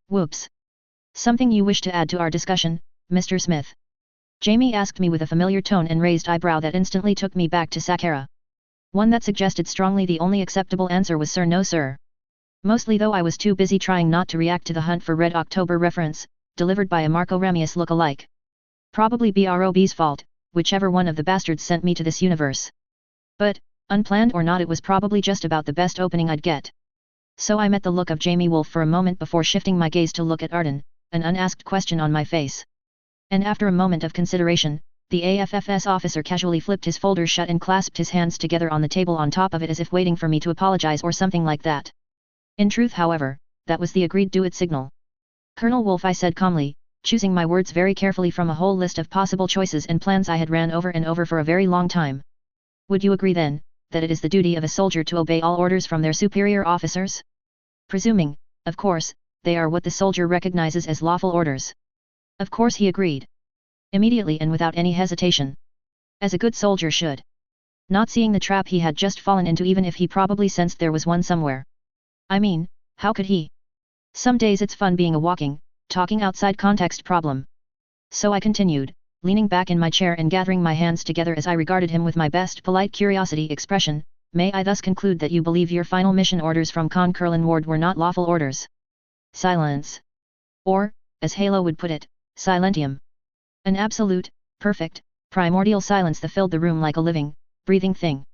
Whoops. Something you wish to add to our discussion, Mr. Smith? Jamie asked me with a familiar tone and raised eyebrow that instantly took me back to Sakara. One that suggested strongly the only acceptable answer was sir, no sir. Mostly though I was too busy trying not to react to the Hunt for Red October reference, delivered by a Marco Ramius look-alike. Probably BROB's fault, whichever one of the bastards sent me to this universe. But, unplanned or not, it was probably just about the best opening I'd get. So I met the look of Jamie Wolf for a moment before shifting my gaze to look at Arden, an unasked question on my face. And after a moment of consideration, the AFFS officer casually flipped his folder shut and clasped his hands together on the table on top of it as if waiting for me to apologize or something like that. In truth, however, that was the agreed do-it signal. Colonel Wolf, I said calmly, choosing my words very carefully from a whole list of possible choices and plans I had ran over and over for a very long time. Would you agree then, that it is the duty of a soldier to obey all orders from their superior officers? Presuming, of course, they are what the soldier recognizes as lawful orders. Of course he agreed. Immediately and without any hesitation. As a good soldier should. Not seeing the trap he had just fallen into, even if he probably sensed there was one somewhere. I mean, how could he? Some days it's fun being a walking, talking outside context problem. So I continued, leaning back in my chair and gathering my hands together as I regarded him with my best polite curiosity expression. May I thus conclude that you believe your final mission orders from Con Curlin Ward were not lawful orders? Silence. Or, as Halo would put it, silentium. An absolute, perfect, primordial silence that filled the room like a living, breathing thing.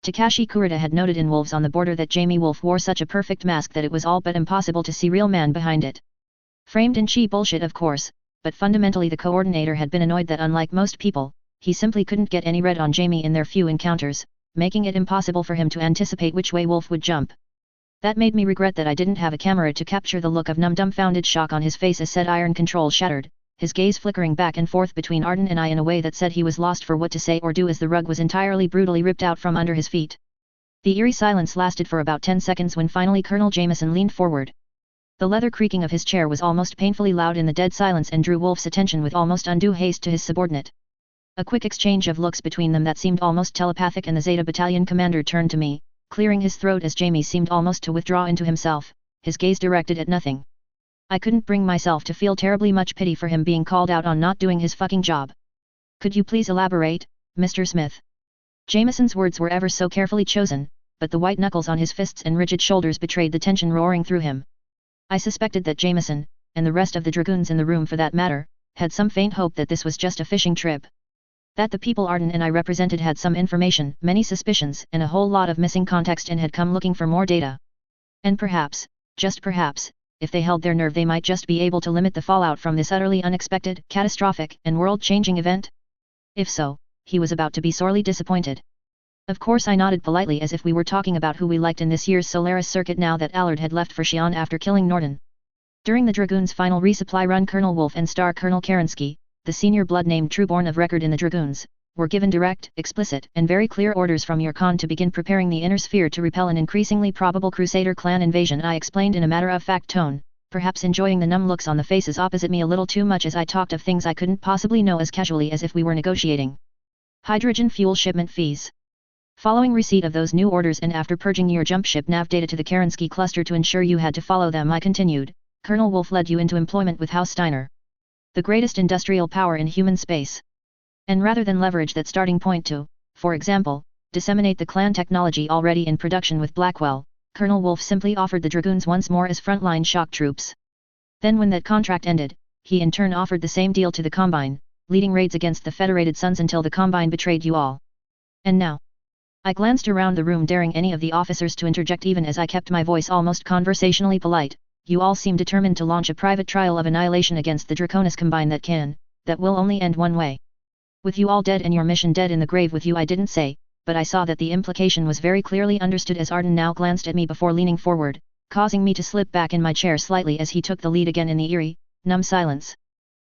Takashi Kurita had noted in Wolves on the Border that Jamie Wolf wore such a perfect mask that it was all but impossible to see real man behind it. Framed in chi bullshit, of course, but fundamentally the coordinator had been annoyed that unlike most people, he simply couldn't get any read on Jamie in their few encounters, making it impossible for him to anticipate which way Wolf would jump. That made me regret that I didn't have a camera to capture the look of numb dumbfounded shock on his face as said iron control shattered, his gaze flickering back and forth between Arden and I in a way that said he was lost for what to say or do as the rug was entirely brutally ripped out from under his feet. The eerie silence lasted for about 10 seconds when finally Colonel Jameson leaned forward. The leather creaking of his chair was almost painfully loud in the dead silence and drew Wolf's attention with almost undue haste to his subordinate. A quick exchange of looks between them that seemed almost telepathic, and the Zeta Battalion commander turned to me, clearing his throat as Jamie seemed almost to withdraw into himself, his gaze directed at nothing. I couldn't bring myself to feel terribly much pity for him being called out on not doing his fucking job. Could you please elaborate, Mr. Smith? Jameson's words were ever so carefully chosen, but the white knuckles on his fists and rigid shoulders betrayed the tension roaring through him. I suspected that Jameson, and the rest of the dragoons in the room for that matter, had some faint hope that this was just a fishing trip. That the people Arden and I represented had some information, many suspicions, and a whole lot of missing context and had come looking for more data. And perhaps, just perhaps, if they held their nerve they might just be able to limit the fallout from this utterly unexpected, catastrophic, and world-changing event? If so, he was about to be sorely disappointed. Of course I nodded politely as if we were talking about who we liked in this year's Solaris circuit now that Allard had left for Xi'an after killing Norden. During the Dragoons' final resupply run, Colonel Wolf and Star Colonel Kerensky, the senior blood named Trueborn of record in the Dragoons, were given direct, explicit, and very clear orders from your Khan to begin preparing the inner sphere to repel an increasingly probable Crusader clan invasion. I explained in a matter-of-fact tone, perhaps enjoying the numb looks on the faces opposite me a little too much as I talked of things I couldn't possibly know as casually as if we were negotiating hydrogen fuel shipment fees. Following receipt of those new orders and after purging your jump ship nav data to the Kerensky cluster to ensure you had to follow them, I continued, Colonel Wolf led you into employment with House Steiner, the greatest industrial power in human space. And rather than leverage that starting point to, for example, disseminate the clan technology already in production with Blackwell, Colonel Wolf simply offered the Dragoons once more as frontline shock troops. Then when that contract ended, he in turn offered the same deal to the Combine, leading raids against the Federated Sons until the Combine betrayed you all. And now? I glanced around the room, daring any of the officers to interject even as I kept my voice almost conversationally polite. You all seem determined to launch a private trial of annihilation against the Draconis Combine that will only end one way. With you all dead and your mission dead in the grave with you, I didn't say, but I saw that the implication was very clearly understood as Arden now glanced at me before leaning forward, causing me to slip back in my chair slightly as he took the lead again in the eerie, numb silence.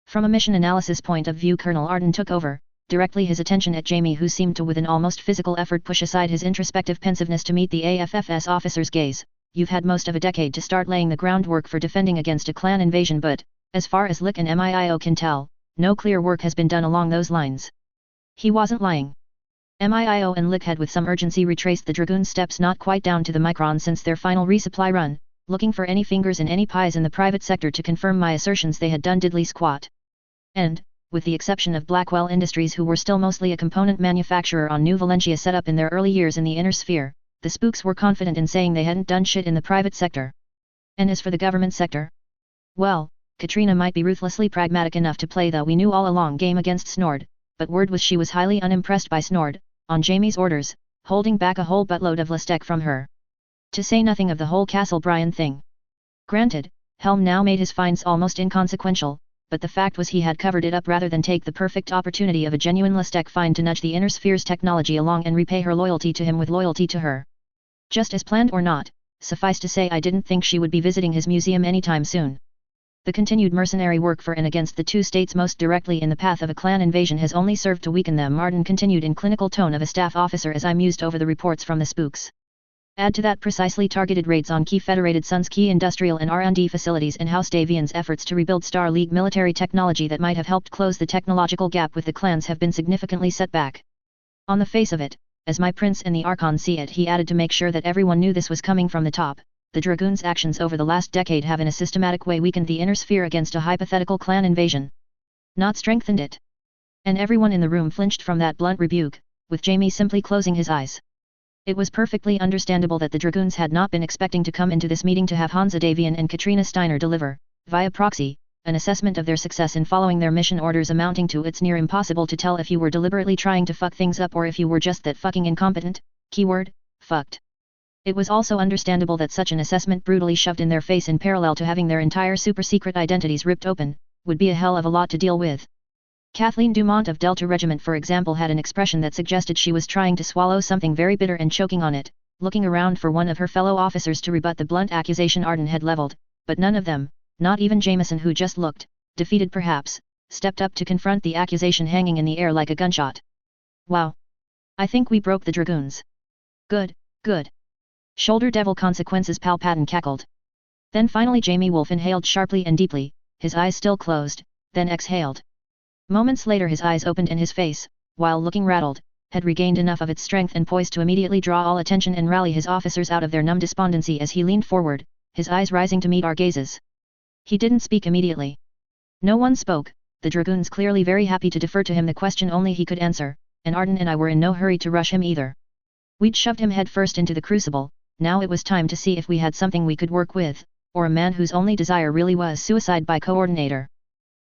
From a mission analysis point of view, Colonel Arden took over, directly his attention at Jamie, who seemed to with an almost physical effort push aside his introspective pensiveness to meet the AFFS officer's gaze. You've had most of a decade to start laying the groundwork for defending against a clan invasion, but, as far as Lick and MIO can tell, no clear work has been done along those lines. He wasn't lying. MIO and Lick had with some urgency retraced the Dragoons' steps not quite down to the micron since their final resupply run, looking for any fingers in any pies in the private sector to confirm my assertions they had done diddly squat. And, with the exception of Blackwell Industries, who were still mostly a component manufacturer on New Valentia set up in their early years in the inner sphere, the spooks were confident in saying they hadn't done shit in the private sector. And as for the government sector? Well, Katrina might be ruthlessly pragmatic enough to play the we knew all along game against Snord, but word was she was highly unimpressed by Snord, on Jamie's orders, holding back a whole buttload of Lestek from her. To say nothing of the whole Castle Bryan thing. Granted, Helm now made his finds almost inconsequential, but the fact was he had covered it up rather than take the perfect opportunity of a genuine Lestek find to nudge the inner sphere's technology along and repay her loyalty to him with loyalty to her. Just as planned or not, suffice to say I didn't think she would be visiting his museum anytime soon. The continued mercenary work for and against the two states most directly in the path of a clan invasion has only served to weaken them, Martin continued in clinical tone of a staff officer as I mused over the reports from the spooks. Add to that precisely targeted raids on key Federated Sons key industrial and R&D facilities and House Davian's efforts to rebuild Star League military technology that might have helped close the technological gap with the clans have been significantly set back. On the face of it, as my prince and the Archon see it, he added to make sure that everyone knew this was coming from the top, the Dragoons' actions over the last decade have in a systematic way weakened the inner sphere against a hypothetical clan invasion. Not strengthened it. And everyone in the room flinched from that blunt rebuke, with Jamie simply closing his eyes. It was perfectly understandable that the Dragoons had not been expecting to come into this meeting to have Hansa Davian and Katrina Steiner deliver, via proxy, an assessment of their success in following their mission orders amounting to it's near impossible to tell if you were deliberately trying to fuck things up or if you were just that fucking incompetent, keyword, fucked. It was also understandable that such an assessment brutally shoved in their face in parallel to having their entire super-secret identities ripped open, would be a hell of a lot to deal with. Kathleen Dumont of Delta Regiment, for example, had an expression that suggested she was trying to swallow something very bitter and choking on it, looking around for one of her fellow officers to rebut the blunt accusation Arden had leveled, but none of them, not even Jameson, who just looked, defeated perhaps, stepped up to confront the accusation hanging in the air like a gunshot. Wow. I think we broke the Dragoons. Good, good. Shoulder devil consequences, Palpatine cackled. Then finally Jamie Wolf inhaled sharply and deeply, his eyes still closed, then exhaled. Moments later his eyes opened and his face, while looking rattled, had regained enough of its strength and poise to immediately draw all attention and rally his officers out of their numb despondency as he leaned forward, his eyes rising to meet our gazes. He didn't speak immediately. No one spoke, the Dragoons clearly very happy to defer to him the question only he could answer, and Arden and I were in no hurry to rush him either. We'd shoved him head first into the crucible, now it was time to see if we had something we could work with, or a man whose only desire really was suicide by coordinator.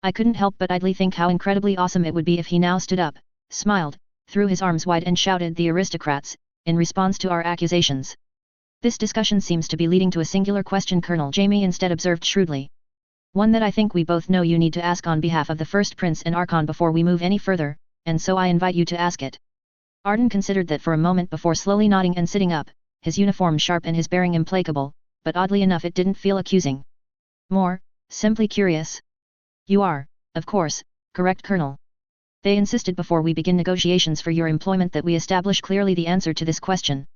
I couldn't help but idly think how incredibly awesome it would be if he now stood up, smiled, threw his arms wide and shouted, "The aristocrats," in response to our accusations. This discussion seems to be leading to a singular question, Colonel Jamie instead observed shrewdly. One that I think we both know you need to ask on behalf of the First Prince and Archon before we move any further, and so I invite you to ask it. Arden considered that for a moment before slowly nodding and sitting up, his uniform sharp and his bearing implacable, but oddly enough it didn't feel accusing. More, simply curious. You are, of course, correct, Colonel. They insisted before we begin negotiations for your employment that we establish clearly the answer to this question.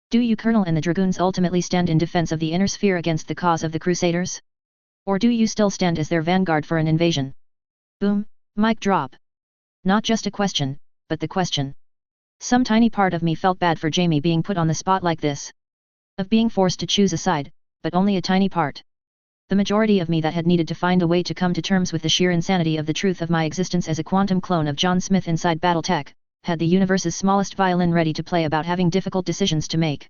Do you, Colonel, and the Dragoons ultimately stand in defense of the inner sphere against the cause of the Crusaders? Or do you still stand as their vanguard for an invasion? Boom, mic drop. Not just a question, but the question. Some tiny part of me felt bad for Jamie being put on the spot like this. Of being forced to choose a side, but only a tiny part. The majority of me that had needed to find a way to come to terms with the sheer insanity of the truth of my existence as a quantum clone of John Smith inside Battletech, had the universe's smallest violin ready to play about having difficult decisions to make.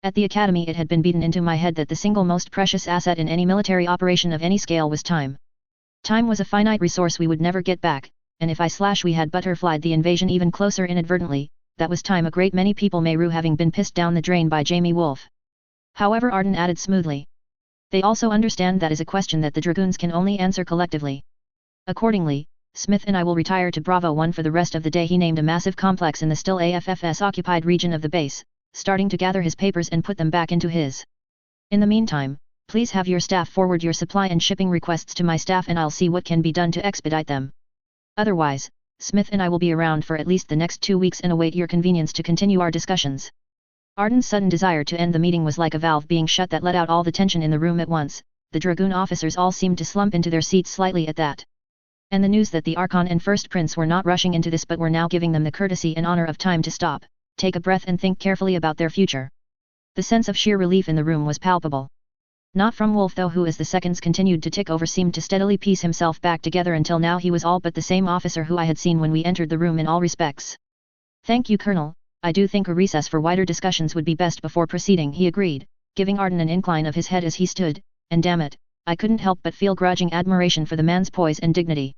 At the Academy it had been beaten into my head that the single most precious asset in any military operation of any scale was time. Time was a finite resource we would never get back, and if we had butterflied the invasion even closer inadvertently, that was time a great many people may rue having been pissed down the drain by Jamie Wolf. However, Arden added smoothly. They also understand that is a question that the Dragoons can only answer collectively. Accordingly, Smith and I will retire to Bravo 1 for the rest of the day. He named a massive complex in the still AFFS occupied region of the base, starting to gather his papers and put them back into his. In the meantime, please have your staff forward your supply and shipping requests to my staff and I'll see what can be done to expedite them. Otherwise, Smith and I will be around for at least the next 2 weeks and await your convenience to continue our discussions. Arden's sudden desire to end the meeting was like a valve being shut that let out all the tension in the room at once. The Dragoon officers all seemed to slump into their seats slightly at that. And the news that the Archon and First Prince were not rushing into this but were now giving them the courtesy and honor of time to stop, take a breath and think carefully about their future. The sense of sheer relief in the room was palpable. Not from Wolf though, who as the seconds continued to tick over seemed to steadily piece himself back together until now he was all but the same officer who I had seen when we entered the room in all respects. Thank you, Colonel. I do think a recess for wider discussions would be best before proceeding, he agreed, giving Arden an incline of his head as he stood, and damn it, I couldn't help but feel grudging admiration for the man's poise and dignity.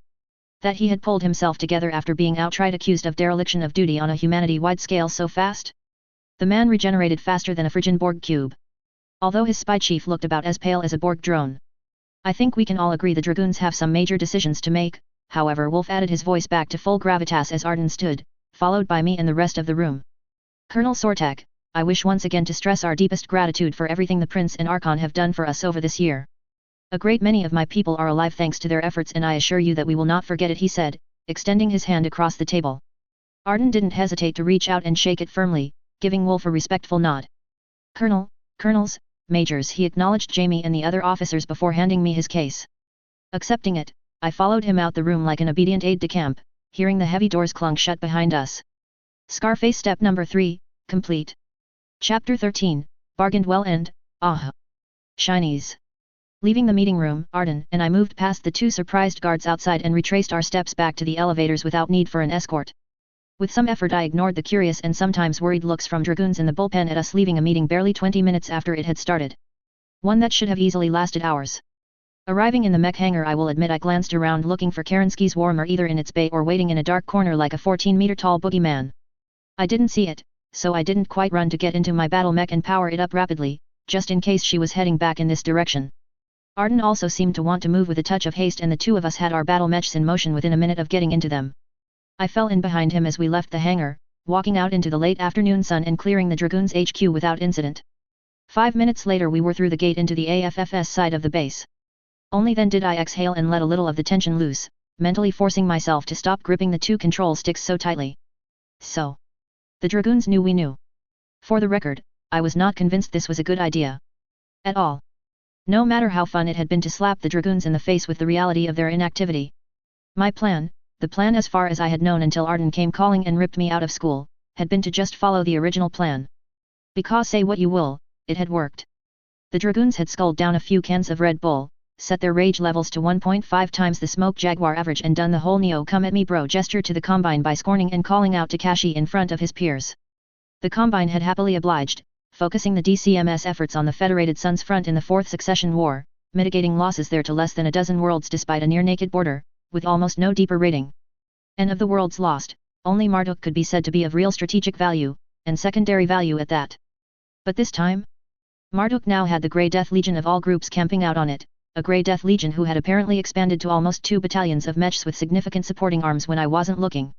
That he had pulled himself together after being outright accused of dereliction of duty on a humanity-wide scale so fast. The man regenerated faster than a Phrygian Borg cube. Although his spy chief looked about as pale as a Borg drone. I think we can all agree the Dragoons have some major decisions to make, however. Wolf added his voice back to full gravitas as Arden stood, followed by me and the rest of the room. Colonel Sortek, I wish once again to stress our deepest gratitude for everything the Prince and Archon have done for us over this year. A great many of my people are alive thanks to their efforts and I assure you that we will not forget it, he said, extending his hand across the table. Arden didn't hesitate to reach out and shake it firmly, giving Wolf a respectful nod. Colonels, Majors, he acknowledged Jamie and the other officers before handing me his case. Accepting it, I followed him out the room like an obedient aide-de-camp, hearing the heavy doors clunk shut behind us. Scarface step number 3, complete. Chapter 13, bargained well and, shinies. Leaving the meeting room, Arden and I moved past the 2 surprised guards outside and retraced our steps back to the elevators without need for an escort. With some effort I ignored the curious and sometimes worried looks from Dragoons in the bullpen at us leaving a meeting barely 20 minutes after it had started. One that should have easily lasted hours. Arriving in the mech hangar, I will admit I glanced around looking for Kerensky's Warhammer either in its bay or waiting in a dark corner like a 14-meter-tall boogeyman. I didn't see it, so I didn't quite run to get into my battle mech and power it up rapidly, just in case she was heading back in this direction. Arden also seemed to want to move with a touch of haste and the 2 of us had our battle mechs in motion within a minute of getting into them. I fell in behind him as we left the hangar, walking out into the late afternoon sun and clearing the Dragoons HQ without incident. 5 minutes later we were through the gate into the AFFS side of the base. Only then did I exhale and let a little of the tension loose, mentally forcing myself to stop gripping the 2 control sticks so tightly. So. The Dragoons knew we knew. For the record, I was not convinced this was a good idea. At all. No matter how fun it had been to slap the Dragoons in the face with the reality of their inactivity. My plan, the plan as far as I had known until Arden came calling and ripped me out of school, had been to just follow the original plan. Because say what you will, it had worked. The Dragoons had sculled down a few cans of Red Bull, set their rage levels to 1.5 times the Smoke Jaguar average and done the whole Neo come at me bro gesture to the Combine by scorning and calling out Takashi in front of his peers. The Combine had happily obliged, focusing the DCMS efforts on the Federated Sun's front in the 4th Succession War, mitigating losses there to less than a dozen worlds despite a near-naked border, with almost no deeper rating. And of the worlds lost, only Marduk could be said to be of real strategic value, and secondary value at that. But this time? Marduk now had the Grey Death Legion of all groups camping out on it, a Grey Death Legion who had apparently expanded to almost 2 battalions of mechs with significant supporting arms when I wasn't looking.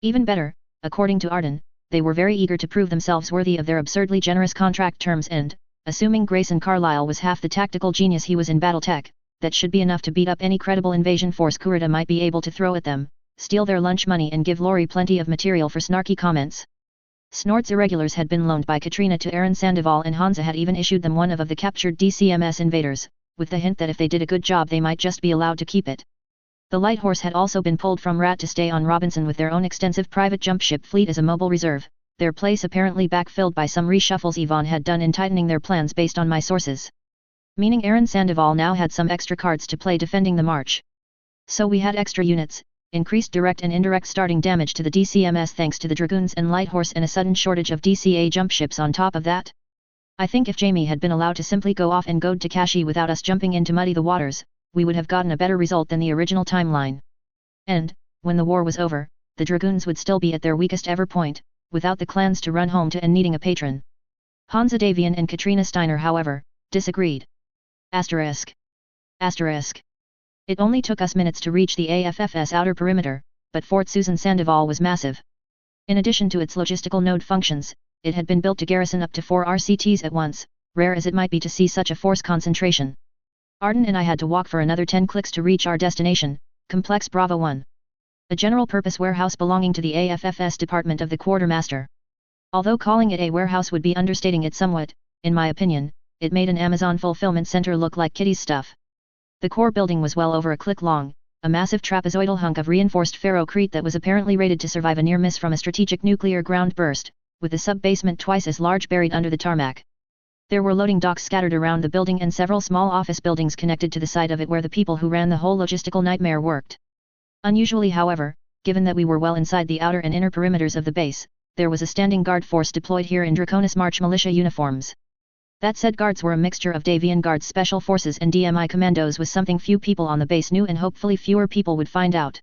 Even better, according to Arden, they were very eager to prove themselves worthy of their absurdly generous contract terms and, assuming Grayson Carlyle was half the tactical genius he was in Battletech, that should be enough to beat up any credible invasion force Kurita might be able to throw at them, steal their lunch money and give Lori plenty of material for snarky comments. Snort's irregulars had been loaned by Katrina to Aaron Sandoval and Hansa had even issued them one of the captured DCMS invaders, with the hint that if they did a good job they might just be allowed to keep it. The Light Horse had also been pulled from Rat to stay on Robinson with their own extensive private jump ship fleet as a mobile reserve, their place apparently backfilled by some reshuffles Yvonne had done in tightening their plans based on my sources. Meaning Aaron Sandoval now had some extra cards to play defending the march. So we had extra units, increased direct and indirect starting damage to the DCMS thanks to the Dragoons and Light Horse and a sudden shortage of DCA jump ships on top of that. I think if Jamie had been allowed to simply go off and goad Takashi without us jumping in to muddy the waters, we would have gotten a better result than the original timeline. And, when the war was over, the Dragoons would still be at their weakest ever point, without the clans to run home to and needing a patron. Hansa Davian and Katrina Steiner however, disagreed. Asterisk. It only took us minutes to reach the AFFS outer perimeter, but Fort Susan Sandoval was massive. In addition to its logistical node functions, it had been built to garrison up to 4 RCTs at once, rare as it might be to see such a force concentration. Arden and I had to walk for another 10 clicks to reach our destination, Complex Bravo 1. A general-purpose warehouse belonging to the AFFS Department of the Quartermaster. Although calling it a warehouse would be understating it somewhat, in my opinion, it made an Amazon fulfillment center look like Kitty's stuff. The core building was well over a click long, a massive trapezoidal hunk of reinforced ferrocrete that was apparently rated to survive a near miss from a strategic nuclear ground burst, with the sub-basement twice as large buried under the tarmac. There were loading docks scattered around the building and several small office buildings connected to the side of it where the people who ran the whole logistical nightmare worked. Unusually, however, given that we were well inside the outer and inner perimeters of the base, there was a standing guard force deployed here in Draconis March militia uniforms. That said, guards were a mixture of Davian Guards Special Forces and DMI Commandos, was something few people on the base knew and hopefully fewer people would find out.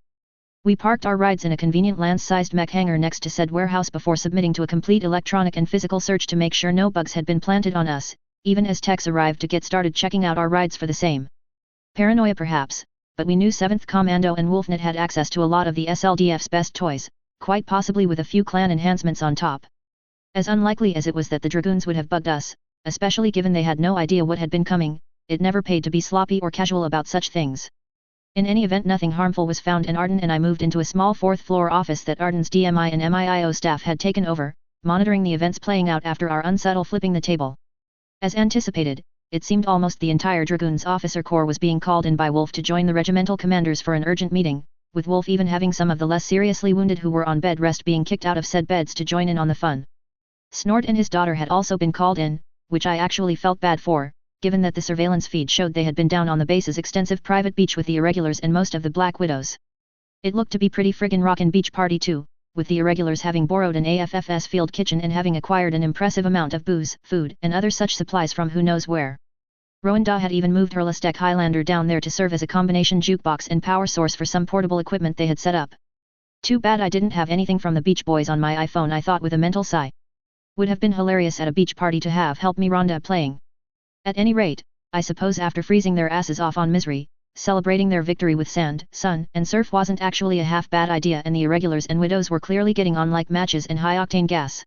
We parked our rides in a convenient Lance-sized mech hangar next to said warehouse before submitting to a complete electronic and physical search to make sure no bugs had been planted on us, even as techs arrived to get started checking out our rides for the same. Paranoia perhaps, but we knew 7th Commando and Wolfnet had access to a lot of the SLDF's best toys, quite possibly with a few clan enhancements on top. As unlikely as it was that the Dragoons would have bugged us, especially given they had no idea what had been coming, it never paid to be sloppy or casual about such things. In any event, nothing harmful was found, and Arden and I moved into a small 4th-floor office that Arden's DMI and MIIO staff had taken over, monitoring the events playing out after our unsubtle flipping the table. As anticipated, it seemed almost the entire Dragoons officer corps was being called in by Wolf to join the regimental commanders for an urgent meeting, with Wolf even having some of the less seriously wounded who were on bed rest being kicked out of said beds to join in on the fun. Snort and his daughter had also been called in, which I actually felt bad for, given that the surveillance feed showed they had been down on the base's extensive private beach with the Irregulars and most of the Black Widows. It looked to be pretty friggin' rockin' beach party too, with the Irregulars having borrowed an AFFS field kitchen and having acquired an impressive amount of booze, food, and other such supplies from who knows where. Rwanda had even moved her Lastek Highlander down there to serve as a combination jukebox and power source for some portable equipment they had set up. Too bad I didn't have anything from the Beach Boys on my iPhone, I thought with a mental sigh. Would have been hilarious at a beach party to have helped me Rwanda playing. At any rate, I suppose after freezing their asses off on misery, celebrating their victory with sand, sun, and surf wasn't actually a half bad idea, and the Irregulars and Widows were clearly getting on like matches in high-octane gas.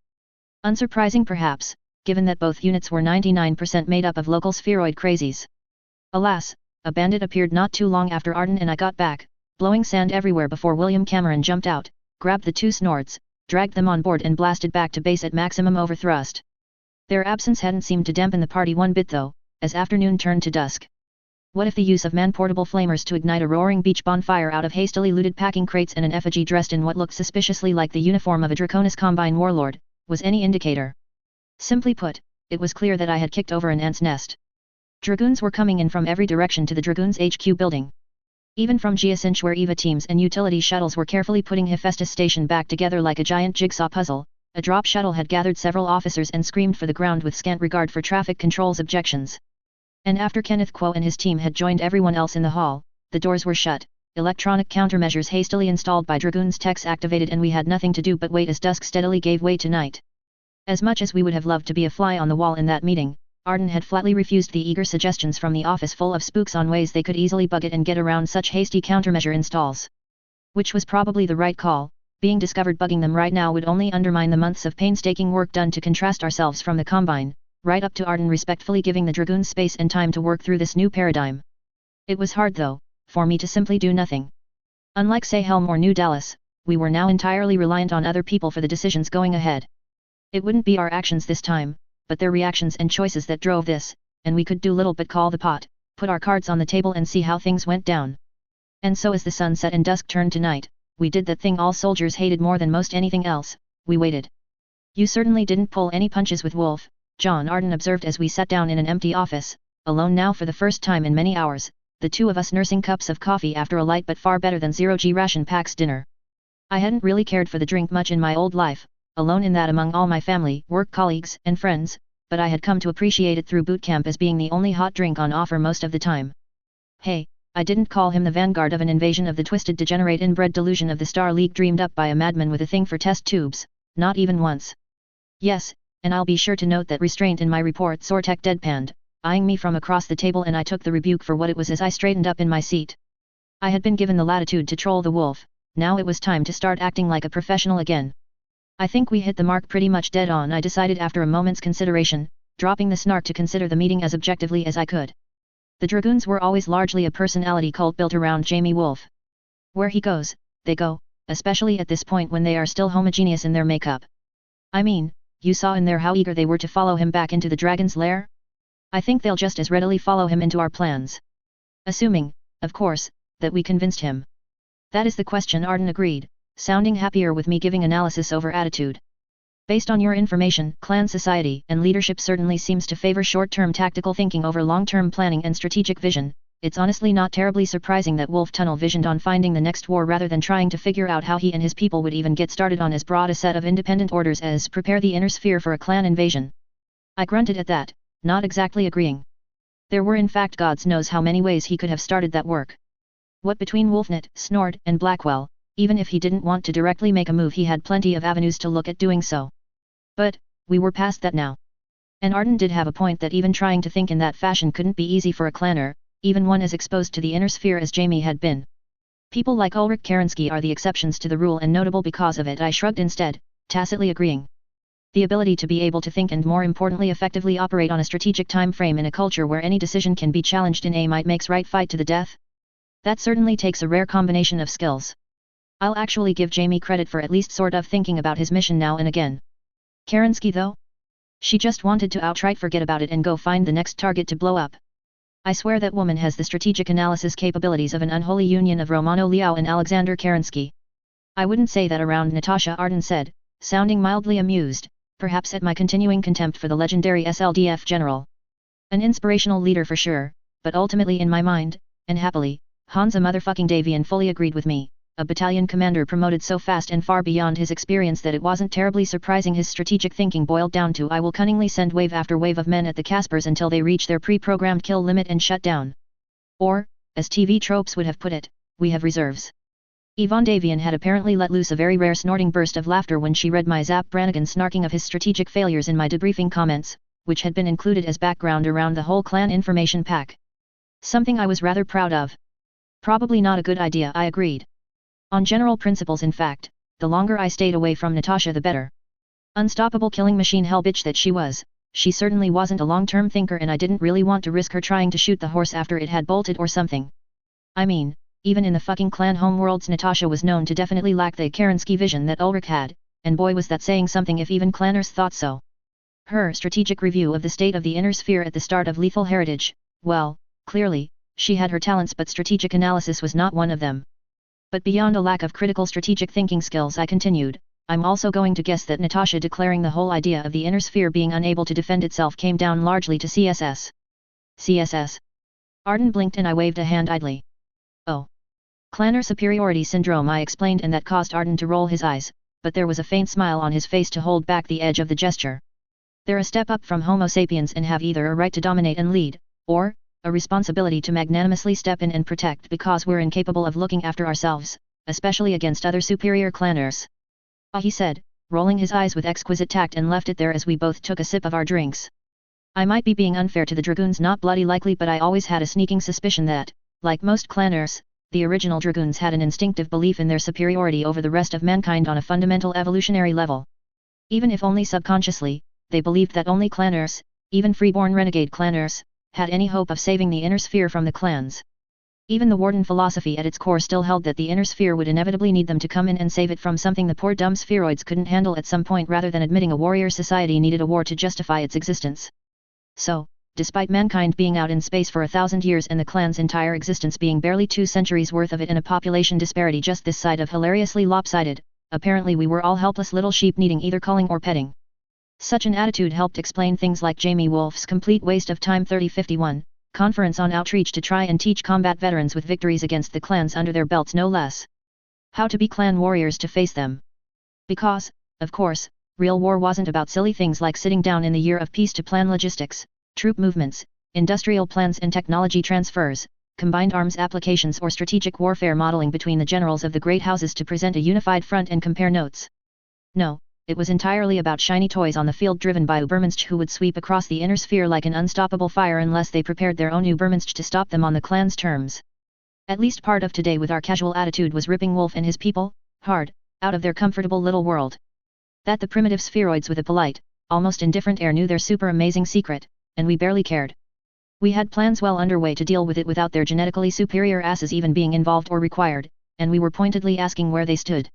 Unsurprising perhaps, given that both units were 99% made up of local spheroid crazies. Alas, a bandit appeared not too long after Arden and I got back, blowing sand everywhere before William Cameron jumped out, grabbed the 2 Snords, dragged them on board and blasted back to base at maximum overthrust. Their absence hadn't seemed to dampen the party one bit though, as afternoon turned to dusk. What if the use of man-portable flamers to ignite a roaring beach bonfire out of hastily looted packing crates and an effigy dressed in what looked suspiciously like the uniform of a Draconis Combine warlord, was any indicator? Simply put, it was clear that I had kicked over an ant's nest. Dragoons were coming in from every direction to the Dragoons HQ building. Even from Geocinch, where EVA teams and utility shuttles were carefully putting Hephaestus Station back together like a giant jigsaw puzzle, a drop shuttle had gathered several officers and screamed for the ground with scant regard for traffic control's objections. And after Kenneth Quo and his team had joined everyone else in the hall, the doors were shut, electronic countermeasures hastily installed by Dragoons techs activated, and we had nothing to do but wait as dusk steadily gave way to night. As much as we would have loved to be a fly on the wall in that meeting, Arden had flatly refused the eager suggestions from the office full of spooks on ways they could easily bug it and get around such hasty countermeasure installs. Which was probably the right call. Being discovered bugging them right now would only undermine the months of painstaking work done to contrast ourselves from the Combine, right up to Arden respectfully giving the Dragoons space and time to work through this new paradigm. It was hard though, for me to simply do nothing. Unlike say Helm or New Dallas, we were now entirely reliant on other people for the decisions going ahead. It wouldn't be our actions this time, but their reactions and choices that drove this, and we could do little but call the pot, put our cards on the table and see how things went down. And so as the sun set and dusk turned to night, we did that thing all soldiers hated more than most anything else, we waited. You certainly didn't pull any punches with Wolf, John Arden observed as we sat down in an empty office, alone now for the first time in many hours, the two of us nursing cups of coffee after a light but far better than zero-G ration packs dinner. I hadn't really cared for the drink much in my old life, alone in that among all my family, work colleagues, and friends, but I had come to appreciate it through boot camp as being the only hot drink on offer most of the time. Hey, I didn't call him the vanguard of an invasion of the twisted degenerate inbred delusion of the Star League dreamed up by a madman with a thing for test tubes, not even once. Yes, and I'll be sure to note that restraint in my report, Sortek deadpanned, eyeing me from across the table, and I took the rebuke for what it was as I straightened up in my seat. I had been given the latitude to troll the wolf, now it was time to start acting like a professional again. I think we hit the mark pretty much dead on, I decided after a moment's consideration, dropping the snark to consider the meeting as objectively as I could. The Dragoons were always largely a personality cult built around Jamie Wolf. Where he goes, they go, especially at this point when they are still homogeneous in their makeup. I mean, you saw in there how eager they were to follow him back into the dragon's lair? I think they'll just as readily follow him into our plans. Assuming, of course, that we convinced him. That is the question, Arden agreed, sounding happier with me giving analysis over attitude. Based on your information, clan society and leadership certainly seems to favor short-term tactical thinking over long-term planning and strategic vision. It's honestly not terribly surprising that Wolf tunnel visioned on finding the next war rather than trying to figure out how he and his people would even get started on as broad a set of independent orders as prepare the inner sphere for a clan invasion. I grunted at that, not exactly agreeing. There were in fact gods knows how many ways he could have started that work. What between Wolfnet, Snord, and Blackwell, even if he didn't want to directly make a move he had plenty of avenues to look at doing so. But, we were past that now. And Arden did have a point that even trying to think in that fashion couldn't be easy for a clanner, even one as exposed to the inner sphere as Jamie had been. People like Ulrich Kerensky are the exceptions to the rule and notable because of it, I shrugged instead, tacitly agreeing. The ability to be able to think and more importantly effectively operate on a strategic time frame in a culture where any decision can be challenged in a might makes right fight to the death? That certainly takes a rare combination of skills. I'll actually give Jamie credit for at least sort of thinking about his mission now and again. Kerensky though? She just wanted to outright forget about it and go find the next target to blow up. I swear that woman has the strategic analysis capabilities of an unholy union of Romano Liao and Alexander Kerensky. I wouldn't say that around Natasha, Arden said, sounding mildly amused, perhaps at my continuing contempt for the legendary SLDF general. An inspirational leader for sure, but ultimately in my mind, and happily, Hansa motherfucking Davian fully agreed with me. A battalion commander promoted so fast and far beyond his experience that it wasn't terribly surprising his strategic thinking boiled down to I will cunningly send wave after wave of men at the Caspers until they reach their pre-programmed kill limit and shut down. Or, as TV tropes would have put it, we have reserves. Yvonne Davian had apparently let loose a very rare snorting burst of laughter when she read my Zap Brannigan snarking of his strategic failures in my debriefing comments, which had been included as background around the whole clan information pack. Something I was rather proud of. Probably not a good idea, I agreed. On general principles, in fact, the longer I stayed away from Natasha the better. Unstoppable killing machine hell bitch that she was, she certainly wasn't a long-term thinker and I didn't really want to risk her trying to shoot the horse after it had bolted or something. I mean, even in the fucking clan homeworlds Natasha was known to definitely lack the Kerensky vision that Ulrich had, and boy was that saying something if even clanners thought so. Her strategic review of the state of the inner sphere at the start of Lethal Heritage, well, clearly, she had her talents but strategic analysis was not one of them. But beyond a lack of critical strategic thinking skills, I continued, I'm also going to guess that Natasha declaring the whole idea of the inner sphere being unable to defend itself came down largely to CSS. CSS? Arden blinked and I waved a hand idly. Oh. Clanner superiority syndrome, I explained, and that caused Arden to roll his eyes, but there was a faint smile on his face to hold back the edge of the gesture. They're a step up from Homo sapiens and have either a right to dominate and lead, or a responsibility to magnanimously step in and protect because we're incapable of looking after ourselves, especially against other superior clanners. Ah, he said, rolling his eyes with exquisite tact, and left it there as we both took a sip of our drinks. I might be being unfair to the Dragoons, not bloody likely, but I always had a sneaking suspicion that, like most clanners, the original Dragoons had an instinctive belief in their superiority over the rest of mankind on a fundamental evolutionary level. Even if only subconsciously, they believed that only clanners, even freeborn renegade clanners, had any hope of saving the inner sphere from the clans. Even the Warden philosophy at its core still held that the inner sphere would inevitably need them to come in and save it from something the poor dumb spheroids couldn't handle at some point, rather than admitting a warrior society needed a war to justify its existence. So, despite mankind being out in space for 1,000 years and the clan's entire existence being barely 2 centuries worth of it in a population disparity just this side of hilariously lopsided, apparently we were all helpless little sheep needing either culling or petting. Such an attitude helped explain things like Jamie Wolf's complete waste of time 3051, conference on outreach to try and teach combat veterans with victories against the clans under their belts no less. How to be clan warriors to face them. Because, of course, real war wasn't about silly things like sitting down in the year of peace to plan logistics, troop movements, industrial plans and technology transfers, combined arms applications or strategic warfare modeling between the generals of the great houses to present a unified front and compare notes. No. It was entirely about shiny toys on the field driven by Ubermensch who would sweep across the inner sphere like an unstoppable fire unless they prepared their own Ubermensch to stop them on the clan's terms. At least part of today with our casual attitude was ripping Wolf and his people, hard, out of their comfortable little world. That the primitive spheroids with a polite, almost indifferent air knew their super amazing secret, and we barely cared. We had plans well underway to deal with it without their genetically superior asses even being involved or required, and we were pointedly asking where they stood.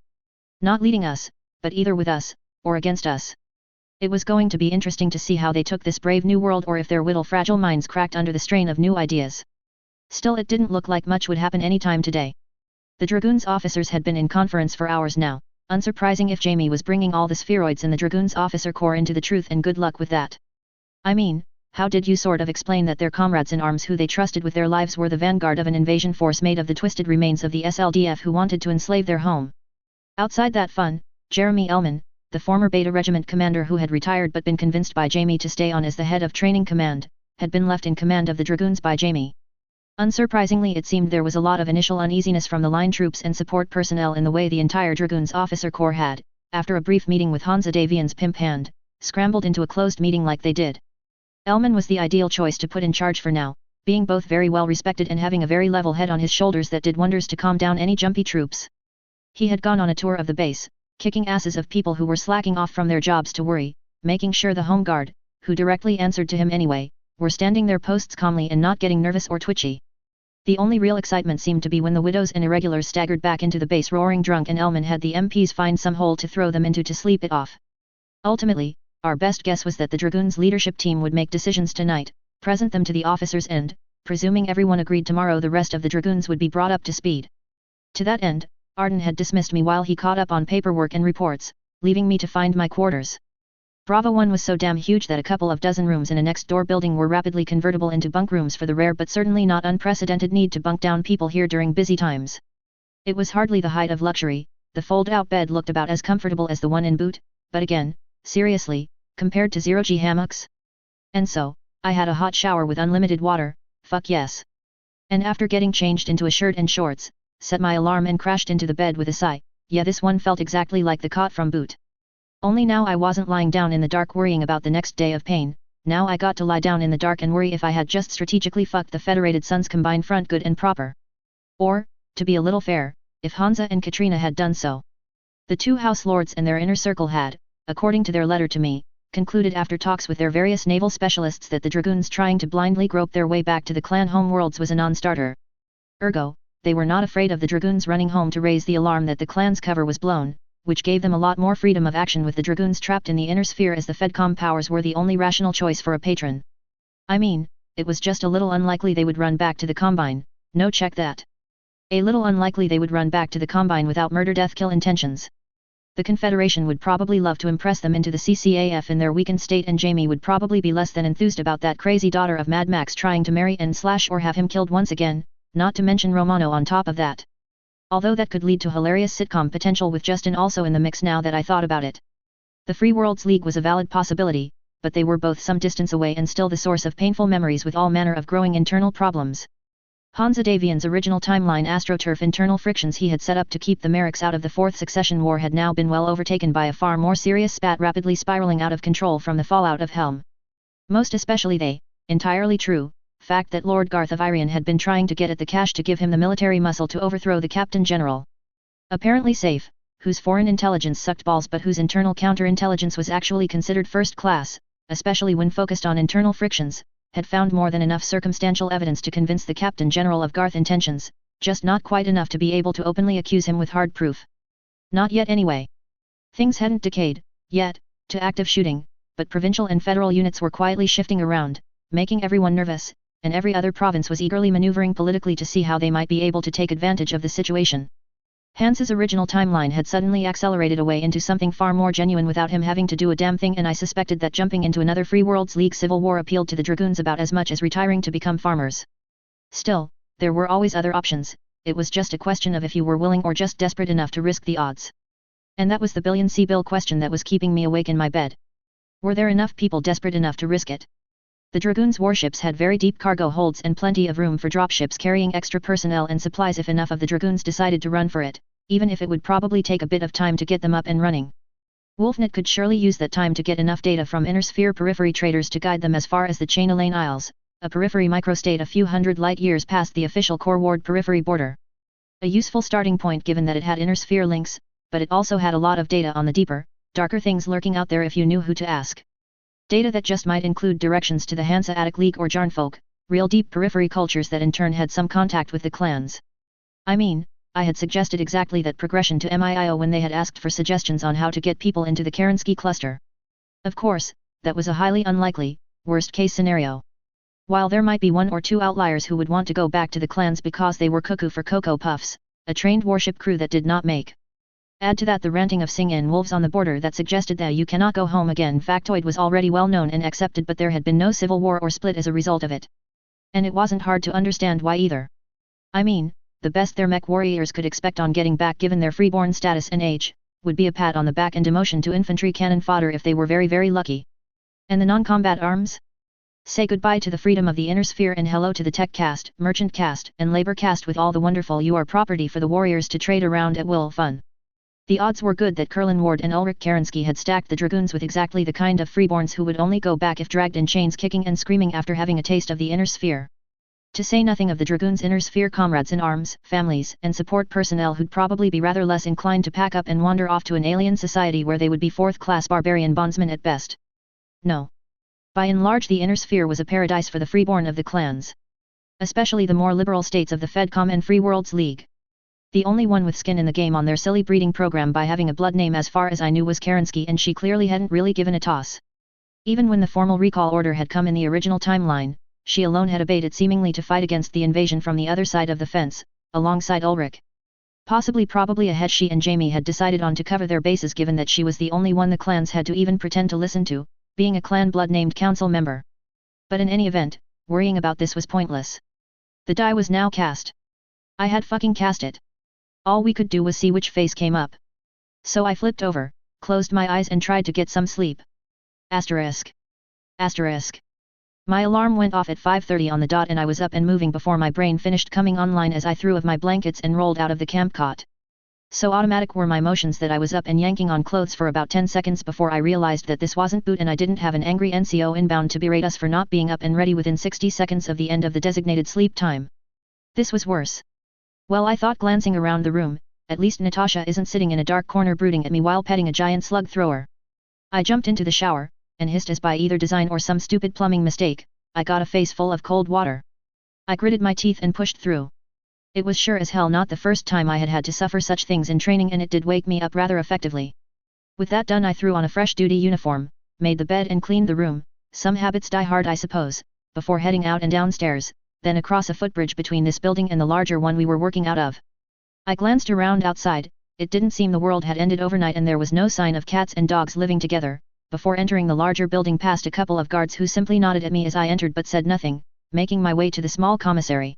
Not leading us, but either with us, or against us. It was going to be interesting to see how they took this brave new world or if their whittle fragile minds cracked under the strain of new ideas. Still it didn't look like much would happen any time today. The Dragoons officers had been in conference for hours now, unsurprising if Jamie was bringing all the spheroids in the Dragoons officer corps into the truth, and good luck with that. I mean, how did you sort of explain that their comrades in arms who they trusted with their lives were the vanguard of an invasion force made of the twisted remains of the SLDF who wanted to enslave their home? Outside that fun, Jeremy Ellman, the former Beta Regiment commander who had retired but been convinced by Jamie to stay on as the head of training command, had been left in command of the Dragoons by Jamie. Unsurprisingly, it seemed there was a lot of initial uneasiness from the line troops and support personnel in the way the entire Dragoons officer corps had, after a brief meeting with Hansa Davian's pimp hand, scrambled into a closed meeting like they did. Ellman was the ideal choice to put in charge for now, being both very well respected and having a very level head on his shoulders that did wonders to calm down any jumpy troops. He had gone on a tour of the base, kicking asses of people who were slacking off from their jobs to worry, making sure the home guard, who directly answered to him anyway, were standing their posts calmly and not getting nervous or twitchy. The only real excitement seemed to be when the widows and irregulars staggered back into the base roaring drunk and Ellman had the MPs find some hole to throw them into to sleep it off. Ultimately, our best guess was that the Dragoons leadership team would make decisions tonight, present them to the officers and, presuming everyone agreed tomorrow, the rest of the Dragoons would be brought up to speed. To that end, Arden had dismissed me while he caught up on paperwork and reports, leaving me to find my quarters. Bravo 1 was so damn huge that a couple of dozen rooms in a next-door building were rapidly convertible into bunk rooms for the rare but certainly not unprecedented need to bunk down people here during busy times. It was hardly the height of luxury, the fold-out bed looked about as comfortable as the one in boot, but again, seriously, compared to zero-G hammocks? And so, I had a hot shower with unlimited water, fuck yes. And after getting changed into a shirt and shorts, set my alarm and crashed into the bed with a sigh. Yeah, this one felt exactly like the cot from boot. Only now I wasn't lying down in the dark worrying about the next day of pain, now I got to lie down in the dark and worry if I had just strategically fucked the Federated Sun's combined front good and proper. Or, to be a little fair, if Hansa and Katrina had done so. The two House Lords and their inner circle had, according to their letter to me, concluded after talks with their various naval specialists that the Dragoons trying to blindly grope their way back to the clan homeworlds was a non-starter. Ergo, they were not afraid of the Dragoons running home to raise the alarm that the clan's cover was blown, which gave them a lot more freedom of action with the Dragoons trapped in the inner sphere, as the Fedcom powers were the only rational choice for a patron. I mean, it was just a little unlikely they would run back to the Combine, no check that. A little unlikely they would run back to the Combine without murder-death-kill intentions. The Confederation would probably love to impress them into the CCAF in their weakened state, and Jamie would probably be less than enthused about that crazy daughter of Mad Max trying to marry and / or have him killed once again, not to mention Romano on top of that. Although that could lead to hilarious sitcom potential with Justin also in the mix now that I thought about it. The Free Worlds League was a valid possibility, but they were both some distance away and still the source of painful memories with all manner of growing internal problems. Hansa Davian's original timeline AstroTurf internal frictions he had set up to keep the Merrics out of the Fourth Succession War had now been well overtaken by a far more serious spat rapidly spiraling out of control from the fallout of Helm. Most especially the, entirely true, fact that Lord Garth of Irion had been trying to get at the cash to give him the military muscle to overthrow the Captain General. Apparently safe, whose foreign intelligence sucked balls but whose internal counterintelligence was actually considered first class, especially when focused on internal frictions, had found more than enough circumstantial evidence to convince the Captain General of Garth intentions, just not quite enough to be able to openly accuse him with hard proof. Not yet anyway. Things hadn't decayed, yet, to active shooting, but provincial and federal units were quietly shifting around, making everyone nervous, and every other province was eagerly maneuvering politically to see how they might be able to take advantage of the situation. Hans's original timeline had suddenly accelerated away into something far more genuine without him having to do a damn thing, and I suspected that jumping into another Free Worlds League civil war appealed to the Dragoons about as much as retiring to become farmers. Still, there were always other options, it was just a question of if you were willing or just desperate enough to risk the odds. And that was the billion-C-bill question that was keeping me awake in my bed. Were there enough people desperate enough to risk it? The Dragoons' warships had very deep cargo holds and plenty of room for dropships carrying extra personnel and supplies if enough of the Dragoons decided to run for it, even if it would probably take a bit of time to get them up and running. Wolfnet could surely use that time to get enough data from inner sphere periphery traders to guide them as far as the Chain Elaine Isles, a periphery microstate a few hundred light-years past the official core ward periphery border. A useful starting point given that it had inner sphere links, but it also had a lot of data on the deeper, darker things lurking out there if you knew who to ask. Data that just might include directions to the Hanseatic League or Jarnfolk, real deep periphery cultures that in turn had some contact with the clans. I mean, I had suggested exactly that progression to MIIO when they had asked for suggestions on how to get people into the Kerensky cluster. Of course, that was a highly unlikely, worst-case scenario. While there might be one or two outliers who would want to go back to the clans because they were cuckoo for Cocoa Puffs, a trained warship crew that did not make. Add to that the ranting of Sing-In wolves on the border that suggested that you cannot go home again factoid was already well known and accepted, but there had been no civil war or split as a result of it. And it wasn't hard to understand why either. I mean, the best their mech warriors could expect on getting back given their freeborn status and age, would be a pat on the back and demotion to infantry cannon fodder if they were very very lucky. And the non-combat arms? Say goodbye to the freedom of the inner sphere and hello to the tech caste, merchant caste, and labor caste with all the wonderful UR property for the warriors to trade around at will fun. The odds were good that Kurlan Ward and Ulrich Kerensky had stacked the dragoons with exactly the kind of freeborns who would only go back if dragged in chains kicking and screaming after having a taste of the inner sphere. To say nothing of the dragoons' inner sphere comrades in arms, families, and support personnel who'd probably be rather less inclined to pack up and wander off to an alien society where they would be fourth-class barbarian bondsmen at best. No. By and large the inner sphere was a paradise for the freeborn of the clans. Especially the more liberal states of the Fedcom and Free Worlds League. The only one with skin in the game on their silly breeding program by having a blood name as far as I knew was Kerensky, and she clearly hadn't really given a toss. Even when the formal recall order had come in the original timeline, she alone had obeyed it seemingly to fight against the invasion from the other side of the fence, alongside Ulrich. Probably ahead she and Jamie had decided on to cover their bases given that she was the only one the clans had to even pretend to listen to, being a clan blood-named council member. But in any event, worrying about this was pointless. The die was now cast. I had fucking cast it. All we could do was see which face came up. So I flipped over, closed my eyes and tried to get some sleep. Asterisk. Asterisk. My alarm went off at 5:30 on the dot and I was up and moving before my brain finished coming online as I threw off my blankets and rolled out of the camp cot. So automatic were my motions that I was up and yanking on clothes for about 10 seconds before I realized that this wasn't boot and I didn't have an angry NCO inbound to berate us for not being up and ready within 60 seconds of the end of the designated sleep time. This was worse. Well, I thought, glancing around the room, at least Natasha isn't sitting in a dark corner brooding at me while petting a giant slug thrower. I jumped into the shower, and hissed as by either design or some stupid plumbing mistake, I got a face full of cold water. I gritted my teeth and pushed through. It was sure as hell not the first time I had had to suffer such things in training, and it did wake me up rather effectively. With that done, I threw on a fresh duty uniform, made the bed and cleaned the room, some habits die hard I suppose, before heading out and downstairs, then across a footbridge between this building and the larger one we were working out of. I glanced around outside. It didn't seem the world had ended overnight and there was no sign of cats and dogs living together, before entering the larger building past a couple of guards who simply nodded at me as I entered but said nothing, making my way to the small commissary.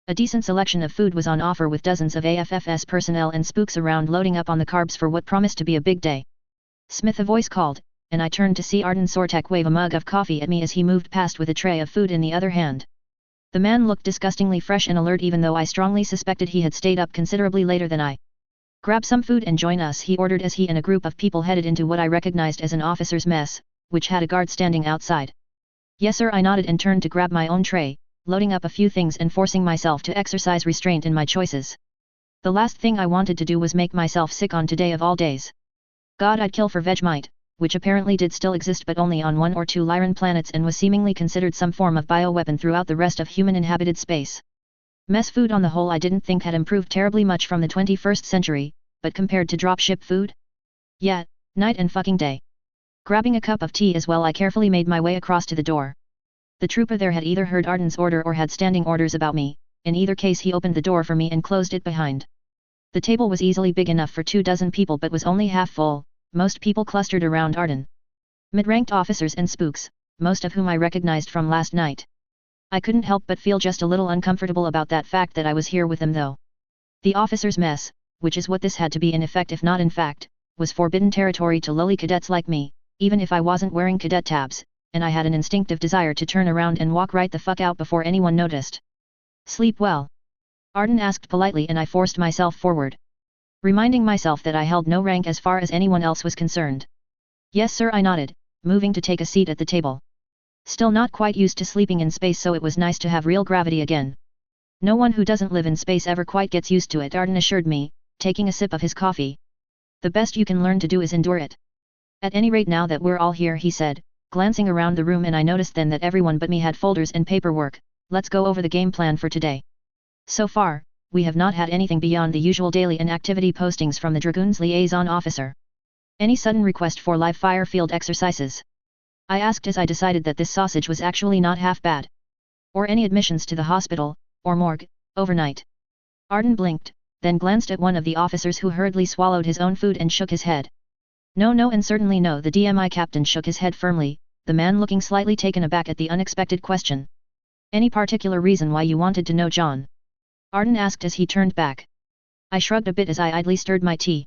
A decent selection of food was on offer with dozens of AFFS personnel and spooks around loading up on the carbs for what promised to be a big day. Smith, a voice called, and I turned to see Arden Sortek wave a mug of coffee at me as he moved past with a tray of food in the other hand. The man looked disgustingly fresh and alert, even though I strongly suspected he had stayed up considerably later than I. Grab some food and join us, he ordered as he and a group of people headed into what I recognized as an officer's mess, which had a guard standing outside. Yes sir, I nodded and turned to grab my own tray, loading up a few things and forcing myself to exercise restraint in my choices. The last thing I wanted to do was make myself sick on today of all days. God, I'd kill for Vegemite, which apparently did still exist but only on 1 or 2 Lyran planets and was seemingly considered some form of bioweapon throughout the rest of human-inhabited space. Mess food on the whole I didn't think had improved terribly much from the 21st century, but compared to dropship food? Yeah, night and fucking day. Grabbing a cup of tea as well, I carefully made my way across to the door. The trooper there had either heard Arden's order or had standing orders about me. In either case he opened the door for me and closed it behind. The table was easily big enough for 24 people but was only half full. Most people clustered around Arden. Mid-ranked officers and spooks, most of whom I recognized from last night. I couldn't help but feel just a little uncomfortable about that fact that I was here with them though. The officers' mess, which is what this had to be in effect if not in fact, was forbidden territory to lowly cadets like me, even if I wasn't wearing cadet tabs, and I had an instinctive desire to turn around and walk right the fuck out before anyone noticed. Sleep well? Arden asked politely and I forced myself forward, reminding myself that I held no rank as far as anyone else was concerned. Yes sir, I nodded, moving to take a seat at the table. Still not quite used to sleeping in space, so it was nice to have real gravity again. No one who doesn't live in space ever quite gets used to it, Arden assured me, taking a sip of his coffee. The best you can learn to do is endure it. At any rate, now that we're all here, he said, glancing around the room, and I noticed then that everyone but me had folders and paperwork. Let's go over the game plan for today. So far, we have not had anything beyond the usual daily inactivity postings from the Dragoons liaison officer. Any sudden request for live fire field exercises? I asked as I decided that this sausage was actually not half bad. Or any admissions to the hospital, or morgue, overnight? Arden blinked, then glanced at one of the officers who hurriedly swallowed his own food and shook his head. No, and certainly no. The DMI captain shook his head firmly, the man looking slightly taken aback at the unexpected question. Any particular reason why you wanted to know, John? Arden asked as he turned back. I shrugged a bit as I idly stirred my tea.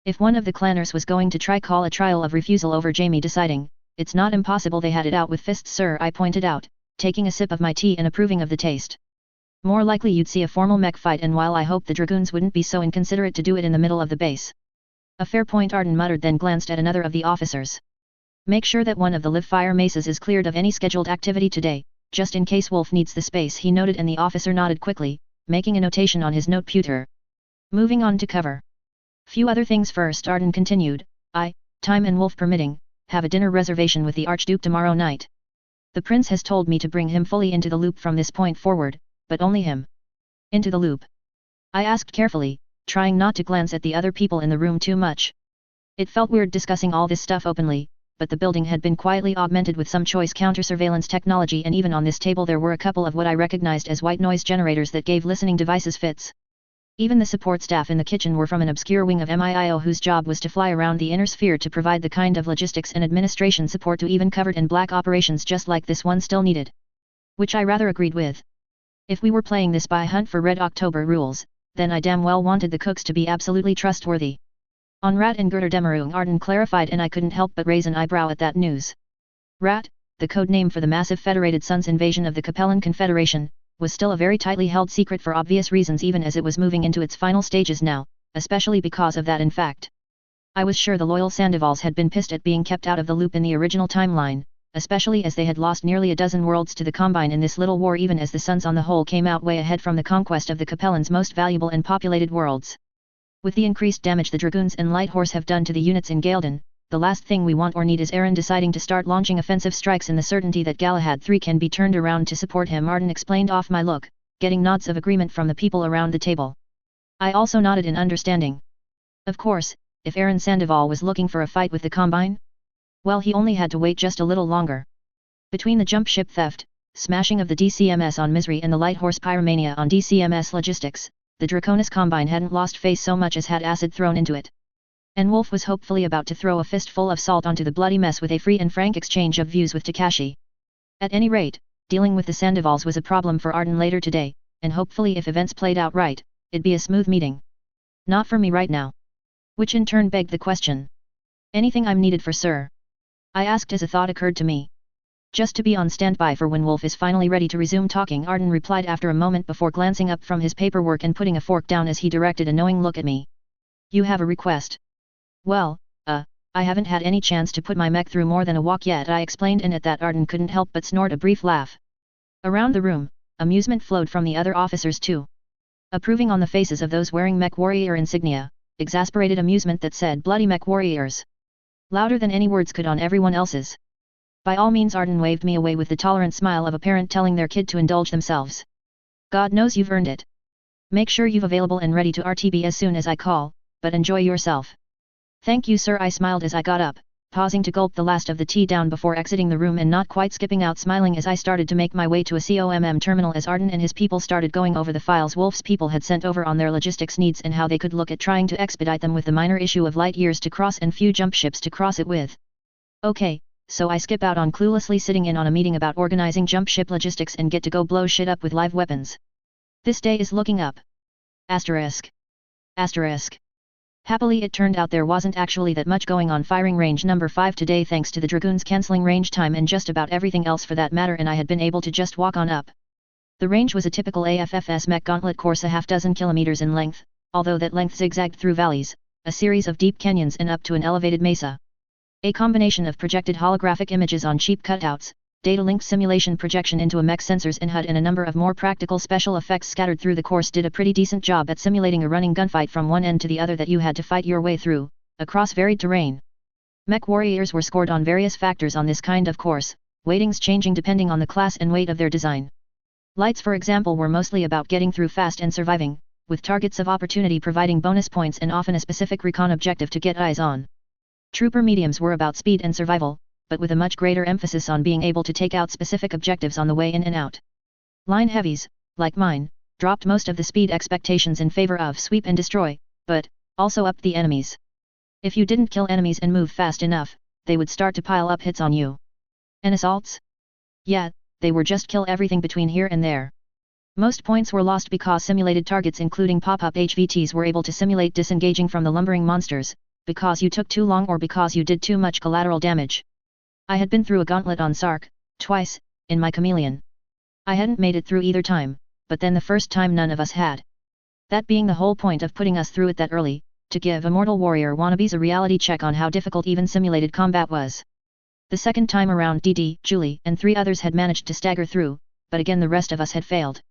If one of the clanners was going to try call a trial of refusal over Jamie deciding, it's not impossible they had it out with fists, sir, I pointed out, taking a sip of my tea and approving of the taste. More likely you'd see a formal mech fight, and while I hoped the Dragoons wouldn't be so inconsiderate to do it in the middle of the base. A fair point, Arden muttered, then glanced at another of the officers. Make sure that one of the live fire maces is cleared of any scheduled activity today, just in case Wolf needs the space, he noted, and the officer nodded quickly, making a notation on his note-puter. Moving on to cover. Few other things first, Arden continued. Time and Wolf permitting, have a dinner reservation with the Archduke tomorrow night. The prince has told me to bring him fully into the loop from this point forward, but only him. Into the loop? I asked carefully, trying not to glance at the other people in the room too much. It felt weird discussing all this stuff openly, but the building had been quietly augmented with some choice counter-surveillance technology, and even on this table there were a couple of what I recognized as white noise generators that gave listening devices fits. Even the support staff in the kitchen were from an obscure wing of MIIO whose job was to fly around the inner sphere to provide the kind of logistics and administration support to even covered in black operations just like this one still needed. Which I rather agreed with. If we were playing this by Hunt for Red October rules, then I damn well wanted the cooks to be absolutely trustworthy. On Rat and Gerder Demerung, Arden clarified, and I couldn't help but raise an eyebrow at that news. Rat, the code name for the massive Federated Suns invasion of the Capellan Confederation, was still a very tightly held secret for obvious reasons, even as it was moving into its final stages now, especially because of that. In fact, I was sure the loyal Sandivals had been pissed at being kept out of the loop in the original timeline, especially as they had lost nearly a dozen worlds to the Combine in this little war, even as the Suns on the whole came out way ahead from the conquest of the Capellans' most valuable and populated worlds. With the increased damage the Dragoons and Light Horse have done to the units in Gaelden, the last thing we want or need is Aaron deciding to start launching offensive strikes in the certainty that Galahad III can be turned around to support him, Arden explained off my look, getting nods of agreement from the people around the table. I also nodded in understanding. Of course, if Aaron Sandoval was looking for a fight with the Combine, well, he only had to wait just a little longer. Between the jump ship theft, smashing of the DCMS on Misery, and the Light Horse pyromania on DCMS Logistics, the Draconis Combine hadn't lost face so much as had acid thrown into it. And Wolf was hopefully about to throw a fistful of salt onto the bloody mess with a free and frank exchange of views with Takashi. At any rate, dealing with the Sandivals was a problem for Arden later today, and hopefully if events played out right, it'd be a smooth meeting. Not for me right now. Which in turn begged the question. Anything I'm needed for, sir? I asked as a thought occurred to me. Just to be on standby for when Wolf is finally ready to resume talking, Arden replied after a moment before glancing up from his paperwork and putting a fork down as he directed a knowing look at me. You have a request? Well, I haven't had any chance to put my mech through more than a walk yet, I explained, and at that Arden couldn't help but snort a brief laugh. Around the room, amusement flowed from the other officers too. Approving on the faces of those wearing mech warrior insignia, exasperated amusement that said bloody mech warriors. Louder than any words could on everyone else's. By all means, Arden waved me away with the tolerant smile of a parent telling their kid to indulge themselves. God knows you've earned it. Make sure you've available and ready to RTB as soon as I call, but enjoy yourself. Thank you, sir, I smiled as I got up, pausing to gulp the last of the tea down before exiting the room and not quite skipping out, smiling as I started to make my way to a COMM terminal as Arden and his people started going over the files Wolf's people had sent over on their logistics needs and how they could look at trying to expedite them with the minor issue of light years to cross and few jump ships to cross it with. Okay, so I skip out on cluelessly sitting in on a meeting about organizing jump ship logistics and get to go blow shit up with live weapons. This day is looking up. Asterisk. Asterisk. Happily it turned out there wasn't actually that much going on firing range number 5 today thanks to the Dragoons cancelling range time and just about everything else for that matter, and I had been able to just walk on up. The range was a typical AFFS mech gauntlet course, a half-dozen kilometers in length, although that length zigzagged through valleys, a series of deep canyons and up to an elevated mesa. A combination of projected holographic images on cheap cutouts, data link simulation projection into a mech, sensors in HUD, and a number of more practical special effects scattered through the course did a pretty decent job at simulating a running gunfight from one end to the other that you had to fight your way through, across varied terrain. Mech warriors were scored on various factors on this kind of course, weightings changing depending on the class and weight of their design. Lights, for example, were mostly about getting through fast and surviving, with targets of opportunity providing bonus points and often a specific recon objective to get eyes on. Trooper mediums were about speed and survival, but with a much greater emphasis on being able to take out specific objectives on the way in and out. Line heavies, like mine, dropped most of the speed expectations in favor of sweep and destroy, but also upped the enemies. If you didn't kill enemies and move fast enough, they would start to pile up hits on you. And assaults? Yeah, they were just kill everything between here and there. Most points were lost because simulated targets including pop-up HVTs were able to simulate disengaging from the lumbering monsters, because you took too long or because you did too much collateral damage. I had been through a gauntlet on Sark, twice, in my chameleon. I hadn't made it through either time, but then the first time none of us had. That being the whole point of putting us through it that early, to give Immortal Warrior wannabes a reality check on how difficult even simulated combat was. The second time around DD, Julie, and 3 others had managed to stagger through, but again the rest of us had failed.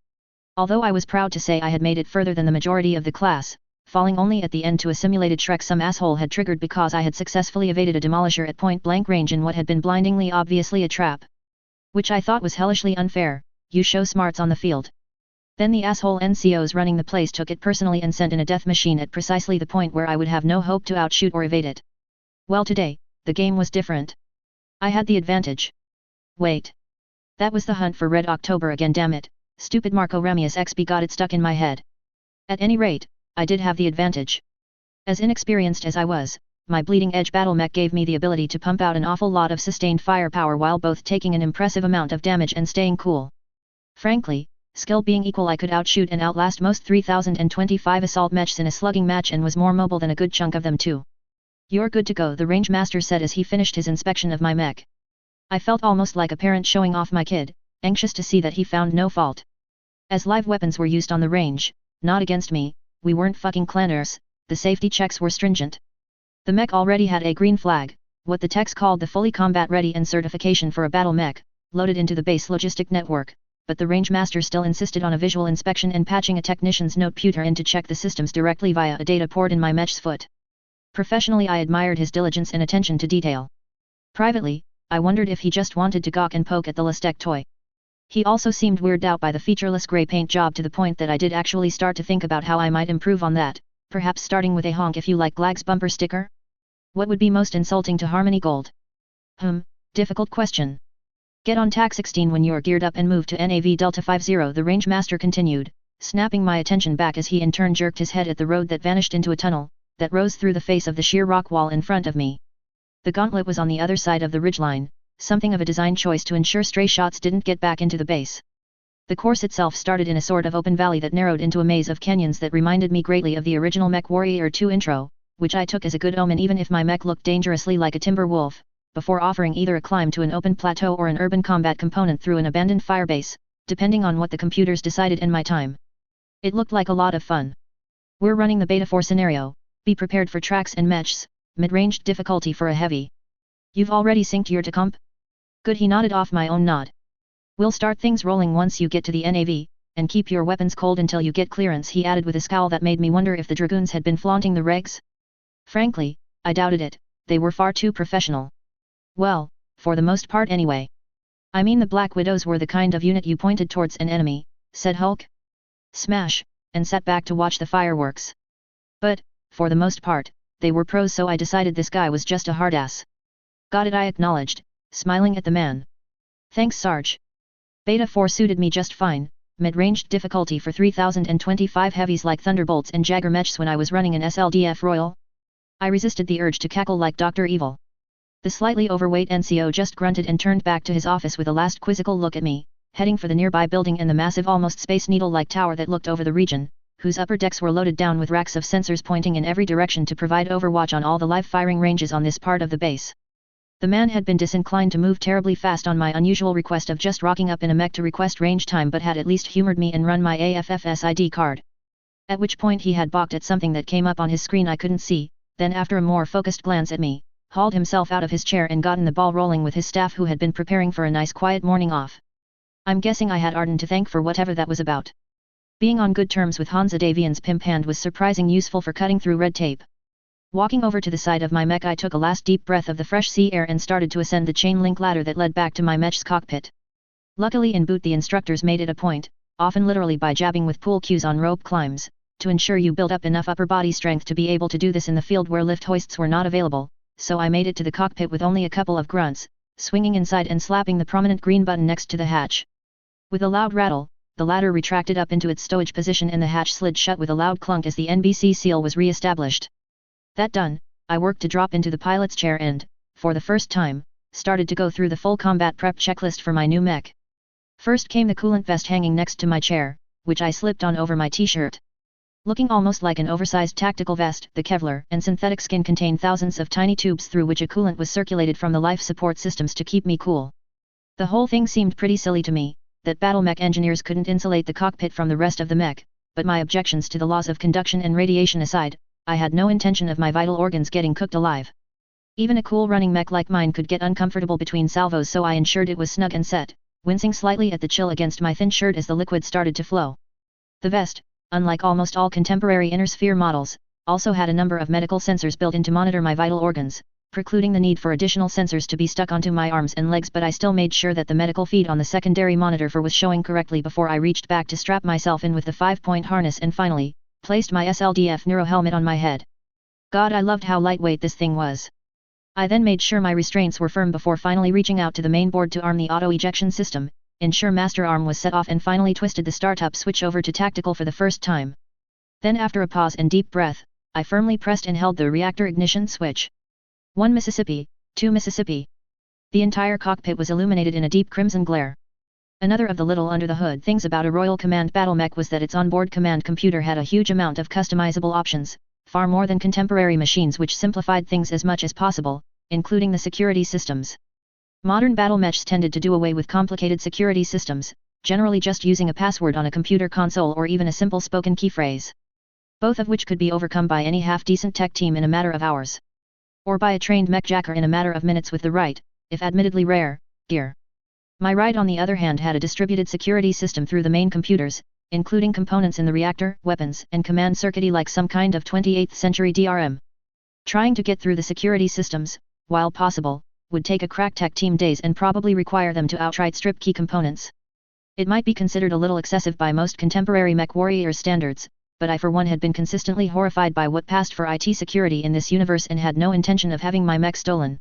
Although I was proud to say I had made it further than the majority of the class, falling only at the end to a simulated Shrek some asshole had triggered because I had successfully evaded a demolisher at point-blank range in what had been blindingly obviously a trap. Which I thought was hellishly unfair. You show smarts on the field. Then the asshole NCOs running the place took it personally and sent in a death machine at precisely the point where I would have no hope to outshoot or evade it. Well, today, the game was different. I had the advantage. Wait. That was the hunt for Red October again, damn it. Stupid Marco Ramius XP got it stuck in my head. At any rate, I did have the advantage. As inexperienced as I was, my bleeding edge battle mech gave me the ability to pump out an awful lot of sustained firepower while both taking an impressive amount of damage and staying cool. Frankly, skill being equal, I could outshoot and outlast most 3025 assault mechs in a slugging match and was more mobile than a good chunk of them too. You're good to go, the range master said as he finished his inspection of my mech. I felt almost like a parent showing off my kid, anxious to see that he found no fault. As live weapons were used on the range, not against me, we weren't fucking clanners, the safety checks were stringent. The mech already had a green flag, what the techs called the fully combat ready and certification for a battle mech, loaded into the base logistic network, but the range master still insisted on a visual inspection and patching a technician's noteputer in to check the systems directly via a data port in my mech's foot. Professionally, I admired his diligence and attention to detail. Privately, I wondered if he just wanted to gawk and poke at the Lastek toy. He also seemed weirded out by the featureless grey paint job to the point that I did actually start to think about how I might improve on that, perhaps starting with a honk if you like Glag's bumper sticker? What would be most insulting to Harmony Gold? Difficult question. Get on TAC 16 when you're geared up and move to NAV Delta 50, the range master continued, snapping my attention back as he in turn jerked his head at the road that vanished into a tunnel, that rose through the face of the sheer rock wall in front of me. The gauntlet was on the other side of the ridgeline, something of a design choice to ensure stray shots didn't get back into the base. The course itself started in a sort of open valley that narrowed into a maze of canyons that reminded me greatly of the original Mech Warrior 2 intro, which I took as a good omen even if my mech looked dangerously like a timber wolf, before offering either a climb to an open plateau or an urban combat component through an abandoned firebase, depending on what the computers decided and my time. It looked like a lot of fun. We're running the Beta 4 scenario, be prepared for tracks and mechs, mid-ranged difficulty for a heavy. You've already synced your comp? Good, he nodded off my own nod. We'll start things rolling once you get to the NAV, and keep your weapons cold until you get clearance, he added with a scowl that made me wonder if the Dragoons had been flaunting the regs. Frankly, I doubted it, they were far too professional. Well, for the most part anyway. I mean, the Black Widows were the kind of unit you pointed towards an enemy, said Hulk. Smash, and sat back to watch the fireworks. But, for the most part, they were pros, so I decided this guy was just a hardass. Got it, I acknowledged, smiling at the man. Thanks, Sarge. Beta 4 suited me just fine, mid-ranged difficulty for 3025 heavies like Thunderbolts and Jagger mechs when I was running an SLDF Royal. I resisted the urge to cackle like Dr. Evil. The slightly overweight NCO just grunted and turned back to his office with a last quizzical look at me, heading for the nearby building and the massive almost Space Needle-like tower that looked over the region, whose upper decks were loaded down with racks of sensors pointing in every direction to provide overwatch on all the live firing ranges on this part of the base. The man had been disinclined to move terribly fast on my unusual request of just rocking up in a mech to request range time, but had at least humored me and run my AFFS ID card. At which point he had balked at something that came up on his screen I couldn't see, then after a more focused glance at me, hauled himself out of his chair and gotten the ball rolling with his staff, who had been preparing for a nice quiet morning off. I'm guessing I had Arden to thank for whatever that was about. Being on good terms with Hansa Davian's pimp hand was surprising useful for cutting through red tape. Walking over to the side of my mech, I took a last deep breath of the fresh sea air and started to ascend the chain link ladder that led back to my mech's cockpit. Luckily in boot the instructors made it a point, often literally by jabbing with pool cues on rope climbs, to ensure you build up enough upper body strength to be able to do this in the field where lift hoists were not available, so I made it to the cockpit with only a couple of grunts, swinging inside and slapping the prominent green button next to the hatch. With a loud rattle, the ladder retracted up into its stowage position and the hatch slid shut with a loud clunk as the NBC seal was re-established. That done, I worked to drop into the pilot's chair and, for the first time, started to go through the full combat prep checklist for my new mech. First came the coolant vest hanging next to my chair, which I slipped on over my t-shirt. Looking almost like an oversized tactical vest, the Kevlar and synthetic skin contained thousands of tiny tubes through which a coolant was circulated from the life support systems to keep me cool. The whole thing seemed pretty silly to me, that battle mech engineers couldn't insulate the cockpit from the rest of the mech, but my objections to the laws of conduction and radiation aside, I had no intention of my vital organs getting cooked alive. Even a cool running mech like mine could get uncomfortable between salvos, so I ensured it was snug and set, wincing slightly at the chill against my thin shirt as the liquid started to flow. The vest, unlike almost all contemporary inner sphere models, also had a number of medical sensors built in to monitor my vital organs, precluding the need for additional sensors to be stuck onto my arms and legs, but I still made sure that the medical feed on the secondary monitor was showing correctly before I reached back to strap myself in with the 5-point harness and finally, placed my SLDF neuro helmet on my head. God, I loved how lightweight this thing was. I then made sure my restraints were firm before finally reaching out to the main board to arm the auto-ejection system, ensure master arm was set off and finally twisted the startup switch over to tactical for the first time. Then after a pause and deep breath, I firmly pressed and held the reactor ignition switch. 1 Mississippi, 2 Mississippi. The entire cockpit was illuminated in a deep crimson glare. Another of the little under-the-hood things about a Royal Command battle mech was that its onboard command computer had a huge amount of customizable options, far more than contemporary machines, which simplified things as much as possible, including the security systems. Modern battle mechs tended to do away with complicated security systems, generally just using a password on a computer console or even a simple spoken key phrase. Both of which could be overcome by any half-decent tech team in a matter of hours. Or by a trained mech jacker in a matter of minutes with the right, if admittedly rare, gear. My right on the other hand had a distributed security system through the main computers, including components in the reactor, weapons, and command circuitry like some kind of 28th century DRM. Trying to get through the security systems, while possible, would take a crack tech team days and probably require them to outright strip key components. It might be considered a little excessive by most contemporary mech warriors standards, but I for one had been consistently horrified by what passed for IT security in this universe and had no intention of having my mech stolen.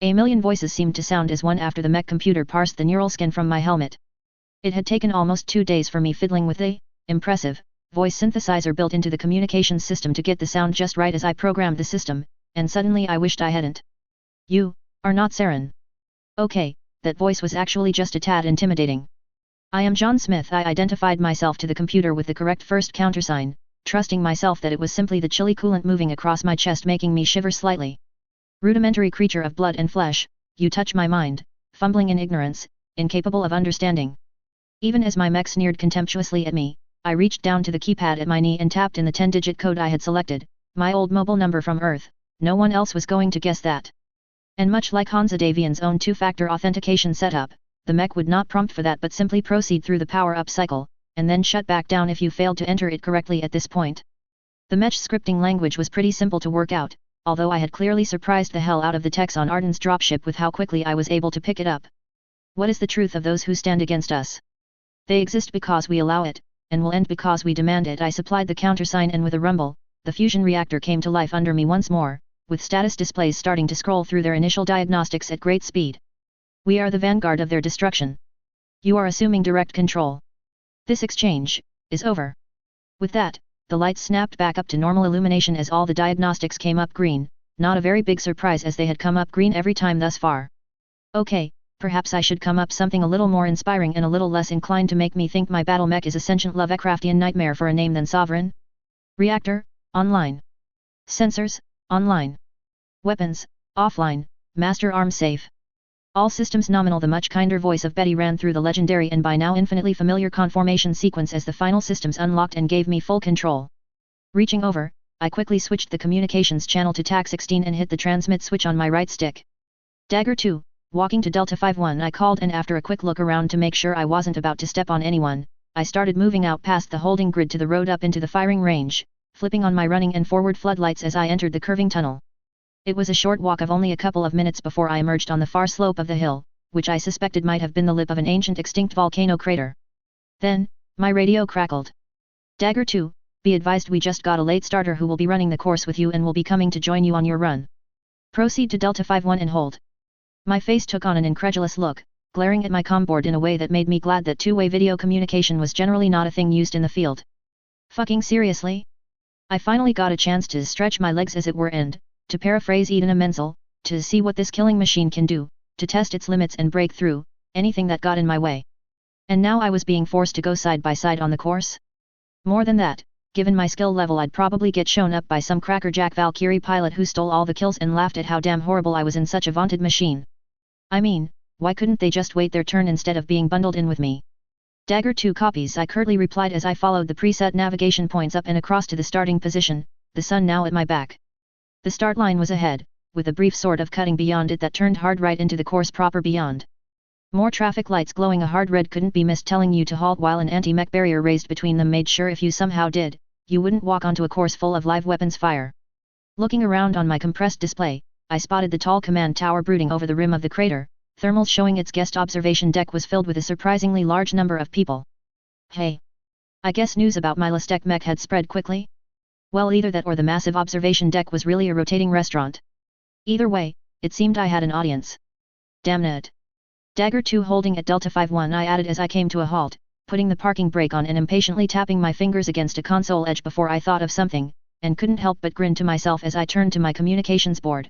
A million voices seemed to sound as one after the mech computer parsed the neural scan from my helmet. It had taken almost 2 days for me fiddling with the impressive voice synthesizer built into the communications system to get the sound just right as I programmed the system, and suddenly I wished I hadn't. You are not Saren. Okay, that voice was actually just a tad intimidating. I am John Smith. I identified myself to the computer with the correct first countersign, trusting myself that it was simply the chilly coolant moving across my chest making me shiver slightly. Rudimentary creature of blood and flesh, you touch my mind, fumbling in ignorance, incapable of understanding. Even as my mech sneered contemptuously at me, I reached down to the keypad at my knee and tapped in the 10-digit code I had selected, my old mobile number from Earth. No one else was going to guess that. And much like Hansa Davian's own two-factor authentication setup, the mech would not prompt for that but simply proceed through the power-up cycle, and then shut back down if you failed to enter it correctly at this point. The mech's scripting language was pretty simple to work out, although I had clearly surprised the hell out of the techs on Arden's dropship with how quickly I was able to pick it up. What is the truth of those who stand against us? They exist because we allow it, and will end because we demand it. I supplied the countersign and with a rumble, the fusion reactor came to life under me once more, with status displays starting to scroll through their initial diagnostics at great speed. We are the vanguard of their destruction. You are assuming direct control. This exchange is over. With that, the lights snapped back up to normal illumination as all the diagnostics came up green, not a very big surprise as they had come up green every time thus far. Okay, perhaps I should come up something a little more inspiring and a little less inclined to make me think my battle mech is a sentient Lovecraftian nightmare for a name than Sovereign. Reactor, online. Sensors, online. Weapons, offline, master arm safe. All systems nominal. The much kinder voice of Betty ran through the legendary and by now infinitely familiar conformation sequence as the final systems unlocked and gave me full control. Reaching over, I quickly switched the communications channel to TAC 16 and hit the transmit switch on my right stick. Dagger 2, walking to Delta 5-1 I called, and after a quick look around to make sure I wasn't about to step on anyone, I started moving out past the holding grid to the road up into the firing range, flipping on my running and forward floodlights as I entered the curving tunnel. It was a short walk of only a couple of minutes before I emerged on the far slope of the hill, which I suspected might have been the lip of an ancient extinct volcano crater. Then, my radio crackled. Dagger 2, be advised we just got a late starter who will be running the course with you and will be coming to join you on your run. Proceed to Delta 5-1 and hold. My face took on an incredulous look, glaring at my comm board in a way that made me glad that two-way video communication was generally not a thing used in the field. Fucking seriously? I finally got a chance to stretch my legs as it were and, to paraphrase Edina Menzel, to see what this killing machine can do, to test its limits and break through anything that got in my way. And now I was being forced to go side by side on the course? More than that, given my skill level I'd probably get shown up by some crackerjack Valkyrie pilot who stole all the kills and laughed at how damn horrible I was in such a vaunted machine. I mean, why couldn't they just wait their turn instead of being bundled in with me? Dagger 2 copies, I curtly replied as I followed the preset navigation points up and across to the starting position, the sun now at my back. The start line was ahead, with a brief sort of cutting beyond it that turned hard right into the course proper beyond. More traffic lights glowing a hard red couldn't be missed telling you to halt, while an anti-mech barrier raised between them made sure if you somehow did, you wouldn't walk onto a course full of live weapons fire. Looking around on my compressed display, I spotted the tall command tower brooding over the rim of the crater. Thermals showing its guest observation deck was filled with a surprisingly large number of people. Hey! I guess news about my Lastek mech had spread quickly? Well, either that or the massive observation deck was really a rotating restaurant. Either way, it seemed I had an audience. Damn it! Dagger 2 holding at Delta 5-1 I added as I came to a halt, putting the parking brake on and impatiently tapping my fingers against a console edge before I thought of something, and couldn't help but grin to myself as I turned to my communications board.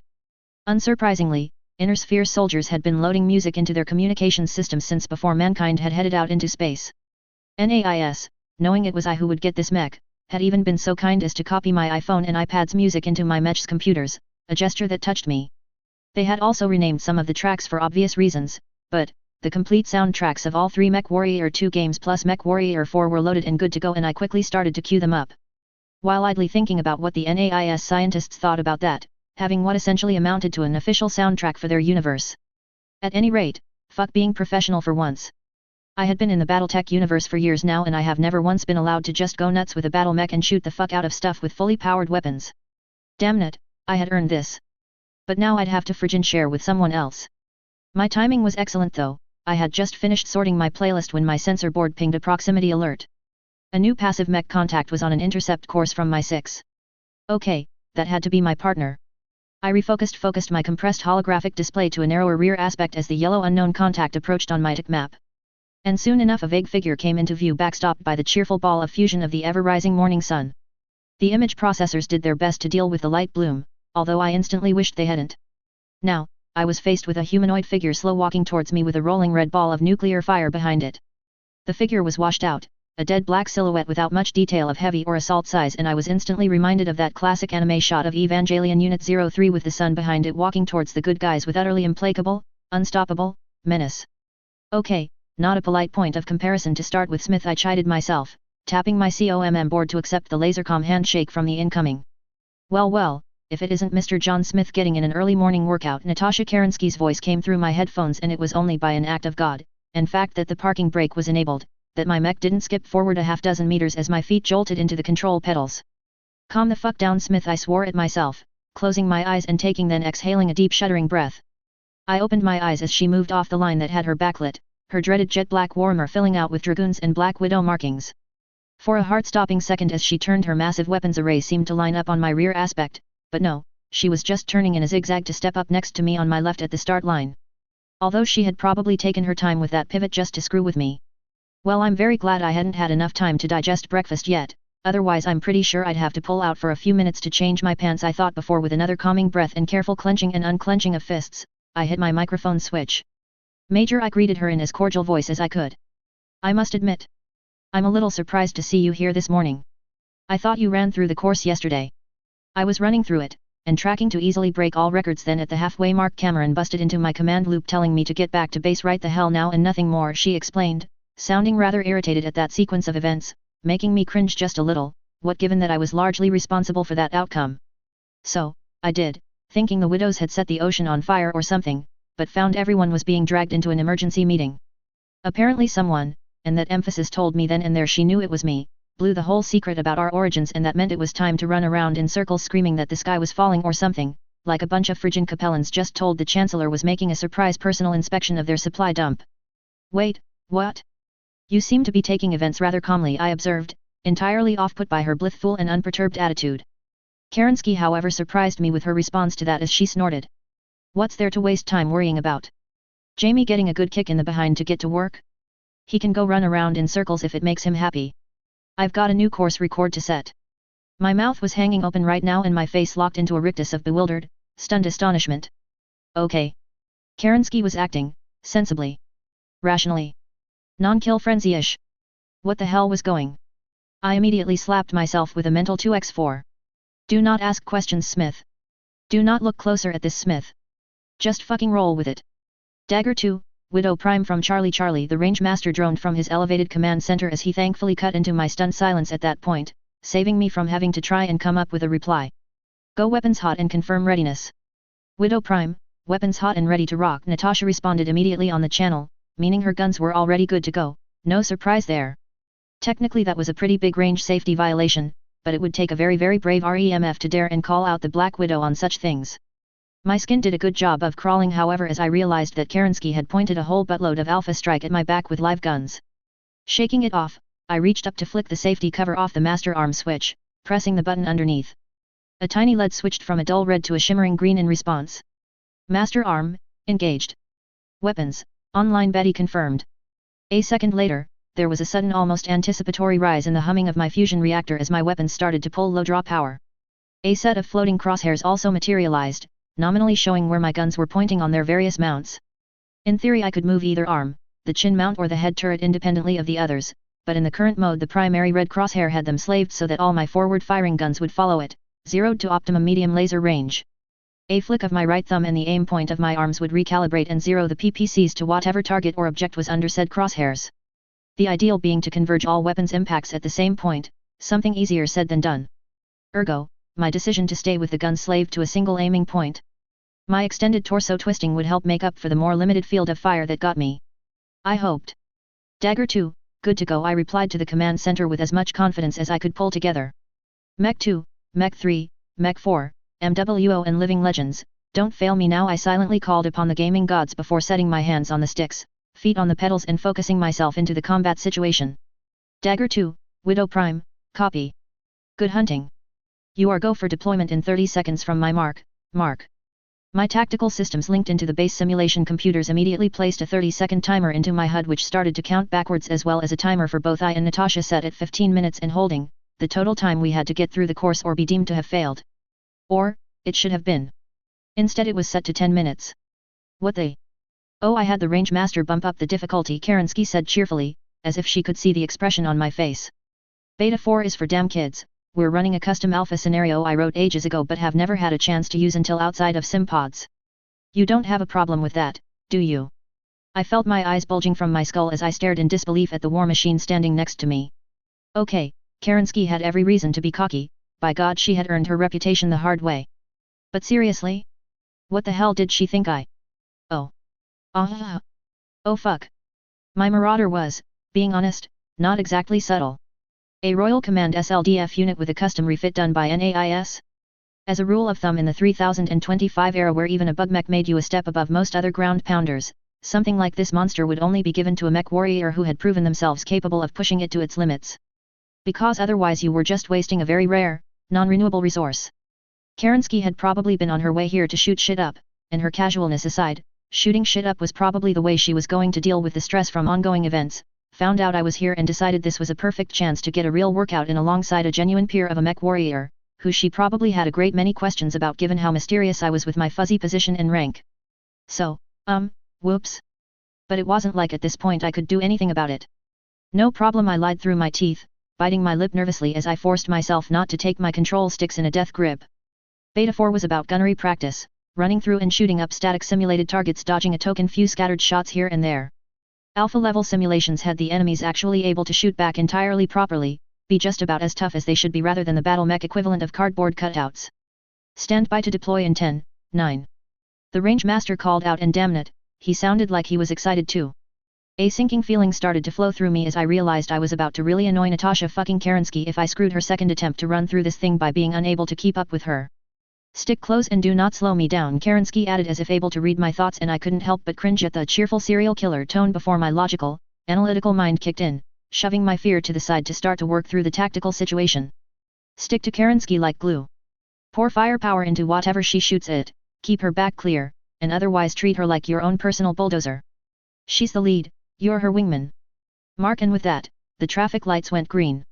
Unsurprisingly, Inner Sphere soldiers had been loading music into their communications systems since before mankind had headed out into space. NAIS, knowing it was I who would get this mech, had even been so kind as to copy my iPhone and iPad's music into my mech's computers, a gesture that touched me. They had also renamed some of the tracks for obvious reasons, but the complete soundtracks of all 3 MechWarrior 2 games plus MechWarrior 4 were loaded and good to go, and I quickly started to queue them up. While idly thinking about what the NAIS scientists thought about that, having what essentially amounted to an official soundtrack for their universe. At any rate, fuck being professional for once. I had been in the Battletech universe for years now, and I have never once been allowed to just go nuts with a battle mech and shoot the fuck out of stuff with fully powered weapons. Damn it, I had earned this. But now I'd have to friggin' share with someone else. My timing was excellent though. I had just finished sorting my playlist when my sensor board pinged a proximity alert. A new passive mech contact was on an intercept course from my 6. Okay, that had to be my partner. I focused my compressed holographic display to a narrower rear aspect as the yellow unknown contact approached on my TIC map. And soon enough a vague figure came into view, backstopped by the cheerful ball of fusion of the ever-rising morning sun. The image processors did their best to deal with the light bloom, although I instantly wished they hadn't. Now, I was faced with a humanoid figure slow walking towards me with a rolling red ball of nuclear fire behind it. The figure was washed out, a dead black silhouette without much detail of heavy or assault size, and I was instantly reminded of that classic anime shot of Evangelion Unit 03 with the sun behind it walking towards the good guys with utterly implacable, unstoppable, menace. Okay, not a polite point of comparison to start with, Smith, I chided myself, tapping my COMM board to accept the lasercom handshake from the incoming. Well, if it isn't Mr. John Smith getting in an early morning workout. Natasha Kerensky's voice came through my headphones, and it was only by an act of God, in fact, that the parking brake was enabled, that my mech didn't skip forward a half-dozen meters as my feet jolted into the control pedals. Calm the fuck down, Smith, I swore at myself, closing my eyes and then exhaling a deep shuddering breath. I opened my eyes as she moved off the line that had her backlit, her dreaded jet black warmer filling out with dragoons and black widow markings. For a heart-stopping second as she turned, her massive weapons array seemed to line up on my rear aspect, but no, she was just turning in a zigzag to step up next to me on my left at the start line. Although she had probably taken her time with that pivot just to screw with me. Well, I'm very glad I hadn't had enough time to digest breakfast yet, otherwise I'm pretty sure I'd have to pull out for a few minutes to change my pants, I thought before. With another calming breath and careful clenching and unclenching of fists, I hit my microphone switch. Major, I greeted her in as cordial voice as I could. I must admit, I'm a little surprised to see you here this morning. I thought you ran through the course yesterday. I was running through it, and tracking to easily break all records. Then at the halfway mark Cameron busted into my command loop telling me to get back to base right the hell now and nothing more, she explained, sounding rather irritated at that sequence of events, making me cringe just a little. what given that I was largely responsible for that outcome? So, I did, thinking the widows had set the ocean on fire or something, but found everyone was being dragged into an emergency meeting. Apparently someone, and that emphasis told me then and there she knew it was me, blew the whole secret about our origins, and that meant it was time to run around in circles screaming that the sky was falling or something, like a bunch of Phrygian capellans just told the Chancellor was making a surprise personal inspection of their supply dump. Wait, what? You seem to be taking events rather calmly, I observed, entirely off-put by her blithful and unperturbed attitude. Kerensky however surprised me with her response to that as she snorted. What's there to waste time worrying about? Jamie getting a good kick in the behind to get to work? He can go run around in circles if it makes him happy. I've got a new course record to set. My mouth was hanging open right now and my face locked into a rictus of bewildered, stunned astonishment. Okay. Kerensky was acting, sensibly. Rationally. Non-kill frenzy-ish. What the hell was going? I immediately slapped myself with a mental 2x4. Do not ask questions, Smith. Do not look closer at this, Smith. Just fucking roll with it. Dagger 2, Widow Prime from Charlie. The range master droned from his elevated command center as he thankfully cut into my stunned silence at that point, saving me from having to try and come up with a reply. Go weapons hot and confirm readiness. Widow Prime, weapons hot and ready to rock. Natasha responded immediately on the channel, meaning her guns were already good to go, no surprise there. Technically that was a pretty big range safety violation, but it would take a very brave REMF to dare and call out the Black Widow on such things. My skin did a good job of crawling however as I realized that Kerensky had pointed a whole buttload of Alpha Strike at my back with live guns. Shaking it off, I reached up to flick the safety cover off the master arm switch, pressing the button underneath. A tiny LED switched from a dull red to a shimmering green in response. Master arm, engaged. Weapons, online Betty confirmed. A second later, there was a sudden almost anticipatory rise in the humming of my fusion reactor as my weapons started to pull low draw power. A set of floating crosshairs also materialized, nominally showing where my guns were pointing on their various mounts. In theory I could move either arm, the chin mount or the head turret independently of the others, but in the current mode the primary red crosshair had them slaved so that all my forward-firing guns would follow it, zeroed to optimum medium laser range. A flick of my right thumb and the aim point of my arms would recalibrate and zero the PPCs to whatever target or object was under said crosshairs. The ideal being to converge all weapons impacts at the same point, something easier said than done. Ergo, my decision to stay with the gun slaved to a single aiming point. My extended torso twisting would help make up for the more limited field of fire that got me. I hoped. Dagger 2, good to go, I replied to the command center with as much confidence as I could pull together. Mech 2, Mech 3, Mech 4, MWO and Living Legends, don't fail me now, I silently called upon the gaming gods before setting my hands on the sticks, feet on the pedals and focusing myself into the combat situation. Dagger 2, Widow Prime, copy. Good hunting. You are go for deployment in 30 seconds from my mark. My tactical systems linked into the base simulation computers immediately placed a 30-second timer into my HUD which started to count backwards as well as a timer for both I and Natasha set at 15 minutes and holding, the total time we had to get through the course or be deemed to have failed. Or, it should have been. Instead it was set to 10 minutes. What the? Oh, I had the range master bump up the difficulty, Kerensky said cheerfully, as if she could see the expression on my face. Beta 4 is for damn kids. We're running a custom alpha scenario I wrote ages ago but have never had a chance to use until outside of SimPods. You don't have a problem with that, do you? I felt my eyes bulging from my skull as I stared in disbelief at the war machine standing next to me. Okay, Kerensky had every reason to be cocky, by God she had earned her reputation the hard way. But seriously? What the hell did she think I? Oh. Oh fuck. My marauder was, being honest, not exactly subtle. A Royal Command SLDF unit with a custom refit done by NAIS? As a rule of thumb in the 3025 era where even a bug mech made you a step above most other ground pounders, something like this monster would only be given to a mech warrior who had proven themselves capable of pushing it to its limits. Because otherwise you were just wasting a very rare, non-renewable resource. Kerensky had probably been on her way here to shoot shit up, and her casualness aside, shooting shit up was probably the way she was going to deal with the stress from ongoing events. Found out I was here and decided this was a perfect chance to get a real workout in alongside a genuine peer of a mech warrior, who she probably had a great many questions about given how mysterious I was with my fuzzy position and rank. So, whoops. But it wasn't like at this point I could do anything about it. No problem, I lied through my teeth, biting my lip nervously as I forced myself not to take my control sticks in a death grip. Beta 4 was about gunnery practice, running through and shooting up static simulated targets, dodging a token few scattered shots here and there. Alpha level simulations had the enemies actually able to shoot back entirely properly, be just about as tough as they should be rather than the battle mech equivalent of cardboard cutouts. Stand by to deploy in 10, 9. The range master called out, and damn it, he sounded like he was excited too. A sinking feeling started to flow through me as I realized I was about to really annoy Natasha fucking Kerensky if I screwed her second attempt to run through this thing by being unable to keep up with her. Stick close and do not slow me down, Kerensky added as if able to read my thoughts, and I couldn't help but cringe at the cheerful serial killer tone before my logical, analytical mind kicked in, shoving my fear to the side to start to work through the tactical situation. Stick to Kerensky like glue. Pour firepower into whatever she shoots at, keep her back clear, and otherwise treat her like your own personal bulldozer. She's the lead, you're her wingman. Mark, and with that, the traffic lights went green.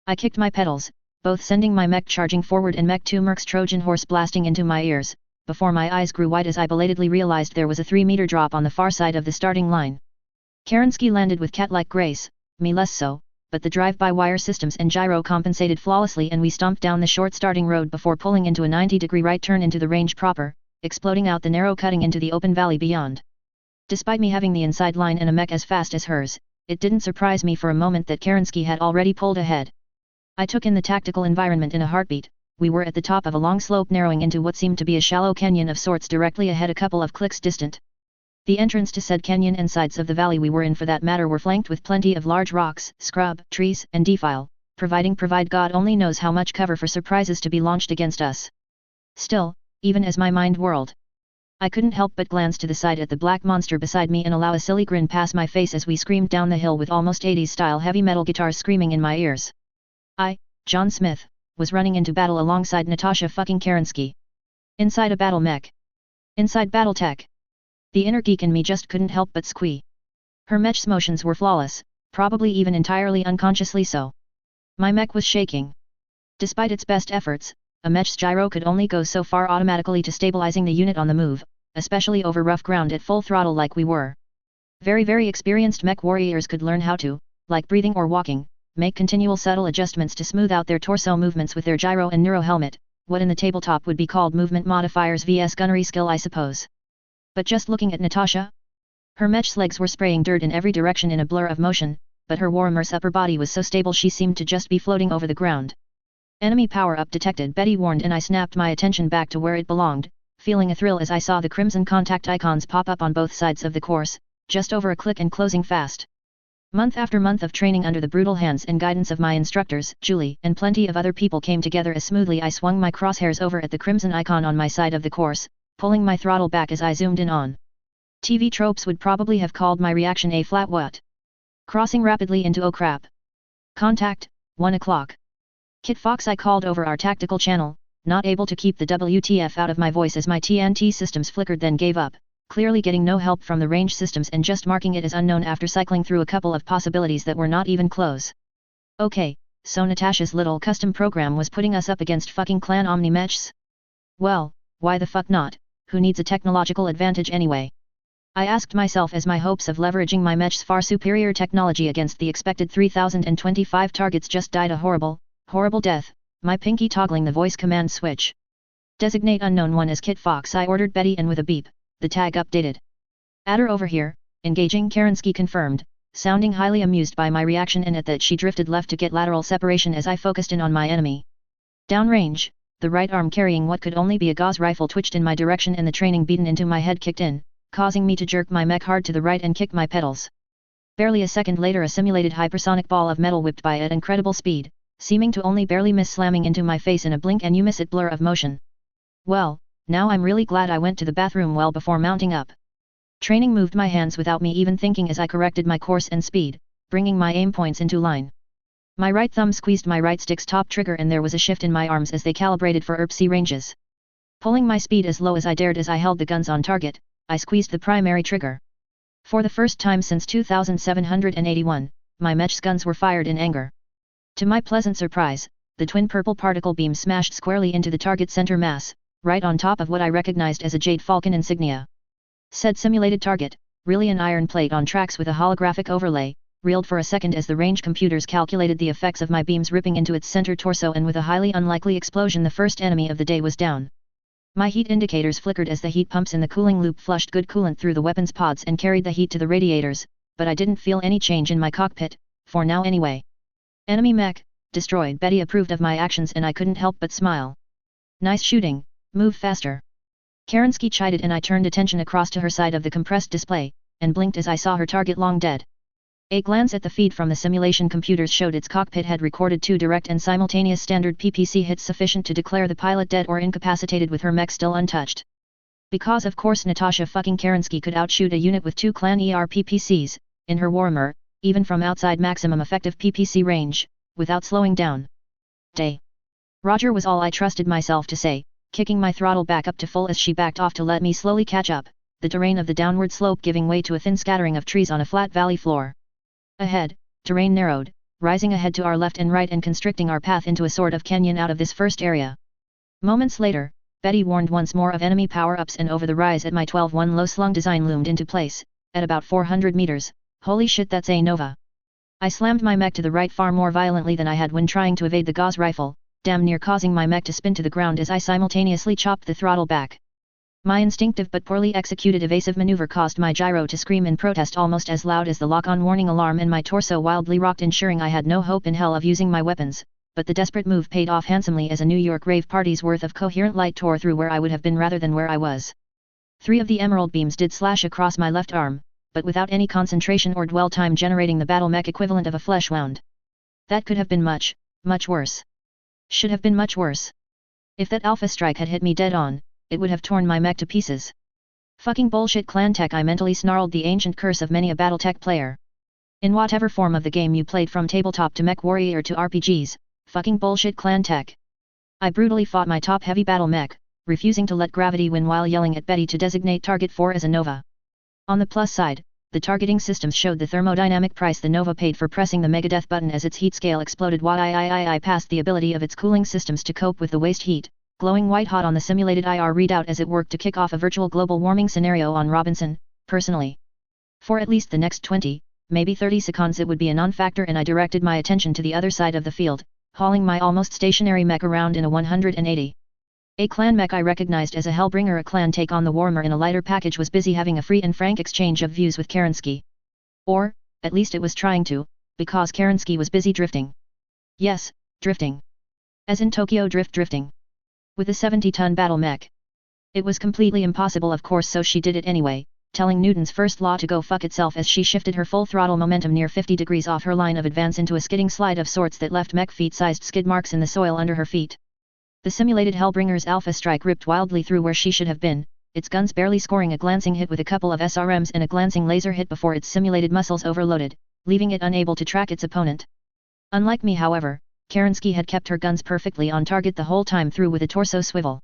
I kicked my pedals, both sending my mech charging forward and Mech 2 Merc's Trojan horse blasting into my ears, before my eyes grew wide as I belatedly realized there was a 3-meter drop on the far side of the starting line. Kerensky landed with cat-like grace, me less so, but the drive-by-wire systems and gyro compensated flawlessly, and we stomped down the short starting road before pulling into a 90-degree right turn into the range proper, exploding out the narrow cutting into the open valley beyond. Despite me having the inside line and a mech as fast as hers, it didn't surprise me for a moment that Kerensky had already pulled ahead. I took in the tactical environment in a heartbeat. We were at the top of a long slope narrowing into what seemed to be a shallow canyon of sorts directly ahead, a couple of clicks distant. The entrance to said canyon and sides of the valley we were in for that matter were flanked with plenty of large rocks, scrub, trees, and defile, providing God only knows how much cover for surprises to be launched against us. Still, even as my mind whirled, I couldn't help but glance to the side at the black monster beside me and allow a silly grin pass my face as we screamed down the hill with almost 80s-style heavy metal guitars screaming in my ears. I, John Smith, was running into battle alongside Natasha fucking Kerensky. Inside a battle mech. Inside Battletech. The inner geek in me just couldn't help but squee. Her mech's motions were flawless, probably even entirely unconsciously so. My mech was shaking. Despite its best efforts, a mech's gyro could only go so far automatically to stabilizing the unit on the move, especially over rough ground at full throttle like we were. Very experienced mech warriors could learn how to, like breathing or walking, make continual subtle adjustments to smooth out their torso movements with their gyro and neuro helmet, what in the tabletop would be called movement modifiers vs gunnery skill, I suppose. But just looking at Natasha? Her mech's legs were spraying dirt in every direction in a blur of motion, but her warmer's upper body was so stable she seemed to just be floating over the ground. Enemy power-up detected, Betty warned, and I snapped my attention back to where it belonged, feeling a thrill as I saw the crimson contact icons pop up on both sides of the course, just over a click and closing fast. Month after month of training under the brutal hands and guidance of my instructors, Julie, and plenty of other people came together as smoothly I swung my crosshairs over at the crimson icon on my side of the course, pulling my throttle back as I zoomed in on. TV tropes would probably have called my reaction a flat what? Crossing rapidly into oh crap. Contact, 1 o'clock. Kit Fox, I called over our tactical channel, not able to keep the WTF out of my voice as my TNT systems flickered then gave up, clearly getting no help from the range systems and just marking it as unknown after cycling through a couple of possibilities that were not even close. Okay, so Natasha's little custom program was putting us up against fucking clan Omni-Mechs? Well, why the fuck not, who needs a technological advantage anyway? I asked myself as my hopes of leveraging my mech's far superior technology against the expected 3025 targets just died a horrible death, my pinky toggling the voice command switch. Designate unknown one as Kit Fox, I ordered Betty, and with a beep, the tag updated. Adder over here, engaging, Kerensky confirmed, sounding highly amused by my reaction, and at that she drifted left to get lateral separation as I focused in on my enemy. Downrange, the right arm carrying what could only be a gauze rifle twitched in my direction and the training beaten into my head kicked in, causing me to jerk my mech hard to the right and kick my pedals. Barely a second later a simulated hypersonic ball of metal whipped by at incredible speed, seeming to only barely miss, slamming into my face in a blink and you miss it blur of motion. Well, now I'm really glad I went to the bathroom well before mounting up. Training moved my hands without me even thinking as I corrected my course and speed, bringing my aim points into line. My right thumb squeezed my right stick's top trigger and there was a shift in my arms as they calibrated for ERPC ranges. Pulling my speed as low as I dared as I held the guns on target, I squeezed the primary trigger. For the first time since 2781, my mech's guns were fired in anger. To my pleasant surprise, the twin purple particle beam smashed squarely into the target center mass, right on top of what I recognized as a Jade Falcon insignia. Said simulated target, really an iron plate on tracks with a holographic overlay, reeled for a second as the range computers calculated the effects of my beams ripping into its center torso, and with a highly unlikely explosion the first enemy of the day was down. My heat indicators flickered as the heat pumps in the cooling loop flushed good coolant through the weapons pods and carried the heat to the radiators, but I didn't feel any change in my cockpit, for now anyway. Enemy mech, destroyed. Betty approved of my actions and I couldn't help but smile. Nice shooting, move faster. Kerensky chided and I turned attention across to her side of the compressed display, and blinked as I saw her target long dead. A glance at the feed from the simulation computers showed its cockpit had recorded 2 direct and simultaneous standard PPC hits sufficient to declare the pilot dead or incapacitated with her mech still untouched. Because of course Natasha fucking Kerensky could outshoot a unit with 2 clan ER PPCs, in her warmer, even from outside maximum effective PPC range, without slowing down. Day. Roger was all I trusted myself to say, kicking my throttle back up to full as she backed off to let me slowly catch up, the terrain of the downward slope giving way to a thin scattering of trees on a flat valley floor. Ahead, terrain narrowed, rising ahead to our left and right and constricting our path into a sort of canyon out of this first area. Moments later, Betty warned once more of enemy power-ups and over the rise at my 12-1 low-slung design loomed into place, at about 400 meters, holy shit that's a Nova. I slammed my mech to the right far more violently than I had when trying to evade the Gauss rifle, damn near causing my mech to spin to the ground as I simultaneously chopped the throttle back. My instinctive but poorly executed evasive maneuver caused my gyro to scream in protest almost as loud as the lock-on warning alarm and my torso wildly rocked ensuring I had no hope in hell of using my weapons, but the desperate move paid off handsomely as a New York rave party's worth of coherent light tore through where I would have been rather than where I was. 3 of the emerald beams did slash across my left arm, but without any concentration or dwell time generating the battle mech equivalent of a flesh wound. That could have been much, much worse. Should have been much worse. If that alpha strike had hit me dead on, it would have torn my mech to pieces. Fucking bullshit clan tech, I mentally snarled, the ancient curse of many a Battletech player. In whatever form of the game you played, from tabletop to mech warrior to RPGs, fucking bullshit clan tech. I brutally fought my top heavy battle mech, refusing to let gravity win while yelling at Betty to designate target 4 as a Nova. On the plus side, the targeting systems showed the thermodynamic price the Nova paid for pressing the Megadeth button as its heat scale exploded past the ability of its cooling systems to cope with the waste heat, glowing white hot on the simulated IR readout as it worked to kick off a virtual global warming scenario on Robinson. Personally, for at least the next 20, maybe 30 seconds it would be a non-factor, and I directed my attention to the other side of the field, hauling my almost stationary mech around in a 180. A clan mech I recognized as a Hellbringer, a clan take on the warmer in a lighter package, was busy having a free and frank exchange of views with Kerensky. Or, at least it was trying to, because Kerensky was busy drifting. Yes, drifting. As in Tokyo Drift drifting. With a 70-ton battle mech. It was completely impossible of course, so she did it anyway, telling Newton's first law to go fuck itself as she shifted her full throttle momentum near 50 degrees off her line of advance into a skidding slide of sorts that left mech feet-sized skid marks in the soil under her feet. The simulated Hellbringer's alpha strike ripped wildly through where she should have been, its guns barely scoring a glancing hit with a couple of SRMs and a glancing laser hit before its simulated muscles overloaded, leaving it unable to track its opponent. Unlike me however, Kerensky had kept her guns perfectly on target the whole time through with a torso swivel.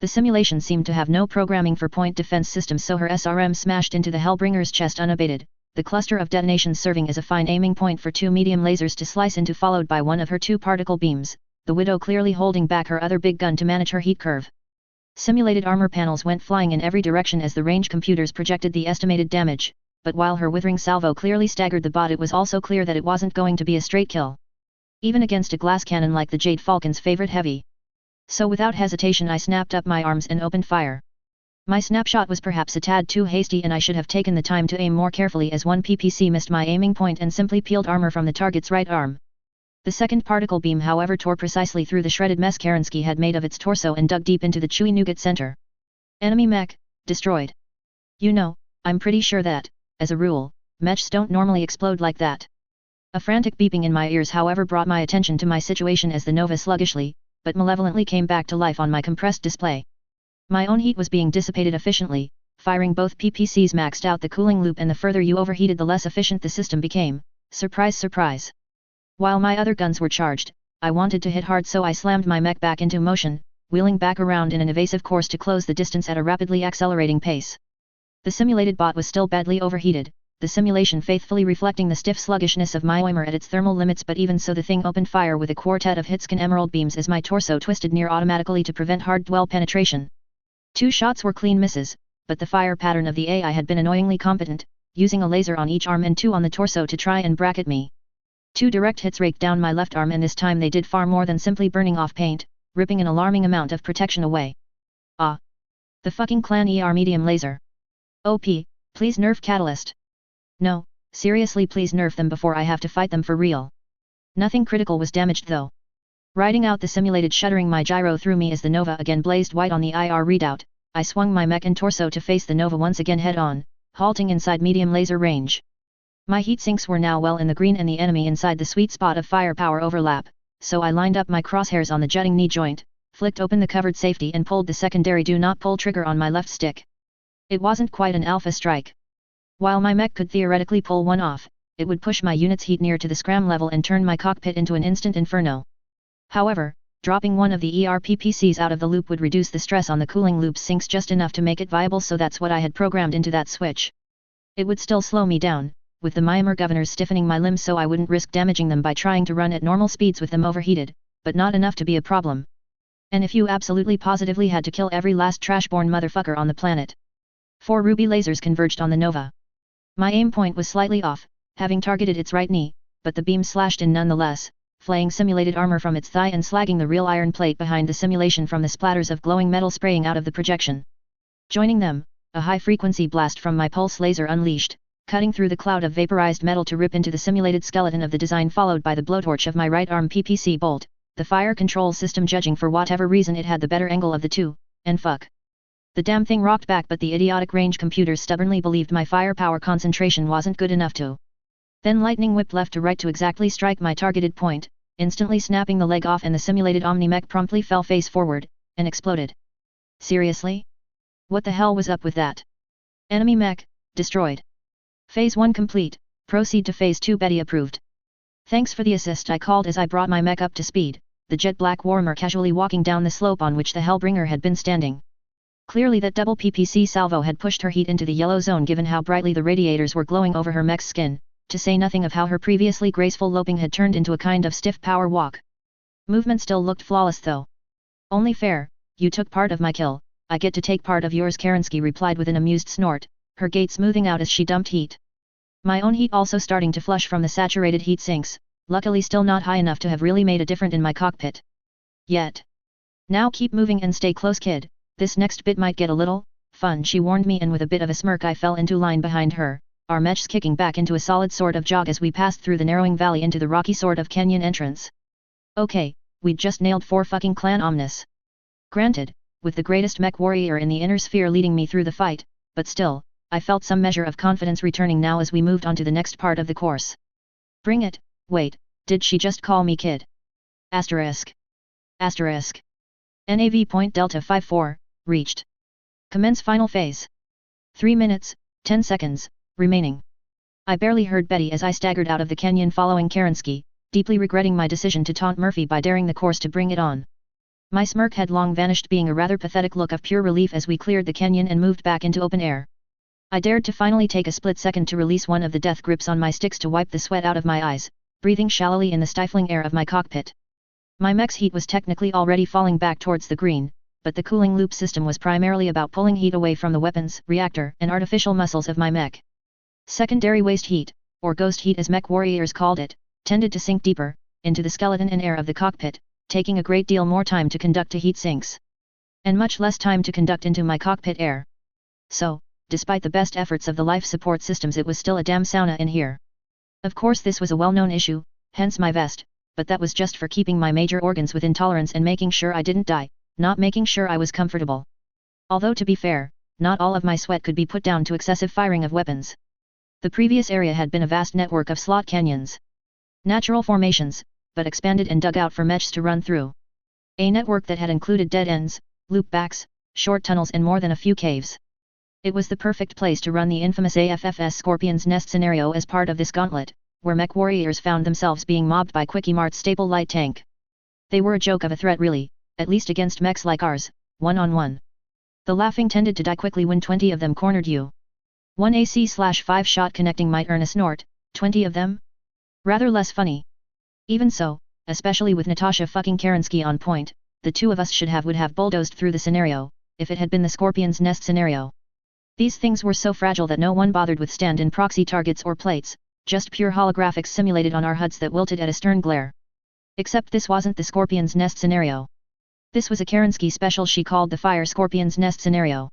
The simulation seemed to have no programming for point defense systems, so her SRM smashed into the Hellbringer's chest unabated, the cluster of detonations serving as a fine aiming point for 2 medium lasers to slice into, followed by one of her 2 particle beams, the Widow clearly holding back her other big gun to manage her heat curve. Simulated armor panels went flying in every direction as the range computers projected the estimated damage, but while her withering salvo clearly staggered the bot, it was also clear that it wasn't going to be a straight kill. Even against a glass cannon like the Jade Falcon's favorite heavy. So without hesitation I snapped up my arms and opened fire. My snapshot was perhaps a tad too hasty, and I should have taken the time to aim more carefully as one PPC missed my aiming point and simply peeled armor from the target's right arm. The second particle beam however tore precisely through the shredded mess Kerensky had made of its torso and dug deep into the chewy nougat center. Enemy mech, destroyed. You know, I'm pretty sure that, as a rule, mechs don't normally explode like that. A frantic beeping in my ears however brought my attention to my situation as the Nova sluggishly, but malevolently came back to life on my compressed display. My own heat was being dissipated efficiently, firing both PPCs maxed out the cooling loop, and the further you overheated the less efficient the system became. Surprise surprise. While my other guns were charged, I wanted to hit hard, so I slammed my mech back into motion, wheeling back around in an evasive course to close the distance at a rapidly accelerating pace. The simulated bot was still badly overheated, the simulation faithfully reflecting the stiff sluggishness of my Oimer at its thermal limits, but even so the thing opened fire with a quartet of hitscan emerald beams as my torso twisted near automatically to prevent hard dwell penetration. 2 shots were clean misses, but the fire pattern of the AI had been annoyingly competent, using a laser on each arm and 2 on the torso to try and bracket me. 2 direct hits raked down my left arm, and this time they did far more than simply burning off paint, ripping an alarming amount of protection away. Ah! The fucking clan ER medium laser. OP, please nerf Catalyst. No, seriously please nerf them before I have to fight them for real. Nothing critical was damaged though. Riding out the simulated shuddering, my gyro threw me as the Nova again blazed white on the IR readout. I swung my mech and torso to face the Nova once again head on, halting inside medium laser range. My heat sinks were now well in the green and the enemy inside the sweet spot of firepower overlap, so I lined up my crosshairs on the jutting knee joint, flicked open the covered safety and pulled the secondary do not pull trigger on my left stick. It wasn't quite an alpha strike. While my mech could theoretically pull one off, it would push my unit's heat near to the scram level and turn my cockpit into an instant inferno. However, dropping one of the ERPPCs out of the loop would reduce the stress on the cooling loop sinks just enough to make it viable, so that's what I had programmed into that switch. It would still slow me down, with the Myanmar governors stiffening my limbs so I wouldn't risk damaging them by trying to run at normal speeds with them overheated, but not enough to be a problem. And if you absolutely positively had to kill every last trash-born motherfucker on the planet. 4 ruby lasers converged on the Nova. My aim point was slightly off, having targeted its right knee, but the beam slashed in nonetheless, flaying simulated armor from its thigh and slagging the real iron plate behind the simulation from the splatters of glowing metal spraying out of the projection. Joining them, a high-frequency blast from my pulse laser unleashed, cutting through the cloud of vaporized metal to rip into the simulated skeleton of the design, followed by the blowtorch of my right arm PPC bolt, the fire control system judging for whatever reason it had the better angle of the two, and fuck. The damn thing rocked back, but the idiotic range computers stubbornly believed my firepower concentration wasn't good enough to. Then lightning whipped left to right to exactly strike my targeted point, instantly snapping the leg off, and the simulated Omni-mech promptly fell face forward, and exploded. Seriously? What the hell was up with that? Enemy mech, destroyed. Phase 1 complete, proceed to Phase 2. Betty approved. Thanks for the assist, I called as I brought my mech up to speed, the jet black warmer casually walking down the slope on which the Hellbringer had been standing. Clearly that double PPC salvo had pushed her heat into the yellow zone given how brightly the radiators were glowing over her mech's skin, to say nothing of how her previously graceful loping had turned into a kind of stiff power walk. Movement still looked flawless though. Only fair, you took part of my kill, I get to take part of yours, Kerensky replied with an amused snort, her gait smoothing out as she dumped heat. My own heat also starting to flush from the saturated heat sinks, luckily still not high enough to have really made a difference in my cockpit. Yet. Now keep moving and stay close, kid, this next bit might get a little fun, she warned me, and with a bit of a smirk I fell into line behind her, our mechs kicking back into a solid sort of jog as we passed through the narrowing valley into the rocky sort of canyon entrance. Okay, we'd just nailed 4 fucking clan omnis. Granted, with the greatest mech warrior in the inner sphere leading me through the fight, but still, I felt some measure of confidence returning now as we moved on to the next part of the course. Bring it, wait, did she just call me kid? Asterisk. Asterisk. NAV point Delta 54, reached. Commence final phase. 3 minutes, 10 seconds, remaining. I barely heard Betty as I staggered out of the canyon following Kerensky, deeply regretting my decision to taunt Murphy by daring the course to bring it on. My smirk had long vanished, being a rather pathetic look of pure relief as we cleared the canyon and moved back into open air. I dared to finally take a split second to release one of the death grips on my sticks to wipe the sweat out of my eyes, breathing shallowly in the stifling air of my cockpit. My mech's heat was technically already falling back towards the green, but the cooling loop system was primarily about pulling heat away from the weapons, reactor, and artificial muscles of my mech. Secondary waste heat, or ghost heat as mech warriors called it, tended to sink deeper, into the skeleton and air of the cockpit, taking a great deal more time to conduct to heat sinks. And much less time to conduct into my cockpit air. So, despite the best efforts of the life support systems, it was still a damn sauna in here. Of course this was a well-known issue, hence my vest, but that was just for keeping my major organs with intolerance and making sure I didn't die, not making sure I was comfortable. Although to be fair, not all of my sweat could be put down to excessive firing of weapons. The previous area had been a vast network of slot canyons. Natural formations, but expanded and dug out for mechs to run through. A network that had included dead ends, loopbacks, short tunnels and more than a few caves. It was the perfect place to run the infamous AFFS Scorpion's Nest scenario as part of this gauntlet, where mech warriors found themselves being mobbed by Quickie Mart's staple light tank. They were a joke of a threat really, at least against mechs like ours, one-on-one. The laughing tended to die quickly when 20 of them cornered you. 1 AC/5 shot connecting might earn a snort, 20 of them? Rather less funny. Even so, especially with Natasha fucking Kerensky on point, the two of us would have bulldozed through the scenario, if it had been the Scorpion's Nest scenario. These things were so fragile that no one bothered with stand-in proxy targets or plates, just pure holographics simulated on our HUDs that wilted at a stern glare. Except this wasn't the Scorpion's Nest scenario. This was a Kerensky special she called the Fire Scorpion's Nest scenario.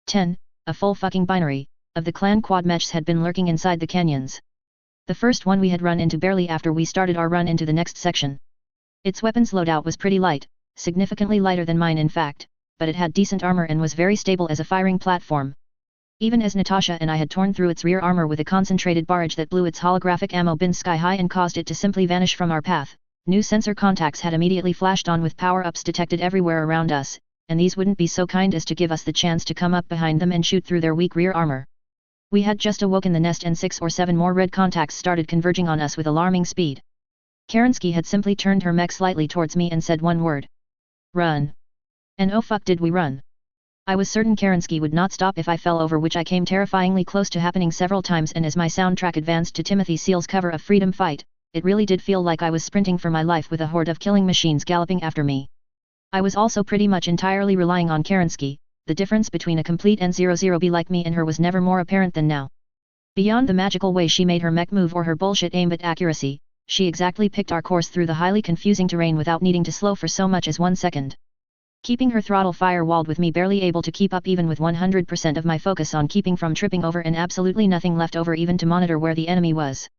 10, a full fucking binary, of the clan quad mechs had been lurking inside the canyons. The first one we had run into barely after we started our run into the next section. Its weapons loadout was pretty light, significantly lighter than mine in fact, but it had decent armor and was very stable as a firing platform. Even as Natasha and I had torn through its rear armor with a concentrated barrage that blew its holographic ammo bin sky high and caused it to simply vanish from our path, new sensor contacts had immediately flashed on with power-ups detected everywhere around us, and these wouldn't be so kind as to give us the chance to come up behind them and shoot through their weak rear armor. We had just awoken the nest and 6 or 7 more red contacts started converging on us with alarming speed. Kerensky had simply turned her mech slightly towards me and said one word. Run. And oh fuck did we run. I was certain Kerensky would not stop if I fell over, which I came terrifyingly close to happening several times, and as my soundtrack advanced to Timothy Seal's cover of Freedom Fight, it really did feel like I was sprinting for my life with a horde of killing machines galloping after me. I was also pretty much entirely relying on Kerensky. The difference between a complete N00B like me and her was never more apparent than now. Beyond the magical way she made her mech move or her bullshit aimbot accuracy, she exactly picked our course through the highly confusing terrain without needing to slow for so much as 1 second. Keeping her throttle firewalled with me barely able to keep up even with 100% of my focus on keeping from tripping over and absolutely nothing left over even to monitor where the enemy was.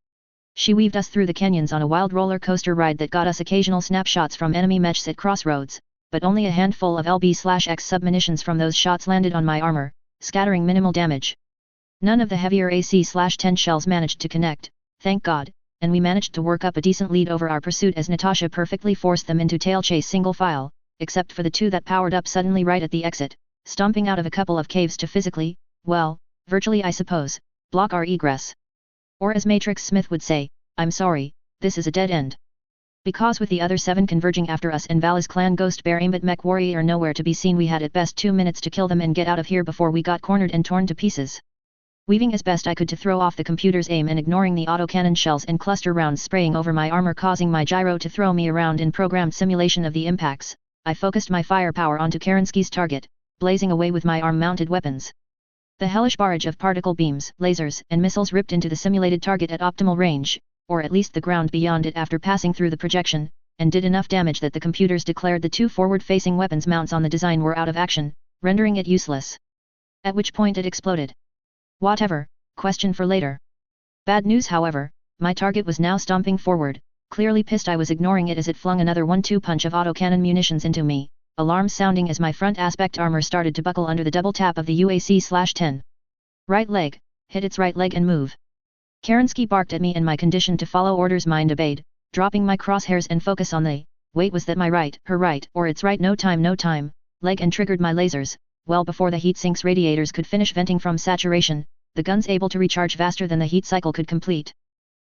She weaved us through the canyons on a wild roller coaster ride that got us occasional snapshots from enemy mechs at crossroads, but only a handful of LB/X submunitions from those shots landed on my armor, scattering minimal damage. None of the heavier AC/10 shells managed to connect, thank God, and we managed to work up a decent lead over our pursuit as Natasha perfectly forced them into tail chase single file, except for the 2 that powered up suddenly right at the exit, stomping out of a couple of caves to physically, well, virtually I suppose, block our egress. Or as Matrix Smith would say, I'm sorry, this is a dead end. Because with the other 7 converging after us and Vala's clan Ghost Bear aimbot mech warrior nowhere to be seen, we had at best 2 minutes to kill them and get out of here before we got cornered and torn to pieces. Weaving as best I could to throw off the computer's aim and ignoring the autocannon shells and cluster rounds spraying over my armor causing my gyro to throw me around in programmed simulation of the impacts, I focused my firepower onto Kerensky's target, blazing away with my arm-mounted weapons. The hellish barrage of particle beams, lasers, and missiles ripped into the simulated target at optimal range, or at least the ground beyond it after passing through the projection, and did enough damage that the computers declared the 2 forward-facing weapons mounts on the design were out of action, rendering it useless. At which point it exploded. Whatever, question for later. Bad news however, my target was now stomping forward, clearly pissed I was ignoring it as it flung another 1-2 punch of autocannon munitions into me, alarms sounding as my front aspect armor started to buckle under the double tap of the UAC/10. Right leg, hit its right leg and move. Kerensky barked at me and my condition to follow orders mind obeyed, dropping my crosshairs and focus on the, wait was that my right, her right, or its right no time, leg and triggered my lasers, well before the heatsink's radiators could finish venting from saturation, the guns able to recharge faster than the heat cycle could complete.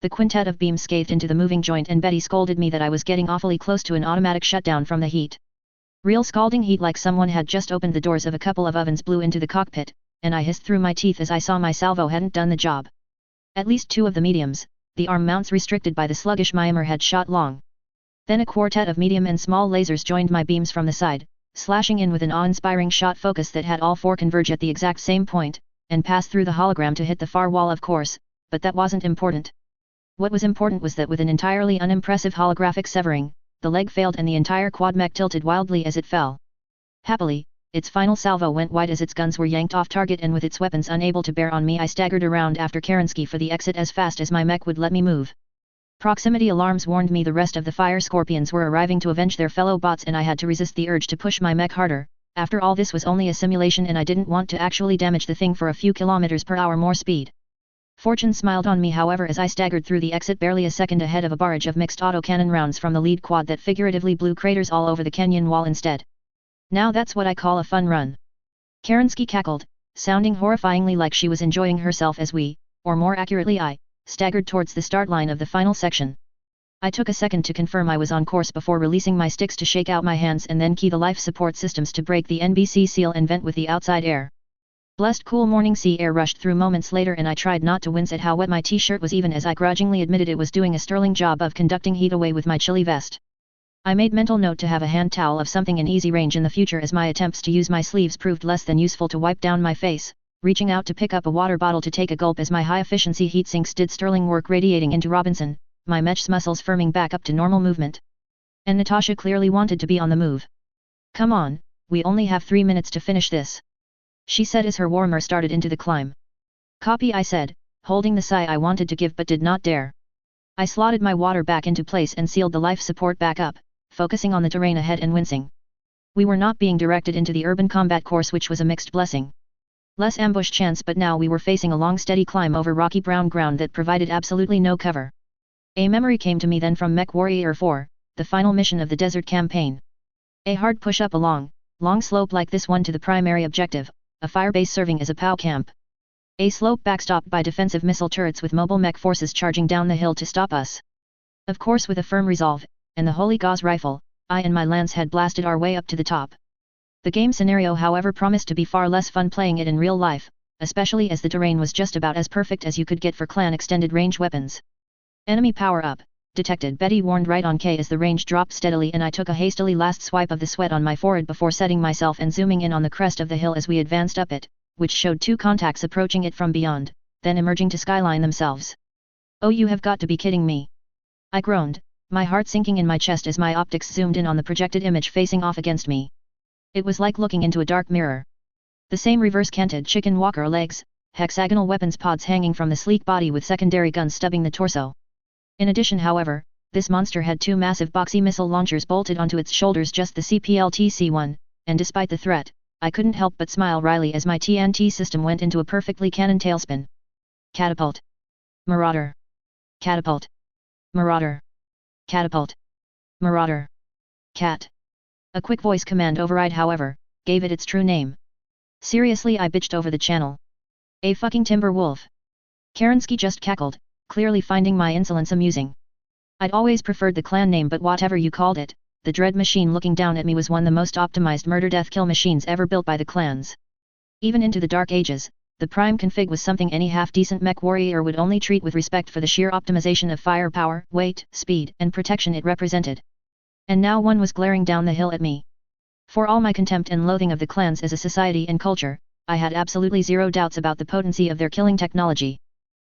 The quintet of beams scathed into the moving joint and Betty scolded me that I was getting awfully close to an automatic shutdown from the heat. Real scalding heat like someone had just opened the doors of a couple of ovens blew into the cockpit, and I hissed through my teeth as I saw my salvo hadn't done the job. At least 2 of the mediums, the arm mounts restricted by the sluggish Myanmar had shot long. Then a quartet of medium and small lasers joined my beams from the side, slashing in with an awe-inspiring shot focus that had all 4 converge at the exact same point, and pass through the hologram to hit the far wall of course, but that wasn't important. What was important was that with an entirely unimpressive holographic severing, the leg failed and the entire quad mech tilted wildly as it fell. Happily, its final salvo went wide as its guns were yanked off target, and with its weapons unable to bear on me I staggered around after Kerensky for the exit as fast as my mech would let me move. Proximity alarms warned me the rest of the fire scorpions were arriving to avenge their fellow bots, and I had to resist the urge to push my mech harder. After all, this was only a simulation and I didn't want to actually damage the thing for a few kilometers per hour more speed. Fortune smiled on me however as I staggered through the exit barely a second ahead of a barrage of mixed autocannon rounds from the lead quad that figuratively blew craters all over the canyon wall instead. Now that's what I call a fun run. Kerensky cackled, sounding horrifyingly like she was enjoying herself as we, or more accurately I, staggered towards the start line of the final section. I took a second to confirm I was on course before releasing my sticks to shake out my hands and then key the life support systems to break the NBC seal and vent with the outside air. Blessed cool morning sea air rushed through moments later and I tried not to wince at how wet my t-shirt was even as I grudgingly admitted it was doing a sterling job of conducting heat away with my chilly vest. I made mental note to have a hand towel of something in easy range in the future as my attempts to use my sleeves proved less than useful to wipe down my face, reaching out to pick up a water bottle to take a gulp as my high-efficiency heat sinks did sterling work radiating into Robinson, my mech's muscles firming back up to normal movement. And Natasha clearly wanted to be on the move. Come on, we only have 3 minutes to finish this, she said as her warmer started into the climb. Copy, I said, holding the sigh I wanted to give but did not dare. I slotted my water back into place and sealed the life support back up, focusing on the terrain ahead and wincing. We were not being directed into the urban combat course, which was a mixed blessing. Less ambush chance, but now we were facing a long steady climb over rocky brown ground that provided absolutely no cover. A memory came to me then from MechWarrior 4, the final mission of the desert campaign. A hard push up a long slope like this one to the primary objective, a firebase serving as a POW camp. A slope backstopped by defensive missile turrets with mobile mech forces charging down the hill to stop us. Of course, with a firm resolve, and the Holy Gauze rifle, I and my lance had blasted our way up to the top. The game scenario, however, promised to be far less fun playing it in real life, especially as the terrain was just about as perfect as you could get for clan extended range weapons. Enemy power up, detected, Betty warned right on K as the range dropped steadily, and I took a hastily last swipe of the sweat on my forehead before setting myself and zooming in on the crest of the hill as we advanced up it, which showed 2 contacts approaching it from beyond, then emerging to skyline themselves. "Oh, you have got to be kidding me!" I groaned, my heart sinking in my chest as my optics zoomed in on the projected image facing off against me. It was like looking into a dark mirror. The same reverse-canted chicken walker legs, hexagonal weapons pods hanging from the sleek body with secondary guns stubbing the torso. In addition, however, this monster had 2 massive boxy missile launchers bolted onto its shoulders, just the CPLTC-1, and despite the threat, I couldn't help but smile wryly as my TNT system went into a perfectly cannon tailspin. Catapult. Marauder. Catapult. Marauder. Catapult. Marauder. Cat. A quick voice command override, however, gave it its true name. Seriously, I bitched over the channel. A fucking timber wolf. Kerensky just cackled, clearly finding my insolence amusing. I'd always preferred the clan name, but whatever you called it, the dread machine looking down at me was one of the most optimized murder-death-kill machines ever built by the clans. Even into the Dark Ages, the prime config was something any half-decent mech warrior would only treat with respect for the sheer optimization of firepower, weight, speed, and protection it represented. And now one was glaring down the hill at me. For all my contempt and loathing of the clans as a society and culture, I had absolutely zero doubts about the potency of their killing technology.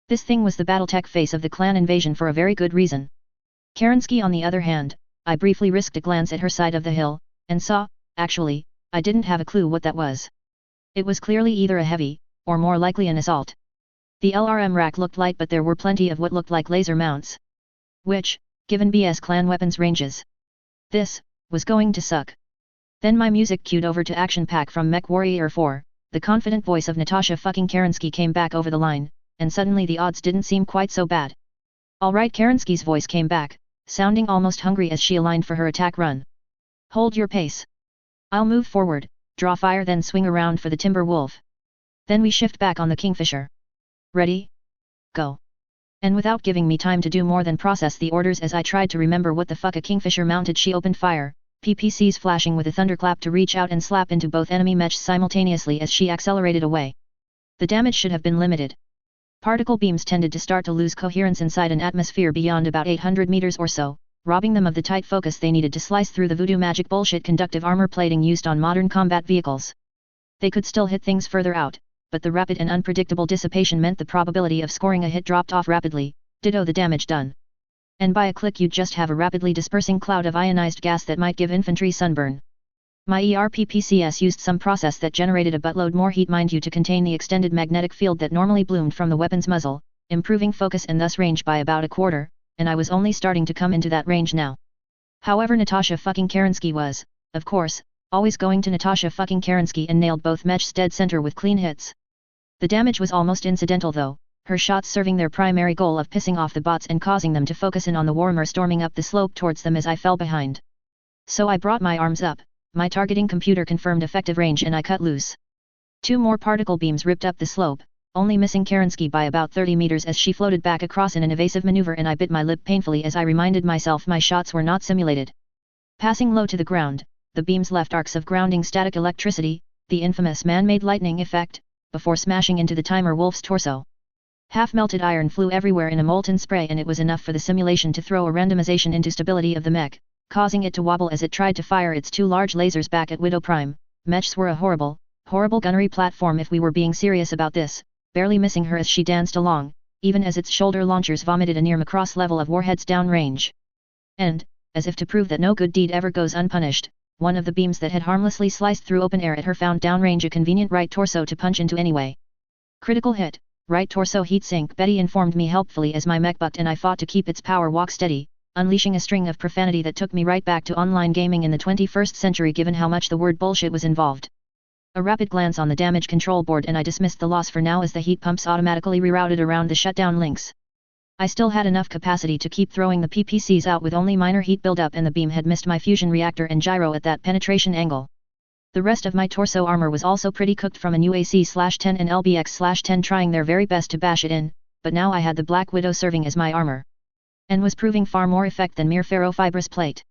This thing was the Battletech face of the clan invasion for a very good reason. Kerensky, on the other hand, I briefly risked a glance at her side of the hill, and saw, actually, I didn't have a clue what that was. It was clearly either a heavy, or more likely an assault. The LRM rack looked light, but there were plenty of what looked like laser mounts. Which, given BS clan weapons ranges, this was going to suck. Then my music cued over to Action Pack from MechWarrior 4, the confident voice of Natasha fucking Kerensky came back over the line, and suddenly the odds didn't seem quite so bad. "Alright," Kerensky's voice came back, sounding almost hungry as she aligned for her attack run. "Hold your pace. I'll move forward, draw fire, then swing around for the timber wolf. Then we shift back on the Kingfisher. Ready? Go." And without giving me time to do more than process the orders as I tried to remember what the fuck a Kingfisher mounted, she opened fire, PPCs flashing with a thunderclap to reach out and slap into both enemy mechs simultaneously as she accelerated away. The damage should have been limited. Particle beams tended to start to lose coherence inside an atmosphere beyond about 800 meters or so, robbing them of the tight focus they needed to slice through the voodoo magic bullshit conductive armor plating used on modern combat vehicles. They could still hit things further out, but the rapid and unpredictable dissipation meant the probability of scoring a hit dropped off rapidly, ditto the damage done. And by a click you'd just have a rapidly dispersing cloud of ionized gas that might give infantry sunburn. My ERPPCS used some process that generated a buttload more heat, mind you, to contain the extended magnetic field that normally bloomed from the weapon's muzzle, improving focus and thus range by about a quarter, and I was only starting to come into that range now. However, Natasha fucking Kerensky was, of course, always going to Natasha fucking Kerensky, and nailed both mechs dead center with clean hits. The damage was almost incidental though, her shots serving their primary goal of pissing off the bots and causing them to focus in on the Warhammer storming up the slope towards them as I fell behind. So I brought my arms up, my targeting computer confirmed effective range, and I cut loose. 2 more particle beams ripped up the slope, only missing Kerensky by about 30 meters as she floated back across in an evasive maneuver, and I bit my lip painfully as I reminded myself my shots were not simulated. Passing low to the ground, the beams left arcs of grounding static electricity, the infamous man-made lightning effect, before smashing into the timer wolf's torso. Half-melted iron flew everywhere in a molten spray, and it was enough for the simulation to throw a randomization into stability of the mech, causing it to wobble as it tried to fire its 2 large lasers back at Widow Prime. Mechs were a horrible gunnery platform if we were being serious about this, barely missing her as she danced along, even as its shoulder launchers vomited a near Macross level of warheads downrange. And, as if to prove that no good deed ever goes unpunished, one of the beams that had harmlessly sliced through open air at her found downrange a convenient right torso to punch into anyway. Critical hit, right torso heatsink, Betty informed me helpfully as my mech bucked and I fought to keep its power walk steady, unleashing a string of profanity that took me right back to online gaming in the 21st century given how much the word bullshit was involved. A rapid glance on the damage control board and I dismissed the loss for now as the heat pumps automatically rerouted around the shutdown links. I still had enough capacity to keep throwing the PPCs out with only minor heat buildup and the beam had missed my fusion reactor and gyro at that penetration angle. The rest of my torso armor was also pretty cooked from an UAC/10 and LBX/10 trying their very best to bash it in, but now I had the Black Widow serving as my armor. And was proving far more effect than mere ferrofibrous plate.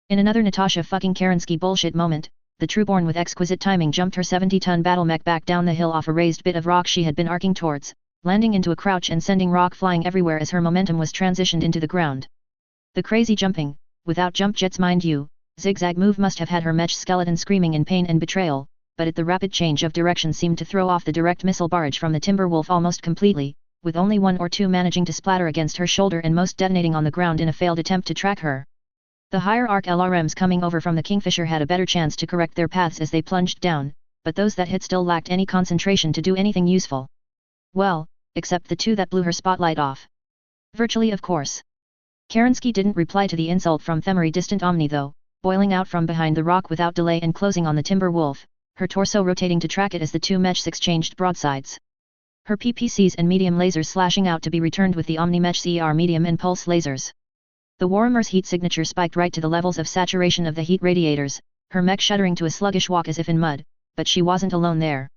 In another Natasha fucking Kerensky bullshit moment, the Trueborn with exquisite timing jumped her 70-ton battle mech back down the hill off a raised bit of rock she had been arcing towards, landing into a crouch and sending rock flying everywhere as her momentum was transitioned into the ground. The crazy jumping, without jump jets mind you, zigzag move must have had her mech skeleton screaming in pain and betrayal, but the rapid change of direction seemed to throw off the direct missile barrage from the Timberwolf almost completely, with only one or two managing to splatter against her shoulder and most detonating on the ground in a failed attempt to track her. The higher arc LRMs coming over from the Kingfisher had a better chance to correct their paths as they plunged down, but those that hit still lacked any concentration to do anything useful. Well, except the two that blew her spotlight off. Virtually of course. Kerensky didn't reply to the insult from Themery Distant Omni though, boiling out from behind the rock without delay and closing on the Timberwolf, her torso rotating to track it as the two mechs exchanged broadsides. Her PPCs and medium lasers slashing out to be returned with the Omni mech's ER medium and pulse lasers. The Warhammer's heat signature spiked right to the levels of saturation of the heat radiators, her mech shuddering to a sluggish walk as if in mud, but she wasn't alone there.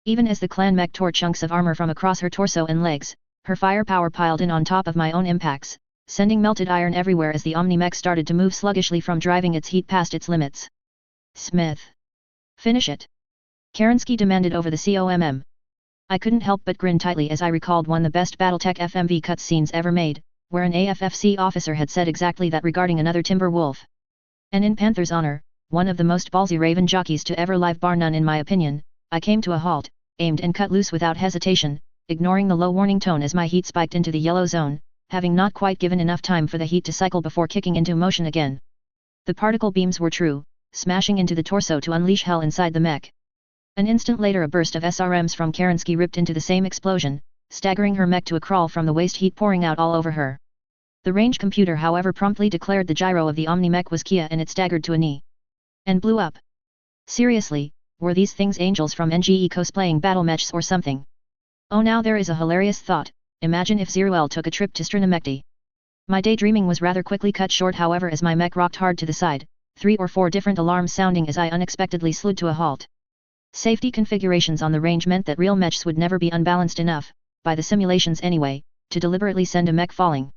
Even as the clan mech tore chunks of armor from across her torso and legs, her firepower piled in on top of my own impacts, sending melted iron everywhere as the Omni mech started to move sluggishly from driving its heat past its limits. Smith. Finish it. Kerensky demanded over the COMM. I couldn't help but grin tightly as I recalled one of the best Battletech FMV cutscenes ever made, where an AFFC officer had said exactly that regarding another Timberwolf. And in Panther's honor, one of the most ballsy Raven jockeys to ever live bar none in my opinion, I came to a halt, aimed and cut loose without hesitation, ignoring the low warning tone as my heat spiked into the yellow zone, having not quite given enough time for the heat to cycle before kicking into motion again. The particle beams were true, smashing into the torso to unleash hell inside the mech. An instant later a burst of SRMs from Kerensky ripped into the same explosion, staggering her mech to a crawl from the waste heat pouring out all over her. The range computer however promptly declared the gyro of the Omni mech was Kia and it staggered to a knee. And blew up. Seriously, were these things angels from NGE cosplaying battle mechs or something? Oh now there is a hilarious thought, imagine if Zeruel took a trip to Stranamakti. My daydreaming was rather quickly cut short however as my mech rocked hard to the side, 3 or 4 different alarms sounding as I unexpectedly slid to a halt. Safety configurations on the range meant that real mechs would never be unbalanced enough, by the simulations anyway, to deliberately send a mech falling.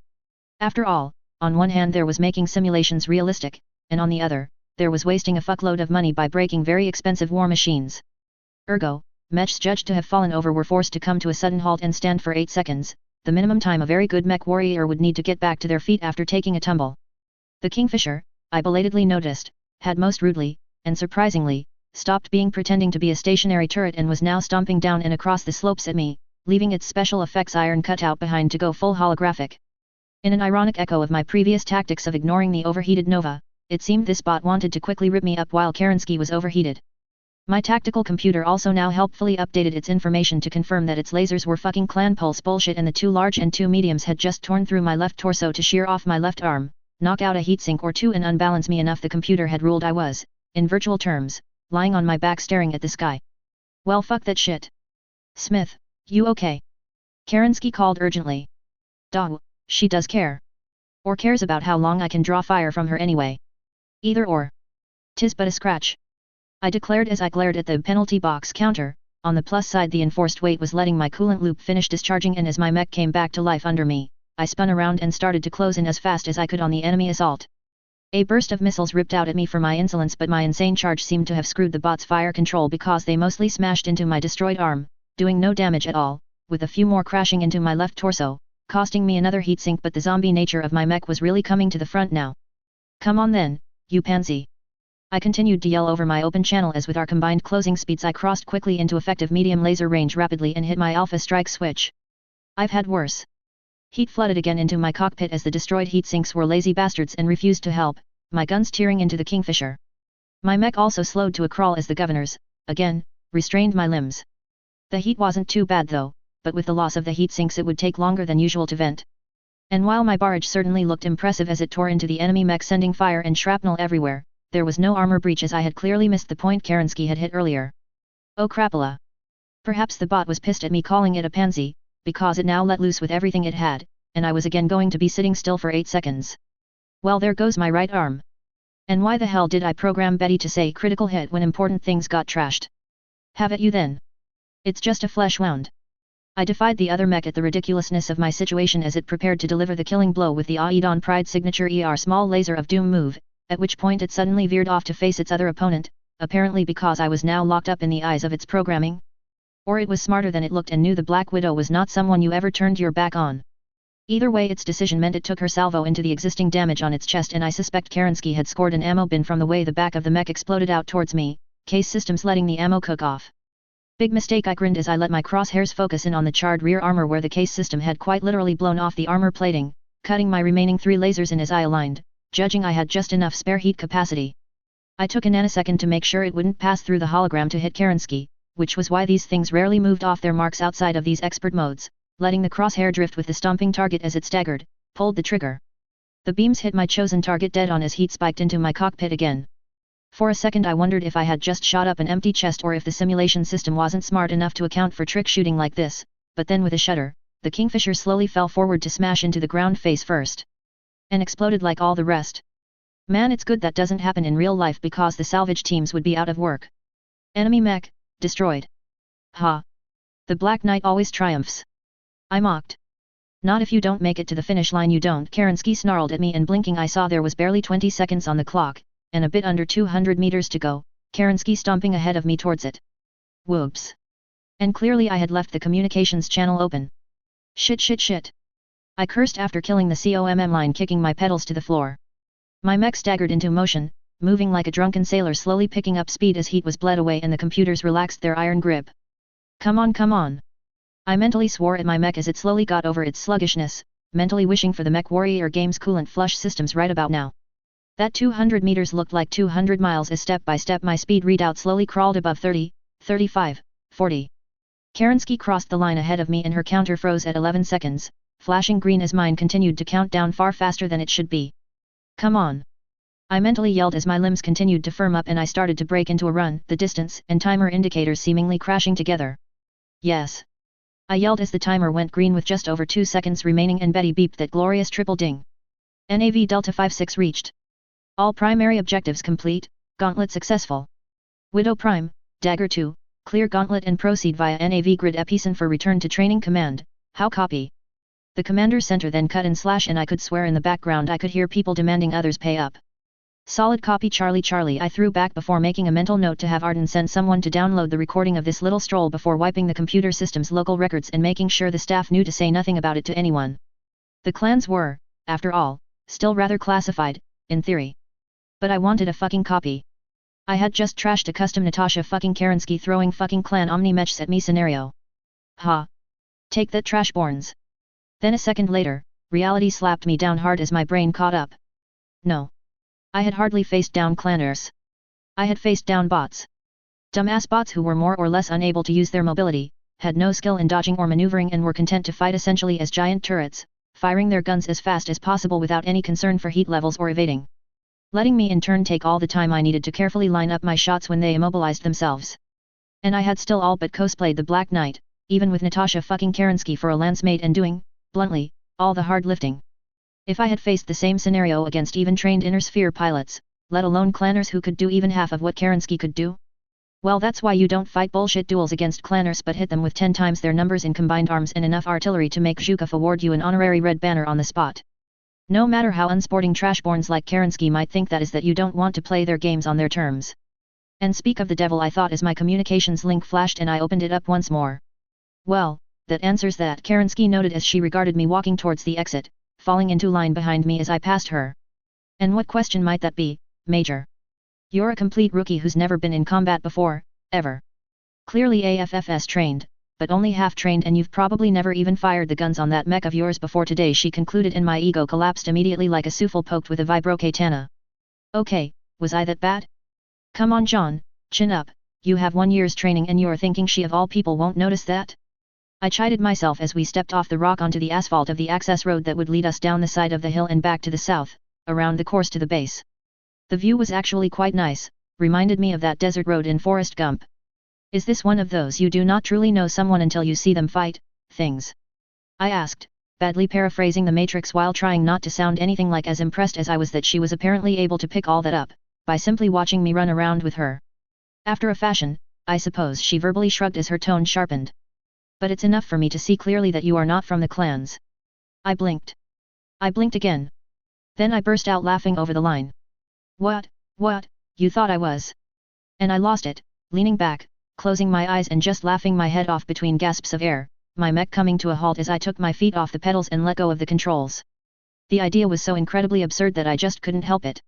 After all, on one hand there was making simulations realistic, and on the other, there was wasting a fuckload of money by breaking very expensive war machines. Ergo, mechs judged to have fallen over were forced to come to a sudden halt and stand for 8 seconds, the minimum time a very good mech warrior would need to get back to their feet after taking a tumble. The Kingfisher, I belatedly noticed, had most rudely, and surprisingly, stopped being pretending to be a stationary turret and was now stomping down and across the slopes at me, leaving its special effects iron cutout behind to go full holographic. In an ironic echo of my previous tactics of ignoring the overheated Nova, it seemed this bot wanted to quickly rip me up while Kerensky was overheated. My tactical computer also now helpfully updated its information to confirm that its lasers were fucking clan pulse bullshit and the 2 large and 2 mediums had just torn through my left torso to shear off my left arm, knock out a heatsink or 2 and unbalance me enough the computer had ruled I was, in virtual terms, lying on my back staring at the sky. Well fuck that shit. Smith, you okay? Kerensky called urgently. Duh, she does care. Or cares about how long I can draw fire from her anyway. Either or. 'Tis but a scratch. I declared as I glared at the penalty box counter. On the plus side the enforced wait was letting my coolant loop finish discharging and as my mech came back to life under me, I spun around and started to close in as fast as I could on the enemy assault. A burst of missiles ripped out at me for my insolence but my insane charge seemed to have screwed the bot's fire control because they mostly smashed into my destroyed arm, doing no damage at all, with a few more crashing into my left torso, costing me another heatsink but the zombie nature of my mech was really coming to the front now. Come on then, you pansy. I continued to yell over my open channel as with our combined closing speeds I crossed quickly into effective medium laser range rapidly and hit my alpha strike switch. I've had worse. Heat flooded again into my cockpit as the destroyed heatsinks were lazy bastards and refused to help, my guns tearing into the Kingfisher. My mech also slowed to a crawl as the governors, again, restrained my limbs. The heat wasn't too bad though, but with the loss of the heat sinks it would take longer than usual to vent. And while my barrage certainly looked impressive as it tore into the enemy mech sending fire and shrapnel everywhere, there was no armor breach as I had clearly missed the point Kerensky had hit earlier. Oh crapola! Perhaps the bot was pissed at me calling it a pansy, because it now let loose with everything it had, and I was again going to be sitting still for 8 seconds. Well, there goes my right arm. And why the hell did I program Betty to say critical hit when important things got trashed? Have at you then. It's just a flesh wound. I defied the other mech at the ridiculousness of my situation as it prepared to deliver the killing blow with the Aedan Pride signature small laser of doom move, at which point it suddenly veered off to face its other opponent, apparently because I was now locked up in the eyes of its programming. Or it was smarter than it looked and knew the Black Widow was not someone you ever turned your back on. Either way, its decision meant it took her salvo into the existing damage on its chest, and I suspect Kerensky had scored an ammo bin from the way the back of the mech exploded out towards me, case systems letting the ammo cook off. Big mistake, I grinned as I let my crosshairs focus in on the charred rear armor where the case system had quite literally blown off the armor plating, cutting my remaining 3 lasers in as I aligned, judging I had just enough spare heat capacity. I took a nanosecond to make sure it wouldn't pass through the hologram to hit Kerensky, which was why these things rarely moved off their marks outside of these expert modes, letting the crosshair drift with the stomping target as it staggered, pulled the trigger. The beams hit my chosen target dead on as heat spiked into my cockpit again. For a second I wondered if I had just shot up an empty chest or if the simulation system wasn't smart enough to account for trick shooting like this, but then with a shudder, the Kingfisher slowly fell forward to smash into the ground face first. And exploded like all the rest. Man, it's good that doesn't happen in real life because the salvage teams would be out of work. Enemy mech, destroyed. Ha! The Black Knight always triumphs. I mocked. Not if you don't make it to the finish line, you don't. Kerensky snarled at me, and blinking I saw there was barely 20 seconds on the clock, and a bit under 200 meters to go, Kerensky stomping ahead of me towards it. Whoops. And clearly I had left the communications channel open. Shit. I cursed after killing the COMM line, kicking my pedals to the floor. My mech staggered into motion, moving like a drunken sailor, slowly picking up speed as heat was bled away and the computers relaxed their iron grip. Come on. I mentally swore at my mech as it slowly got over its sluggishness, mentally wishing for the Mech Warrior Games coolant flush systems right about now. That 200 meters looked like 200 miles as step by step my speed readout slowly crawled above 30, 35, 40. Kerensky crossed the line ahead of me and her counter froze at 11 seconds, flashing green as mine continued to count down far faster than it should be. Come on! I mentally yelled as my limbs continued to firm up and I started to break into a run, the distance and timer indicators seemingly crashing together. Yes! I yelled as the timer went green with just over 2 seconds remaining and Betty beeped that glorious triple ding. NAV Delta 56 reached. All primary objectives complete, gauntlet successful. Widow Prime, Dagger 2, clear gauntlet and proceed via NAV Grid Epicen for return to training command. How copy? The commander center then cut and slash and I could swear in the background I could hear people demanding others pay up. Solid copy Charlie. I threw back before making a mental note to have Arden send someone to download the recording of this little stroll before wiping the computer system's local records and making sure the staff knew to say nothing about it to anyone. The clans were, after all, still rather classified, in theory. But I wanted a fucking copy. I had just trashed a custom Natasha fucking Kerensky throwing fucking clan omni-mechs at me scenario. Ha! Take that, trashborns. Then a second later, reality slapped me down hard as my brain caught up. No. I had hardly faced down clanners. I had faced down bots. Dumbass bots who were more or less unable to use their mobility, had no skill in dodging or maneuvering and were content to fight essentially as giant turrets, firing their guns as fast as possible without any concern for heat levels or evading. Letting me in turn take all the time I needed to carefully line up my shots when they immobilized themselves. And I had still all but cosplayed the Black Knight, even with Natasha fucking Kerensky for a lancemate and doing, bluntly, all the hard lifting. If I had faced the same scenario against even trained inner sphere pilots, let alone clanners who could do even half of what Kerensky could do? Well, that's why you don't fight bullshit duels against clanners but hit them with 10 times their numbers in combined arms and enough artillery to make Zhukov award you an honorary red banner on the spot. No matter how unsporting trashborns like Kerensky might think that is that you don't want to play their games on their terms. And speak of the devil, I thought as my communications link flashed and I opened it up once more. Well, that answers that, Kerensky noted as she regarded me walking towards the exit, falling into line behind me as I passed her. And what question might that be, Major? You're a complete rookie who's never been in combat before, ever. Clearly AFFS trained, but only half trained, and you've probably never even fired the guns on that mech of yours before today, she concluded, and my ego collapsed immediately like a souffle poked with a vibrokatana. Okay, was I that bad? Come on John, chin up, you have 1 year's training and you're thinking she of all people won't notice that? I chided myself as we stepped off the rock onto the asphalt of the access road that would lead us down the side of the hill and back to the south, around the course to the base. The view was actually quite nice, reminded me of that desert road in Forrest Gump. Is this one of those you do not truly know someone until you see them fight, things? I asked, badly paraphrasing the Matrix while trying not to sound anything like as impressed as I was that she was apparently able to pick all that up, by simply watching me run around with her. After a fashion, I suppose she verbally shrugged as her tone sharpened. But it's enough for me to see clearly that you are not from the clans. I blinked. I blinked again. Then I burst out laughing over the line. What, you thought I was? And I lost it, leaning back, closing my eyes and just laughing my head off between gasps of air, my mech coming to a halt as I took my feet off the pedals and let go of the controls. The idea was so incredibly absurd that I just couldn't help it.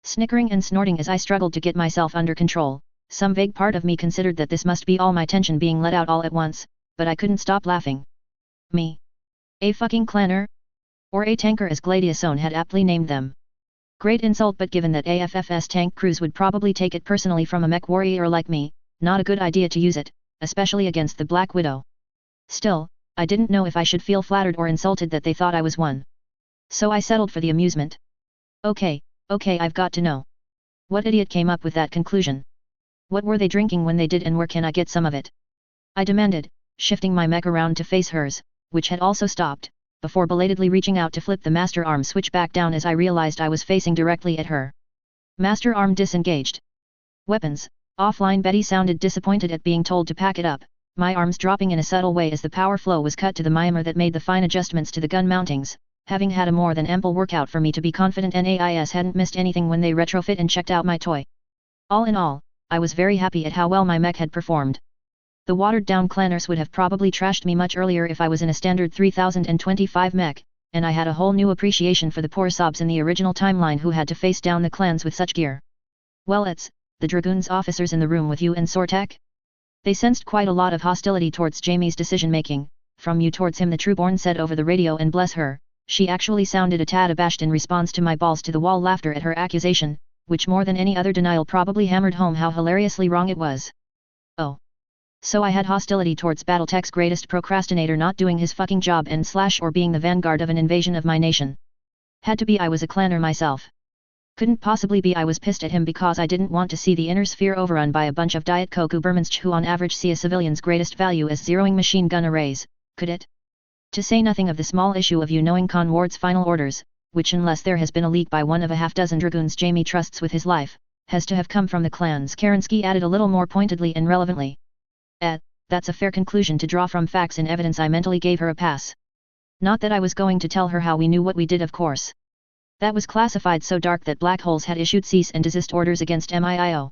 Snickering and snorting as I struggled to get myself under control, some vague part of me considered that this must be all my tension being let out all at once, but I couldn't stop laughing. Me? A fucking clanner? Or a tanker as Gladiusone had aptly named them. Great insult, but given that AFF's tank crews would probably take it personally from a mech warrior like me, not a good idea to use it, especially against the Black Widow. Still, I didn't know if I should feel flattered or insulted that they thought I was one. So I settled for the amusement. Okay, I've got to know. What idiot came up with that conclusion? What were they drinking when they did, and where can I get some of it? I demanded, shifting my mech around to face hers, which had also stopped, before belatedly reaching out to flip the master arm switch back down as I realized I was facing directly at her. Master arm disengaged. Weapons, offline. Betty sounded disappointed at being told to pack it up, my arms dropping in a subtle way as the power flow was cut to the mimer that made the fine adjustments to the gun mountings, having had a more than ample workout for me to be confident NAIS hadn't missed anything when they retrofit and checked out my toy. All in all, I was very happy at how well my mech had performed. The watered-down clanners would have probably trashed me much earlier if I was in a standard 3025 mech, and I had a whole new appreciation for the poor sobs in the original timeline who had to face down the clans with such gear. Well, it's the Dragoons officers in the room with you and Sortek? They sensed quite a lot of hostility towards Jamie's decision-making, from you towards him, the Trueborn said over the radio, and bless her, she actually sounded a tad abashed in response to my balls-to-the-wall laughter at her accusation, which more than any other denial probably hammered home how hilariously wrong it was. Oh. So I had hostility towards Battletech's greatest procrastinator not doing his fucking job and / or being the vanguard of an invasion of my nation. Had to be I was a clanner myself. Couldn't possibly be I was pissed at him because I didn't want to see the inner sphere overrun by a bunch of Diet Coke Ubermensch who on average see a civilian's greatest value as zeroing machine gun arrays, could it? To say nothing of the small issue of you knowing Con Ward's final orders, which unless there has been a leak by one of a half-dozen Dragoons Jamie trusts with his life, has to have come from the clans. Kerensky added a little more pointedly and relevantly. That's a fair conclusion to draw from facts and evidence. I mentally gave her a pass. Not that I was going to tell her how we knew what we did, of course. That was classified so dark that Black Holes had issued cease and desist orders against MIIO.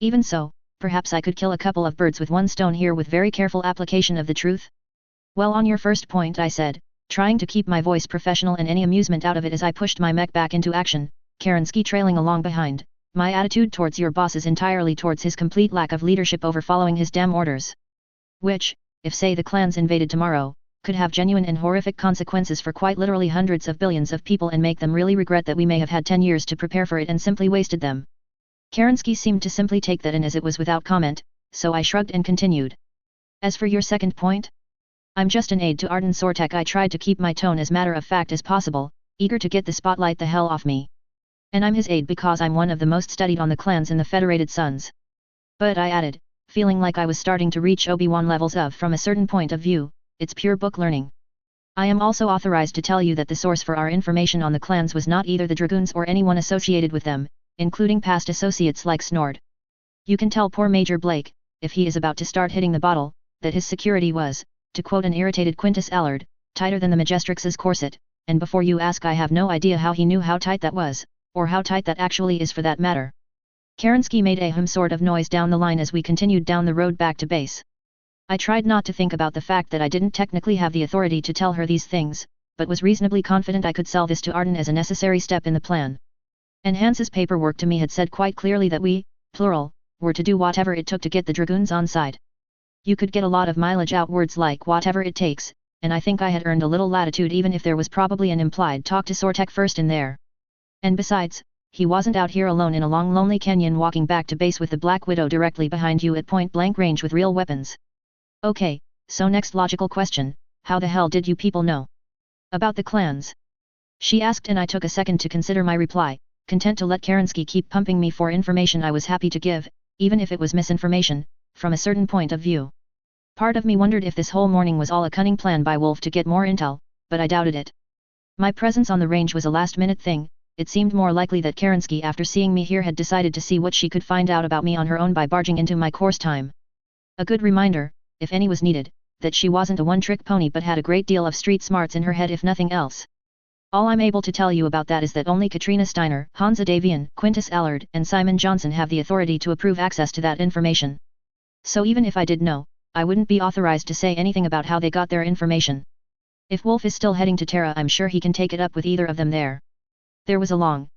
Even so, perhaps I could kill a couple of birds with one stone here with very careful application of the truth. Well, on your first point, I said, trying to keep my voice professional and any amusement out of it as I pushed my mech back into action, Kerensky trailing along behind. My attitude towards your boss is entirely towards his complete lack of leadership over following his damn orders. Which, if say the clans invaded tomorrow, could have genuine and horrific consequences for quite literally hundreds of billions of people and make them really regret that we may have had 10 years to prepare for it and simply wasted them. Kerensky seemed to simply take that in as it was without comment, so I shrugged and continued. As for your second point? I'm just an aide to Arden Sortek. I tried to keep my tone as matter of fact as possible, eager to get the spotlight the hell off me. And I'm his aide because I'm one of the most studied on the clans in the Federated Suns. But I added, feeling like I was starting to reach Obi-Wan levels of from a certain point of view, it's pure book learning. I am also authorized to tell you that the source for our information on the clans was not either the Dragoons or anyone associated with them, including past associates like Snord. You can tell poor Major Blake, if he is about to start hitting the bottle, that his security was, to quote an irritated Quintus Allard, tighter than the Majestrix's corset, and before you ask, I have no idea how he knew how tight that was, or how tight that actually is for that matter. Kerensky made a sort of noise down the line as we continued down the road back to base. I tried not to think about the fact that I didn't technically have the authority to tell her these things, but was reasonably confident I could sell this to Arden as a necessary step in the plan. And Hans's paperwork to me had said quite clearly that we, plural, were to do whatever it took to get the Dragoons on side. You could get a lot of mileage out words like whatever it takes, and I think I had earned a little latitude even if there was probably an implied talk to Sortek first in there. And besides, he wasn't out here alone in a long lonely canyon walking back to base with the Black Widow directly behind you at point-blank range with real weapons. Okay, So next logical question, how the hell did you people know about the clans? She asked, and I took a second to consider my reply, content to let Kerensky keep pumping me for information I was happy to give, even if it was misinformation, from a certain point of view. Part of me wondered if this whole morning was all a cunning plan by Wolf to get more intel, but I doubted it. My presence on the range was a last-minute thing. It seemed more likely that Kerensky, after seeing me here, had decided to see what she could find out about me on her own by barging into my course time. A good reminder, if any was needed, that she wasn't a one-trick pony but had a great deal of street smarts in her head if nothing else. All I'm able to tell you about that is that only Katrina Steiner, Hansa Davian, Quintus Allard, and Simon Johnson have the authority to approve access to that information. So even if I did know, I wouldn't be authorized to say anything about how they got their information. If Wolf is still heading to Terra, I'm sure he can take it up with either of them there. There was a long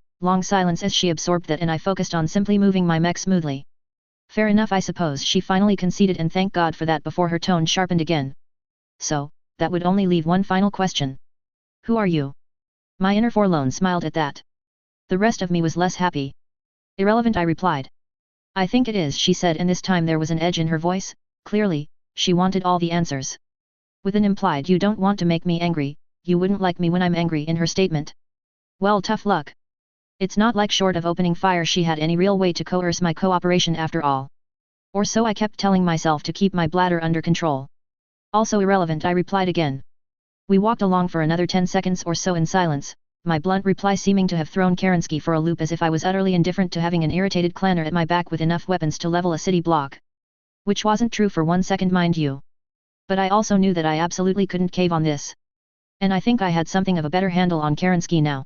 silence as she absorbed that, and I focused on simply moving my mech smoothly. Fair enough, I suppose, she finally conceded, and thank God for that before her tone sharpened again. So, that would only leave one final question. Who are you? My inner forlorn smiled at that. The rest of me was less happy. Irrelevant, I replied. I think it is, she said, and this time there was an edge in her voice. Clearly, she wanted all the answers. With an implied "you don't want to make me angry, you wouldn't like me when I'm angry" in her statement. Well, tough luck. It's not like short of opening fire she had any real way to coerce my cooperation after all. Or so I kept telling myself to keep my bladder under control. Also irrelevant, I replied again. We walked along for another 10 seconds or so in silence, my blunt reply seeming to have thrown Kerensky for a loop, as if I was utterly indifferent to having an irritated clanner at my back with enough weapons to level a city block. Which wasn't true for 1 second, mind you. But I also knew that I absolutely couldn't cave on this. And I think I had something of a better handle on Kerensky now.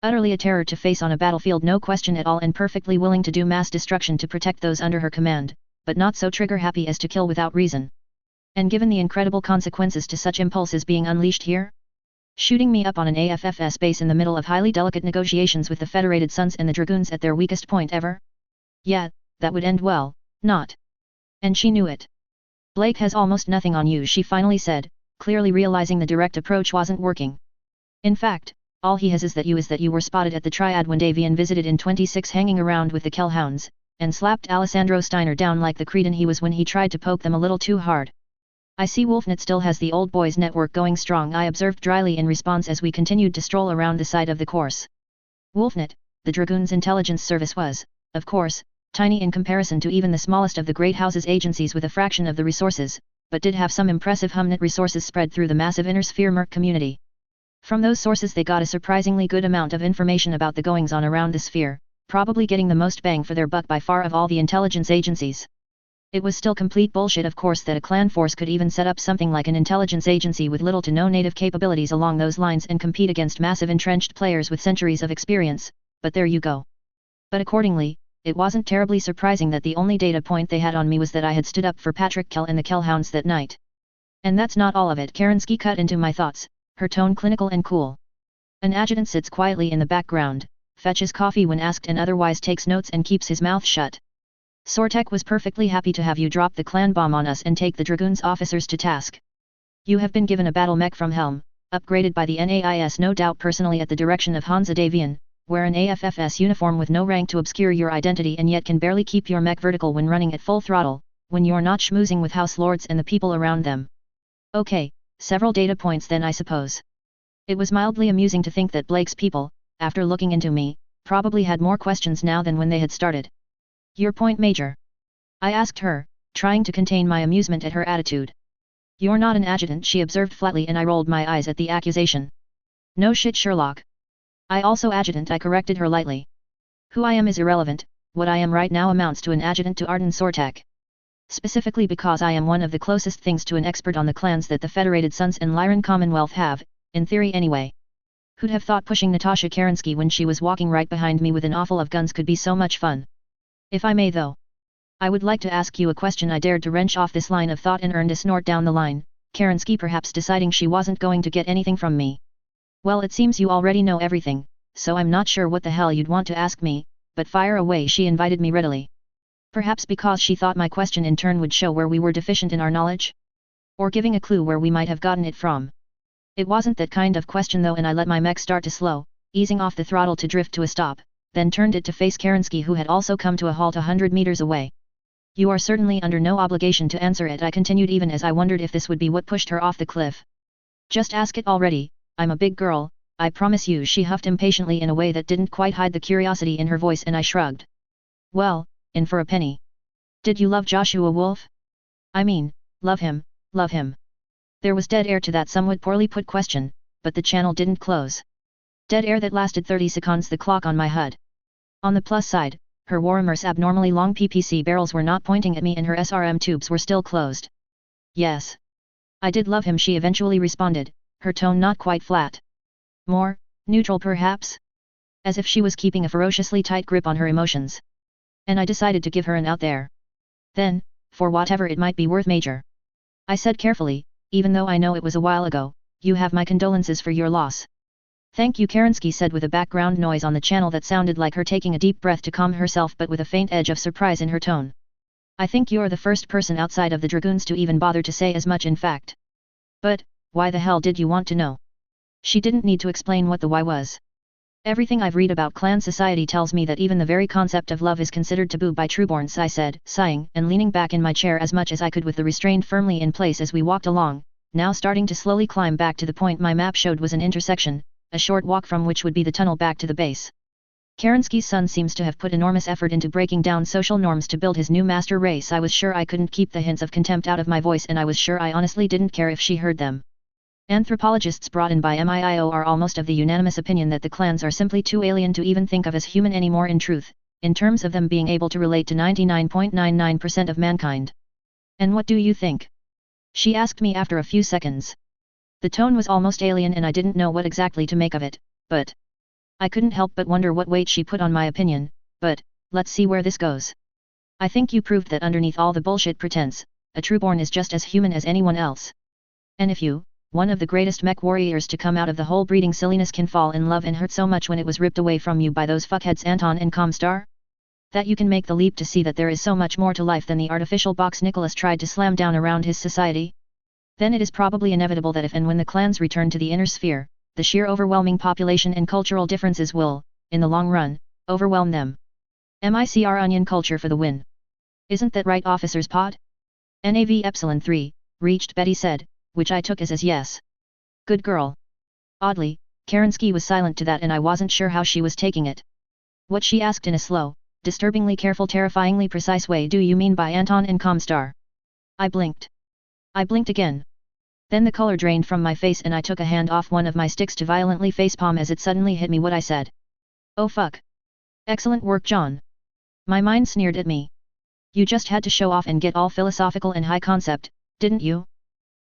Utterly a terror to face on a battlefield, no question at all, and perfectly willing to do mass destruction to protect those under her command, but not so trigger-happy as to kill without reason. And given the incredible consequences to such impulses being unleashed here? Shooting me up on an AFFS base in the middle of highly delicate negotiations with the Federated Sons and the Dragoons at their weakest point ever? Yeah, that would end well, not. And she knew it. Blake has almost nothing on you, she finally said, clearly realizing the direct approach wasn't working. In fact, all he has is that you were spotted at the Triad when Davian visited in 26, hanging around with the Kellhounds, and slapped Alessandro Steiner down like the cretin he was when he tried to poke them a little too hard. I see Wolfnet still has the old boys network going strong, I observed dryly in response as we continued to stroll around the side of the course. Wolfnet, the Dragoons' intelligence service, was, of course, tiny in comparison to even the smallest of the great house's agencies with a fraction of the resources, but did have some impressive Humnet resources spread through the massive inner sphere merc community. From those sources they got a surprisingly good amount of information about the goings-on around the sphere, probably getting the most bang for their buck by far of all the intelligence agencies. It was still complete bullshit, of course, that a clan force could even set up something like an intelligence agency with little to no native capabilities along those lines and compete against massive entrenched players with centuries of experience, but there you go. But accordingly, it wasn't terribly surprising that the only data point they had on me was that I had stood up for Patrick Kell and the Kellhounds that night. And that's not all of it, Kerensky cut into my thoughts, her tone clinical and cool. An adjutant sits quietly in the background, fetches coffee when asked and otherwise takes notes and keeps his mouth shut. Sortek was perfectly happy to have you drop the clan bomb on us and take the Dragoons officers to task. You have been given a battle mech from Helm, upgraded by the NAIS no doubt personally at the direction of Hansa Davian, wear an AFFS uniform with no rank to obscure your identity and yet can barely keep your mech vertical when running at full throttle, when you're not schmoozing with house lords and the people around them. Okay, several data points then, I suppose. It was mildly amusing to think that Blake's people, after looking into me, probably had more questions now than when they had started. Your point, Major? I asked her, trying to contain my amusement at her attitude. You're not an adjutant, she observed flatly, and I rolled my eyes at the accusation. No shit, Sherlock. I also adjutant, I corrected her lightly. Who I am is irrelevant, what I am right now amounts to an adjutant to Arden Sortek. Specifically because I am one of the closest things to an expert on the clans that the Federated Sons and Lyran Commonwealth have, in theory anyway. Who'd have thought pushing Natasha Kerensky when she was walking right behind me with an awful of guns could be so much fun? If I may though. I would like to ask you a question. I dared to wrench off this line of thought and earned a snort down the line, Kerensky perhaps deciding she wasn't going to get anything from me. Well, it seems you already know everything, so I'm not sure what the hell you'd want to ask me, but fire away, she invited me readily. Perhaps because she thought my question in turn would show where we were deficient in our knowledge? Or giving a clue where we might have gotten it from. It wasn't that kind of question though, and I let my mech start to slow, easing off the throttle to drift to a stop, then turned it to face Kerensky, who had also come to a halt 100 meters away. You are certainly under no obligation to answer it, I continued, even as I wondered if this would be what pushed her off the cliff. Just ask it already, I'm a big girl, I promise you, she huffed impatiently in a way that didn't quite hide the curiosity in her voice, and I shrugged. Well, in for a penny. Did you love Joshua Wolf? I mean, love him, love him. There was dead air to that somewhat poorly put question, but the channel didn't close. Dead air that lasted 30 seconds, the clock on my HUD. On the plus side, her Warhammer's abnormally long PPC barrels were not pointing at me and her SRM tubes were still closed. Yes. I did love him, she eventually responded, her tone not quite flat. More, neutral perhaps? As if she was keeping a ferociously tight grip on her emotions. And I decided to give her an out there. Then, for whatever it might be worth, Major. I said carefully, even though I know it was a while ago, you have my condolences for your loss. Thank you, Kerensky said with a background noise on the channel that sounded like her taking a deep breath to calm herself, but with a faint edge of surprise in her tone. I think you're the first person outside of the Dragoons to even bother to say as much, in fact. But, why the hell did you want to know? She didn't need to explain what the why was. Everything I've read about clan society tells me that even the very concept of love is considered taboo by trueborns, I said, sighing and leaning back in my chair as much as I could with the restraint firmly in place as we walked along, now starting to slowly climb back to the point my map showed was an intersection, a short walk from which would be the tunnel back to the base. Kerensky's son seems to have put enormous effort into breaking down social norms to build his new master race. I was sure I couldn't keep the hints of contempt out of my voice, and I was sure I honestly didn't care if she heard them. Anthropologists brought in by MIIO are almost of the unanimous opinion that the clans are simply too alien to even think of as human anymore, in truth, in terms of them being able to relate to 99.99% of mankind. And what do you think? She asked me after a few seconds. The tone was almost alien and I didn't know what exactly to make of it, but I couldn't help but wonder what weight she put on my opinion. But let's see where this goes. I think you proved that underneath all the bullshit pretense, a trueborn is just as human as anyone else. And if you, one of the greatest mech warriors to come out of the whole breeding silliness, can fall in love and hurt so much when it was ripped away from you by those fuckheads Anton and Comstar, that you can make the leap to see that there is so much more to life than the artificial box Nicholas tried to slam down around his society, then it is probably inevitable that if and when the clans return to the inner sphere, the sheer overwhelming population and cultural differences will, in the long run, overwhelm them. MICR onion culture for the win. Isn't that right, Officers Pod? NAV Epsilon 3, reached, Betty said, which I took as yes. Good girl. Oddly, Kerensky was silent to that and I wasn't sure how she was taking it. What she asked in a slow, disturbingly careful, terrifyingly precise way, do you mean by Anton and Comstar? I blinked. I blinked again. Then the color drained from my face and I took a hand off one of my sticks to violently facepalm as it suddenly hit me what I said. Oh fuck. Excellent work, John. My mind sneered at me. You just had to show off and get all philosophical and high concept, didn't you?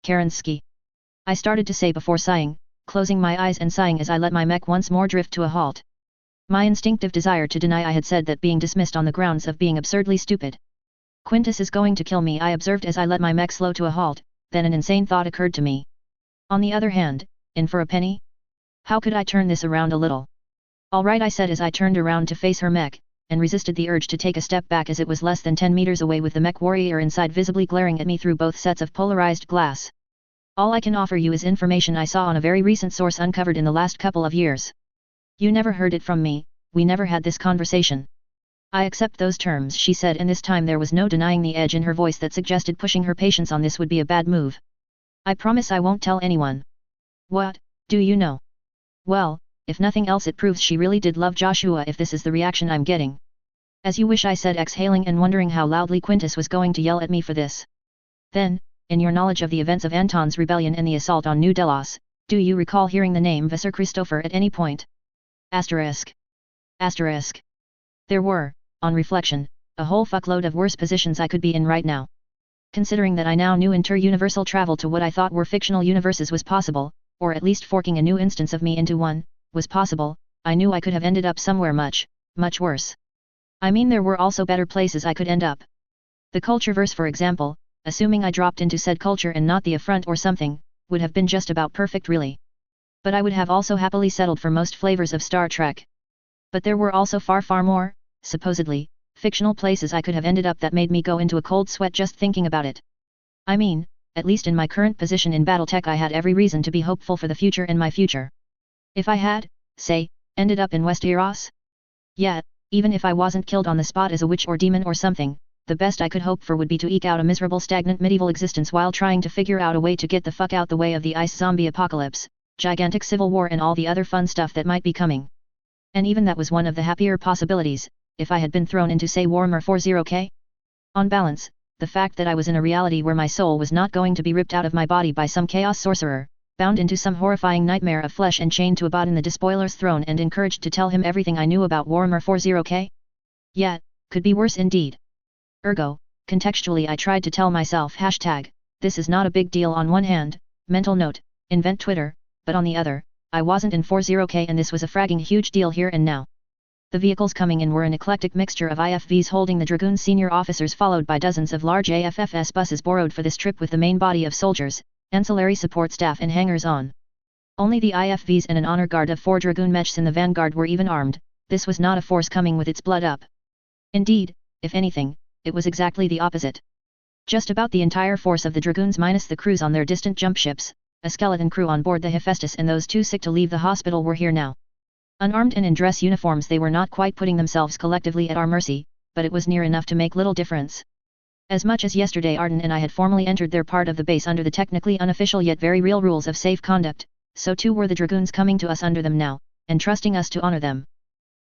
Kerensky. I started to say before sighing, closing my eyes and sighing as I let my mech once more drift to a halt. My instinctive desire to deny I had said that, being dismissed on the grounds of being absurdly stupid. Quintus is going to kill me, I observed as I let my mech slow to a halt, then an insane thought occurred to me. On the other hand, in for a penny? How could I turn this around a little? Alright, I said as I turned around to face her mech, and resisted the urge to take a step back as it was less than 10 meters away with the mech warrior inside visibly glaring at me through both sets of polarized glass. All I can offer you is information I saw on a very recent source uncovered in the last couple of years. You never heard it from me, we never had this conversation. I accept those terms, she said, and this time there was no denying the edge in her voice that suggested pushing her patience on this would be a bad move. I promise I won't tell anyone. What, do you know? Well, if nothing else it proves she really did love Joshua, if this is the reaction I'm getting. As you wish, I said, exhaling and wondering how loudly Quintus was going to yell at me for this. Then, in your knowledge of the events of Anton's rebellion and the assault on New Delos, do you recall hearing the name Visser Christopher at any point? Asterisk. Asterisk. There were, on reflection, a whole fuckload of worse positions I could be in right now. Considering that I now knew inter-universal travel to what I thought were fictional universes was possible, or at least forking a new instance of me into one, was possible, I knew I could have ended up somewhere much, much worse. I mean, there were also better places I could end up. The cultureverse, for example, assuming I dropped into said culture and not the affront or something, would have been just about perfect really. But I would have also happily settled for most flavors of Star Trek. But there were also far more, supposedly, fictional places I could have ended up that made me go into a cold sweat just thinking about it. I mean, at least in my current position in Battletech I had every reason to be hopeful for the future and my future. If I had, say, ended up in Westeros? Yeah, even if I wasn't killed on the spot as a witch or demon or something, the best I could hope for would be to eke out a miserable stagnant medieval existence while trying to figure out a way to get the fuck out the way of the ice zombie apocalypse, gigantic civil war and all the other fun stuff that might be coming. And even that was one of the happier possibilities, if I had been thrown into say Warhammer 40k. On balance, the fact that I was in a reality where my soul was not going to be ripped out of my body by some chaos sorcerer, bound into some horrifying nightmare of flesh and chained to a bot in the despoiler's throne and encouraged to tell him everything I knew about Warhammer 40k? Yeah, could be worse indeed. Ergo, contextually I tried to tell myself this is not a big deal on one hand, mental note, invent Twitter, but on the other, I wasn't in 40k and this was a fragging huge deal here and now. The vehicles coming in were an eclectic mixture of IFVs holding the Dragoon senior officers followed by dozens of large AFFS buses borrowed for this trip with the main body of soldiers, ancillary support staff and hangers-on. Only the IFVs and an honor guard of 4 Dragoon mechs in the vanguard were even armed. This was not a force coming with its blood up. Indeed, if anything, it was exactly the opposite. Just about the entire force of the Dragoons minus the crews on their distant jump ships, a skeleton crew on board the Hephaestus and those 2 sick to leave the hospital were here now. Unarmed and in dress uniforms they were not quite putting themselves collectively at our mercy, but it was near enough to make little difference. As much as yesterday Arden and I had formally entered their part of the base under the technically unofficial yet very real rules of safe conduct, so too were the Dragoons coming to us under them now, and trusting us to honor them.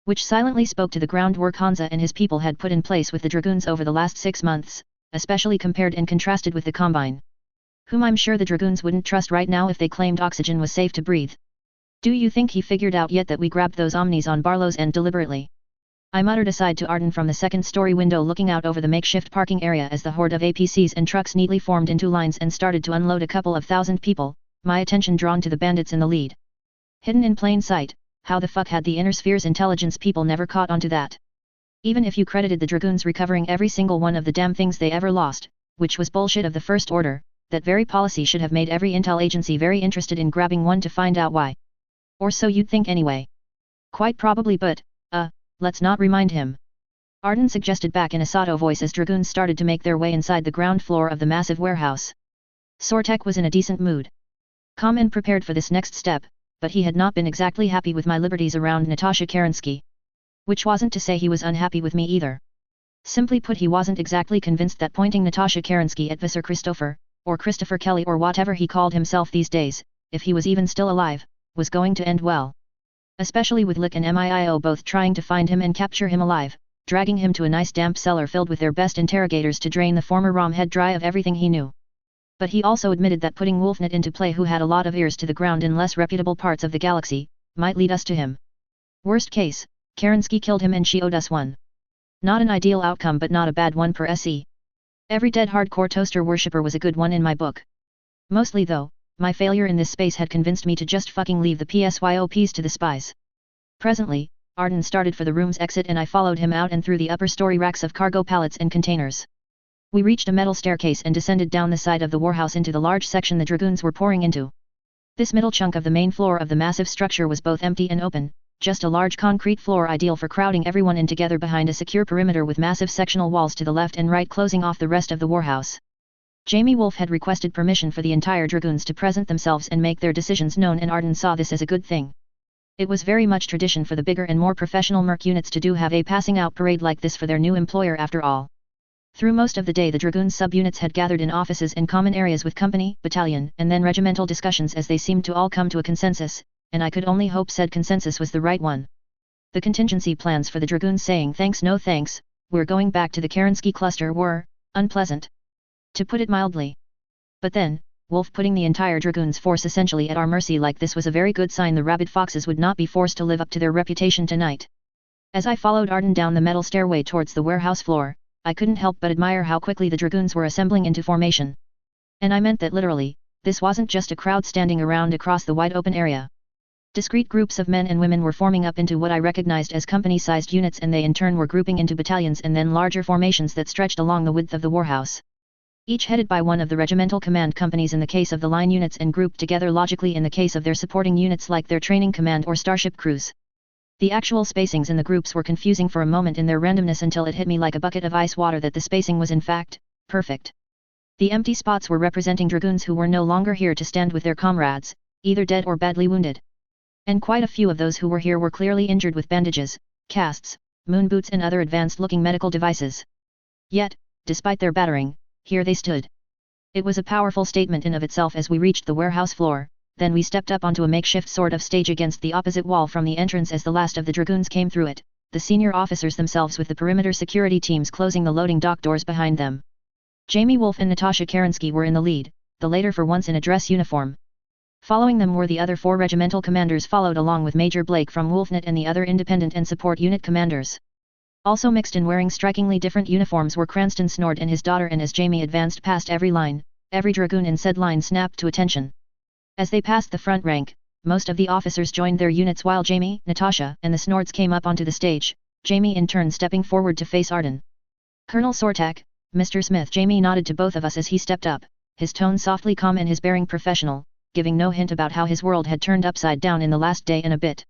Which silently spoke to the groundwork Hansa and his people had put in place with the Dragoons over the last 6 months, especially compared and contrasted with the Combine. Whom I'm sure the Dragoons wouldn't trust right now if they claimed oxygen was safe to breathe. Do you think he figured out yet that we grabbed those Omnis on Barlow's end deliberately? I muttered aside to Arden from the second-story window looking out over the makeshift parking area as the horde of APCs and trucks neatly formed into lines and started to unload a couple of thousand people, my attention drawn to the bandits in the lead. Hidden in plain sight, how the fuck had the Inner Sphere's intelligence people never caught onto that? Even if you credited the Dragoons recovering every single one of the damn things they ever lost, which was bullshit of the First Order, that very policy should have made every intel agency very interested in grabbing one to find out why. Or so you'd think anyway. Quite probably, but, let's not remind him. Arden suggested back in a Sato voice as Dragoons started to make their way inside the ground floor of the massive warehouse. Sortek was in a decent mood. Calm and prepared for this next step, but he had not been exactly happy with my liberties around Natasha Kerensky. Which wasn't to say he was unhappy with me either. Simply put, he wasn't exactly convinced that pointing Natasha Kerensky at Visser Christopher, or Christopher Kelly or whatever he called himself these days, if he was even still alive, was going to end well. Especially with Lick and MIIO both trying to find him and capture him alive, dragging him to a nice damp cellar filled with their best interrogators to drain the former ROM head dry of everything he knew. But he also admitted that putting Wolfnet into play, who had a lot of ears to the ground in less reputable parts of the galaxy, might lead us to him. Worst case, Kerensky killed him and she owed us one. Not an ideal outcome, but not a bad one per SE. Every dead hardcore toaster worshipper was a good one in my book. Mostly though, my failure in this space had convinced me to just fucking leave the PSYOPs to the spies. Presently, Arden started for the room's exit and I followed him out and through the upper story racks of cargo pallets and containers. We reached a metal staircase and descended down the side of the warehouse into the large section the Dragoons were pouring into. This middle chunk of the main floor of the massive structure was both empty and open, just a large concrete floor ideal for crowding everyone in together behind a secure perimeter with massive sectional walls to the left and right closing off the rest of the warehouse. Jamie Wolf had requested permission for the entire Dragoons to present themselves and make their decisions known, and Arden saw this as a good thing. It was very much tradition for the bigger and more professional merc units to do have a passing out parade like this for their new employer after all. Through most of the day the Dragoons subunits had gathered in offices and common areas with company, battalion, and then regimental discussions as they seemed to all come to a consensus, and I could only hope said consensus was the right one. The contingency plans for the Dragoons saying thanks no thanks, we're going back to the Kerensky cluster were unpleasant, to put it mildly. But then, Wolf putting the entire Dragoons force essentially at our mercy like this was a very good sign the rabid foxes would not be forced to live up to their reputation tonight. As I followed Arden down the metal stairway towards the warehouse floor, I couldn't help but admire how quickly the Dragoons were assembling into formation. And I meant that literally, this wasn't just a crowd standing around across the wide open area. Discrete groups of men and women were forming up into what I recognized as company-sized units, and they in turn were grouping into battalions and then larger formations that stretched along the width of the warehouse. Each headed by one of the regimental command companies in the case of the line units and grouped together logically in the case of their supporting units like their training command or starship crews. The actual spacings in the groups were confusing for a moment in their randomness until it hit me like a bucket of ice water that the spacing was in fact perfect. The empty spots were representing Dragoons who were no longer here to stand with their comrades, either dead or badly wounded. And quite a few of those who were here were clearly injured with bandages, casts, moon boots and other advanced-looking medical devices. Yet, despite their battering, here they stood. It was a powerful statement in of itself as we reached the warehouse floor, then we stepped up onto a makeshift sort of stage against the opposite wall from the entrance as the last of the dragoons came through it, the senior officers themselves with the perimeter security teams closing the loading dock doors behind them. Jamie Wolf and Natasha Kerensky were in the lead, the later for once in a dress uniform. Following them were the other 4 regimental commanders followed along with Major Blake from Wolfnet and the other independent and support unit commanders. Also mixed in wearing strikingly different uniforms were Cranston Snord and his daughter, and as Jamie advanced past every line, every dragoon in said line snapped to attention. As they passed the front rank, most of the officers joined their units while Jamie, Natasha, and the Snords came up onto the stage, Jamie in turn stepping forward to face Arden. Colonel Sortak, Mr. Smith. Jamie nodded to both of us as he stepped up, his tone softly calm and his bearing professional, giving no hint about how his world had turned upside down in the last day and a bit.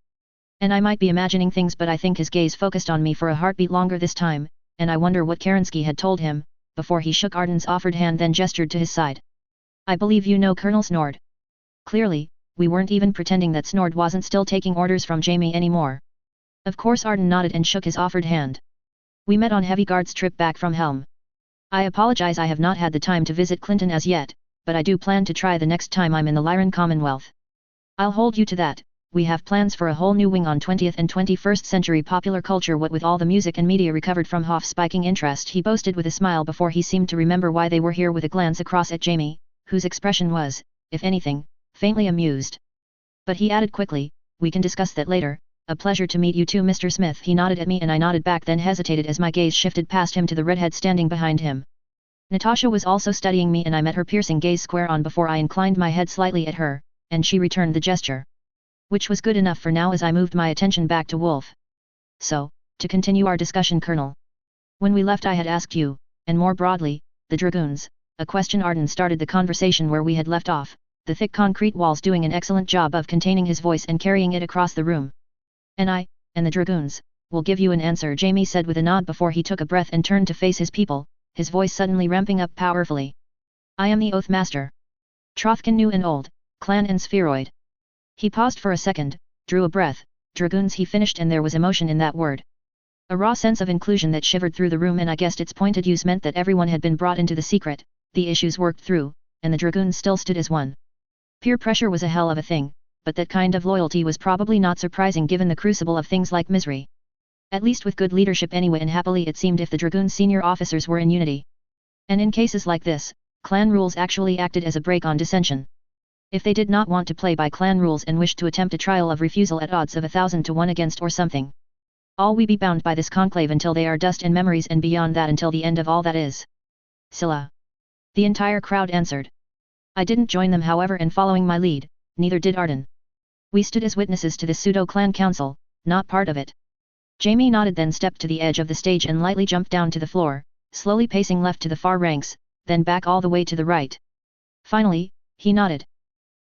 And I might be imagining things, but I think his gaze focused on me for a heartbeat longer this time, and I wonder what Kerensky had told him, before he shook Arden's offered hand then gestured to his side. I believe you know Colonel Snord. Clearly, we weren't even pretending that Snord wasn't still taking orders from Jamie anymore. Of course Arden nodded and shook his offered hand. We met on Heavy Guard's trip back from Helm. I apologize I have not had the time to visit Clinton as yet, but I do plan to try the next time I'm in the Lyran Commonwealth. I'll hold you to that. We have plans for a whole new wing on 20th and 21st century popular culture. What with all the music and media recovered from Hoff's spiking interest, he boasted with a smile before he seemed to remember why they were here, with a glance across at Jamie, whose expression was, if anything, faintly amused. But he added quickly, we can discuss that later. A pleasure to meet you too, Mr. Smith. He nodded at me and I nodded back, then hesitated as my gaze shifted past him to the redhead standing behind him. Natasha was also studying me and I met her piercing gaze square on before I inclined my head slightly at her, and she returned the gesture. Which was good enough for now as I moved my attention back to Wolf. So, to continue our discussion, Colonel. When we left I had asked you, and more broadly, the dragoons, a question. Arden started the conversation where we had left off, the thick concrete walls doing an excellent job of containing his voice and carrying it across the room. And I, and the dragoons, will give you an answer, Jamie said with a nod before he took a breath and turned to face his people, his voice suddenly ramping up powerfully. I am the Oathmaster. Trothkin new and old, clan and spheroid. He paused for a second, drew a breath, dragoons he finished, and there was emotion in that word. A raw sense of inclusion that shivered through the room, and I guessed its pointed use meant that everyone had been brought into the secret, the issues worked through, and the dragoons still stood as one. Peer pressure was a hell of a thing, but that kind of loyalty was probably not surprising given the crucible of things like misery. At least with good leadership anyway, and happily it seemed if the dragoons' senior officers were in unity. And in cases like this, clan rules actually acted as a brake on dissension. If they did not want to play by clan rules and wished to attempt a trial of refusal at odds of 1,000 to 1 against or something, all we be bound by this conclave until they are dust and memories, and beyond that until the end of all that is. Scylla. The entire crowd answered. I didn't join them however, and following my lead, neither did Arden. We stood as witnesses to this pseudo-clan council, not part of it. Jamie nodded, then stepped to the edge of the stage and lightly jumped down to the floor, slowly pacing left to the far ranks, then back all the way to the right. Finally, he nodded.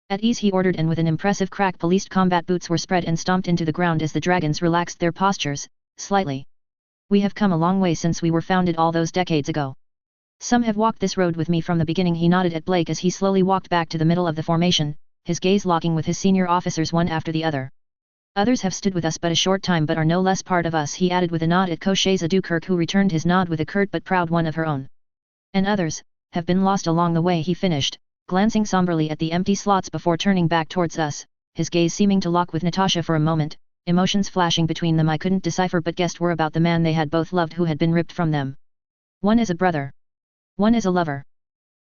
At ease he ordered, and with an impressive crack policed combat boots were spread and stomped into the ground as the dragons relaxed their postures, slightly. We have come a long way since we were founded all those decades ago. Some have walked this road with me from the beginning. He nodded at Blake as he slowly walked back to the middle of the formation, his gaze locking with his senior officers one after the other. Others have stood with us but a short time but are no less part of us, he added with a nod at Kosheza Dukirk, who returned his nod with a curt but proud one of her own. And others have been lost along the way, he finished, glancing somberly at the empty slots before turning back towards us, his gaze seeming to lock with Natasha for a moment, emotions flashing between them I couldn't decipher but guessed were about the man they had both loved who had been ripped from them. One is a brother. One is a lover.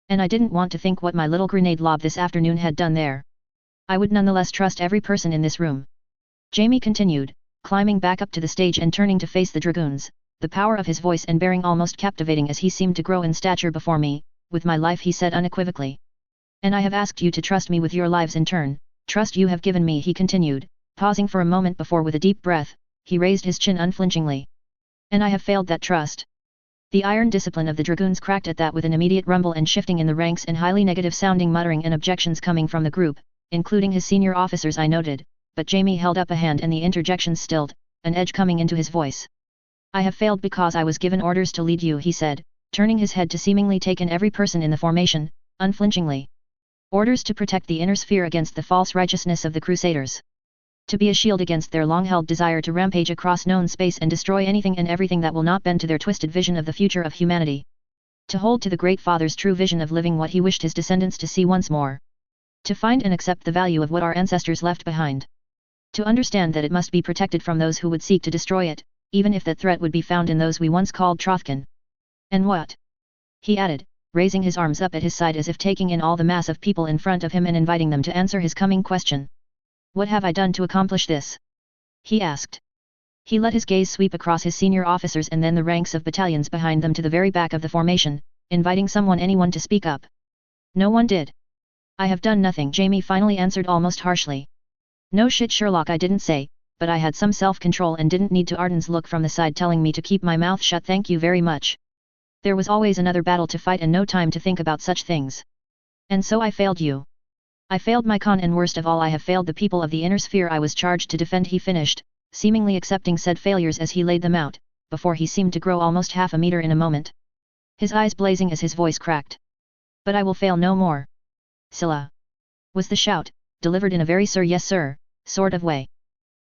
And I didn't want to think what my little grenade lob this afternoon had done there. I would nonetheless trust every person in this room. Jamie continued, climbing back up to the stage and turning to face the dragoons, the power of his voice and bearing almost captivating as he seemed to grow in stature before me. With my life, he said unequivocally. And I have asked you to trust me with your lives in turn, trust you have given me, he continued, pausing for a moment before with a deep breath, he raised his chin unflinchingly. And I have failed that trust. The iron discipline of the dragoons cracked at that with an immediate rumble and shifting in the ranks and highly negative sounding muttering and objections coming from the group, including his senior officers, I noted, but Jamie held up a hand and the interjections stilled, an edge coming into his voice. I have failed because I was given orders to lead you, he said, turning his head to seemingly take in every person in the formation, unflinchingly. Orders to protect the inner sphere against the false righteousness of the Crusaders. To be a shield against their long-held desire to rampage across known space and destroy anything and everything that will not bend to their twisted vision of the future of humanity. To hold to the Great Father's true vision of living what he wished his descendants to see once more. To find and accept the value of what our ancestors left behind. To understand that it must be protected from those who would seek to destroy it, even if that threat would be found in those we once called Trothkin. And what? He added, raising his arms up at his side as if taking in all the mass of people in front of him and inviting them to answer his coming question. What have I done to accomplish this? He asked. He let his gaze sweep across his senior officers and then the ranks of battalions behind them to the very back of the formation, inviting anyone to speak up. No one did. I have done nothing, Jamie finally answered almost harshly. No shit Sherlock, I didn't say, but I had some self-control and didn't need to. Arden's look from the side telling me to keep my mouth shut. Thank you very much. There was always another battle to fight and no time to think about such things. And so I failed you. I failed my con, and worst of all I have failed the people of the inner sphere I was charged to defend, he finished, seemingly accepting said failures as he laid them out, before he seemed to grow almost half a meter in a moment. His eyes blazing as his voice cracked. But I will fail no more. Scylla! Was the shout, delivered in a very sir yes sir, sort of way.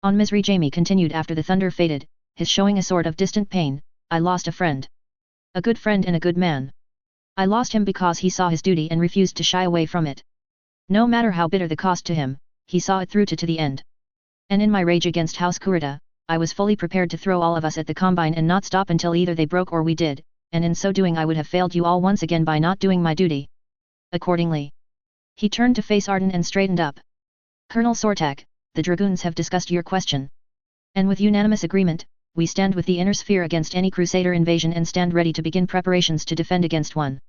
On misery Jamie continued after the thunder faded, his showing a sort of distant pain. I lost a friend. A good friend and a good man. I lost him because he saw his duty and refused to shy away from it. No matter how bitter the cost to him, he saw it through to the end. And in my rage against House Kurita, I was fully prepared to throw all of us at the Combine and not stop until either they broke or we did, and in so doing I would have failed you all once again by not doing my duty. Accordingly, he turned to face Arden and straightened up. Colonel Sortak, the Dragoons have discussed your question. And with unanimous agreement, we stand with the inner sphere against any Crusader invasion and stand ready to begin preparations to defend against one.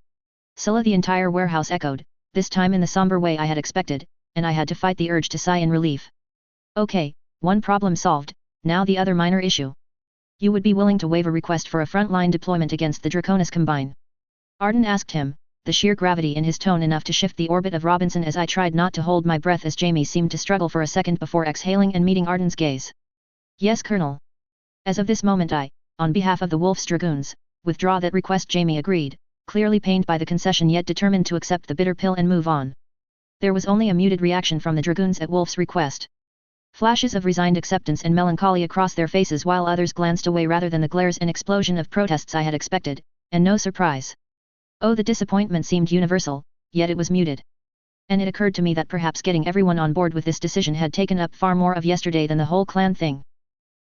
Scylla, the entire warehouse echoed, this time in the somber way I had expected, and I had to fight the urge to sigh in relief. Okay, one problem solved, now the other minor issue. You would be willing to waive a request for a front-line deployment against the Draconis Combine? Arden asked him, the sheer gravity in his tone enough to shift the orbit of Robinson as I tried not to hold my breath as Jamie seemed to struggle for a second before exhaling and meeting Arden's gaze. Yes, Colonel. As of this moment I, on behalf of the Wolf's Dragoons, withdraw that request. Jamie agreed, clearly pained by the concession yet determined to accept the bitter pill and move on. There was only a muted reaction from the Dragoons at Wolf's request. Flashes of resigned acceptance and melancholy across their faces while others glanced away rather than the glares and explosion of protests I had expected, and no surprise. Oh, the disappointment seemed universal, yet it was muted. And it occurred to me that perhaps getting everyone on board with this decision had taken up far more of yesterday than the whole clan thing.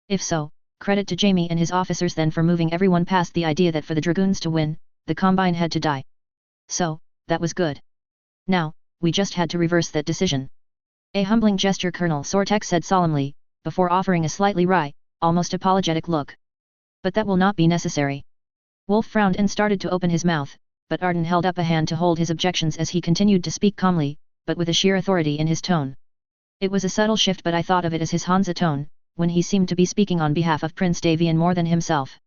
If so, credit to Jamie and his officers then for moving everyone past the idea that for the Dragoons to win, the Combine had to die. So, that was good. Now, we just had to reverse that decision. A humbling gesture, Colonel Sortak said solemnly, before offering a slightly wry, almost apologetic look. But that will not be necessary. Wolf frowned and started to open his mouth, but Arden held up a hand to hold his objections as he continued to speak calmly, but with a sheer authority in his tone. It was a subtle shift, but I thought of it as his Hansa tone, when he seemed to be speaking on behalf of Prince Davian more than himself.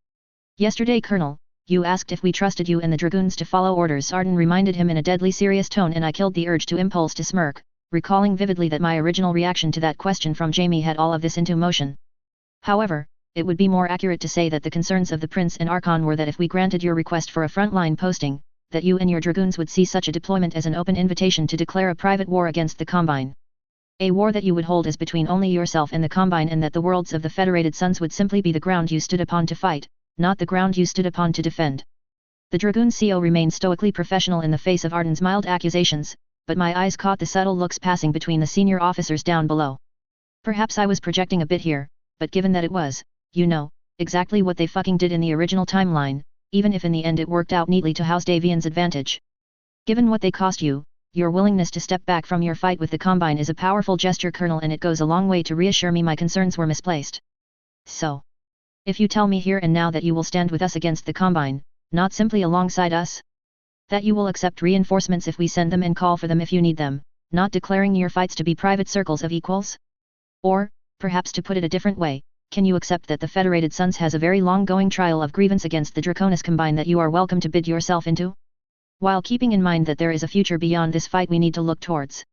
Yesterday, Colonel, you asked if we trusted you and the Dragoons to follow orders, Arden reminded him in a deadly serious tone, and I killed the urge to impulse to smirk, recalling vividly that my original reaction to that question from Jamie had all of this into motion. However, it would be more accurate to say that the concerns of the Prince and Archon were that if we granted your request for a frontline posting, that you and your Dragoons would see such a deployment as an open invitation to declare a private war against the Combine. A war that you would hold as between only yourself and the Combine, and that the worlds of the Federated Suns would simply be the ground you stood upon to fight, not the ground you stood upon to defend. The Dragoon CO remained stoically professional in the face of Arden's mild accusations, but my eyes caught the subtle looks passing between the senior officers down below. Perhaps I was projecting a bit here, but given that it was, you know, exactly what they fucking did in the original timeline, even if in the end it worked out neatly to House Davian's advantage. Given what they cost you, your willingness to step back from your fight with the Combine is a powerful gesture, Colonel, and it goes a long way to reassure me my concerns were misplaced. So, if you tell me here and now that you will stand with us against the Combine, not simply alongside us? That you will accept reinforcements if we send them and call for them if you need them, not declaring your fights to be private circles of equals? Or, perhaps to put it a different way, can you accept that the Federated Suns has a very long-going trial of grievance against the Draconis Combine that you are welcome to bid yourself into? While keeping in mind that there is a future beyond this fight we need to look towards.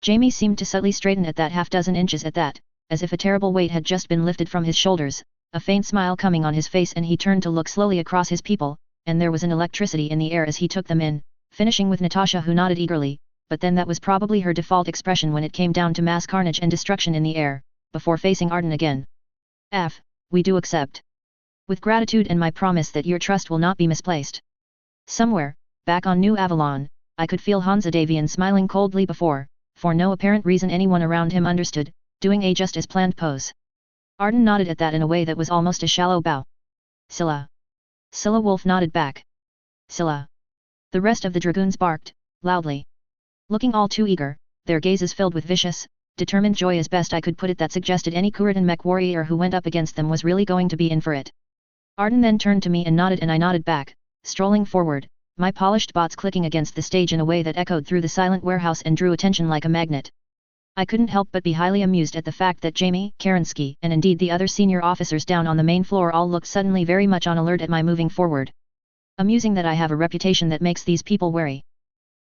Jamie seemed to subtly straighten at that half-dozen inches at that, as if a terrible weight had just been lifted from his shoulders, a faint smile coming on his face, and he turned to look slowly across his people, and there was an electricity in the air as he took them in, finishing with Natasha, who nodded eagerly, but then that was probably her default expression when it came down to mass carnage and destruction in the air, before facing Arden again. We do accept. With gratitude and my promise that your trust will not be misplaced. Somewhere, back on New Avalon, I could feel Hansa Davian smiling coldly before, for no apparent reason anyone around him understood, doing a just as planned pose. Arden nodded at that in a way that was almost a shallow bow. Scylla. Scylla Wolf nodded back. Scylla. The rest of the dragoons barked, loudly. Looking all too eager, their gazes filled with vicious, determined joy as best I could put it that suggested any Kuritan mech warrior who went up against them was really going to be in for it. Arden then turned to me and nodded and I nodded back, strolling forward, my polished bots clicking against the stage in a way that echoed through the silent warehouse and drew attention like a magnet. I couldn't help but be highly amused at the fact that Jamie, Kerensky, and indeed the other senior officers down on the main floor all looked suddenly very much on alert at my moving forward. Amusing that I have a reputation that makes these people wary.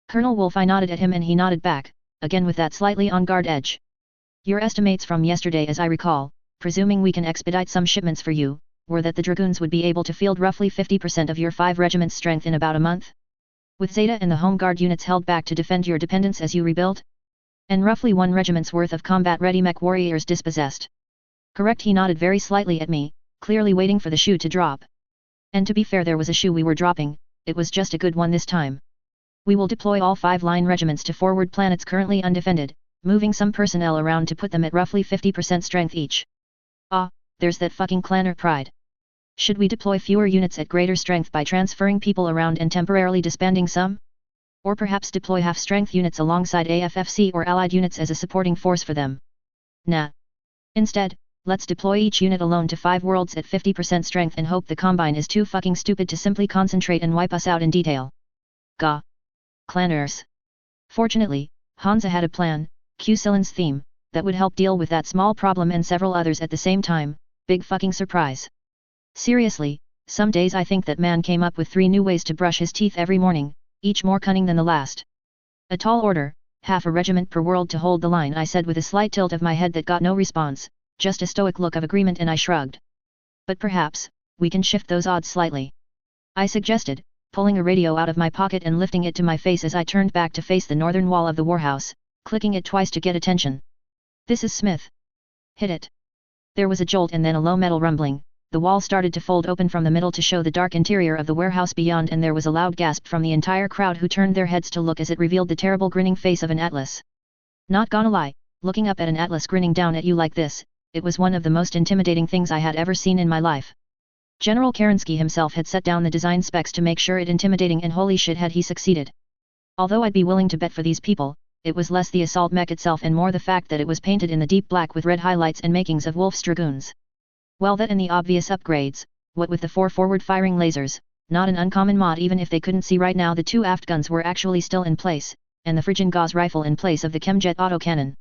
Colonel Wolf, I nodded at him and he nodded back, again with that slightly on-guard edge. Your estimates from yesterday, as I recall, presuming we can expedite some shipments for you, were that the dragoons would be able to field roughly 50% of your 5 regiments' strength in about a month? With Zeta and the Home Guard units held back to defend your dependents as you rebuild? And roughly 1 regiment's worth of combat-ready mech warriors dispossessed. Correct, he nodded very slightly at me, clearly waiting for the shoe to drop. And to be fair, there was a shoe we were dropping, it was just a good one this time. We will deploy all 5 line regiments to forward planets currently undefended, moving some personnel around to put them at roughly 50% strength each. Ah, there's that fucking clanner pride. Should we deploy fewer units at greater strength by transferring people around and temporarily disbanding some? Or perhaps deploy half-strength units alongside AFFC or allied units as a supporting force for them? Nah. Instead, let's deploy each unit alone to 5 worlds at 50% strength and hope the Combine is too fucking stupid to simply concentrate and wipe us out in detail. Gah. Clanners. Fortunately, Hansa had a plan, Q-Sillen's theme, that would help deal with that small problem and several others at the same time. Big fucking surprise. Seriously, some days I think that man came up with 3 new ways to brush his teeth every morning, each more cunning than the last. A tall order, half a regiment per world to hold the line, I said with a slight tilt of my head that got no response, just a stoic look of agreement, and I shrugged. But perhaps, we can shift those odds slightly. I suggested, pulling a radio out of my pocket and lifting it to my face as I turned back to face the northern wall of the warehouse, clicking it twice to get attention. This is Smith. Hit it. There was a jolt and then a low metal rumbling. The wall started to fold open from the middle to show the dark interior of the warehouse beyond, and there was a loud gasp from the entire crowd who turned their heads to look as it revealed the terrible grinning face of an Atlas. Not gonna lie, looking up at an Atlas grinning down at you like this, it was one of the most intimidating things I had ever seen in my life. General Kerensky himself had set down the design specs to make sure it intimidating, and holy shit had he succeeded. Although I'd be willing to bet for these people, it was less the assault mech itself and more the fact that it was painted in the deep black with red highlights and makings of Wolf's Dragoons. Well, that and the obvious upgrades, what with the 4 forward-firing lasers, not an uncommon mod even if they couldn't see right now. The 2 aft guns were actually still in place, and the Phrygian Gauss rifle in place of the Chemjet autocannon.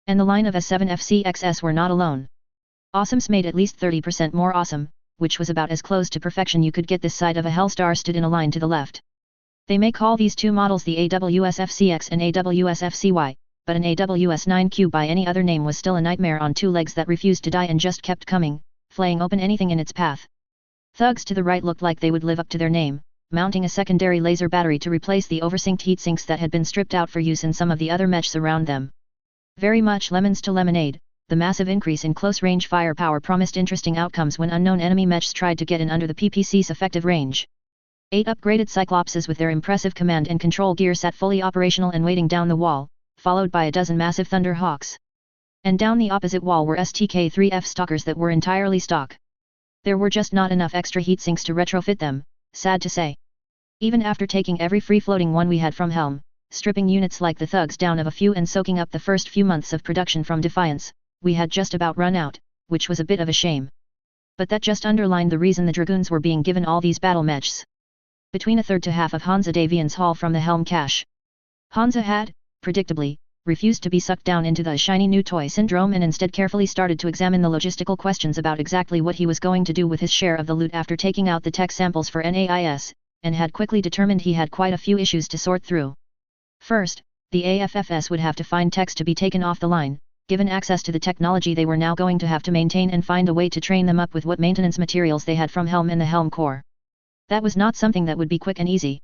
And the line of S7 FCXS were not alone. Awesomes made at least 30% more awesome, which was about as close to perfection you could get this side of a Hellstar stood in a line to the left. They may call these 2 models the AWS FCX and AWS FCY, but an AWS 9Q by any other name was still a nightmare on 2 legs that refused to die and just kept coming, flaying open anything in its path. Thugs to the right looked like they would live up to their name, mounting a secondary laser battery to replace the oversynced heatsinks that had been stripped out for use in some of the other mechs around them. Very much lemons to lemonade, the massive increase in close-range firepower promised interesting outcomes when unknown enemy mechs tried to get in under the PPC's effective range. 8 upgraded Cyclopses with their impressive command and control gear sat fully operational and waiting down the wall, followed by a dozen massive Thunder Hawks. And down the opposite wall were STK-3F Stalkers that were entirely stock. There were just not enough extra heatsinks to retrofit them, sad to say. Even after taking every free-floating one we had from Helm, stripping units like the Thugs down of a few and soaking up the first few months of production from Defiance, we had just about run out, which was a bit of a shame. But that just underlined the reason the Dragoons were being given all these battle mechs. Between a third to half of Hansa Davian's haul from the Helm cache. Hansa had, predictably, refused to be sucked down into the shiny new toy syndrome and instead carefully started to examine the logistical questions about exactly what he was going to do with his share of the loot after taking out the tech samples for NAIS, and had quickly determined he had quite a few issues to sort through. First, the AFFS would have to find techs to be taken off the line, given access to the technology they were now going to have to maintain, and find a way to train them up with what maintenance materials they had from Helm and the Helm Core. That was not something that would be quick and easy.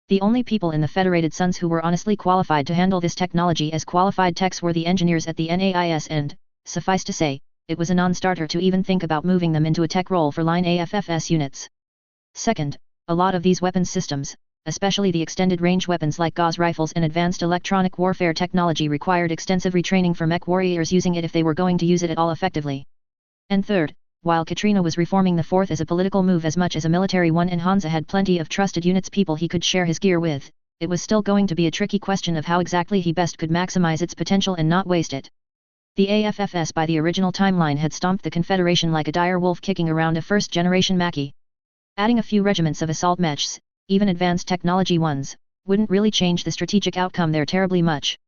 The only people in the Federated Suns who were honestly qualified to handle this technology as qualified techs were the engineers at the NAIS, and, suffice to say, it was a non-starter to even think about moving them into a tech role for line AFFS units. Second, a lot of these weapons systems, especially the extended-range weapons like Gauss rifles and advanced electronic warfare technology required extensive retraining for mech warriors using it if they were going to use it at all effectively. And third, while Katrina was reforming the Fourth as a political move as much as a military one and Hansa had plenty of trusted units people he could share his gear with, it was still going to be a tricky question of how exactly he best could maximize its potential and not waste it. The AFFS by the original timeline had stomped the Confederation like a dire wolf kicking around a first-generation Mackie. Adding a few regiments of assault mechs, even advanced technology ones, wouldn't really change the strategic outcome there terribly much.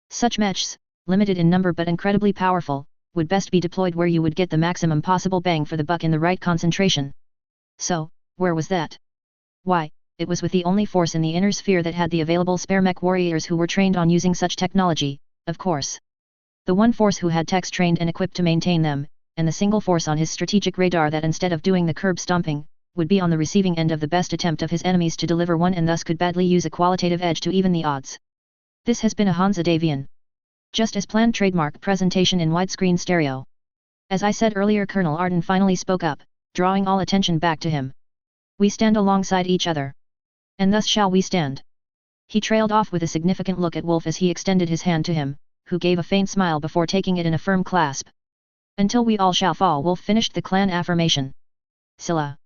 Such mechs, limited in number but incredibly powerful, would best be deployed where you would get the maximum possible bang for the buck in the right concentration. So, where was that? Why, it was with the only force in the inner sphere that had the available spare mech warriors who were trained on using such technology, of course. The one force who had techs trained and equipped to maintain them, and the single force on his strategic radar that instead of doing the curb stomping, would be on the receiving end of the best attempt of his enemies to deliver one and thus could badly use a qualitative edge to even the odds. This has been a Hansa Davian. Just as planned trademark presentation in widescreen stereo. As I said earlier, Colonel Arden finally spoke up, drawing all attention back to him. We stand alongside each other. And thus shall we stand. He trailed off with a significant look at Wolf as he extended his hand to him, who gave a faint smile before taking it in a firm clasp. Until we all shall fall. Wolf finished the clan affirmation. Scylla.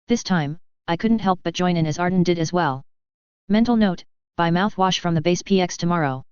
This time, I couldn't help but join in as Arden did as well. Mental note, buy mouthwash from the base PX tomorrow.